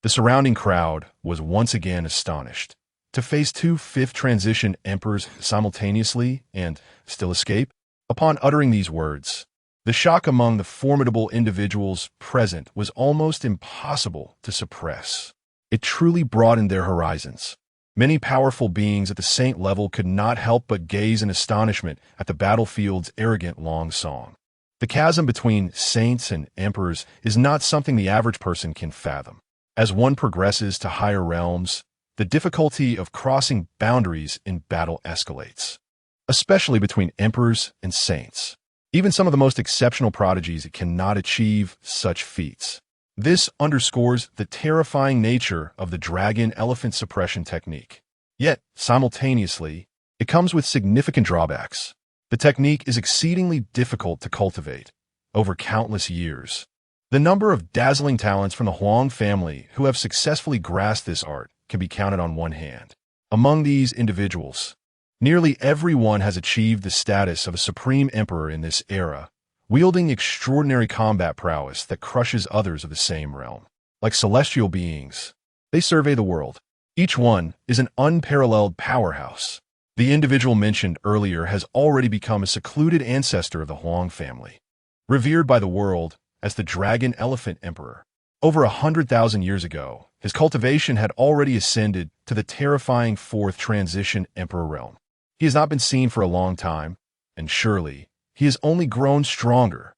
The surrounding crowd was once again astonished. To face two fifth transition emperors simultaneously and still escape? Upon uttering these words, the shock among the formidable individuals present was almost impossible to suppress. It truly broadened their horizons. Many powerful beings at the saint level could not help but gaze in astonishment at the battlefield's arrogant long song. The chasm between saints and emperors is not something the average person can fathom. As one progresses to higher realms, the difficulty of crossing boundaries in battle escalates, especially between emperors and saints. Even some of the most exceptional prodigies cannot achieve such feats. This underscores the terrifying nature of the dragon elephant suppression technique. Yet, simultaneously, it comes with significant drawbacks. The technique is exceedingly difficult to cultivate over countless years. The number of dazzling talents from the Huang family who have successfully grasped this art can be counted on one hand. Among these individuals, nearly everyone has achieved the status of a supreme emperor in this era, wielding extraordinary combat prowess that crushes others of the same realm. Like celestial beings, they survey the world. Each one is an unparalleled powerhouse. The individual mentioned earlier has already become a secluded ancestor of the Huang family, revered by the world as the Dragon Elephant Emperor. Over 100,000 years ago, his cultivation had already ascended to the terrifying fourth transition emperor realm. He has not been seen for a long time, and surely he has only grown stronger.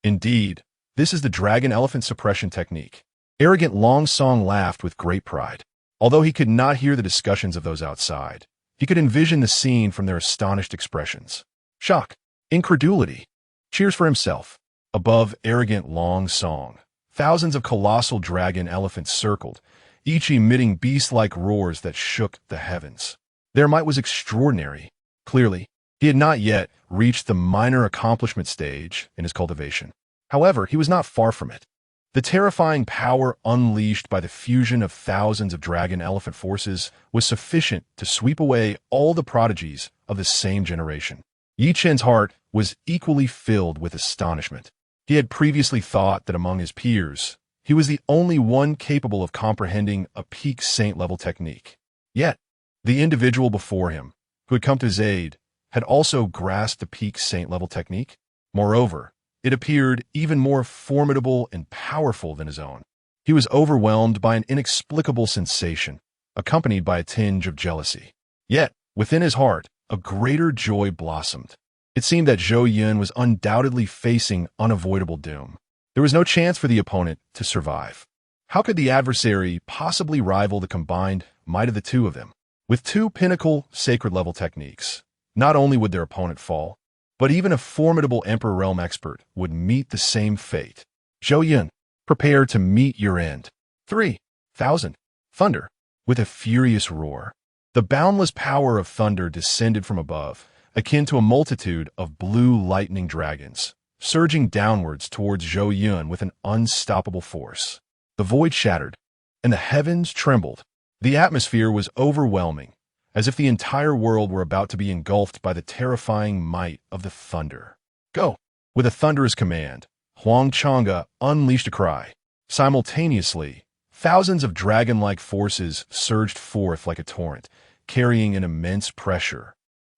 Indeed, this is the dragon elephant suppression technique. Arrogant Long Song laughed with great pride. Although he could not hear the discussions of those outside, he could envision the scene from their astonished expressions. Shock, incredulity, cheers for himself. Above arrogant Long Song, Thousands of colossal dragon elephants circled, each emitting beast-like roars that shook the heavens. Their might was extraordinary. Clearly, he had not yet reached the minor accomplishment stage in his cultivation. However, he was not far from it. The terrifying power unleashed by the fusion of thousands of dragon elephant forces was sufficient to sweep away all the prodigies of the same generation. Yi Chen's heart was equally filled with astonishment. He had previously thought that among his peers, he was the only one capable of comprehending a peak saint-level technique. Yet, the individual before him, who had come to his aid, had also grasped the peak saint-level technique. Moreover, it appeared even more formidable and powerful than his own. He was overwhelmed by an inexplicable sensation, accompanied by a tinge of jealousy. Yet, within his heart, a greater joy blossomed. It seemed that Zhou Yun was undoubtedly facing unavoidable doom. There was no chance for the opponent to survive. How could the adversary possibly rival the combined might of the two of them? With two pinnacle sacred-level techniques, not only would their opponent fall, but even a formidable Emperor Realm expert would meet the same fate. Zhou Yun, prepare to meet your end. 3,000. Thunder. With a furious roar, the boundless power of thunder descended from above, akin to a multitude of blue lightning dragons, surging downwards towards Zhou Yun with an unstoppable force. The void shattered, and the heavens trembled. The atmosphere was overwhelming, as if the entire world were about to be engulfed by the terrifying might of the thunder. Go! With a thunderous command, Huang Chang'e unleashed a cry. Simultaneously, thousands of dragon-like forces surged forth like a torrent, carrying an immense pressure,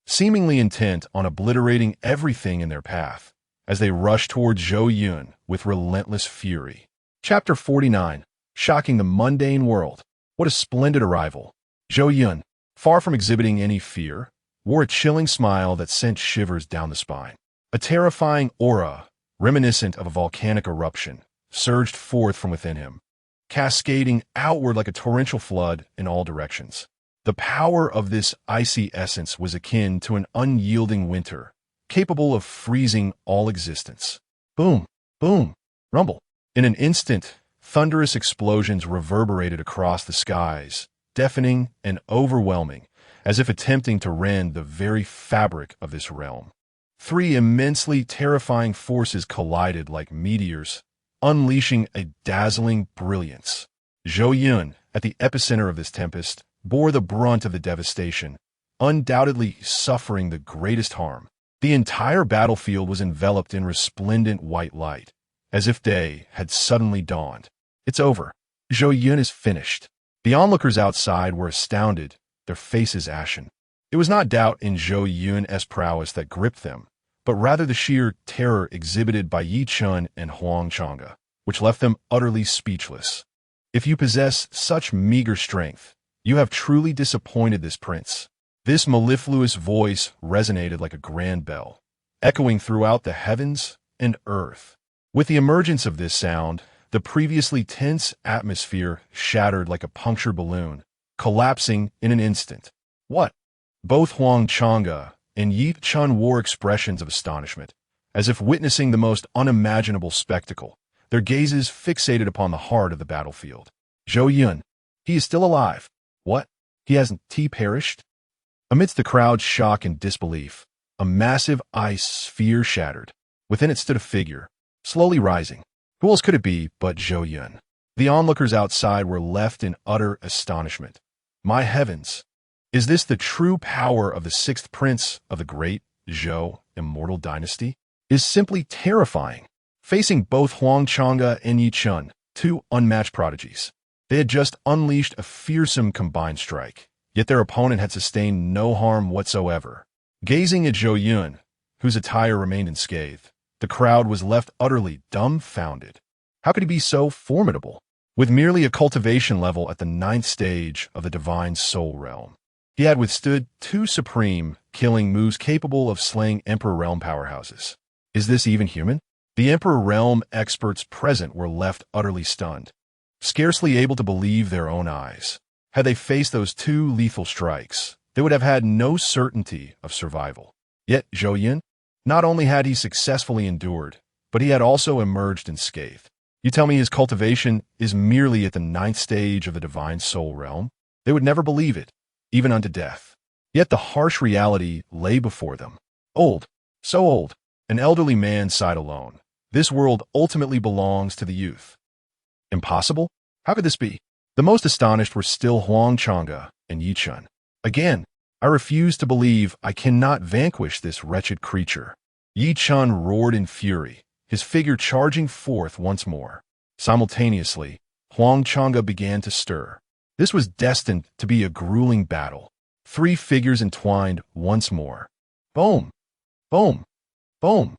seemingly intent on obliterating everything in their path, as they rushed towards Zhou Yun with relentless fury. Chapter 49. Shocking the mundane world. What a splendid arrival. Zhou Yun, far from exhibiting any fear, wore a chilling smile that sent shivers down the spine. A terrifying aura, reminiscent of a volcanic eruption, surged forth from within him, cascading outward like a torrential flood in all directions. The power of this icy essence was akin to an unyielding winter, capable of freezing all existence. Boom, boom, rumble. In an instant, thunderous explosions reverberated across the skies, deafening and overwhelming, as if attempting to rend the very fabric of this realm. Three immensely terrifying forces collided like meteors, unleashing a dazzling brilliance. Zhou Yun, at the epicenter of this tempest, bore the brunt of the devastation, undoubtedly suffering the greatest harm. The entire battlefield was enveloped in resplendent white light, as if day had suddenly dawned. It's over. Zhou Yun is finished. The onlookers outside were astounded, their faces ashen. It was not doubt in Zhou Yun's prowess that gripped them, but rather the sheer terror exhibited by Yi Chen and Huang Chang'e, which left them utterly speechless. If you possess such meager strength, you have truly disappointed this prince. This mellifluous voice resonated like a grand bell, echoing throughout the heavens and earth. With the emergence of this sound, the previously tense atmosphere shattered like a punctured balloon, collapsing in an instant. What? Both Huang Chang'e and Yi Chen wore expressions of astonishment, as if witnessing the most unimaginable spectacle, their gazes fixated upon the heart of the battlefield. Zhou Yun, he is still alive. What? He hasn't perished? Amidst the crowd's shock and disbelief, a massive ice sphere shattered. Within it stood a figure, slowly rising. Who else could it be but Zhou Yun? The onlookers outside were left in utter astonishment. My heavens! Is this the true power of the sixth prince of the great Zhou Immortal Dynasty? Is simply terrifying. Facing both Huang Chang'e and Yi Chen, two unmatched prodigies, they had just unleashed a fearsome combined strike, yet their opponent had sustained no harm whatsoever. Gazing at Zhou Yun, whose attire remained unscathed, the crowd was left utterly dumbfounded. How could he be so formidable? With merely a cultivation level at the 9th stage of the divine soul realm, he had withstood two supreme, killing moves capable of slaying Emperor Realm powerhouses. Is this even human? The Emperor Realm experts present were left utterly stunned, scarcely able to believe their own eyes. Had they faced those two lethal strikes, they would have had no certainty of survival. Yet Zhou Yun, not only had he successfully endured, but he had also emerged unscathed. You tell me his cultivation is merely at the ninth stage of the divine soul realm? They would never believe it, even unto death. Yet the harsh reality lay before them. Old, so old, an elderly man sighed alone. This world ultimately belongs to the youth. Impossible? How could this be? The most astonished were still Huang Chang'e and Yi Chun. Again, I refuse to believe I cannot vanquish this wretched creature. Yi Chun roared in fury, his figure charging forth once more. Simultaneously, Huang Chang'e began to stir. This was destined to be a grueling battle. Three figures entwined once more. Boom! Boom! Boom!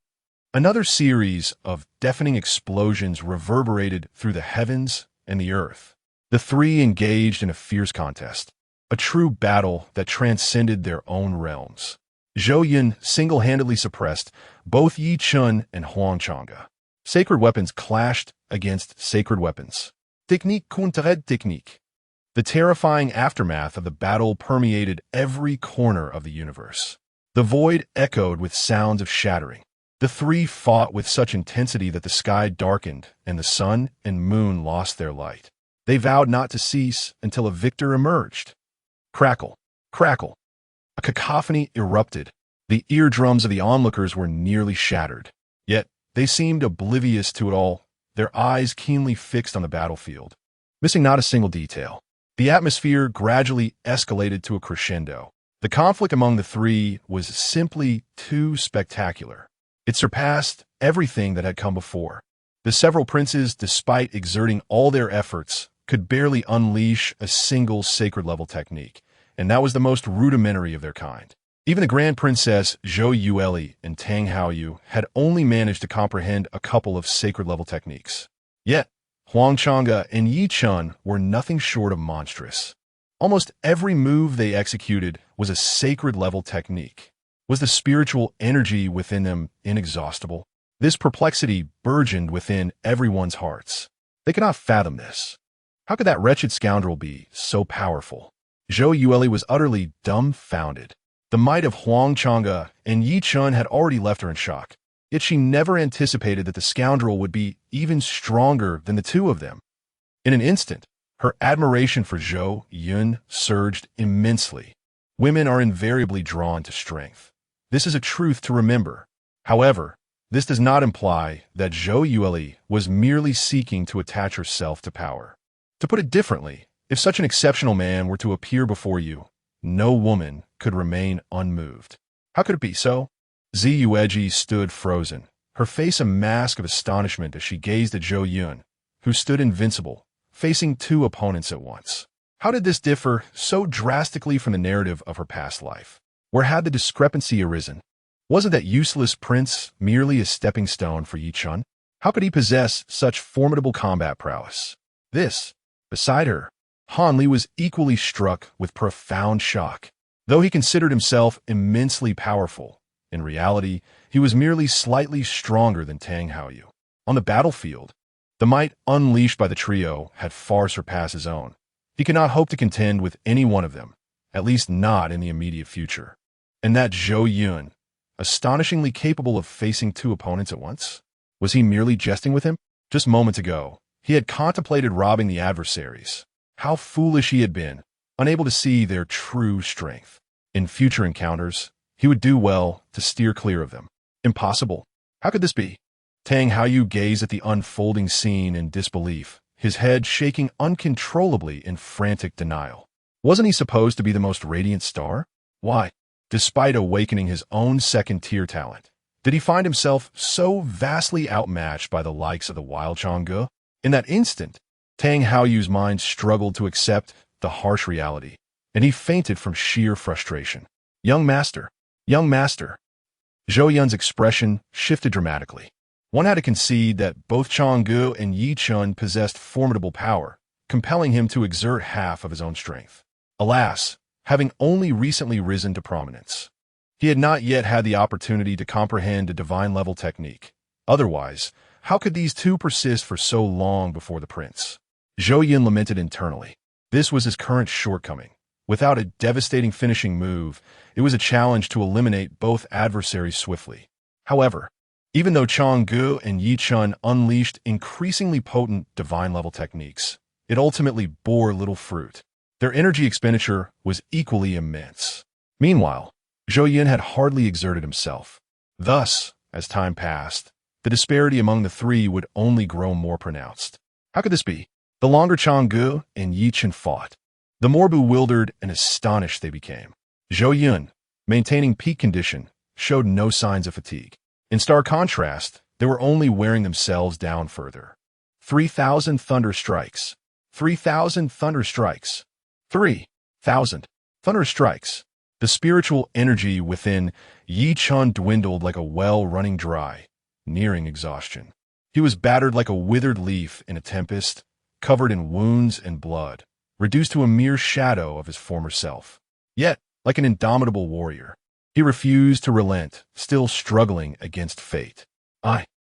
Another series of deafening explosions reverberated through the heavens and the earth. The three engaged in a fierce contest, a true battle that transcended their own realms. Zhou Yun single-handedly suppressed both Yi Chun and Huang Chang'e. Sacred weapons clashed against sacred weapons. Technique contre technique. The terrifying aftermath of the battle permeated every corner of the universe. The void echoed with sounds of shattering. The three fought with such intensity that the sky darkened and the sun and moon lost their light. They vowed not to cease until a victor emerged. Crackle, crackle. A cacophony erupted. The eardrums of the onlookers were nearly shattered. Yet they seemed oblivious to it all, their eyes keenly fixed on the battlefield, missing not a single detail. The atmosphere gradually escalated to a crescendo. The conflict among the three was simply too spectacular. It surpassed everything that had come before. The several princes, despite exerting all their efforts, could barely unleash a single sacred-level technique, and that was the most rudimentary of their kind. Even the Grand Princess Zhou Yueli and Tang Haoyu had only managed to comprehend a couple of sacred-level techniques. Yet, Huang Chang'e and Yi Chun were nothing short of monstrous. Almost every move they executed was a sacred-level technique. Was the spiritual energy within them inexhaustible? This perplexity burgeoned within everyone's hearts. They could not fathom this. How could that wretched scoundrel be so powerful? Zhou Yueli was utterly dumbfounded. The might of Huang Chang'e and Yi Chun had already left her in shock. Yet she never anticipated that the scoundrel would be even stronger than the two of them. In an instant, her admiration for Zhou Yun surged immensely. Women are invariably drawn to strength. This is a truth to remember. However, this does not imply that Zhou Yueli was merely seeking to attach herself to power. To put it differently, if such an exceptional man were to appear before you, no woman could remain unmoved. How could it be so? Zi Yueji stood frozen, her face a mask of astonishment as she gazed at Zhou Yun, who stood invincible, facing two opponents at once. How did this differ so drastically from the narrative of her past life? Where had the discrepancy arisen? Wasn't that useless prince merely a stepping stone for Yi Chun? How could he possess such formidable combat prowess? This, beside her, Han Li was equally struck with profound shock. Though he considered himself immensely powerful, in reality, he was merely slightly stronger than Tang Haoyu. On the battlefield, the might unleashed by the trio had far surpassed his own. He could not hope to contend with any one of them, at least not in the immediate future. And that Zhou Yun, astonishingly capable of facing two opponents at once? Was he merely jesting with him? Just moments ago, he had contemplated robbing the adversaries. How foolish he had been, unable to see their true strength. In future encounters, he would do well to steer clear of them. Impossible. How could this be? Tang Haoyu gazed at the unfolding scene in disbelief, his head shaking uncontrollably in frantic denial. Wasn't he supposed to be the most radiant star? Why, despite awakening his own second-tier talent, did he find himself so vastly outmatched by the likes of the Wild Chang'e? In that instant, Tang Haoyu's mind struggled to accept the harsh reality, and he fainted from sheer frustration. Young master, young master. Zhou Yun's expression shifted dramatically. One had to concede that both Chang'e and Yi Chun possessed formidable power, compelling him to exert half of his own strength. Alas, having only recently risen to prominence, he had not yet had the opportunity to comprehend a divine-level technique. Otherwise, how could these two persist for so long before the prince? Zhou Yun lamented internally. This was his current shortcoming. Without a devastating finishing move, it was a challenge to eliminate both adversaries swiftly. However, Even though Chang'e and Yi Chun unleashed increasingly potent divine-level techniques, it ultimately bore little fruit. Their energy expenditure was equally immense. Meanwhile, Zhou Yun had hardly exerted himself. Thus, as time passed, the disparity among the three would only grow more pronounced. How could this be? The longer Chang'e and Yi Chun fought, the more bewildered and astonished they became. Zhou Yun, maintaining peak condition, showed no signs of fatigue. In stark contrast, they were only wearing themselves down further. 3,000 thunder strikes. 3,000 thunder strikes. 3,000 thunder strikes. The spiritual energy within Yi Chun dwindled like a well running dry, nearing exhaustion. He was battered like a withered leaf in a tempest, covered in wounds and blood, reduced to a mere shadow of his former self. Yet, like an indomitable warrior, he refused to relent, still struggling against fate.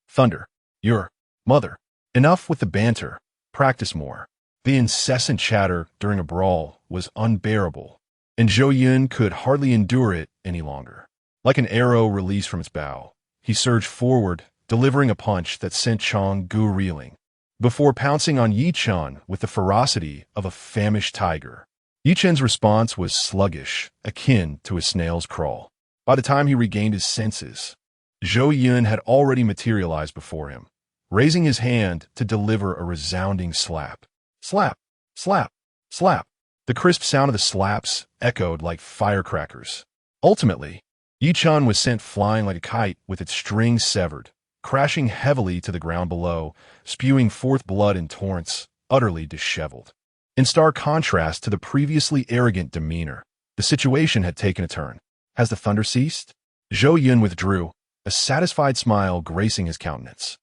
Thunder, your mother. Enough with the banter. Practice more. The incessant chatter during a brawl was unbearable, and Zhou Yun could hardly endure it any longer. Like an arrow released from its bow, he surged forward, delivering a punch that sent Chang'e reeling, before pouncing on Yi Chun with the ferocity of a famished tiger. Yi Chun's response was sluggish, akin to a snail's crawl. By the time he regained his senses, Zhou Yun had already materialized before him, raising his hand to deliver a resounding slap. Slap, slap, slap. The crisp sound of the slaps echoed like firecrackers. Ultimately, Yi Chun was sent flying like a kite with its strings severed, crashing heavily to the ground below, spewing forth blood in torrents, utterly disheveled. In stark contrast to the previously arrogant demeanor, the situation had taken a turn. Has the thunder ceased? Zhou Yun withdrew, a satisfied smile gracing his countenance.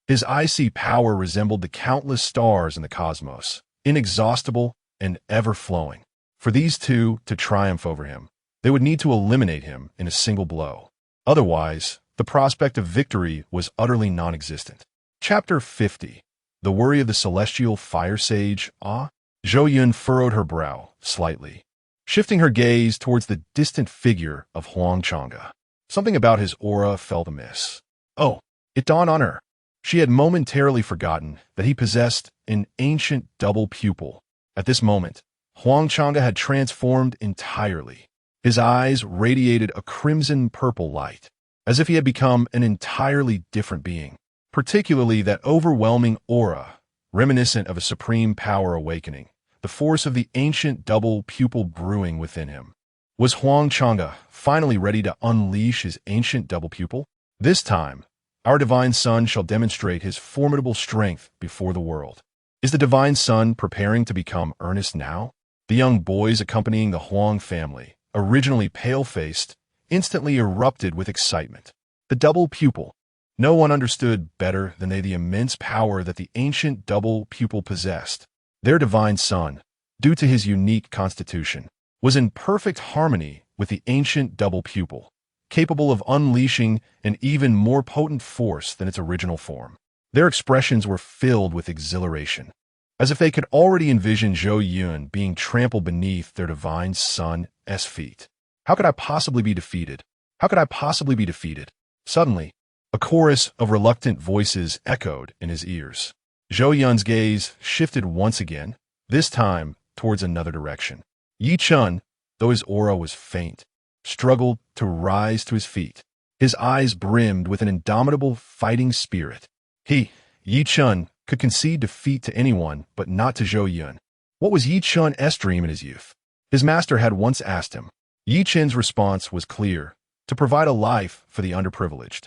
His icy power resembled the countless stars in the cosmos, inexhaustible and ever-flowing. For these two to triumph over him, they would need to eliminate him in a single blow. Otherwise, the prospect of victory was utterly non-existent. Chapter 50. The Worry of the Celestial Fire Sage. Zhou Yun furrowed her brow slightly, shifting her gaze towards the distant figure of Huang Chang'e. Something about his aura felt amiss. It dawned on her. She had momentarily forgotten that he possessed an ancient double pupil. At this moment, Huang Chang'e had transformed entirely. His eyes radiated a crimson-purple light, as if he had become an entirely different being, particularly that overwhelming aura, reminiscent of a supreme power awakening, the force of the ancient double pupil brewing within him. Was Huang Chang'e finally ready to unleash his ancient double pupil? This time, our divine son shall demonstrate his formidable strength before the world. Is the divine son preparing to become earnest now? The young boys accompanying the Huang family, originally pale-faced, instantly erupted with excitement. The double pupil. No one understood better than they the immense power that the ancient double pupil possessed. Their divine son, due to his unique constitution, was in perfect harmony with the ancient double pupil, capable of unleashing an even more potent force than its original form. Their expressions were filled with exhilaration, as if they could already envision Zhou Yun being trampled beneath their divine son's feet. How could I possibly be defeated? How could I possibly be defeated? Suddenly, a chorus of reluctant voices echoed in his ears. Zhou Yun's gaze shifted once again, this time towards another direction. Yi Chun, though his aura was faint, struggled to rise to his feet. His eyes brimmed with an indomitable fighting spirit. Yi Chun, could concede defeat to anyone but not to Zhou Yun. What was Yi Chun's dream in his youth? His master had once asked him. Yi Chun's response was clear: to provide a life for the underprivileged,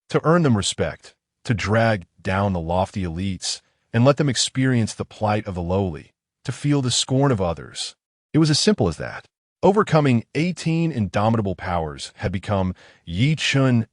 to earn them respect, to drag down the lofty elites and let them experience the plight of the lowly, to feel the scorn of others. It was as simple as that. Overcoming 18 indomitable powers had become Yi Chun's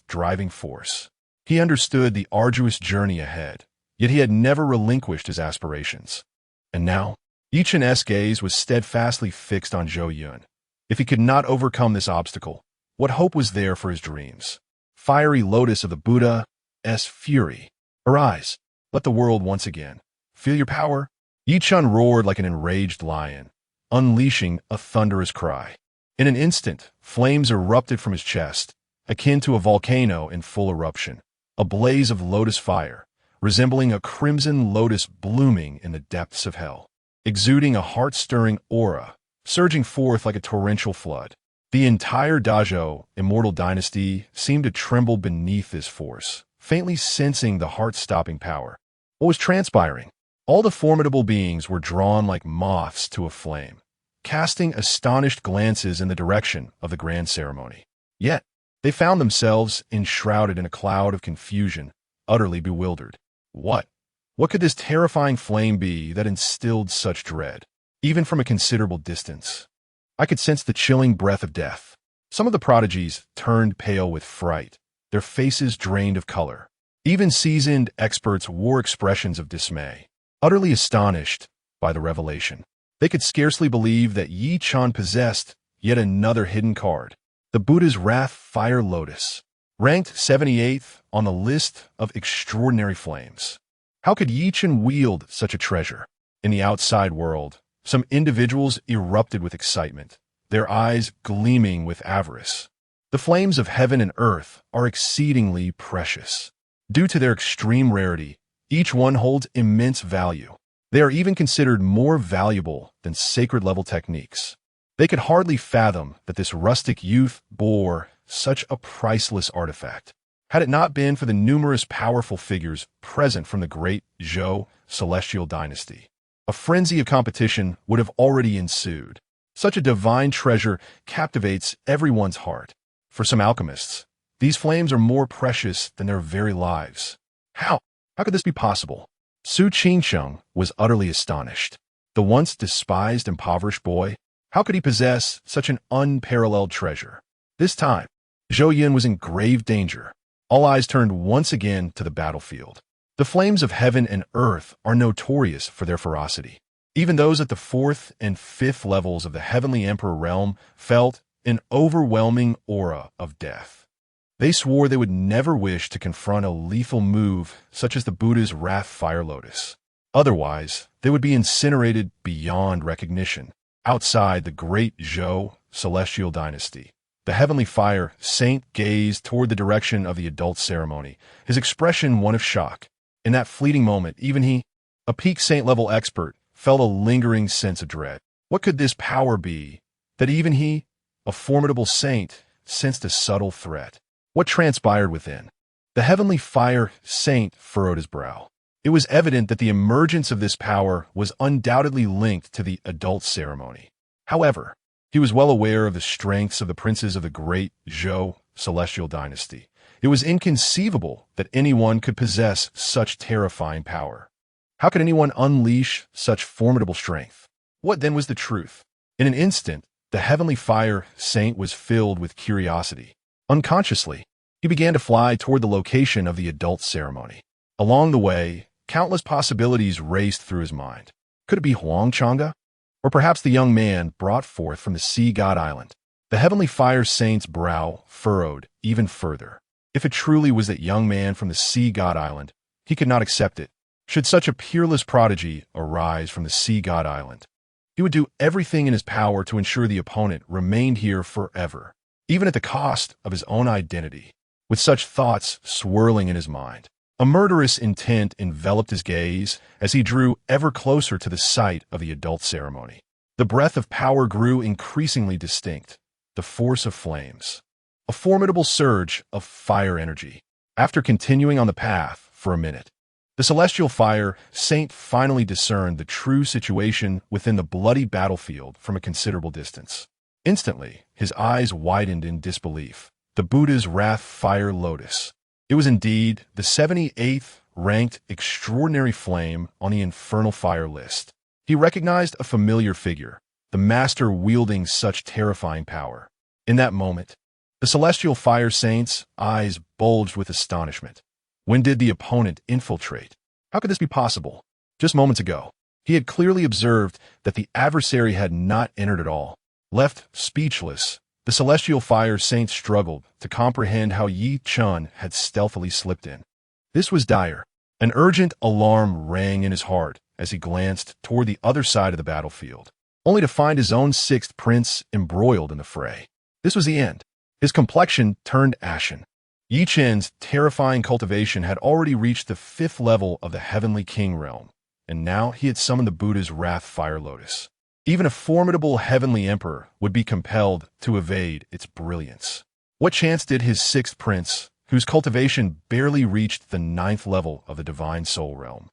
driving force. He understood the arduous journey ahead, yet he had never relinquished his aspirations. And now, Yi Chun's gaze was steadfastly fixed on Zhou Yun. If he could not overcome this obstacle, what hope was there for his dreams? Fiery lotus of the Buddha's fury. Arise, let the world once again feel your power. Yi Chun roared like an enraged lion, unleashing a thunderous cry. In an instant, flames erupted from his chest, akin to a volcano in full eruption, a blaze of lotus fire, resembling a crimson lotus blooming in the depths of hell, exuding a heart-stirring aura, surging forth like a torrential flood. The entire dojo, Immortal Dynasty, seemed to tremble beneath this force, faintly sensing the heart-stopping power. What was transpiring? All the formidable beings were drawn like moths to a flame, casting astonished glances in the direction of the grand ceremony. Yet, they found themselves enshrouded in a cloud of confusion, utterly bewildered. What could this terrifying flame be that instilled such dread, even from a considerable distance? I could sense the chilling breath of death. Some of the prodigies turned pale with fright, their faces drained of color. Even seasoned experts wore expressions of dismay, utterly astonished by the revelation. They could scarcely believe that Yi Chan possessed yet another hidden card, the Buddha's Wrath Fire Lotus, ranked 78th on the list of extraordinary flames. How could Yi Chan wield such a treasure? In the outside world, some individuals erupted with excitement, their eyes gleaming with avarice. The flames of heaven and earth are exceedingly precious. Due to their extreme rarity, each one holds immense value. They are even considered more valuable than sacred-level techniques. They could hardly fathom that this rustic youth bore such a priceless artifact. Had it not been for the numerous powerful figures present from the great Zhou celestial dynasty, a frenzy of competition would have already ensued. Such a divine treasure captivates everyone's heart. For some alchemists, these flames are more precious than their very lives. How could this be possible? Su Qingsheng was utterly astonished. The once despised, impoverished boy, how could he possess such an unparalleled treasure? This time, Zhou Yun was in grave danger. All eyes turned once again to the battlefield. The flames of heaven and earth are notorious for their ferocity. Even those at the 4th and 5th levels of the Heavenly Emperor realm felt an overwhelming aura of death. They swore they would never wish to confront a lethal move such as the Buddha's Wrath Fire Lotus. Otherwise, they would be incinerated beyond recognition. Outside the great Zhou celestial dynasty, the Heavenly Fire Saint gazed toward the direction of the adult ceremony, his expression one of shock. In that fleeting moment, even he, a peak saint-level expert, felt a lingering sense of dread. What could this power be that even he, a formidable saint, sensed a subtle threat? What transpired within? The Heavenly Fire Saint furrowed his brow. It was evident that the emergence of this power was undoubtedly linked to the adult ceremony. However, he was well aware of the strengths of the princes of the great Zhou celestial dynasty. It was inconceivable that anyone could possess such terrifying power. How could anyone unleash such formidable strength? What then was the truth? In an instant, the Heavenly Fire Saint was filled with curiosity. Unconsciously, he began to fly toward the location of the adult ceremony. Along the way, countless possibilities raced through his mind. Could it be Huang Chang'e? Or perhaps the young man brought forth from the Sea God Island? The Heavenly Fire Saint's brow furrowed even further. If it truly was that young man from the Sea God Island, he could not accept it. Should such a peerless prodigy arise from the Sea God Island, he would do everything in his power to ensure the opponent remained here forever, even at the cost of his own identity. With such thoughts swirling in his mind, a murderous intent enveloped his gaze as he drew ever closer to the site of the adult ceremony. The breath of power grew increasingly distinct, the force of flames, a formidable surge of fire energy. After continuing on the path for a minute, the celestial fire saint finally discerned the true situation within the bloody battlefield from a considerable distance. Instantly, his eyes widened in disbelief. The Buddha's Wrath Fire Lotus. It was indeed the 78th ranked extraordinary flame on the infernal fire list. He recognized a familiar figure, the master wielding such terrifying power. In that moment, the celestial fire saint's eyes bulged with astonishment. When did the opponent infiltrate? How could this be possible? Just moments ago, he had clearly observed that the adversary had not entered at all. Left speechless, the celestial fire saint struggled to comprehend how Yi Chun had stealthily slipped in. This was dire. An urgent alarm rang in his heart as he glanced toward the other side of the battlefield, only to find his own 6th prince embroiled in the fray. This was the end. His complexion turned ashen. Yi Chen's terrifying cultivation had already reached the 5th level of the Heavenly King realm, and now he had summoned the Buddha's Wrath Fire Lotus. Even a formidable Heavenly Emperor would be compelled to evade its brilliance. What chance did his 6th prince, whose cultivation barely reached the 9th level of the Divine Soul realm,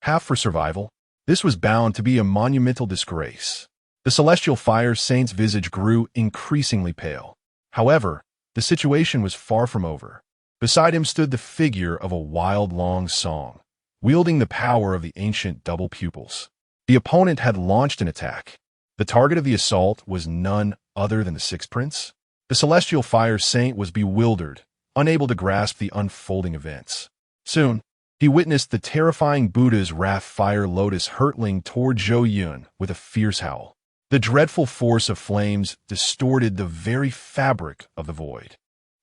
have for survival? This was bound to be a monumental disgrace. The Celestial Fire Saint's visage grew increasingly pale. However, the situation was far from over. Beside him stood the figure of a wild long song, wielding the power of the ancient double pupils. The opponent had launched an attack. The target of the assault was none other than the 6th prince. The Celestial Fire Saint was bewildered, unable to grasp the unfolding events. Soon, he witnessed the terrifying Buddha's Wrath Fire Lotus hurtling toward Zhou Yun with a fierce howl. The dreadful force of flames distorted the very fabric of the void.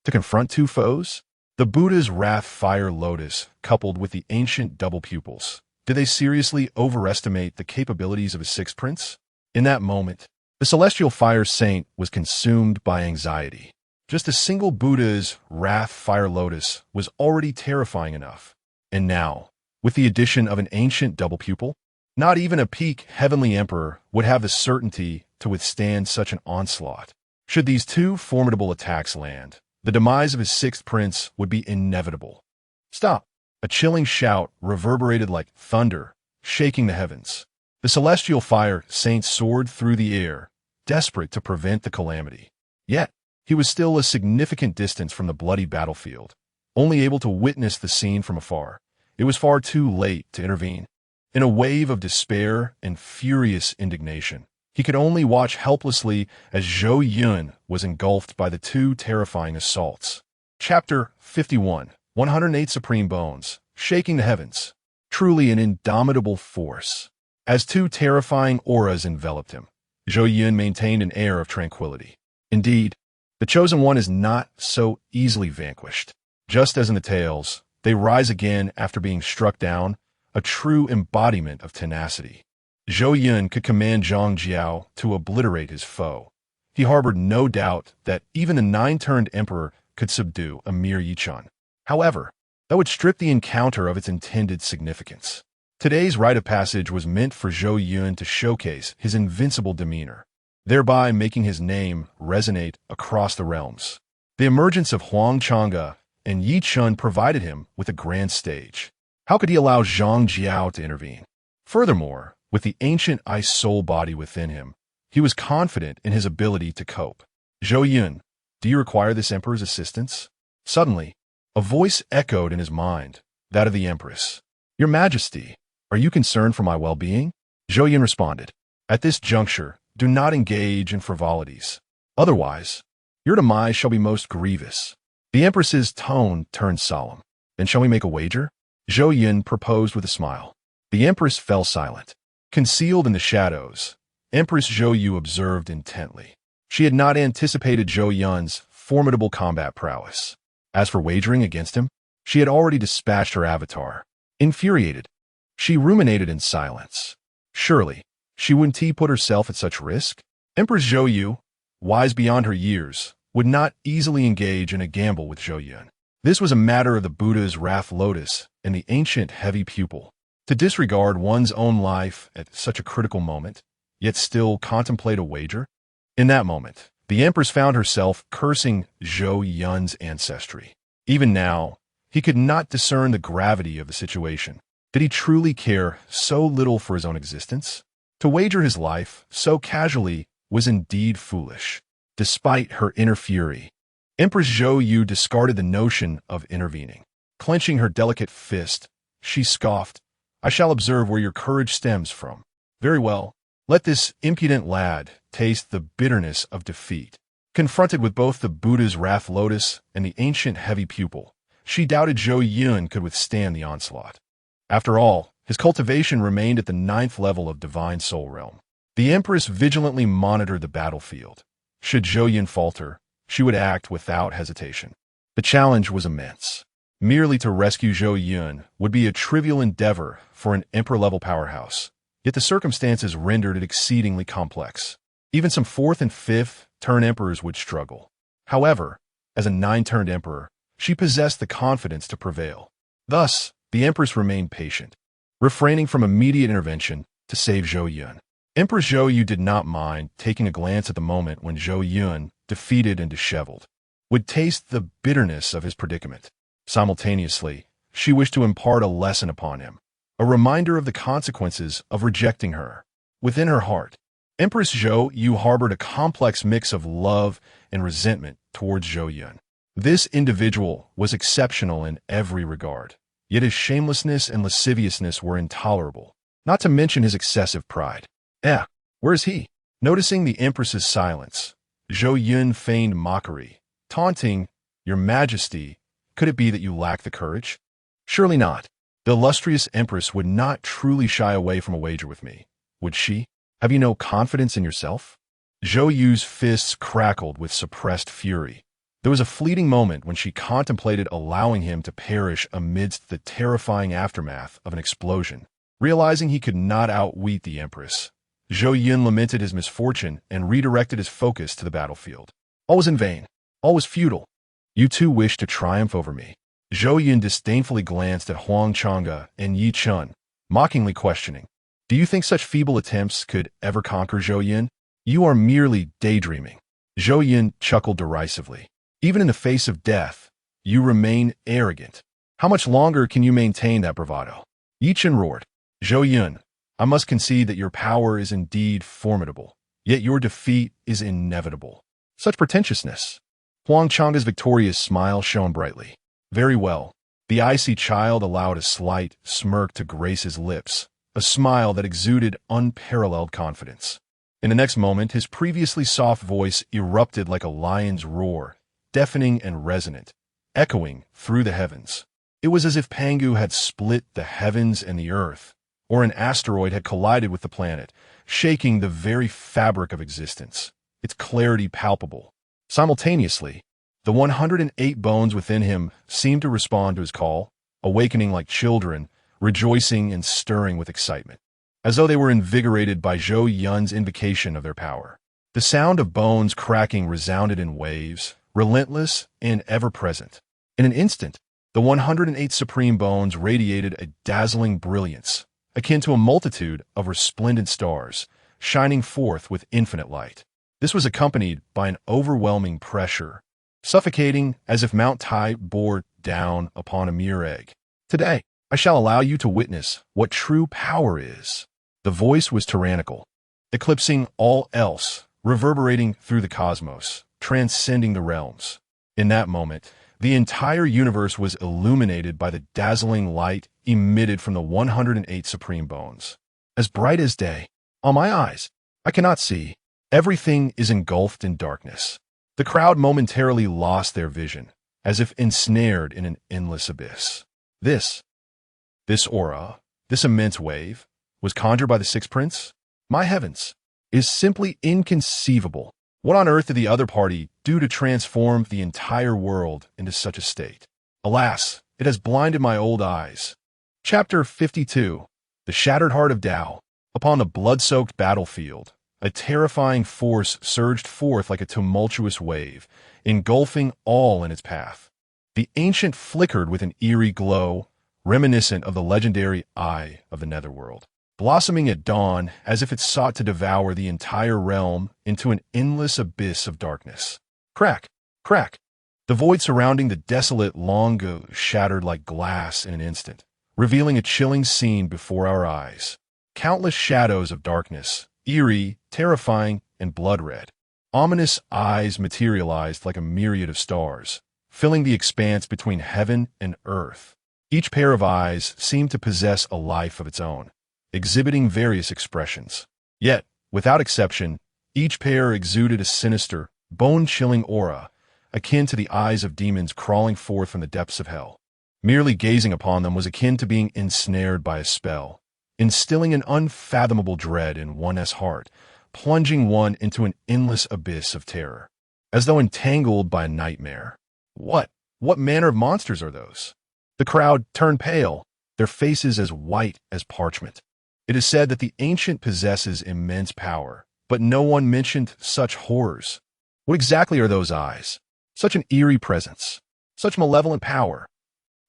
To confront two foes, the Buddha's Wrath Fire Lotus coupled with the ancient double pupils, did they seriously overestimate the capabilities of a 6th prince? In that moment, the Celestial Fire Saint was consumed by anxiety. Just a single Buddha's Wrath Fire Lotus was already terrifying enough. And now, with the addition of an ancient double pupil, not even a peak Heavenly Emperor would have the certainty to withstand such an onslaught. Should these two formidable attacks land, the demise of his 6th prince would be inevitable. Stop! A chilling shout reverberated like thunder, shaking the heavens. The Celestial Fire Saint soared through the air, desperate to prevent the calamity. Yet, he was still a significant distance from the bloody battlefield, only able to witness the scene from afar. It was far too late to intervene. In a wave of despair and furious indignation, he could only watch helplessly as Zhou Yun was engulfed by the two terrifying assaults. Chapter 51, 108 Supreme Bones, Shaking the Heavens. Truly an indomitable force. As two terrifying auras enveloped him, Zhou Yun maintained an air of tranquility. Indeed, the Chosen One is not so easily vanquished. Just as in the tales, they rise again after being struck down, a true embodiment of tenacity. Zhou Yun could command Zhang Jiao to obliterate his foe. He harbored no doubt that even a 9-turned emperor could subdue a mere Yichun. However, that would strip the encounter of its intended significance. Today's rite of passage was meant for Zhou Yun to showcase his invincible demeanor, thereby making his name resonate across the realms. The emergence of Huang Chang'e and Yi Chun provided him with a grand stage. How could he allow Zhang Jiao to intervene? Furthermore, with the ancient ice soul body within him, he was confident in his ability to cope. Zhou Yun, do you require this emperor's assistance? Suddenly, a voice echoed in his mind, that of the empress. Your Majesty, are you concerned for my well-being? Zhou Yun responded. At this juncture, do not engage in frivolities. Otherwise, your demise shall be most grievous. The empress's tone turned solemn. Then shall we make a wager? Zhou Yun proposed with a smile. The empress fell silent. Concealed in the shadows, Empress Zhou Yu observed intently. She had not anticipated Zhou Yun's formidable combat prowess. As for wagering against him, she had already dispatched her avatar. Infuriated, she ruminated in silence. Surely, she wouldn't put herself at such risk? Empress Zhou Yu, wise beyond her years, would not easily engage in a gamble with Zhou Yun. This was a matter of the Buddha's Wrath Lotus and the ancient heavy pupil. To disregard one's own life at such a critical moment, yet still contemplate a wager? In that moment, the Empress found herself cursing Zhou Yun's ancestry. Even now, he could not discern the gravity of the situation. Did he truly care so little for his own existence? To wager his life so casually was indeed foolish. Despite her inner fury, Empress Zhou Yu discarded the notion of intervening. Clenching her delicate fist, she scoffed, I shall observe where your courage stems from. Very well, let this impudent lad taste the bitterness of defeat. Confronted with both the Buddha's Wrath Lotus and the ancient heavy pupil, she doubted Zhou Yun could withstand the onslaught. After all, his cultivation remained at the 9th level of Divine Soul Realm. The Empress vigilantly monitored the battlefield. Should Zhou Yun falter, she would act without hesitation. The challenge was immense. Merely to rescue Zhou Yun would be a trivial endeavor for an emperor-level powerhouse, yet the circumstances rendered it exceedingly complex. Even some 4th and 5th turn emperors would struggle. However, As a nine-turned emperor, she possessed the confidence to prevail. Thus, the empress remained patient, refraining from immediate intervention to save Zhou Yun. Empress Zhou Yu did not mind taking a glance at the moment when Zhou Yun, defeated and disheveled, would taste the bitterness of his predicament. Simultaneously, she wished to impart a lesson upon him, a reminder of the consequences of rejecting her. Within her heart, Empress Zhou Yu harbored a complex mix of love and resentment towards Zhou Yun. This individual was exceptional in every regard, yet his shamelessness and lasciviousness were intolerable, not to mention his excessive pride. Where is he? Noticing the Empress's silence, Zhou Yun feigned mockery, taunting, "Your Majesty, could it be that you lack the courage?" Surely not. The illustrious Empress would not truly shy away from a wager with me, would she? Have you no confidence in yourself? Zhou Yu's fists crackled with suppressed fury. There was a fleeting moment when she contemplated allowing him to perish amidst the terrifying aftermath of an explosion. Realizing he could not outwit the Empress, Zhou Yun lamented his misfortune and redirected his focus to the battlefield. All was in vain. All was futile. You too wish to triumph over me. Zhou Yun disdainfully glanced at Huang Chang'e and Yi Chun, mockingly questioning, "Do you think such feeble attempts could ever conquer Zhou Yun? You are merely daydreaming." Zhou Yun chuckled derisively. "Even in the face of death, you remain arrogant. How much longer can you maintain that bravado?" Yi Chun roared, "Zhou Yun, I must concede that your power is indeed formidable, yet your defeat is inevitable. Such pretentiousness." Huang Chang'e's victorious smile shone brightly. "Very well." The icy child allowed a slight smirk to grace his lips, a smile that exuded unparalleled confidence. In the next moment, his previously soft voice erupted like a lion's roar, deafening and resonant, echoing through the heavens. It was as if Pangu had split the heavens and the earth, or an asteroid had collided with the planet, shaking the very fabric of existence, its clarity palpable. Simultaneously, the 108 bones within him seemed to respond to his call, awakening like children, rejoicing and stirring with excitement, as though they were invigorated by Zhou Yun's invocation of their power. The sound of bones cracking resounded in waves, relentless and ever-present. In an instant, the 108 supreme bones radiated a dazzling brilliance, akin to a multitude of resplendent stars, shining forth with infinite light. This was accompanied by an overwhelming pressure, suffocating as if Mount Tai bore down upon a mere egg. "Today, I shall allow you to witness what true power is." The voice was tyrannical, eclipsing all else, reverberating through the cosmos, transcending the realms. In that moment, the entire universe was illuminated by the dazzling light emitted from the 108 supreme bones. As bright as day. On my eyes, I cannot see. Everything is engulfed in darkness. The crowd momentarily lost their vision, as if ensnared in an endless abyss. This aura, this immense wave, was conjured by the Sixth Prince? My heavens, it is simply inconceivable. What on earth did the other party do to transform the entire world into such a state? Alas, it has blinded my old eyes. Chapter 52. The Shattered Heart of Tao. Upon the blood-soaked battlefield, a terrifying force surged forth like a tumultuous wave, engulfing all in its path. The ancient flickered with an eerie glow, reminiscent of the legendary Eye of the Netherworld, blossoming at dawn as if it sought to devour the entire realm into an endless abyss of darkness. Crack, crack. The void surrounding the desolate Longo shattered like glass in an instant, revealing a chilling scene before our eyes. Countless shadows of darkness, eerie, terrifying, and blood-red. Ominous eyes materialized like a myriad of stars, filling the expanse between heaven and earth. Each pair of eyes seemed to possess a life of its own, exhibiting various expressions. Yet, without exception, each pair exuded a sinister, bone-chilling aura, akin to the eyes of demons crawling forth from the depths of hell. Merely gazing upon them was akin to being ensnared by a spell, instilling an unfathomable dread in one's heart, plunging one into an endless abyss of terror, as though entangled by a nightmare. What manner of monsters are those? The crowd turned pale, their faces as white as parchment. It is said that the ancient possesses immense power, but no one mentioned such horrors. What exactly are those eyes? Such an eerie presence. Such malevolent power.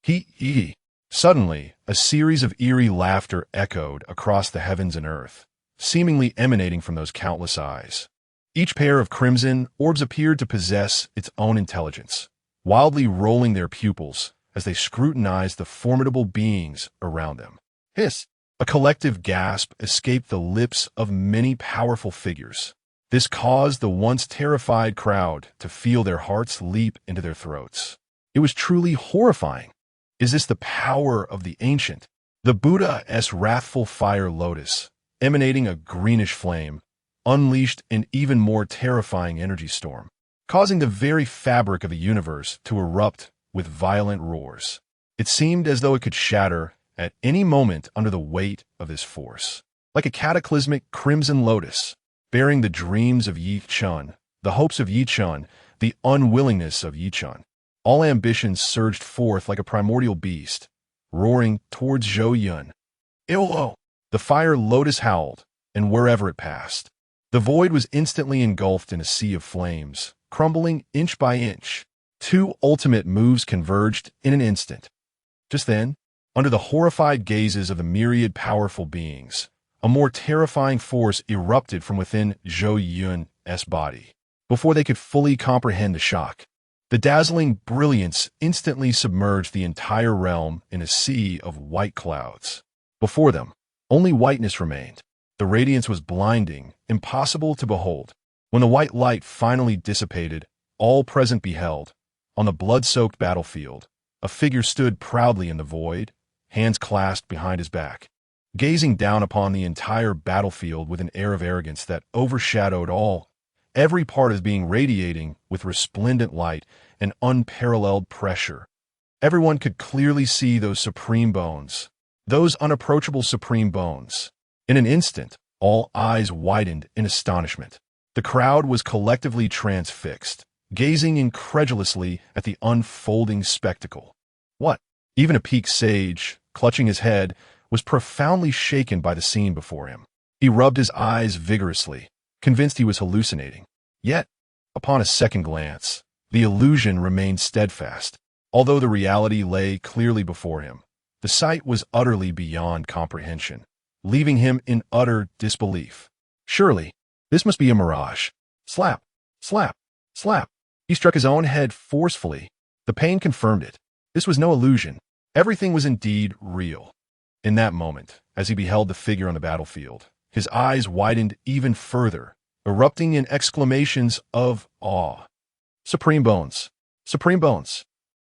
He. Suddenly, a series of eerie laughter echoed across the heavens and earth, seemingly emanating from those countless eyes. Each pair of crimson orbs appeared to possess its own intelligence, wildly rolling their pupils as they scrutinized the formidable beings around them. Hiss! A collective gasp escaped the lips of many powerful figures. This caused the once terrified crowd to feel their hearts leap into their throats. It was truly horrifying. Is this the power of the ancient? The Buddha's wrathful fire lotus, emanating a greenish flame, unleashed an even more terrifying energy storm, causing the very fabric of the universe to erupt with violent roars. It seemed as though it could shatter at any moment under the weight of this force. Like a cataclysmic crimson lotus, bearing the dreams of Yi Chun, the hopes of Yi Chun, the unwillingness of Yi Chun. All ambitions surged forth like a primordial beast, roaring towards Zhou Yun. Illo! The fire lotus howled, and wherever it passed, the void was instantly engulfed in a sea of flames, crumbling inch by inch. Two ultimate moves converged in an instant. Just then, under the horrified gazes of the myriad powerful beings, a more terrifying force erupted from within Zhou Yun's body. Before they could fully comprehend the shock, the dazzling brilliance instantly submerged the entire realm in a sea of white clouds. Before them, only whiteness remained. The radiance was blinding, impossible to behold. When the white light finally dissipated, all present beheld, on the blood-soaked battlefield, a figure stood proudly in the void, hands clasped behind his back, gazing down upon the entire battlefield with an air of arrogance that overshadowed all. Every part is being radiating with resplendent light and unparalleled pressure. Everyone could clearly see those supreme bones, those unapproachable supreme bones. In an instant, all eyes widened in astonishment. The crowd was collectively transfixed, gazing incredulously at the unfolding spectacle. What? Even a peak sage, clutching his head, was profoundly shaken by the scene before him. He rubbed his eyes vigorously, convinced he was hallucinating. Yet, upon a second glance, the illusion remained steadfast. Although the reality lay clearly before him, the sight was utterly beyond comprehension, leaving him in utter disbelief. Surely, this must be a mirage. Slap, slap, slap. He struck his own head forcefully. The pain confirmed it. This was no illusion. Everything was indeed real. In that moment, as he beheld the figure on the battlefield, his eyes widened even further, erupting in exclamations of awe. Supreme bones! Supreme bones!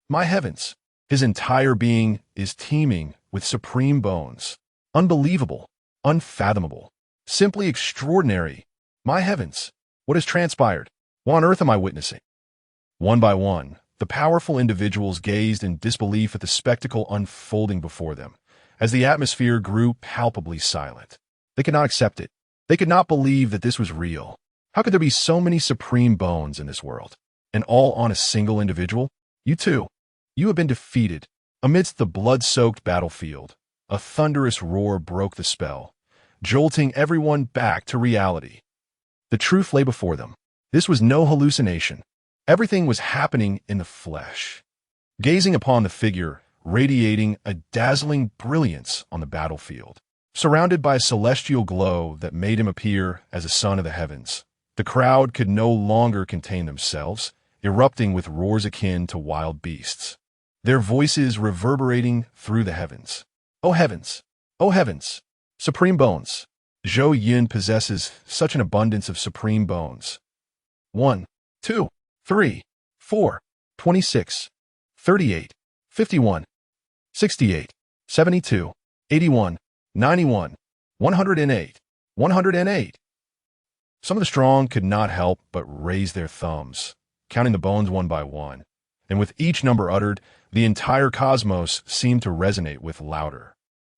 My heavens! His entire being is teeming with supreme bones. Unbelievable, unfathomable, simply extraordinary. My heavens! What has transpired? What on earth am I witnessing? One by one, the powerful individuals gazed in disbelief at the spectacle unfolding before them, as the atmosphere grew palpably silent. They could not accept it. They could not believe that this was real. How could there be so many supreme bones in this world? And all on a single individual? You too. You have been defeated. Amidst the blood-soaked battlefield, a thunderous roar broke the spell, jolting everyone back to reality. The truth lay before them. This was no hallucination. Everything was happening in the flesh. Gazing upon the figure, radiating a dazzling brilliance on the battlefield, surrounded by a celestial glow that made him appear as a son of the heavens, the crowd could no longer contain themselves, erupting with roars akin to wild beasts, their voices reverberating through the heavens. Oh heavens! Oh heavens! Supreme bones! Zhou Yun possesses such an abundance of supreme bones. 1, 2, 3, 4, 26, 38, 51, 68, 72, 81, 91, 108, 108. Some of the strong could not help but raise their thumbs, counting the bones one by one, and with each number uttered, the entire cosmos seemed to resonate with louder,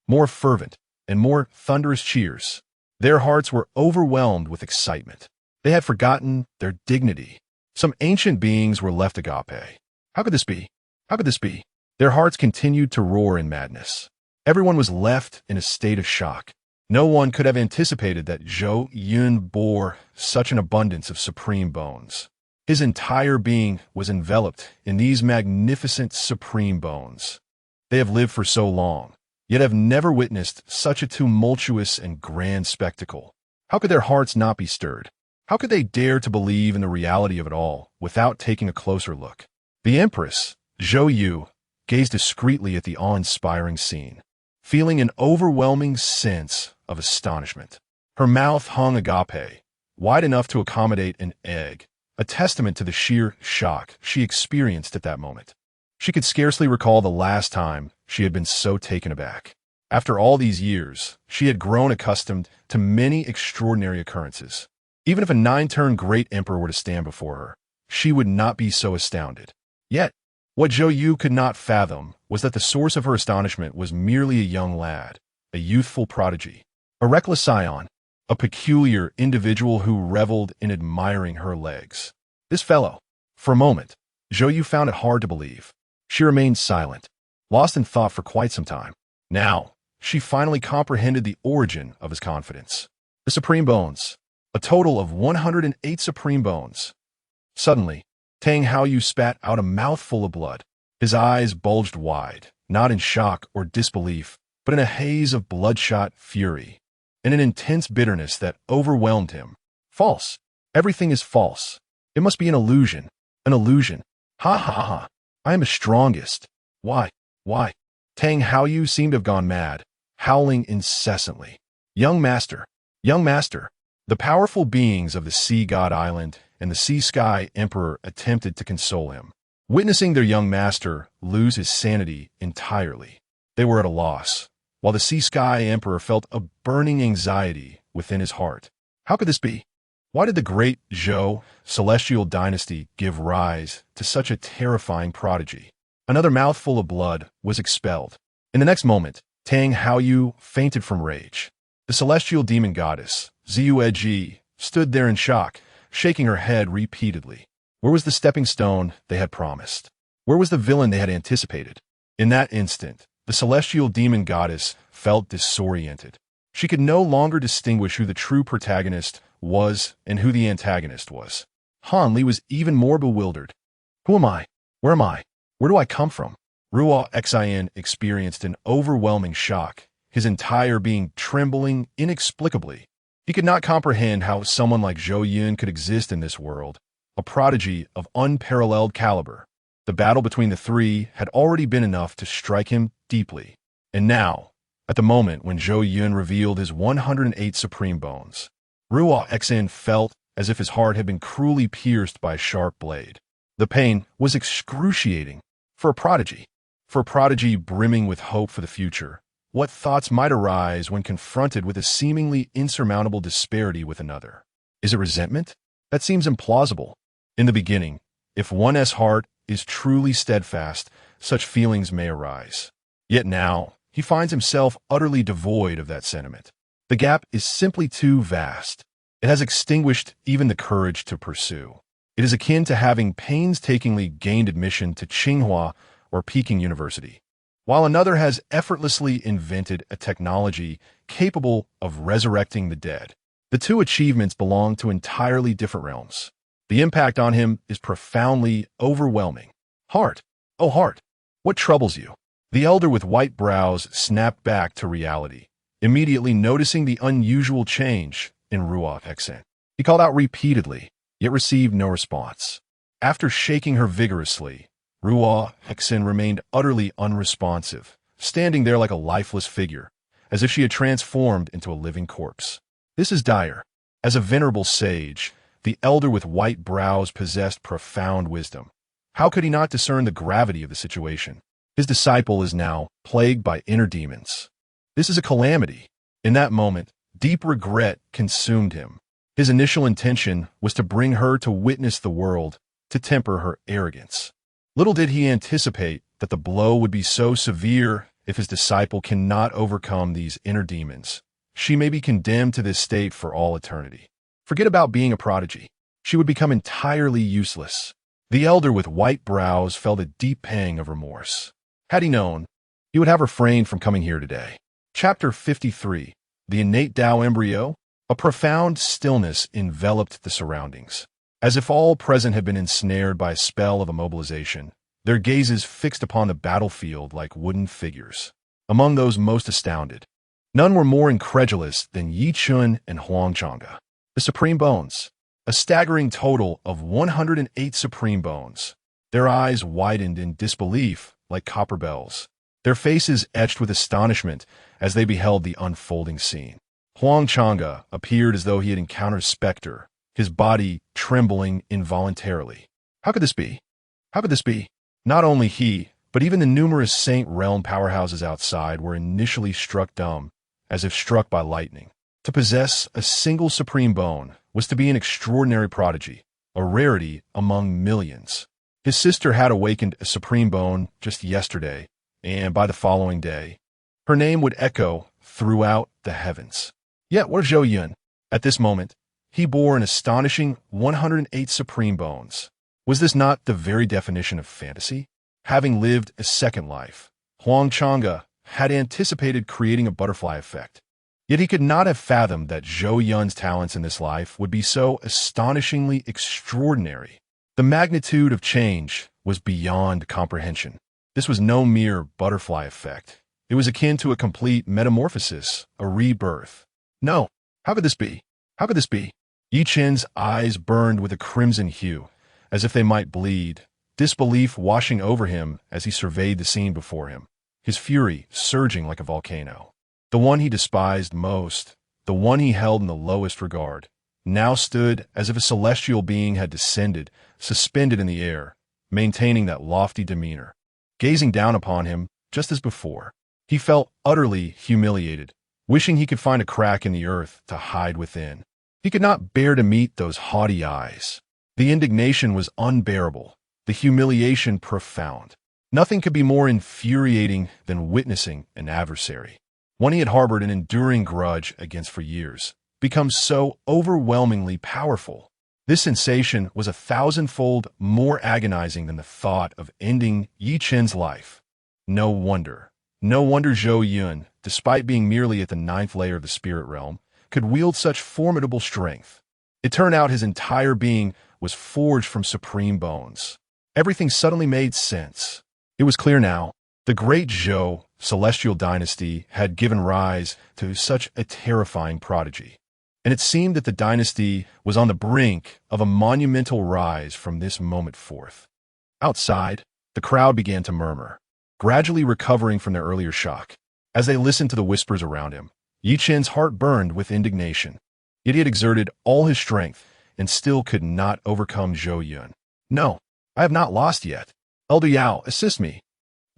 more fervent, and more thunderous cheers. Their hearts were overwhelmed with excitement. They had forgotten their dignity. Some ancient beings were left agape. How could this be? How could this be? Their hearts continued to roar in madness. Everyone was left in a state of shock. No one could have anticipated that Zhou Yun bore such an abundance of supreme bones. His entire being was enveloped in these magnificent supreme bones. They have lived for so long, yet have never witnessed such a tumultuous and grand spectacle. How could their hearts not be stirred? How could they dare to believe in the reality of it all without taking a closer look? The Empress, Zhou Yu, gazed discreetly at the awe-inspiring scene, feeling an overwhelming sense of astonishment. Her mouth hung agape, wide enough to accommodate an egg, a testament to the sheer shock she experienced at that moment. She could scarcely recall the last time she had been so taken aback. After all these years, she had grown accustomed to many extraordinary occurrences. Even if a 9-turn great emperor were to stand before her, she would not be so astounded. Yet, what Zhou Yu could not fathom was that the source of her astonishment was merely a young lad, a youthful prodigy, a reckless scion, a peculiar individual who reveled in admiring her legs. This fellow. For a moment, Zhou Yu found it hard to believe. She remained silent, lost in thought for quite some time. Now, she finally comprehended the origin of his confidence. The supreme bones. A total of 108 supreme bones. Suddenly, Tang Haoyu spat out a mouthful of blood. His eyes bulged wide, not in shock or disbelief, but in a haze of bloodshot fury, and an intense bitterness that overwhelmed him. False. Everything is false. It must be an illusion. An illusion. Ha ha ha. I am the strongest. Why? Why? Tang Haoyu seemed to have gone mad, howling incessantly. Young master. Young master. The powerful beings of the Sea God Island and the Sea Sky Emperor attempted to console him. Witnessing their young master lose his sanity entirely, they were at a loss, while the Sea Sky Emperor felt a burning anxiety within his heart. How could this be? Why did the great Zhou celestial dynasty give rise to such a terrifying prodigy? Another mouthful of blood was expelled. In the next moment, Tang Haoyu fainted from rage. The celestial demon goddess, Ziyu stood there in shock, shaking her head repeatedly. Where was the stepping stone they had promised? Where was the villain they had anticipated? In that instant, the celestial demon goddess felt disoriented. She could no longer distinguish who the true protagonist was and who the antagonist was. Han Li was even more bewildered. Who am I? Where am I? Where do I come from? Ruo Xin experienced an overwhelming shock, his entire being trembling inexplicably. He could not comprehend how someone like Zhou Yun could exist in this world, a prodigy of unparalleled caliber. The battle between the three had already been enough to strike him deeply. And now, at the moment when Zhou Yun revealed his 108 supreme bones, Ruo Xin felt as if his heart had been cruelly pierced by a sharp blade. The pain was excruciating. For a prodigy brimming with hope for the future, what thoughts might arise when confronted with a seemingly insurmountable disparity with another? Is it resentment? That seems implausible. In the beginning, if one's heart is truly steadfast, such feelings may arise. Yet now, he finds himself utterly devoid of that sentiment. The gap is simply too vast. It has extinguished even the courage to pursue. It is akin to having painstakingly gained admission to Tsinghua or Peking University, while another has effortlessly invented a technology capable of resurrecting the dead. The two achievements belong to entirely different realms. The impact on him is profoundly overwhelming. Heart, oh heart, what troubles you? The elder with white brows snapped back to reality, immediately noticing the unusual change in Ruo Xin. He called out repeatedly, yet received no response. After shaking her vigorously, Ruo Xin remained utterly unresponsive, standing there like a lifeless figure, as if she had transformed into a living corpse. This is dire. As a venerable sage, the elder with white brows possessed profound wisdom. How could he not discern the gravity of the situation? His disciple is now plagued by inner demons. This is a calamity. In that moment, deep regret consumed him. His initial intention was to bring her to witness the world, to temper her arrogance. Little did he anticipate that the blow would be so severe if his disciple cannot overcome these inner demons. She may be condemned to this state for all eternity. Forget about being a prodigy. She would become entirely useless. The elder with white brows felt a deep pang of remorse. Had he known, he would have refrained from coming here today. Chapter 53. The innate Tao embryo. A profound stillness enveloped the surroundings. As if all present had been ensnared by a spell of immobilization, their gazes fixed upon the battlefield like wooden figures. Among those most astounded, none were more incredulous than Yi Chun and Huang Chang'e. The Supreme Bones. A staggering total of 108 Supreme Bones. Their eyes widened in disbelief like copper bells. Their faces etched with astonishment as they beheld the unfolding scene. Huang Chang'e appeared as though he had encountered a specter, his body trembling involuntarily. How could this be? How could this be? Not only he, but even the numerous Saint Realm powerhouses outside were initially struck dumb, as if struck by lightning. To possess a single Supreme Bone was to be an extraordinary prodigy, a rarity among millions. His sister had awakened a Supreme Bone just yesterday, and by the following day, her name would echo throughout the heavens. Yet what of Zhou Yun? At this moment, he bore an astonishing 108 Supreme Bones. Was this not the very definition of fantasy? Having lived a second life, Huang Chang'e had anticipated creating a butterfly effect. Yet he could not have fathomed that Zhou Yun's talents in this life would be so astonishingly extraordinary. The magnitude of change was beyond comprehension. This was no mere butterfly effect. It was akin to a complete metamorphosis, a rebirth. No, how could this be? How could this be? Yi Chen's eyes burned with a crimson hue, as if they might bleed, disbelief washing over him as he surveyed the scene before him, his fury surging like a volcano. The one he despised most, the one he held in the lowest regard, now stood as if a celestial being had descended, suspended in the air, maintaining that lofty demeanor. Gazing down upon him, just as before, he felt utterly humiliated, wishing he could find a crack in the earth to hide within. He could not bear to meet those haughty eyes. The indignation was unbearable, the humiliation profound. Nothing could be more infuriating than witnessing an adversary, one he had harbored an enduring grudge against for years, become so overwhelmingly powerful. This sensation was 1,000-fold more agonizing than the thought of ending Yi Chen's life. No wonder Zhou Yun, despite being merely at the 9th layer of the spirit realm, could wield such formidable strength. It turned out his entire being was forged from Supreme Bones. Everything suddenly made sense. It was clear now. The great Zhou celestial dynasty had given rise to such a terrifying prodigy, and it seemed that the dynasty was on the brink of a monumental rise from this moment forth. Outside, the crowd began to murmur, gradually recovering from their earlier shock. As they listened to the whispers around him, Yi Chen's heart burned with indignation. Yet he had exerted all his strength and still could not overcome Zhou Yun. No, I have not lost yet. Elder Yao, assist me.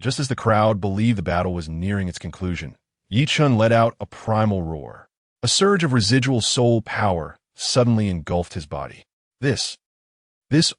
Just as the crowd believed the battle was nearing its conclusion, Yi Chun let out a primal roar. A surge of residual soul power suddenly engulfed his body. This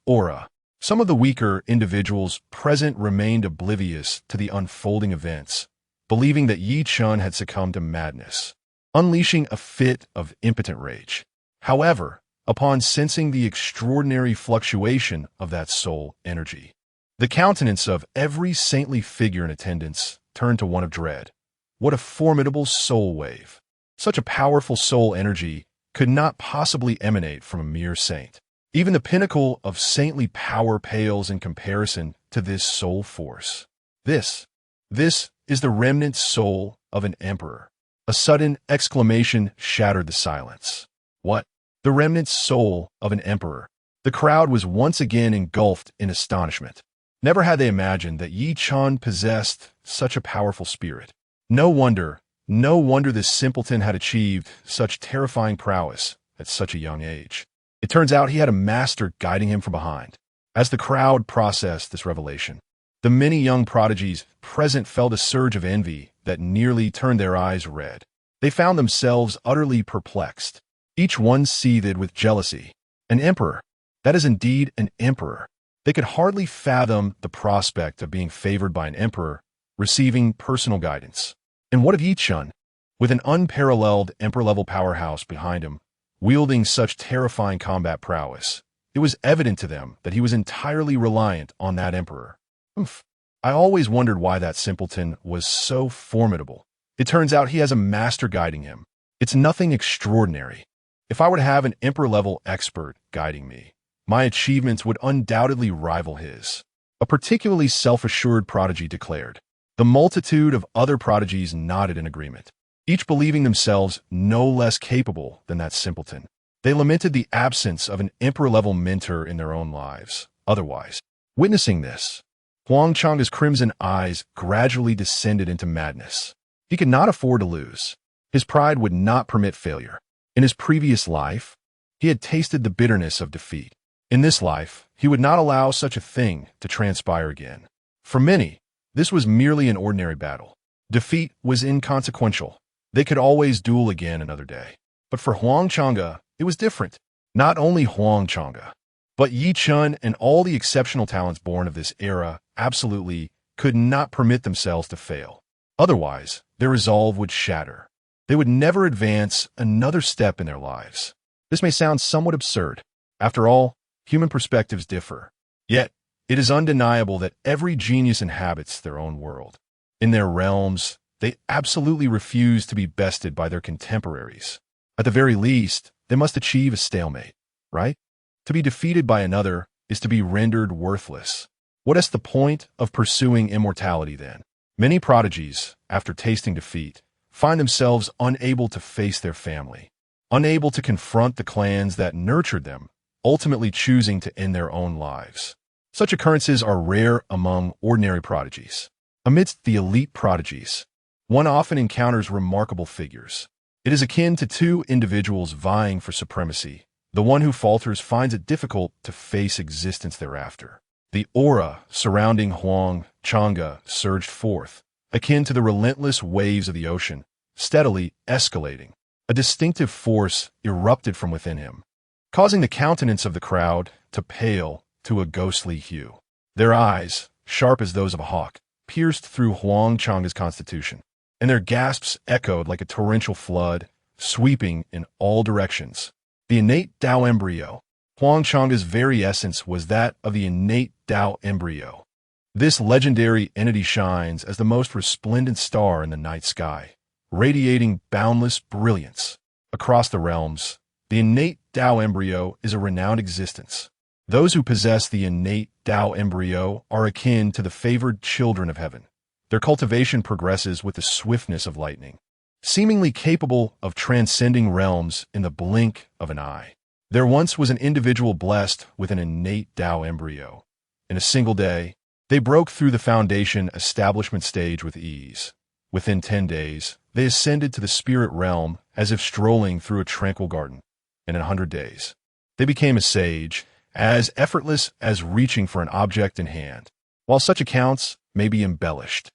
aura. Some of the weaker individuals present remained oblivious to the unfolding events, believing that Yi Chun had succumbed to madness, unleashing a fit of impotent rage. However, upon sensing the extraordinary fluctuation of that soul energy, the countenance of every saintly figure in attendance turned to one of dread. What a formidable soul wave! Such a powerful soul energy could not possibly emanate from a mere saint. Even the pinnacle of saintly power pales in comparison to this soul force. This is the remnant soul of an emperor. A sudden exclamation shattered the silence. What? The remnant soul of an emperor. The crowd was once again engulfed in astonishment. Never had they imagined that Yi Chun possessed such a powerful spirit. No wonder this simpleton had achieved such terrifying prowess at such a young age. It turns out he had a master guiding him from behind. As the crowd processed this revelation, the many young prodigies present felt a surge of envy that nearly turned their eyes red. They found themselves utterly perplexed. Each one seethed with jealousy. An emperor. That is indeed an emperor. They could hardly fathom the prospect of being favored by an emperor, receiving personal guidance. And what of Yi Chun? With an unparalleled emperor-level powerhouse behind him, wielding such terrifying combat prowess, it was evident to them that he was entirely reliant on that emperor. I always wondered why that simpleton was so formidable. It turns out he has a master guiding him. It's nothing extraordinary. If I were to have an emperor-level expert guiding me, my achievements would undoubtedly rival his. A particularly self-assured prodigy declared. The multitude of other prodigies nodded in agreement, each believing themselves no less capable than that simpleton. They lamented the absence of an emperor-level mentor in their own lives. Otherwise, witnessing this, Huang Changa's crimson eyes gradually descended into madness. He could not afford to lose. His pride would not permit failure. In his previous life, he had tasted the bitterness of defeat. In this life, he would not allow such a thing to transpire again. For many, this was merely an ordinary battle. Defeat was inconsequential. They could always duel again another day. But for Huang Changa, it was different. Not only Huang Changa, but Yi Chun and all the exceptional talents born of this era absolutely could not permit themselves to fail. Otherwise, their resolve would shatter. They would never advance another step in their lives. This may sound somewhat absurd. After all, human perspectives differ. Yet, it is undeniable that every genius inhabits their own world. In their realms, they absolutely refuse to be bested by their contemporaries. At the very least, they must achieve a stalemate, right? To be defeated by another is to be rendered worthless. What is the point of pursuing immortality then? Many prodigies, after tasting defeat, find themselves unable to face their family, unable to confront the clans that nurtured them, ultimately choosing to end their own lives. Such occurrences are rare among ordinary prodigies. Amidst the elite prodigies, one often encounters remarkable figures. It is akin to two individuals vying for supremacy. The one who falters finds it difficult to face existence thereafter. The aura surrounding Huang Changa surged forth, akin to the relentless waves of the ocean, steadily escalating. A distinctive force erupted from within him, causing the countenance of the crowd to pale to a ghostly hue. Their eyes, sharp as those of a hawk, pierced through Huang Changa's constitution, and their gasps echoed like a torrential flood, sweeping in all directions. The innate Tao embryo. Huang Changa's very essence was that of the innate Tao embryo. This legendary entity shines as the most resplendent star in the night sky, radiating boundless brilliance. Across the realms, the innate Tao embryo is a renowned existence. Those who possess the innate Tao embryo are akin to the favored children of heaven. Their cultivation progresses with the swiftness of lightning, seemingly capable of transcending realms in the blink of an eye. There once was an individual blessed with an innate Tao embryo. In a single day, they broke through the foundation establishment stage with ease. Within 10 days, they ascended to the spirit realm as if strolling through a tranquil garden. And in 100 days, they became a sage, as effortless as reaching for an object in hand. While such accounts may be embellished,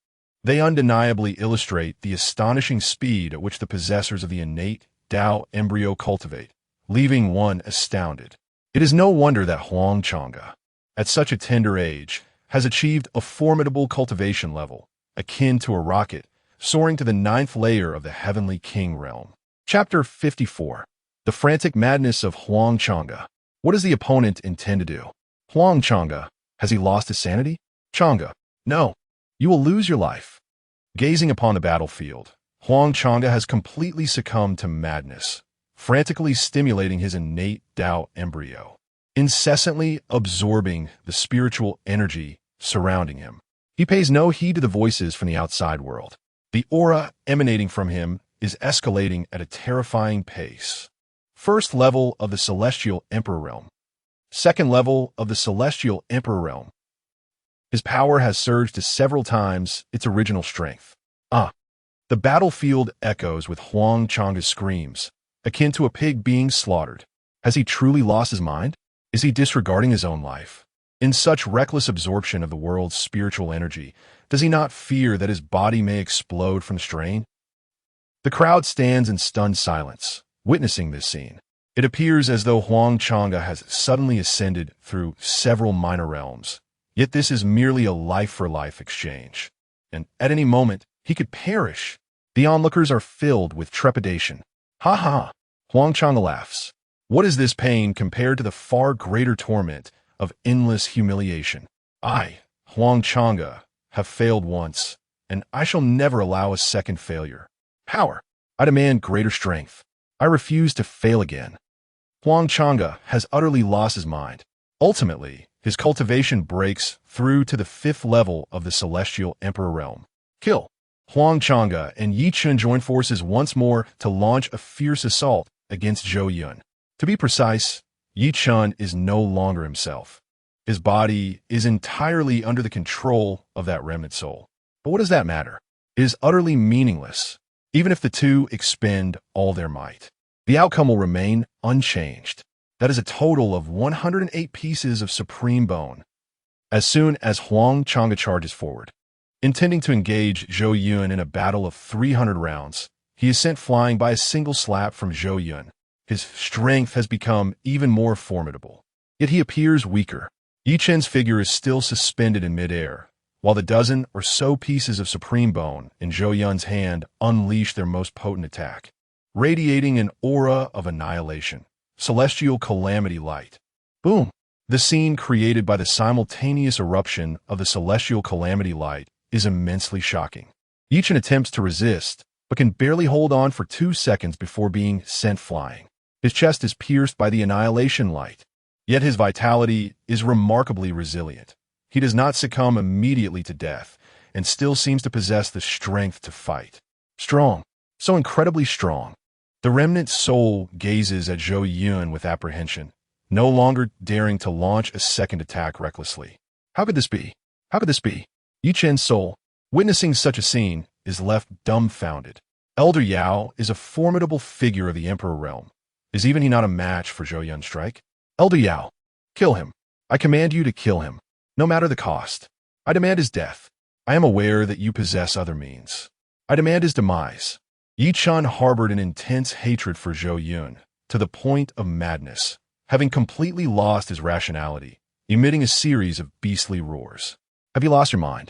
they undeniably illustrate the astonishing speed at which the possessors of the innate Tao embryo cultivate, leaving one astounded. It is no wonder that Huang Changa, at such a tender age, has achieved a formidable cultivation level, akin to a rocket, soaring to the 9th layer of the heavenly king realm. Chapter 54. The frantic madness of Huang Changa. What does the opponent intend to do? Huang Changa, has he lost his sanity? Changa, no, you will lose your life. Gazing upon the battlefield, Huang Changa has completely succumbed to madness, frantically stimulating his innate Tao embryo, incessantly absorbing the spiritual energy surrounding him. He pays no heed to the voices from the outside world. The aura emanating from him is escalating at a terrifying pace. First level of the Celestial Emperor Realm. Second level of the Celestial Emperor Realm. His power has surged to several times its original strength. The battlefield echoes with Huang Changa's screams, akin to a pig being slaughtered. Has he truly lost his mind? Is he disregarding his own life? In such reckless absorption of the world's spiritual energy, does he not fear that his body may explode from strain? The crowd stands in stunned silence, witnessing this scene. It appears as though Huang Changa has suddenly ascended through several minor realms. Yet this is merely a life-for-life exchange. And at any moment, he could perish. The onlookers are filled with trepidation. Ha ha! Huang Changa laughs. What is this pain compared to the far greater torment of endless humiliation? I, Huang Changa, have failed once, and I shall never allow a second failure. Power! I demand greater strength. I refuse to fail again. Huang Changa has utterly lost his mind. Ultimately, his cultivation breaks through to the 5th level of the Celestial Emperor realm. Kill. Huang Chang'e and Yi Chun join forces once more to launch a fierce assault against Zhou Yun. To be precise, Yi Chun is no longer himself. His body is entirely under the control of that remnant soul. But what does that matter? It is utterly meaningless, even if the two expend all their might. The outcome will remain unchanged. That is a total of 108 pieces of supreme bone. As soon as Huang Chang'e charges forward, intending to engage Zhou Yun in a battle of 300 rounds, he is sent flying by a single slap from Zhou Yun. His strength has become even more formidable, yet he appears weaker. Yi Chen's figure is still suspended in midair, while the dozen or so pieces of supreme bone in Zhou Yun's hand unleash their most potent attack, radiating an aura of annihilation. Celestial calamity light. Boom! The scene created by the simultaneous eruption of the celestial calamity light is immensely shocking. Yi Chen attempts to resist, but can barely hold on for 2 seconds before being sent flying. His chest is pierced by the annihilation light, yet his vitality is remarkably resilient. He does not succumb immediately to death, and still seems to possess the strength to fight. Strong. So incredibly strong. The remnant soul gazes at Zhou Yun with apprehension, no longer daring to launch a second attack recklessly. How could this be? How could this be? Yi Chen's soul, witnessing such a scene, is left dumbfounded. Elder Yao is a formidable figure of the Emperor realm. Is even he not a match for Zhou Yun's strike? Elder Yao, kill him. I command you to kill him, no matter the cost. I demand his death. I am aware that you possess other means. I demand his demise. Yi Chun harbored an intense hatred for Zhou Yun, to the point of madness, having completely lost his rationality, emitting a series of beastly roars. Have you lost your mind?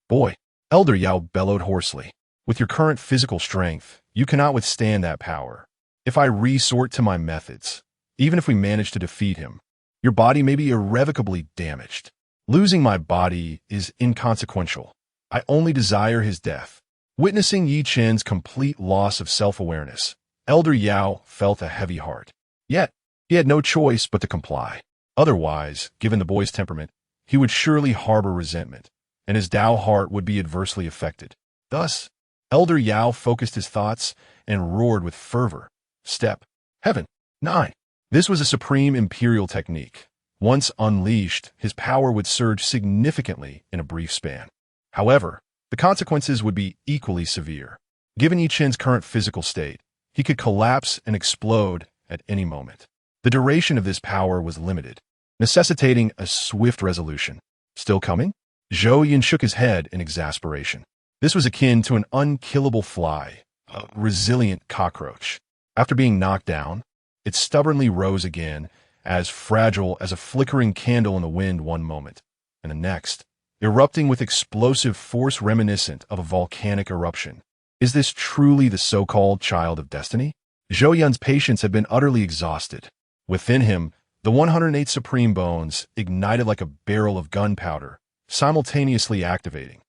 Boy, Elder Yao bellowed hoarsely. With your current physical strength, you cannot withstand that power. If I resort to my methods, even if we manage to defeat him, your body may be irrevocably damaged. Losing my body is inconsequential. I only desire his death. Witnessing Yi Chen's complete loss of self-awareness, Elder Yao felt a heavy heart. Yet, he had no choice but to comply. Otherwise, given the boy's temperament, he would surely harbor resentment, and his Dao heart would be adversely affected. Thus, Elder Yao focused his thoughts and roared with fervor. Step. Heaven. 9. This was a supreme imperial technique. Once unleashed, his power would surge significantly in a brief span. However, the consequences would be equally severe. Given Yi Chen's current physical state, he could collapse and explode at any moment. The duration of this power was limited, necessitating a swift resolution. Still coming? Zhou Yun shook his head in exasperation. This was akin to an unkillable fly, a resilient cockroach. After being knocked down, it stubbornly rose again, as fragile as a flickering candle in the wind one moment, and the next, erupting with explosive force reminiscent of a volcanic eruption. Is this truly the so-called child of destiny? Zhou Yun's patience had been utterly exhausted. Within him, the 108 supreme bones ignited like a barrel of gunpowder, simultaneously activating.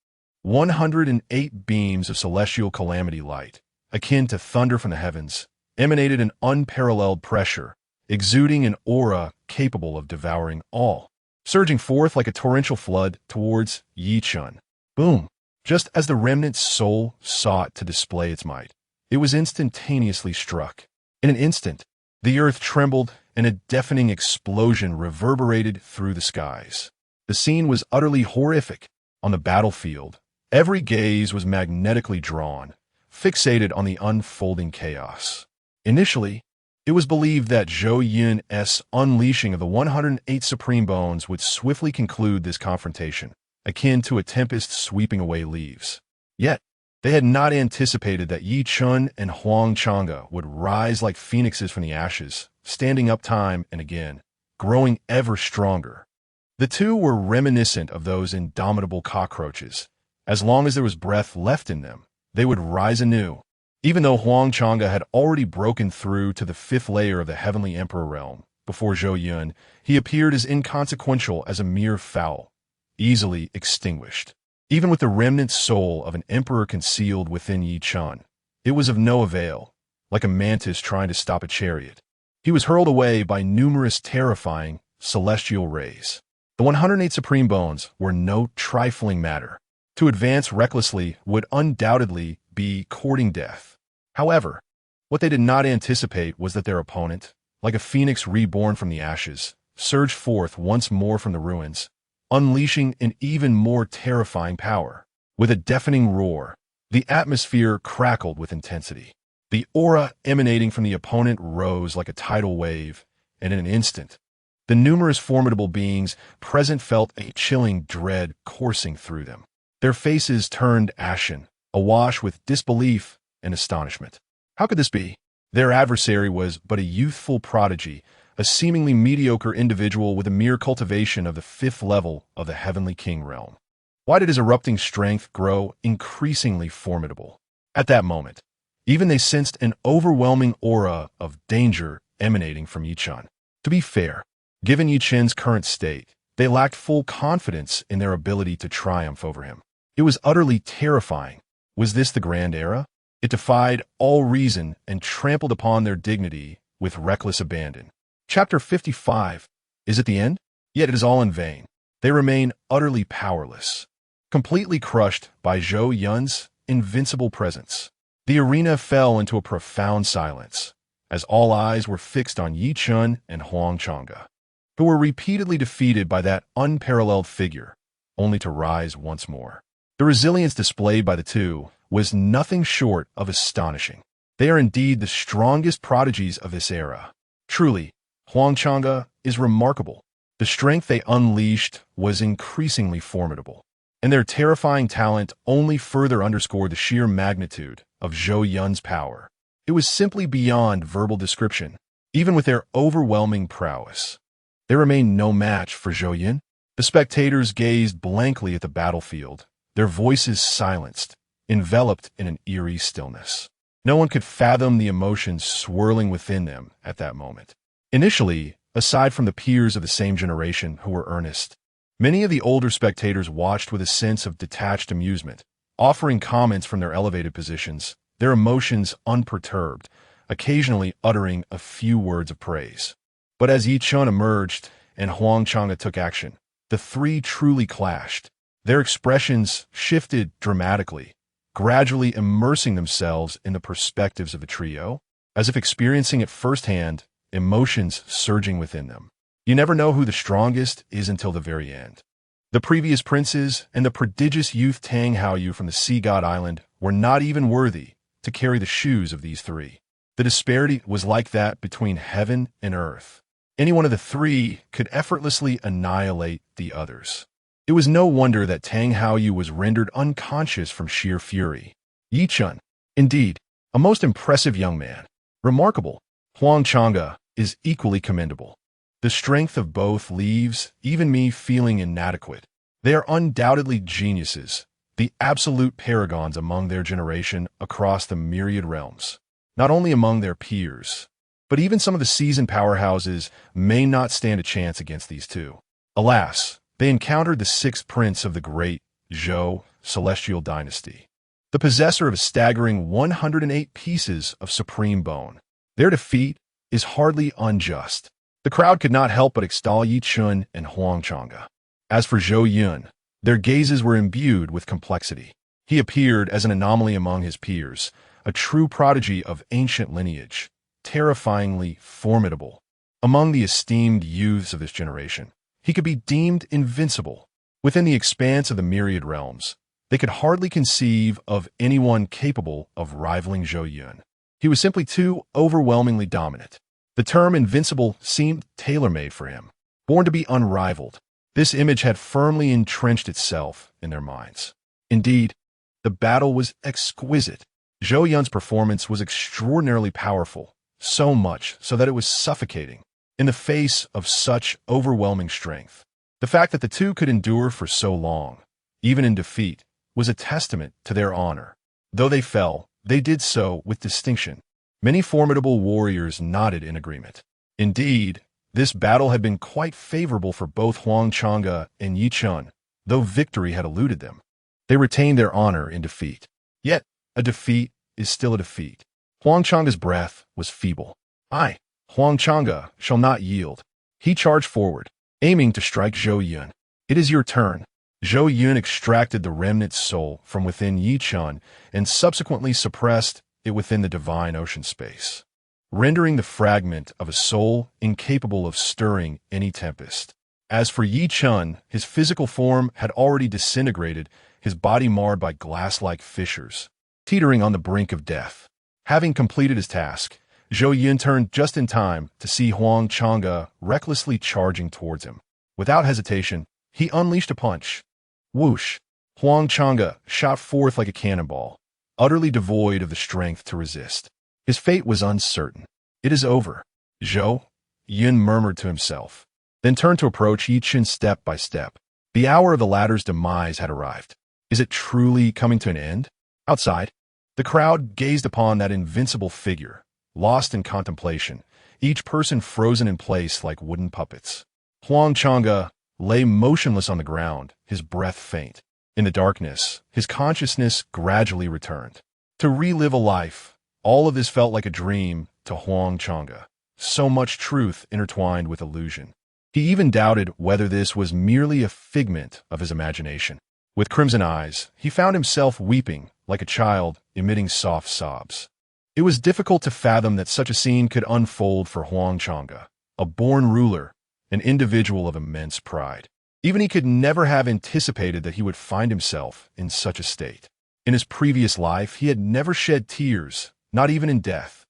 108 beams of celestial calamity light, akin to thunder from the heavens, emanated an unparalleled pressure, exuding an aura capable of devouring all, surging forth like a torrential flood towards Yi Chun. Boom! Just as the remnant soul sought to display its might, it was instantaneously struck. In an instant, the earth trembled and a deafening explosion reverberated through the skies. The scene was utterly horrific. On the battlefield, every gaze was magnetically drawn, fixated on the unfolding chaos. Initially, it was believed that Zhou Yun's unleashing of the 108 supreme bones would swiftly conclude this confrontation, akin to a tempest sweeping away leaves. Yet, they had not anticipated that Yi Chun and Huang Chang'e would rise like phoenixes from the ashes, standing up time and again, growing ever stronger. The two were reminiscent of those indomitable cockroaches. As long as there was breath left in them, they would rise anew. Even though Huang Chang'e had already broken through to the 5th layer of the Heavenly Emperor realm, before Zhou Yun, he appeared as inconsequential as a mere fowl, easily extinguished. Even with the remnant soul of an emperor concealed within Yi Chun, it was of no avail, like a mantis trying to stop a chariot. He was hurled away by numerous terrifying, celestial rays. The 108 supreme bones were no trifling matter. To advance recklessly would undoubtedly be courting death. However, what they did not anticipate was that their opponent, like a phoenix reborn from the ashes, surged forth once more from the ruins, unleashing an even more terrifying power. With a deafening roar, the atmosphere crackled with intensity. The aura emanating from the opponent rose like a tidal wave, and in an instant, the numerous formidable beings present felt a chilling dread coursing through them. Their faces turned ashen, awash with disbelief and astonishment. How could this be? Their adversary was but a youthful prodigy, a seemingly mediocre individual with a mere cultivation of the 5th level of the Heavenly King realm. Why did his erupting strength grow increasingly formidable? At that moment, even they sensed an overwhelming aura of danger emanating from Yi Chun. To be fair, given Yi Chun's current state, they lacked full confidence in their ability to triumph over him. It was utterly terrifying. Was this the grand era? It defied all reason and trampled upon their dignity with reckless abandon. Chapter 55. Is it the end? Yet it is all in vain. They remain utterly powerless, completely crushed by Zhou Yun's invincible presence. The arena fell into a profound silence, as all eyes were fixed on Yi Chun and Huang Chang'e, who were repeatedly defeated by that unparalleled figure, only to rise once more. The resilience displayed by the two was nothing short of astonishing. They are indeed the strongest prodigies of this era. Truly, Huang Chang'e is remarkable. The strength they unleashed was increasingly formidable, and their terrifying talent only further underscored the sheer magnitude of Zhou Yun's power. It was simply beyond verbal description, even with their overwhelming prowess. There remained no match for Zhou Yun. The spectators gazed blankly at the battlefield, their voices silenced, enveloped in an eerie stillness. No one could fathom the emotions swirling within them at that moment. Initially, aside from the peers of the same generation who were earnest, many of the older spectators watched with a sense of detached amusement, offering comments from their elevated positions, their emotions unperturbed, occasionally uttering a few words of praise. But as Yi Chun emerged and Huang Chang'e took action, the three truly clashed. Their expressions shifted dramatically, gradually immersing themselves in the perspectives of a trio, as if experiencing it firsthand, emotions surging within them. You never know who the strongest is until the very end. The previous princes and the prodigious youth Tang Haoyu from the Sea God Island were not even worthy to carry the shoes of these three. The disparity was like that between heaven and earth. Any one of the three could effortlessly annihilate the others. It was no wonder that Tang Haoyu was rendered unconscious from sheer fury. Yi Chun, indeed, a most impressive young man. Remarkable. Huang Chang'e is equally commendable. The strength of both leaves even me feeling inadequate. They are undoubtedly geniuses, the absolute paragons among their generation across the myriad realms. Not only among their peers, but even some of the seasoned powerhouses may not stand a chance against these two. Alas, they encountered the 6th prince of the great Zhou Celestial Dynasty, the possessor of a staggering 108 pieces of supreme bone. Their defeat is hardly unjust. The crowd could not help but extol Yi Chun and Huang Chang'e. As for Zhou Yun, their gazes were imbued with complexity. He appeared as an anomaly among his peers, a true prodigy of ancient lineage, terrifyingly formidable. Among the esteemed youths of this generation, he could be deemed invincible. Within the expanse of the myriad realms, they could hardly conceive of anyone capable of rivaling Zhou Yun. He was simply too overwhelmingly dominant. The term invincible seemed tailor-made for him, born to be unrivaled. This image had firmly entrenched itself in their minds. Indeed, the battle was exquisite. Zhou Yun's performance was extraordinarily powerful, so much so that it was suffocating. In the face of such overwhelming strength, the fact that the two could endure for so long, even in defeat, was a testament to their honor. Though they fell, they did so with distinction. Many formidable warriors nodded in agreement. Indeed, this battle had been quite favorable for both Huang Chang'e and Yi Chun, though victory had eluded them. They retained their honor in defeat. Yet, a defeat is still a defeat. Huang Chang'e's breath was feeble. I, Huang Chang'e, shall not yield. He charged forward, aiming to strike Zhou Yun. "It is your turn." Zhou Yun extracted the remnant soul from within Yi Chun and subsequently suppressed it within the divine ocean space, rendering the fragment of a soul incapable of stirring any tempest. As for Yi Chun, his physical form had already disintegrated, his body marred by glass-like fissures, teetering on the brink of death. Having completed his task, Zhou Yun turned just in time to see Huang Chang'e recklessly charging towards him. Without hesitation, he unleashed a punch. Whoosh! Huang Chang'e shot forth like a cannonball, utterly devoid of the strength to resist. His fate was uncertain. "It is over." Zhou Yun murmured to himself, then turned to approach Yi Chun step by step. The hour of the latter's demise had arrived. Is it truly coming to an end? Outside, the crowd gazed upon that invincible figure, lost in contemplation, each person frozen in place like wooden puppets. Huang Chang'e lay motionless on the ground, his breath faint. In the darkness, his consciousness gradually returned. To relive a life, all of this felt like a dream to Huang Chang'e. So much truth intertwined with illusion. He even doubted whether this was merely a figment of his imagination. With crimson eyes, he found himself weeping like a child, emitting soft sobs. It was difficult to fathom that such a scene could unfold for Huang Chang'e, a born ruler, an individual of immense pride. Even he could never have anticipated that he would find himself in such a state. In his previous life, he had never shed tears, not even in death.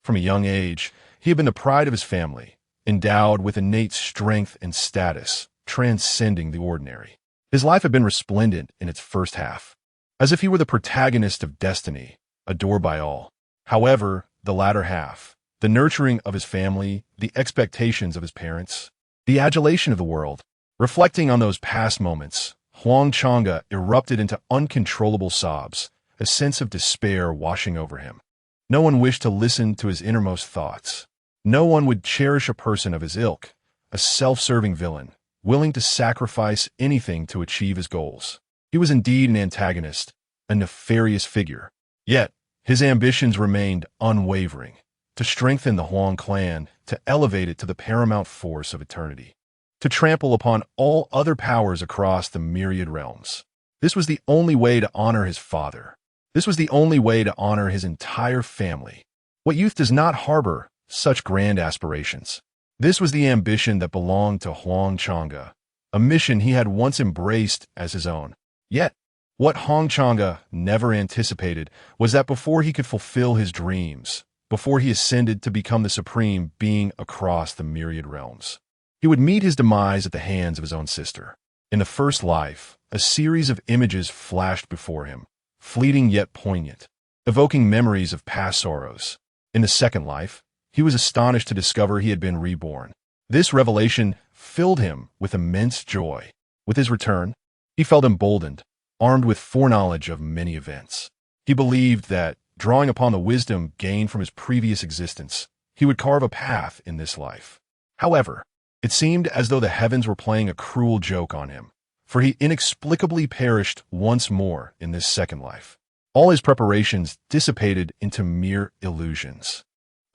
From a young age, he had been the pride of his family, endowed with innate strength and status, transcending the ordinary. His life had been resplendent in its first half, as if he were the protagonist of destiny, adored by all. However, the latter half, the nurturing of his family, the expectations of his parents, the adulation of the world, reflecting on those past moments, Huang Chang'e erupted into uncontrollable sobs, a sense of despair washing over him. No one wished to listen to his innermost thoughts. No one would cherish a person of his ilk, a self-serving villain, willing to sacrifice anything to achieve his goals. He was indeed an antagonist, a nefarious figure. Yet, his ambitions remained unwavering, to strengthen the Huang clan, to elevate it to the paramount force of eternity, to trample upon all other powers across the myriad realms. This was the only way to honor his father. This was the only way to honor his entire family. What youth does not harbor such grand aspirations? This was the ambition that belonged to Huang Chang'e, a mission he had once embraced as his own. Yet, what Huang Chang'e never anticipated was that before he could fulfill his dreams, before he ascended to become the supreme being across the myriad realms, he would meet his demise at the hands of his own sister. In the first life, a series of images flashed before him, fleeting yet poignant, evoking memories of past sorrows. In the second life, he was astonished to discover he had been reborn. This revelation filled him with immense joy. With his return, he felt emboldened, armed with foreknowledge of many events. He believed that, drawing upon the wisdom gained from his previous existence, he would carve a path in this life. However, it seemed as though the heavens were playing a cruel joke on him, for he inexplicably perished once more in this second life. All his preparations dissipated into mere illusions.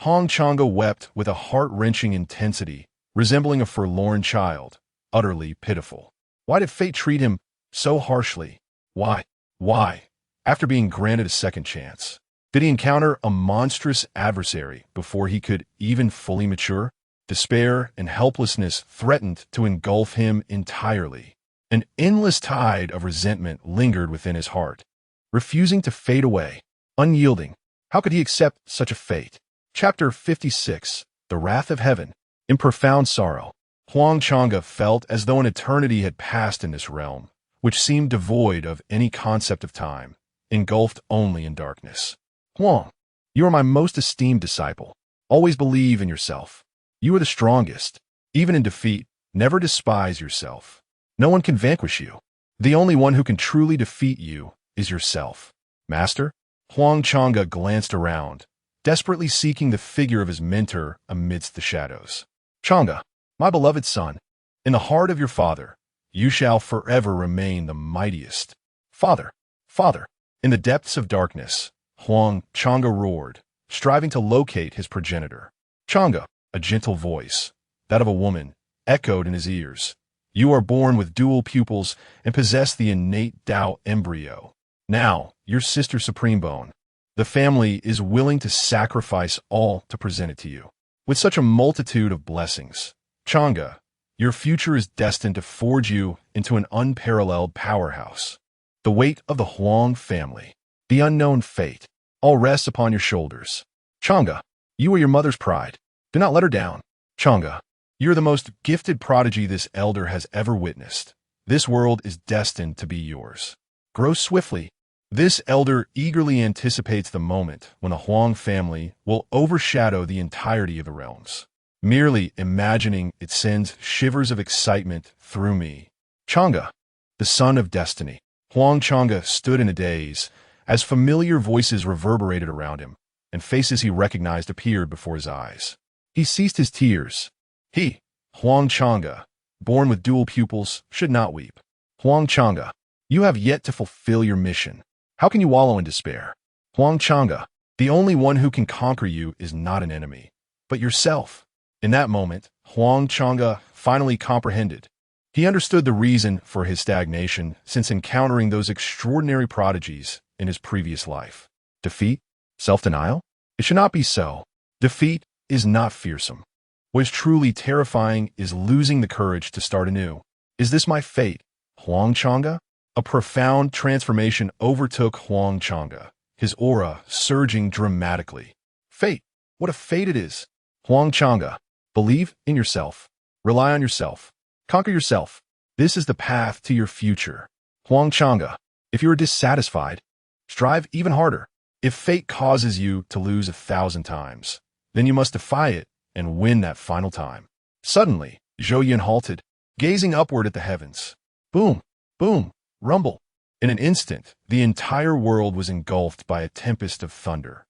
Huang Chang'e wept with a heart-wrenching intensity, resembling a forlorn child, utterly pitiful. Why did fate treat him so harshly? Why? After being granted a second chance, did he encounter a monstrous adversary before he could even fully mature? Despair and helplessness threatened to engulf him entirely. An endless tide of resentment lingered within his heart, refusing to fade away, unyielding. How could he accept such a fate? Chapter 56, The Wrath of Heaven. In profound sorrow, Huang Chang'e felt as though an eternity had passed in this realm, which seemed devoid of any concept of time, engulfed only in darkness. Huang, you are my most esteemed disciple. Always believe in yourself. You are the strongest. Even in defeat, never despise yourself. No one can vanquish you. The only one who can truly defeat you is yourself. Master? Huang Chang'e glanced around, desperately seeking the figure of his mentor amidst the shadows. Chang'e, my beloved son, in the heart of your father, you shall forever remain the mightiest. Father! In the depths of darkness, Huang Chang'e roared, striving to locate his progenitor. Chang'e, a gentle voice, that of a woman, echoed in his ears. You are born with dual pupils and possess the innate Tao embryo. Now, your sister Supreme Bone, the family is willing to sacrifice all to present it to you. With such a multitude of blessings, Chang'e, your future is destined to forge you into an unparalleled powerhouse. The weight of the Huang family, the unknown fate, all rests upon your shoulders. Chang'e, you are your mother's pride. Do not let her down. Chang'e, you are the most gifted prodigy this elder has ever witnessed. This world is destined to be yours. Grow swiftly. This elder eagerly anticipates the moment when the Huang family will overshadow the entirety of the realms. Merely imagining it sends shivers of excitement through me. Chang'e, the son of destiny. Huang Chang'e stood in a daze as familiar voices reverberated around him, and faces he recognized appeared before his eyes. He ceased his tears. He, Huang Chang'e, born with dual pupils, should not weep. Huang Chang'e, you have yet to fulfill your mission. How can you wallow in despair? Huang Chang'e, the only one who can conquer you is not an enemy, but yourself. In that moment, Huang Chang'e finally comprehended. He understood the reason for his stagnation since encountering those extraordinary prodigies in his previous life. Defeat? Self-denial? It should not be so. Defeat is not fearsome. What is truly terrifying is losing the courage to start anew. Is this my fate, Huang Chang'e? A profound transformation overtook Huang Chang'e, his aura surging dramatically. Fate! What a fate it is! Huang Chang'e, believe in yourself. Rely on yourself. Conquer yourself. This is the path to your future. Huang Chang'e, if you are dissatisfied, strive even harder. If fate causes you to lose 1,000 times, then you must defy it and win that final time. Suddenly, Zhou Yun halted, gazing upward at the heavens. Boom, boom, rumble. In an instant, the entire world was engulfed by a tempest of thunder.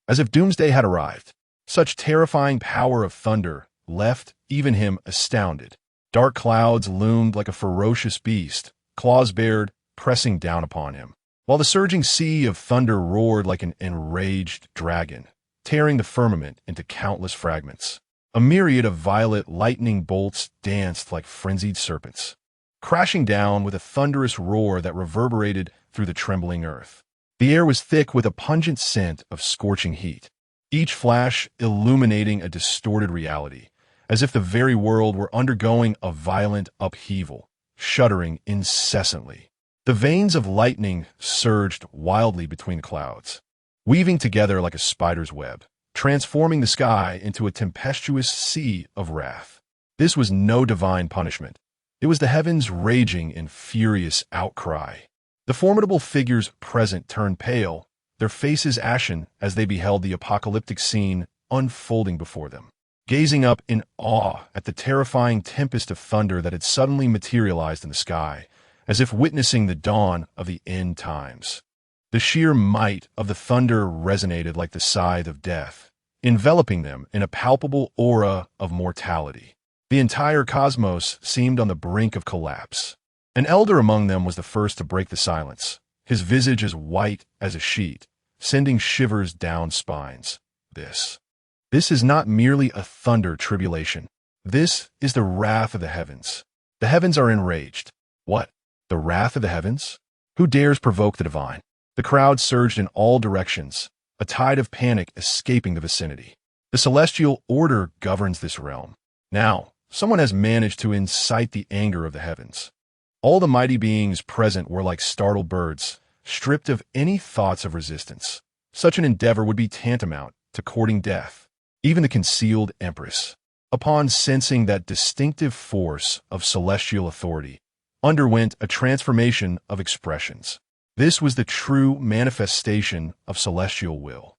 As if doomsday had arrived, such terrifying power of thunder left even him astounded. Dark clouds loomed like a ferocious beast, claws bared, pressing down upon him, while the surging sea of thunder roared like an enraged dragon, tearing the firmament into countless fragments. A myriad of violet lightning bolts danced like frenzied serpents, crashing down with a thunderous roar that reverberated through the trembling earth. The air was thick with a pungent scent of scorching heat, each flash illuminating a distorted reality, as if the very world were undergoing a violent upheaval, shuddering incessantly. The veins of lightning surged wildly between the clouds, weaving together like a spider's web, transforming the sky into a tempestuous sea of wrath. This was no divine punishment. It was the heavens raging in furious outcry. The formidable figures present turned pale, their faces ashen as they beheld the apocalyptic scene unfolding before them, gazing up in awe at the terrifying tempest of thunder that had suddenly materialized in the sky, as if witnessing the dawn of the end times. The sheer might of the thunder resonated like the scythe of death, enveloping them in a palpable aura of mortality. The entire cosmos seemed on the brink of collapse. An elder among them was the first to break the silence, his visage as white as a sheet, sending shivers down spines. This is not merely a thunder tribulation. This is the wrath of the heavens. The heavens are enraged. What? The wrath of the heavens? Who dares provoke the divine? The crowd surged in all directions, a tide of panic escaping the vicinity. The celestial order governs this realm. Now, someone has managed to incite the anger of the heavens. All the mighty beings present were like startled birds, stripped of any thoughts of resistance. Such an endeavor would be tantamount to courting death. Even the concealed empress, upon sensing that distinctive force of celestial authority, underwent a transformation of expressions. This was the true manifestation of celestial will.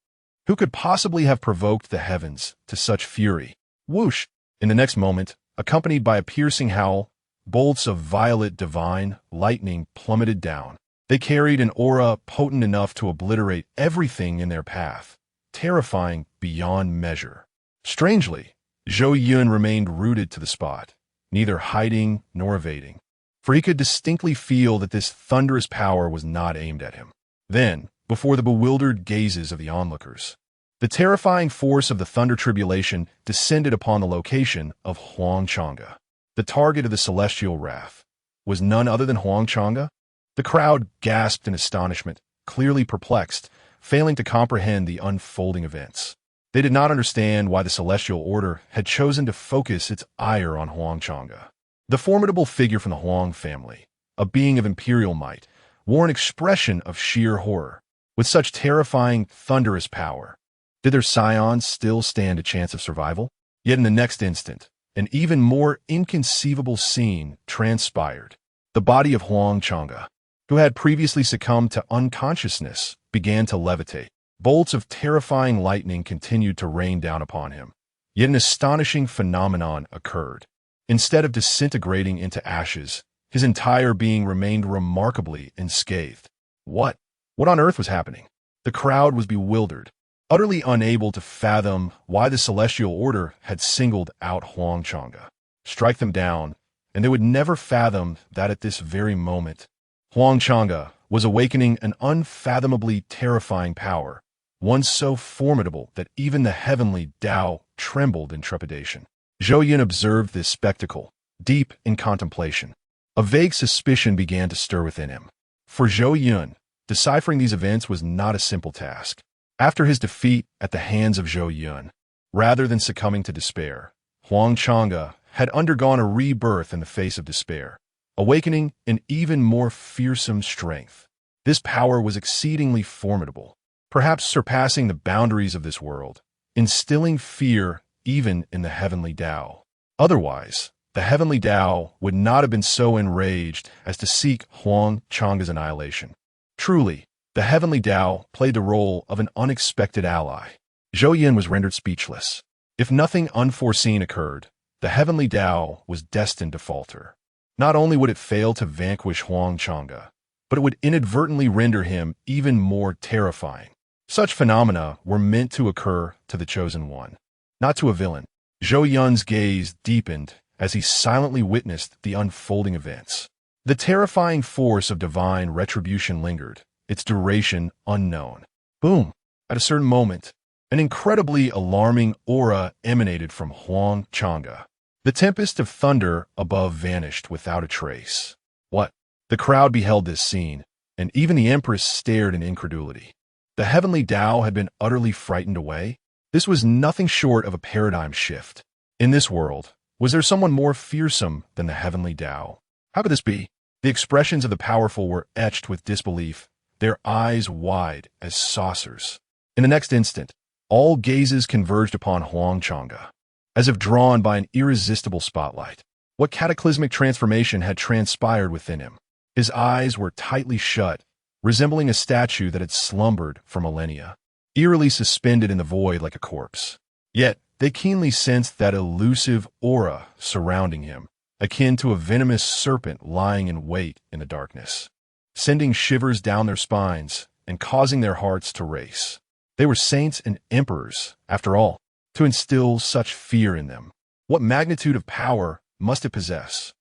Who could possibly have provoked the heavens to such fury? Whoosh! In the next moment, accompanied by a piercing howl, bolts of violet divine lightning plummeted down. They carried an aura potent enough to obliterate everything in their path, terrifying beyond measure. Strangely, Zhou Yun remained rooted to the spot, neither hiding nor evading, for he could distinctly feel that this thunderous power was not aimed at him. Then, before the bewildered gazes of the onlookers, the terrifying force of the thunder tribulation descended upon the location of Huang Chang'e. The target of the celestial wrath was none other than Huang Chang'e. The crowd gasped in astonishment, clearly perplexed, failing to comprehend the unfolding events. They did not understand why the celestial order had chosen to focus its ire on Huang Chang'e. The formidable figure from the Huang family, a being of imperial might, wore an expression of sheer horror. With such terrifying, thunderous power, did their scions still stand a chance of survival? Yet in the next instant, an even more inconceivable scene transpired. The body of Huang Chang'e, who had previously succumbed to unconsciousness, began to levitate. Bolts of terrifying lightning continued to rain down upon him. Yet an astonishing phenomenon occurred. Instead of disintegrating into ashes, his entire being remained remarkably unscathed. What on earth was happening? The crowd was bewildered, utterly unable to fathom why the celestial order had singled out Huang Chang'e. Strike them down, and they would never fathom that at this very moment, Huang Chang'e was awakening an unfathomably terrifying power, one so formidable that even the heavenly Tao trembled in trepidation. Zhou Yun observed this spectacle, deep in contemplation. A vague suspicion began to stir within him. For Zhou Yun, deciphering these events was not a simple task. After his defeat at the hands of Zhou Yun, rather than succumbing to despair, Huang Chang'e had undergone a rebirth in the face of despair, awakening an even more fearsome strength. This power was exceedingly formidable, perhaps surpassing the boundaries of this world, instilling fear even in the heavenly Tao. Otherwise, the heavenly Tao would not have been so enraged as to seek Huang Chang'e's annihilation. Truly, the heavenly Tao played the role of an unexpected ally. Zhou Yun was rendered speechless. If nothing unforeseen occurred, the heavenly Tao was destined to falter. Not only would it fail to vanquish Huang Chang'e, but it would inadvertently render him even more terrifying. Such phenomena were meant to occur to the Chosen One, not to a villain. Zhou Yun's gaze deepened as he silently witnessed the unfolding events. The terrifying force of divine retribution lingered, its duration unknown. Boom! At a certain moment, an incredibly alarming aura emanated from Huang Chang'e. The tempest of thunder above vanished without a trace. What? The crowd beheld this scene, and even the Empress stared in incredulity. The heavenly Tao had been utterly frightened away? This was nothing short of a paradigm shift. In this world, was there someone more fearsome than the heavenly Tao? How could this be? The expressions of the powerful were etched with disbelief, their eyes wide as saucers. In the next instant, all gazes converged upon Huang Chang'e, as if drawn by an irresistible spotlight. What cataclysmic transformation had transpired within him? His eyes were tightly shut, resembling a statue that had slumbered for millennia, eerily suspended in the void like a corpse. Yet, they keenly sensed that elusive aura surrounding him, akin to a venomous serpent lying in wait in the darkness, sending shivers down their spines and causing their hearts to race. They were saints and emperors, after all, to instill such fear in them. What magnitude of power must it possess?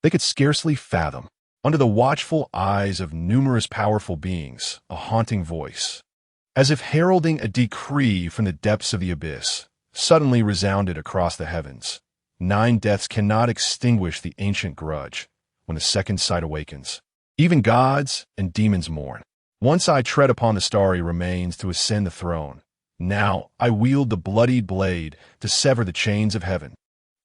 They could scarcely fathom. Under the watchful eyes of numerous powerful beings, a haunting voice, as if heralding a decree from the depths of the abyss, suddenly resounded across the heavens. 9 deaths cannot extinguish the ancient grudge when the second sight awakens. Even gods and demons mourn. Once I tread upon the starry remains to ascend the throne. Now I wield the bloodied blade to sever the chains of heaven.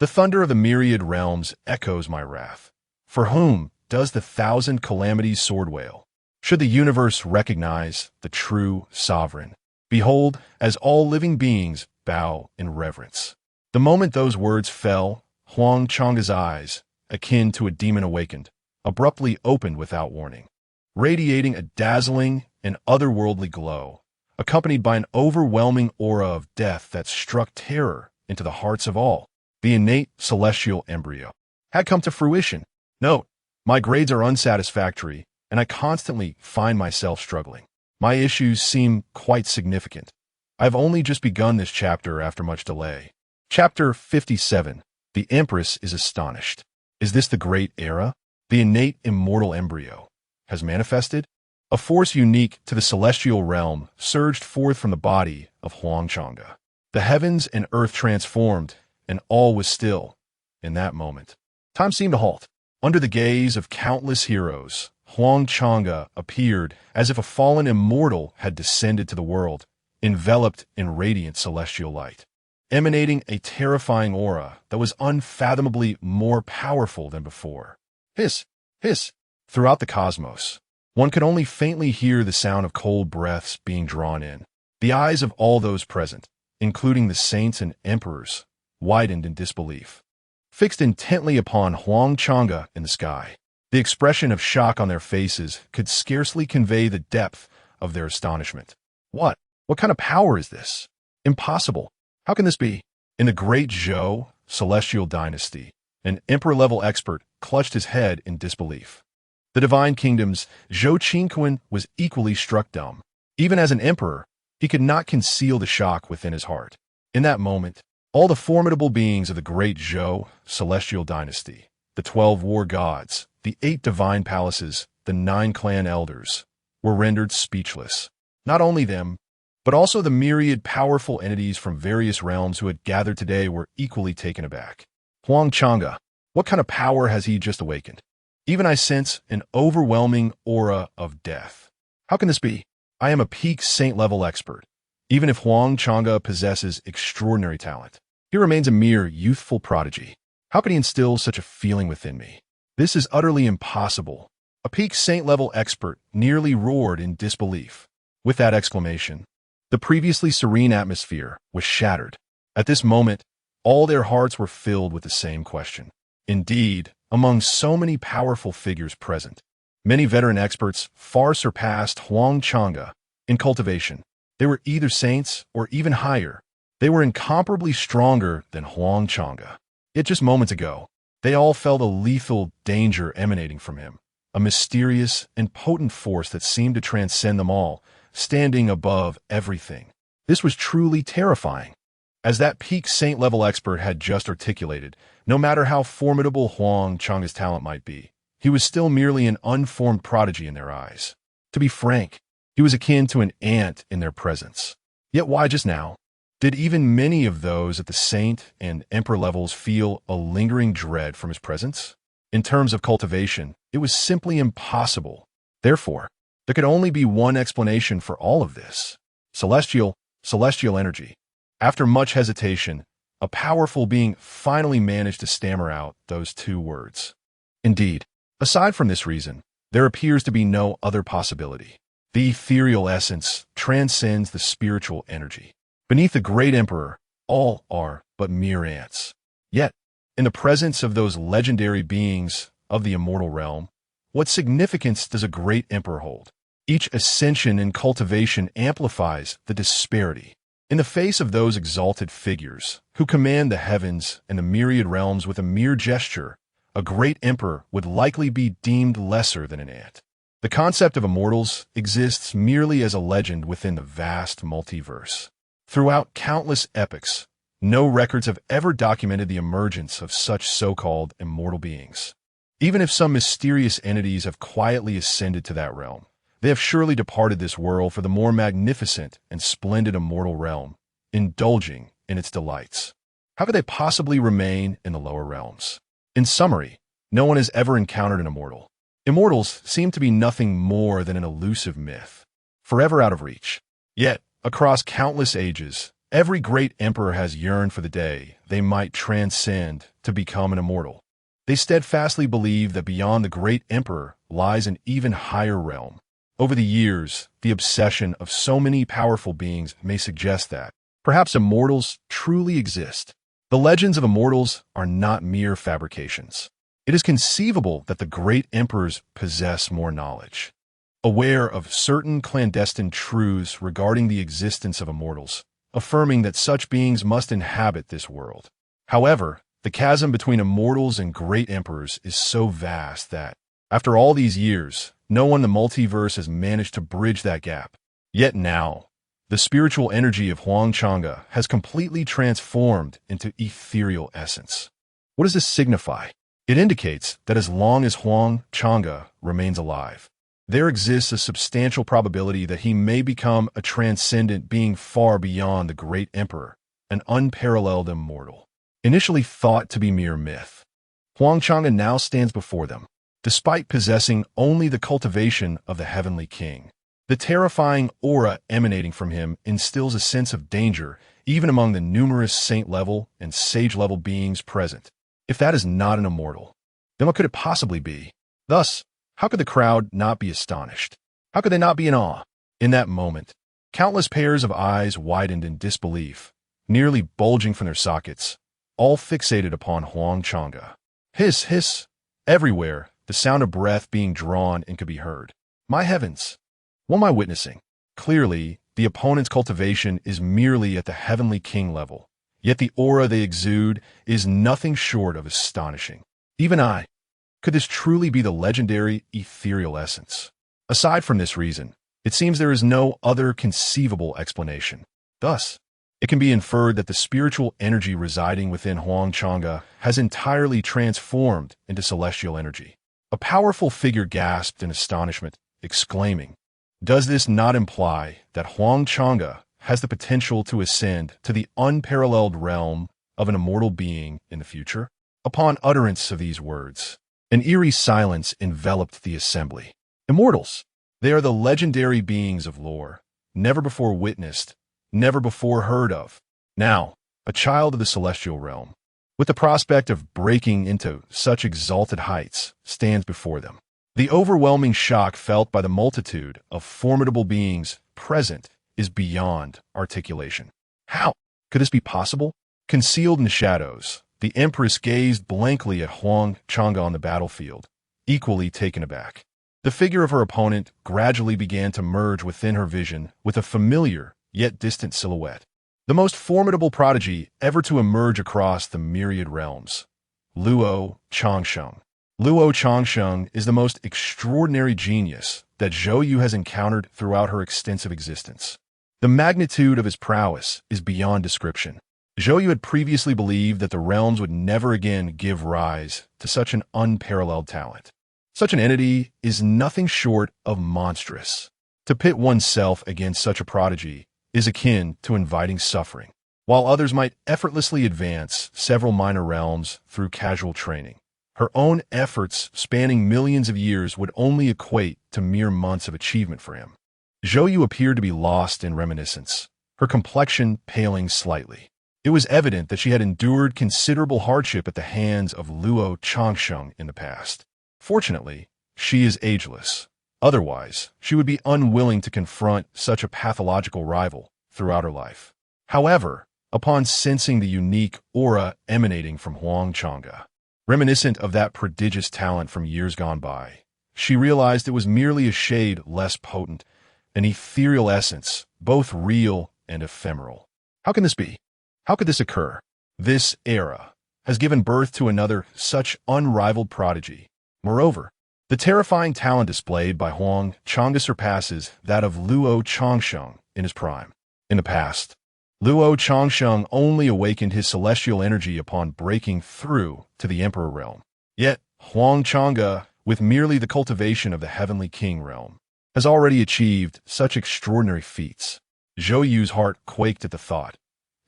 The thunder of the myriad realms echoes my wrath. For whom does the 1,000 calamities sword wail? Should the universe recognize the true sovereign? Behold, as all living beings bow in reverence. The moment those words fell, Huang Chang'e's eyes, akin to a demon awakened, abruptly opened without warning, radiating a dazzling and otherworldly glow, accompanied by an overwhelming aura of death that struck terror into the hearts of all. The innate celestial embryo had come to fruition. Note, my grades are unsatisfactory, and I constantly find myself struggling. My issues seem quite significant. I've only just begun this chapter after much delay. Chapter 57. The Empress is astonished. Is this the great era? The innate immortal embryo has manifested? A force unique to the celestial realm surged forth from the body of Huang Chang'e. The heavens and earth transformed, and all was still in that moment. Time seemed to halt. Under the gaze of countless heroes, Huang Chang'e appeared as if a fallen immortal had descended to the world, enveloped in radiant celestial light, emanating a terrifying aura that was unfathomably more powerful than before. Hiss, hiss. Throughout the cosmos, one could only faintly hear the sound of cold breaths being drawn in. The eyes of all those present, including the saints and emperors, widened in disbelief, fixed intently upon Huang Chang'e in the sky. The expression of shock on their faces could scarcely convey the depth of their astonishment. What? What kind of power is this? Impossible. How can this be? In the great Zhou, Celestial Dynasty, an emperor-level expert clutched his head in disbelief. The Divine Kingdom's Zhou Qingquan was equally struck dumb. Even as an emperor, he could not conceal the shock within his heart. In that moment, all the formidable beings of the great Zhou, Celestial Dynasty, the 12 war gods, the 8 divine palaces, the 9 clan elders, were rendered speechless. Not only them, but also the myriad powerful entities from various realms who had gathered today were equally taken aback. Huang Chang'e, what kind of power has he just awakened? Even I sense an overwhelming aura of death. How can this be? I am a peak saint-level expert. Even if Huang Chang'e possesses extraordinary talent, he remains a mere youthful prodigy. How can he instill such a feeling within me? This is utterly impossible. A peak saint-level expert nearly roared in disbelief. With that exclamation, the previously serene atmosphere was shattered. At this moment, all their hearts were filled with the same question. Indeed, among so many powerful figures present, many veteran experts far surpassed Huang Chang'e in cultivation. They were either saints or even higher. They were incomparably stronger than Huang Chang'e. Yet just moments ago, they all felt a lethal danger emanating from him, a mysterious and potent force that seemed to transcend them all, standing above everything. This was truly terrifying. As that peak saint-level expert had just articulated, no matter how formidable Huang Chang'e's talent might be, he was still merely an unformed prodigy in their eyes. To be frank, he was akin to an ant in their presence. Yet why just now? Did even many of those at the saint and emperor levels feel a lingering dread from his presence? In terms of cultivation, it was simply impossible. Therefore, there could only be one explanation for all of this. Celestial energy. After much hesitation, a powerful being finally managed to stammer out those 2 words. Indeed, aside from this reason, there appears to be no other possibility. The ethereal essence transcends the spiritual energy. Beneath the great emperor, all are but mere ants. Yet, in the presence of those legendary beings of the immortal realm, what significance does a great emperor hold? Each ascension in cultivation amplifies the disparity. In the face of those exalted figures, who command the heavens and the myriad realms with a mere gesture, a great emperor would likely be deemed lesser than an ant. The concept of immortals exists merely as a legend within the vast multiverse. Throughout countless epochs, no records have ever documented the emergence of such so-called immortal beings. Even if some mysterious entities have quietly ascended to that realm, they have surely departed this world for the more magnificent and splendid immortal realm, indulging in its delights. How could they possibly remain in the lower realms? In summary, no one has ever encountered an immortal. Immortals seem to be nothing more than an elusive myth, forever out of reach. Yet, across countless ages, every great emperor has yearned for the day they might transcend to become an immortal. They steadfastly believe that beyond the great emperor lies an even higher realm. Over the years, the obsession of so many powerful beings may suggest that perhaps immortals truly exist. The legends of immortals are not mere fabrications. It is conceivable that the great emperors possess more knowledge. Aware of certain clandestine truths regarding the existence of immortals, affirming that such beings must inhabit this world. However, the chasm between immortals and great emperors is so vast that, after all these years, no one in the multiverse has managed to bridge that gap. Yet now, the spiritual energy of Huang Chang'e has completely transformed into ethereal essence. What does this signify? It indicates that as long as Huang Chang'e remains alive, there exists a substantial probability that he may become a transcendent being far beyond the great emperor, an unparalleled immortal. Initially thought to be mere myth, Huang Chang'e now stands before them, despite possessing only the cultivation of the heavenly king. The terrifying aura emanating from him instills a sense of danger even among the numerous saint-level and sage-level beings present. If that is not an immortal, then what could it possibly be? Thus, how could the crowd not be astonished? How could they not be in awe? In that moment, countless pairs of eyes widened in disbelief, nearly bulging from their sockets, all fixated upon Huang Chang'e. Hiss, hiss. Everywhere, the sound of breath being drawn in could be heard. My heavens! What am I witnessing? Clearly, the opponent's cultivation is merely at the heavenly king level, yet the aura they exude is nothing short of astonishing. Even I. Could this truly be the legendary ethereal essence? Aside from this reason, it seems there is no other conceivable explanation. Thus, it can be inferred that the spiritual energy residing within Huang Chang'e has entirely transformed into celestial energy. A powerful figure gasped in astonishment, exclaiming, "Does this not imply that Huang Chang'e has the potential to ascend to the unparalleled realm of an immortal being in the future?" Upon utterance of these words, an eerie silence enveloped the assembly. Immortals! They are the legendary beings of lore, never before witnessed, never before heard of. Now, a child of the celestial realm, with the prospect of breaking into such exalted heights, stands before them. The overwhelming shock felt by the multitude of formidable beings present is beyond articulation. How could this be possible? Concealed in the shadows, the Empress gazed blankly at Huang Chang'e on the battlefield, equally taken aback. The figure of her opponent gradually began to merge within her vision with a familiar yet distant silhouette. The most formidable prodigy ever to emerge across the myriad realms. Luo Changsheng. Luo Changsheng is the most extraordinary genius that Zhou Yu has encountered throughout her extensive existence. The magnitude of his prowess is beyond description. Zhou Yu had previously believed that the realms would never again give rise to such an unparalleled talent. Such an entity is nothing short of monstrous. To pit oneself against such a prodigy is akin to inviting suffering. While others might effortlessly advance several minor realms through casual training, her own efforts spanning millions of years would only equate to mere months of achievement for him. Zhou Yu appeared to be lost in reminiscence, her complexion paling slightly. It was evident that she had endured considerable hardship at the hands of Luo Changsheng in the past. Fortunately, she is ageless. Otherwise, she would be unwilling to confront such a pathological rival throughout her life. However, upon sensing the unique aura emanating from Huang Chang'e, reminiscent of that prodigious talent from years gone by, she realized it was merely a shade less potent, an ethereal essence, both real and ephemeral. How can this be? How could this occur? This era has given birth to another such unrivaled prodigy. Moreover, the terrifying talent displayed by Huang Chang'e surpasses that of Luo Changsheng in his prime. In the past, Luo Changsheng only awakened his celestial energy upon breaking through to the Emperor realm. Yet, Huang Chang'e, with merely the cultivation of the heavenly king realm, has already achieved such extraordinary feats. Zhou Yu's heart quaked at the thought.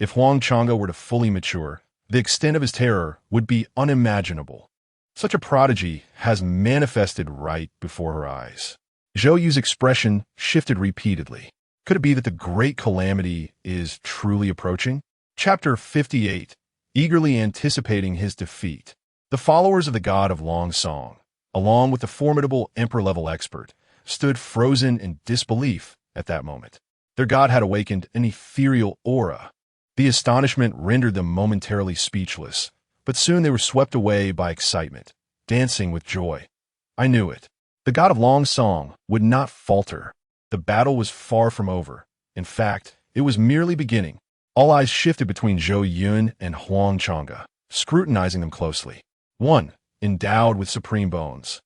If Huang Chang'e were to fully mature, the extent of his terror would be unimaginable. Such a prodigy has manifested right before her eyes. Zhou Yu's expression shifted repeatedly. Could it be that the great calamity is truly approaching? Chapter 58. Eagerly anticipating his defeat. The followers of the god of Long Song, along with the formidable emperor-level expert, stood frozen in disbelief at that moment. Their god had awakened an ethereal aura. The astonishment rendered them momentarily speechless, but soon they were swept away by excitement, dancing with joy. I knew it. The god of Long Song would not falter. The battle was far from over. In fact, it was merely beginning. All eyes shifted between Zhou Yun and Huang Chang'e, scrutinizing them closely. One, endowed with supreme bones.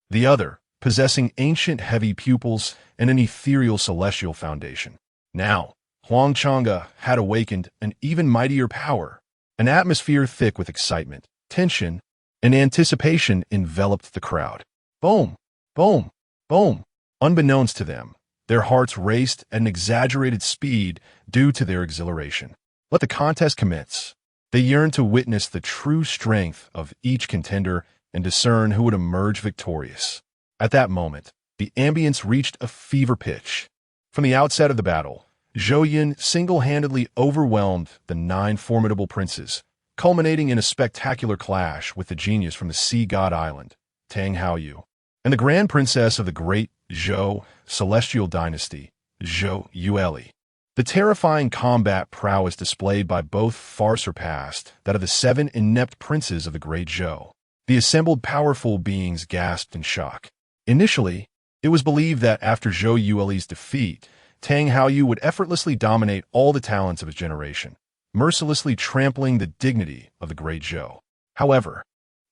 The other, possessing ancient heavy pupils and an ethereal celestial foundation. Now, Huang Chang'e had awakened an even mightier power. An atmosphere thick with excitement, tension, and anticipation enveloped the crowd. Boom! Boom! Boom! Unbeknownst to them, their hearts raced at an exaggerated speed due to their exhilaration. Let the contest commence. They yearned to witness the true strength of each contender and discern who would emerge victorious. At that moment, the ambience reached a fever pitch. From the outset of the battle, Zhou Yun single-handedly overwhelmed the 9 formidable princes, culminating in a spectacular clash with the genius from the Sea God Island, Tang Haoyu, and the Grand Princess of the Great Zhou Celestial Dynasty, Zhou Yueli. The terrifying combat prowess displayed by both far surpassed that of the 7 inept princes of the Great Zhou. The assembled powerful beings gasped in shock. Initially, it was believed that after Zhou Yueli's defeat, Tang Haoyu would effortlessly dominate all the talents of his generation, mercilessly trampling the dignity of the Great Zhou. However,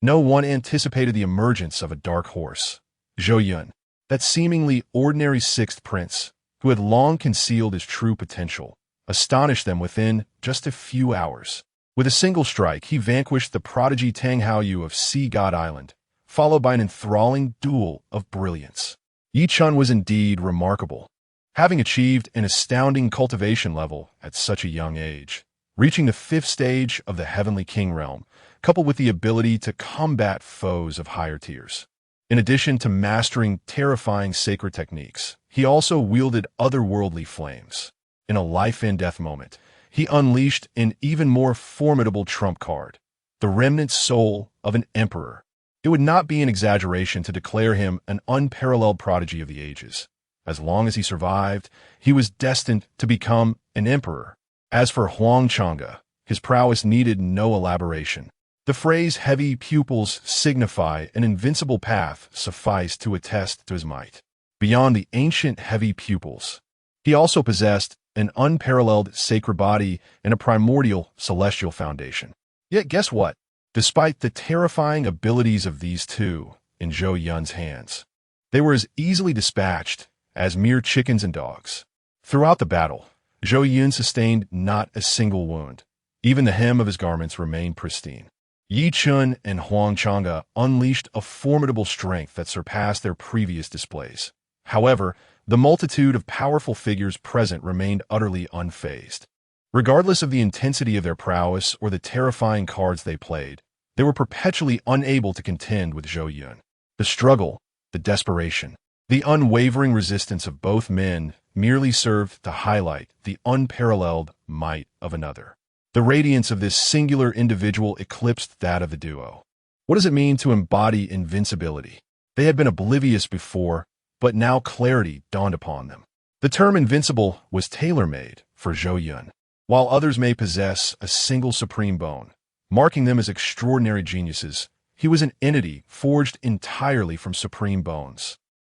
no one anticipated the emergence of a dark horse, Zhou Yun, that seemingly ordinary 6th prince, who had long concealed his true potential, astonished them within just a few hours. With a single strike, he vanquished the prodigy Tang Haoyu of Sea God Island, followed by an enthralling duel of brilliance. Yi Chun was indeed remarkable, having achieved an astounding cultivation level at such a young age, reaching the 5th stage of the Heavenly King realm, coupled with the ability to combat foes of higher tiers. In addition to mastering terrifying sacred techniques, he also wielded otherworldly flames. In a life-and-death moment, he unleashed an even more formidable trump card, the remnant soul of an emperor. It would not be an exaggeration to declare him an unparalleled prodigy of the ages. As long as he survived, he was destined to become an emperor. As for Huang Chang'e, his prowess needed no elaboration. The phrase heavy pupils signify an invincible path sufficed to attest to his might. Beyond the ancient heavy pupils, he also possessed an unparalleled sacred body and a primordial celestial foundation. Yet guess what? Despite the terrifying abilities of these two in Zhou Yun's hands, they were as easily dispatched as mere chickens and dogs. Throughout the battle, Zhou Yun sustained not a single wound. Even the hem of his garments remained pristine. Yi Chun and Huang Chang'e unleashed a formidable strength that surpassed their previous displays. However, the multitude of powerful figures present remained utterly unfazed. Regardless of the intensity of their prowess or the terrifying cards they played, they were perpetually unable to contend with Zhou Yun. The struggle, the desperation, the unwavering resistance of both men merely served to highlight the unparalleled might of another. The radiance of this singular individual eclipsed that of the duo. What does it mean to embody invincibility? They had been oblivious before, but now clarity dawned upon them. The term invincible was tailor-made for Zhou Yun. While others may possess a single supreme bone, marking them as extraordinary geniuses, he was an entity forged entirely from supreme bones.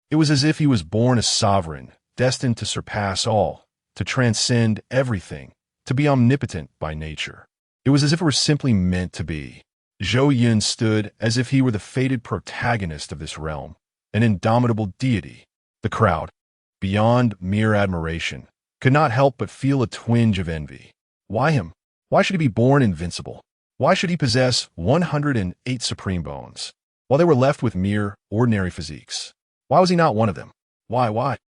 It was as if he was born a sovereign, destined to surpass all, to transcend everything, to be omnipotent by nature. It was as if it were simply meant to be. Zhou Yun stood as if he were the fated protagonist of this realm, an indomitable deity. The crowd, beyond mere admiration, could not help but feel a twinge of envy. Why him? Why should he be born invincible? Why should he possess 108 supreme bones, while they were left with mere ordinary physiques? Why was he not one of them? Why?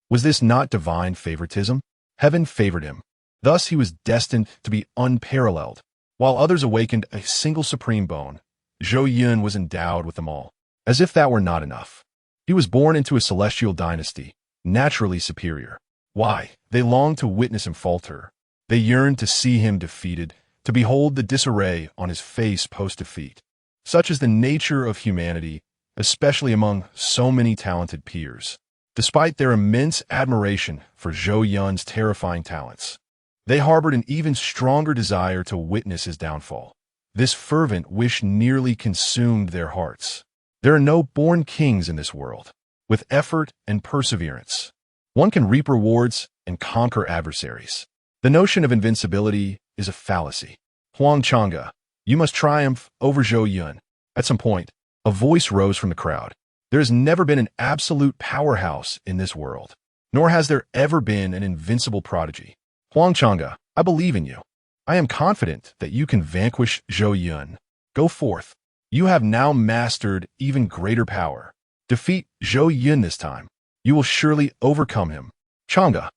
Was this not divine favoritism? Heaven favored him. Thus he was destined to be unparalleled. While others awakened a single supreme bone, Zhou Yun was endowed with them all. As if that were not enough, he was born into a celestial dynasty, naturally superior. Why? They longed to witness him falter. They yearned to see him defeated, to behold the disarray on his face post-defeat. Such is the nature of humanity, especially among so many talented peers. Despite their immense admiration for Zhou Yun's terrifying talents, they harbored an even stronger desire to witness his downfall. This fervent wish nearly consumed their hearts. There are no born kings in this world. With effort and perseverance, one can reap rewards and conquer adversaries. The notion of invincibility is a fallacy. Huang Chang'e, you must triumph over Zhou Yun. At some point, a voice rose from the crowd. There has never been an absolute powerhouse in this world, nor has there ever been an invincible prodigy. Huang Chang'e, I believe in you. I am confident that you can vanquish Zhou Yun. Go forth. You have now mastered even greater power. Defeat Zhou Yun this time. You will surely overcome him. Chang'e,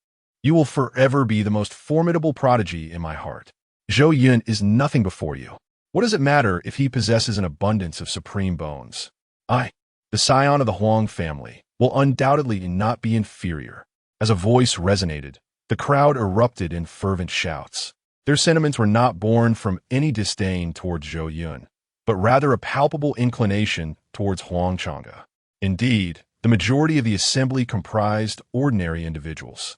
you will forever be the most formidable prodigy in my heart. Zhou Yun is nothing before you. What does it matter if he possesses an abundance of supreme bones? I, the scion of the Huang family, will undoubtedly not be inferior. As a voice resonated, the crowd erupted in fervent shouts. Their sentiments were not born from any disdain towards Zhou Yun, but rather a palpable inclination towards Huang Chang'e. Indeed, the majority of the assembly comprised ordinary individuals.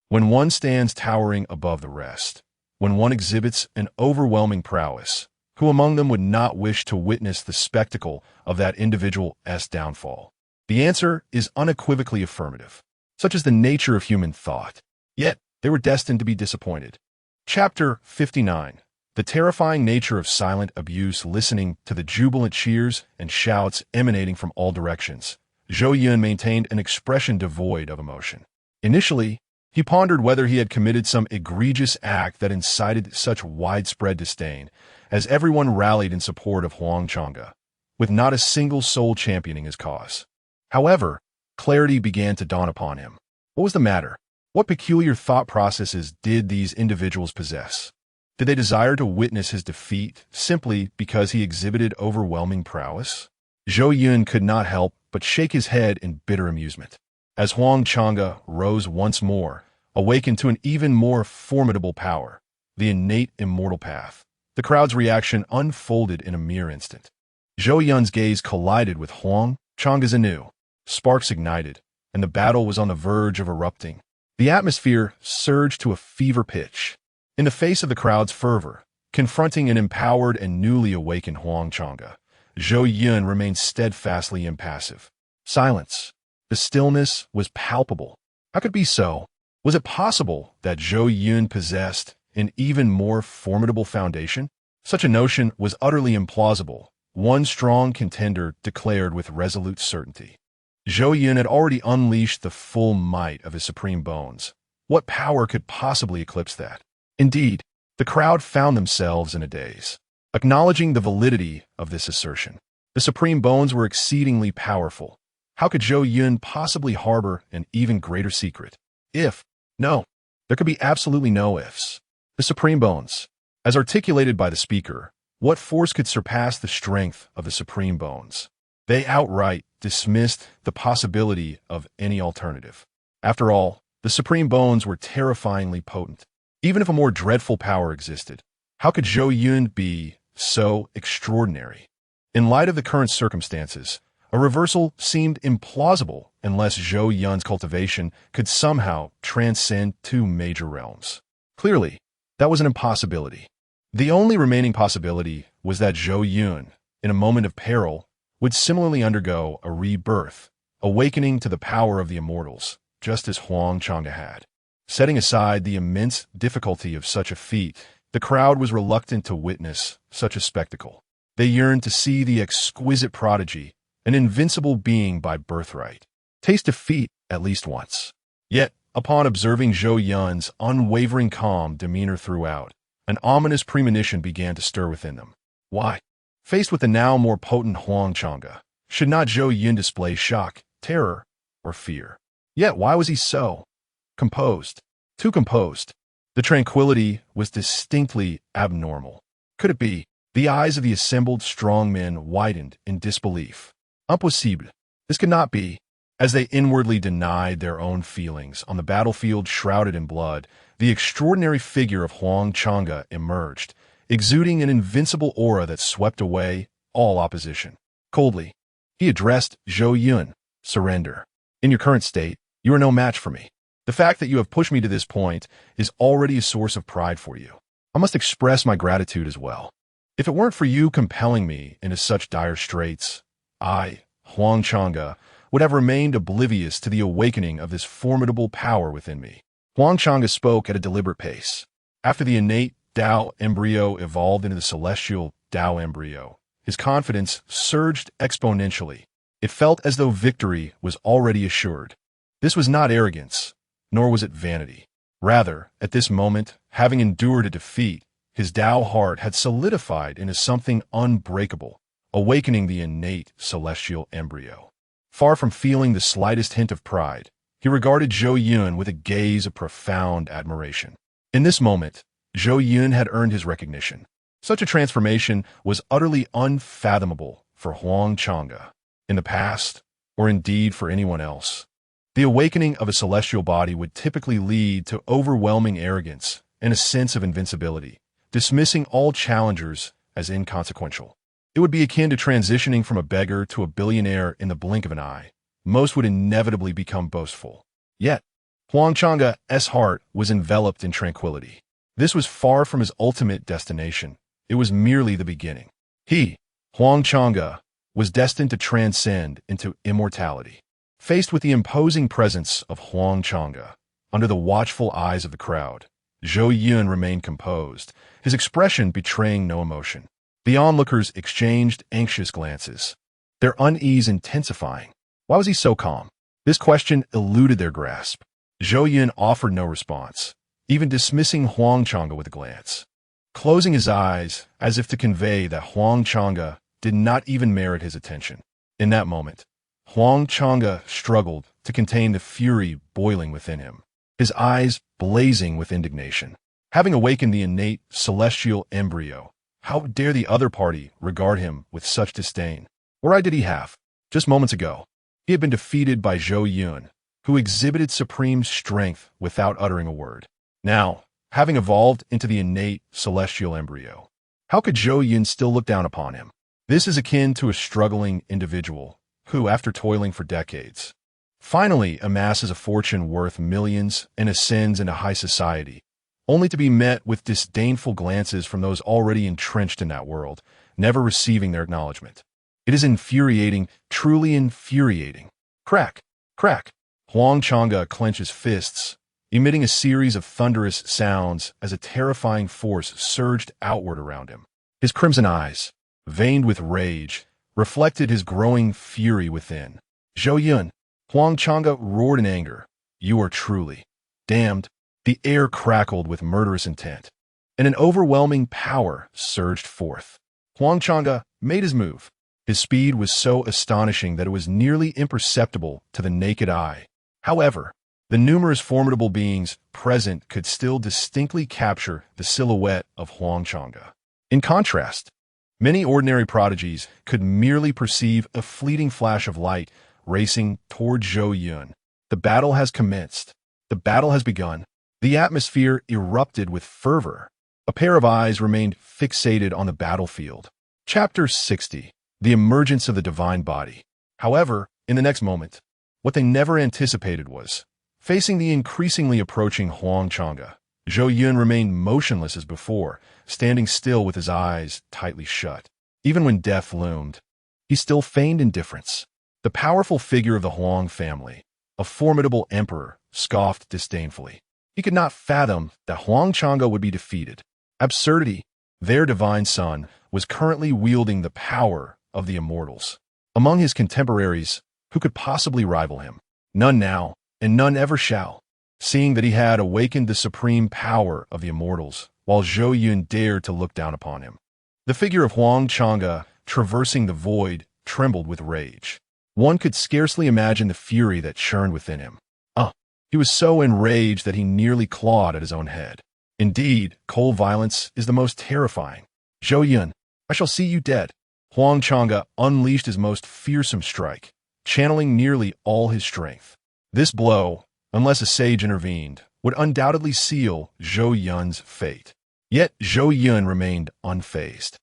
When one stands towering above the rest, when one exhibits an overwhelming prowess, who among them would not wish to witness the spectacle of that individual's downfall? The answer is unequivocally affirmative. Such is the nature of human thought. Yet, they were destined to be disappointed. Chapter 59. The terrifying nature of silent abuse. Listening to the jubilant cheers and shouts emanating from all directions, Zhou Yun maintained an expression devoid of emotion. Initially, he pondered whether he had committed some egregious act that incited such widespread disdain, as everyone rallied in support of Huang Chang'e, with not a single soul championing his cause. However, clarity began to dawn upon him. What was the matter? What peculiar thought processes did these individuals possess? Did they desire to witness his defeat simply because he exhibited overwhelming prowess? Zhou Yun could not help but shake his head in bitter amusement. As Huang Chang'e rose once more, awakened to an even more formidable power, the innate immortal path, the crowd's reaction unfolded in a mere instant. Zhou Yun's gaze collided with Huang Chang'e's anew. Sparks ignited, and the battle was on the verge of erupting. The atmosphere surged to a fever pitch. In the face of the crowd's fervor, confronting an empowered and newly awakened Huang Chang'e, Zhou Yun remained steadfastly impassive. Silence. The stillness was palpable. How could it be so? Was it possible that Zhou Yun possessed an even more formidable foundation? Such a notion was utterly implausible, one strong contender declared with resolute certainty. Zhou Yun had already unleashed the full might of his supreme bones. What power could possibly eclipse that? Indeed, the crowd found themselves in a daze, acknowledging the validity of this assertion. The supreme bones were exceedingly powerful. How could Zhou Yun possibly harbor an even greater secret? No, there could be absolutely no ifs. The supreme bones. As articulated by the speaker, what force could surpass the strength of the supreme bones? They outright dismissed the possibility of any alternative. After all, the supreme bones were terrifyingly potent. Even if a more dreadful power existed, how could Zhou Yun be so extraordinary? In light of the current circumstances, a reversal seemed implausible unless Zhou Yun's cultivation could somehow transcend two major realms. Clearly, that was an impossibility. The only remaining possibility was that Zhou Yun, in a moment of peril, would similarly undergo a rebirth, awakening to the power of the immortals, just as Huang Chang'e had. Setting aside the immense difficulty of such a feat, the crowd was reluctant to witness such a spectacle. They yearned to see the exquisite prodigy, an invincible being by birthright, taste defeat at least once. Yet, upon observing Zhou Yun's unwavering calm demeanor throughout, an ominous premonition began to stir within them. Why? Faced with the now more potent Huang Chang'e, should not Zhou Yun display shock, terror, or fear? Yet why was he so composed? Too composed. The tranquility was distinctly abnormal. Could it be? The eyes of the assembled strong men widened in disbelief. Impossible. This could not be. As they inwardly denied their own feelings on the battlefield shrouded in blood, the extraordinary figure of Huang Chang'e emerged, exuding an invincible aura that swept away all opposition. Coldly, he addressed Zhou Yun. Surrender. In your current state, you are no match for me. The fact that you have pushed me to this point is already a source of pride for you. I must express my gratitude as well. If it weren't for you compelling me into such dire straits, I, Huang Chang'e, would have remained oblivious to the awakening of this formidable power within me. Huang Chang'e spoke at a deliberate pace. After the innate Tao embryo evolved into the celestial Tao embryo, his confidence surged exponentially. It felt as though victory was already assured. This was not arrogance, nor was it vanity. Rather, at this moment, having endured a defeat, his Tao heart had solidified into something unbreakable, awakening the innate celestial embryo. Far from feeling the slightest hint of pride, he regarded Zhou Yun with a gaze of profound admiration. In this moment, Zhou Yun had earned his recognition. Such a transformation was utterly unfathomable for Huang Chang'e in the past, or indeed for anyone else. The awakening of a celestial body would typically lead to overwhelming arrogance and a sense of invincibility, dismissing all challengers as inconsequential. It would be akin to transitioning from a beggar to a billionaire in the blink of an eye. Most would inevitably become boastful. Yet, Huang Chang'e's heart was enveloped in tranquility. This was far from his ultimate destination. It was merely the beginning. He, Huang Chang'e, was destined to transcend into immortality. Faced with the imposing presence of Huang Chang'e, under the watchful eyes of the crowd, Zhou Yun remained composed, his expression betraying no emotion. The onlookers exchanged anxious glances, their unease intensifying. Why was he so calm? This question eluded their grasp. Zhou Yun offered no response, even dismissing Huang Chang'e with a glance, closing his eyes as if to convey that Huang Chang'e did not even merit his attention. In that moment, Huang Chang'e struggled to contain the fury boiling within him, his eyes blazing with indignation. Having awakened the innate celestial embryo, how dare the other party regard him with such disdain? What right did he have? Just moments ago, he had been defeated by Zhou Yun, who exhibited supreme strength without uttering a word. Now, having evolved into the innate celestial embryo, how could Zhou Yun still look down upon him? This is akin to a struggling individual who, after toiling for decades, finally amasses a fortune worth millions and ascends into high society, only to be met with disdainful glances from those already entrenched in that world, never receiving their acknowledgement. It is infuriating, truly infuriating. Crack, crack. Huang Chang'e clenches fists, emitting a series of thunderous sounds as a terrifying force surged outward around him. His crimson eyes, veined with rage, reflected his growing fury within. Zhou Yun, Huang Chang'e roared in anger. You are truly damned. The air crackled with murderous intent, and an overwhelming power surged forth. Huang Chang'e made his move. His speed was so astonishing that it was nearly imperceptible to the naked eye. However, the numerous formidable beings present could still distinctly capture the silhouette of Huang Chang'e. In contrast, many ordinary prodigies could merely perceive a fleeting flash of light racing toward Zhou Yun. The battle has commenced. The battle has begun. The atmosphere erupted with fervor. A pair of eyes remained fixated on the battlefield. Chapter 60. The Emergence of the Divine Body. However, in the next moment, what they never anticipated was, facing the increasingly approaching Huang Chang'e, Zhou Yun remained motionless as before, standing still with his eyes tightly shut. Even when death loomed, he still feigned indifference. The powerful figure of the Huang family, a formidable emperor, scoffed disdainfully. He could not fathom that Huang Chang'e would be defeated. Absurdity. Their divine son was currently wielding the power of the immortals. Among his contemporaries, who could possibly rival him? None now, and none ever shall. Seeing that he had awakened the supreme power of the immortals, while Zhou Yun dared to look down upon him. The figure of Huang Chang'e, traversing the void, trembled with rage. One could scarcely imagine the fury that churned within him. He was so enraged that he nearly clawed at his own head. Indeed, cold violence is the most terrifying. Zhou Yun, I shall see you dead. Huang Chang'e unleashed his most fearsome strike, channeling nearly all his strength. This blow, unless a sage intervened, would undoubtedly seal Zhou Yun's fate. Yet Zhou Yun remained unfazed,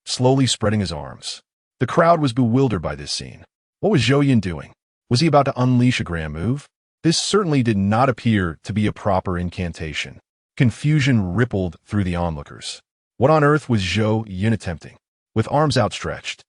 slowly spreading his arms. The crowd was bewildered by this scene. What was Zhou Yun doing? Was he about to unleash a grand move? This certainly did not appear to be a proper incantation. Confusion rippled through the onlookers. What on earth was Zhou Yun attempting? With arms outstretched,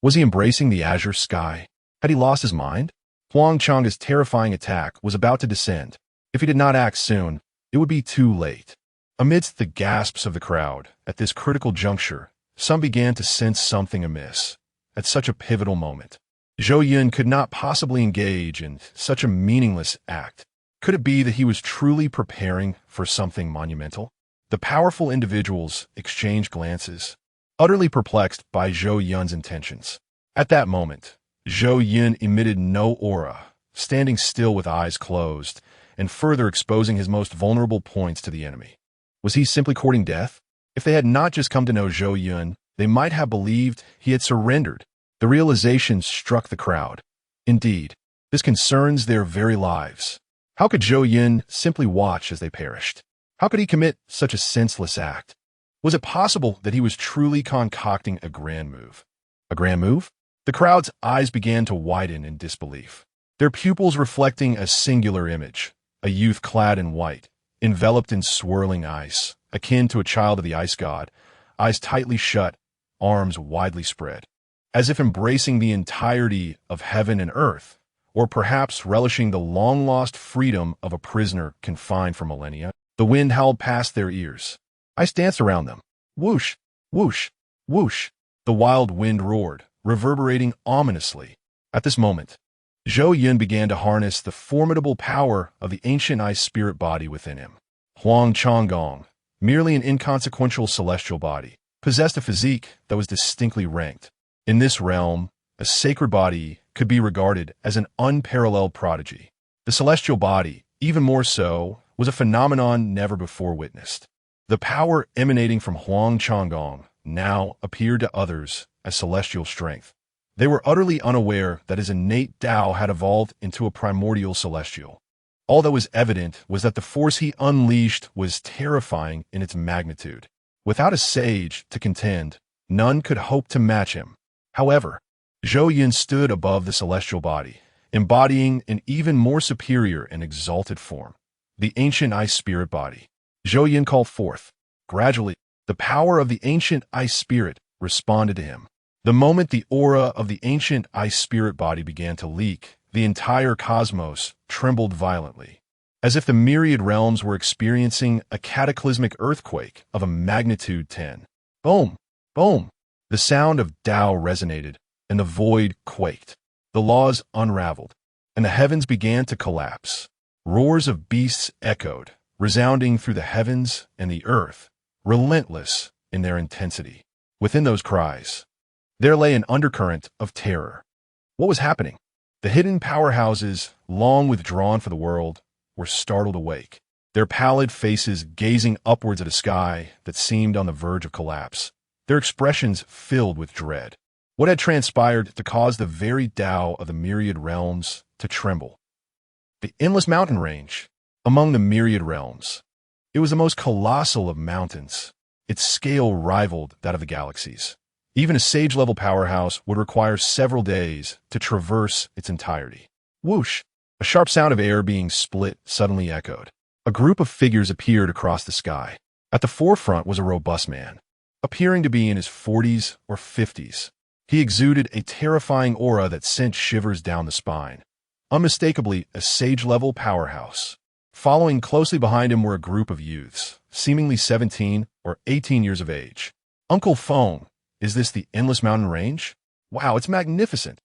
was he embracing the azure sky? Had he lost his mind? Huang Chang'e's terrifying attack was about to descend. If he did not act soon, it would be too late. Amidst the gasps of the crowd, at this critical juncture, some began to sense something amiss. At such a pivotal moment, Zhou Yun could not possibly engage in such a meaningless act. Could it be that he was truly preparing for something monumental? The powerful individuals exchanged glances, utterly perplexed by Zhou Yun's intentions. At that moment, Zhou Yun emitted no aura, standing still with eyes closed, and further exposing his most vulnerable points to the enemy. Was he simply courting death? If they had not just come to know Zhou Yun, they might have believed he had surrendered. The realization struck the crowd. Indeed, this concerns their very lives. How could Zhou Yun simply watch as they perished? How could he commit such a senseless act? Was it possible that he was truly concocting a grand move? A grand move? The crowd's eyes began to widen in disbelief, their pupils reflecting a singular image, a youth clad in white, enveloped in swirling ice, akin to a child of the ice god, eyes tightly shut, arms widely spread, as if embracing the entirety of heaven and earth, or perhaps relishing the long-lost freedom of a prisoner confined for millennia. The wind howled past their ears. Ice danced around them. Whoosh, whoosh, whoosh. The wild wind roared, reverberating ominously. At this moment, Zhou Yun began to harness the formidable power of the ancient ice spirit body within him. Huang Changgong, merely an inconsequential celestial body, possessed a physique that was distinctly ranked. In this realm, a sacred body could be regarded as an unparalleled prodigy. The celestial body, even more so, was a phenomenon never before witnessed. The power emanating from Huang Changgong now appeared to others as celestial strength. They were utterly unaware that his innate Tao had evolved into a primordial celestial. All that was evident was that the force he unleashed was terrifying in its magnitude. Without a sage to contend, none could hope to match him. However, Zhou Yun stood above the celestial body, embodying an even more superior and exalted form, the ancient ice spirit body. Zhou Yun called forth. Gradually, the power of the ancient ice spirit responded to him. The moment the aura of the ancient ice spirit body began to leak, the entire cosmos trembled violently, as if the myriad realms were experiencing a cataclysmic earthquake of a magnitude 10. Boom! Boom! The sound of Tao resonated, and the void quaked. The laws unraveled, and the heavens began to collapse. Roars of beasts echoed, resounding through the heavens and the earth, relentless in their intensity. Within those cries, there lay an undercurrent of terror. What was happening? The hidden powerhouses, long withdrawn from the world, were startled awake, their pallid faces gazing upwards at a sky that seemed on the verge of collapse, their expressions filled with dread. What had transpired to cause the very Tao of the myriad realms to tremble? The endless mountain range among the myriad realms. It was the most colossal of mountains. Its scale rivaled that of the galaxies. Even a sage-level powerhouse would require several days to traverse its entirety. Whoosh! A sharp sound of air being split suddenly echoed. A group of figures appeared across the sky. At the forefront was a robust man, appearing to be in his 40s or 50s. He exuded a terrifying aura that sent shivers down the spine. Unmistakably a sage-level powerhouse. Following closely behind him were a group of youths, seemingly 17 or 18 years of age. Uncle Feng, is this the endless mountain range? Wow, it's magnificent.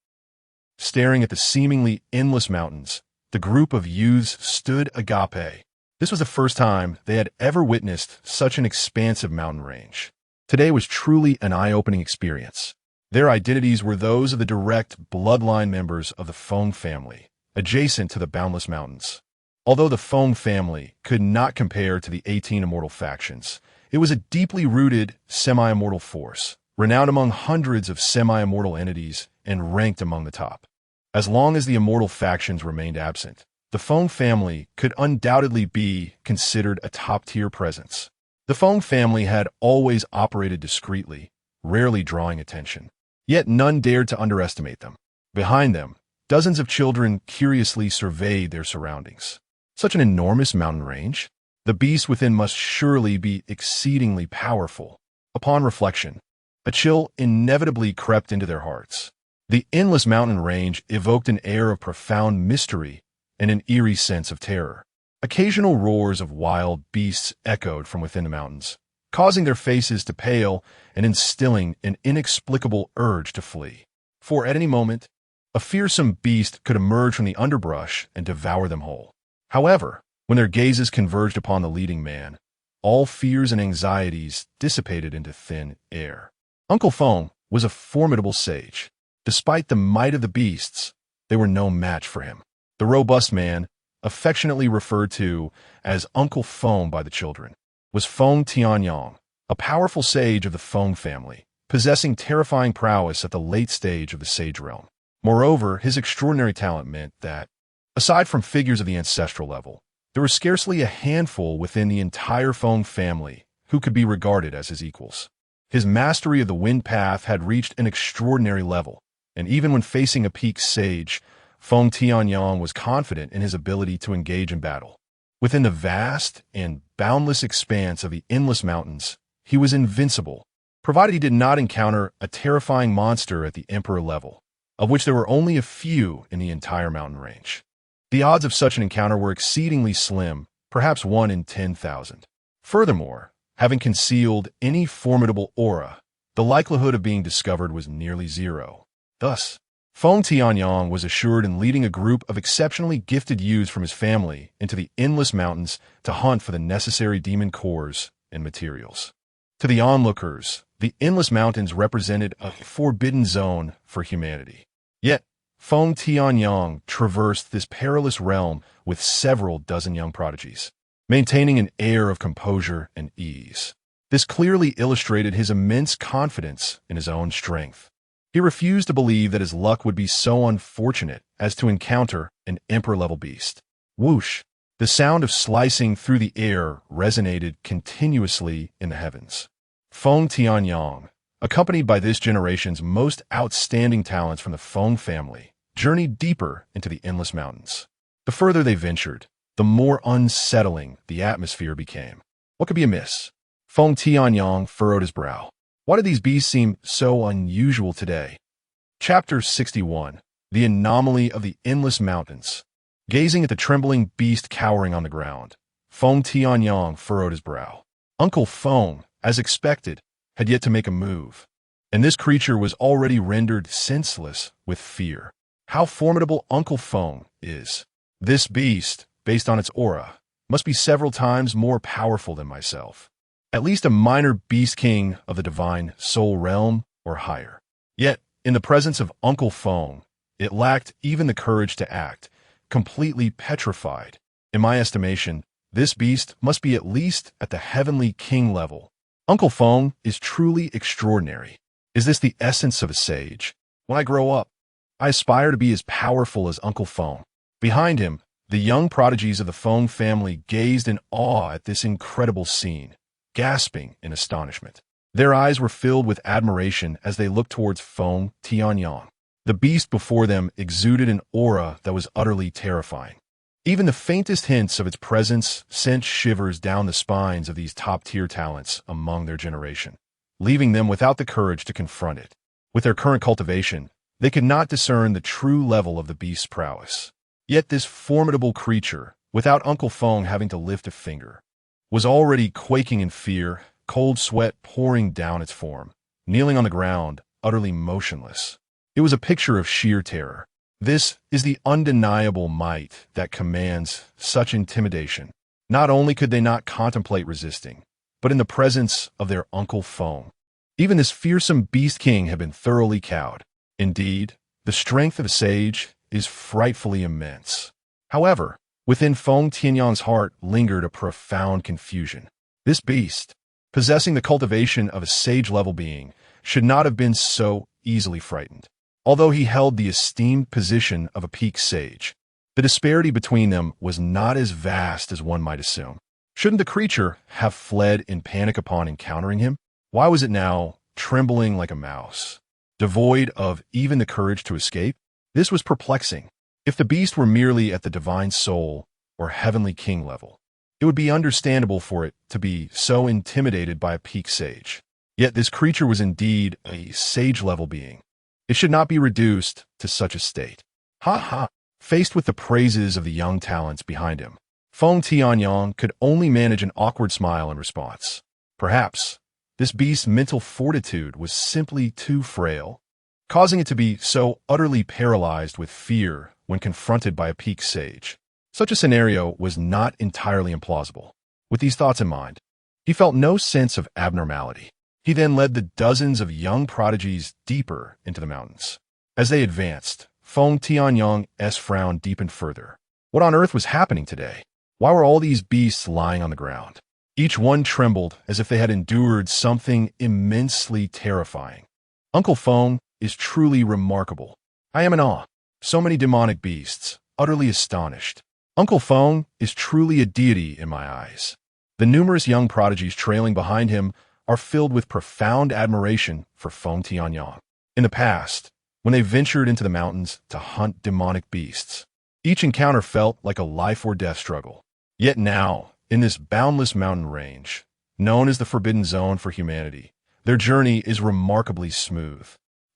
Staring at the seemingly endless mountains, the group of youths stood agape. This was the first time they had ever witnessed such an expansive mountain range. Today was truly an eye-opening experience. Their identities were those of the direct bloodline members of the Feng family, adjacent to the boundless mountains. Although the Feng family could not compare to the 18 immortal factions, it was a deeply rooted semi-immortal force, renowned among hundreds of semi-immortal entities and ranked among the top. As long as the immortal factions remained absent, the Feng family could undoubtedly be considered a top-tier presence. The Feng family had always operated discreetly, rarely drawing attention. Yet none dared to underestimate them. Behind them, dozens of children curiously surveyed their surroundings. Such an enormous mountain range? The beast within must surely be exceedingly powerful. Upon reflection, a chill inevitably crept into their hearts. The endless mountain range evoked an air of profound mystery and an eerie sense of terror. Occasional roars of wild beasts echoed from within the mountains, causing their faces to pale and instilling an inexplicable urge to flee. For at any moment, a fearsome beast could emerge from the underbrush and devour them whole. However, when their gazes converged upon the leading man, all fears and anxieties dissipated into thin air. Uncle Feng was a formidable sage. Despite the might of the beasts, they were no match for him. The robust man, affectionately referred to as Uncle Feng by the children, was Feng Tianyong, a powerful sage of the Feng family, possessing terrifying prowess at the late stage of the sage realm. Moreover, his extraordinary talent meant that, aside from figures of the ancestral level, there was scarcely a handful within the entire Feng family who could be regarded as his equals. His mastery of the wind path had reached an extraordinary level, and even when facing a peak sage, Feng Tianyong was confident in his ability to engage in battle. Within the vast and boundless expanse of the endless mountains, he was invincible, provided he did not encounter a terrifying monster at the Emperor level, of which there were only a few in the entire mountain range. The odds of such an encounter were exceedingly slim, perhaps 1 in 10,000. Furthermore, having concealed any formidable aura, the likelihood of being discovered was nearly zero. Thus, Feng Tianyong was assured in leading a group of exceptionally gifted youths from his family into the endless mountains to hunt for the necessary demon cores and materials. To the onlookers, the endless mountains represented a forbidden zone for humanity. Yet, Feng Tianyong traversed this perilous realm with several dozen young prodigies, maintaining an air of composure and ease. This clearly illustrated his immense confidence in his own strength. He refused to believe that his luck would be so unfortunate as to encounter an emperor-level beast. Whoosh! The sound of slicing through the air resonated continuously in the heavens. Feng Tianyong, accompanied by this generation's most outstanding talents from the Feng family, journeyed deeper into the endless mountains. The further they ventured, the more unsettling the atmosphere became. What could be amiss? Feng Tianyong furrowed his brow. Why do these beasts seem so unusual today? Chapter 61. The Anomaly of the Endless Mountains. Gazing at the trembling beast cowering on the ground, Feng Tianyong furrowed his brow. Uncle Feng, as expected, had yet to make a move, and this creature was already rendered senseless with fear. How formidable Uncle Feng is! This beast, based on its aura, must be several times more powerful than myself. At least a minor beast king of the divine soul realm or higher. Yet, in the presence of Uncle Feng, it lacked even the courage to act, completely petrified. In my estimation, this beast must be at least at the heavenly king level. Uncle Feng is truly extraordinary. Is this the essence of a sage? When I grow up, I aspire to be as powerful as Uncle Feng. Behind him, the young prodigies of the Feng family gazed in awe at this incredible scene, gasping in astonishment. Their eyes were filled with admiration as they looked towards Feng Tianyong. The beast before them exuded an aura that was utterly terrifying. Even the faintest hints of its presence sent shivers down the spines of these top-tier talents among their generation, leaving them without the courage to confront it. With their current cultivation, they could not discern the true level of the beast's prowess. Yet this formidable creature, without Uncle Feng having to lift a finger, was already quaking in fear, cold sweat pouring down its form, kneeling on the ground, utterly motionless. It was a picture of sheer terror. This is the undeniable might that commands such intimidation. Not only could they not contemplate resisting, but in the presence of their Uncle Feng, even this fearsome beast king had been thoroughly cowed. Indeed, the strength of a sage is frightfully immense. However, within Feng Tianyong's heart lingered a profound confusion. This beast, possessing the cultivation of a sage-level being, should not have been so easily frightened. Although he held the esteemed position of a peak sage, the disparity between them was not as vast as one might assume. Shouldn't the creature have fled in panic upon encountering him? Why was it now trembling like a mouse, devoid of even the courage to escape? This was perplexing. If the beast were merely at the divine soul or heavenly king level, it would be understandable for it to be so intimidated by a peak sage. Yet this creature was indeed a sage-level being. It should not be reduced to such a state. Ha ha! Faced with the praises of the young talents behind him, Feng Tianyong could only manage an awkward smile in response. Perhaps this beast's mental fortitude was simply too frail, causing it to be so utterly paralyzed with fear when confronted by a peak sage. Such a scenario was not entirely implausible. With these thoughts in mind, he felt no sense of abnormality. He then led the dozens of young prodigies deeper into the mountains. As they advanced, Feng Tianyong's frown deepened further. What on earth was happening today? Why were all these beasts lying on the ground? Each one trembled as if they had endured something immensely terrifying. Uncle Feng is truly remarkable. I am in awe. So many demonic beasts, utterly astonished. Uncle Feng is truly a deity in my eyes. The numerous young prodigies trailing behind him are filled with profound admiration for Feng Tianyang. In the past, when they ventured into the mountains to hunt demonic beasts, each encounter felt like a life-or-death struggle. Yet now, in this boundless mountain range, known as the Forbidden Zone for humanity, their journey is remarkably smooth.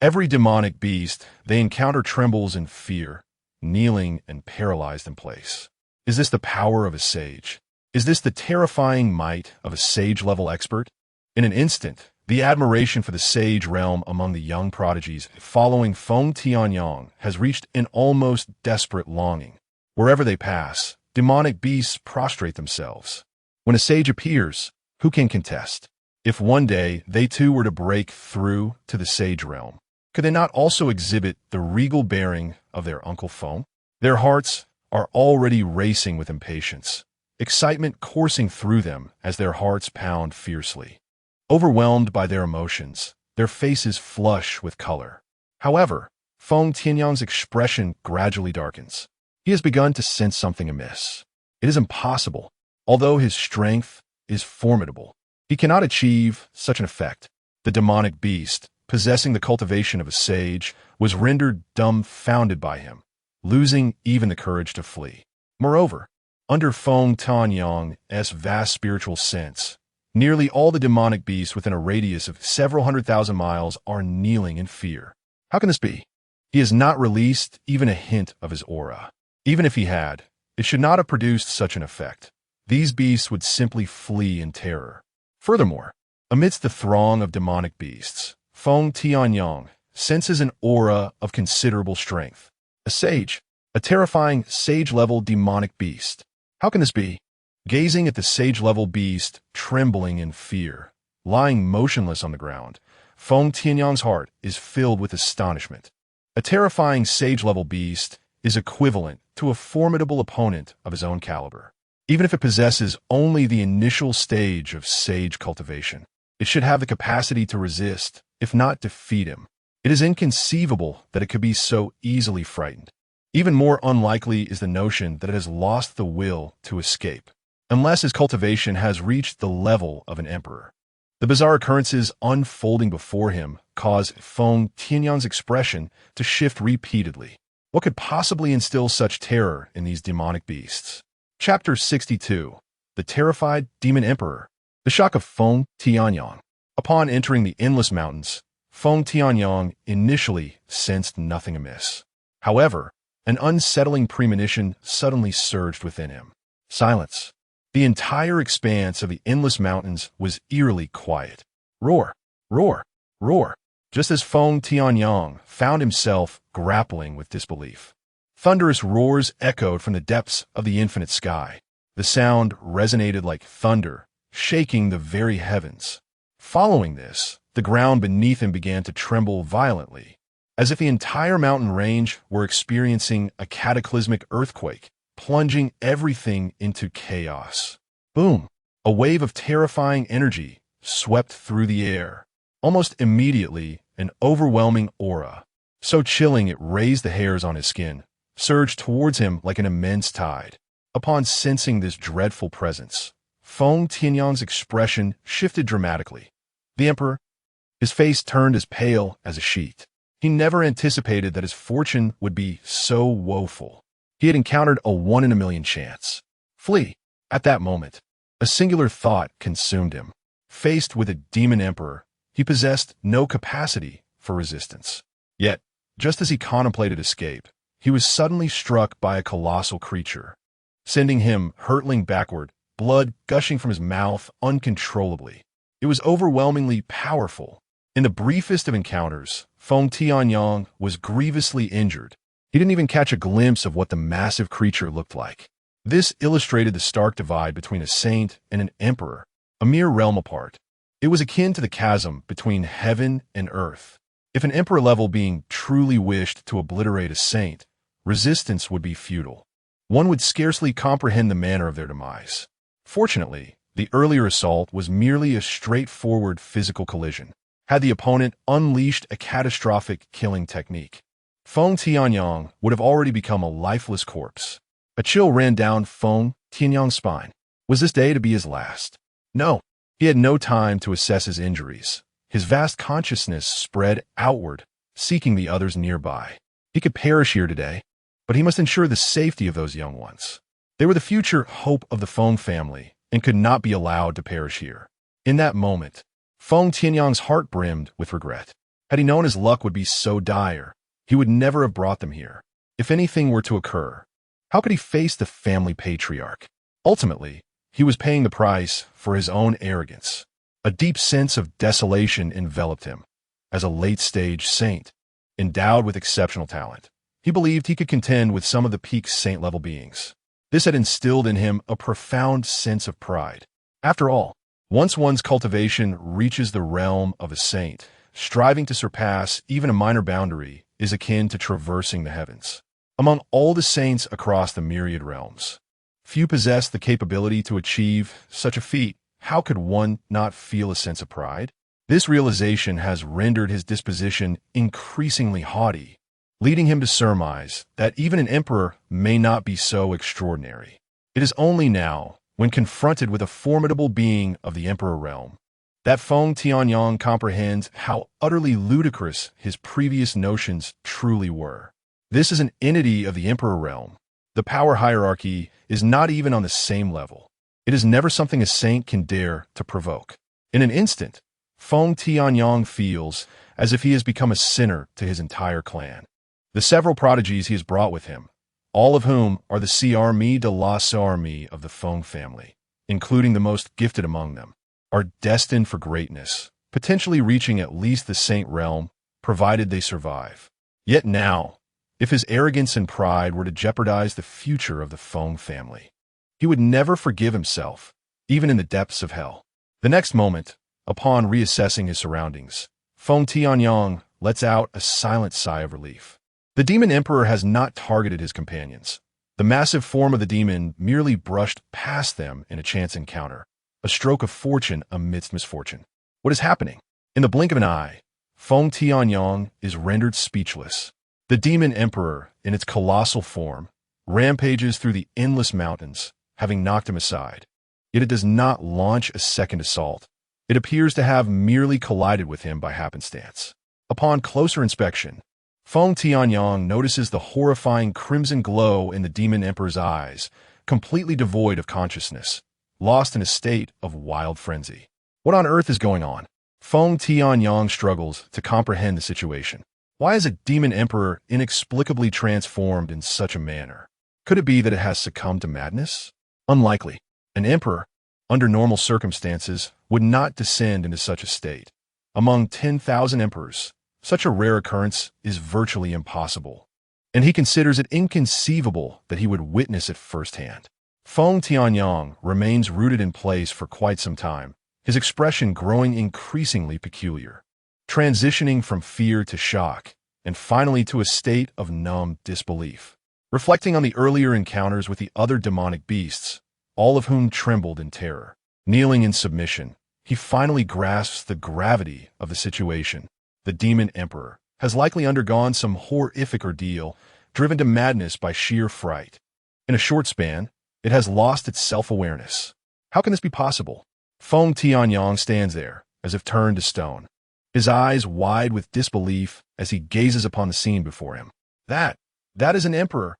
Every demonic beast they encounter trembles in fear, kneeling and paralyzed in place. Is this the power of a sage? Is this the terrifying might of a sage-level expert? In an instant, the admiration for the sage realm among the young prodigies following Feng Tianyang has reached an almost desperate longing. Wherever they pass, demonic beasts prostrate themselves. When a sage appears, who can contest? If one day they too were to break through to the sage realm, could they not also exhibit the regal bearing of their Uncle Feng? Their hearts are already racing with impatience, excitement coursing through them as their hearts pound fiercely. Overwhelmed by their emotions, their faces flush with color. However, Feng Tianyang's expression gradually darkens. He has begun to sense something amiss. It is impossible. Although his strength is formidable, he cannot achieve such an effect. The demonic beast, possessing the cultivation of a sage, was rendered dumbfounded by him, losing even the courage to flee. Moreover, under Feng Tianyang's vast spiritual sense, nearly all the demonic beasts within a radius of several 100,000 miles are kneeling in fear. How can this be? He has not released even a hint of his aura. Even if he had, it should not have produced such an effect. These beasts would simply flee in terror. Furthermore, amidst the throng of demonic beasts, Feng Tianyang senses an aura of considerable strength. A sage, a terrifying sage-level demonic beast. How can this be? Gazing at the sage-level beast, trembling in fear, lying motionless on the ground, Feng Tianyang's heart is filled with astonishment. A terrifying sage-level beast is equivalent to a formidable opponent of his own caliber. Even if it possesses only the initial stage of sage cultivation, it should have the capacity to resist, if not defeat him. It is inconceivable that it could be so easily frightened. Even more unlikely is the notion that it has lost the will to escape, unless his cultivation has reached the level of an emperor. The bizarre occurrences unfolding before him cause Feng Tianyang's expression to shift repeatedly. What could possibly instill such terror in these demonic beasts? Chapter 62. The Terrified Demon Emperor. The shock of Feng Tianyang. Upon entering the Endless Mountains, Feng Tianyang initially sensed nothing amiss. However, an unsettling premonition suddenly surged within him. Silence. The entire expanse of the Endless Mountains was eerily quiet. Roar, roar, roar. Just as Feng Tianyang found himself grappling with disbelief. Thunderous roars echoed from the depths of the infinite sky. The sound resonated like thunder, shaking the very heavens. Following this, the ground beneath him began to tremble violently, as if the entire mountain range were experiencing a cataclysmic earthquake, plunging everything into chaos. Boom! A wave of terrifying energy swept through the air. Almost immediately, an overwhelming aura, so chilling it raised the hairs on his skin, surged towards him like an immense tide. Upon sensing this dreadful presence, Feng Tianyang's expression shifted dramatically. The emperor, his face turned as pale as a sheet. He never anticipated that his fortune would be so woeful. He had encountered a 1 in a million chance. Flee. At that moment, a singular thought consumed him. Faced with a demon emperor, he possessed no capacity for resistance. Yet, just as he contemplated escape, he was suddenly struck by a colossal creature, sending him hurtling backward, blood gushing from his mouth uncontrollably. It was overwhelmingly powerful. In the briefest of encounters, Feng Tianyang was grievously injured. He didn't even catch a glimpse of what the massive creature looked like. This illustrated the stark divide between a saint and an emperor, a mere realm apart. It was akin to the chasm between heaven and earth. If an emperor-level being truly wished to obliterate a saint, resistance would be futile. One would scarcely comprehend the manner of their demise. Fortunately, The earlier assault was merely a straightforward physical collision. Had the opponent unleashed a catastrophic killing technique, Feng Tianyang would have already become a lifeless corpse. A chill ran down Feng Tianyang's spine. Was this day to be his last? No. He had no time to assess his injuries. His vast consciousness spread outward, seeking the others nearby. He could perish here today, but he must ensure the safety of those young ones. They were the future hope of the Feng family and could not be allowed to perish here. In that moment, Feng Tianyang's heart brimmed with regret. Had he known his luck would be so dire, he would never have brought them here. If anything were to occur, how could he face the family patriarch? Ultimately, he was paying the price for his own arrogance. A deep sense of desolation enveloped him. As a late-stage saint, endowed with exceptional talent, he believed he could contend with some of the peak saint-level beings. This had instilled in him a profound sense of pride. After all, once one's cultivation reaches the realm of a saint, striving to surpass even a minor boundary is akin to traversing the heavens. Among all the saints across the myriad realms, few possess the capability to achieve such a feat. How could one not feel a sense of pride? This realization has rendered his disposition increasingly haughty, leading him to surmise that even an emperor may not be so extraordinary. It is only now, when confronted with a formidable being of the emperor realm, that Feng Tianyang comprehends how utterly ludicrous his previous notions truly were. This is an entity of the emperor realm. The power hierarchy is not even on the same level. It is never something a saint can dare to provoke. In an instant, Feng Tianyang feels as if he has become a sinner to his entire clan. The several prodigies he has brought with him, all of whom are the Armée de la Armée of the Feng family, including the most gifted among them, are destined for greatness, potentially reaching at least the saint realm, provided they survive. Yet now, if his arrogance and pride were to jeopardize the future of the Feng family, he would never forgive himself, even in the depths of hell. The next moment, upon reassessing his surroundings, Feng Tianyang lets out a silent sigh of relief. The demon emperor has not targeted his companions. The massive form of the demon merely brushed past them in a chance encounter, a stroke of fortune amidst misfortune. What is happening? In the blink of an eye, Feng Tianyang is rendered speechless. The demon emperor, in its colossal form, rampages through the endless mountains, having knocked him aside. Yet it does not launch a second assault. It appears to have merely collided with him by happenstance. Upon closer inspection, Feng Tianyang notices the horrifying crimson glow in the demon emperor's eyes, completely devoid of consciousness, lost in a state of wild frenzy. What on earth is going on? Feng Tianyang struggles to comprehend the situation. Why is a demon emperor inexplicably transformed in such a manner? Could it be that it has succumbed to madness? Unlikely. An emperor, under normal circumstances, would not descend into such a state. Among 10,000 emperors, such a rare occurrence is virtually impossible, and he considers it inconceivable that he would witness it firsthand. Feng Tianyang remains rooted in place for quite some time, his expression growing increasingly peculiar, transitioning from fear to shock, and finally to a state of numb disbelief. Reflecting on the earlier encounters with the other demonic beasts, all of whom trembled in terror, kneeling in submission, he finally grasps the gravity of the situation. The demon emperor has likely undergone some horrific ordeal, driven to madness by sheer fright. In a short span, it has lost its self-awareness. How can this be possible? Feng Tianyang stands there, as if turned to stone, his eyes wide with disbelief as he gazes upon the scene before him. That is an emperor,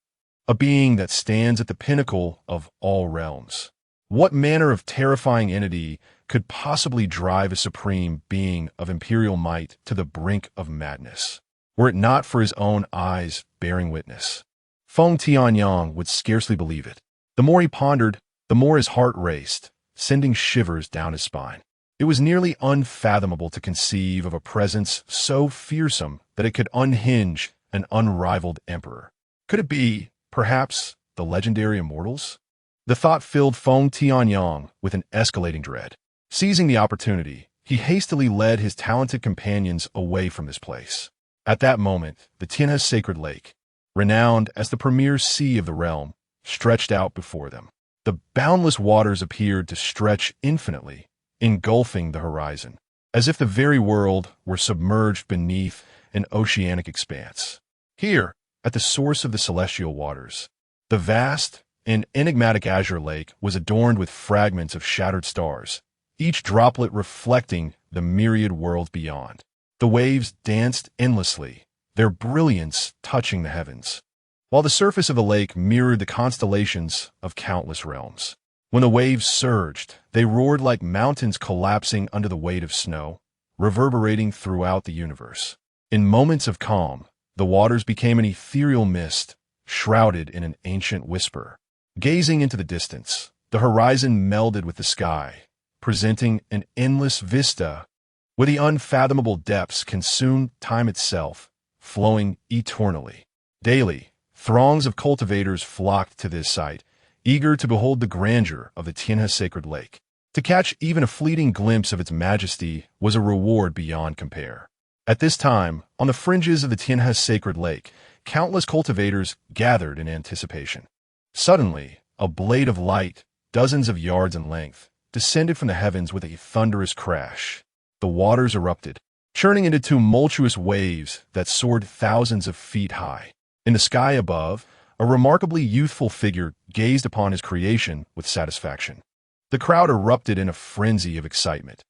a being that stands at the pinnacle of all realms. What manner of terrifying entity could possibly drive a supreme being of imperial might to the brink of madness, were it not for his own eyes bearing witness? Feng Tianyang would scarcely believe it. The more he pondered, the more his heart raced, sending shivers down his spine. It was nearly unfathomable to conceive of a presence so fearsome that it could unhinge an unrivaled emperor. Could it be, perhaps, the legendary Immortals? The thought filled Feng Tianyang with an escalating dread. Seizing the opportunity, he hastily led his talented companions away from this place. At that moment, the Tianhe sacred lake, renowned as the premier sea of the realm, stretched out before them. The boundless waters appeared to stretch infinitely, engulfing the horizon, as if the very world were submerged beneath an oceanic expanse. Here, at the source of the celestial waters, the vast and enigmatic azure lake was adorned with fragments of shattered stars, each droplet reflecting the myriad worlds beyond. The waves danced endlessly, their brilliance touching the heavens, while the surface of the lake mirrored the constellations of countless realms. When the waves surged, they roared like mountains collapsing under the weight of snow, reverberating throughout the universe. In moments of calm, the waters became an ethereal mist, shrouded in an ancient whisper. Gazing into the distance, the horizon melded with the sky, presenting an endless vista where the unfathomable depths consumed time itself, flowing eternally. Daily, throngs of cultivators flocked to this site, eager to behold the grandeur of the Tianhe sacred lake. To catch even a fleeting glimpse of its majesty was a reward beyond compare. At this time, on the fringes of the Tianhe sacred lake, countless cultivators gathered in anticipation. Suddenly, a blade of light, dozens of yards in length, descended from the heavens with a thunderous crash. The waters erupted, churning into tumultuous waves that soared thousands of feet high. In the sky above, a remarkably youthful figure gazed upon his creation with satisfaction. The crowd erupted in a frenzy of excitement.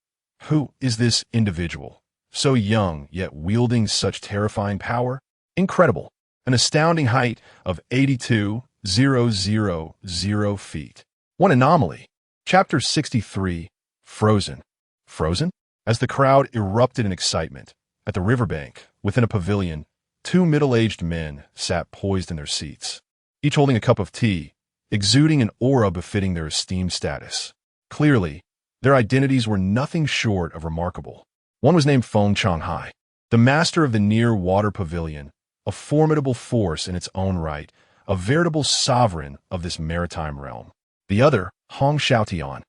Who is this individual, so young yet wielding such terrifying power? Incredible! An astounding height of 82,000 feet. One anomaly. Chapter 63, Frozen. Frozen? As the crowd erupted in excitement, at the riverbank, within a pavilion, two middle-aged men sat poised in their seats, each holding a cup of tea, exuding an aura befitting their esteemed status. Clearly, their identities were nothing short of remarkable. One was named Feng Changhai, the master of the near-water pavilion, a formidable force in its own right, a veritable sovereign of this maritime realm. The other, Hong Xiaotian,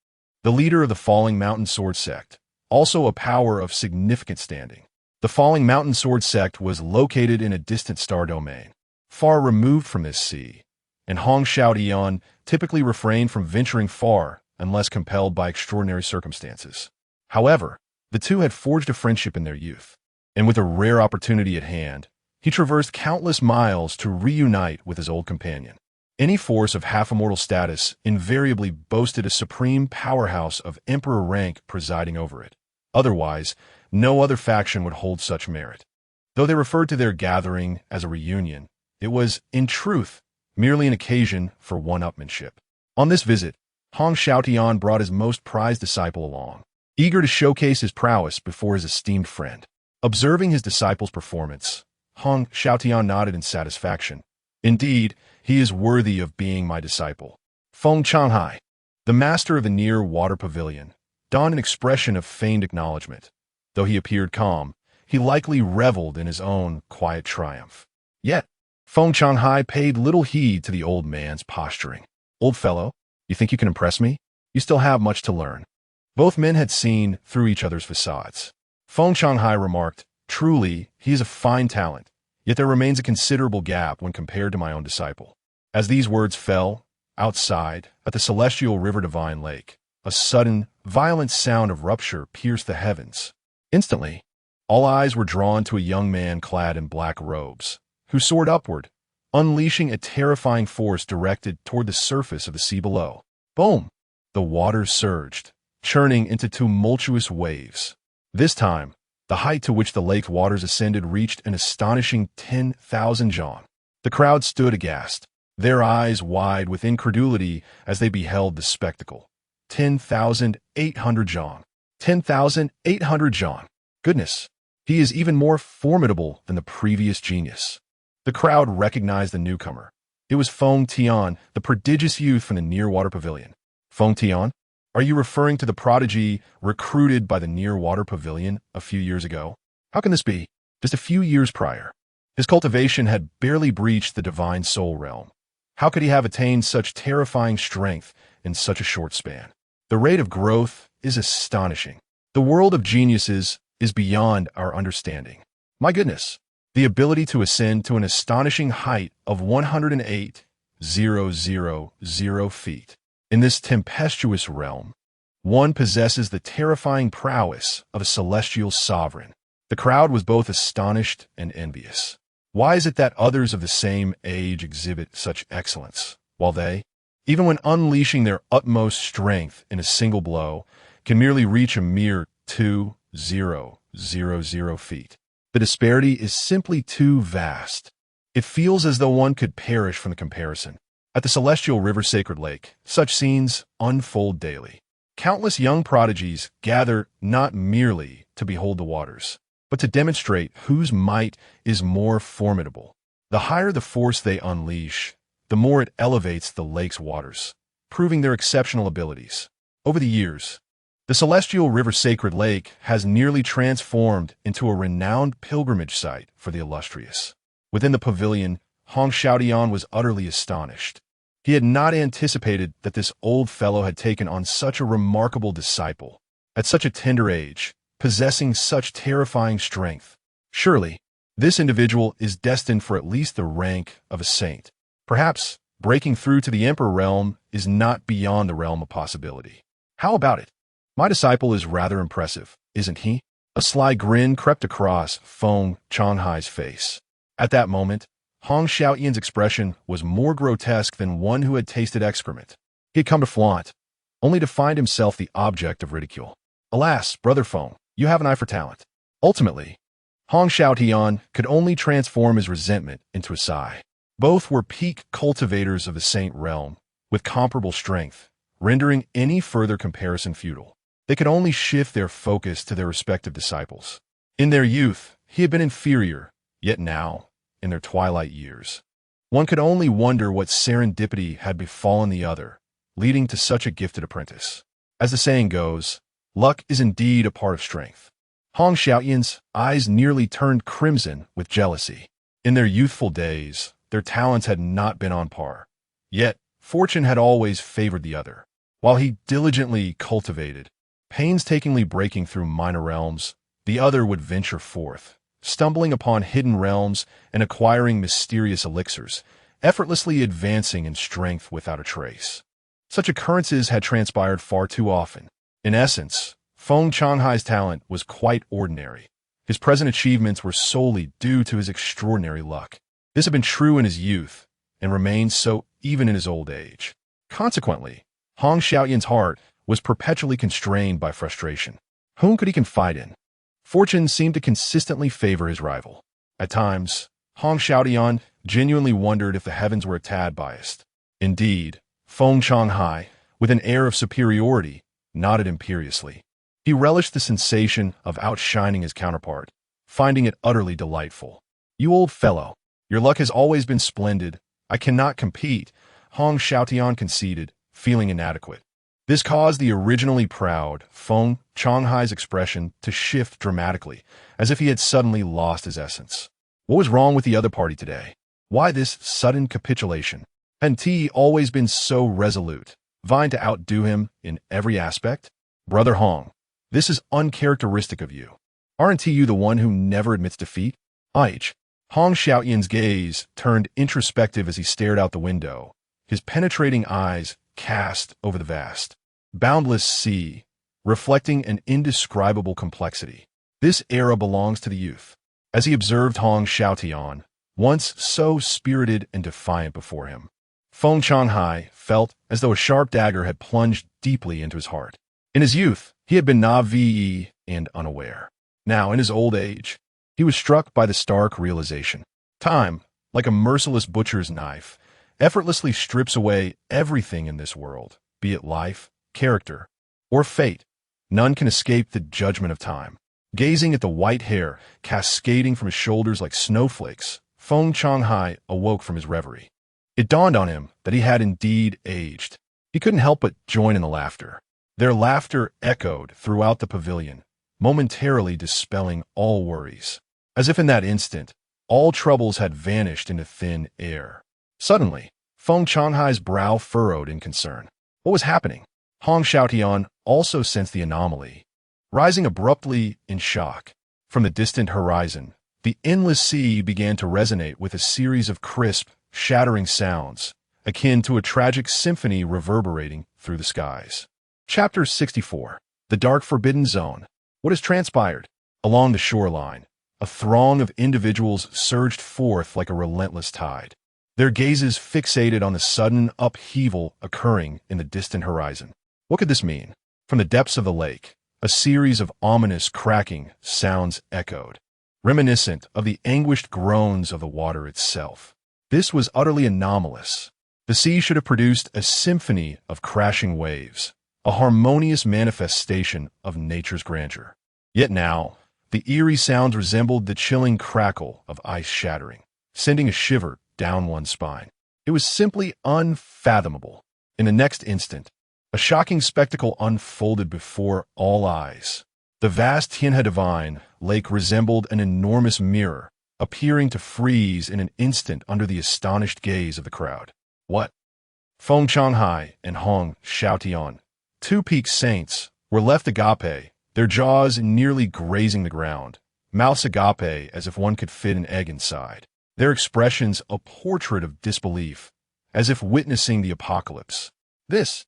the leader of the Falling Mountain Sword Sect, also a power of significant standing. The Falling Mountain Sword Sect was located in a distant star domain, far removed from this sea, and Hong Xiaotian typically refrained from venturing far unless compelled by extraordinary circumstances. However, the two had forged a friendship in their youth, and with a rare opportunity at hand, he traversed countless miles to reunite with his old companion. Any force of half-immortal status invariably boasted a supreme powerhouse of emperor rank presiding over it. Otherwise, no other faction would hold such merit. Though they referred to their gathering as a reunion, it was, in truth, merely an occasion for one-upmanship. On this visit, Hong Xiaotian brought his most prized disciple along, eager to showcase his prowess before his esteemed friend. Observing his disciple's performance, Hong Xiaotian nodded in satisfaction. Indeed, he is worthy of being my disciple. Feng Changhai, the master of the near-water pavilion, donned an expression of feigned acknowledgement. Though he appeared calm, he likely reveled in his own quiet triumph. Yet, Feng Changhai paid little heed to the old man's posturing. Old fellow, you think you can impress me? You still have much to learn. Both men had seen through each other's facades. Feng Changhai remarked, truly, he is a fine talent, yet there remains a considerable gap when compared to my own disciple. As these words fell, outside, at the celestial river Divine Lake, a sudden, violent sound of rupture pierced the heavens. Instantly, all eyes were drawn to a young man clad in black robes, who soared upward, unleashing a terrifying force directed toward the surface of the sea below. Boom! The waters surged, churning into tumultuous waves. This time, the height to which the lake's waters ascended reached an astonishing 10,000 zhang. The crowd stood aghast, their eyes wide with incredulity as they beheld the spectacle. 10,800 zhang. 10,800 zhang. Goodness, he is even more formidable than the previous genius. The crowd recognized the newcomer. It was Feng Tian, the prodigious youth from the near-water pavilion. Feng Tian, are you referring to the prodigy recruited by the near-water pavilion a few years ago? How can this be? Just a few years prior, his cultivation had barely breached the divine soul realm. How could he have attained such terrifying strength in such a short span? The rate of growth is astonishing. The world of geniuses is beyond our understanding. My goodness, the ability to ascend to an astonishing height of 108,000 feet. In this tempestuous realm, one possesses the terrifying prowess of a celestial sovereign. The crowd was both astonished and envious. Why is it that others of the same age exhibit such excellence, while they, even when unleashing their utmost strength in a single blow, can merely reach a mere 2,000 feet? The disparity is simply too vast. It feels as though one could perish from the comparison. At the celestial river Sacred Lake, such scenes unfold daily. Countless young prodigies gather not merely to behold the waters, but to demonstrate whose might is more formidable. The higher the force they unleash, the more it elevates the lake's waters, proving their exceptional abilities. Over the years, the celestial river Sacred Lake has nearly transformed into a renowned pilgrimage site for the illustrious. Within the pavilion, Hong Xiaotian was utterly astonished. He had not anticipated that this old fellow had taken on such a remarkable disciple, at such a tender age, possessing such terrifying strength. Surely, this individual is destined for at least the rank of a saint. Perhaps breaking through to the emperor realm is not beyond the realm of possibility. How about it? My disciple is rather impressive, isn't he? A sly grin crept across Feng Changhai's face. At that moment, Hong Xiaotian's expression was more grotesque than one who had tasted excrement. He had come to flaunt, only to find himself the object of ridicule. Alas, Brother Feng, you have an eye for talent. Ultimately, Hong Xiaotian could only transform his resentment into a sigh. Both were peak cultivators of the saint realm, with comparable strength, rendering any further comparison futile. They could only shift their focus to their respective disciples. In their youth, he had been inferior, yet now, in their twilight years, one could only wonder what serendipity had befallen the other, leading to such a gifted apprentice. As the saying goes, luck is indeed a part of strength. Hong Xiaotian's eyes nearly turned crimson with jealousy. In their youthful days, their talents had not been on par. Yet, fortune had always favored the other. While he diligently cultivated, painstakingly breaking through minor realms, the other would venture forth, stumbling upon hidden realms and acquiring mysterious elixirs, effortlessly advancing in strength without a trace. Such occurrences had transpired far too often. In essence, Feng Changhai's talent was quite ordinary. His present achievements were solely due to his extraordinary luck. This had been true in his youth, and remained so even in his old age. Consequently, Hong Xiaotian's heart was perpetually constrained by frustration. Whom could he confide in? Fortune seemed to consistently favor his rival. At times, Hong Xiaotian genuinely wondered if the heavens were a tad biased. Indeed, Feng Changhai, with an air of superiority, nodded imperiously. He relished the sensation of outshining his counterpart, finding it utterly delightful. You old fellow, your luck has always been splendid. I cannot compete, Hong Xiaotian conceded, feeling inadequate. This caused the originally proud Feng Changhai's expression to shift dramatically, as if he had suddenly lost his essence. What was wrong with the other party today? Why this sudden capitulation? Hadn't he always been so resolute, vying to outdo him in every aspect? Brother Hong, this is uncharacteristic of you. Aren't you the one who never admits defeat? Hong Xiaotian's gaze turned introspective as he stared out the window, his penetrating eyes cast over the vast, boundless sea, reflecting an indescribable complexity. This era belongs to the youth. As he observed Hong Xiaotian, once so spirited and defiant before him, Feng Changhai felt as though a sharp dagger had plunged deeply into his heart. In his youth, he had been naive and unaware. Now, in his old age, he was struck by the stark realization. Time, like a merciless butcher's knife, effortlessly strips away everything in this world, be it life, character, or fate. None can escape the judgment of time. Gazing at the white hair cascading from his shoulders like snowflakes, Feng Changhai awoke from his reverie. It dawned on him that he had indeed aged. He couldn't help but join in the laughter. Their laughter echoed throughout the pavilion, momentarily dispelling all worries. As if in that instant, all troubles had vanished into thin air. Suddenly, Feng Changhai's brow furrowed in concern. What was happening? Hong Xiaotian also sensed the anomaly. Rising abruptly in shock, from the distant horizon, the endless sea began to resonate with a series of crisp, shattering sounds, akin to a tragic symphony reverberating through the skies. Chapter 64. The Dark Forbidden Zone. What has transpired? Along the shoreline, a throng of individuals surged forth like a relentless tide, their gazes fixated on the sudden upheaval occurring in the distant horizon. What could this mean? From the depths of the lake, a series of ominous cracking sounds echoed, reminiscent of the anguished groans of the water itself. This was utterly anomalous. The sea should have produced a symphony of crashing waves, a harmonious manifestation of nature's grandeur. Yet now, the eerie sounds resembled the chilling crackle of ice shattering, sending a shiver down one's spine. It was simply unfathomable. In the next instant, a shocking spectacle unfolded before all eyes. The vast Tianhe Divine Lake resembled an enormous mirror, appearing to freeze in an instant under the astonished gaze of the crowd. What? Feng Changhai and Hong Xiaotian, two peak saints, were left agape, their jaws nearly grazing the ground, mouths agape as if one could fit an egg inside, their expressions a portrait of disbelief, as if witnessing the apocalypse. This,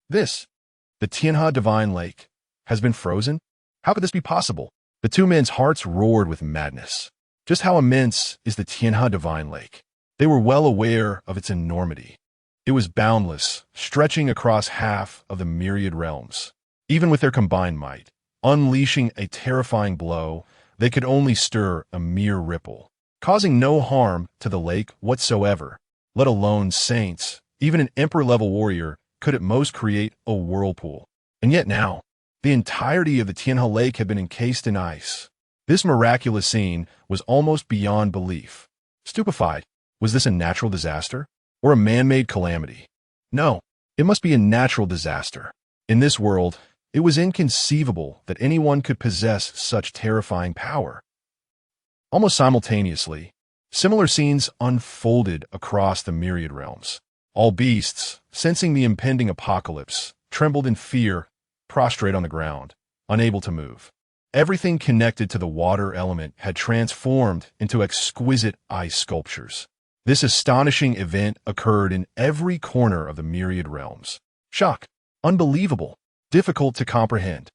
the Tianhe Divine Lake, has been frozen? How could this be possible? The two men's hearts roared with madness. Just how immense is the Tianhe Divine Lake? They were well aware of its enormity. It was boundless, stretching across half of the myriad realms. Even with their combined might, unleashing a terrifying blow, they could only stir a mere ripple, causing no harm to the lake whatsoever, let alone saints. Even an emperor-level warrior could at most create a whirlpool. And yet now, the entirety of the Tianhe Lake had been encased in ice. This miraculous scene was almost beyond belief. Stupefied, was this a natural disaster? Or a man-made calamity? No, it must be a natural disaster. In this world, it was inconceivable that anyone could possess such terrifying power. Almost simultaneously, similar scenes unfolded across the myriad realms. All beasts, sensing the impending apocalypse, trembled in fear, prostrate on the ground, unable to move. Everything connected to the water element had transformed into exquisite ice sculptures. This astonishing event occurred in every corner of the myriad realms. Shock, unbelievable, difficult to comprehend.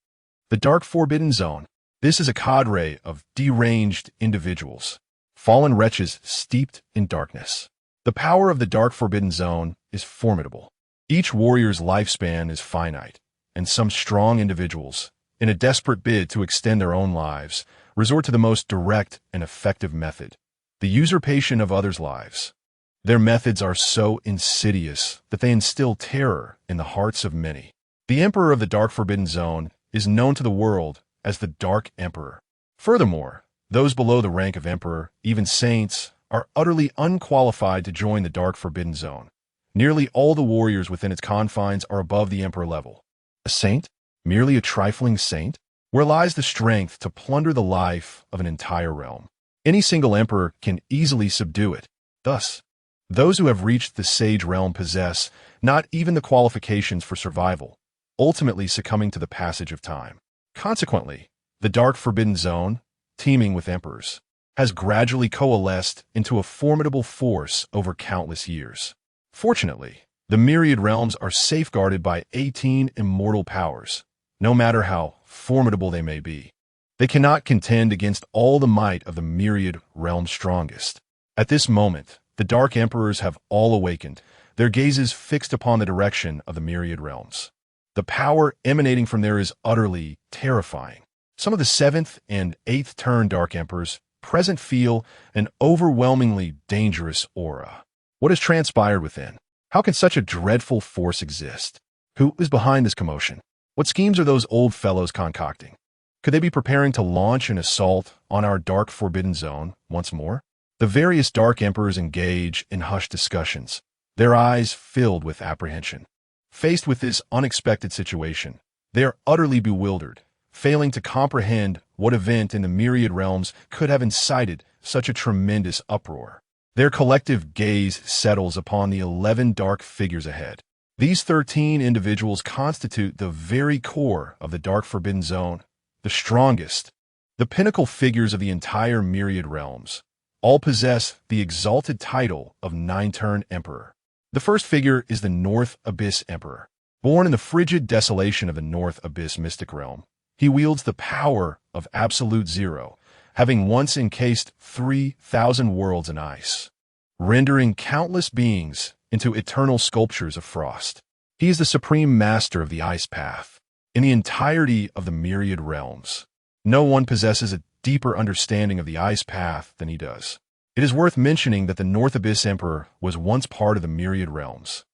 The Dark Forbidden Zone. This is a cadre of deranged individuals, fallen wretches steeped in darkness. The power of the Dark Forbidden Zone is formidable. Each warrior's lifespan is finite, and some strong individuals, in a desperate bid to extend their own lives, resort to the most direct and effective method: the usurpation of others' lives. Their methods are so insidious that they instill terror in the hearts of many. The Emperor of the Dark Forbidden Zone is known to the world as the Dark Emperor. Furthermore, those below the rank of Emperor, even saints, are utterly unqualified to join the Dark Forbidden Zone. Nearly all the warriors within its confines are above the Emperor level. A saint? Merely a trifling saint? Where lies the strength to plunder the life of an entire realm? Any single emperor can easily subdue it. Thus, those who have reached the sage realm possess not even the qualifications for survival, ultimately succumbing to the passage of time. Consequently, the Dark Forbidden Zone, teeming with emperors, has gradually coalesced into a formidable force over countless years. Fortunately, the myriad realms are safeguarded by 18 immortal powers, no matter how formidable they may be. They cannot contend against all the might of the myriad realm's strongest. At this moment, the Dark Emperors have all awakened, their gazes fixed upon the direction of the myriad realms. The power emanating from there is utterly terrifying. Some of the 7th and 8th turn Dark Emperors present feel an overwhelmingly dangerous aura. What has transpired within? How can such a dreadful force exist? Who is behind this commotion? What schemes are those old fellows concocting? Could they be preparing to launch an assault on our Dark Forbidden Zone once more? The various Dark Emperors engage in hushed discussions, their eyes filled with apprehension. Faced with this unexpected situation, they are utterly bewildered, failing to comprehend what event in the myriad realms could have incited such a tremendous uproar. Their collective gaze settles upon the 11 dark figures ahead. These 13 individuals constitute the very core of the Dark Forbidden Zone, the strongest, the pinnacle figures of the entire myriad realms. All possess the exalted title of 9-turn Emperor. The first figure is the North Abyss Emperor. Born in the frigid desolation of the North Abyss mystic realm, he wields the power of absolute zero, having once encased 3,000 worlds in ice, rendering countless beings into eternal sculptures of frost. He is the supreme master of the ice path. In the entirety of the myriad realms, no one possesses a deeper understanding of the ice path than he does. It is worth mentioning that the North Abyss Emperor was once part of the myriad realms,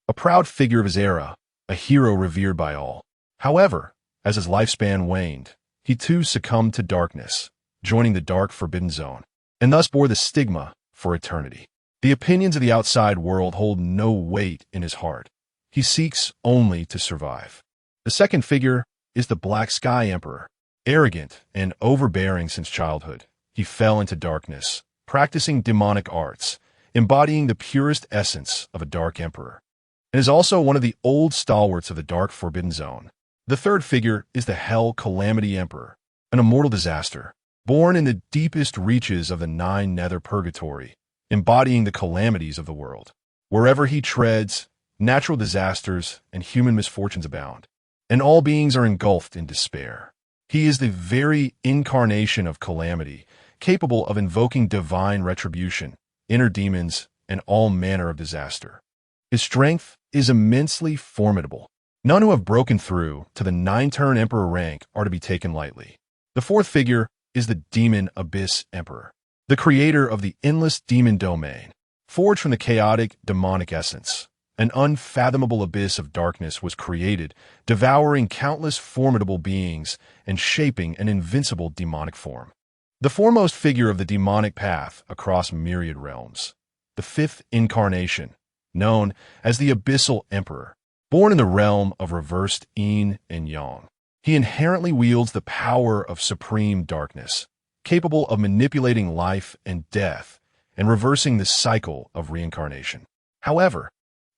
a proud figure of his era, a hero revered by all. However, as his lifespan waned, he too succumbed to darkness, joining the dark forbidden zone, and thus bore the stigma for eternity. The opinions of the outside world hold no weight in his heart. He seeks only to survive. The second figure is the Black Sky Emperor. Arrogant and overbearing since childhood, he fell into darkness, practicing demonic arts, embodying the purest essence of a Dark Emperor, and is also one of the old stalwarts of the Dark Forbidden Zone. The third figure is the Hell Calamity Emperor, an immortal disaster, born in the deepest reaches of the Nine Nether Purgatory, embodying the calamities of the world. Wherever he treads, natural disasters and human misfortunes abound, and all beings are engulfed in despair. He is the very incarnation of calamity, capable of invoking divine retribution, inner demons, and all manner of disaster. His strength is immensely formidable. None who have broken through to the 9-turn Emperor rank are to be taken lightly. The fourth figure is the Demon Abyss Emperor, the creator of the endless demon domain. Forged from the chaotic, demonic essence, an unfathomable abyss of darkness was created, devouring countless formidable beings and shaping an invincible demonic form. The foremost figure of the demonic path across myriad realms, the fifth incarnation, known as the Abyssal Emperor, born in the realm of reversed yin and yang. He inherently wields the power of supreme darkness, capable of manipulating life and death and reversing the cycle of reincarnation. However,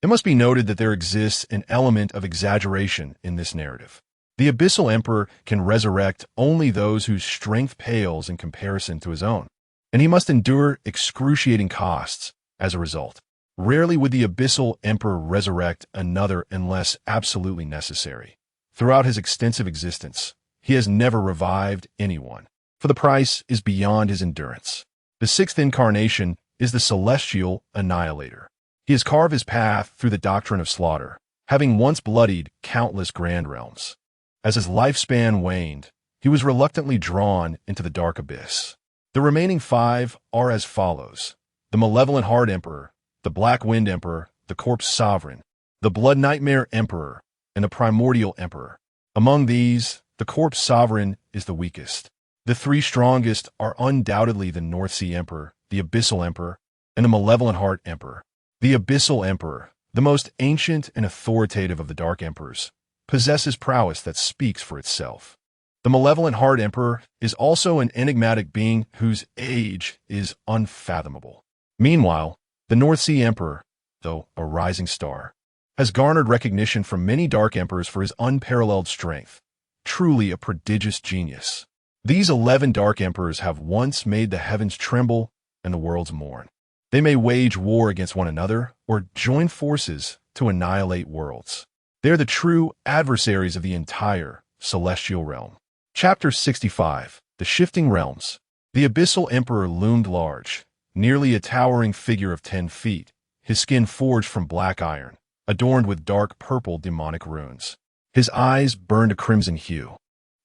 it must be noted that there exists an element of exaggeration in this narrative. The Abyssal Emperor can resurrect only those whose strength pales in comparison to his own, and he must endure excruciating costs as a result. Rarely would the Abyssal Emperor resurrect another unless absolutely necessary. Throughout his extensive existence, he has never revived anyone, for the price is beyond his endurance. The sixth incarnation is the Celestial Annihilator. He has carved his path through the doctrine of slaughter, having once bloodied countless grand realms. As his lifespan waned, he was reluctantly drawn into the dark abyss. The remaining 5 are as follows: the Malevolent Heart Emperor, the Black Wind Emperor, the Corpse Sovereign, the Blood Nightmare Emperor, and the Primordial Emperor. Among these, the Corpse Sovereign is the weakest. The 3 strongest are undoubtedly the North Sea Emperor, the Abyssal Emperor, and the Malevolent Heart Emperor. The Abyssal Emperor, the most ancient and authoritative of the Dark Emperors, possesses prowess that speaks for itself. The Malevolent Heart Emperor is also an enigmatic being whose age is unfathomable. Meanwhile, the North Sea Emperor, though a rising star, has garnered recognition from many Dark Emperors for his unparalleled strength, truly a prodigious genius. These 11 Dark Emperors have once made the heavens tremble and the worlds mourn. They may wage war against one another or join forces to annihilate worlds. They are the true adversaries of the entire celestial realm. Chapter 65, The Shifting Realms. The Abyssal Emperor loomed large, nearly a towering figure of 10 feet, his skin forged from black iron, adorned with dark purple demonic runes. His eyes burned a crimson hue,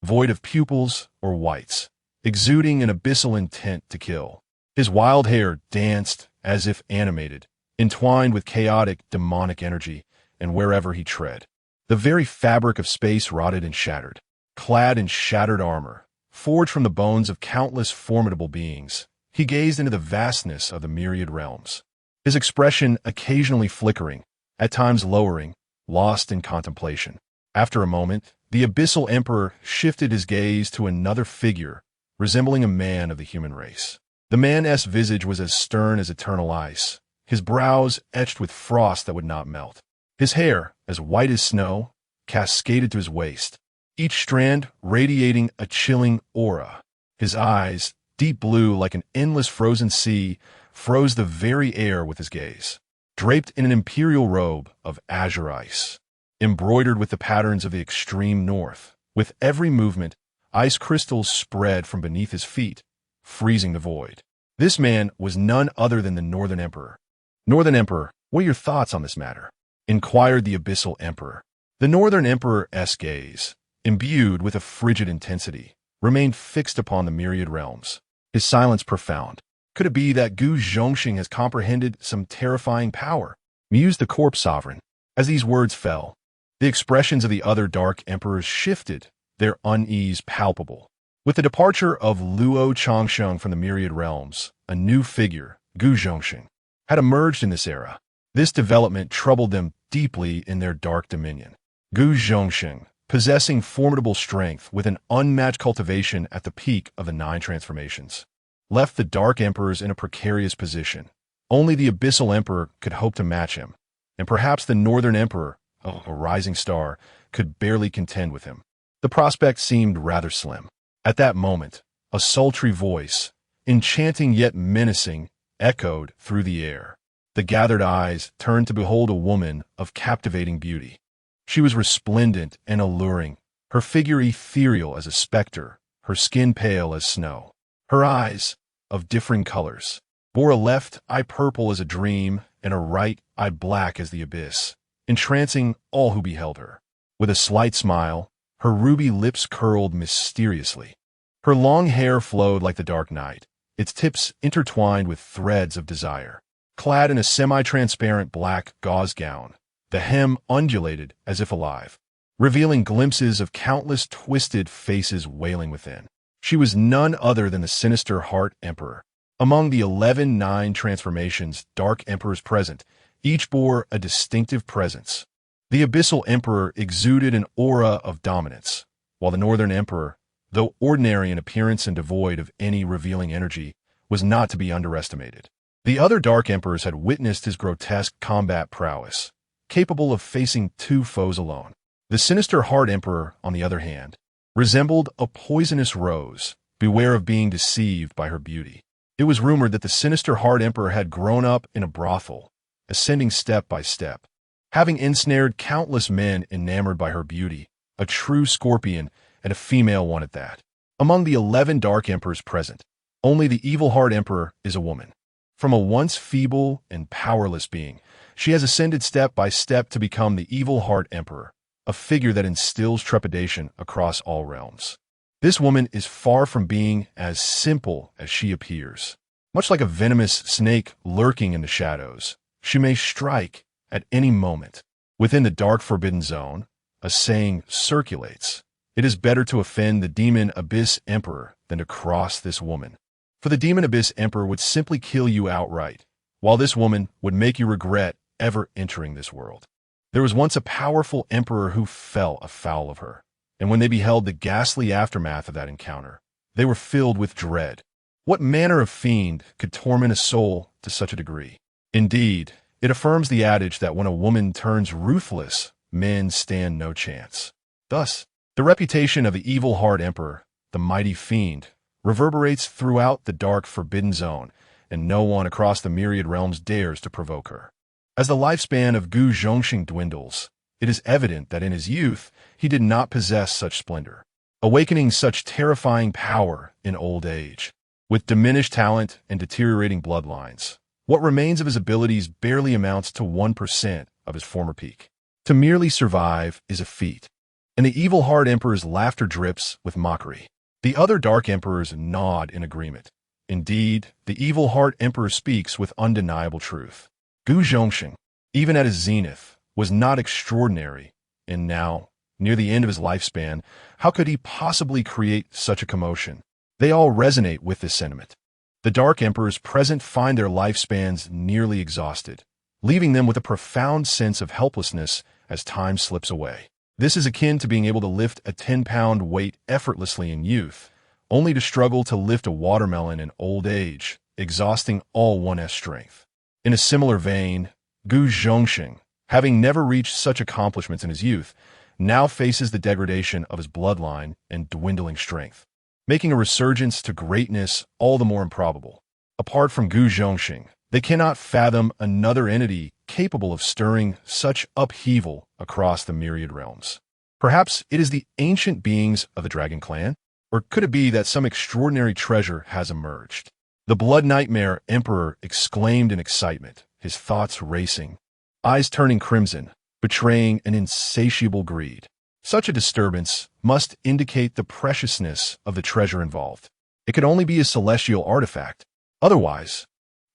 void of pupils or whites, exuding an abyssal intent to kill. His wild hair danced as if animated, entwined with chaotic demonic energy, and wherever he tread, the very fabric of space rotted and shattered. Clad in shattered armor, forged from the bones of countless formidable beings, he gazed into the vastness of the myriad realms, his expression occasionally flickering, at times lowering, lost in contemplation. After a moment, the Abyssal Emperor shifted his gaze to another figure, resembling a man of the human race. The man's visage was as stern as eternal ice, his brows etched with frost that would not melt. His hair, as white as snow, cascaded to his waist, each strand radiating a chilling aura. His eyes, deep blue like an endless frozen sea, froze the very air with his gaze. Draped in an imperial robe of azure ice, embroidered with the patterns of the extreme north. With every movement, ice crystals spread from beneath his feet, freezing the void. This man was none other than the Northern Emperor. Northern Emperor, what are your thoughts on this matter? Inquired the Abyssal Emperor. The Northern Emperor's gaze, imbued with a frigid intensity, remained fixed upon the myriad realms. His silence profound. Could it be that Gu Zhongxing has comprehended some terrifying power? Mused the corpse sovereign. As these words fell, the expressions of the other Dark Emperors shifted, their unease palpable. With the departure of Luo Changsheng from the myriad realms, a new figure, Gu Zhongxing, had emerged in this era. This development troubled them deeply in their dark dominion. Gu Zhongxing, possessing formidable strength with an unmatched cultivation at the peak of the 9 transformations, left the Dark Emperors in a precarious position. Only the Abyssal Emperor could hope to match him, and perhaps the Northern Emperor, a rising star, could barely contend with him. The prospect seemed rather slim. At that moment, a sultry voice, enchanting yet menacing, echoed through the air. The gathered eyes turned to behold a woman of captivating beauty. She was resplendent and alluring, her figure ethereal as a specter, her skin pale as snow. Her eyes, of differing colors, bore a left eye purple as a dream and a right eye black as the abyss, entrancing all who beheld her. With a slight smile, her ruby lips curled mysteriously. Her long hair flowed like the dark night, its tips intertwined with threads of desire. Clad in a semi-transparent black gauze gown, the hem undulated as if alive, revealing glimpses of countless twisted faces wailing within. She was none other than the sinister Heart Emperor. Among the 11 9 transformations Dark Emperors present, each bore a distinctive presence. The Abyssal Emperor exuded an aura of dominance, while the Northern Emperor, though ordinary in appearance and devoid of any revealing energy, was not to be underestimated. The other Dark Emperors had witnessed his grotesque combat prowess, capable of facing 2 foes alone. The sinister Heart Emperor, on the other hand, resembled a poisonous rose. Beware of being deceived by her beauty. It was rumored that the sinister Heart Emperor had grown up in a brothel, ascending step by step, having ensnared countless men enamored by her beauty, a true scorpion and a female one at that. Among the 11 Dark Emperors present, only the Evil Heart Emperor is a woman. From a once feeble and powerless being, she has ascended step by step to become the Evil Heart Emperor, a figure that instills trepidation across all realms. This woman is far from being as simple as she appears. Much like a venomous snake lurking in the shadows, she may strike at any moment. Within the dark forbidden zone, a saying circulates: it is better to offend the demon Abyss Emperor than to cross this woman. For the demon Abyss Emperor would simply kill you outright, while this woman would make you regret ever entering this world. There was once a powerful emperor who fell afoul of her, and when they beheld the ghastly aftermath of that encounter, they were filled with dread. What manner of fiend could torment a soul to such a degree? Indeed, it affirms the adage that when a woman turns ruthless, men stand no chance. Thus, the reputation of the Evil Heart Emperor, the mighty fiend, reverberates throughout the dark forbidden zone, and no one across the myriad realms dares to provoke her. As the lifespan of Gu Zhongxing dwindles, it is evident that in his youth he did not possess such splendor, awakening such terrifying power in old age. With diminished talent and deteriorating bloodlines, what remains of his abilities barely amounts to 1% of his former peak. To merely survive is a feat, and the Evil Heart Emperor's laughter drips with mockery. The other Dark Emperors nod in agreement. Indeed, the Evil Heart Emperor speaks with undeniable truth. Gu Zhongxing, even at his zenith, was not extraordinary, and now, near the end of his lifespan, how could he possibly create such a commotion? They all resonate with this sentiment. The Dark Emperors present find their lifespans nearly exhausted, leaving them with a profound sense of helplessness as time slips away. This is akin to being able to lift a 10-pound weight effortlessly in youth, only to struggle to lift a watermelon in old age, exhausting all one's strength. In a similar vein, Gu Zhongxing, having never reached such accomplishments in his youth, now faces the degradation of his bloodline and dwindling strength, making a resurgence to greatness all the more improbable. Apart from Gu Zhongxing, they cannot fathom another entity capable of stirring such upheaval across the myriad realms? Perhaps it is the ancient beings of the Dragon Clan? Or could it be that some extraordinary treasure has emerged? The Blood Nightmare Emperor exclaimed in excitement, his thoughts racing, eyes turning crimson, betraying an insatiable greed. Such a disturbance must indicate the preciousness of the treasure involved. It could only be a celestial artifact. Otherwise,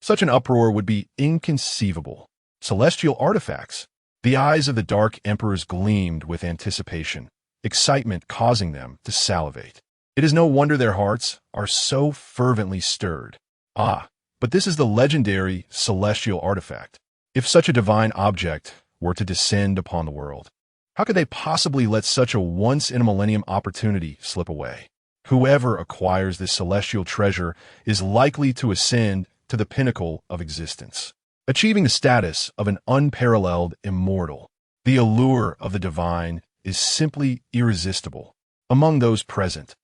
such an uproar would be inconceivable. Celestial artifacts. The eyes of the Dark Emperors gleamed with anticipation, excitement causing them to salivate. It is no wonder their hearts are so fervently stirred. Ah, but this is the legendary celestial artifact. If such a divine object were to descend upon the world, how could they possibly let such a once-in-a-millennium opportunity slip away? Whoever acquires this celestial treasure is likely to ascend to the pinnacle of existence, achieving the status of an unparalleled immortal. The allure of the divine is simply irresistible. Among those present,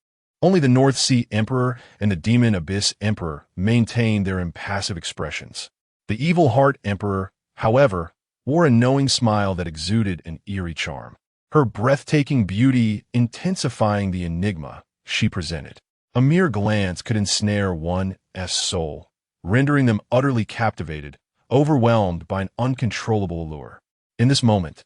only the North Sea Emperor and the Demon Abyss Emperor maintained their impassive expressions. The Evil Heart Emperor, however, wore a knowing smile that exuded an eerie charm, her breathtaking beauty intensifying the enigma she presented. A mere glance could ensnare one's soul, rendering them utterly captivated, overwhelmed by an uncontrollable allure. In this moment,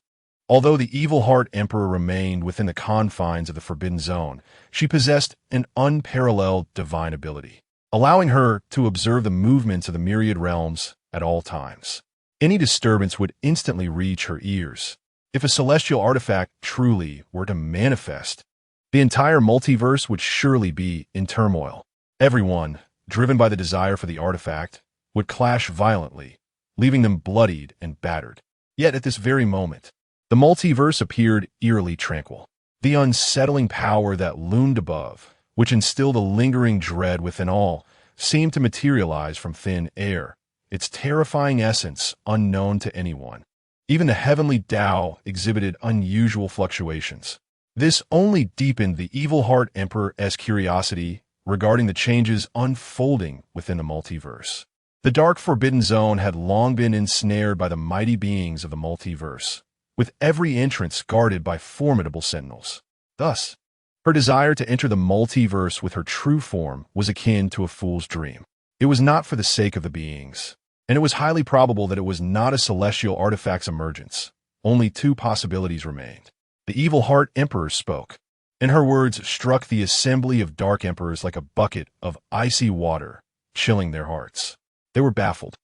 although the Evil Heart Emperor remained within the confines of the Forbidden Zone, she possessed an unparalleled divine ability, allowing her to observe the movements of the myriad realms at all times. Any disturbance would instantly reach her ears. If a celestial artifact truly were to manifest, the entire multiverse would surely be in turmoil. Everyone, driven by the desire for the artifact, would clash violently, leaving them bloodied and battered. Yet at this very moment, the multiverse appeared eerily tranquil. The unsettling power that loomed above, which instilled a lingering dread within all, seemed to materialize from thin air, its terrifying essence unknown to anyone. Even the heavenly Tao exhibited unusual fluctuations. This only deepened the Evil Heart Emperor's curiosity regarding the changes unfolding within the multiverse. The dark Forbidden Zone had long been ensnared by the mighty beings of the multiverse, with every entrance guarded by formidable sentinels. Thus, her desire to enter the multiverse with her true form was akin to a fool's dream. It was not for the sake of the beings, and it was highly probable that it was not a celestial artifact's emergence. Only two possibilities remained. The Evil Heart Emperor spoke, and her words struck the assembly of Dark Emperors like a bucket of icy water, chilling their hearts. They were baffled.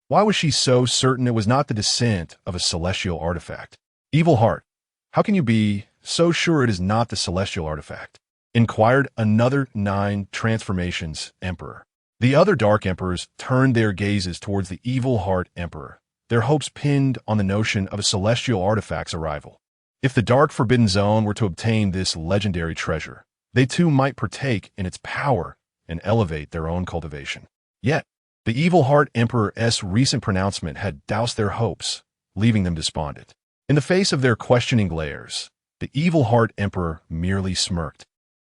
Why was she so certain it was not the descent of a celestial artifact? Evil Heart, how can you be so sure it is not the celestial artifact? Inquired another 9 transformations Emperor. The other Dark Emperors turned their gazes towards the Evil Heart Emperor, their hopes pinned on the notion of a celestial artifact's arrival. If the Dark Forbidden Zone were to obtain this legendary treasure, they too might partake in its power and elevate their own cultivation. Yet, the Evil Heart Emperor's recent pronouncement had doused their hopes, leaving them despondent. In the face of their questioning glares, the Evil Heart Emperor merely smirked,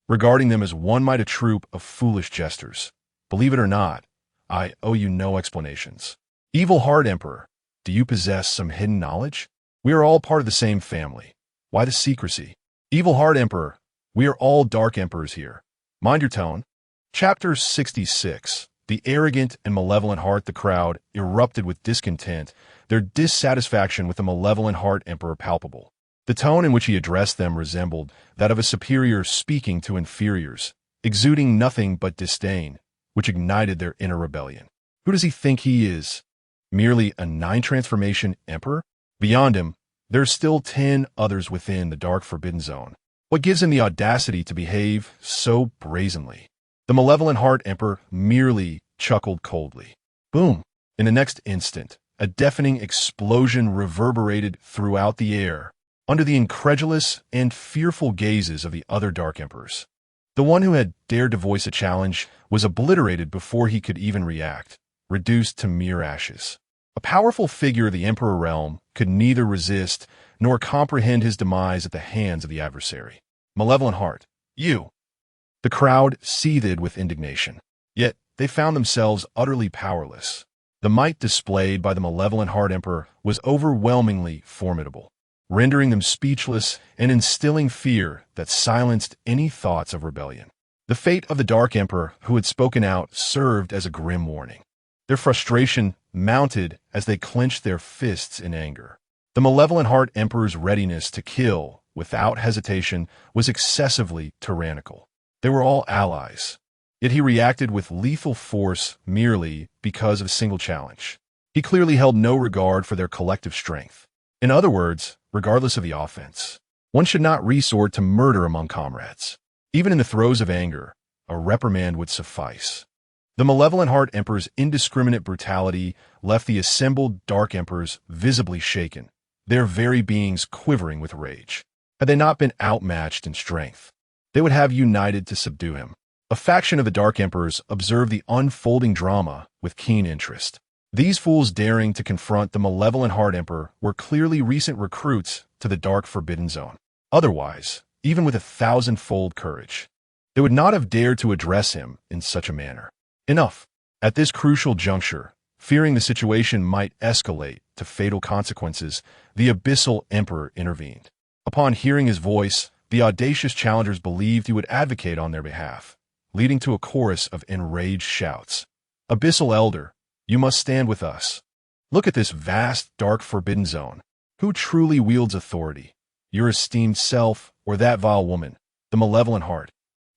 regarding them as one might a troop of foolish jesters. Believe it or not, I owe you no explanations. Evil Heart Emperor, do you possess some hidden knowledge? We are all part of the same family. Why the secrecy? Evil Heart Emperor, we are all Dark Emperors here. Mind your tone. Chapter 66. The arrogant and malevolent heart. The crowd erupted with discontent, their dissatisfaction with the malevolent Heart Emperor palpable. The tone in which he addressed them resembled that of a superior speaking to inferiors, exuding nothing but disdain, which ignited their inner rebellion. Who does he think he is? Merely a 9-transformation emperor? Beyond him, there are still 10 others within the Dark Forbidden Zone. What gives him the audacity to behave so brazenly? The malevolent Heart Emperor merely chuckled coldly. Boom! In the next instant, a deafening explosion reverberated throughout the air, under the incredulous and fearful gazes of the other Dark Emperors. The one who had dared to voice a challenge was obliterated before he could even react, reduced to mere ashes. A powerful figure of the Emperor realm could neither resist nor comprehend his demise at the hands of the adversary. Malevolent Heart, you! The crowd seethed with indignation. Yet they found themselves utterly powerless. The might displayed by the malevolent Heart Emperor was overwhelmingly formidable, rendering them speechless and instilling fear that silenced any thoughts of rebellion. The fate of the Dark Emperor who had spoken out served as a grim warning. Their frustration mounted as they clenched their fists in anger. The malevolent Heart Emperor's readiness to kill without hesitation was excessively tyrannical. They were all allies, yet he reacted with lethal force merely because of a single challenge. He clearly held no regard for their collective strength. In other words, regardless of the offense, one should not resort to murder among comrades. Even in the throes of anger, a reprimand would suffice. The malevolent Heart Emperor's indiscriminate brutality left the assembled Dark Emperors visibly shaken, their very beings quivering with rage. Had they not been outmatched in strength, they would have united to subdue him. A faction of the Dark Emperors observed the unfolding drama with keen interest. These fools daring to confront the malevolent Heart Emperor were clearly recent recruits to the Dark Forbidden Zone. Otherwise, even with 1,000-fold courage, they would not have dared to address him in such a manner. Enough. At this crucial juncture, fearing the situation might escalate to fatal consequences, the Abyssal Emperor intervened. Upon hearing his voice, the audacious challengers believed he would advocate on their behalf, leading to a chorus of enraged shouts. Abyssal Elder, you must stand with us. Look at this vast, dark, forbidden zone. Who truly wields authority? Your esteemed self, or that vile woman, the malevolent Heart?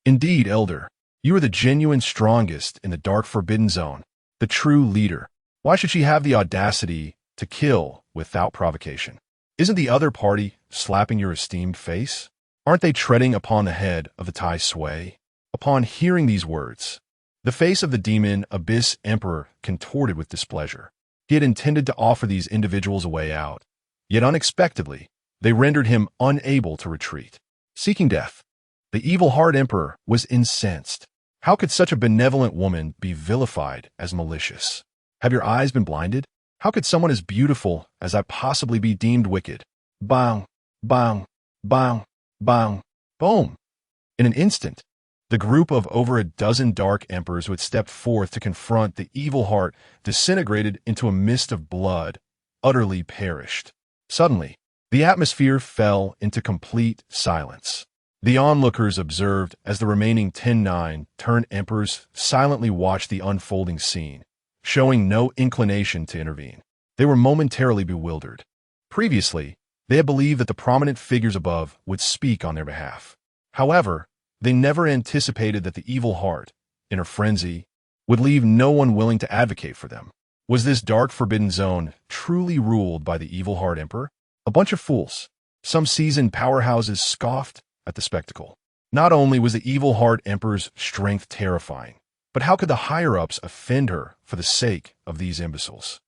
Indeed, Elder, you are the genuine strongest in the dark forbidden zone, the true leader. Why should she have the audacity to kill without provocation? Isn't the other party slapping your esteemed face? Aren't they treading upon the head of the Tai Sui? Upon hearing these words, the face of the demon Abyss Emperor contorted with displeasure. He had intended to offer these individuals a way out, yet unexpectedly, they rendered him unable to retreat. Seeking death, the evil Heart Emperor was incensed. How could such a benevolent woman be vilified as malicious? Have your eyes been blinded? How could someone as beautiful as I possibly be deemed wicked? Bang, bang, bang, bang, boom. In an instant, the group of over a dozen Dark Emperors who had stepped forth to confront the evil heart disintegrated into a mist of blood, utterly perished. Suddenly, the atmosphere fell into complete silence. The onlookers observed as the remaining 10-9 turned Emperors silently watched the unfolding scene, showing no inclination to intervene. They were momentarily bewildered. Previously, they had believed that the prominent figures above would speak on their behalf. However, they never anticipated that the evil heart, in her frenzy, would leave no one willing to advocate for them. Was this dark forbidden zone truly ruled by the evil Heart Emperor? A bunch of fools. Some seasoned powerhouses scoffed at the spectacle. Not only was the evil Heart Emperor's strength terrifying, but how could the higher-ups offend her for the sake of these imbeciles?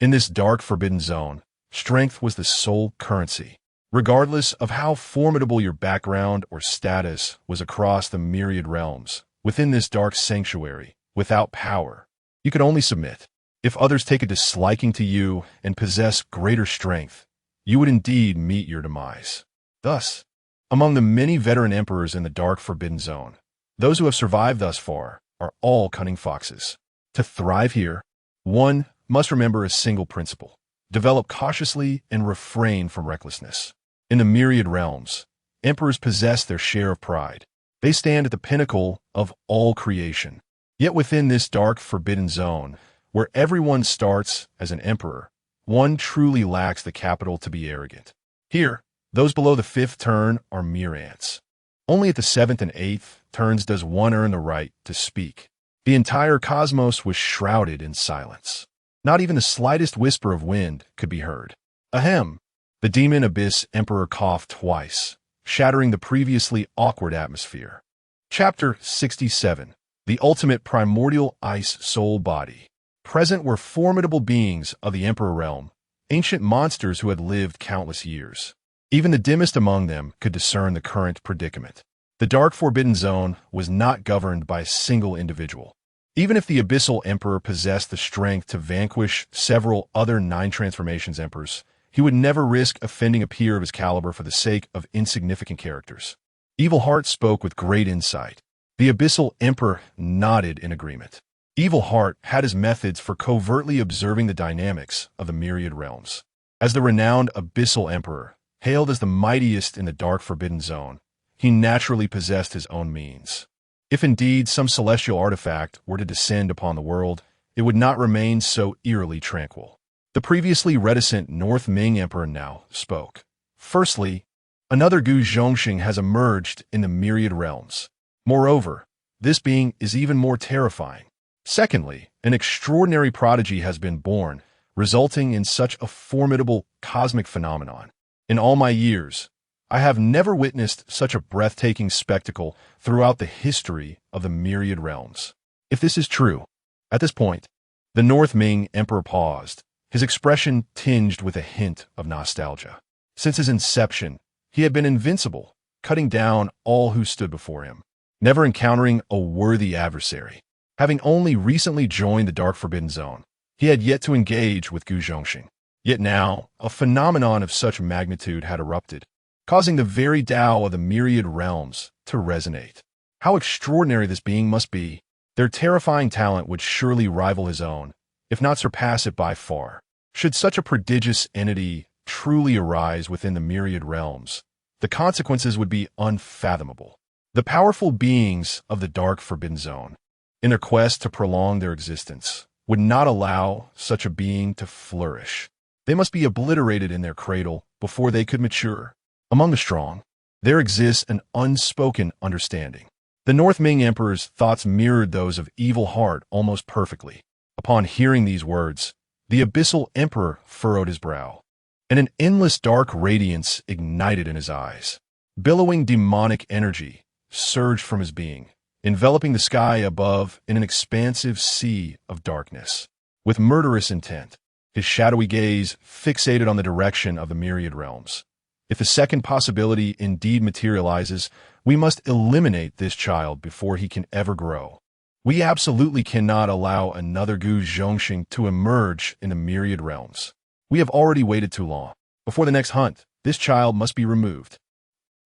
In this dark forbidden zone, strength was the sole currency. Regardless of how formidable your background or status was across the myriad realms, within this dark sanctuary, without power, you could only submit. If others take a disliking to you and possess greater strength, you would indeed meet your demise. Thus, among the many veteran emperors in the dark forbidden zone, those who have survived thus far are all cunning foxes. To thrive here, one must remember a single principle: develop cautiously and refrain from recklessness. In the myriad realms, emperors possess their share of pride. They stand at the pinnacle of all creation. Yet within this dark forbidden zone, where everyone starts as an emperor, one truly lacks the capital to be arrogant. Here, those below the 5th turn are mere ants. Only at the 7th and 8th turns does one earn the right to speak. The entire cosmos was shrouded in silence. Not even the slightest whisper of wind could be heard. Ahem! The demon Abyss Emperor coughed twice, shattering the previously awkward atmosphere. Chapter 67. The Ultimate Primordial Ice Soul Body. Present were formidable beings of the Emperor realm, ancient monsters who had lived countless years. Even the dimmest among them could discern the current predicament. The Dark Forbidden Zone was not governed by a single individual. Even if the Abyssal Emperor possessed the strength to vanquish several other 9 Transformations Emperors, he would never risk offending a peer of his caliber for the sake of insignificant characters. Evil Heart spoke with great insight. The Abyssal Emperor nodded in agreement. Evil Heart had his methods for covertly observing the dynamics of the myriad realms. As the renowned Abyssal Emperor, hailed as the mightiest in the dark Forbidden Zone, he naturally possessed his own means. If indeed some celestial artifact were to descend upon the world, it would not remain so eerily tranquil. The previously reticent North Ming Emperor now spoke. Firstly, another Gu Zhongxing has emerged in the myriad realms. Moreover, this being is even more terrifying. Secondly, an extraordinary prodigy has been born, resulting in such a formidable cosmic phenomenon. In all my years, I have never witnessed such a breathtaking spectacle throughout the history of the myriad realms. If this is true, at this point, the North Ming Emperor paused, his expression tinged with a hint of nostalgia. Since his inception, he had been invincible, cutting down all who stood before him, never encountering a worthy adversary. Having only recently joined the Dark Forbidden Zone, he had yet to engage with Gu Zhongxing. Yet now, a phenomenon of such magnitude had erupted, causing the very Tao of the myriad realms to resonate. How extraordinary this being must be! Their terrifying talent would surely rival his own, if not surpass it by far. Should such a prodigious entity truly arise within the myriad realms, the consequences would be unfathomable. The powerful beings of the Dark Forbidden Zone, in their quest to prolong their existence, would not allow such a being to flourish. They must be obliterated in their cradle before they could mature. Among the strong, there exists an unspoken understanding. The North Ming Emperor's thoughts mirrored those of Evil Heart almost perfectly. Upon hearing these words, the Abyssal Emperor furrowed his brow, and an endless dark radiance ignited in his eyes. Billowing demonic energy surged from his being, enveloping the sky above in an expansive sea of darkness. With murderous intent, his shadowy gaze fixated on the direction of the myriad realms. If the second possibility indeed materializes, we must eliminate this child before he can ever grow. We absolutely cannot allow another Gu Zhongxing to emerge in the myriad realms. We have already waited too long. Before the next hunt, this child must be removed.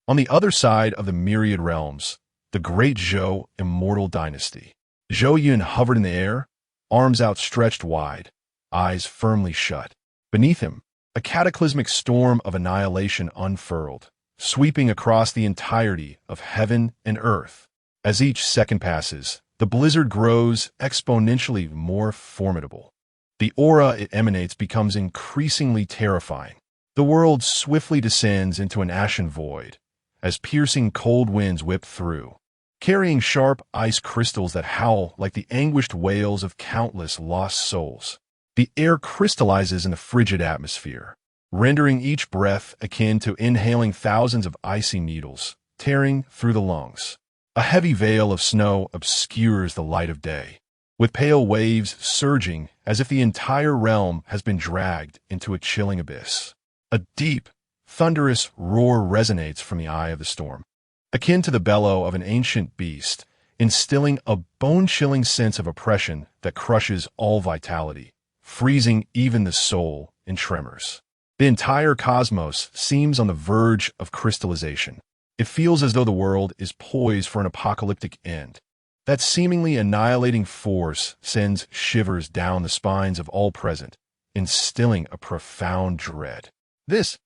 On the other side of the myriad realms, the great Zhou Immortal Dynasty. Zhou Yun hovered in the air, arms outstretched wide, eyes firmly shut. Beneath him, a cataclysmic storm of annihilation unfurled, sweeping across the entirety of heaven and earth. As each second passes, the blizzard grows exponentially more formidable. The aura it emanates becomes increasingly terrifying. The world swiftly descends into an ashen void, as piercing cold winds whip through, carrying sharp ice crystals that howl like the anguished wails of countless lost souls. The air crystallizes in the frigid atmosphere, rendering each breath akin to inhaling thousands of icy needles, tearing through the lungs. A heavy veil of snow obscures the light of day, with pale waves surging as if the entire realm has been dragged into a chilling abyss. A deep, thunderous roar resonates from the eye of the storm, akin to the bellow of an ancient beast, instilling a bone-chilling sense of oppression that crushes all vitality, freezing even the soul in tremors. The entire cosmos seems on the verge of crystallization. It feels as though the world is poised for an apocalyptic end. That seemingly annihilating force sends shivers down the spines of all present, instilling a profound dread. This,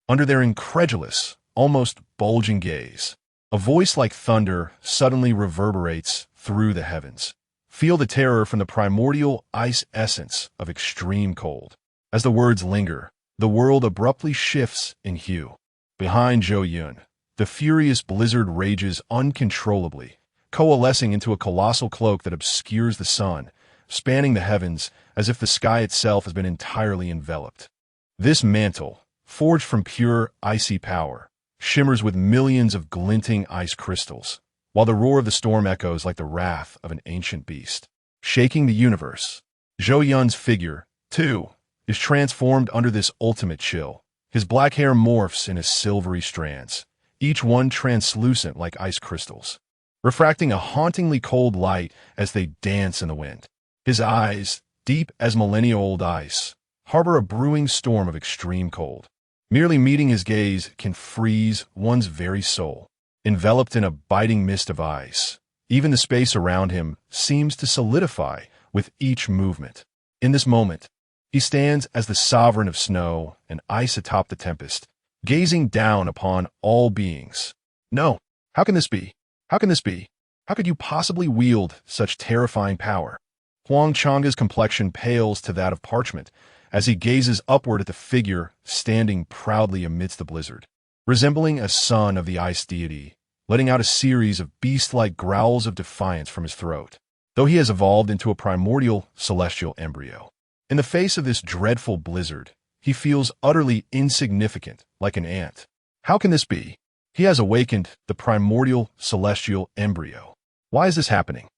under their incredulous, almost bulging gaze. A voice like thunder suddenly reverberates through the heavens. Feel the terror from the primordial ice essence of extreme cold. As the words linger, the world abruptly shifts in hue. Behind Zhou Yun, the furious blizzard rages uncontrollably, coalescing into a colossal cloak that obscures the sun, spanning the heavens as if the sky itself has been entirely enveloped. This mantle, forged from pure, icy power, shimmers with millions of glinting ice crystals, while the roar of the storm echoes like the wrath of an ancient beast, shaking the universe. Zhou Yun's figure, too, is transformed under this ultimate chill. His black hair morphs into silvery strands, each one translucent like ice crystals, refracting a hauntingly cold light as they dance in the wind. His eyes, deep as millennia-old ice, harbor a brewing storm of extreme cold. Merely meeting his gaze can freeze one's very soul. Enveloped in a biting mist of ice, Even the space around him seems to solidify with each movement. In this moment, he stands as the sovereign of snow and ice atop the tempest, gazing down upon all beings. No, how can this be? How can this be? How could you possibly wield such terrifying power? Huang Changa's complexion pales to that of parchment as he gazes upward at the figure standing proudly amidst the blizzard. Resembling a son of the ice deity, letting out a series of beast-like growls of defiance from his throat, though he has evolved into a primordial celestial embryo. In the face of this dreadful blizzard, he feels utterly insignificant, like an ant. How can this be? He has awakened the primordial celestial embryo. Why is this happening?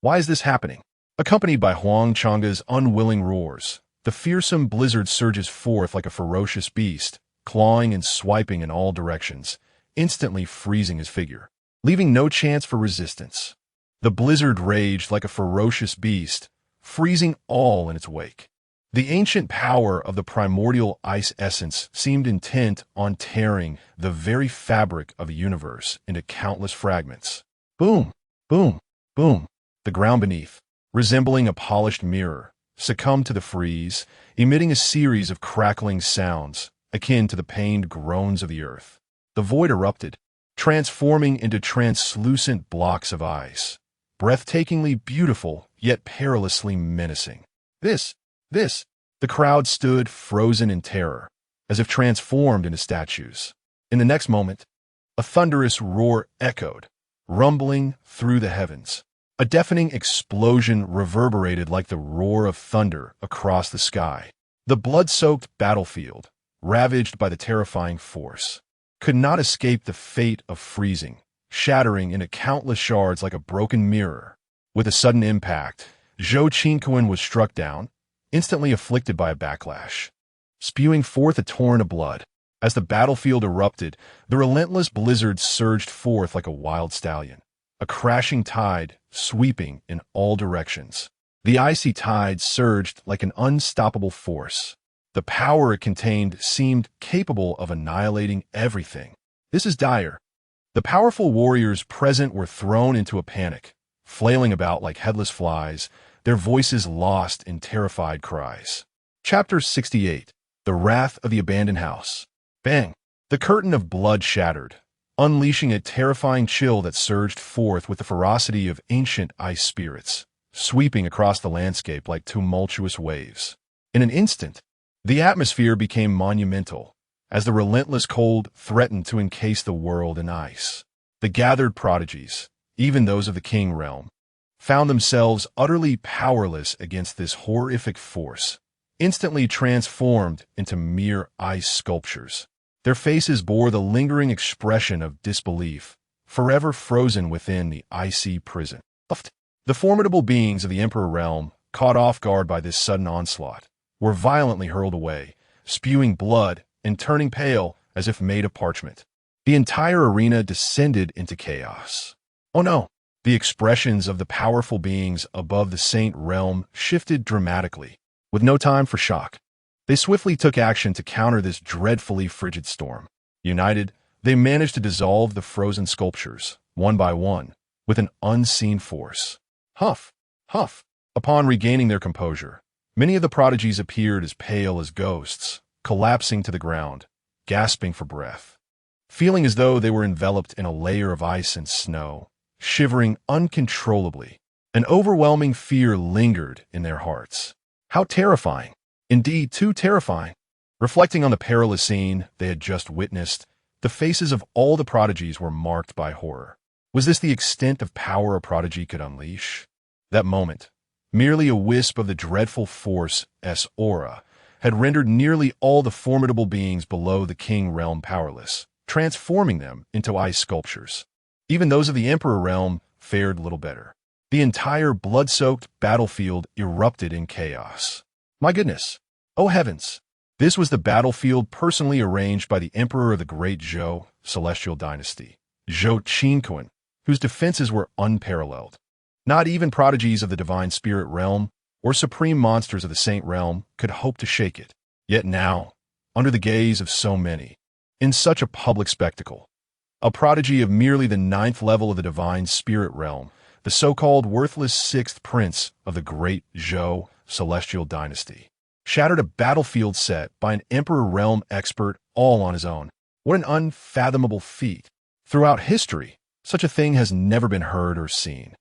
Why is this happening? Accompanied by Huang Changa's unwilling roars, the fearsome blizzard surges forth like a ferocious beast, clawing and swiping in all directions, instantly freezing his figure, leaving no chance for resistance. The blizzard raged like a ferocious beast, freezing all in its wake. The ancient power of the primordial ice essence seemed intent on tearing the very fabric of the universe into countless fragments. Boom, boom, boom. The ground beneath, resembling a polished mirror, succumbed to the freeze, emitting a series of crackling sounds akin to the pained groans of the earth. The void erupted, transforming into translucent blocks of ice, breathtakingly beautiful yet perilously menacing. The crowd stood frozen in terror, as if transformed into statues. In the next moment, a thunderous roar echoed, rumbling through the heavens. A deafening explosion reverberated like the roar of thunder across the sky. The blood-soaked battlefield, ravaged by the terrifying force, could not escape the fate of freezing, shattering into countless shards like a broken mirror. With a sudden impact, Zhou Qinquan was struck down, instantly afflicted by a backlash, spewing forth a torrent of blood. As the battlefield erupted, the relentless blizzard surged forth like a wild stallion, a crashing tide sweeping in all directions. The icy tide surged like an unstoppable force. The power it contained seemed capable of annihilating everything. This is dire. The powerful warriors present were thrown into a panic, flailing about like headless flies, their voices lost in terrified cries. Chapter 68. The Wrath of the Abandoned House. Bang! The curtain of blood shattered, unleashing a terrifying chill that surged forth with the ferocity of ancient ice spirits, sweeping across the landscape like tumultuous waves. In an instant, the atmosphere became monumental, as the relentless cold threatened to encase the world in ice. The gathered prodigies, even those of the King realm, found themselves utterly powerless against this horrific force, instantly transformed into mere ice sculptures. Their faces bore the lingering expression of disbelief, forever frozen within the icy prison. The formidable beings of the Emperor realm, caught off guard by this sudden onslaught, were violently hurled away, spewing blood and turning pale as if made of parchment. The entire arena descended into chaos. Oh no! The expressions of the powerful beings above the Saint realm shifted dramatically. With no time for shock, they swiftly took action to counter this dreadfully frigid storm. United, they managed to dissolve the frozen sculptures, one by one, with an unseen force. Huff! Huff! Upon regaining their composure, many of the prodigies appeared as pale as ghosts, collapsing to the ground, gasping for breath, feeling as though they were enveloped in a layer of ice and snow, shivering uncontrollably. An overwhelming fear lingered in their hearts. How terrifying! Indeed, too terrifying. Reflecting on the perilous scene they had just witnessed, the faces of all the prodigies were marked by horror. Was this the extent of power a prodigy could unleash? That moment, merely a wisp of the dreadful force's aura, had rendered nearly all the formidable beings below the King realm powerless, transforming them into ice sculptures. Even those of the Emperor realm fared little better. The entire blood-soaked battlefield erupted in chaos. My goodness! Oh heavens! This was the battlefield personally arranged by the Emperor of the Great Zhou Celestial Dynasty, Zhou Qinquan, whose defenses were unparalleled. Not even prodigies of the Divine Spirit realm or supreme monsters of the Saint realm could hope to shake it. Yet now, under the gaze of so many, in such a public spectacle, a prodigy of merely the 9th level of the Divine Spirit realm, the so-called worthless sixth prince of the great Zhou celestial dynasty, shattered a battlefield set by an emperor realm expert all on his own. What an unfathomable feat. Throughout history, such a thing has never been heard or seen.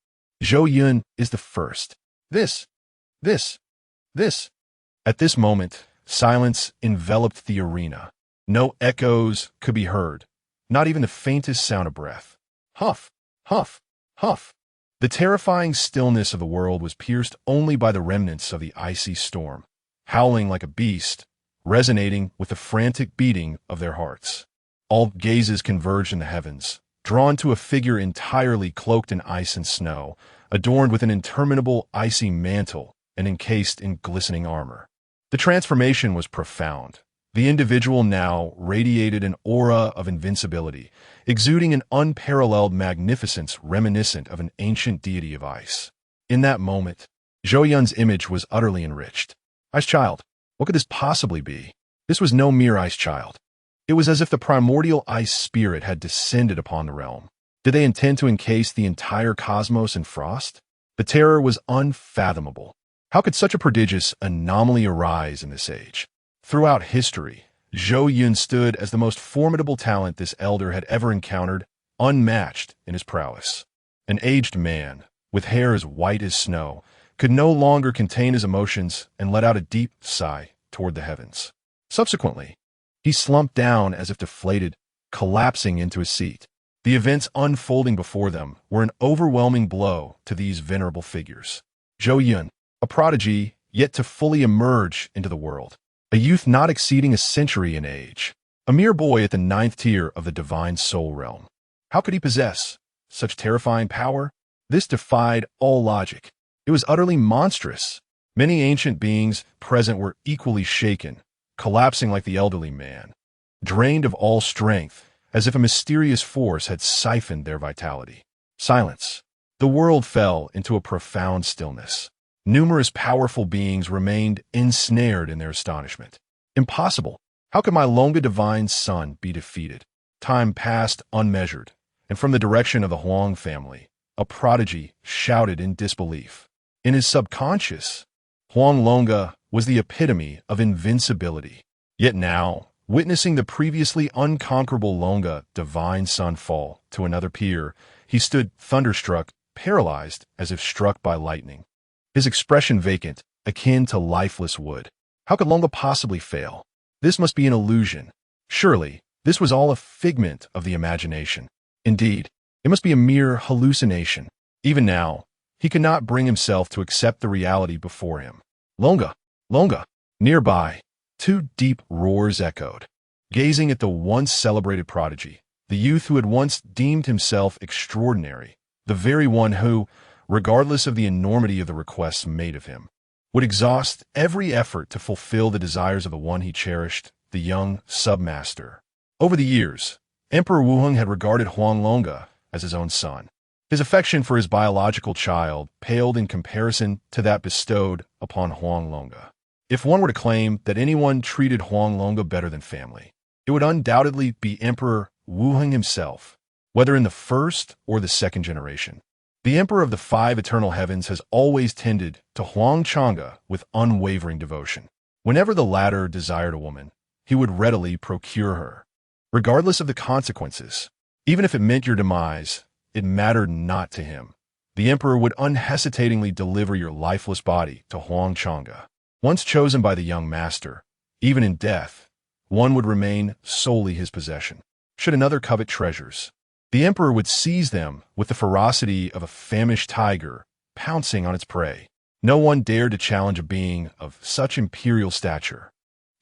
Zhou Yun is the first. This. At this moment, silence enveloped the arena. No echoes could be heard, not even the faintest sound of breath. Huff, huff, huff. The terrifying stillness of the world was pierced only by the remnants of the icy storm, howling like a beast, resonating with the frantic beating of their hearts. All gazes converged in the heavens, drawn to a figure entirely cloaked in ice and snow, adorned with an interminable icy mantle and encased in glistening armor. The transformation was profound. The individual now radiated an aura of invincibility, exuding an unparalleled magnificence reminiscent of an ancient deity of ice. In that moment, Zhou Yun's image was utterly enriched. Ice Child, what could this possibly be? This was no mere Ice Child. It was as if the primordial ice spirit had descended upon the realm. Did they intend to encase the entire cosmos in frost? The terror was unfathomable. How could such a prodigious anomaly arise in this age? Throughout history, Zhou Yun stood as the most formidable talent this elder had ever encountered, unmatched in his prowess. An aged man, with hair as white as snow, could no longer contain his emotions and let out a deep sigh toward the heavens. Subsequently, he slumped down as if deflated, collapsing into his seat. The events unfolding before them were an overwhelming blow to these venerable figures. Zhou Yun, a prodigy yet to fully emerge into the world. A youth not exceeding a century in age. A mere boy at the 9th tier of the divine soul realm. How could he possess such terrifying power? This defied all logic. It was utterly monstrous. Many ancient beings present were equally shaken, collapsing like the elderly man, drained of all strength, as if a mysterious force had siphoned their vitality. Silence. The world fell into a profound stillness. Numerous powerful beings remained ensnared in their astonishment. Impossible. How could my Longa divine son be defeated? Time passed unmeasured, and from the direction of the Huang family, a prodigy shouted in disbelief. In his subconscious, Huang Longa was the epitome of invincibility. Yet now, witnessing the previously unconquerable Longa divine son fall to another peer, he stood thunderstruck, paralyzed as if struck by lightning. His expression vacant, akin to lifeless wood. How could Longa possibly fail? This must be an illusion. Surely, this was all a figment of the imagination. Indeed, it must be a mere hallucination. Even now, he could not bring himself to accept the reality before him. Longa! Longa! Nearby, two deep roars echoed. Gazing at the once celebrated prodigy, the youth who had once deemed himself extraordinary, the very one who, regardless of the enormity of the requests made of him, would exhaust every effort to fulfill the desires of the one he cherished, the young submaster. Over the years, Emperor Wuheng had regarded Huang Longa as his own son. His affection for his biological child paled in comparison to that bestowed upon Huang Longa. If one were to claim that anyone treated Huang Longa better than family, it would undoubtedly be Emperor Wuheng himself, whether in the first or the second generation. The Emperor of the Five Eternal Heavens has always tended to Huang Chang'e with unwavering devotion. Whenever the latter desired a woman, he would readily procure her. Regardless of the consequences, even if it meant your demise, it mattered not to him. The Emperor would unhesitatingly deliver your lifeless body to Huang Chang'e. Once chosen by the young master, even in death, one would remain solely his possession. Should another covet treasures, the Emperor would seize them with the ferocity of a famished tiger pouncing on its prey. No one dared to challenge a being of such imperial stature.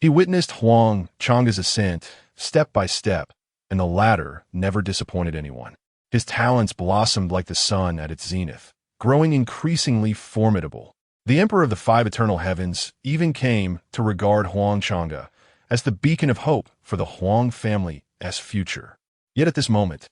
He witnessed Huang Chang'e's ascent step by step, and the latter never disappointed anyone. His talents blossomed like the sun at its zenith, growing increasingly formidable. The Emperor of the Five Eternal Heavens even came to regard Huang Chang'e as the beacon of hope for the Huang family's future. Yet at this moment,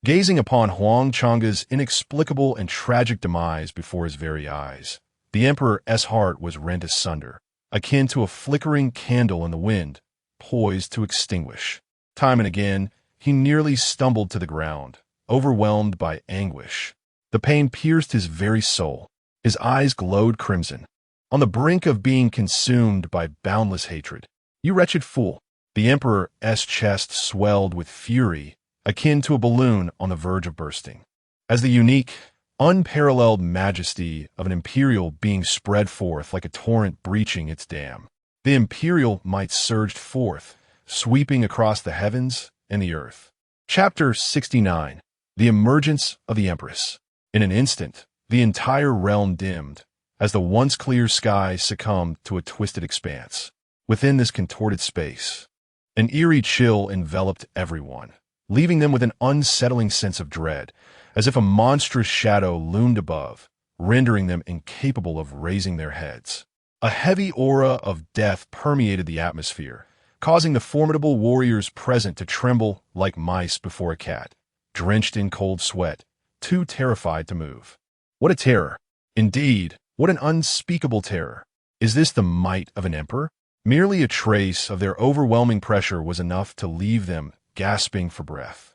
gazing upon Huang Chang'e's inexplicable and tragic demise before his very eyes, the Emperor's heart was rent asunder, akin to a flickering candle in the wind, poised to extinguish. Time and again, he nearly stumbled to the ground, overwhelmed by anguish. The pain pierced his very soul. His eyes glowed crimson, on the brink of being consumed by boundless hatred. "You wretched fool!" The Emperor's chest swelled with fury, akin to a balloon on the verge of bursting. As the unique, unparalleled majesty of an imperial being spread forth like a torrent breaching its dam, the imperial might surged forth, sweeping across the heavens and the earth. Chapter 69. The Emergence of the Empress. In an instant, the entire realm dimmed, as the once clear sky succumbed to a twisted expanse. Within this contorted space, an eerie chill enveloped everyone, leaving them with an unsettling sense of dread, as if a monstrous shadow loomed above, rendering them incapable of raising their heads. A heavy aura of death permeated the atmosphere, causing the formidable warriors present to tremble like mice before a cat, drenched in cold sweat, too terrified to move. What a terror! Indeed, what an unspeakable terror! Is this the might of an emperor? Merely a trace of their overwhelming pressure was enough to leave them gasping for breath.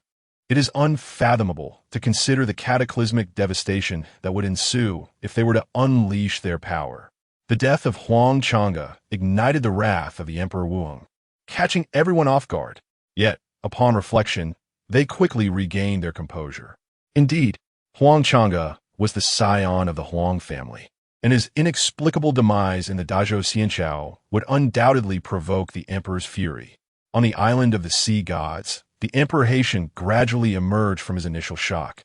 It is unfathomable to consider the cataclysmic devastation that would ensue if they were to unleash their power. The death of Huang Chang'e ignited the wrath of the Emperor Wuong, catching everyone off guard. Yet, upon reflection, they quickly regained their composure. Indeed, Huang Chang'e was the scion of the Huang family, and his inexplicable demise in the Dazhou Xianqiao would undoubtedly provoke the emperor's fury. On the island of the sea gods, the Emperor Haitian gradually emerged from his initial shock,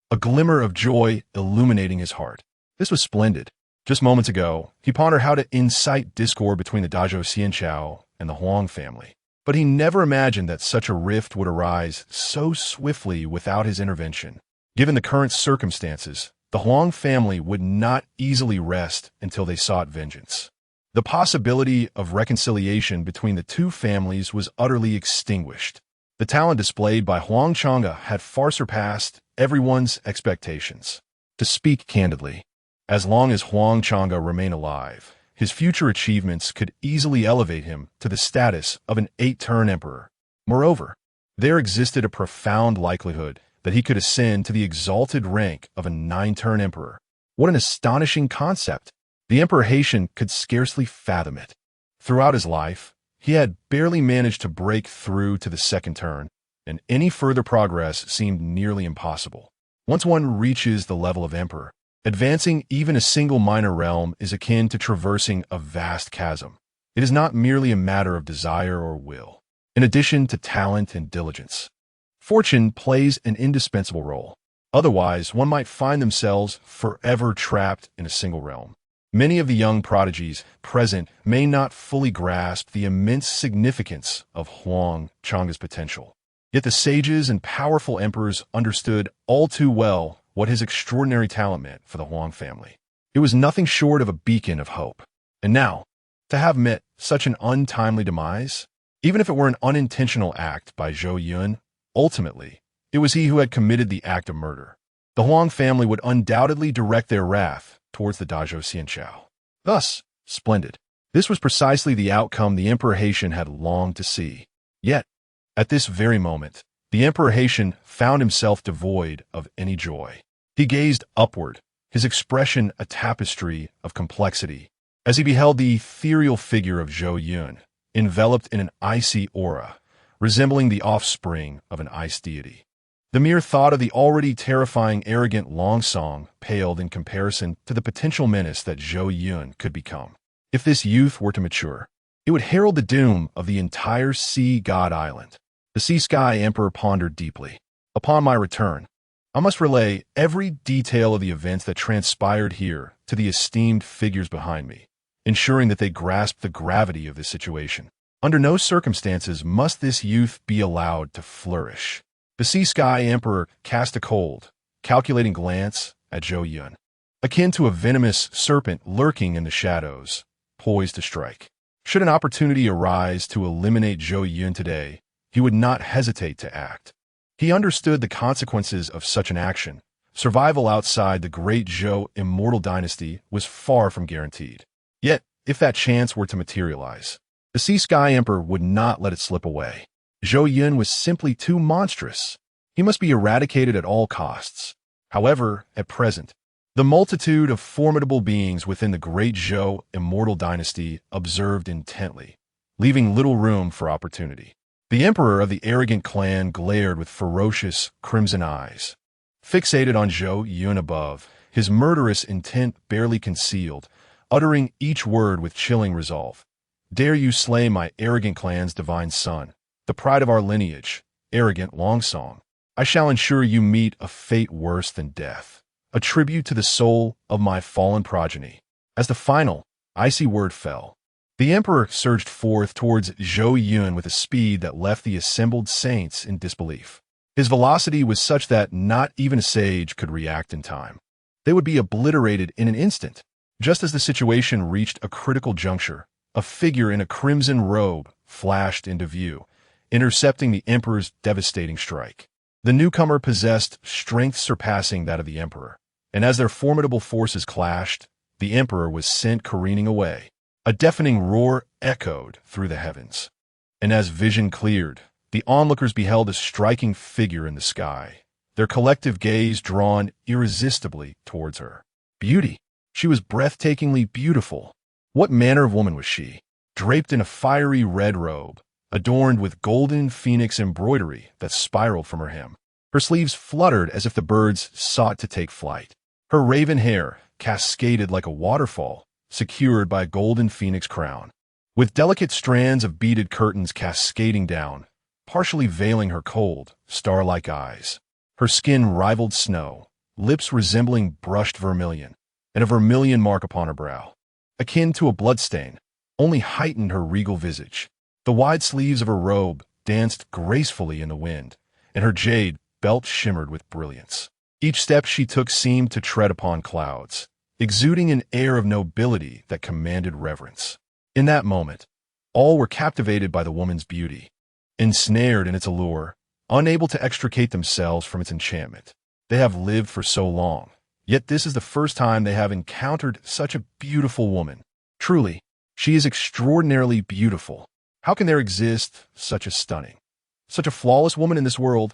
a glimmer of joy illuminating his heart. This was splendid. Just moments ago, he pondered how to incite discord between the Dazhou Xianqiao and the Huang family. But he never imagined that such a rift would arise so swiftly without his intervention. Given the current circumstances, the Huang family would not easily rest until they sought vengeance. The possibility of reconciliation between the two families was utterly extinguished. The talent displayed by Huang Chang'e had far surpassed everyone's expectations. To speak candidly, as long as Huang Chang'e remained alive, his future achievements could easily elevate him to the status of an 8-turn emperor. Moreover, there existed a profound likelihood that he could ascend to the exalted rank of a 9-turn emperor. What an astonishing concept! The Emperor Haitian could scarcely fathom it. Throughout his life, he had barely managed to break through to the 2nd turn, and any further progress seemed nearly impossible. Once one reaches the level of emperor, advancing even a single minor realm is akin to traversing a vast chasm. It is not merely a matter of desire or will. In addition to talent and diligence, fortune plays an indispensable role. Otherwise, one might find themselves forever trapped in a single realm. Many of the young prodigies present may not fully grasp the immense significance of Huang Chang'e's potential. Yet the sages and powerful emperors understood all too well what his extraordinary talent meant for the Huang family. It was nothing short of a beacon of hope. And now, to have met such an untimely demise, even if it were an unintentional act by Zhou Yun, ultimately, it was he who had committed the act of murder. The Huang family would undoubtedly direct their wrath towards the Dazhou Xianqiao. Thus, splendid. This was precisely the outcome the Emperor Haitian had longed to see. Yet, at this very moment, the Emperor Haitian found himself devoid of any joy. He gazed upward, his expression a tapestry of complexity, as he beheld the ethereal figure of Zhou Yun, enveloped in an icy aura, resembling the offspring of an ice deity. The mere thought of the already terrifying arrogant Longsong paled in comparison to the potential menace that Zhou Yun could become. If this youth were to mature, it would herald the doom of the entire Sea God Island. The Sea Sky Emperor pondered deeply. Upon my return, I must relay every detail of the events that transpired here to the esteemed figures behind me, ensuring that they grasp the gravity of this situation. Under no circumstances must this youth be allowed to flourish. The Sea Sky Emperor cast a cold, calculating glance at Zhou Yun, akin to a venomous serpent lurking in the shadows, poised to strike. Should an opportunity arise to eliminate Zhou Yun today, he would not hesitate to act. He understood the consequences of such an action. Survival outside the great Zhou Immortal Dynasty was far from guaranteed. Yet, if that chance were to materialize, the Sea Sky Emperor would not let it slip away. Zhou Yun was simply too monstrous. He must be eradicated at all costs. However, at present, the multitude of formidable beings within the great Zhou Immortal Dynasty observed intently, leaving little room for opportunity. The emperor of the arrogant clan glared with ferocious, crimson eyes. Fixated on Zhou Yun above, his murderous intent barely concealed, uttering each word with chilling resolve. "Dare you slay my arrogant clan's divine son, the pride of our lineage, arrogant Longsong. I shall ensure you meet a fate worse than death, a tribute to the soul of my fallen progeny." As the final, icy word fell, the emperor surged forth towards Zhou Yun with a speed that left the assembled saints in disbelief. His velocity was such that not even a sage could react in time. They would be obliterated in an instant. Just as the situation reached a critical juncture, a figure in a crimson robe flashed into view, intercepting the emperor's devastating strike. The newcomer possessed strength surpassing that of the emperor, and as their formidable forces clashed, the emperor was sent careening away. A deafening roar echoed through the heavens, and as vision cleared, the onlookers beheld a striking figure in the sky, their collective gaze drawn irresistibly towards her. Beauty. She was breathtakingly beautiful. What manner of woman was she? Draped in a fiery red robe, adorned with golden phoenix embroidery that spiraled from her hem. Her sleeves fluttered as if the birds sought to take flight. Her raven hair cascaded like a waterfall, secured by a golden phoenix crown, with delicate strands of beaded curtains cascading down, partially veiling her cold, star-like eyes. Her skin rivaled snow, lips resembling brushed vermilion, and a vermilion mark upon her brow, akin to a bloodstain, only heightened her regal visage. The wide sleeves of her robe danced gracefully in the wind, and her jade belt shimmered with brilliance. Each step she took seemed to tread upon clouds, exuding an air of nobility that commanded reverence. In that moment, all were captivated by the woman's beauty, ensnared in its allure, unable to extricate themselves from its enchantment. They have lived for so long, yet this is the first time they have encountered such a beautiful woman. Truly, she is extraordinarily beautiful. How can there exist such a flawless woman in this world?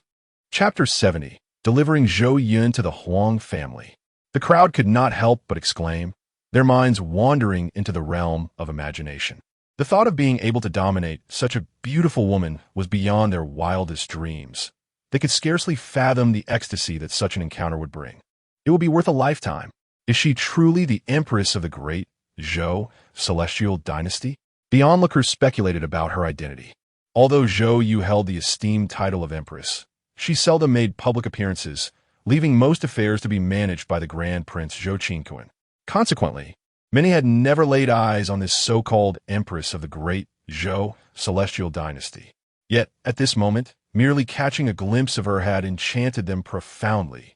Chapter 70. Delivering Zhou Yun to the Huang family. The crowd could not help but exclaim, their minds wandering into the realm of imagination. The thought of being able to dominate such a beautiful woman was beyond their wildest dreams. They could scarcely fathom the ecstasy that such an encounter would bring. It would be worth a lifetime. Is she truly the empress of the great Zhou Celestial Dynasty? The onlookers speculated about her identity. Although Zhou Yu held the esteemed title of empress, she seldom made public appearances, leaving most affairs to be managed by the Grand Prince Zhou Qingquan. Consequently, many had never laid eyes on this so-called empress of the great Zhou Celestial Dynasty. Yet, at this moment, merely catching a glimpse of her had enchanted them profoundly.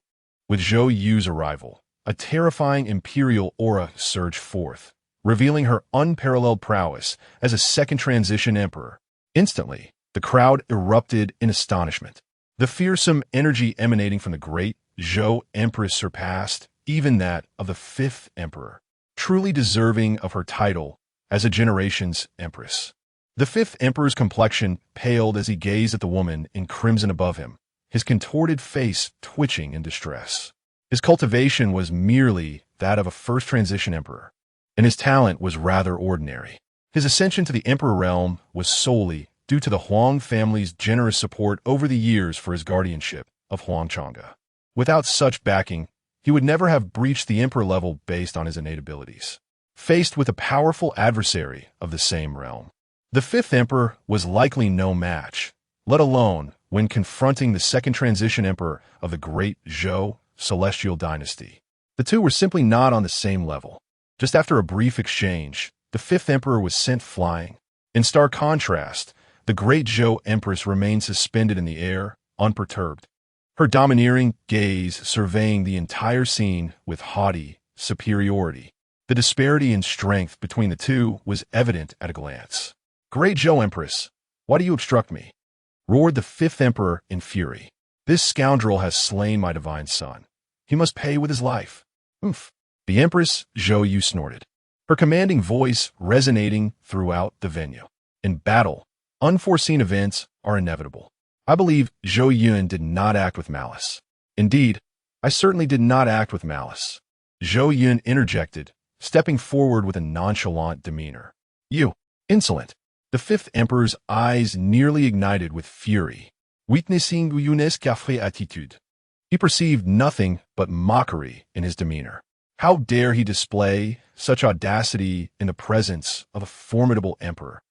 With Zhou Yu's arrival, a terrifying imperial aura surged forth, revealing her unparalleled prowess as a second transition emperor. Instantly, the crowd erupted in astonishment. The fearsome energy emanating from the great Zhou Empress surpassed even that of the fifth emperor, truly deserving of her title as a generation's empress. The fifth emperor's complexion paled as he gazed at the woman in crimson above him, his contorted face twitching in distress. His cultivation was merely that of a first transition emperor, and his talent was rather ordinary. His ascension to the emperor realm was solely due to the Huang family's generous support over the years for his guardianship of Huangchanga. Without such backing, he would never have breached the emperor level based on his innate abilities. Faced with a powerful adversary of the same realm, the fifth emperor was likely no match, let alone when confronting the second transition emperor of the great Zhou Celestial Dynasty. The two were simply not on the same level. Just after a brief exchange, the fifth emperor was sent flying. In stark contrast, the great Zhou Empress remained suspended in the air, unperturbed, her domineering gaze surveying the entire scene with haughty superiority. The disparity in strength between the two was evident at a glance. "Great Zhou Empress, why do you obstruct me?" roared the fifth emperor in fury. "This scoundrel has slain my divine son. He must pay with his life." "Oomph." The Empress Zhou Yu snorted, her commanding voice resonating throughout the venue. In battle, unforeseen events are inevitable. I believe Zhou Yun did not act with malice. Indeed, I certainly did not act with malice. Zhou Yun interjected, stepping forward with a nonchalant demeanor. You, insolent. The fifth emperor's eyes nearly ignited with fury, witnessing Yun's café attitude. He perceived nothing but mockery in his demeanor. How dare he display such audacity in the presence of a formidable emperor?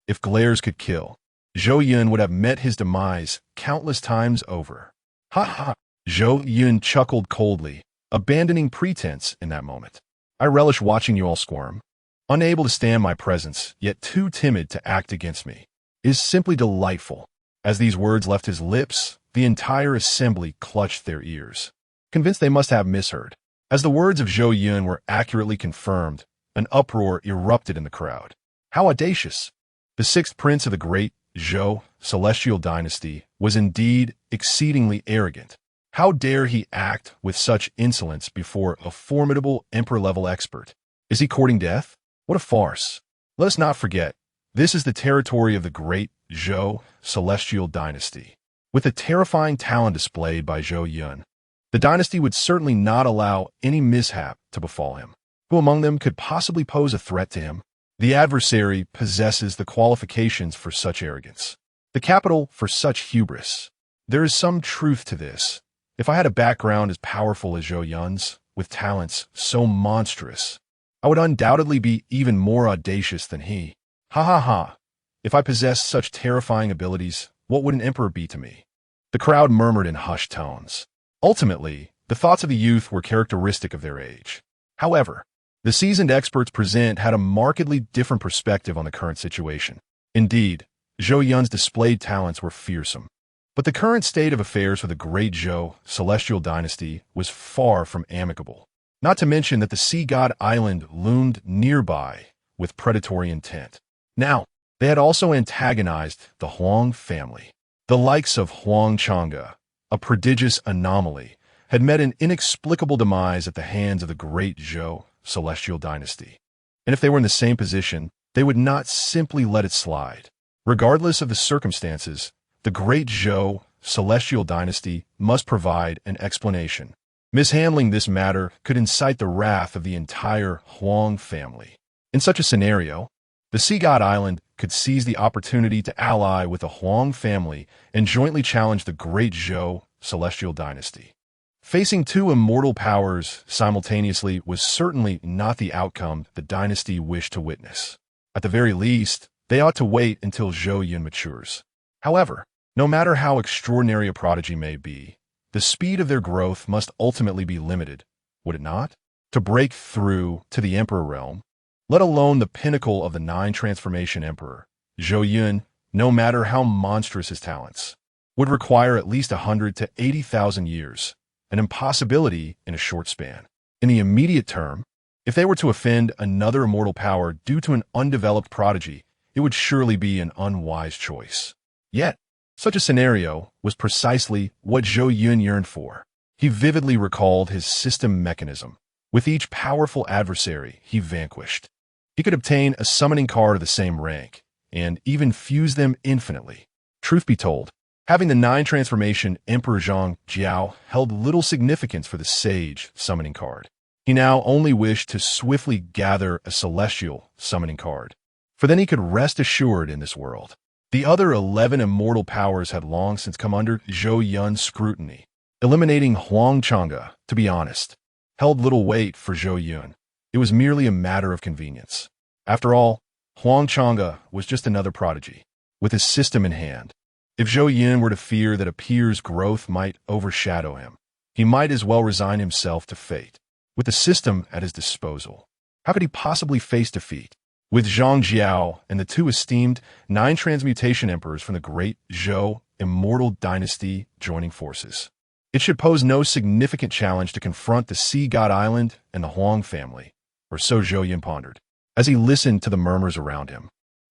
If glares could kill, Zhou Yun would have met his demise countless times over. Ha ha! Zhou Yun chuckled coldly, abandoning pretense in that moment. I relish watching you all squirm. Unable to stand my presence, yet too timid to act against me. It is simply delightful. As these words left his lips, the entire assembly clutched their ears, convinced they must have misheard. As the words of Zhou Yun were accurately confirmed, an uproar erupted in the crowd. How audacious! The sixth prince of the great Zhou celestial dynasty was indeed exceedingly arrogant. How dare he act with such insolence before a formidable emperor-level expert? Is he courting death? What a farce! Let us not forget, this is the territory of the great Zhou celestial dynasty. With the terrifying talent displayed by Zhou Yun, the dynasty would certainly not allow any mishap to befall him. Who among them could possibly pose a threat to him? The adversary possesses the qualifications for such arrogance, the capital for such hubris. There is some truth to this. If I had a background as powerful as Zhou Yun's, with talents so monstrous, I would undoubtedly be even more audacious than he. Ha ha ha! If I possessed such terrifying abilities, what would an emperor be to me? The crowd murmured in hushed tones. Ultimately, the thoughts of the youth were characteristic of their age. However, the seasoned experts present had a markedly different perspective on the current situation. Indeed, Zhou Yun's displayed talents were fearsome. But the current state of affairs for the great Zhou celestial dynasty was far from amicable. Not to mention that the sea god island loomed nearby with predatory intent. Now, they had also antagonized the Huang family. The likes of Huang Chang'e, a prodigious anomaly, had met an inexplicable demise at the hands of the great Zhou celestial dynasty. And if they were in the same position, they would not simply let it slide. Regardless of the circumstances, the great Zhou celestial dynasty must provide an explanation. Mishandling this matter could incite the wrath of the entire Huang family. In such a scenario, the Sea God Island could seize the opportunity to ally with the Huang family and jointly challenge the great Zhou celestial dynasty. Facing two immortal powers simultaneously was certainly not the outcome the dynasty wished to witness. At the very least, they ought to wait until Zhou Yun matures. However, no matter how extraordinary a prodigy may be, the speed of their growth must ultimately be limited, would it not? To break through to the emperor realm, let alone the pinnacle of the nine-transformation emperor, Zhou Yun, no matter how monstrous his talents, would require at least 100 to 80,000 years, an impossibility in a short span. In the immediate term, if they were to offend another immortal power due to an undeveloped prodigy, it would surely be an unwise choice. Yet, such a scenario was precisely what Zhou Yun yearned for. He vividly recalled his system mechanism. With each powerful adversary he vanquished, he could obtain a summoning card of the same rank, and even fuse them infinitely. Truth be told, having the nine-transformation Emperor Zhang Jiao held little significance for the sage summoning card. He now only wished to swiftly gather a celestial summoning card, for then he could rest assured in this world. The other 11 immortal powers had long since come under Zhou Yun's scrutiny. Eliminating Huang Chang'e, to be honest, held little weight for Zhou Yun. It was merely a matter of convenience. After all, Huang Chang'e was just another prodigy, with his system in hand. If Zhou Yun were to fear that a peer's growth might overshadow him, he might as well resign himself to fate. With the system at his disposal, how could he possibly face defeat? With Zhang Jiao and the two esteemed nine-transmutation emperors from the great Zhou Immortal Dynasty joining forces, it should pose no significant challenge to confront the Sea God Island and the Huang family, or so Zhou Yun pondered, as he listened to the murmurs around him.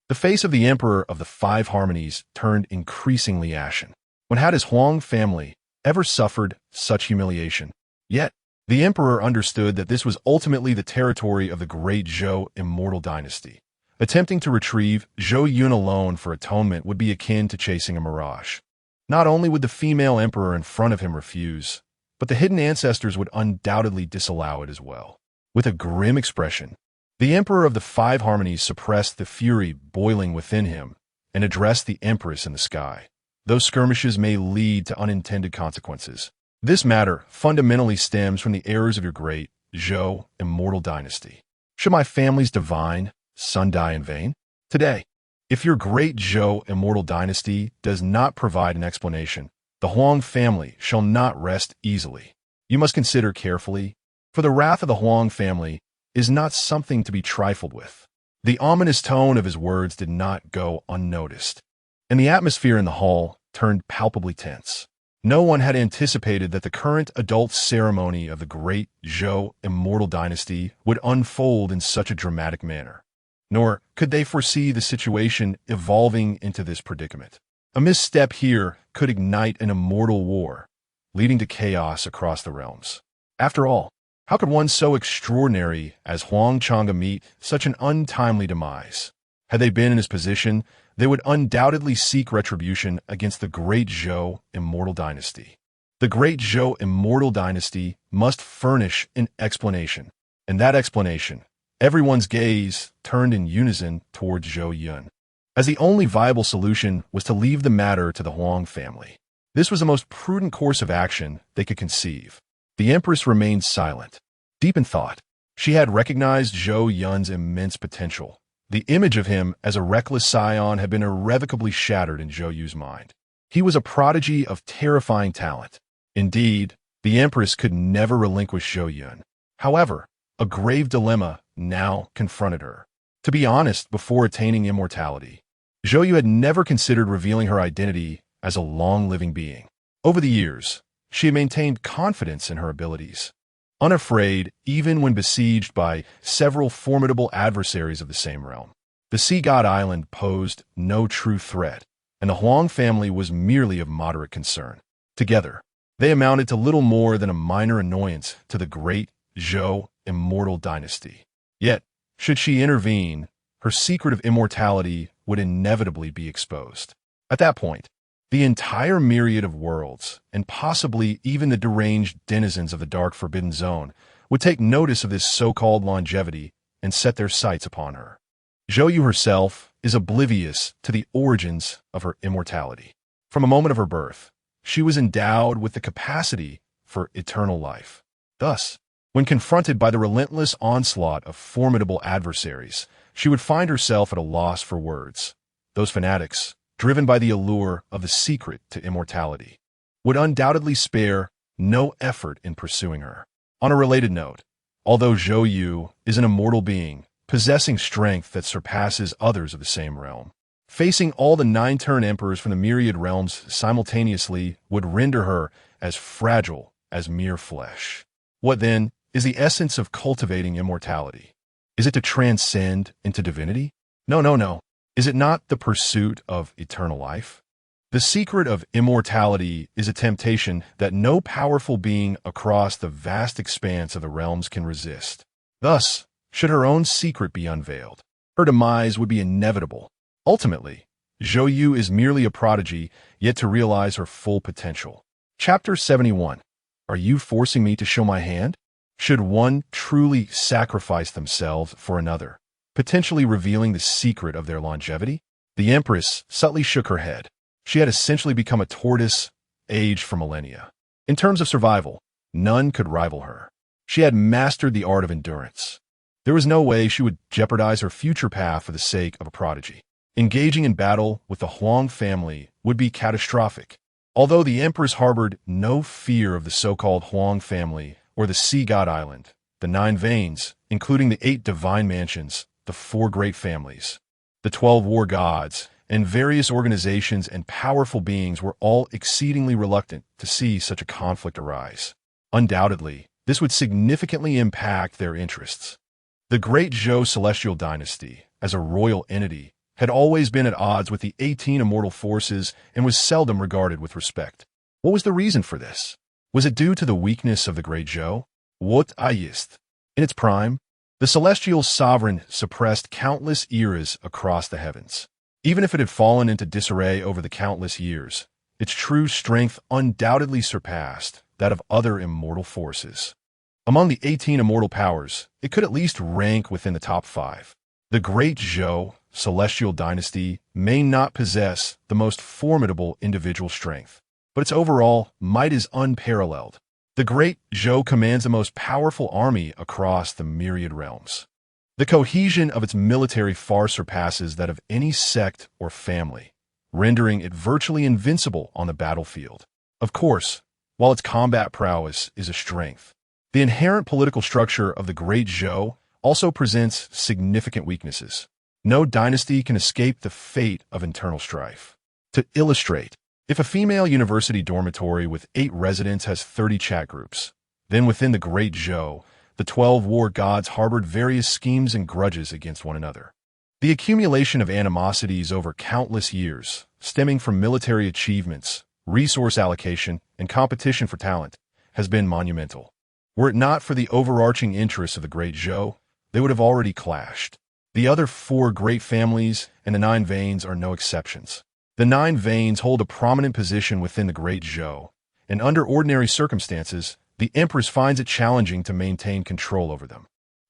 The face of the Emperor of the Five Harmonies turned increasingly ashen. When had his Huang family ever suffered such humiliation? Yet, the Emperor understood that this was ultimately the territory of the great Zhou Immortal Dynasty. Attempting to retrieve Zhou Yun alone for atonement would be akin to chasing a mirage. Not only would the female emperor in front of him refuse, but the hidden ancestors would undoubtedly disallow it as well. With a grim expression, the Emperor of the Five Harmonies suppressed the fury boiling within him and addressed the Empress in the sky. Those skirmishes may lead to unintended consequences. This matter fundamentally stems from the errors of your great Zhou Immortal Dynasty. Should my family's divine son die in vain? Today, if your great Zhou Immortal Dynasty does not provide an explanation, the Huang family shall not rest easily. You must consider carefully, for the wrath of the Huang family is not something to be trifled with. The ominous tone of his words did not go unnoticed, and the atmosphere in the hall turned palpably tense. No one had anticipated that the current adult ceremony of the great Zhou Immortal Dynasty would unfold in such a dramatic manner. Nor could they foresee the situation evolving into this predicament. A misstep here could ignite an immortal war, leading to chaos across the realms. After all, how could one so extraordinary as Huang Chang'e meet such an untimely demise? Had they been in his position, they would undoubtedly seek retribution against the great Zhou Immortal Dynasty. The great Zhou Immortal Dynasty must furnish an explanation, and that explanation, everyone's gaze turned in unison towards Zhou Yun, as the only viable solution was to leave the matter to the Huang family. This was the most prudent course of action they could conceive. The Empress remained silent, deep in thought. She had recognized Zhou Yun's immense potential. The image of him as a reckless scion had been irrevocably shattered in Zhou Yu's mind. He was a prodigy of terrifying talent. Indeed, the Empress could never relinquish Zhou Yun. However, a grave dilemma now confronted her. To be honest, before attaining immortality, Zhou Yu had never considered revealing her identity as a long-living being. Over the years, she had maintained confidence in her abilities, unafraid even when besieged by several formidable adversaries of the same realm. The Sea God Island posed no true threat, and the Huang family was merely of moderate concern. Together, they amounted to little more than a minor annoyance to the great Zhou Immortal Dynasty. Yet, should she intervene, her secret of immortality would inevitably be exposed. At that point, the entire myriad of worlds, and possibly even the deranged denizens of the dark forbidden zone, would take notice of this so-called longevity and set their sights upon her. Zhou Yu herself is oblivious to the origins of her immortality. From a moment of her birth, she was endowed with the capacity for eternal life. Thus, when confronted by the relentless onslaught of formidable adversaries, she would find herself at a loss for words. Those fanatics, driven by the allure of the secret to immortality, would undoubtedly spare no effort in pursuing her. On a related note, although Zhou Yu is an immortal being, possessing strength that surpasses others of the same realm, facing all the nine-turn emperors from the myriad realms simultaneously would render her as fragile as mere flesh. What, then, is the essence of cultivating immortality? Is it to transcend into divinity? No. Is it not the pursuit of eternal life? The secret of immortality is a temptation that no powerful being across the vast expanse of the realms can resist. Thus, should her own secret be unveiled, her demise would be inevitable. Ultimately, Zhou Yu is merely a prodigy yet to realize her full potential. Chapter 71. Are you forcing me to show my hand? Should one truly sacrifice themselves for another, potentially revealing the secret of their longevity? The Empress subtly shook her head. She had essentially become a tortoise, aged for millennia. In terms of survival, none could rival her. She had mastered the art of endurance. There was no way she would jeopardize her future path for the sake of a prodigy. Engaging in battle with the Huang family would be catastrophic. Although the Empress harbored no fear of the so-called Huang family or the Sea God Island, the 9 veins, including the 8 divine mansions, the 4 great families, the 12 war gods, and various organizations and powerful beings were all exceedingly reluctant to see such a conflict arise. Undoubtedly, this would significantly impact their interests. The great Zhou Celestial Dynasty, as a royal entity, had always been at odds with the 18 immortal forces and was seldom regarded with respect. What was the reason for this? Was it due to the weakness of the great Zhou? What ist? In its prime, the celestial sovereign suppressed countless eras across the heavens. Even if it had fallen into disarray over the countless years, its true strength undoubtedly surpassed that of other immortal forces. Among the 18 immortal powers, it could at least rank within the top 5. The Great Zhou Celestial Dynasty may not possess the most formidable individual strength, but its overall might is unparalleled. The Great Zhou commands the most powerful army across the myriad realms. The cohesion of its military far surpasses that of any sect or family, rendering it virtually invincible on the battlefield. Of course, while its combat prowess is a strength, the inherent political structure of the Great Zhou also presents significant weaknesses. No dynasty can escape the fate of internal strife. To illustrate, if a female university dormitory with 8 residents has 30 chat groups, then within the Great Zhou, the 12 war gods harbored various schemes and grudges against one another. The accumulation of animosities over countless years, stemming from military achievements, resource allocation, and competition for talent, has been monumental. Were it not for the overarching interests of the Great Zhou, they would have already clashed. The other 4 great families and the 9 veins are no exceptions. The 9 veins hold a prominent position within the Great Zhou, and under ordinary circumstances, the Empress finds it challenging to maintain control over them.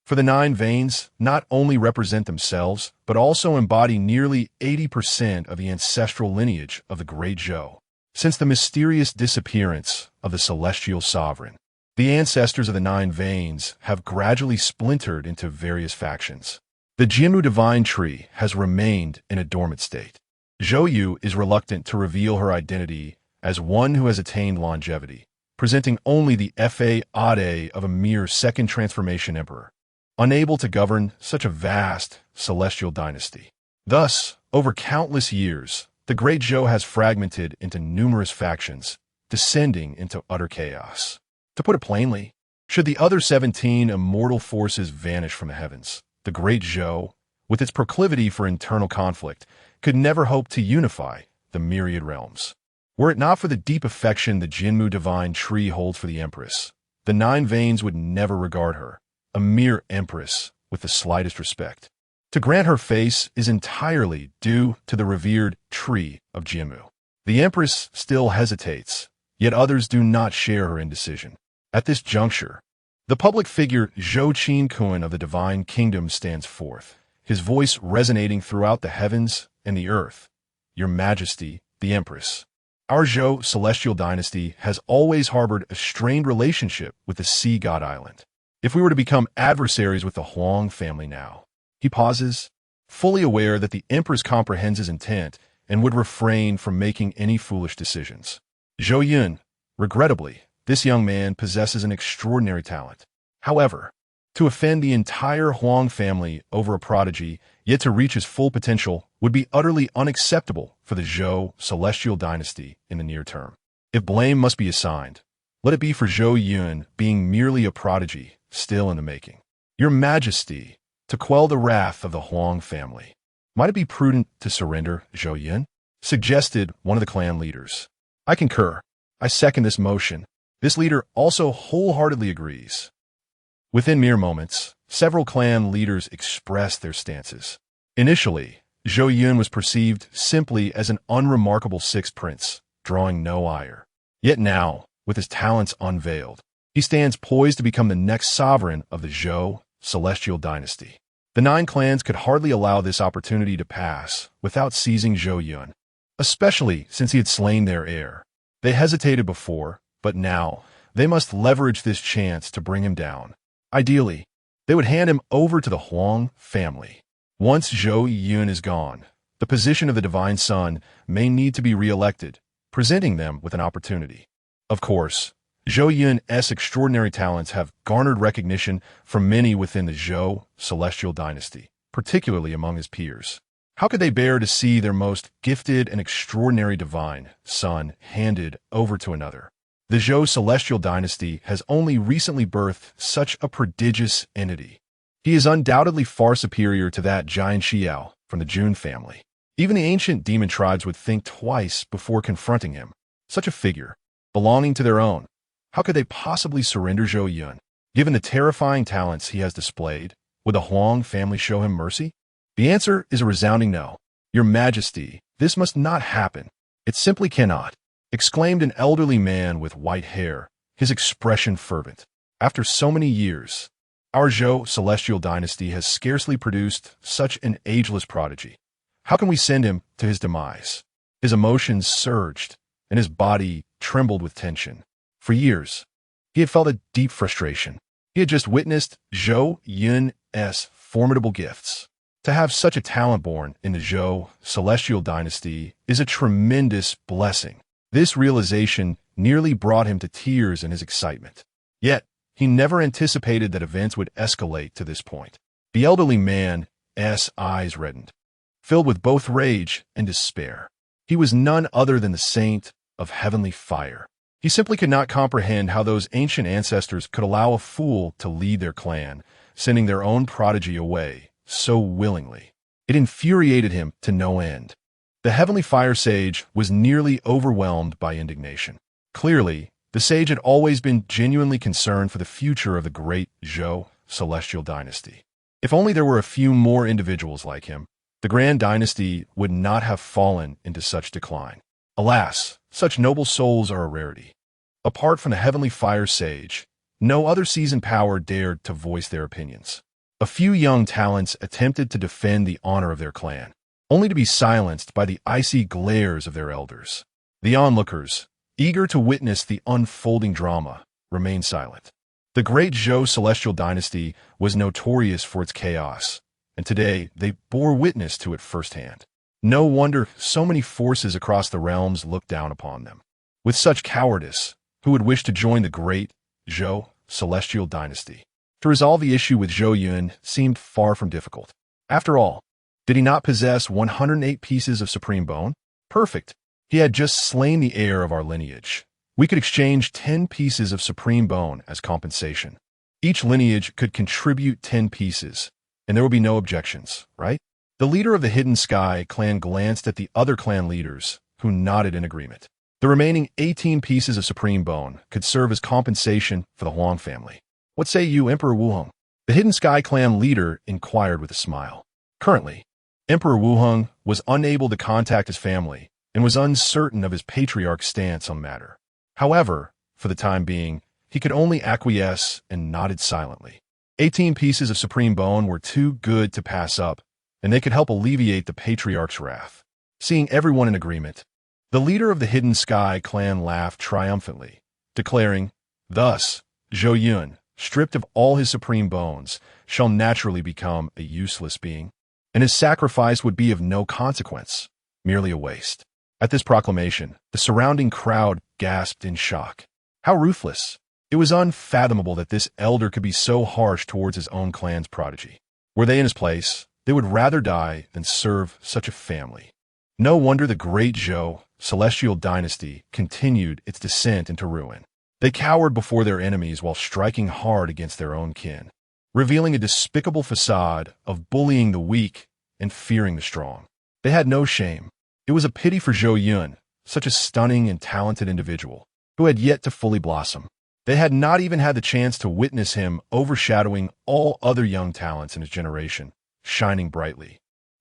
For the 9 veins not only represent themselves, but also embody nearly 80% of the ancestral lineage of the Great Zhou. Since the mysterious disappearance of the celestial sovereign, the ancestors of the 9 veins have gradually splintered into various factions. The Jinmu divine tree has remained in a dormant state. Zhou Yu is reluctant to reveal her identity as one who has attained longevity, presenting only the facade of a mere second transformation emperor, unable to govern such a vast celestial dynasty. Thus, over countless years, the Great Zhou has fragmented into numerous factions, descending into utter chaos. To put it plainly, should the other 17 immortal forces vanish from the heavens, the Great Zhou, with its proclivity for internal conflict, could never hope to unify the myriad realms. Were it not for the deep affection the Jinmu divine tree holds for the Empress, the 9 veins would never regard her, a mere empress, with the slightest respect. To grant her face is entirely due to the revered tree of Jinmu. The Empress still hesitates, yet others do not share her indecision. At this juncture, the public figure Zhou Qin of the Divine Kingdom stands forth, his voice resonating throughout the heavens and the earth. Your Majesty, the Empress, our Zhou Celestial Dynasty has always harbored a strained relationship with the Sea God Island. If we were to become adversaries with the Huang family now, he pauses, fully aware that the Empress comprehends his intent and would refrain from making any foolish decisions. Zhou Yun, regrettably, this young man possesses an extraordinary talent. However, to offend the entire Huang family over a prodigy yet to reach his full potential would be utterly unacceptable for the Zhou Celestial Dynasty in the near term. If blame must be assigned, let it be for Zhou Yun being merely a prodigy still in the making. Your Majesty, to quell the wrath of the Huang family, might it be prudent to surrender, Zhou Yun? Suggested one of the clan leaders. I concur. I second this motion. This leader also wholeheartedly agrees. Within mere moments, several clan leaders expressed their stances. Initially, Zhou Yun was perceived simply as an unremarkable sixth prince, drawing no ire. Yet now, with his talents unveiled, he stands poised to become the next sovereign of the Zhou Celestial Dynasty. The 9 clans could hardly allow this opportunity to pass without seizing Zhou Yun, especially since he had slain their heir. They hesitated before, but now they must leverage this chance to bring him down. Ideally, they would hand him over to the Huang family. Once Zhou Yun is gone, the position of the Divine Son may need to be re-elected, presenting them with an opportunity. Of course, Zhou Yun's extraordinary talents have garnered recognition from many within the Zhou Celestial Dynasty, particularly among his peers. How could they bear to see their most gifted and extraordinary divine son handed over to another? The Zhou Celestial Dynasty has only recently birthed such a prodigious entity. He is undoubtedly far superior to that giant Xiao from the Jun family. Even the ancient demon tribes would think twice before confronting him. Such a figure, belonging to their own, how could they possibly surrender Zhou Yun? Given the terrifying talents he has displayed, would the Huang family show him mercy? The answer is a resounding no. Your Majesty, this must not happen. It simply cannot, exclaimed an elderly man with white hair, his expression fervent. After so many years, our Zhou celestial dynasty has scarcely produced such an ageless prodigy. How can we send him to his demise? His emotions surged, and his body trembled with tension. For years, he had felt a deep frustration. He had just witnessed Zhou Yun's formidable gifts. To have such a talent born in the Zhou celestial dynasty is a tremendous blessing. This realization nearly brought him to tears in his excitement. Yet, he never anticipated that events would escalate to this point. The elderly man's eyes reddened, filled with both rage and despair. He was none other than the saint of heavenly fire. He simply could not comprehend how those ancient ancestors could allow a fool to lead their clan, sending their own prodigy away so willingly. It infuriated him to no end. The heavenly fire sage was nearly overwhelmed by indignation. Clearly, the sage had always been genuinely concerned for the future of the great Zhou celestial dynasty. If only there were a few more individuals like him, the grand dynasty would not have fallen into such decline. Alas, such noble souls are a rarity. Apart from the heavenly fire sage, no other seasoned power dared to voice their opinions. A few young talents attempted to defend the honor of their clan, only to be silenced by the icy glares of their elders. The onlookers, eager to witness the unfolding drama, remained silent. The great Zhou celestial dynasty was notorious for its chaos, and today they bore witness to it firsthand. No wonder so many forces across the realms looked down upon them. With such cowardice, who would wish to join the great Zhou celestial dynasty? To resolve the issue with Zhou Yun seemed far from difficult. After all, did he not possess 108 pieces of supreme bone? Perfect. He had just slain the heir of our lineage. We could exchange 10 pieces of supreme bone as compensation. Each lineage could contribute 10 pieces, and there would be no objections, right? The leader of the Hidden Sky clan glanced at the other clan leaders, who nodded in agreement. The remaining 18 pieces of supreme bone could serve as compensation for the Huang family. What say you, Emperor Wuheng? The Hidden Sky clan leader inquired with a smile. Currently, Emperor Wuheng was unable to contact his family and was uncertain of his patriarch's stance on the matter. However, for the time being, he could only acquiesce and nodded silently. 18 pieces of supreme bone were too good to pass up, and they could help alleviate the patriarch's wrath. Seeing everyone in agreement, the leader of the Hidden Sky clan laughed triumphantly, declaring, "Thus, Zhou Yun, stripped of all his supreme bones, shall naturally become a useless being, and his sacrifice would be of no consequence, merely a waste." At this proclamation, the surrounding crowd gasped in shock. How ruthless! It was unfathomable that this elder could be so harsh towards his own clan's prodigy. Were they in his place, they would rather die than serve such a family. No wonder the great Zhou celestial dynasty continued its descent into ruin. They cowered before their enemies while striking hard against their own kin, revealing a despicable facade of bullying the weak and fearing the strong. They had no shame. It was a pity for Zhou Yun, such a stunning and talented individual, who had yet to fully blossom. They had not even had the chance to witness him overshadowing all other young talents in his generation, shining brightly.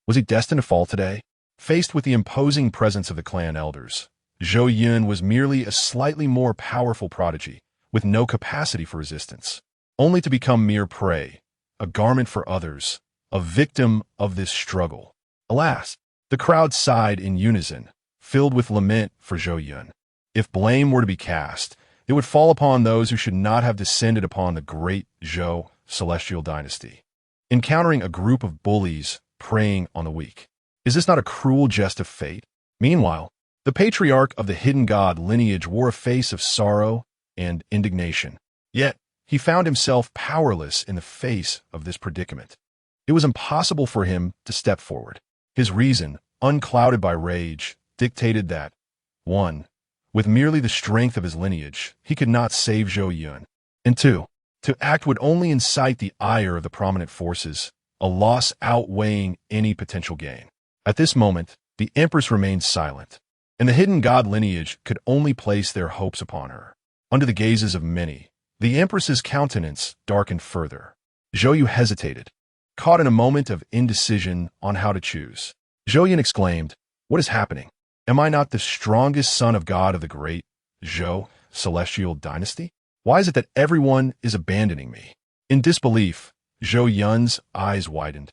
Was he destined to fall today? Faced with the imposing presence of the clan elders, Zhou Yun was merely a slightly more powerful prodigy, with no capacity for resistance, only to become mere prey, a garment for others, a victim of this struggle. Alas, the crowd sighed in unison, filled with lament for Zhou Yun. If blame were to be cast, it would fall upon those who should not have descended upon the great Zhou celestial dynasty. Encountering a group of bullies preying on the weak. Is this not a cruel jest of fate? Meanwhile, the patriarch of the hidden god lineage wore a face of sorrow and indignation. Yet, he found himself powerless in the face of this predicament. It was impossible for him to step forward. His reason, unclouded by rage, dictated that, 1. With merely the strength of his lineage, he could not save Zhou Yun, and 2. To act would only incite the ire of the prominent forces, a loss outweighing any potential gain. At this moment, the Empress remained silent, and the hidden god lineage could only place their hopes upon her. Under the gazes of many, the Empress's countenance darkened further. Zhou Yu hesitated, caught in a moment of indecision on how to choose. Zhou Yun exclaimed, "What is happening? Am I not the strongest son of God of the great Zhou celestial dynasty?" Why is it that everyone is abandoning me? In disbelief, Zhou Yun's eyes widened,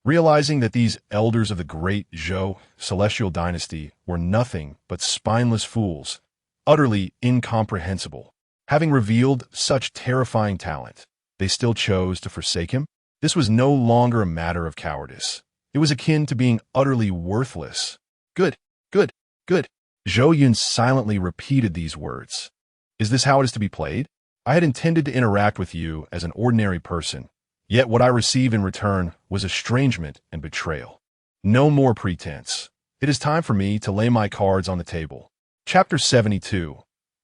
realizing that these elders of the great Zhou celestial dynasty were nothing but spineless fools, utterly incomprehensible. Having revealed such terrifying talent, they still chose to forsake him? This was no longer a matter of cowardice. It was akin to being utterly worthless. Good, good, good. Zhou Yun silently repeated these words. Is this how it is to be played? I had intended to interact with you as an ordinary person, yet what I received in return was estrangement and betrayal. No more pretense. It is time for me to lay my cards on the table. Chapter 72.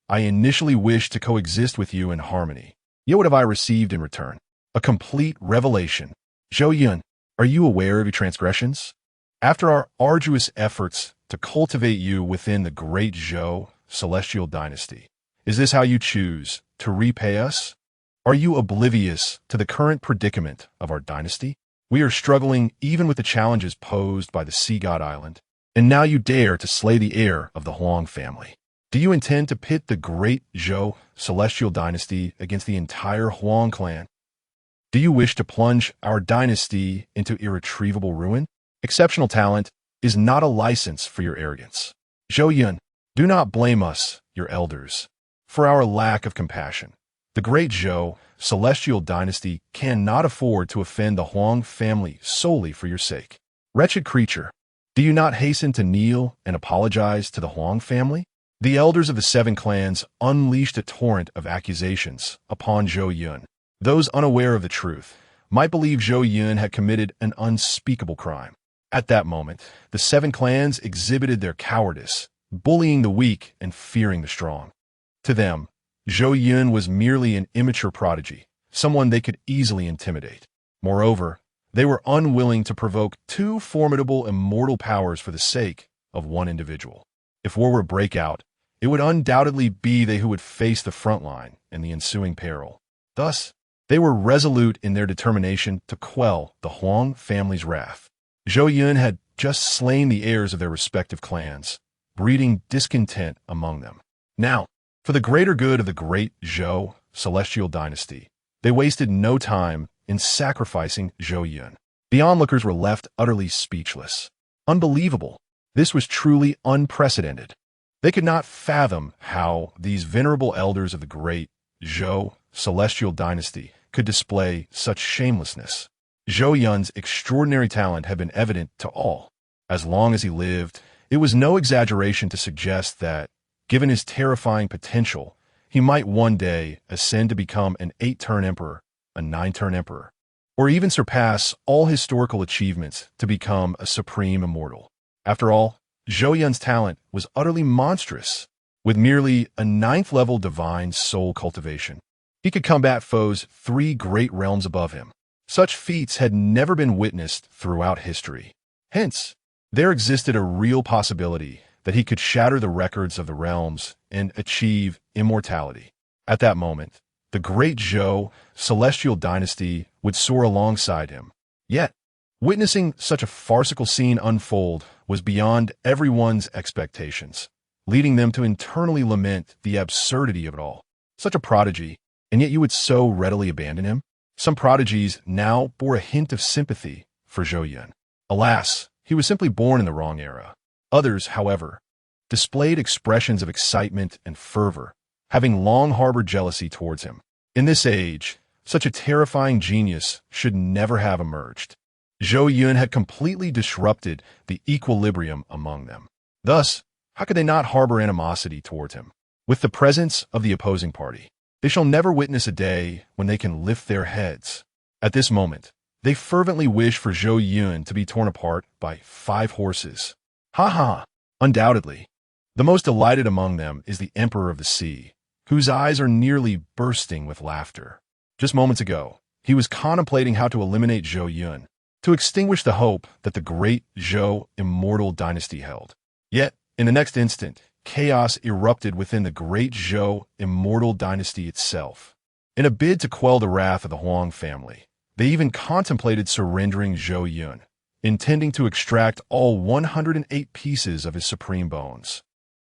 I initially wished to coexist with you in harmony. Yet what have I received in return? A complete revelation. Zhou Yun, are you aware of your transgressions? After our arduous efforts to cultivate you within the great Zhou celestial dynasty, is this how you choose to repay us? Are you oblivious to the current predicament of our dynasty? We are struggling even with the challenges posed by the Sea God Island, and now you dare to slay the heir of the Huang family. Do you intend to pit the great Zhou celestial dynasty against the entire Huang clan? Do you wish to plunge our dynasty into irretrievable ruin? Exceptional talent is not a license for your arrogance. Zhou Yun, do not blame us, your elders, for our lack of compassion. The great Zhou celestial dynasty cannot afford to offend the Huang family solely for your sake. Wretched creature, do you not hasten to kneel and apologize to the Huang family? The elders of the 7 clans unleashed a torrent of accusations upon Zhou Yun. Those unaware of the truth might believe Zhou Yun had committed an unspeakable crime. At that moment, the 7 clans exhibited their cowardice, bullying the weak and fearing the strong. To them, Zhou Yun was merely an immature prodigy, someone they could easily intimidate. Moreover, they were unwilling to provoke 2 formidable immortal powers for the sake of one individual. If war were to break out, it would undoubtedly be they who would face the front line in the ensuing peril. Thus, they were resolute in their determination to quell the Huang family's wrath. Zhou Yun had just slain the heirs of their respective clans, breeding discontent among them. Now, for the greater good of the great Zhou celestial dynasty, they wasted no time in sacrificing Zhou Yun. The onlookers were left utterly speechless. Unbelievable. This was truly unprecedented. They could not fathom how these venerable elders of the great Zhou celestial dynasty could display such shamelessness. Zhou Yun's extraordinary talent had been evident to all. As long as he lived, it was no exaggeration to suggest that, given his terrifying potential, he might one day ascend to become an 8-turn emperor, a 9-turn emperor, or even surpass all historical achievements to become a supreme immortal. After all, Zhou Yun's talent was utterly monstrous. With merely a 9th-level divine soul cultivation, he could combat foes 3 great realms above him. Such feats had never been witnessed throughout history. Hence, there existed a real possibility that he could shatter the records of the realms and achieve immortality. At that moment, the great Zhou celestial dynasty would soar alongside him. Yet, witnessing such a farcical scene unfold was beyond everyone's expectations, leading them to internally lament the absurdity of it all. Such a prodigy, and yet you would so readily abandon him? Some prodigies now bore a hint of sympathy for Zhou Yun. Alas, he was simply born in the wrong era. Others, however, displayed expressions of excitement and fervor, having long harbored jealousy towards him. In this age, such a terrifying genius should never have emerged. Zhou Yun had completely disrupted the equilibrium among them. Thus, how could they not harbor animosity towards him? With the presence of the opposing party, they shall never witness a day when they can lift their heads. At this moment, they fervently wish for Zhou Yun to be torn apart by 5 horses. Ha ha! Undoubtedly. The most delighted among them is the Emperor of the Sea, whose eyes are nearly bursting with laughter. Just moments ago, he was contemplating how to eliminate Zhou Yun, to extinguish the hope that the great Zhou Immortal Dynasty held. Yet, in the next instant, chaos erupted within the great Zhou Immortal Dynasty itself. In a bid to quell the wrath of the Huang family, they even contemplated surrendering Zhou Yun, intending to extract all 108 pieces of his supreme bones.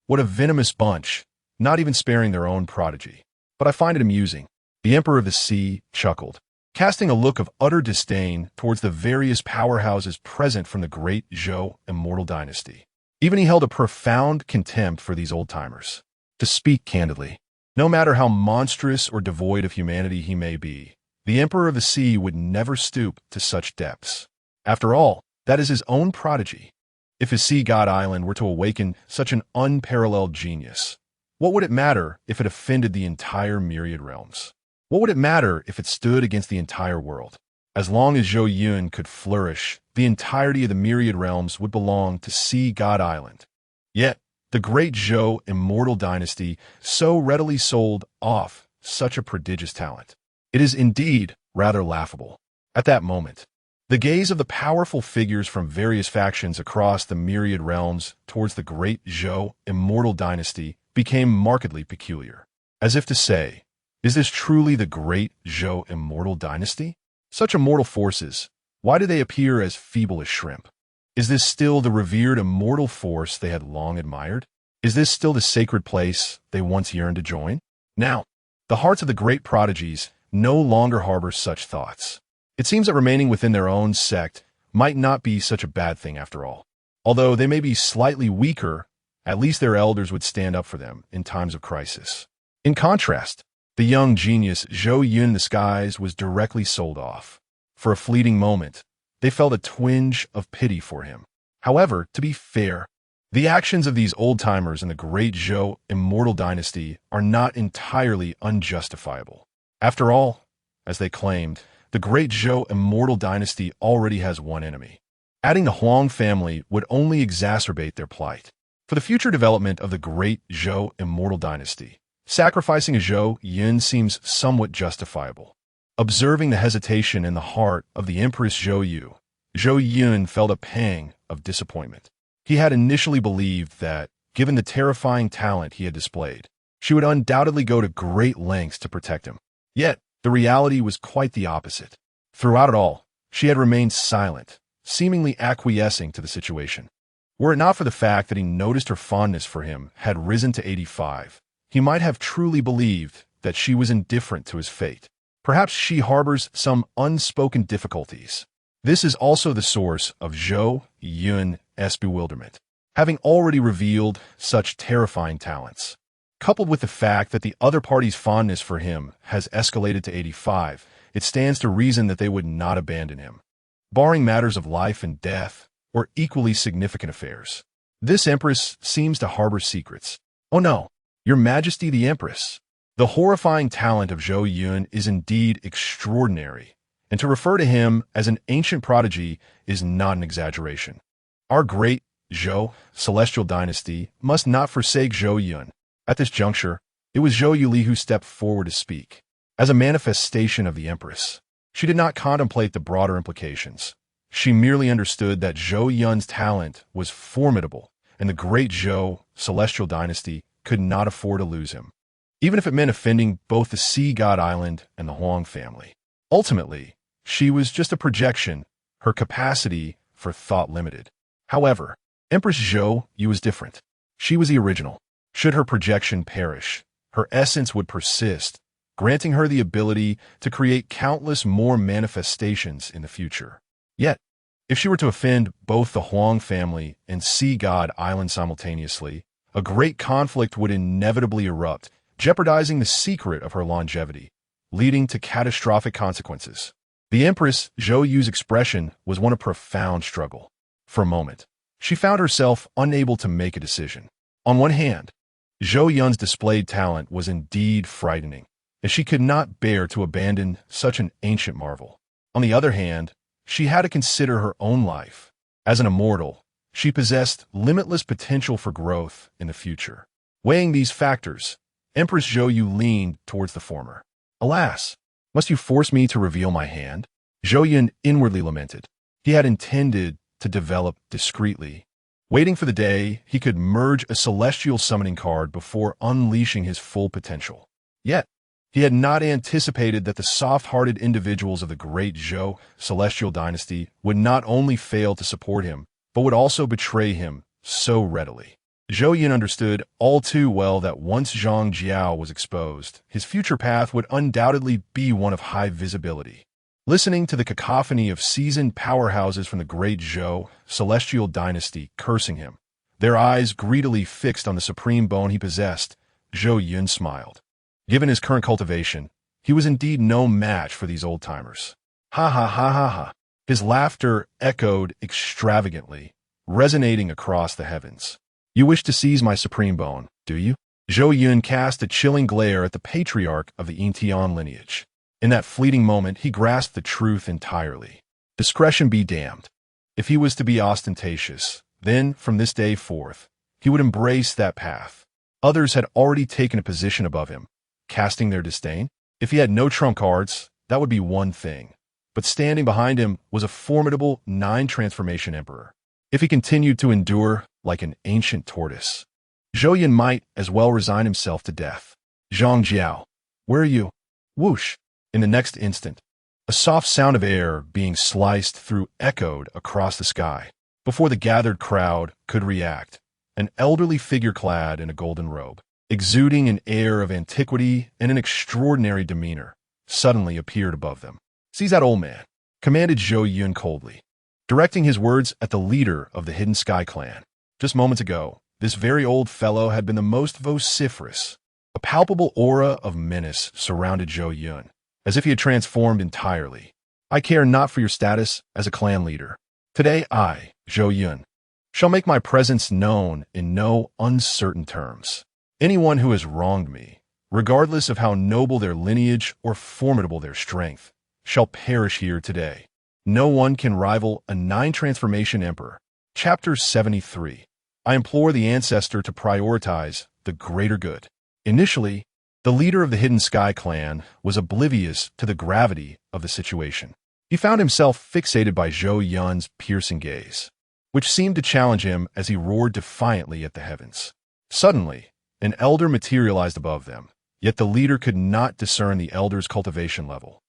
What a venomous bunch, not even sparing their own prodigy. but I find it amusing." The Emperor of the Sea chuckled, casting a look of utter disdain towards the various powerhouses present from the great Zhou Immortal Dynasty. Even he held a profound contempt for these old-timers. To speak candidly, no matter how monstrous or devoid of humanity he may be, the Emperor of the Sea would never stoop to such depths. After all, that is his own prodigy. If his sea god island were to awaken such an unparalleled genius, what would it matter if it offended the entire myriad realms? What would it matter if it stood against the entire world? As long as Zhou Yun could flourish, the entirety of the myriad realms would belong to Sea God Island. Yet, the great Zhou Immortal Dynasty so readily sold off such a prodigious talent. It is indeed rather laughable. At that moment, the gaze of the powerful figures from various factions across the myriad realms towards the great Zhou Immortal Dynasty became markedly peculiar. As if to say, is this truly the great Zhou Immortal Dynasty? Such immortal forces, why do they appear as feeble as shrimp? Is this still the revered immortal force they had long admired? Is this still the sacred place they once yearned to join? Now, the hearts of the great prodigies no longer harbor such thoughts. It seems that remaining within their own sect might not be such a bad thing after all. Although they may be slightly weaker, at least their elders would stand up for them in times of crisis. In contrast, the young genius Zhou Yun in the skies was directly sold off. For a fleeting moment, they felt a twinge of pity for him. However, to be fair, the actions of these old-timers in the great Zhou Immortal Dynasty are not entirely unjustifiable. After all, as they claimed, the great Zhou Immortal Dynasty already has one enemy. Adding the Huang family would only exacerbate their plight. For the future development of the great Zhou Immortal Dynasty, sacrificing a Zhou Yun seems somewhat justifiable. Observing the hesitation in the heart of the Empress Zhou Yun felt a pang of disappointment. He had initially believed that, given the terrifying talent he had displayed, she would undoubtedly go to great lengths to protect him. Yet, the reality was quite the opposite. Throughout it all, she had remained silent, seemingly acquiescing to the situation. Were it not for the fact that he noticed her fondness for him had risen to 85, he might have truly believed that she was indifferent to his fate. Perhaps she harbors some unspoken difficulties. This is also the source of Zhou Yun's bewilderment. Having already revealed such terrifying talents, coupled with the fact that the other party's fondness for him has escalated to 85, it stands to reason that they would not abandon him. Barring matters of life and death, or equally significant affairs, this Empress seems to harbor secrets. Oh no, Your Majesty the Empress. The horrifying talent of Zhou Yun is indeed extraordinary, and to refer to him as an ancient prodigy is not an exaggeration. Our great Zhou Celestial Dynasty must not forsake Zhou Yun. At this juncture, it was Zhou Yuli who stepped forward to speak. As a manifestation of the Empress, she did not contemplate the broader implications. She merely understood that Zhou Yun's talent was formidable, and the great Zhou Celestial Dynasty could not afford to lose him, even if it meant offending both the Sea God Island and the Huang family. Ultimately, she was just a projection, her capacity for thought limited. However, Empress Zhou Yu was different. She was the original. Should her projection perish, her essence would persist, granting her the ability to create countless more manifestations in the future. Yet, if she were to offend both the Huang family and Sea God Island simultaneously, a great conflict would inevitably erupt, jeopardizing the secret of her longevity, leading to catastrophic consequences. The Empress Zhou Yu's expression was one of profound struggle. For a moment, she found herself unable to make a decision. On one hand, Zhou Yun's displayed talent was indeed frightening, and she could not bear to abandon such an ancient marvel. On the other hand, she had to consider her own life. As an immortal, she possessed limitless potential for growth in the future. Weighing these factors, Empress Zhou Yu leaned towards the former. Alas, must you force me to reveal my hand? Zhou Yun inwardly lamented. He had intended to develop discreetly, waiting for the day he could merge a celestial summoning card before unleashing his full potential. Yet, he had not anticipated that the soft-hearted individuals of the great Zhou Celestial Dynasty would not only fail to support him, but would also betray him so readily. Zhou Yun understood all too well that once Zhang Jiao was exposed, his future path would undoubtedly be one of high visibility. Listening to the cacophony of seasoned powerhouses from the great Zhou, Celestial Dynasty, cursing him, their eyes greedily fixed on the supreme bone he possessed, Zhou Yun smiled. Given his current cultivation, he was indeed no match for these old-timers. Ha ha ha ha ha. His laughter echoed extravagantly, resonating across the heavens. You wish to seize my supreme bone, do you? Zhou Yun cast a chilling glare at the patriarch of the Yintian lineage. In that fleeting moment, he grasped the truth entirely. Discretion be damned. If he was to be ostentatious, then, from this day forth, he would embrace that path. Others had already taken a position above him, casting their disdain. If he had no trump cards, that would be one thing. But standing behind him was a formidable 9-transformation emperor. If he continued to endure like an ancient tortoise, Zhou Yun might as well resign himself to death. Zhang Jiao, where are you? Whoosh! In the next instant, a soft sound of air being sliced through echoed across the sky. Before the gathered crowd could react, an elderly figure clad in a golden robe, exuding an air of antiquity and an extraordinary demeanor, suddenly appeared above them. "Seize that old man," commanded Zhou Yun coldly, directing his words at the leader of the Hidden Sky clan. Just moments ago, this very old fellow had been the most vociferous. A palpable aura of menace surrounded Zhou Yun, as if he had transformed entirely. "I care not for your status as a clan leader. Today I, Zhou Yun, shall make my presence known in no uncertain terms. Anyone who has wronged me, regardless of how noble their lineage or formidable their strength, shall perish here today. No one can rival a 9-transformation emperor." Chapter 73. I implore the ancestor to prioritize the greater good. Initially, the leader of the Hidden Sky clan was oblivious to the gravity of the situation. He found himself fixated by Zhou Yun's piercing gaze, which seemed to challenge him as he roared defiantly at the heavens. Suddenly, an elder materialized above them, yet the leader could not discern the elder's cultivation level,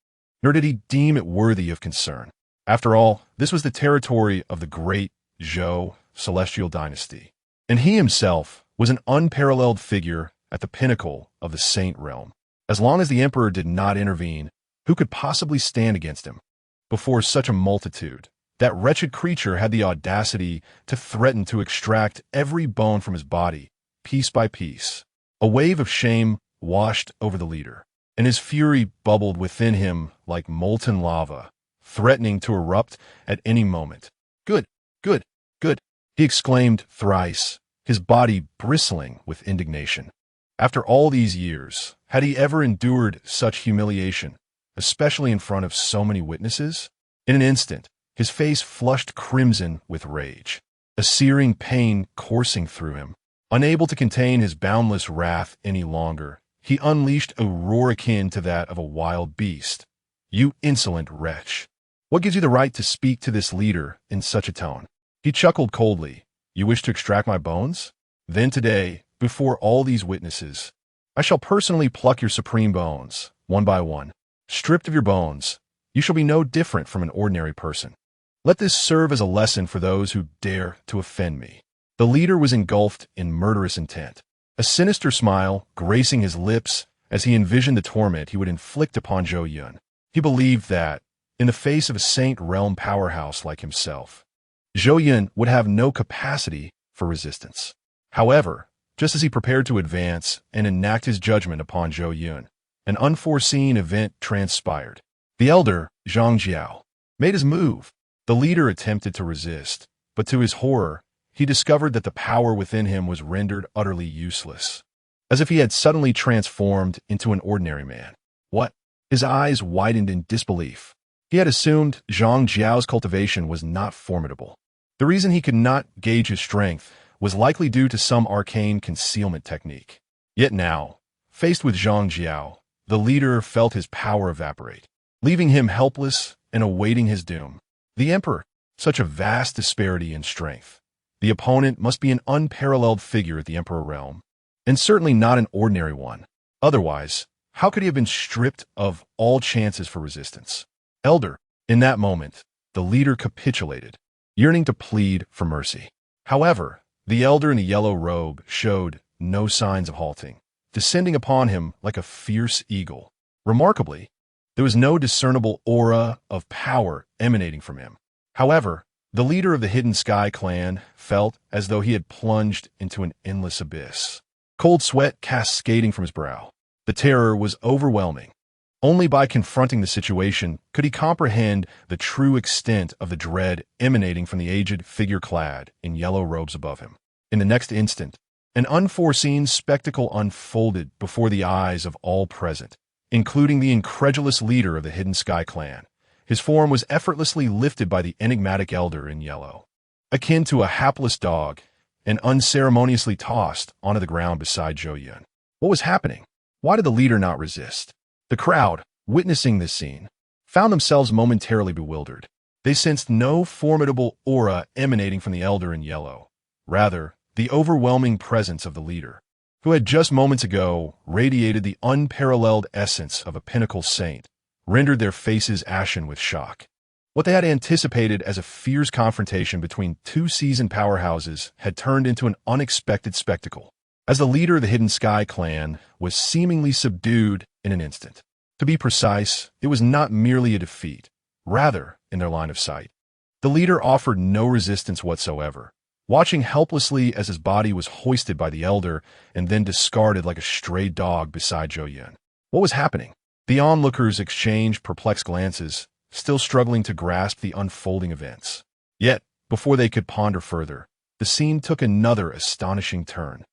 nor did he deem it worthy of concern. After all, this was the territory of the great Zhou Celestial Dynasty, and he himself was an unparalleled figure at the pinnacle of the Saint Realm. As long as the Emperor did not intervene, who could possibly stand against him? Before such a multitude, that wretched creature had the audacity to threaten to extract every bone from his body, piece by piece. A wave of shame washed over the leader, and his fury bubbled within him like molten lava, threatening to erupt at any moment. "Good, good, good," he exclaimed thrice, his body bristling with indignation. After all these years, had he ever endured such humiliation, especially in front of so many witnesses? In an instant, his face flushed crimson with rage, a searing pain coursing through him. Unable to contain his boundless wrath any longer, he unleashed a roar akin to that of a wild beast. "You insolent wretch! What gives you the right to speak to this leader in such a tone?" He chuckled coldly. "You wish to extract my bones? Then today, before all these witnesses, I shall personally pluck your supreme bones, one by one. Stripped of your bones, you shall be no different from an ordinary person. Let this serve as a lesson for those who dare to offend me." The leader was engulfed in murderous intent, a sinister smile gracing his lips as he envisioned the torment he would inflict upon Zhou Yun. He believed that, in the face of a Saint Realm powerhouse like himself, Zhou Yun would have no capacity for resistance. However, just as he prepared to advance and enact his judgment upon Zhou Yun, an unforeseen event transpired. The elder, Zhang Jiao, made his move. The leader attempted to resist, but to his horror, he discovered that the power within him was rendered utterly useless, as if he had suddenly transformed into an ordinary man. What? His eyes widened in disbelief. He had assumed Zhang Jiao's cultivation was not formidable. The reason he could not gauge his strength was likely due to some arcane concealment technique. Yet now, faced with Zhang Jiao, the leader felt his power evaporate, leaving him helpless and awaiting his doom. The Emperor, such a vast disparity in strength. The opponent must be an unparalleled figure at the Emperor realm, and certainly not an ordinary one. Otherwise, how could he have been stripped of all chances for resistance? Elder, in that moment, the leader capitulated, yearning to plead for mercy. However, The elder in the yellow robe showed no signs of halting, descending upon him like a fierce eagle. Remarkably, there was no discernible aura of power emanating from him. However, the leader of the Hidden Sky clan felt as though he had plunged into an endless abyss. Cold sweat cascading from his brow. The terror was overwhelming. Only by confronting the situation could he comprehend the true extent of the dread emanating from the aged figure clad in yellow robes above him. In the next instant, an unforeseen spectacle unfolded before the eyes of all present, including the incredulous leader of the Hidden Sky clan. His form was effortlessly lifted by the enigmatic elder in yellow, akin to a hapless dog, and unceremoniously tossed onto the ground beside Zhou Yun. What was happening? Why did the leader not resist? The crowd, witnessing this scene, found themselves momentarily bewildered. They sensed no formidable aura emanating from the elder in yellow. Rather, the overwhelming presence of the leader, who had just moments ago radiated the unparalleled essence of a pinnacle saint, rendered their faces ashen with shock. What they had anticipated as a fierce confrontation between two seasoned powerhouses had turned into an unexpected spectacle, as the leader of the Hidden Sky clan was seemingly subdued in an instant. To be precise, it was not merely a defeat, rather in their line of sight. The leader offered no resistance whatsoever, watching helplessly as his body was hoisted by the elder and then discarded like a stray dog beside Zhou Yun. What was happening? The onlookers exchanged perplexed glances, still struggling to grasp the unfolding events. Yet, before they could ponder further, the scene took another astonishing turn.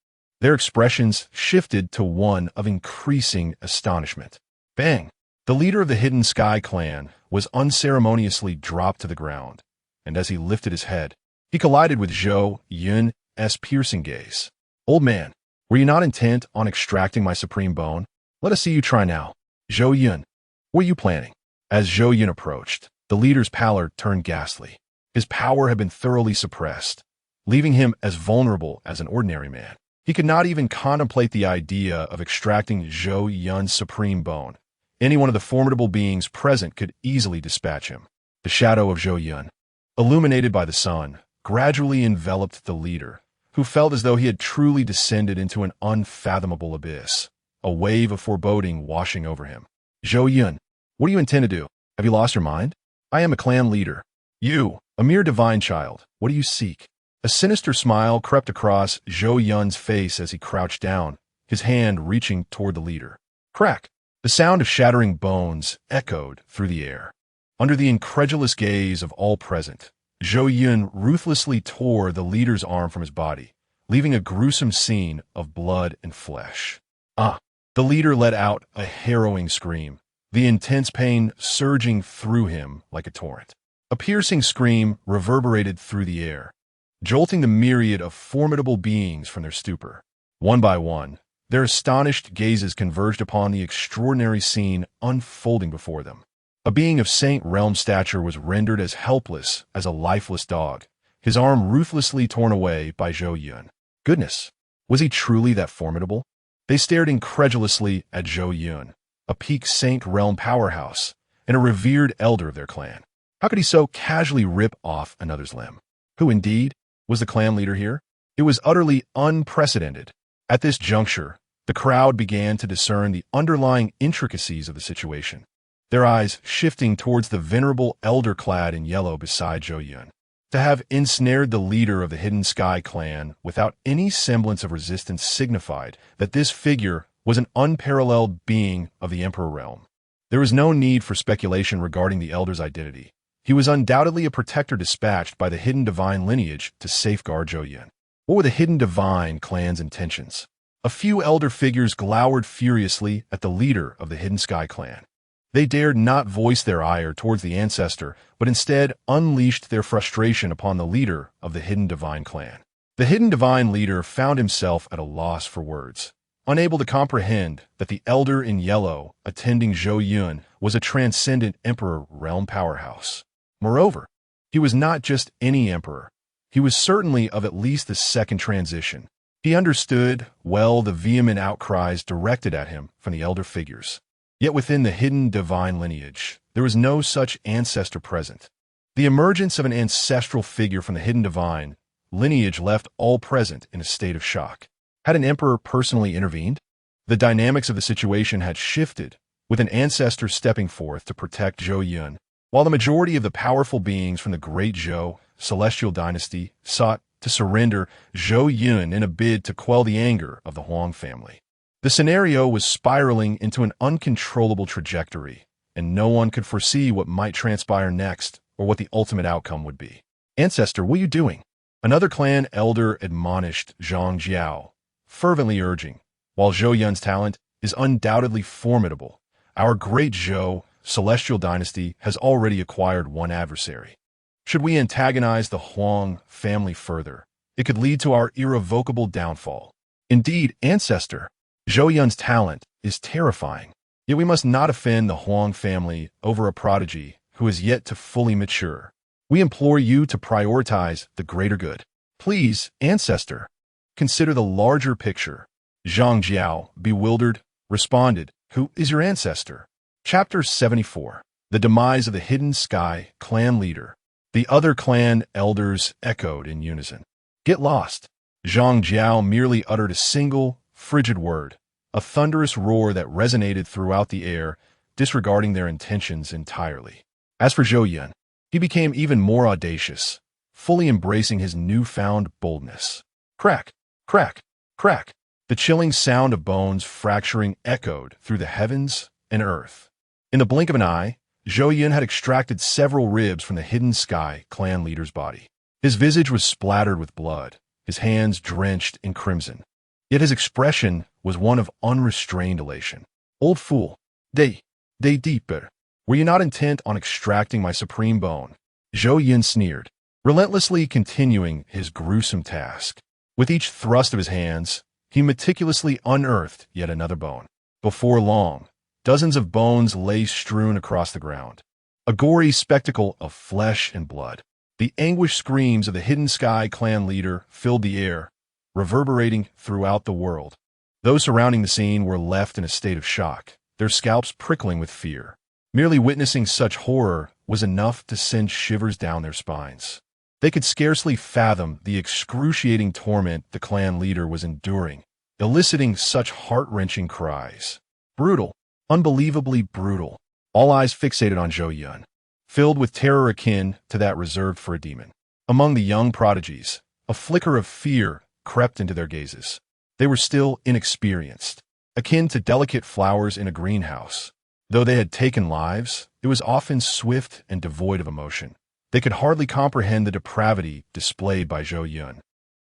Their expressions shifted to one of increasing astonishment. Bang! The leader of the Hidden Sky clan was unceremoniously dropped to the ground, and as he lifted his head, he collided with Zhou Yun's piercing gaze. "Old man, were you not intent on extracting my supreme bone? Let us see you try now. Zhou Yun, what are you planning?" As Zhou Yun approached, the leader's pallor turned ghastly. His power had been thoroughly suppressed, leaving him as vulnerable as an ordinary man. He could not even contemplate the idea of extracting Zhou Yun's supreme bone. Any one of the formidable beings present could easily dispatch him. The shadow of Zhou Yun, illuminated by the sun, gradually enveloped the leader, who felt as though he had truly descended into an unfathomable abyss, a wave of foreboding washing over him. "Zhou Yun, what do you intend to do? Have you lost your mind? I am a clan leader. You, a mere divine child, what do you seek?" A sinister smile crept across Zhou Yun's face as he crouched down, his hand reaching toward the leader. Crack! The sound of shattering bones echoed through the air. Under the incredulous gaze of all present, Zhou Yun ruthlessly tore the leader's arm from his body, leaving a gruesome scene of blood and flesh. "Ah!" The leader let out a harrowing scream, the intense pain surging through him like a torrent. A piercing scream reverberated through the air, jolting the myriad of formidable beings from their stupor. One by one, their astonished gazes converged upon the extraordinary scene unfolding before them. A being of saint realm stature was rendered as helpless as a lifeless dog, his arm ruthlessly torn away by Zhou Yun. Goodness, was he truly that formidable? They stared incredulously at Zhou Yun, a peak saint realm powerhouse, and a revered elder of their clan. How could he so casually rip off another's limb? Who, indeed, was the clan leader here? It was utterly unprecedented. At this juncture, the crowd began to discern the underlying intricacies of the situation, their eyes shifting towards the venerable elder clad in yellow beside Zhou Yun. To have ensnared the leader of the Hidden Sky clan without any semblance of resistance signified that this figure was an unparalleled being of the Emperor realm. There was no need for speculation regarding the elder's identity. He was undoubtedly a protector dispatched by the Hidden Divine lineage to safeguard Zhou Yun. What were the Hidden Divine clan's intentions? A few elder figures glowered furiously at the leader of the Hidden Sky clan. They dared not voice their ire towards the ancestor, but instead unleashed their frustration upon the leader of the Hidden Divine clan. The Hidden Divine leader found himself at a loss for words, unable to comprehend that the elder in yellow attending Zhou Yun was a transcendent emperor realm powerhouse. Moreover, he was not just any emperor. He was certainly of at least the second transition. He understood well the vehement outcries directed at him from the elder figures. Yet within the Hidden Divine lineage, there was no such ancestor present. The emergence of an ancestral figure from the Hidden Divine lineage left all present in a state of shock. Had an emperor personally intervened? The dynamics of the situation had shifted, with an ancestor stepping forth to protect Zhou Yun, while the majority of the powerful beings from the Great Zhou Celestial Dynasty sought to surrender Zhou Yun in a bid to quell the anger of the Huang family. The scenario was spiraling into an uncontrollable trajectory, and no one could foresee what might transpire next or what the ultimate outcome would be. "Ancestor, what are you doing?" Another clan elder admonished Zhang Jiao, fervently urging, "While Zhou Yun's talent is undoubtedly formidable, our Great Zhou Celestial Dynasty has already acquired one adversary. Should we antagonize the Huang family further, it could lead to our irrevocable downfall. Indeed, Ancestor, Zhou Yun's talent is terrifying, yet we must not offend the Huang family over a prodigy who is yet to fully mature. We implore you to prioritize the greater good. Please, Ancestor, consider the larger picture." Zhang Jiao, bewildered, responded, "Who is your ancestor?" Chapter 74. The Demise of the Hidden Sky Clan Leader. The other clan elders echoed in unison. "Get lost." Zhang Jiao merely uttered a single, frigid word, a thunderous roar that resonated throughout the air, disregarding their intentions entirely. As for Zhou Yun, he became even more audacious, fully embracing his newfound boldness. Crack, crack, crack. The chilling sound of bones fracturing echoed through the heavens and earth. In the blink of an eye, Zhou Yun had extracted several ribs from the Hidden Sky clan leader's body. His visage was splattered with blood, his hands drenched in crimson. Yet his expression was one of unrestrained elation. "Old fool, day deeper. Were you not intent on extracting my supreme bone?" Zhou Yun sneered, relentlessly continuing his gruesome task. With each thrust of his hands, he meticulously unearthed yet another bone. Before long, dozens of bones lay strewn across the ground, a gory spectacle of flesh and blood. The anguished screams of the Hidden Sky clan leader filled the air, reverberating throughout the world. Those surrounding the scene were left in a state of shock, their scalps prickling with fear. Merely witnessing such horror was enough to send shivers down their spines. They could scarcely fathom the excruciating torment the clan leader was enduring, eliciting such heart-wrenching cries. Brutal, unbelievably brutal. All eyes fixated on Zhou Yun, filled with terror akin to that reserved for a demon. Among the young prodigies, a flicker of fear crept into their gazes. They were still inexperienced, akin to delicate flowers in a greenhouse. Though they had taken lives, it was often swift and devoid of emotion. They could hardly comprehend the depravity displayed by Zhou Yun,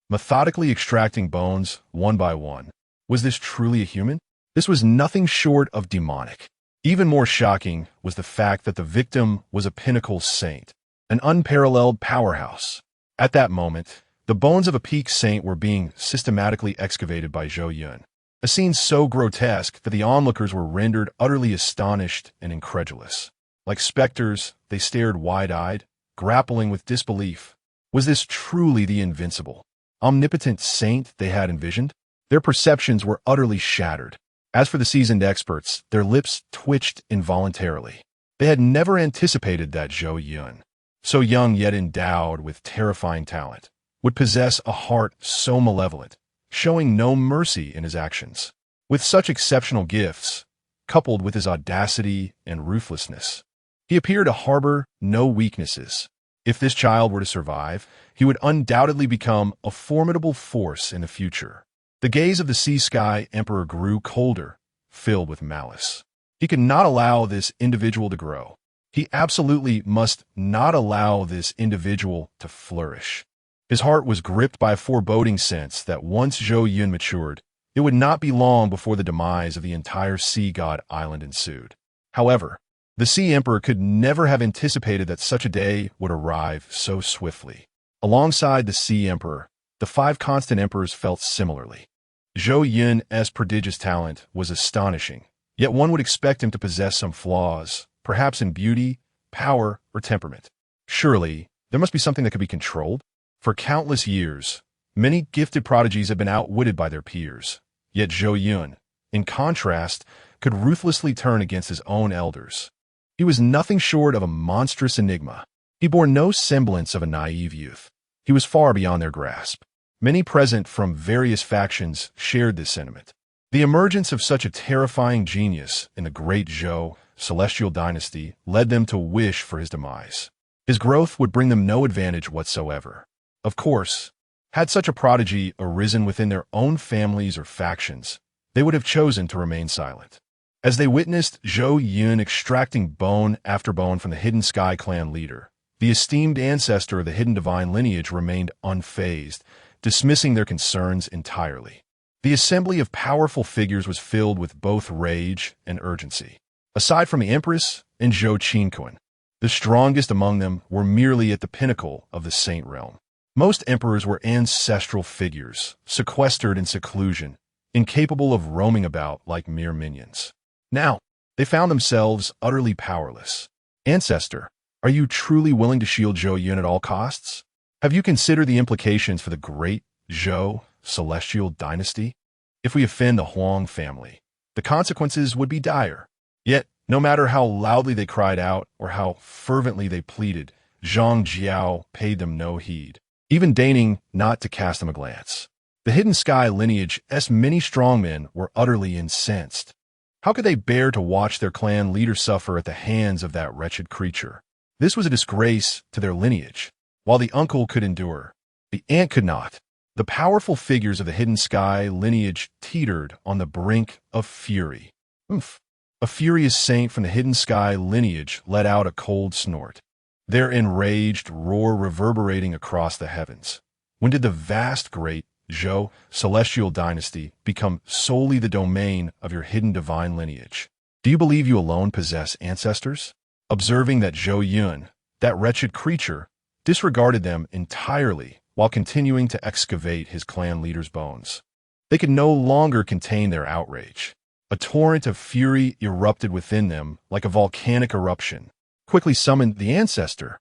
methodically extracting bones one by one. Was this truly a human? This was nothing short of demonic. Even more shocking was the fact that the victim was a pinnacle saint, an unparalleled powerhouse. At that moment, the bones of a peak saint were being systematically excavated by Zhou Yun, a scene so grotesque that the onlookers were rendered utterly astonished and incredulous. Like specters, they stared wide-eyed, grappling with disbelief. Was this truly the invincible, omnipotent saint they had envisioned? Their perceptions were utterly shattered. As for the seasoned experts, their lips twitched involuntarily. They had never anticipated that Zhou Yun, so young yet endowed with terrifying talent, would possess a heart so malevolent, showing no mercy in his actions. With such exceptional gifts, coupled with his audacity and ruthlessness, he appeared to harbor no weaknesses. If this child were to survive, he would undoubtedly become a formidable force in the future. The gaze of the Sea Sky Emperor grew colder, filled with malice. He could not allow this individual to grow. He absolutely must not allow this individual to flourish. His heart was gripped by a foreboding sense that once Zhou Yun matured, it would not be long before the demise of the entire Sea God Island ensued. However, the Sea Emperor could never have anticipated that such a day would arrive so swiftly. Alongside the Sea Emperor, the 5 constant emperors felt similarly. Zhou Yun's prodigious talent was astonishing, yet one would expect him to possess some flaws, perhaps in beauty, power, or temperament. Surely, there must be something that could be controlled? For countless years, many gifted prodigies have been outwitted by their peers, yet Zhou Yun, in contrast, could ruthlessly turn against his own elders. He was nothing short of a monstrous enigma. He bore no semblance of a naive youth. he was far beyond their grasp. Many present from various factions shared this sentiment. The emergence of such a terrifying genius in the great Zhou celestial dynasty led them to wish for his demise. His growth would bring them no advantage whatsoever. Of course, had such a prodigy arisen within their own families or factions, they would have chosen to remain silent. As they witnessed Zhou Yun extracting bone after bone from the Hidden Sky clan leader, the esteemed ancestor of the hidden divine lineage remained unfazed, dismissing their concerns entirely. The assembly of powerful figures was filled with both rage and urgency. Aside from the Empress and Zhou Qinquan, the strongest among them were merely at the pinnacle of the Saint Realm. Most emperors were ancestral figures, sequestered in seclusion, incapable of roaming about like mere minions. Now, they found themselves utterly powerless. Ancestor, are you truly willing to shield Zhou Yun at all costs? Have you considered the implications for the great Zhou celestial dynasty? If we offend the Huang family, the consequences would be dire. Yet, no matter how loudly they cried out or how fervently they pleaded, Zhang Jiao paid them no heed, even deigning not to cast them a glance. The Hidden Sky lineage's many strongmen were utterly incensed. How could they bear to watch their clan leader suffer at the hands of that wretched creature? This was a disgrace to their lineage. While the uncle could endure, the aunt could not. The powerful figures of the Hidden Sky lineage teetered on the brink of fury. A furious saint from the Hidden Sky lineage let out a cold snort, their enraged roar reverberating across the heavens. When did the vast great Zhou celestial dynasty become solely the domain of your hidden divine lineage? Do you believe you alone possess ancestors? Observing that Zhou Yun, that wretched creature, disregarded them entirely while continuing to excavate his clan leader's bones. They could no longer contain their outrage. A torrent of fury erupted within them like a volcanic eruption. Quickly summoned the ancestor.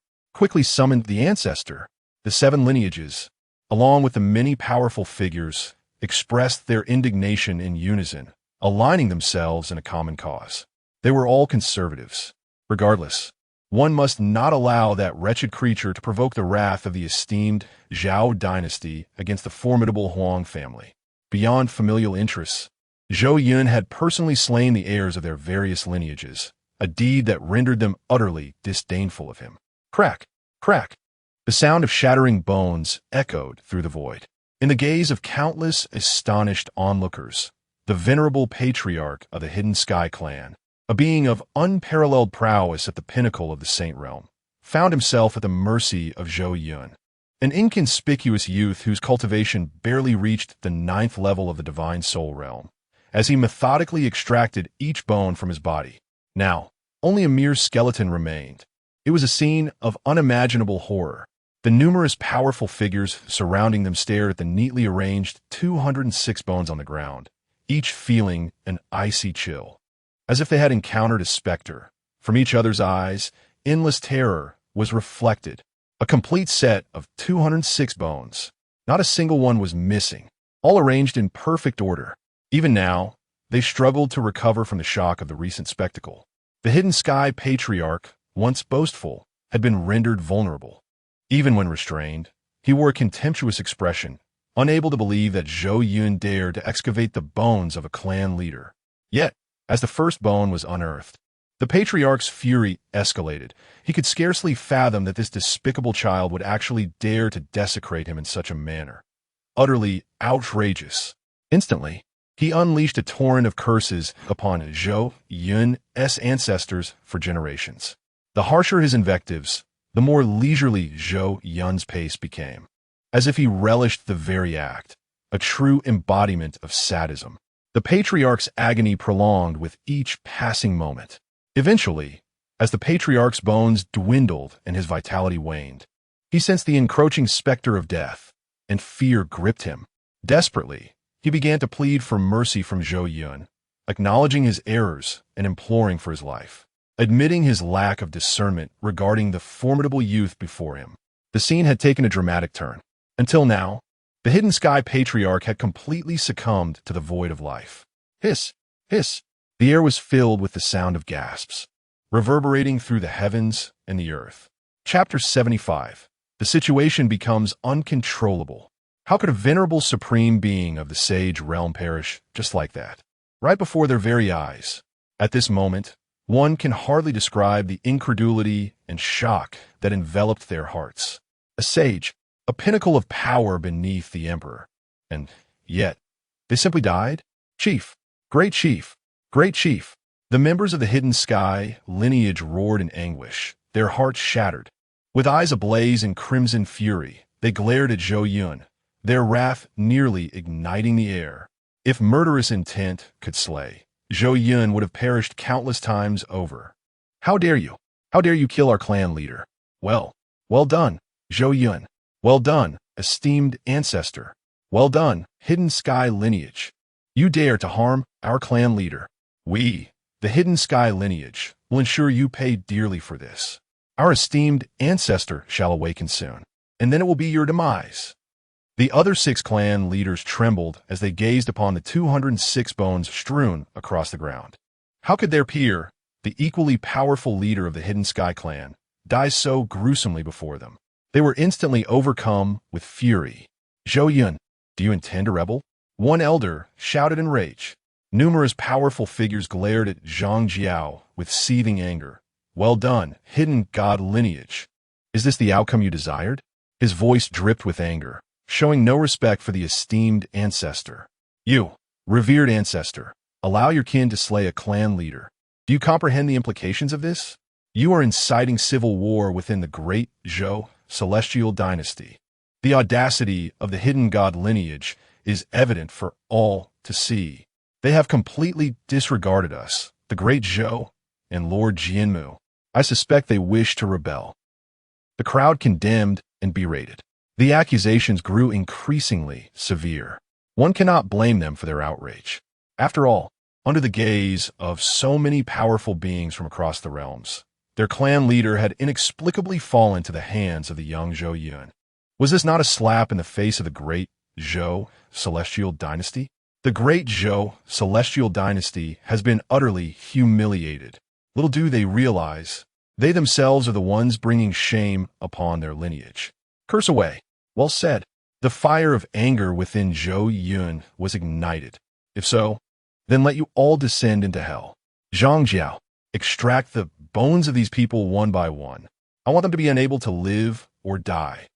The seven lineages, along with the many powerful figures, expressed their indignation in unison, aligning themselves in a common cause. They were all conservatives. Regardless, one must not allow that wretched creature to provoke the wrath of the esteemed Zhou dynasty against the formidable Huang family. Beyond familial interests, Zhou Yun had personally slain the heirs of their various lineages, a deed that rendered them utterly disdainful of him. Crack, crack. The sound of shattering bones echoed through the void. In the gaze of countless astonished onlookers, the venerable patriarch of the Hidden Sky clan, a being of unparalleled prowess at the pinnacle of the Saint Realm, found himself at the mercy of Zhou Yun, an inconspicuous youth whose cultivation barely reached the 9th level of the Divine Soul Realm, as he methodically extracted each bone from his body. Now, only a mere skeleton remained. It was a scene of unimaginable horror. The numerous powerful figures surrounding them stared at the neatly arranged 206 bones on the ground, each feeling an icy chill. As if they had encountered a specter. From each other's eyes, endless terror was reflected. A complete set of 206 bones. Not a single one was missing, all arranged in perfect order. Even now, they struggled to recover from the shock of the recent spectacle. The Hidden Sky patriarch, once boastful, had been rendered vulnerable. Even when restrained, he wore a contemptuous expression, unable to believe that Zhou Yun dared to excavate the bones of a clan leader. Yet, as the first bone was unearthed, the patriarch's fury escalated. He could scarcely fathom that this despicable child would actually dare to desecrate him in such a manner. Utterly outrageous. Instantly, he unleashed a torrent of curses upon Zhou Yun's ancestors for generations. The harsher his invectives, the more leisurely Zhou Yun's pace became, as if he relished the very act, a true embodiment of sadism. The patriarch's agony prolonged with each passing moment. Eventually, as the patriarch's bones dwindled and his vitality waned, he sensed the encroaching specter of death, and fear gripped him. Desperately, he began to plead for mercy from Zhou Yun, acknowledging his errors and imploring for his life, admitting his lack of discernment regarding the formidable youth before him. The scene had taken a dramatic turn. Until now, the Hidden Sky patriarch had completely succumbed to the void of life. Hiss, hiss. The air was filled with the sound of gasps, reverberating through the heavens and the earth. Chapter 75. the situation becomes uncontrollable. How could a venerable supreme being of the sage realm perish just like that, right before their very eyes? At this moment, one can hardly describe the incredulity and shock that enveloped their hearts. A sage, a pinnacle of power beneath the emperor. And yet, they simply died? Chief, great chief, great chief. The members of the Hidden Sky lineage roared in anguish, their hearts shattered. With eyes ablaze in crimson fury, they glared at Zhou Yun, their wrath nearly igniting the air. If murderous intent could slay, Zhou Yun would have perished countless times over. How dare you? How dare you kill our clan leader? Well done, Zhou Yun. Well done, esteemed ancestor. Well done, Hidden Sky lineage. You dare to harm our clan leader. We, the Hidden Sky lineage, will ensure you pay dearly for this. Our esteemed ancestor shall awaken soon, and then it will be your demise. The other 6 clan leaders trembled as they gazed upon the 206 bones strewn across the ground. How could their peer, the equally powerful leader of the Hidden Sky clan, die so gruesomely before them? They were instantly overcome with fury. Zhou Yun, do you intend to rebel? One elder shouted in rage. Numerous powerful figures glared at Zhang Jiao with seething anger. Well done, hidden god lineage. Is this the outcome you desired? His voice dripped with anger, showing no respect for the esteemed ancestor. You, revered ancestor, allow your kin to slay a clan leader. Do you comprehend the implications of this? You are inciting civil war within the great Zhou celestial dynasty. The audacity of the hidden god lineage is evident for all to see. They have completely disregarded us, the great Zhou and Lord Jianmu. I suspect they wish to rebel. The crowd condemned and berated. The accusations grew increasingly severe. One cannot blame them for their outrage. After all, under the gaze of so many powerful beings from across the realms, their clan leader had inexplicably fallen to the hands of the young Zhou Yun. Was this not a slap in the face of the great Zhou celestial dynasty? The great Zhou celestial dynasty has been utterly humiliated. Little do they realize, they themselves are the ones bringing shame upon their lineage. Curse away. Well said. The fire of anger within Zhou Yun was ignited. If so, then let you all descend into hell. Zhang Jiao, extract the bones of these people one by one. I want them to be unable to live or die.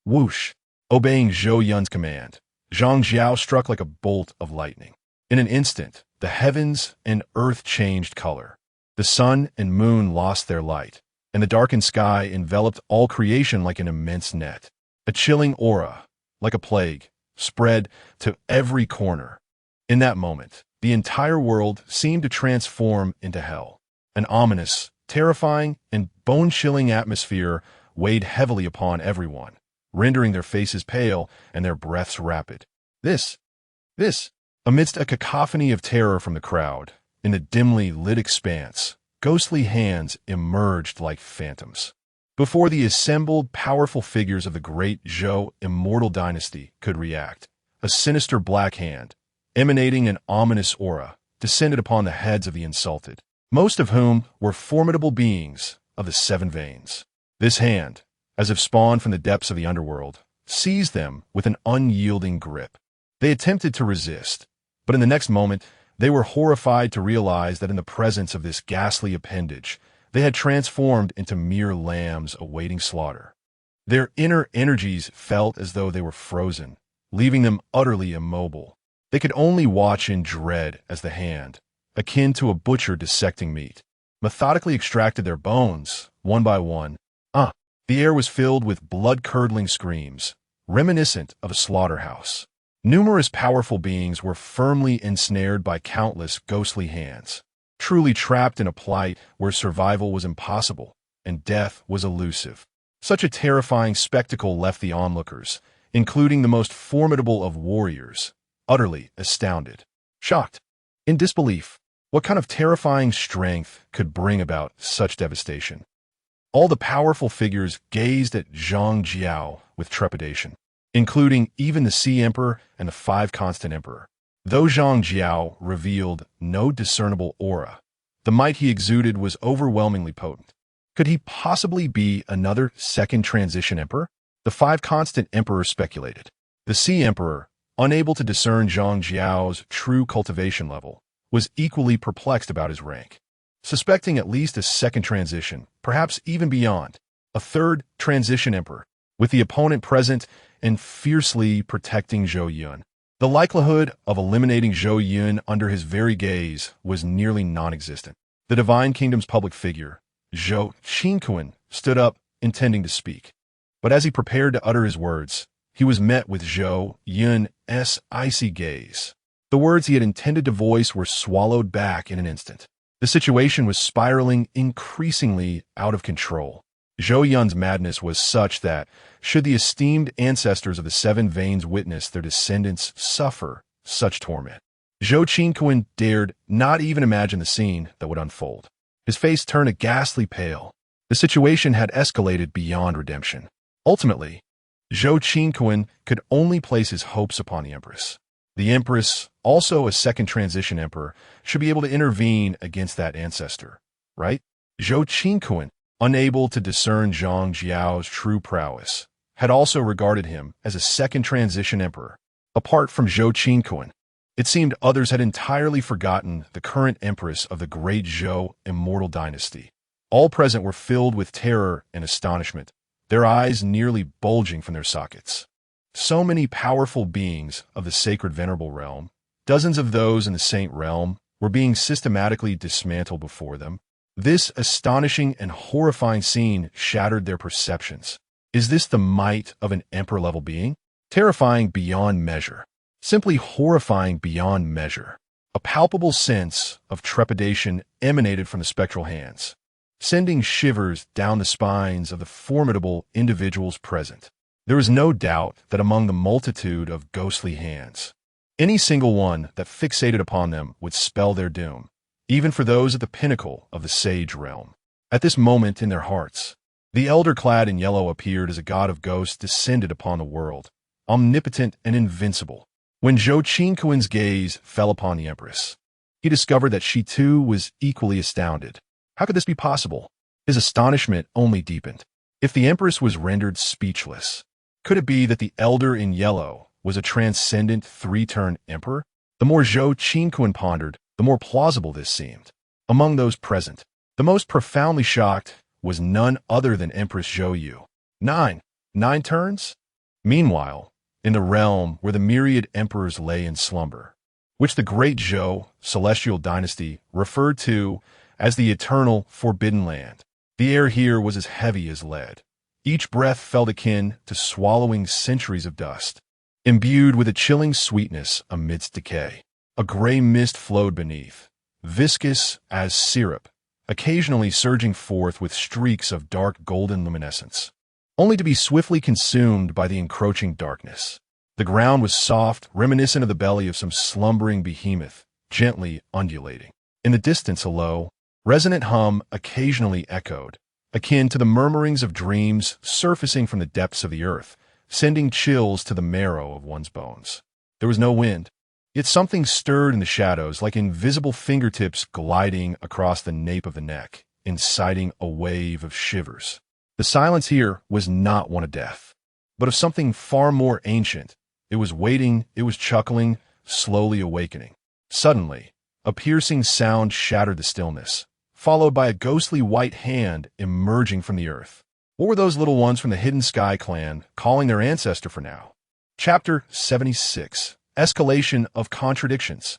Whoosh. Obeying Zhou Yun's command, Zhang Jiao struck like a bolt of lightning. In an instant, the heavens and earth changed color. The sun and moon lost their light, and the darkened sky enveloped all creation like an immense net. A chilling aura, like a plague, spread to every corner. In that moment, the entire world seemed to transform into hell. An ominous, terrifying, and bone-chilling atmosphere weighed heavily upon everyone, rendering their faces pale and their breaths rapid. This, amidst a cacophony of terror from the crowd, in the dimly lit expanse, ghostly hands emerged like phantoms. Before the assembled powerful figures of the great Zhou Immortal Dynasty could react, a sinister black hand, emanating an ominous aura, descended upon the heads of the insulted, most of whom were formidable beings of the 7 veins. This hand, as if spawned from the depths of the underworld, seized them with an unyielding grip. They attempted to resist, but in the next moment, they were horrified to realize that in the presence of this ghastly appendage, they had transformed into mere lambs awaiting slaughter. Their inner energies felt as though they were frozen, leaving them utterly immobile. They could only watch in dread as the hand, akin to a butcher dissecting meat, methodically extracted their bones, one by one. The air was filled with blood-curdling screams, reminiscent of a slaughterhouse. Numerous powerful beings were firmly ensnared by countless ghostly hands, truly trapped in a plight where survival was impossible and death was elusive. Such a terrifying spectacle left the onlookers, including the most formidable of warriors, utterly astounded, shocked, in disbelief. What kind of terrifying strength could bring about such devastation? All the powerful figures gazed at Zhang Jiao with trepidation, including even the Sea Emperor and the 5 Constant Emperor. Though Zhang Jiao revealed no discernible aura, the might he exuded was overwhelmingly potent. Could he possibly be another second transition emperor? The five constant emperors speculated. The Sea Emperor, unable to discern Zhang Jiao's true cultivation level, was equally perplexed about his rank. Suspecting at least a second transition, perhaps even beyond, a third transition emperor, with the opponent present and fiercely protecting Zhou Yun. The likelihood of eliminating Zhou Yun under his very gaze was nearly non-existent. The Divine Kingdom's public figure, Zhou Qinquan, stood up, intending to speak. But as he prepared to utter his words, he was met with Zhou Yun's icy gaze. The words he had intended to voice were swallowed back in an instant. The situation was spiraling increasingly out of control. Zhou Yun's madness was such that, should the esteemed ancestors of the Seven Veins witness their descendants suffer such torment, Zhou Qinquan dared not even imagine the scene that would unfold. His face turned a ghastly pale. The situation had escalated beyond redemption. Ultimately, Zhou Qinquan could only place his hopes upon the Empress. The Empress, also a second transition emperor, should be able to intervene against that ancestor, right? Zhou Qinquan, unable to discern Zhang Jiao's true prowess, had also regarded him as a second transition emperor. Apart from Zhou Qinquan, it seemed others had entirely forgotten the current empress of the great Zhou Immortal Dynasty. All present were filled with terror and astonishment, their eyes nearly bulging from their sockets. So many powerful beings of the sacred venerable realm, dozens of those in the saint realm, were being systematically dismantled before them. This astonishing and horrifying scene shattered their perceptions. Is this the might of an emperor-level being? Terrifying beyond measure. Simply horrifying beyond measure. A palpable sense of trepidation emanated from the spectral hands, sending shivers down the spines of the formidable individuals present. There was no doubt that among the multitude of ghostly hands, any single one that fixated upon them would spell their doom, even for those at the pinnacle of the sage realm. At this moment in their hearts, the elder clad in yellow appeared as a god of ghosts descended upon the world, omnipotent and invincible. When Zhou Qinquan's gaze fell upon the Empress, he discovered that she too was equally astounded. How could this be possible? His astonishment only deepened. If the Empress was rendered speechless, could it be that the elder in yellow was a transcendent three-turn emperor? The more Zhou Qinquan pondered, the more plausible this seemed. Among those present, the most profoundly shocked was none other than Empress Zhou Yu. Nine turns? Meanwhile, in the realm where the myriad emperors lay in slumber, which the great Zhou celestial dynasty referred to as the eternal forbidden land, the air here was as heavy as lead. Each breath felt akin to swallowing centuries of dust, imbued with a chilling sweetness amidst decay. A gray mist flowed beneath, viscous as syrup, occasionally surging forth with streaks of dark golden luminescence, only to be swiftly consumed by the encroaching darkness. The ground was soft, reminiscent of the belly of some slumbering behemoth, gently undulating. In the distance, a low, resonant hum occasionally echoed, akin to the murmurings of dreams surfacing from the depths of the earth, sending chills to the marrow of one's bones. There was no wind, yet something stirred in the shadows like invisible fingertips gliding across the nape of the neck, inciting a wave of shivers. The silence here was not one of death, but of something far more ancient. It was waiting, it was chuckling, slowly awakening. Suddenly, a piercing sound shattered the stillness, followed by a ghostly white hand emerging from the earth. What were those little ones from the Hidden Sky clan calling their ancestor for now? Chapter 76. Escalation of Contradictions.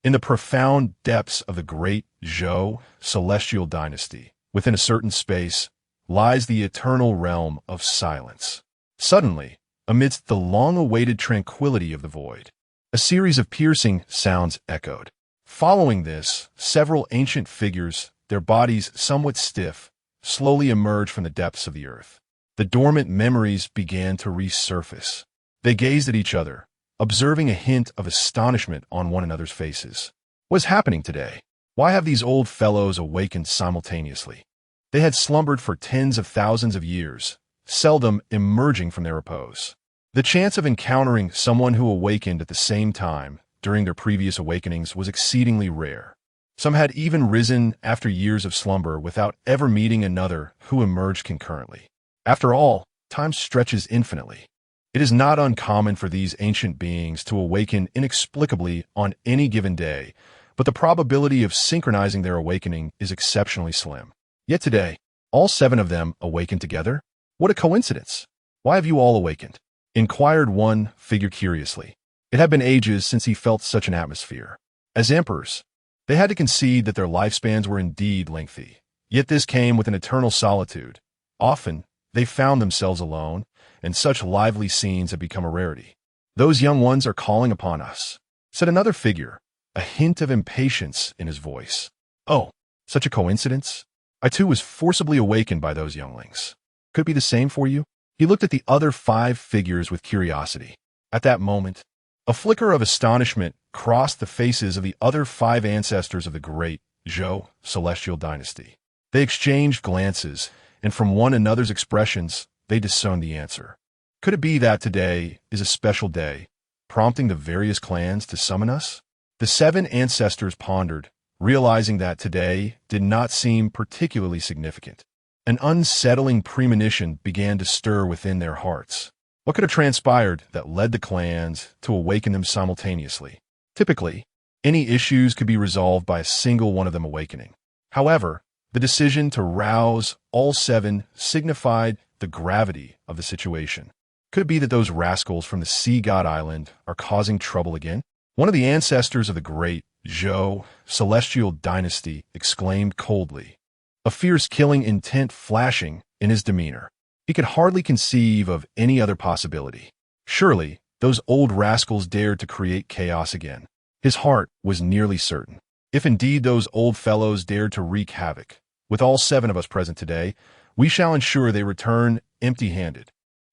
In the profound depths of the great Zhou celestial dynasty, within a certain space, lies the eternal realm of silence. Suddenly, amidst the long-awaited tranquility of the void, a series of piercing sounds echoed. Following this, several ancient figures, their bodies somewhat stiff, slowly emerged from the depths of the earth. The dormant memories began to resurface. They gazed at each other, observing a hint of astonishment on one another's faces. What is happening today? Why have these old fellows awakened simultaneously? They had slumbered for tens of thousands of years, seldom emerging from their repose. The chance of encountering someone who awakened at the same time during their previous awakenings was exceedingly rare. Some had even risen after years of slumber without ever meeting another who emerged concurrently. After all, time stretches infinitely. It is not uncommon for these ancient beings to awaken inexplicably on any given day, but the probability of synchronizing their awakening is exceptionally slim. Yet today, all 7 of them awakened together? What a coincidence! Why have you all awakened? Inquired one figure curiously. It had been ages since he felt such an atmosphere. As emperors, they had to concede that their lifespans were indeed lengthy. Yet this came with an eternal solitude. Often, they found themselves alone, and such lively scenes had become a rarity. Those young ones are calling upon us, said another figure, a hint of impatience in his voice. Oh, such a coincidence? I too was forcibly awakened by those younglings. Could it be the same for you? He looked at the other 5 figures with curiosity. At that moment, a flicker of astonishment crossed the faces of the other 5 ancestors of the great Zhou celestial dynasty. They exchanged glances, and from one another's expressions, they discerned the answer. Could it be that today is a special day, prompting the various clans to summon us? The 7 ancestors pondered, realizing that today did not seem particularly significant. An unsettling premonition began to stir within their hearts. What could have transpired that led the clans to awaken them simultaneously? Typically, any issues could be resolved by a single one of them awakening. However, the decision to rouse all 7 signified the gravity of the situation. Could it be that those rascals from the Sea God Island are causing trouble again? One of the ancestors of the great Zhou celestial dynasty exclaimed coldly, a fierce killing intent flashing in his demeanor. He could hardly conceive of any other possibility. Surely, those old rascals dared to create chaos again. His heart was nearly certain. If indeed those old fellows dared to wreak havoc, with all 7 of us present today, we shall ensure they return empty-handed.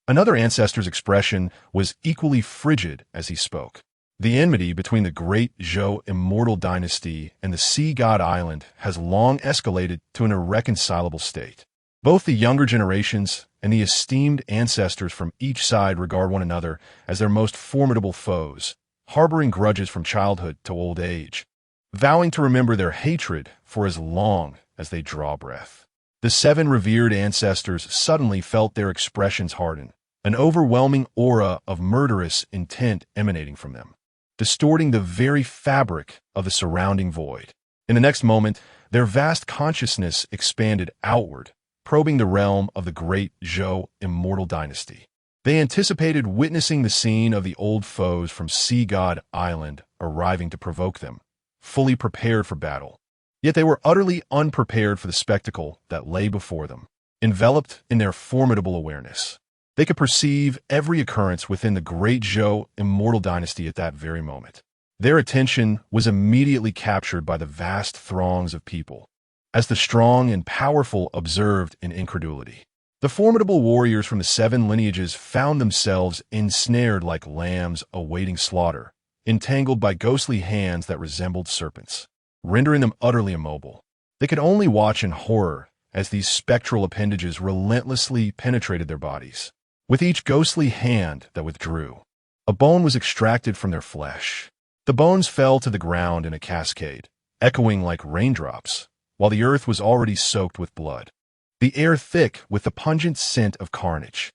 Another ancestor's expression was equally frigid as he spoke. The enmity between the great Zhou Immortal Dynasty and the Sea God Island has long escalated to an irreconcilable state. Both the younger generations and the esteemed ancestors from each side regard one another as their most formidable foes, harboring grudges from childhood to old age, vowing to remember their hatred for as long as they draw breath. The 7 revered ancestors suddenly felt their expressions harden, an overwhelming aura of murderous intent emanating from them, distorting the very fabric of the surrounding void. In the next moment, their vast consciousness expanded outward, probing the realm of the great Zhou Immortal Dynasty. They anticipated witnessing the scene of the old foes from Sea God Island arriving to provoke them, fully prepared for battle. Yet they were utterly unprepared for the spectacle that lay before them, enveloped in their formidable awareness. They could perceive every occurrence within the great Zhou Immortal Dynasty at that very moment. Their attention was immediately captured by the vast throngs of people, as the strong and powerful observed in incredulity. The formidable warriors from the 7 lineages found themselves ensnared like lambs awaiting slaughter, entangled by ghostly hands that resembled serpents, rendering them utterly immobile. They could only watch in horror as these spectral appendages relentlessly penetrated their bodies. With each ghostly hand that withdrew, a bone was extracted from their flesh. The bones fell to the ground in a cascade, echoing like raindrops, while the earth was already soaked with blood, the air thick with the pungent scent of carnage.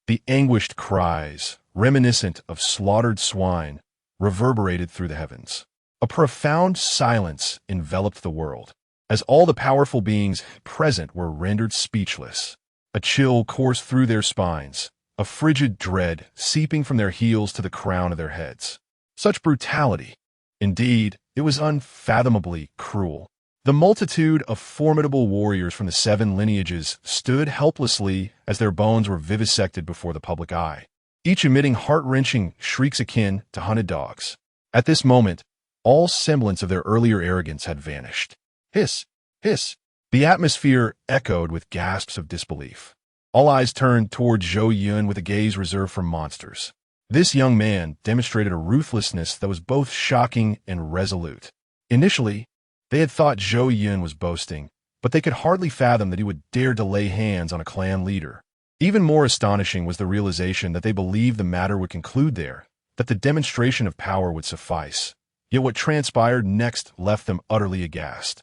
The anguished cries, reminiscent of slaughtered swine, reverberated through the heavens. A profound silence enveloped the world, as all the powerful beings present were rendered speechless. A chill coursed through their spines, a frigid dread seeping from their heels to the crown of their heads. Such brutality! Indeed, it was unfathomably cruel. The multitude of formidable warriors from the 7 lineages stood helplessly as their bones were vivisected before the public eye, each emitting heart-wrenching shrieks akin to hunted dogs. At this moment, all semblance of their earlier arrogance had vanished. Hiss! Hiss! The atmosphere echoed with gasps of disbelief. All eyes turned toward Zhou Yun with a gaze reserved for monsters. This young man demonstrated a ruthlessness that was both shocking and resolute. Initially, they had thought Zhou Yun was boasting, but they could hardly fathom that he would dare to lay hands on a clan leader. Even more astonishing was the realization that they believed the matter would conclude there, that the demonstration of power would suffice. Yet what transpired next left them utterly aghast.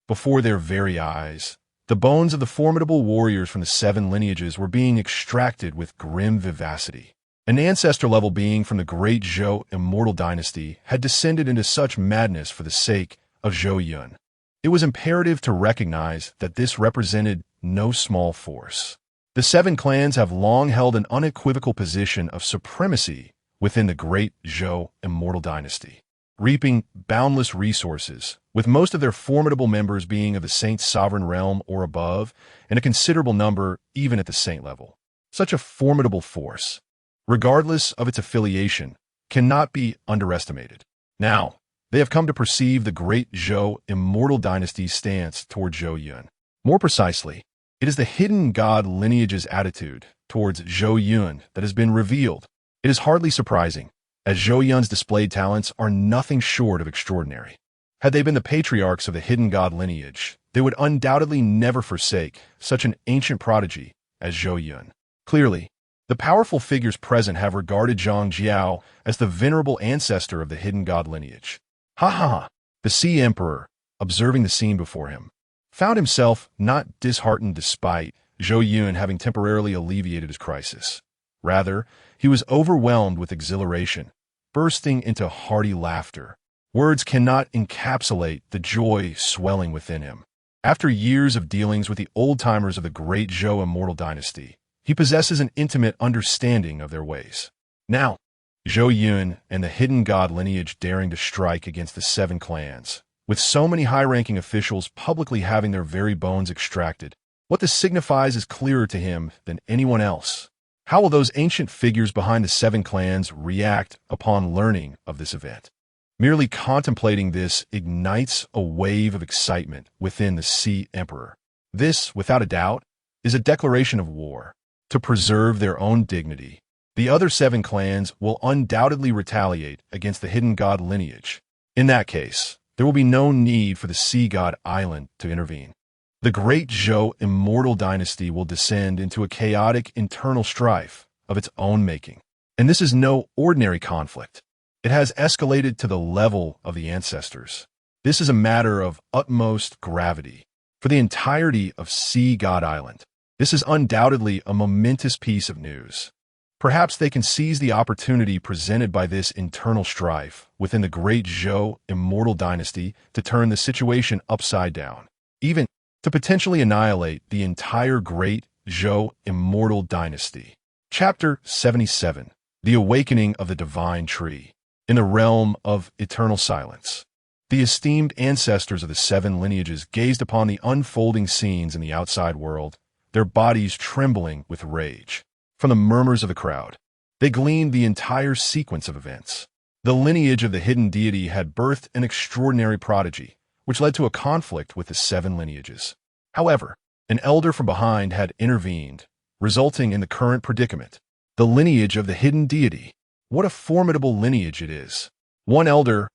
Before their very eyes, the bones of the formidable warriors from the 7 lineages were being extracted with grim vivacity. An ancestor-level being from the great Zhou Immortal Dynasty had descended into such madness for the sake of Zhou Yun. It was imperative to recognize that this represented no small force. The 7 clans have long held an unequivocal position of supremacy within the great Zhou Immortal Dynasty, reaping boundless resources, with most of their formidable members being of the Saint's sovereign realm or above, and a considerable number even at the Saint level. Such a formidable force, regardless of its affiliation, cannot be underestimated. Now, they have come to perceive the great Zhou Immortal Dynasty's stance toward Zhou Yun. More precisely, it is the hidden god lineage's attitude towards Zhou Yun that has been revealed. It is hardly surprising, as Zhou Yun's displayed talents are nothing short of extraordinary. Had they been the patriarchs of the hidden god lineage, they would undoubtedly never forsake such an ancient prodigy as Zhou Yun. Clearly, the powerful figures present have regarded Zhang Jiao as the venerable ancestor of the hidden god lineage. Ha ha ha! The Sea Emperor, observing the scene before him, found himself not disheartened despite Zhou Yun having temporarily alleviated his crisis. Rather, he was overwhelmed with exhilaration, bursting into hearty laughter. Words cannot encapsulate the joy swelling within him. After years of dealings with the old-timers of the great Zhou Immortal Dynasty, he possesses an intimate understanding of their ways. Now, Zhou Yun and the hidden god lineage daring to strike against the 7 clans, with so many high-ranking officials publicly having their very bones extracted, what this signifies is clearer to him than anyone else. How will those ancient figures behind the 7 clans react upon learning of this event? Merely contemplating this ignites a wave of excitement within the Sea Emperor. This, without a doubt, is a declaration of war. To preserve their own dignity, the other 7 clans will undoubtedly retaliate against the hidden god lineage. In that case, there will be no need for the Sea God Island to intervene. The great Zhou Immortal Dynasty will descend into a chaotic internal strife of its own making. And this is no ordinary conflict. It has escalated to the level of the ancestors. This is a matter of utmost gravity for the entirety of Sea God Island. This is undoubtedly a momentous piece of news. Perhaps they can seize the opportunity presented by this internal strife within the great Zhou Immortal Dynasty to turn the situation upside down, even to potentially annihilate the entire great Zhou Immortal Dynasty. Chapter 77. The Awakening of the Divine Tree. In the realm of eternal silence, the esteemed ancestors of the 7 lineages gazed upon the unfolding scenes in the outside world, their bodies trembling with rage. From the murmurs of the crowd, they gleaned the entire sequence of events. The lineage of the hidden deity had birthed an extraordinary prodigy, which led to a conflict with the 7 lineages. However, an elder from behind had intervened, resulting in the current predicament. The lineage of the hidden deity. What a formidable lineage it is. One elder's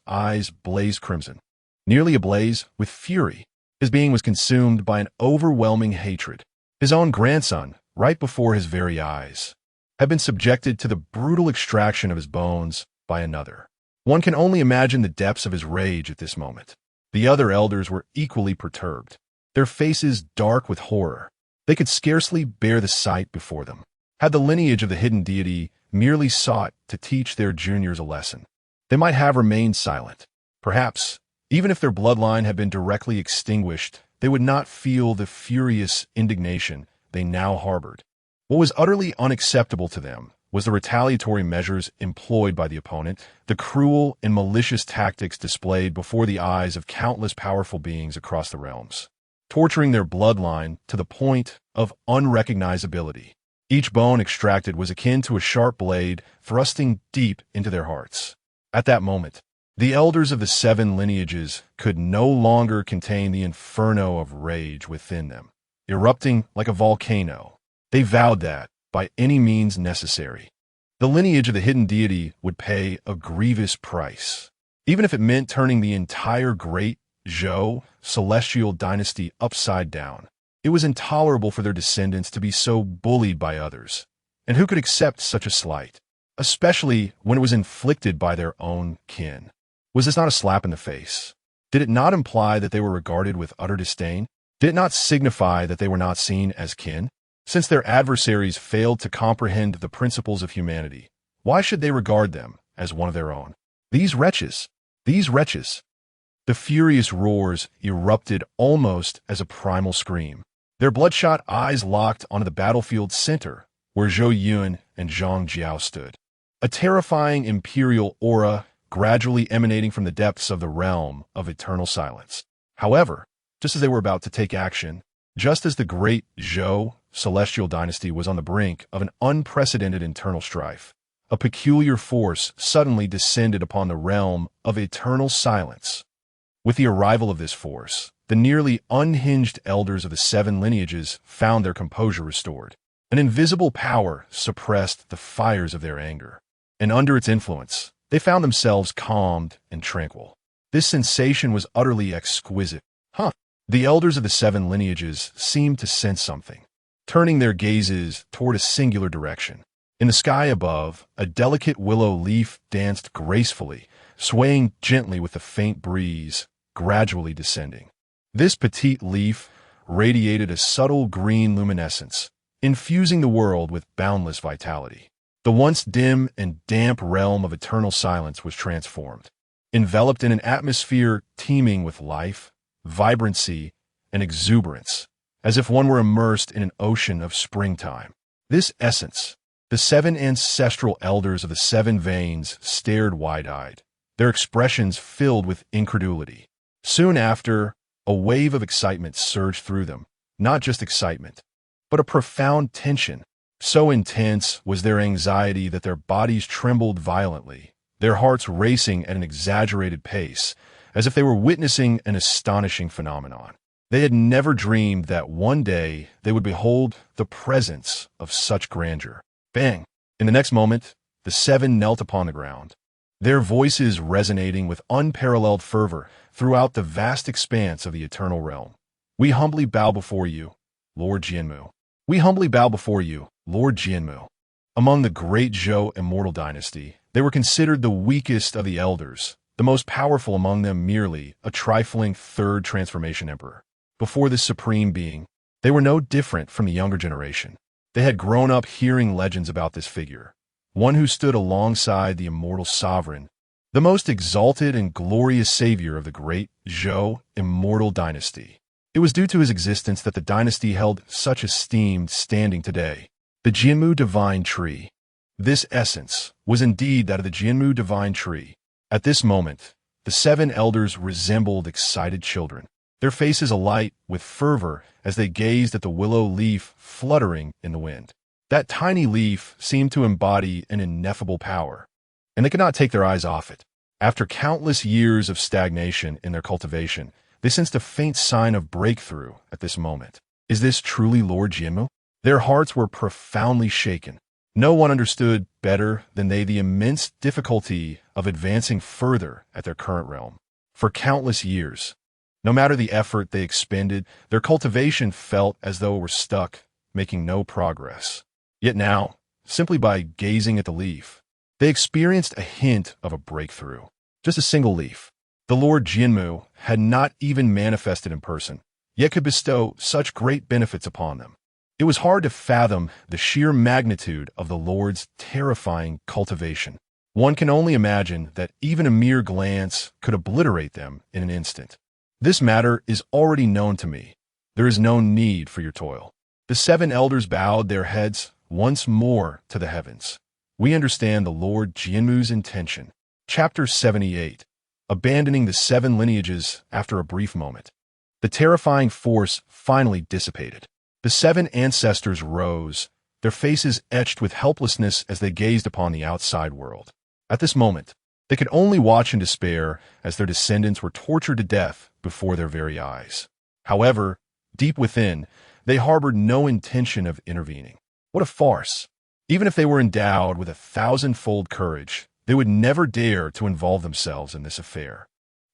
eyes blazed crimson, nearly ablaze with fury. His being was consumed by an overwhelming hatred. His own grandson, right before his very eyes, had been subjected to the brutal extraction of his bones by another. One can only imagine the depths of his rage at this moment. The other elders were equally perturbed, their faces dark with horror. They could scarcely bear the sight before them. Had the lineage of the hidden deity merely sought to teach their juniors a lesson, they might have remained silent. Perhaps, even if their bloodline had been directly extinguished, they would not feel the furious indignation they now harbored. What was utterly unacceptable to them was the retaliatory measures employed by the opponent, the cruel and malicious tactics displayed before the eyes of countless powerful beings across the realms, torturing their bloodline to the point of unrecognizability. Each bone extracted was akin to a sharp blade thrusting deep into their hearts. At that moment, the elders of the 7 lineages could no longer contain the inferno of rage within them. Erupting like a volcano, they vowed that, by any means necessary, the lineage of the hidden deity would pay a grievous price, even if it meant turning the entire great Zhou celestial dynasty upside down. It was intolerable for their descendants to be so bullied by others, and who could accept such a slight, especially when it was inflicted by their own kin? Was this not a slap in the face? Did it not imply that they were regarded with utter disdain? Did it not signify that they were not seen as kin? Since their adversaries failed to comprehend the principles of humanity, why should they regard them as one of their own? These wretches! These wretches! The furious roars erupted almost as a primal scream. Their bloodshot eyes locked onto the battlefield's center, where Zhou Yun and Zhang Jiao stood. A terrifying imperial aura gradually emanating from the depths of the realm of eternal silence. However, just as they were about to take action, just as the great Zhou celestial dynasty was on the brink of an unprecedented internal strife, a peculiar force suddenly descended upon the realm of eternal silence. With the arrival of this force, the nearly unhinged elders of the seven lineages found their composure restored. An invisible power suppressed the fires of their anger, and under its influence, they found themselves calmed and tranquil. This sensation was utterly exquisite. The elders of the seven lineages seemed to sense something, turning their gazes toward a singular direction. In the sky above, a delicate willow leaf danced gracefully, swaying gently with the faint breeze, gradually descending. This petite leaf radiated a subtle green luminescence, infusing the world with boundless vitality. The once dim and damp realm of eternal silence was transformed, enveloped in an atmosphere teeming with life, vibrancy, and exuberance, as if one were immersed in an ocean of springtime. This essence, the seven ancestral elders of the seven veins stared wide-eyed, their expressions filled with incredulity. Soon after, a wave of excitement surged through them, not just excitement, but a profound tension. So intense was their anxiety that their bodies trembled violently, their hearts racing at an exaggerated pace, as if they were witnessing an astonishing phenomenon. They had never dreamed that one day they would behold the presence of such grandeur. Bang! In the next moment, the seven knelt upon the ground, their voices resonating with unparalleled fervor throughout the vast expanse of the eternal realm. We humbly bow before you, Lord Jianmu. We humbly bow before you, Lord Jianmu. Among the great Zhou Immortal Dynasty, they were considered the weakest of the elders, the most powerful among them merely a trifling third transformation emperor. Before this supreme being, they were no different from the younger generation. They had grown up hearing legends about this figure, one who stood alongside the immortal sovereign, the most exalted and glorious savior of the great Zhou Immortal Dynasty. It was due to his existence that the dynasty held such esteemed standing today. The Jianmu Divine Tree. This essence was indeed that of the Jianmu Divine Tree. At this moment, the seven elders resembled excited children, their faces alight with fervor as they gazed at the willow leaf fluttering in the wind. That tiny leaf seemed to embody an ineffable power, and they could not take their eyes off it. After countless years of stagnation in their cultivation, they sensed a faint sign of breakthrough at this moment. Is this truly Lord Jianmu? Their hearts were profoundly shaken. No one understood better than they the immense difficulty of advancing further at their current realm. For countless years, no matter the effort they expended, their cultivation felt as though it were stuck, making no progress. Yet now, simply by gazing at the leaf, they experienced a hint of a breakthrough. Just a single leaf. The Lord Jianmu had not even manifested in person, yet could bestow such great benefits upon them. It was hard to fathom the sheer magnitude of the Lord's terrifying cultivation. One can only imagine that even a mere glance could obliterate them in an instant. This matter is already known to me. There is no need for your toil. The seven elders bowed their heads once more to the heavens. We understand the Lord Jianmu's intention. Chapter 78. Abandoning the seven lineages after a brief moment. The terrifying force finally dissipated. The seven ancestors rose, their faces etched with helplessness as they gazed upon the outside world. At this moment, they could only watch in despair as their descendants were tortured to death before their very eyes. However, deep within, they harbored no intention of intervening. What a farce! Even if they were endowed with 1,000-fold courage, they would never dare to involve themselves in this affair,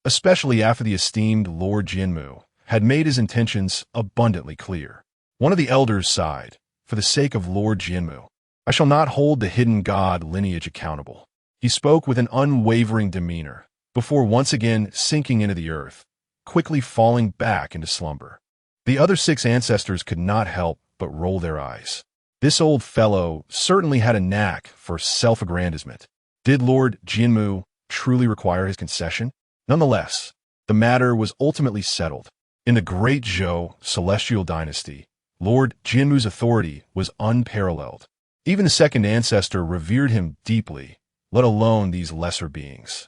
especially after the esteemed Lord Jianmu had made his intentions abundantly clear. One of the elders sighed, "For the sake of Lord Jianmu, I shall not hold the hidden god lineage accountable." He spoke with an unwavering demeanor, before once again sinking into the earth, quickly falling back into slumber. The other 6 ancestors could not help but roll their eyes. This old fellow certainly had a knack for self-aggrandizement. Did Lord Jianmu truly require his concession? Nonetheless, the matter was ultimately settled. In the Great Zhou Celestial Dynasty, Lord Jianmu's authority was unparalleled. Even the second ancestor revered him deeply, let alone these lesser beings.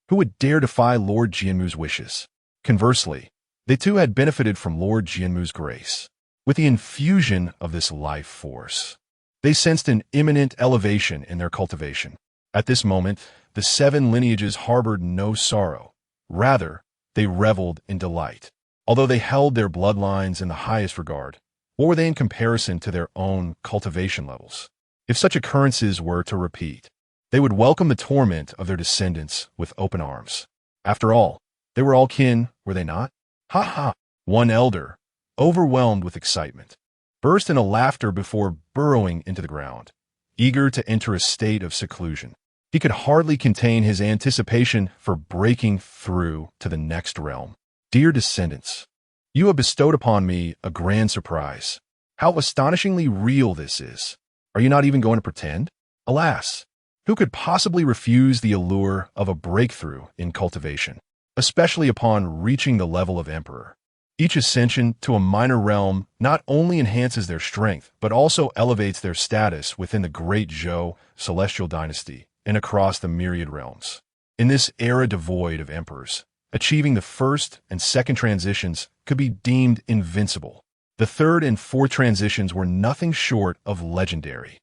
Who would dare defy Lord Jianmu's wishes? Conversely, they too had benefited from Lord Jianmu's grace. With the infusion of this life force, they sensed an imminent elevation in their cultivation. At this moment, the 7 lineages harbored no sorrow. Rather, they reveled in delight. Although they held their bloodlines in the highest regard, what were they in comparison to their own cultivation levels? If such occurrences were to repeat, they would welcome the torment of their descendants with open arms. After all, they were all kin, were they not? Ha ha! One elder, overwhelmed with excitement, burst into laughter before burrowing into the ground, eager to enter a state of seclusion. He could hardly contain his anticipation for breaking through to the next realm. Dear descendants, you have bestowed upon me a grand surprise. How astonishingly real this is. Are you not even going to pretend? Alas, who could possibly refuse the allure of a breakthrough in cultivation, especially upon reaching the level of emperor? Each ascension to a minor realm not only enhances their strength, but also elevates their status within the Great Zhou Celestial Dynasty and across the myriad realms. In this era devoid of emperors, achieving the first and second transitions could be deemed invincible. The third and fourth transitions were nothing short of legendary.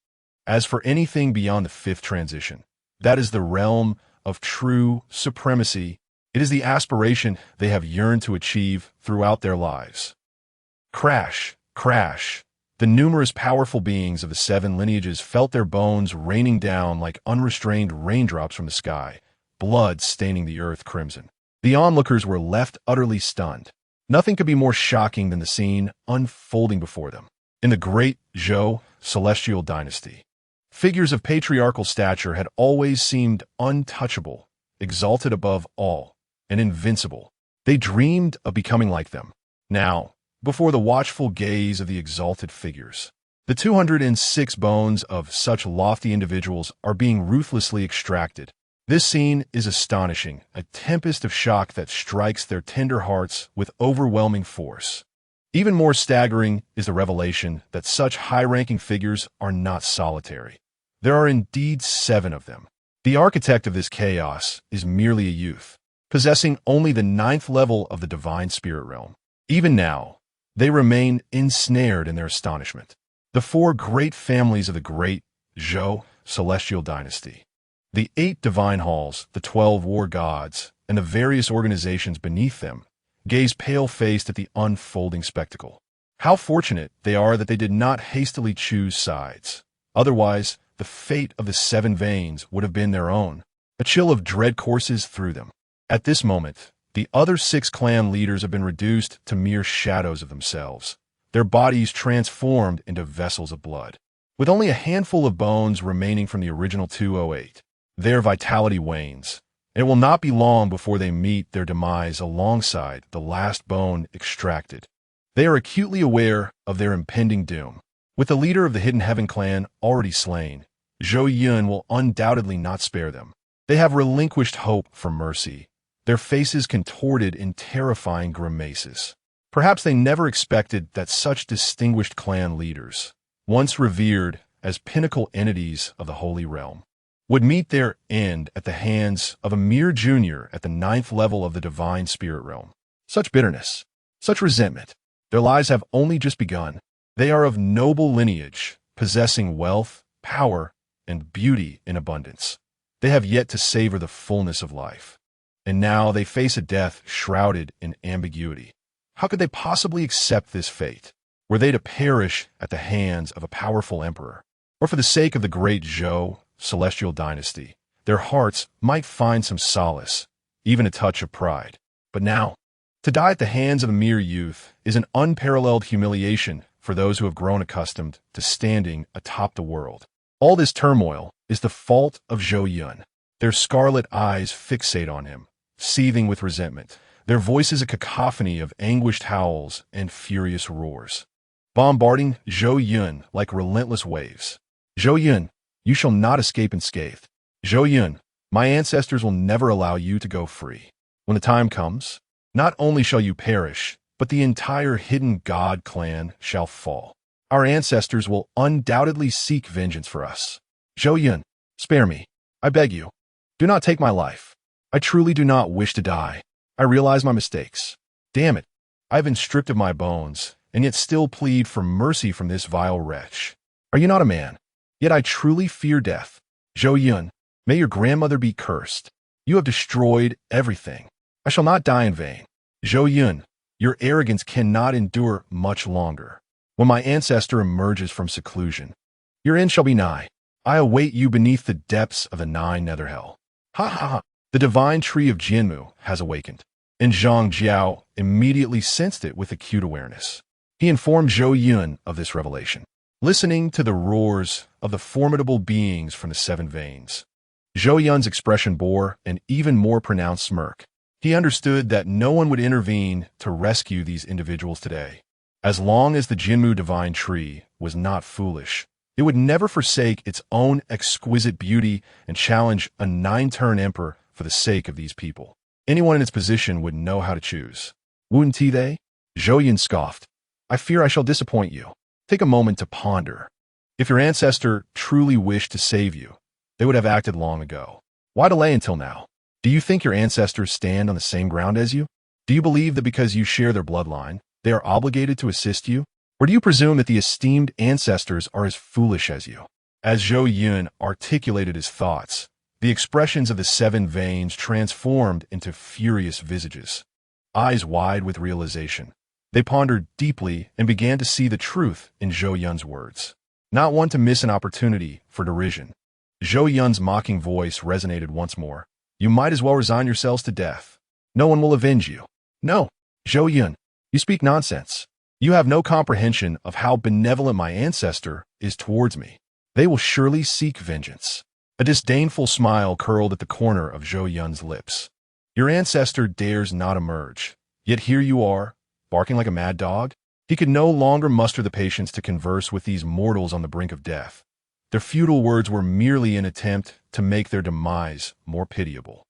As for anything beyond the 5th transition, that is the realm of true supremacy. It is the aspiration they have yearned to achieve throughout their lives. Crash, crash. The numerous powerful beings of the 7 lineages felt their bones raining down like unrestrained raindrops from the sky, blood staining the earth crimson. The onlookers were left utterly stunned. Nothing could be more shocking than the scene unfolding before them. In the Great Zhou Celestial Dynasty, figures of patriarchal stature had always seemed untouchable, exalted above all, and invincible. They dreamed of becoming like them. Now, before the watchful gaze of the exalted figures, the 206 bones of such lofty individuals are being ruthlessly extracted. This scene is astonishing, a tempest of shock that strikes their tender hearts with overwhelming force. Even more staggering is the revelation that such high-ranking figures are not solitary. There are indeed 7 of them. The architect of this chaos is merely a youth, possessing only the 9th level of the divine spirit realm. Even now, they remain ensnared in their astonishment. The 4 great families of the Great Zhou Celestial Dynasty, the 8 divine halls, the 12 war gods, and the various organizations beneath them, gaze pale-faced at the unfolding spectacle. How fortunate they are that they did not hastily choose sides. Otherwise, the fate of the 7 veins would have been their own. A chill of dread courses through them. At this moment, the other 6 clan leaders have been reduced to mere shadows of themselves, their bodies transformed into vessels of blood. With only a handful of bones remaining from the original 208, their vitality wanes. It will not be long before they meet their demise alongside the last bone extracted. They are acutely aware of their impending doom. With the leader of the Hidden Heaven clan already slain, Zhou Yun will undoubtedly not spare them. They have relinquished hope for mercy, their faces contorted in terrifying grimaces. Perhaps they never expected that such distinguished clan leaders, once revered as pinnacle entities of the Holy Realm, would meet their end at the hands of a mere junior at the 9th level of the divine spirit realm. Such bitterness, such resentment. Their lives have only just begun. They are of noble lineage, possessing wealth, power, and beauty in abundance. They have yet to savor the fullness of life. And now they face a death shrouded in ambiguity. How could they possibly accept this fate? Were they to perish at the hands of a powerful emperor, or for the sake of the Great Zhou Celestial Dynasty, their hearts might find some solace, even a touch of pride. But now, to die at the hands of a mere youth is an unparalleled humiliation for those who have grown accustomed to standing atop the world. All this turmoil is the fault of Zhou Yun. Their scarlet eyes fixate on him, seething with resentment, their voices a cacophony of anguished howls and furious roars, bombarding Zhou Yun like relentless waves. Zhou Yun, you shall not escape unscathed. Zhou Yun, my ancestors will never allow you to go free. When the time comes, not only shall you perish, but the entire hidden god clan shall fall. Our ancestors will undoubtedly seek vengeance for us. Zhou Yun, spare me. I beg you. Do not take my life. I truly do not wish to die. I realize my mistakes. Damn it. I have been stripped of my bones, and yet still plead for mercy from this vile wretch. Are you not a man? Yet I truly fear death. Zhou Yun, may your grandmother be cursed. You have destroyed everything. I shall not die in vain. Zhou Yun, your arrogance cannot endure much longer. When my ancestor emerges from seclusion, your end shall be nigh. I await you beneath the depths of the nine nether hell. Ha ha ha! The divine tree of Jianmu has awakened, and Zhang Jiao immediately sensed it with acute awareness. He informed Zhou Yun of this revelation. Listening to the roars of the formidable beings from the seven veins, Zhou Yun's expression bore an even more pronounced smirk. He understood that no one would intervene to rescue these individuals today. As long as the Jinmu divine tree was not foolish, it would never forsake its own exquisite beauty and challenge a nine-turn emperor for the sake of these people. Anyone in its position would know how to choose. Wouldn't they? Zhou Yun scoffed. I fear I shall disappoint you. Take a moment to ponder. If your ancestor truly wished to save you, they would have acted long ago. Why delay until now? Do you think your ancestors stand on the same ground as you? Do you believe that because you share their bloodline, they are obligated to assist you? Or do you presume that the esteemed ancestors are as foolish as you? As Zhou Yun articulated his thoughts, the expressions of the seven veins transformed into furious visages. Eyes wide with realization, they pondered deeply and began to see the truth in Zhou Yun's words. Not one to miss an opportunity for derision. Zhou Yun's mocking voice resonated once more. You might as well resign yourselves to death. No one will avenge you. No, Zhou Yun, you speak nonsense. You have no comprehension of how benevolent my ancestor is towards me. They will surely seek vengeance. A disdainful smile curled at the corner of Zhou Yun's lips. Your ancestor dares not emerge, yet here you are, barking like a mad dog. He could no longer muster the patience to converse with these mortals on the brink of death. Their futile words were merely an attempt to make their demise more pitiable.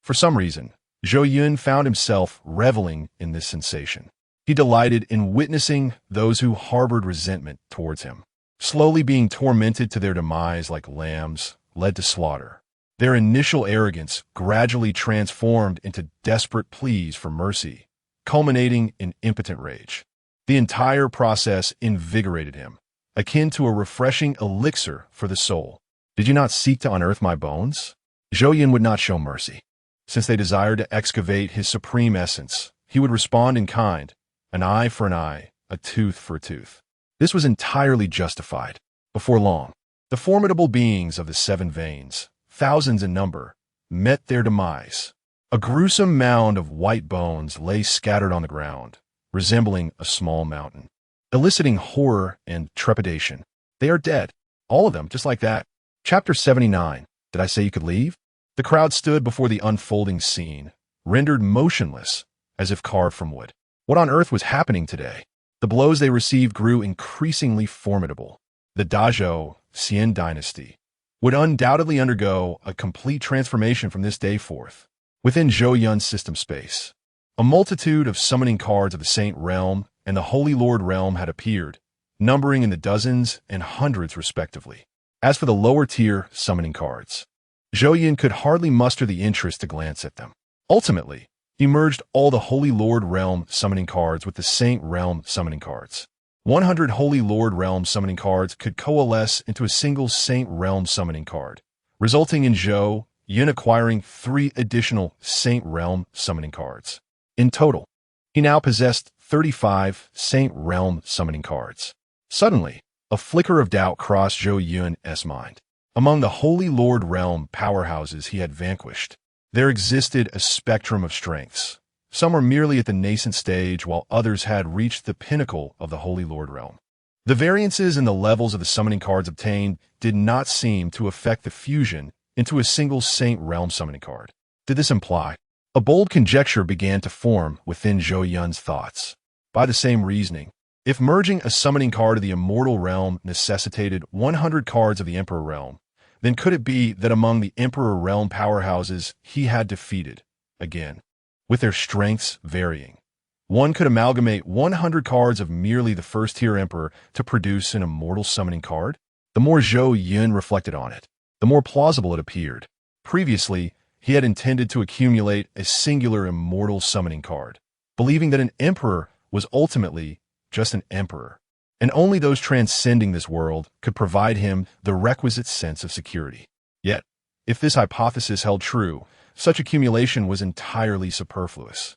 For some reason, Zhou Yun found himself reveling in this sensation. He delighted in witnessing those who harbored resentment towards him, slowly being tormented to their demise like lambs led to slaughter. Their initial arrogance gradually transformed into desperate pleas for mercy, culminating in impotent rage. The entire process invigorated him, akin to a refreshing elixir for the soul. Did you not seek to unearth my bones? Zhou Yun would not show mercy. Since they desired to excavate his supreme essence, he would respond in kind, an eye for an eye, a tooth for a tooth. This was entirely justified. Before long, the formidable beings of the seven veins, thousands in number, met their demise. A gruesome mound of white bones lay scattered on the ground, resembling a small mountain, eliciting horror and trepidation. They are dead. All of them, just like that. Chapter 79. Did I say you could leave? The crowd stood before the unfolding scene, rendered motionless, as if carved from wood. What on earth was happening today? The blows they received grew increasingly formidable. The Dazhou Xian dynasty would undoubtedly undergo a complete transformation from this day forth. Within Zhou Yun's system space, a multitude of summoning cards of the Saint Realm and the Holy Lord Realm had appeared, numbering in the dozens and hundreds respectively. As for the lower-tier summoning cards, Zhou Yun could hardly muster the interest to glance at them. Ultimately, he merged all the Holy Lord Realm summoning cards with the Saint Realm summoning cards. 100 Holy Lord Realm summoning cards could coalesce into a single Saint Realm summoning card, resulting in Zhou Yun acquiring 3 additional Saint Realm summoning cards. In total, he now possessed 35 Saint Realm summoning cards. Suddenly, a flicker of doubt crossed Zhou Yun's mind. Among the Holy Lord Realm powerhouses he had vanquished, there existed a spectrum of strengths. Some were merely at the nascent stage, while others had reached the pinnacle of the Holy Lord Realm. The variances in the levels of the summoning cards obtained did not seem to affect the fusion into a single Saint Realm summoning card. Did this imply A bold conjecture began to form within Zhou Yun's thoughts. By the same reasoning, if merging a summoning card of the Immortal Realm necessitated 100 cards of the Emperor Realm, then could it be that among the Emperor Realm powerhouses he had defeated, again, with their strengths varying, one could amalgamate 100 cards of merely the first-tier Emperor to produce an Immortal summoning card? The more Zhou Yun reflected on it, the more plausible it appeared. Previously, he had intended to accumulate a singular Immortal summoning card, believing that an Emperor was ultimately just an Emperor, and only those transcending this world could provide him the requisite sense of security. Yet, if this hypothesis held true, such accumulation was entirely superfluous.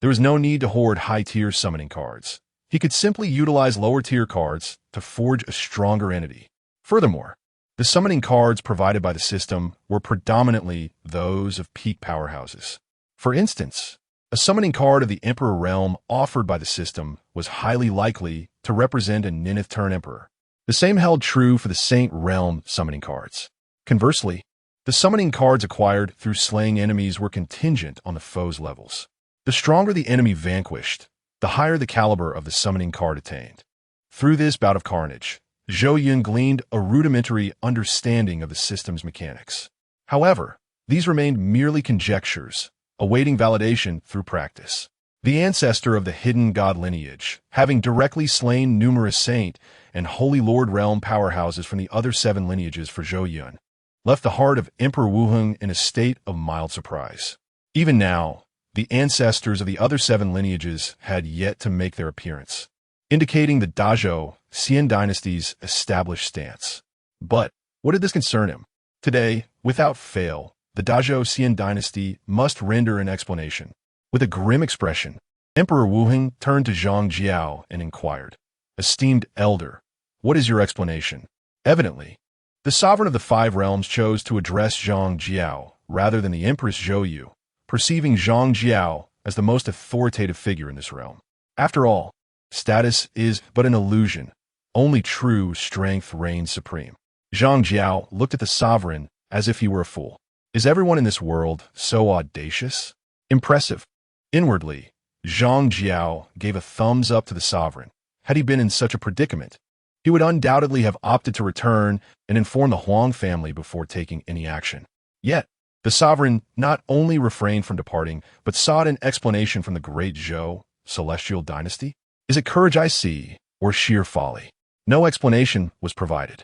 There was no need to hoard high-tier summoning cards. He could simply utilize lower-tier cards to forge a stronger entity. Furthermore, the summoning cards provided by the system were predominantly those of peak powerhouses. For instance, a summoning card of the Emperor Realm offered by the system was highly likely to represent a Ninth-turn Emperor. The same held true for the Saint Realm summoning cards. Conversely, the summoning cards acquired through slaying enemies were contingent on the foe's levels. The stronger the enemy vanquished, the higher the caliber of the summoning card attained. Through this bout of carnage, Zhou Yun gleaned a rudimentary understanding of the system's mechanics. However, these remained merely conjectures, awaiting validation through practice. The ancestor of the hidden god lineage, having directly slain numerous Saint and Holy Lord realm powerhouses from the other 7 lineages for Zhou Yun, left the heart of Emperor Wuheng in a state of mild surprise. Even now, the ancestors of the other 7 lineages had yet to make their appearance, indicating the Dazhou Xian dynasty's established stance. But what did this concern him? Today, without fail, the Dazhou Xian dynasty must render an explanation. With a grim expression, Emperor Wuheng turned to Zhang Jiao and inquired, "Esteemed elder, what is your explanation?" Evidently, the sovereign of the 5 realms chose to address Zhang Jiao rather than the Empress Zhou Yu, perceiving Zhang Jiao as the most authoritative figure in this realm. After all, status is but an illusion. Only true strength reigns supreme. Zhang Jiao looked at the sovereign as if he were a fool. Is everyone in this world so audacious? Impressive. Inwardly, Zhang Jiao gave a thumbs up to the sovereign. Had he been in such a predicament, he would undoubtedly have opted to return and inform the Huang family before taking any action. Yet, the sovereign not only refrained from departing, but sought an explanation from the great Zhou celestial dynasty. Is it courage I see, or sheer folly? No explanation was provided.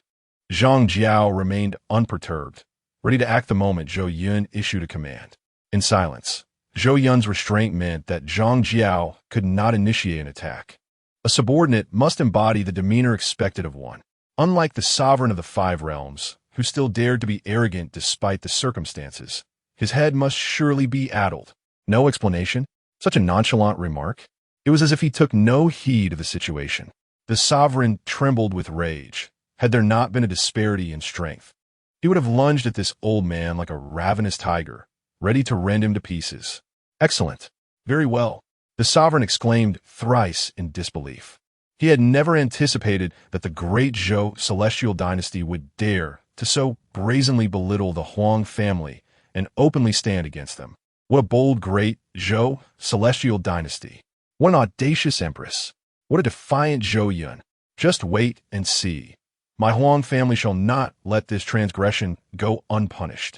Zhang Jiao remained unperturbed, ready to act the moment Zhou Yun issued a command. In silence, Zhou Yun's restraint meant that Zhang Jiao could not initiate an attack. A subordinate must embody the demeanor expected of one. Unlike the sovereign of the 5 realms, who still dared to be arrogant despite the circumstances, his head must surely be addled. No explanation? Such a nonchalant remark? It was as if he took no heed of the situation. The sovereign trembled with rage. Had there not been a disparity in strength, he would have lunged at this old man like a ravenous tiger, ready to rend him to pieces. Excellent. Very well. The sovereign exclaimed thrice in disbelief. He had never anticipated that the great Zhou celestial dynasty would dare to so brazenly belittle the Huang family and openly stand against them. What a bold great Zhou celestial dynasty. What an audacious empress. What a defiant Zhou Yun. Just wait and see. My Huang family shall not let this transgression go unpunished.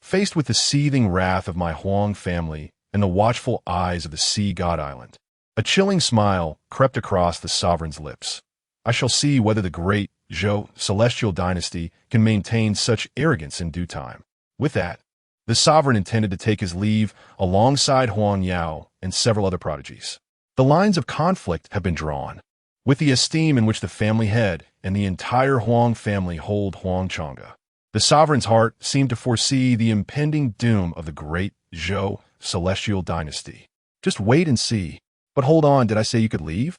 Faced with the seething wrath of my Huang family and the watchful eyes of the sea god island, a chilling smile crept across the sovereign's lips. I shall see whether the great Zhou celestial dynasty can maintain such arrogance in due time. With that, the sovereign intended to take his leave alongside Huang Yao and several other prodigies. The lines of conflict have been drawn. With the esteem in which the family head and the entire Huang family hold Huang Chang'e, the sovereign's heart seemed to foresee the impending doom of the great Zhou celestial dynasty. Just wait and see. But hold on, did I say you could leave?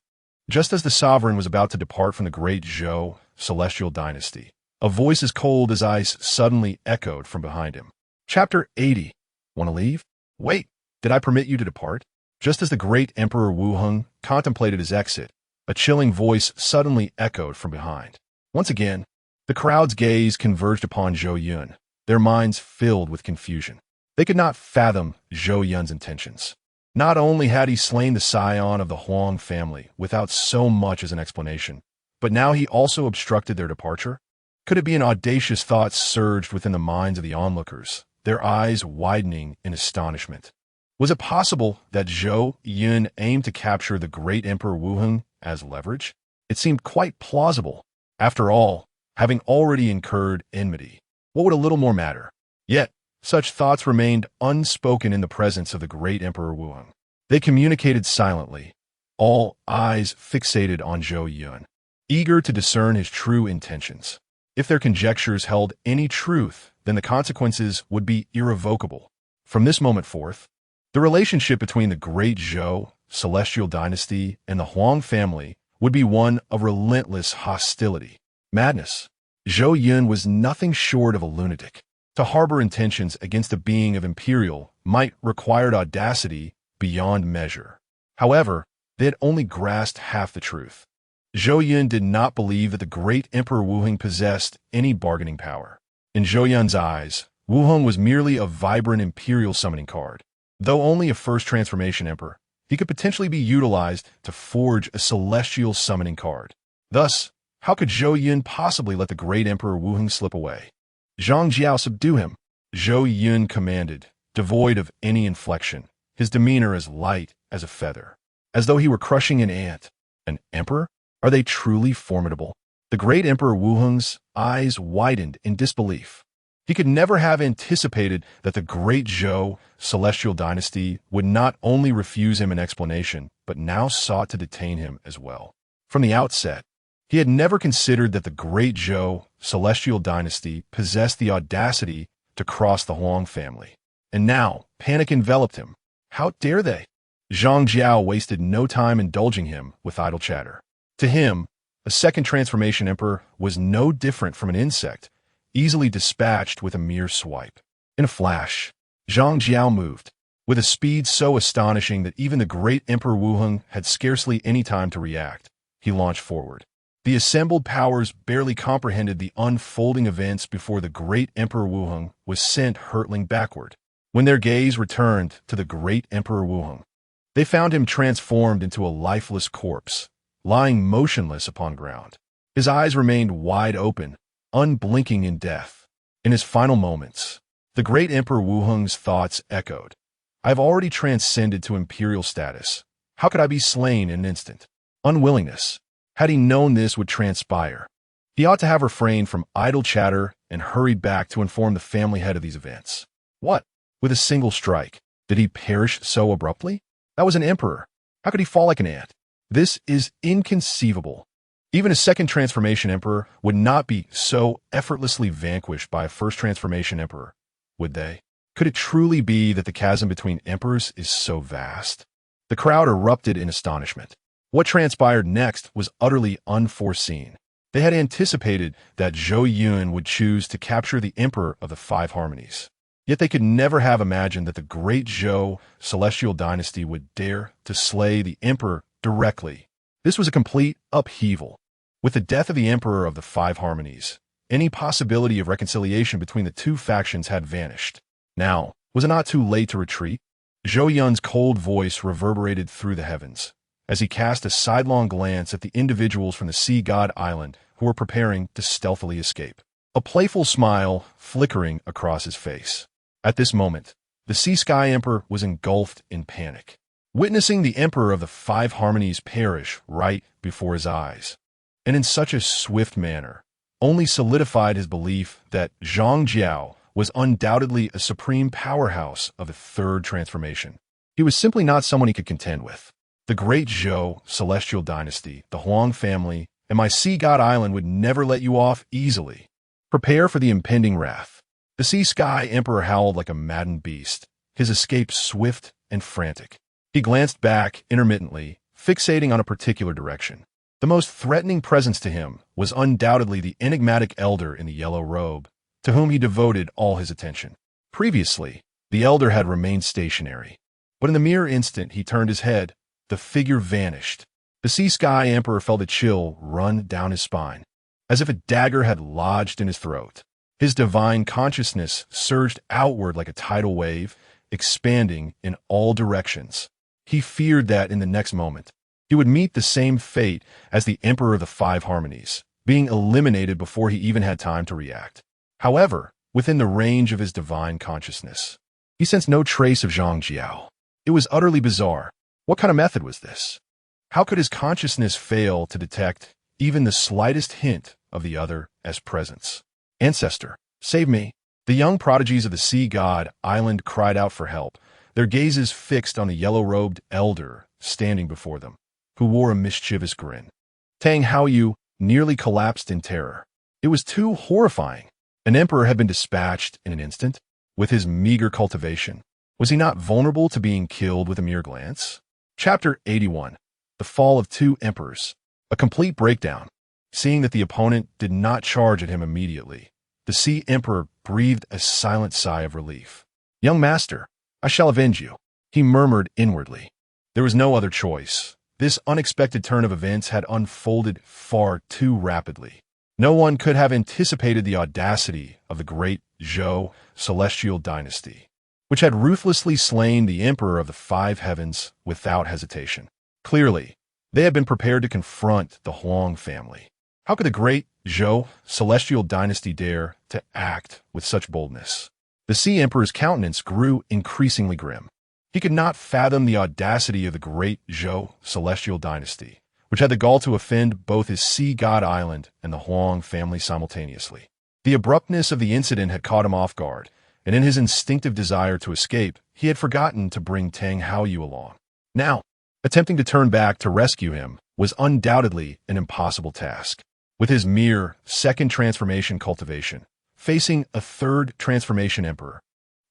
Just as the sovereign was about to depart from the great Zhou celestial dynasty, a voice as cold as ice suddenly echoed from behind him. Chapter 80. Want to leave? Wait, did I permit you to depart? Just as the great Emperor Wuheng contemplated his exit, a chilling voice suddenly echoed from behind. Once again, the crowd's gaze converged upon Zhou Yun, their minds filled with confusion. They could not fathom Zhou Yun's intentions. Not only had he slain the scion of the Huang family without so much as an explanation, but now he also obstructed their departure? Could it be an audacious thought surged within the minds of the onlookers, their eyes widening in astonishment? Was it possible that Zhou Yun aimed to capture the great Emperor Wuheng as leverage? It seemed quite plausible. After all, having already incurred enmity, what would a little more matter? Yet, such thoughts remained unspoken in the presence of the great Emperor Wuheng. They communicated silently, all eyes fixated on Zhou Yun, eager to discern his true intentions. If their conjectures held any truth, then the consequences would be irrevocable. From this moment forth, the relationship between the great Zhou, Celestial Dynasty, and the Huang family would be one of relentless hostility. Madness. Zhou Yun was nothing short of a lunatic. To harbor intentions against a being of imperial might required audacity beyond measure. However, they had only grasped half the truth. Zhou Yun did not believe that the great Emperor Wuheng possessed any bargaining power. In Zhou Yun's eyes, Wuheng was merely a vibrant imperial summoning card. Though only a first transformation emperor, he could potentially be utilized to forge a celestial summoning card. Thus, how could Zhou Yun possibly let the great Emperor Wuheng slip away? Zhang Jiao, subdue him, Zhou Yun commanded, devoid of any inflection, his demeanor as light as a feather, as though he were crushing an ant. An emperor? Are they truly formidable? The great Emperor Wuheng's eyes widened in disbelief. He could never have anticipated that the great Zhou, Celestial Dynasty, would not only refuse him an explanation, but now sought to detain him as well. From the outset, he had never considered that the great Zhou, Celestial Dynasty, possessed the audacity to cross the Huang family. And now, panic enveloped him. How dare they? Zhang Jiao wasted no time indulging him with idle chatter. To him, a second transformation emperor was no different from an insect, easily dispatched with a mere swipe. In a flash, Zhang Jiao moved, with a speed so astonishing that even the great Emperor Wuheng had scarcely any time to react. He launched forward. The assembled powers barely comprehended the unfolding events before the great Emperor Wuheng was sent hurtling backward. When their gaze returned to the great Emperor Wuheng, they found him transformed into a lifeless corpse, lying motionless upon ground. His eyes remained wide open, unblinking in death. In his final moments, the great Emperor Wuheng's thoughts echoed. I have already transcended to imperial status. How could I be slain in an instant? Unwillingness. Had he known this would transpire, he ought to have refrained from idle chatter and hurried back to inform the family head of these events. What? With a single strike, did he perish so abruptly? That was an emperor. How could he fall like an ant? This is inconceivable. Even a second transformation emperor would not be so effortlessly vanquished by a first transformation emperor, would they? Could it truly be that the chasm between emperors is so vast? The crowd erupted in astonishment. What transpired next was utterly unforeseen. They had anticipated that Zhou Yun would choose to capture the Emperor of the Five Harmonies. Yet they could never have imagined that the great Zhou Celestial Dynasty would dare to slay the Emperor directly. This was a complete upheaval. With the death of the Emperor of the Five Harmonies, any possibility of reconciliation between the two factions had vanished. Now, was it not too late to retreat? Zhou Yun's cold voice reverberated through the heavens, as he cast a sidelong glance at the individuals from the Sea God Island who were preparing to stealthily escape. A playful smile flickering across his face. At this moment, the Sea Sky Emperor was engulfed in panic, witnessing the Emperor of the Five Harmonies perish right before his eyes, and in such a swift manner, only solidified his belief that Zhang Jiao was undoubtedly a supreme powerhouse of the third transformation. He was simply not someone he could contend with. The great Zhou Celestial Dynasty, the Huang family, and my Sea God Island would never let you off easily. Prepare for the impending wrath. The Sea Sky Emperor howled like a maddened beast, his escape swift and frantic. He glanced back intermittently, fixating on a particular direction. The most threatening presence to him was undoubtedly the enigmatic elder in the yellow robe, to whom he devoted all his attention. Previously, the elder had remained stationary, but in the mere instant he turned his head, the figure vanished. The Sea Sky Emperor felt a chill run down his spine, as if a dagger had lodged in his throat. His divine consciousness surged outward like a tidal wave, expanding in all directions. He feared that in the next moment, he would meet the same fate as the Emperor of the Five Harmonies, being eliminated before he even had time to react. However, within the range of his divine consciousness, he sensed no trace of Zhang Jiao. It was utterly bizarre. What kind of method was this? How could his consciousness fail to detect even the slightest hint of the other as presence? Ancestor, save me. The young prodigies of the sea god island cried out for help, their gazes fixed on the yellow-robed elder standing before them, who wore a mischievous grin. Tang Haoyu nearly collapsed in terror. It was too horrifying. An emperor had been dispatched in an instant. With his meager cultivation, was he not vulnerable to being killed with a mere glance? Chapter 81. The Fall of Two Emperors. A complete breakdown. Seeing that the opponent did not charge at him immediately, the Sea Emperor breathed a silent sigh of relief. "Young master, I shall avenge you," he murmured inwardly. There was no other choice. This unexpected turn of events had unfolded far too rapidly. No one could have anticipated the audacity of the great Zhou celestial dynasty, which had ruthlessly slain the Emperor of the Five Heavens without hesitation. Clearly, they had been prepared to confront the Huang family. How could the great Zhou celestial dynasty dare to act with such boldness? The Sea Emperor's countenance grew increasingly grim. He could not fathom the audacity of the great Zhou celestial dynasty, which had the gall to offend both his sea god island and the Huang family simultaneously. The abruptness of the incident had caught him off guard, and in his instinctive desire to escape, he had forgotten to bring Tang Haoyu along. Now, attempting to turn back to rescue him was undoubtedly an impossible task. With his mere second transformation cultivation, facing a third transformation emperor,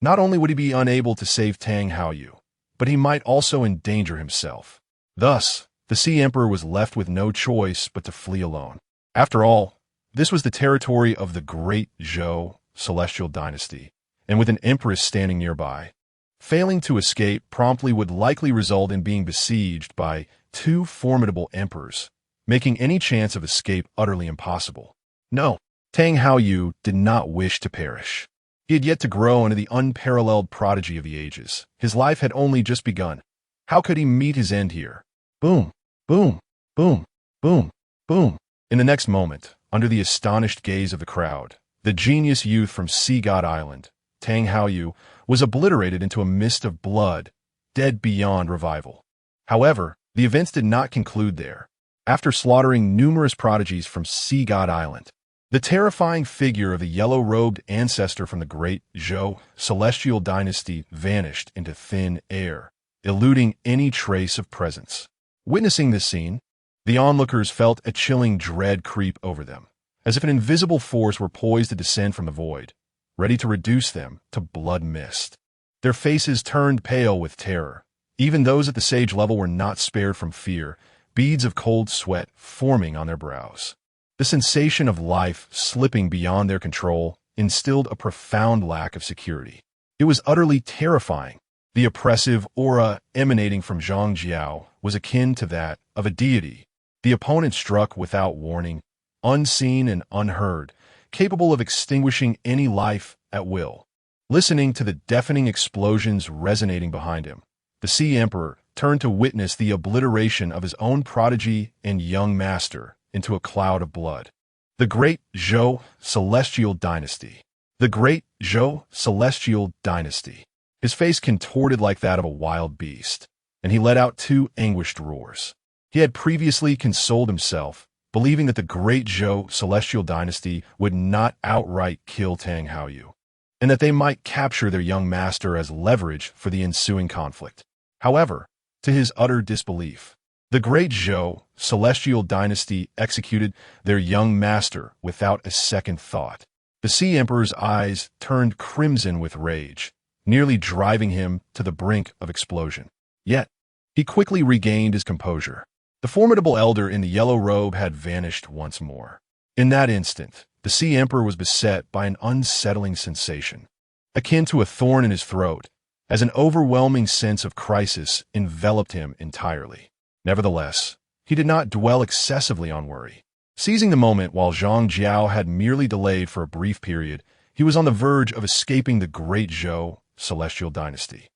not only would he be unable to save Tang Haoyu, but he might also endanger himself. Thus, the Sea Emperor was left with no choice but to flee alone. After all, this was the territory of the great Zhou celestial dynasty, and with an empress standing nearby, failing to escape promptly would likely result in being besieged by two formidable emperors, making any chance of escape utterly impossible. No, Tang Haoyu did not wish to perish. He had yet to grow into the unparalleled prodigy of the ages. His life had only just begun. How could he meet his end here? Boom, boom, boom, boom, boom. In the next moment, under the astonished gaze of the crowd, the genius youth from Sea God Island, Tang Haoyu, was obliterated into a mist of blood, dead beyond revival. However, the events did not conclude there. After slaughtering numerous prodigies from Sea God Island, the terrifying figure of the yellow-robed ancestor from the great Zhou celestial dynasty vanished into thin air, eluding any trace of presence. Witnessing this scene, the onlookers felt a chilling dread creep over them, as if an invisible force were poised to descend from the void, ready to reduce them to blood mist. Their faces turned pale with terror. Even those at the sage level were not spared from fear, beads of cold sweat forming on their brows. The sensation of life slipping beyond their control instilled a profound lack of security. It was utterly terrifying. The oppressive aura emanating from Zhang Jiao was akin to that of a deity. The opponent struck without warning, unseen and unheard, capable of extinguishing any life at will. Listening to the deafening explosions resonating behind him, the Sea Emperor turned to witness the obliteration of his own prodigy and young master into a cloud of blood. The great Zhou celestial dynasty. The great Zhou celestial dynasty. His face contorted like that of a wild beast, and he let out two anguished roars. He had previously consoled himself, believing that the great Zhou celestial dynasty would not outright kill Tang Haoyu, and that they might capture their young master as leverage for the ensuing conflict. However, to his utter disbelief, the great Zhou celestial dynasty executed their young master without a second thought. The Sea Emperor's eyes turned crimson with rage, nearly driving him to the brink of explosion. Yet, he quickly regained his composure. The formidable elder in the yellow robe had vanished once more. In that instant, the Sea Emperor was beset by an unsettling sensation, akin to a thorn in his throat, as an overwhelming sense of crisis enveloped him entirely. Nevertheless, he did not dwell excessively on worry. Seizing the moment while Zhang Jiao had merely delayed for a brief period, he was on the verge of escaping the Great Zhou Celestial Dynasty.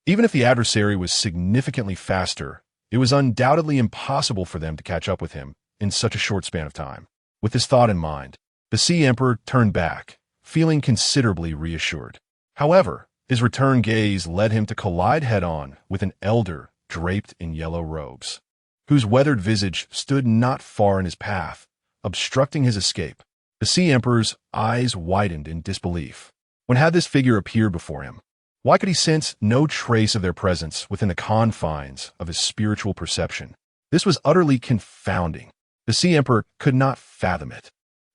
Even if the adversary was significantly faster, it was undoubtedly impossible for them to catch up with him in such a short span of time. With this thought in mind, the Sea Emperor turned back, feeling considerably reassured. However, his return gaze led him to collide head-on with an elder draped in yellow robes, whose weathered visage stood not far in his path, obstructing his escape. The Sea Emperor's eyes widened in disbelief. When had this figure appeared before him? Why could he sense no trace of their presence within the confines of his spiritual perception? This was utterly confounding. The Sea Emperor could not fathom it.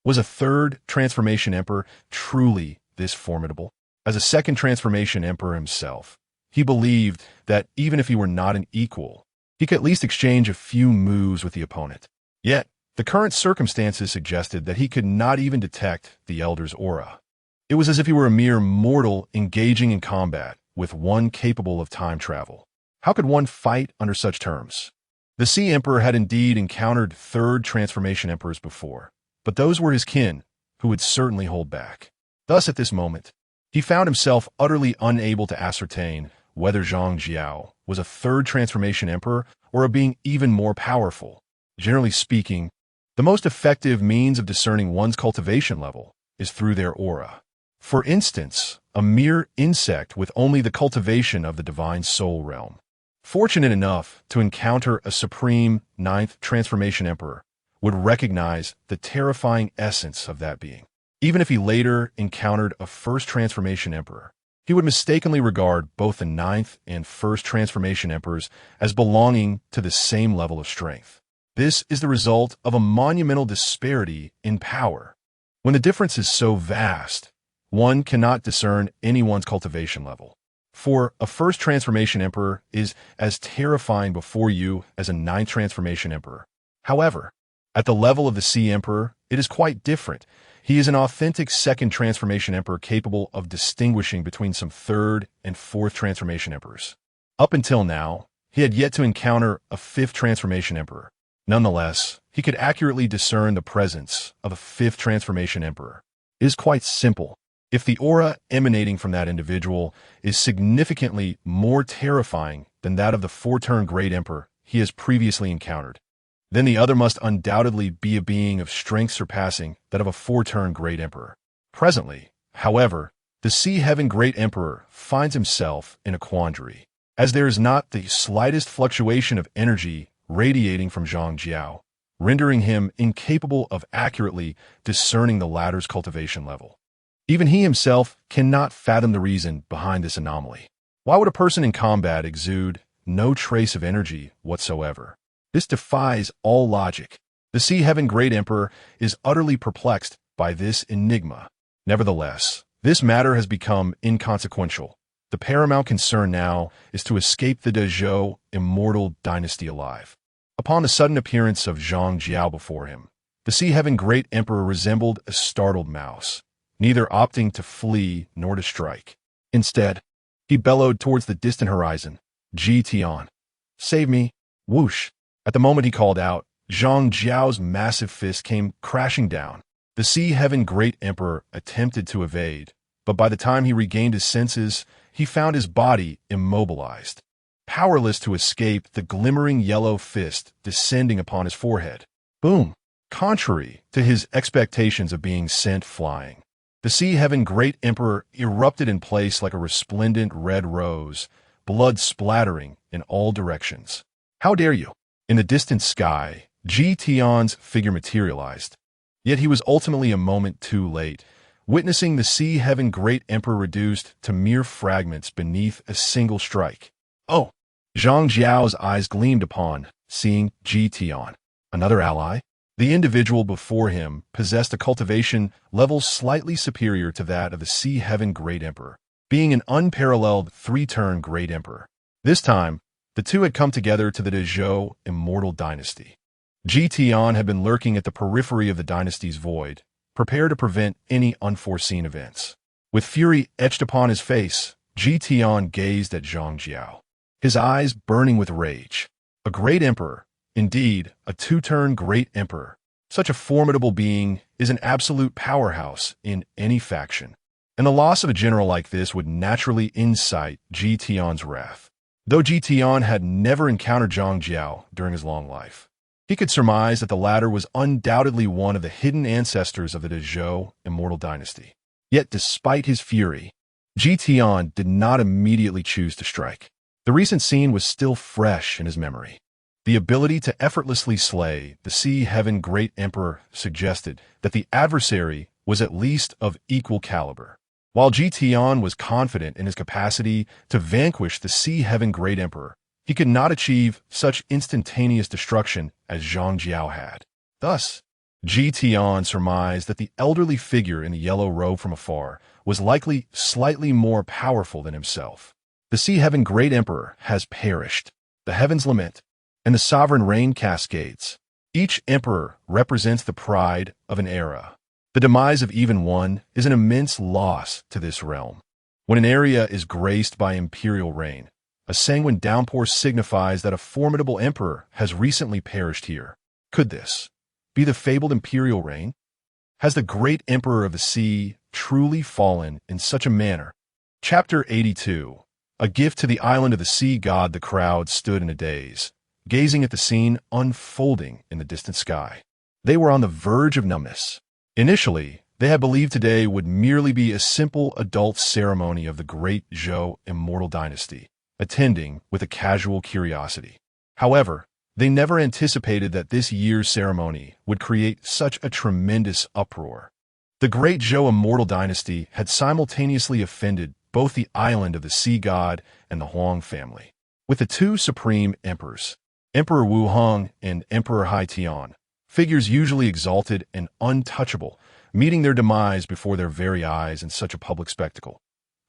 Was a third transformation emperor truly this formidable? As a second transformation emperor himself, he believed that even if he were not an equal, he could at least exchange a few moves with the opponent. Yet, the current circumstances suggested that he could not even detect the Elder's aura. It was as if he were a mere mortal engaging in combat with one capable of time travel. How could one fight under such terms? The Sea Emperor had indeed encountered third transformation emperors before, but those were his kin, who would certainly hold back. Thus, at this moment, he found himself utterly unable to ascertain whether Zhang Jiao was a third transformation emperor or a being even more powerful. Generally speaking, the most effective means of discerning one's cultivation level is through their aura. For instance, a mere insect with only the cultivation of the divine soul realm, fortunate enough to encounter a supreme ninth transformation emperor, would recognize the terrifying essence of that being. Even if he later encountered a first transformation emperor, he would mistakenly regard both the ninth and first transformation emperors as belonging to the same level of strength. This is the result of a monumental disparity in power. When the difference is so vast, one cannot discern anyone's cultivation level. For a first transformation emperor is as terrifying before you as a ninth transformation emperor. However, at the level of the Sea Emperor, it is quite different. He is an authentic second transformation emperor capable of distinguishing between some third and fourth transformation emperors. Up until now, he had yet to encounter a fifth transformation emperor. Nonetheless, he could accurately discern the presence of a fifth transformation emperor. It is quite simple. If the aura emanating from that individual is significantly more terrifying than that of the four-turn Great Emperor he has previously encountered, then the other must undoubtedly be a being of strength surpassing that of a four-turn Great Emperor. Presently, however, the Sea Heaven Great Emperor finds himself in a quandary, as there is not the slightest fluctuation of energy radiating from Zhang Jiao, rendering him incapable of accurately discerning the latter's cultivation level. Even he himself cannot fathom the reason behind this anomaly. Why would a person in combat exude no trace of energy whatsoever? This defies all logic. The Sea Heaven Great Emperor is utterly perplexed by this enigma. Nevertheless, this matter has become inconsequential. The paramount concern now is to escape the Dezhou Immortal Dynasty alive. Upon the sudden appearance of Zhang Jiao before him, the Sea Heaven Great Emperor resembled a startled mouse, neither opting to flee nor to strike. Instead, he bellowed towards the distant horizon, "Ji Tian, save me!" Whoosh! At the moment he called out, Zhang Jiao's massive fist came crashing down. The Sea Heaven Great Emperor attempted to evade, but by the time he regained his senses, he found his body immobilized, powerless to escape the glimmering yellow fist descending upon his forehead. Boom! Contrary to his expectations of being sent flying, the Sea Heaven Great Emperor erupted in place like a resplendent red rose, blood splattering in all directions. How dare you! In the distant sky, Ji Tian's figure materialized. Yet he was ultimately a moment too late, witnessing the Sea Heaven Great Emperor reduced to mere fragments beneath a single strike. Oh! Zhang Jiao's eyes gleamed upon seeing Ji Tian. Another ally? The individual before him possessed a cultivation level slightly superior to that of the Sea Heaven Great Emperor, being an unparalleled three-turn Great Emperor. This time, the two had come together to the Dezhou Immortal Dynasty. Ji Tian had been lurking at the periphery of the dynasty's void, prepared to prevent any unforeseen events. With fury etched upon his face, Ji Tian gazed at Zhang Jiao, his eyes burning with rage. A great emperor, indeed, a two-turn Great Emperor. Such a formidable being is an absolute powerhouse in any faction. and the loss of a general like this would naturally incite Ji Tian's wrath. Though Ji Tian had never encountered Zhang Jiao during his long life, he could surmise that the latter was undoubtedly one of the hidden ancestors of the Zhou Immortal Dynasty. Yet despite his fury, Ji Tian did not immediately choose to strike. The recent scene was still fresh in his memory. The ability to effortlessly slay the Sea Heaven Great Emperor suggested that the adversary was at least of equal caliber. While Ji Tian was confident in his capacity to vanquish the Sea Heaven Great Emperor, he could not achieve such instantaneous destruction as Zhang Jiao had. Thus, Ji Tian surmised that the elderly figure in the yellow robe from afar was likely slightly more powerful than himself. The Sea Heaven Great Emperor has perished. The heavens lament, and the sovereign rain cascades. Each emperor represents the pride of an era. The demise of even one is an immense loss to this realm. When an area is graced by imperial reign, a sanguine downpour signifies that a formidable emperor has recently perished here. Could this be the fabled imperial reign? Has the great emperor of the sea truly fallen in such a manner? Chapter 82. A gift to the island of the sea god. The crowd stood in a daze, gazing at the scene unfolding in the distant sky. They were on the verge of numbness. Initially, they had believed today would merely be a simple adult ceremony of the great Zhou Immortal Dynasty, attending with a casual curiosity. However, they never anticipated that this year's ceremony would create such a tremendous uproar. The great Zhou Immortal Dynasty had simultaneously offended both the island of the sea god and the Huang family. With the two supreme emperors, Emperor Wu Hong and Emperor Hai Tian, figures usually exalted and untouchable, meeting their demise before their very eyes in such a public spectacle.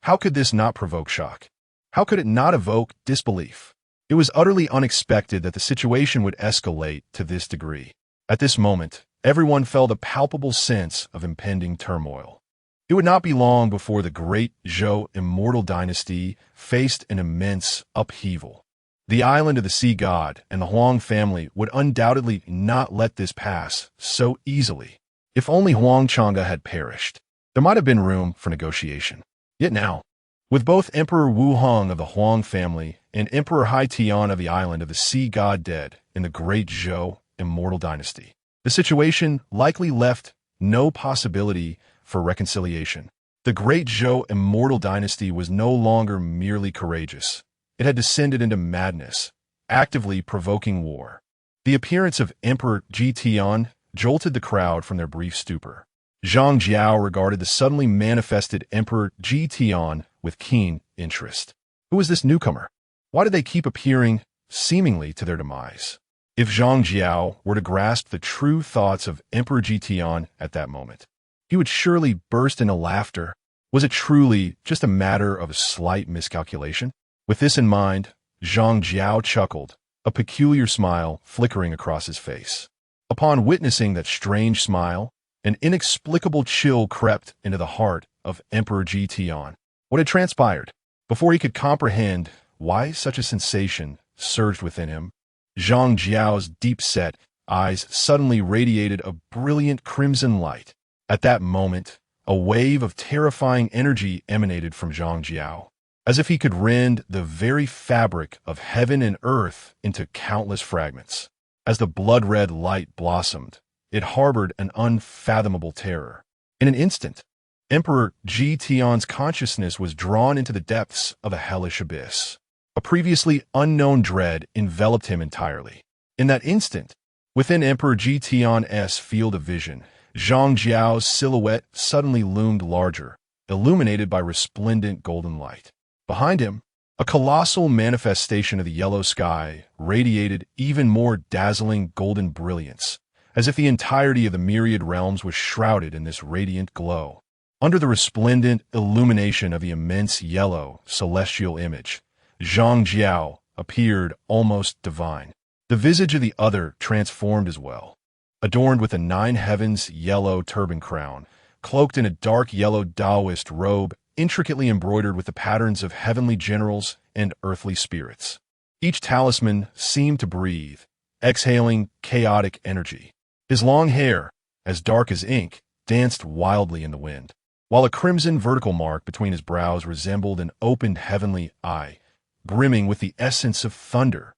How could this not provoke shock? How could it not evoke disbelief? It was utterly unexpected that the situation would escalate to this degree. At this moment, everyone felt a palpable sense of impending turmoil. It would not be long before the great Zhou Immortal Dynasty faced an immense upheaval. The island of the sea god and the Huang family would undoubtedly not let this pass so easily. If only Huang Chang'e had perished, there might have been room for negotiation. Yet now, with both Emperor Wu Hong of the Huang family and Emperor Hai Tian of the island of the sea god dead in the great Zhou Immortal Dynasty, the situation likely left no possibility for reconciliation. The great Zhou Immortal Dynasty was no longer merely courageous. It had descended into madness, actively provoking war. The appearance of Emperor Ji Tian jolted the crowd from their brief stupor. Zhang Jiao regarded the suddenly manifested Emperor Ji Tian with keen interest. Who was this newcomer? Why did they keep appearing, seemingly to their demise? If Zhang Jiao were to grasp the true thoughts of Emperor Ji Tian at that moment, he would surely burst into laughter. Was it truly just a matter of a slight miscalculation? With this in mind, Zhang Jiao chuckled, a peculiar smile flickering across his face. Upon witnessing that strange smile, an inexplicable chill crept into the heart of Emperor Ji Tian. What had transpired? Before he could comprehend why such a sensation surged within him, Zhang Jiao's deep-set eyes suddenly radiated a brilliant crimson light. At that moment, a wave of terrifying energy emanated from Zhang Jiao, as if he could rend the very fabric of heaven and earth into countless fragments. As the blood-red light blossomed, it harbored an unfathomable terror. In an instant, Emperor Ji Tian's consciousness was drawn into the depths of a hellish abyss. A previously unknown dread enveloped him entirely. In that instant, within Emperor Ji Tian's field of vision, Zhang Jiao's silhouette suddenly loomed larger, illuminated by resplendent golden light. Behind him, a colossal manifestation of the yellow sky radiated even more dazzling golden brilliance, as if the entirety of the myriad realms was shrouded in this radiant glow. Under the resplendent illumination of the immense yellow celestial image, Zhang Jiao appeared almost divine. The visage of the other transformed as well. Adorned with a nine heavens yellow turban crown, cloaked in a dark yellow Taoist robe, intricately embroidered with the patterns of heavenly generals and earthly spirits. Each talisman seemed to breathe, exhaling chaotic energy. His long hair, as dark as ink, danced wildly in the wind, while a crimson vertical mark between his brows resembled an opened heavenly eye, brimming with the essence of thunder,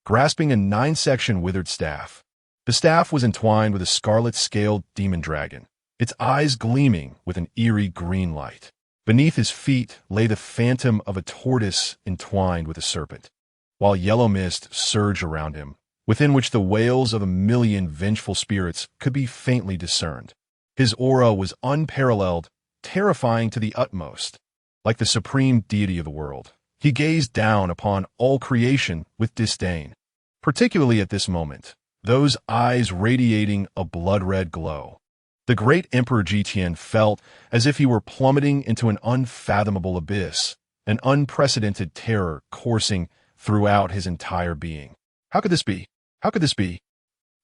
grasping a 9-section withered staff. The staff was entwined with a scarlet-scaled demon dragon, its eyes gleaming with an eerie green light. Beneath his feet lay the phantom of a tortoise entwined with a serpent, while yellow mist surged around him, within which the wails of a million vengeful spirits could be faintly discerned. His aura was unparalleled, terrifying to the utmost. Like the supreme deity of the world, he gazed down upon all creation with disdain, particularly at this moment, those eyes radiating a blood-red glow. The great Emperor Jitian felt as if he were plummeting into an unfathomable abyss, an unprecedented terror coursing throughout his entire being. How could this be? How could this be?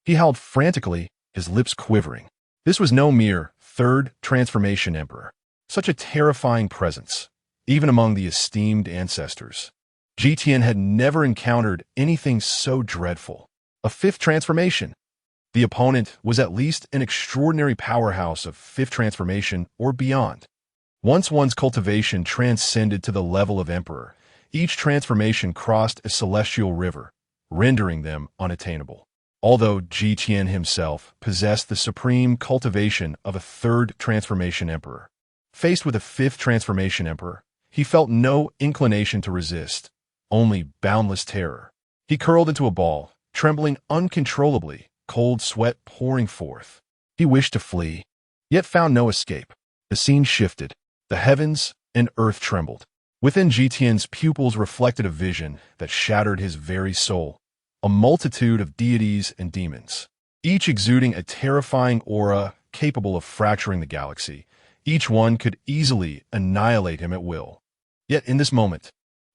He howled frantically, his lips quivering. This was no mere third transformation emperor. Such a terrifying presence, even among the esteemed ancestors. Jitian had never encountered anything so dreadful. A fifth transformation. The opponent was at least an extraordinary powerhouse of fifth transformation or beyond. Once one's cultivation transcended to the level of emperor, each transformation crossed a celestial river, rendering them unattainable. Although Jitian himself possessed the supreme cultivation of a third transformation emperor, faced with a fifth transformation emperor, he felt no inclination to resist, only boundless terror. He curled into a ball, trembling uncontrollably, cold sweat pouring forth. He wished to flee, yet found no escape. The scene shifted. The heavens and earth trembled. Within Jitian's pupils reflected a vision that shattered his very soul. A multitude of deities and demons, each exuding a terrifying aura capable of fracturing the galaxy. Each one could easily annihilate him at will. Yet in this moment,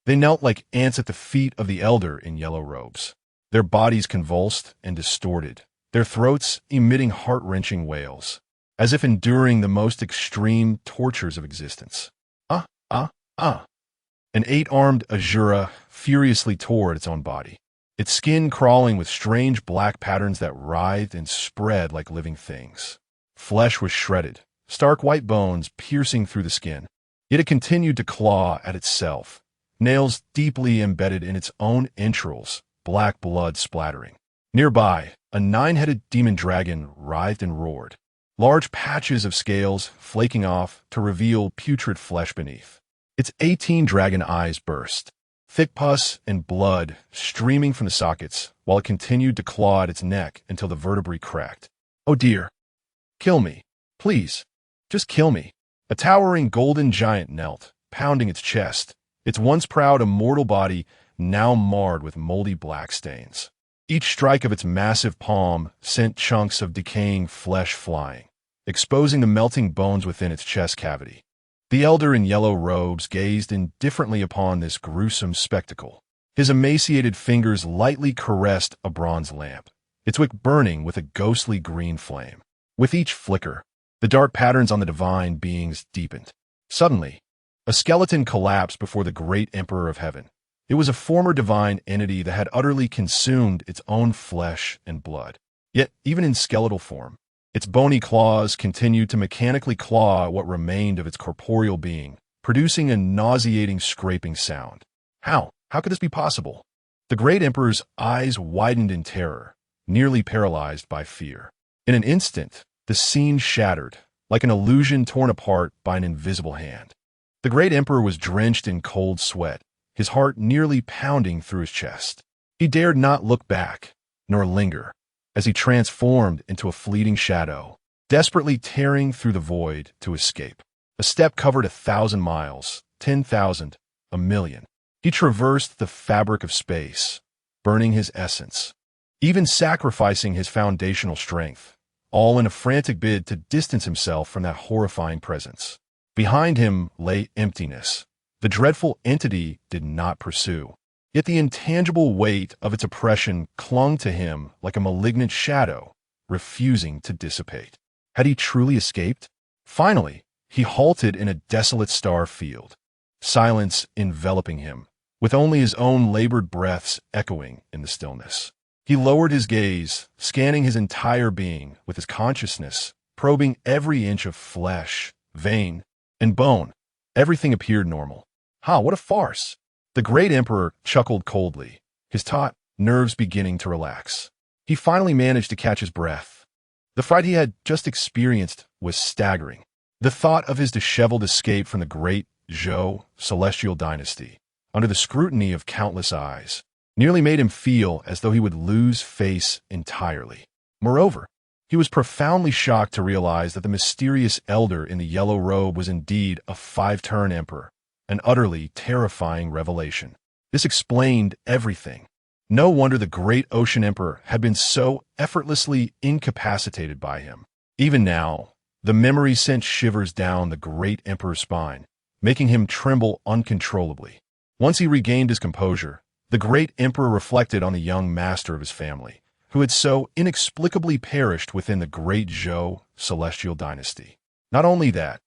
they knelt like ants at the feet of the elder in yellow robes, their bodies convulsed and distorted, their throats emitting heart-wrenching wails, as if enduring the most extreme tortures of existence. An 8-armed Azura furiously tore at its own body, its skin crawling with strange black patterns that writhed and spread like living things. Flesh was shredded, stark white bones piercing through the skin, yet it continued to claw at itself, nails deeply embedded in its own entrails, black blood splattering. Nearby, a 9-headed demon dragon writhed and roared, large patches of scales flaking off to reveal putrid flesh beneath. Its 18 dragon eyes burst, thick pus and blood streaming from the sockets, while it continued to claw at its neck until the vertebrae cracked. Oh dear. Kill me. Please. Just kill me. A towering golden giant knelt, pounding its chest, its once proud immortal body now marred with moldy black stains. Each strike of its massive palm sent chunks of decaying flesh flying, exposing the melting bones within its chest cavity. The elder in yellow robes gazed indifferently upon this gruesome spectacle. His emaciated fingers lightly caressed a bronze lamp, its wick burning with a ghostly green flame. With each flicker, the dark patterns on the divine beings deepened. Suddenly, a skeleton collapsed before the great Emperor of Heaven. It was a former divine entity that had utterly consumed its own flesh and blood. Yet, even in skeletal form, its bony claws continued to mechanically claw at what remained of its corporeal being, producing a nauseating scraping sound. How could this be possible? The great Emperor's eyes widened in terror, nearly paralyzed by fear. In an instant, the scene shattered, like an illusion torn apart by an invisible hand. The great Emperor was drenched in cold sweat, his heart nearly pounding through his chest. He dared not look back, nor linger, as he transformed into a fleeting shadow, desperately tearing through the void to escape. A step covered 1,000 miles, 10,000, a million. He traversed the fabric of space, burning his essence, even sacrificing his foundational strength, all in a frantic bid to distance himself from that horrifying presence. Behind him lay emptiness. The dreadful entity did not pursue. Yet the intangible weight of its oppression clung to him like a malignant shadow, refusing to dissipate. Had he truly escaped? Finally, he halted in a desolate star field, silence enveloping him, with only his own labored breaths echoing in the stillness. He lowered his gaze, scanning his entire being with his consciousness, probing every inch of flesh, vein, and bone. Everything appeared normal. Ha, what a farce! The great emperor chuckled coldly, his taut nerves beginning to relax. He finally managed to catch his breath. The fright he had just experienced was staggering. The thought of his disheveled escape from the great Zhou celestial dynasty, under the scrutiny of countless eyes, nearly made him feel as though he would lose face entirely. Moreover, he was profoundly shocked to realize that the mysterious elder in the yellow robe was indeed a five-turn emperor, an utterly terrifying revelation. This explained everything. No wonder the great ocean emperor had been so effortlessly incapacitated by him. Even now, the memory sent shivers down the great emperor's spine, making him tremble uncontrollably. Once he regained his composure, the great emperor reflected on the young master of his family, who had so inexplicably perished within the great Zhou celestial dynasty. Not only that,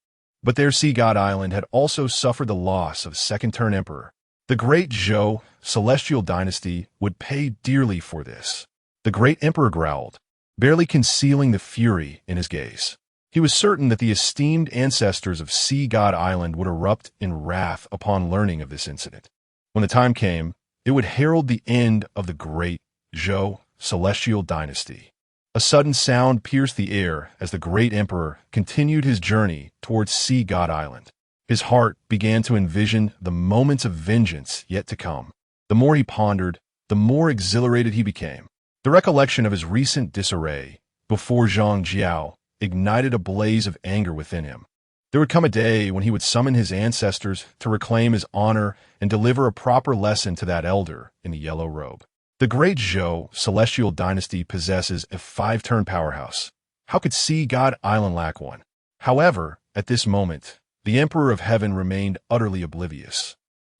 but their sea god island had also suffered the loss of a second-turn emperor. The great Zhou celestial dynasty would pay dearly for this. The great emperor growled, barely concealing the fury in his gaze. He was certain that the esteemed ancestors of Sea God Island would erupt in wrath upon learning of this incident. When the time came, it would herald the end of the great Zhou celestial dynasty. A sudden sound pierced the air as the great emperor continued his journey towards Sea God Island. His heart began to envision the moments of vengeance yet to come. The more he pondered, the more exhilarated he became. The recollection of his recent disarray before Zhang Jiao ignited a blaze of anger within him. There would come a day when he would summon his ancestors to reclaim his honor and deliver a proper lesson to that elder in the yellow robe. The great Zhou celestial dynasty possesses a five-turn powerhouse. How could Sea God Island lack one? However, at this moment, the Emperor of Heaven remained utterly oblivious.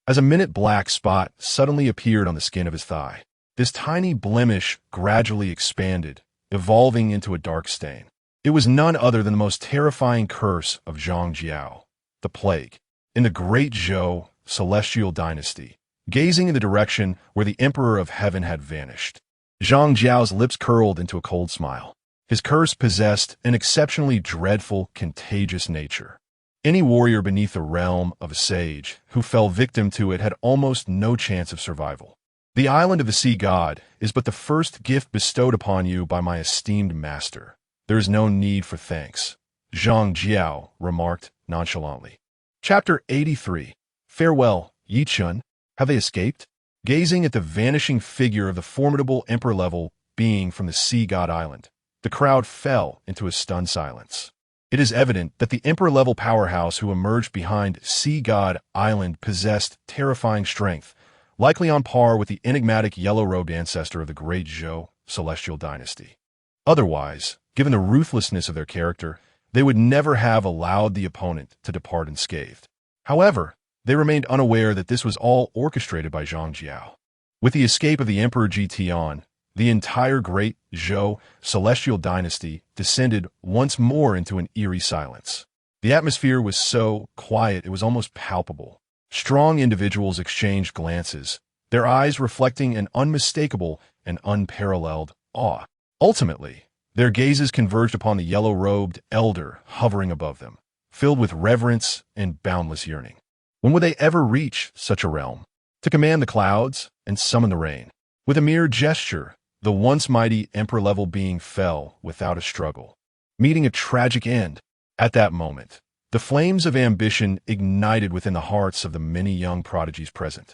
As a minute black spot suddenly appeared on the skin of his thigh, this tiny blemish gradually expanded, evolving into a dark stain. It was none other than the most terrifying curse of Zhang Jiao, the plague. In the great Zhou celestial dynasty, gazing in the direction where the Emperor of Heaven had vanished, Zhang Jiao's lips curled into a cold smile. His curse possessed an exceptionally dreadful, contagious nature. Any warrior beneath the realm of a sage who fell victim to it had almost no chance of survival. The island of the sea god is but the first gift bestowed upon you by my esteemed master. There is no need for thanks, Zhang Jiao remarked nonchalantly. Chapter 83. Farewell, Yi Chun. Have they escaped? Gazing at the vanishing figure of the formidable emperor-level being from the sea god island, the crowd fell into a stunned silence. It is evident that the emperor-level powerhouse who emerged behind Sea God Island possessed terrifying strength, likely on par with the enigmatic yellow-robed ancestor of the great Zhou celestial dynasty. Otherwise, given the ruthlessness of their character, they would never have allowed the opponent to depart unscathed. However, they remained unaware that this was all orchestrated by Zhang Jiao. With the escape of the Emperor Ji Tian, the entire great Zhou celestial dynasty descended once more into an eerie silence. The atmosphere was so quiet it was almost palpable. Strong individuals exchanged glances, their eyes reflecting an unmistakable and unparalleled awe. Ultimately, their gazes converged upon the yellow-robed elder hovering above them, filled with reverence and boundless yearning. When would they ever reach such a realm? To command the clouds and summon the rain. With a mere gesture, the once mighty emperor-level being fell without a struggle, meeting a tragic end. At that moment, the flames of ambition ignited within the hearts of the many young prodigies present.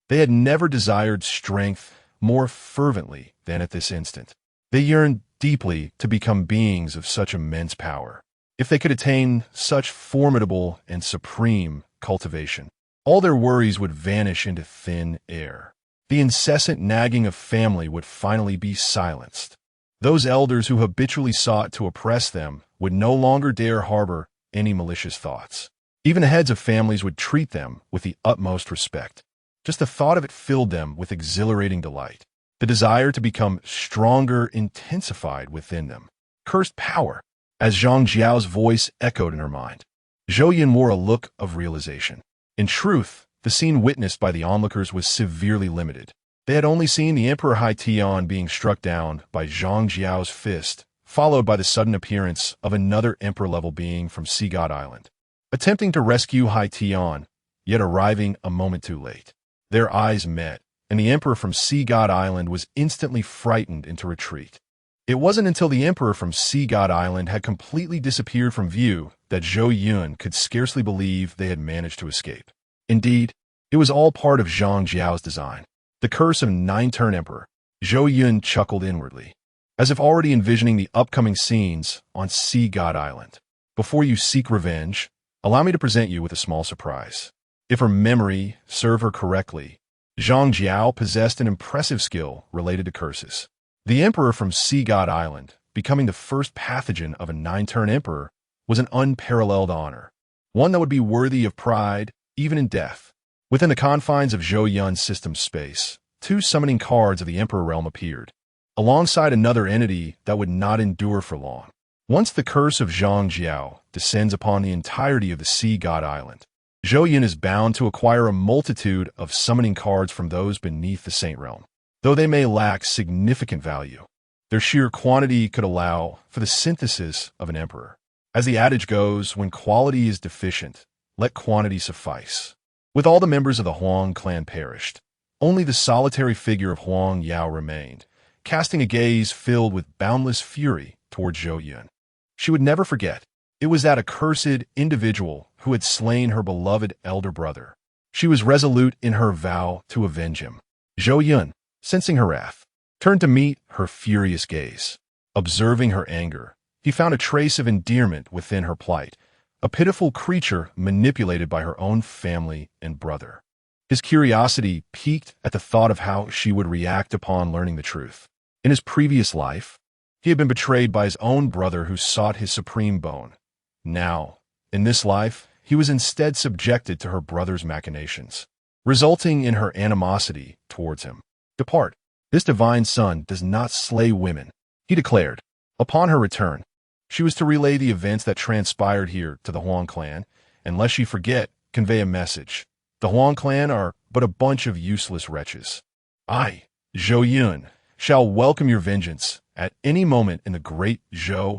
They had never desired strength more fervently than at this instant. They yearned deeply to become beings of such immense power. If they could attain such formidable and supreme cultivation, all their worries would vanish into thin air. The incessant nagging of family would finally be silenced. Those elders who habitually sought to oppress them would no longer dare harbor any malicious thoughts. Even the heads of families would treat them with the utmost respect. Just the thought of it filled them with exhilarating delight. The desire to become stronger intensified within them. Cursed power, as Zhang Jiao's voice echoed in her mind. Zhou Yin wore a look of realization. In truth, the scene witnessed by the onlookers was severely limited. They had only seen the Emperor Hai Tian being struck down by Zhang Jiao's fist, followed by the sudden appearance of another emperor-level being from Sea God Island. attempting to rescue Hai Tian, yet arriving a moment too late. Their eyes met, and the Emperor from Sea God Island was instantly frightened into retreat. It wasn't until the Emperor from Sea God Island had completely disappeared from view that Zhou Yun could scarcely believe they had managed to escape. Indeed, it was all part of Zhang Jiao's design. The curse of Nine-Turn Emperor. Zhou Yun chuckled inwardly, as if already envisioning the upcoming scenes on Sea God Island. Before you seek revenge, allow me to present you with a small surprise. If her memory served her correctly, Zhang Jiao possessed an impressive skill related to curses. The Emperor from Sea God Island, becoming the first pathogen of a Nine-Turn Emperor, was an unparalleled honor, one that would be worthy of pride even in death. Within the confines of Zhou Yun's system space, 2 summoning cards of the Emperor realm appeared, alongside another entity that would not endure for long. Once the curse of Zhang Jiao descends upon the entirety of the Sea God Island, Zhou Yun is bound to acquire a multitude of summoning cards from those beneath the Saint Realm. Though they may lack significant value, their sheer quantity could allow for the synthesis of an emperor. As the adage goes, when quality is deficient, let quantity suffice. With all the members of the Huang clan perished, only the solitary figure of Huang Yao remained, casting a gaze filled with boundless fury toward Zhou Yun. She would never forget. It was that accursed individual who had slain her beloved elder brother. She was resolute in her vow to avenge him. Zhou Yun, sensing her wrath, turned to meet her furious gaze. Observing her anger, he found a trace of endearment within her plight, a pitiful creature manipulated by her own family and brother. His curiosity piqued at the thought of how she would react upon learning the truth. In his previous life, he had been betrayed by his own brother who sought his supreme bone. Now, in this life, he was instead subjected to her brother's machinations, resulting in her animosity towards him. Depart. This divine son does not slay women, he declared. Upon her return, she was to relay the events that transpired here to the Huang clan, and lest she forget, convey a message. The Huang clan are but a bunch of useless wretches. I, Zhou Yun, shall welcome your vengeance at any moment in the great Zhou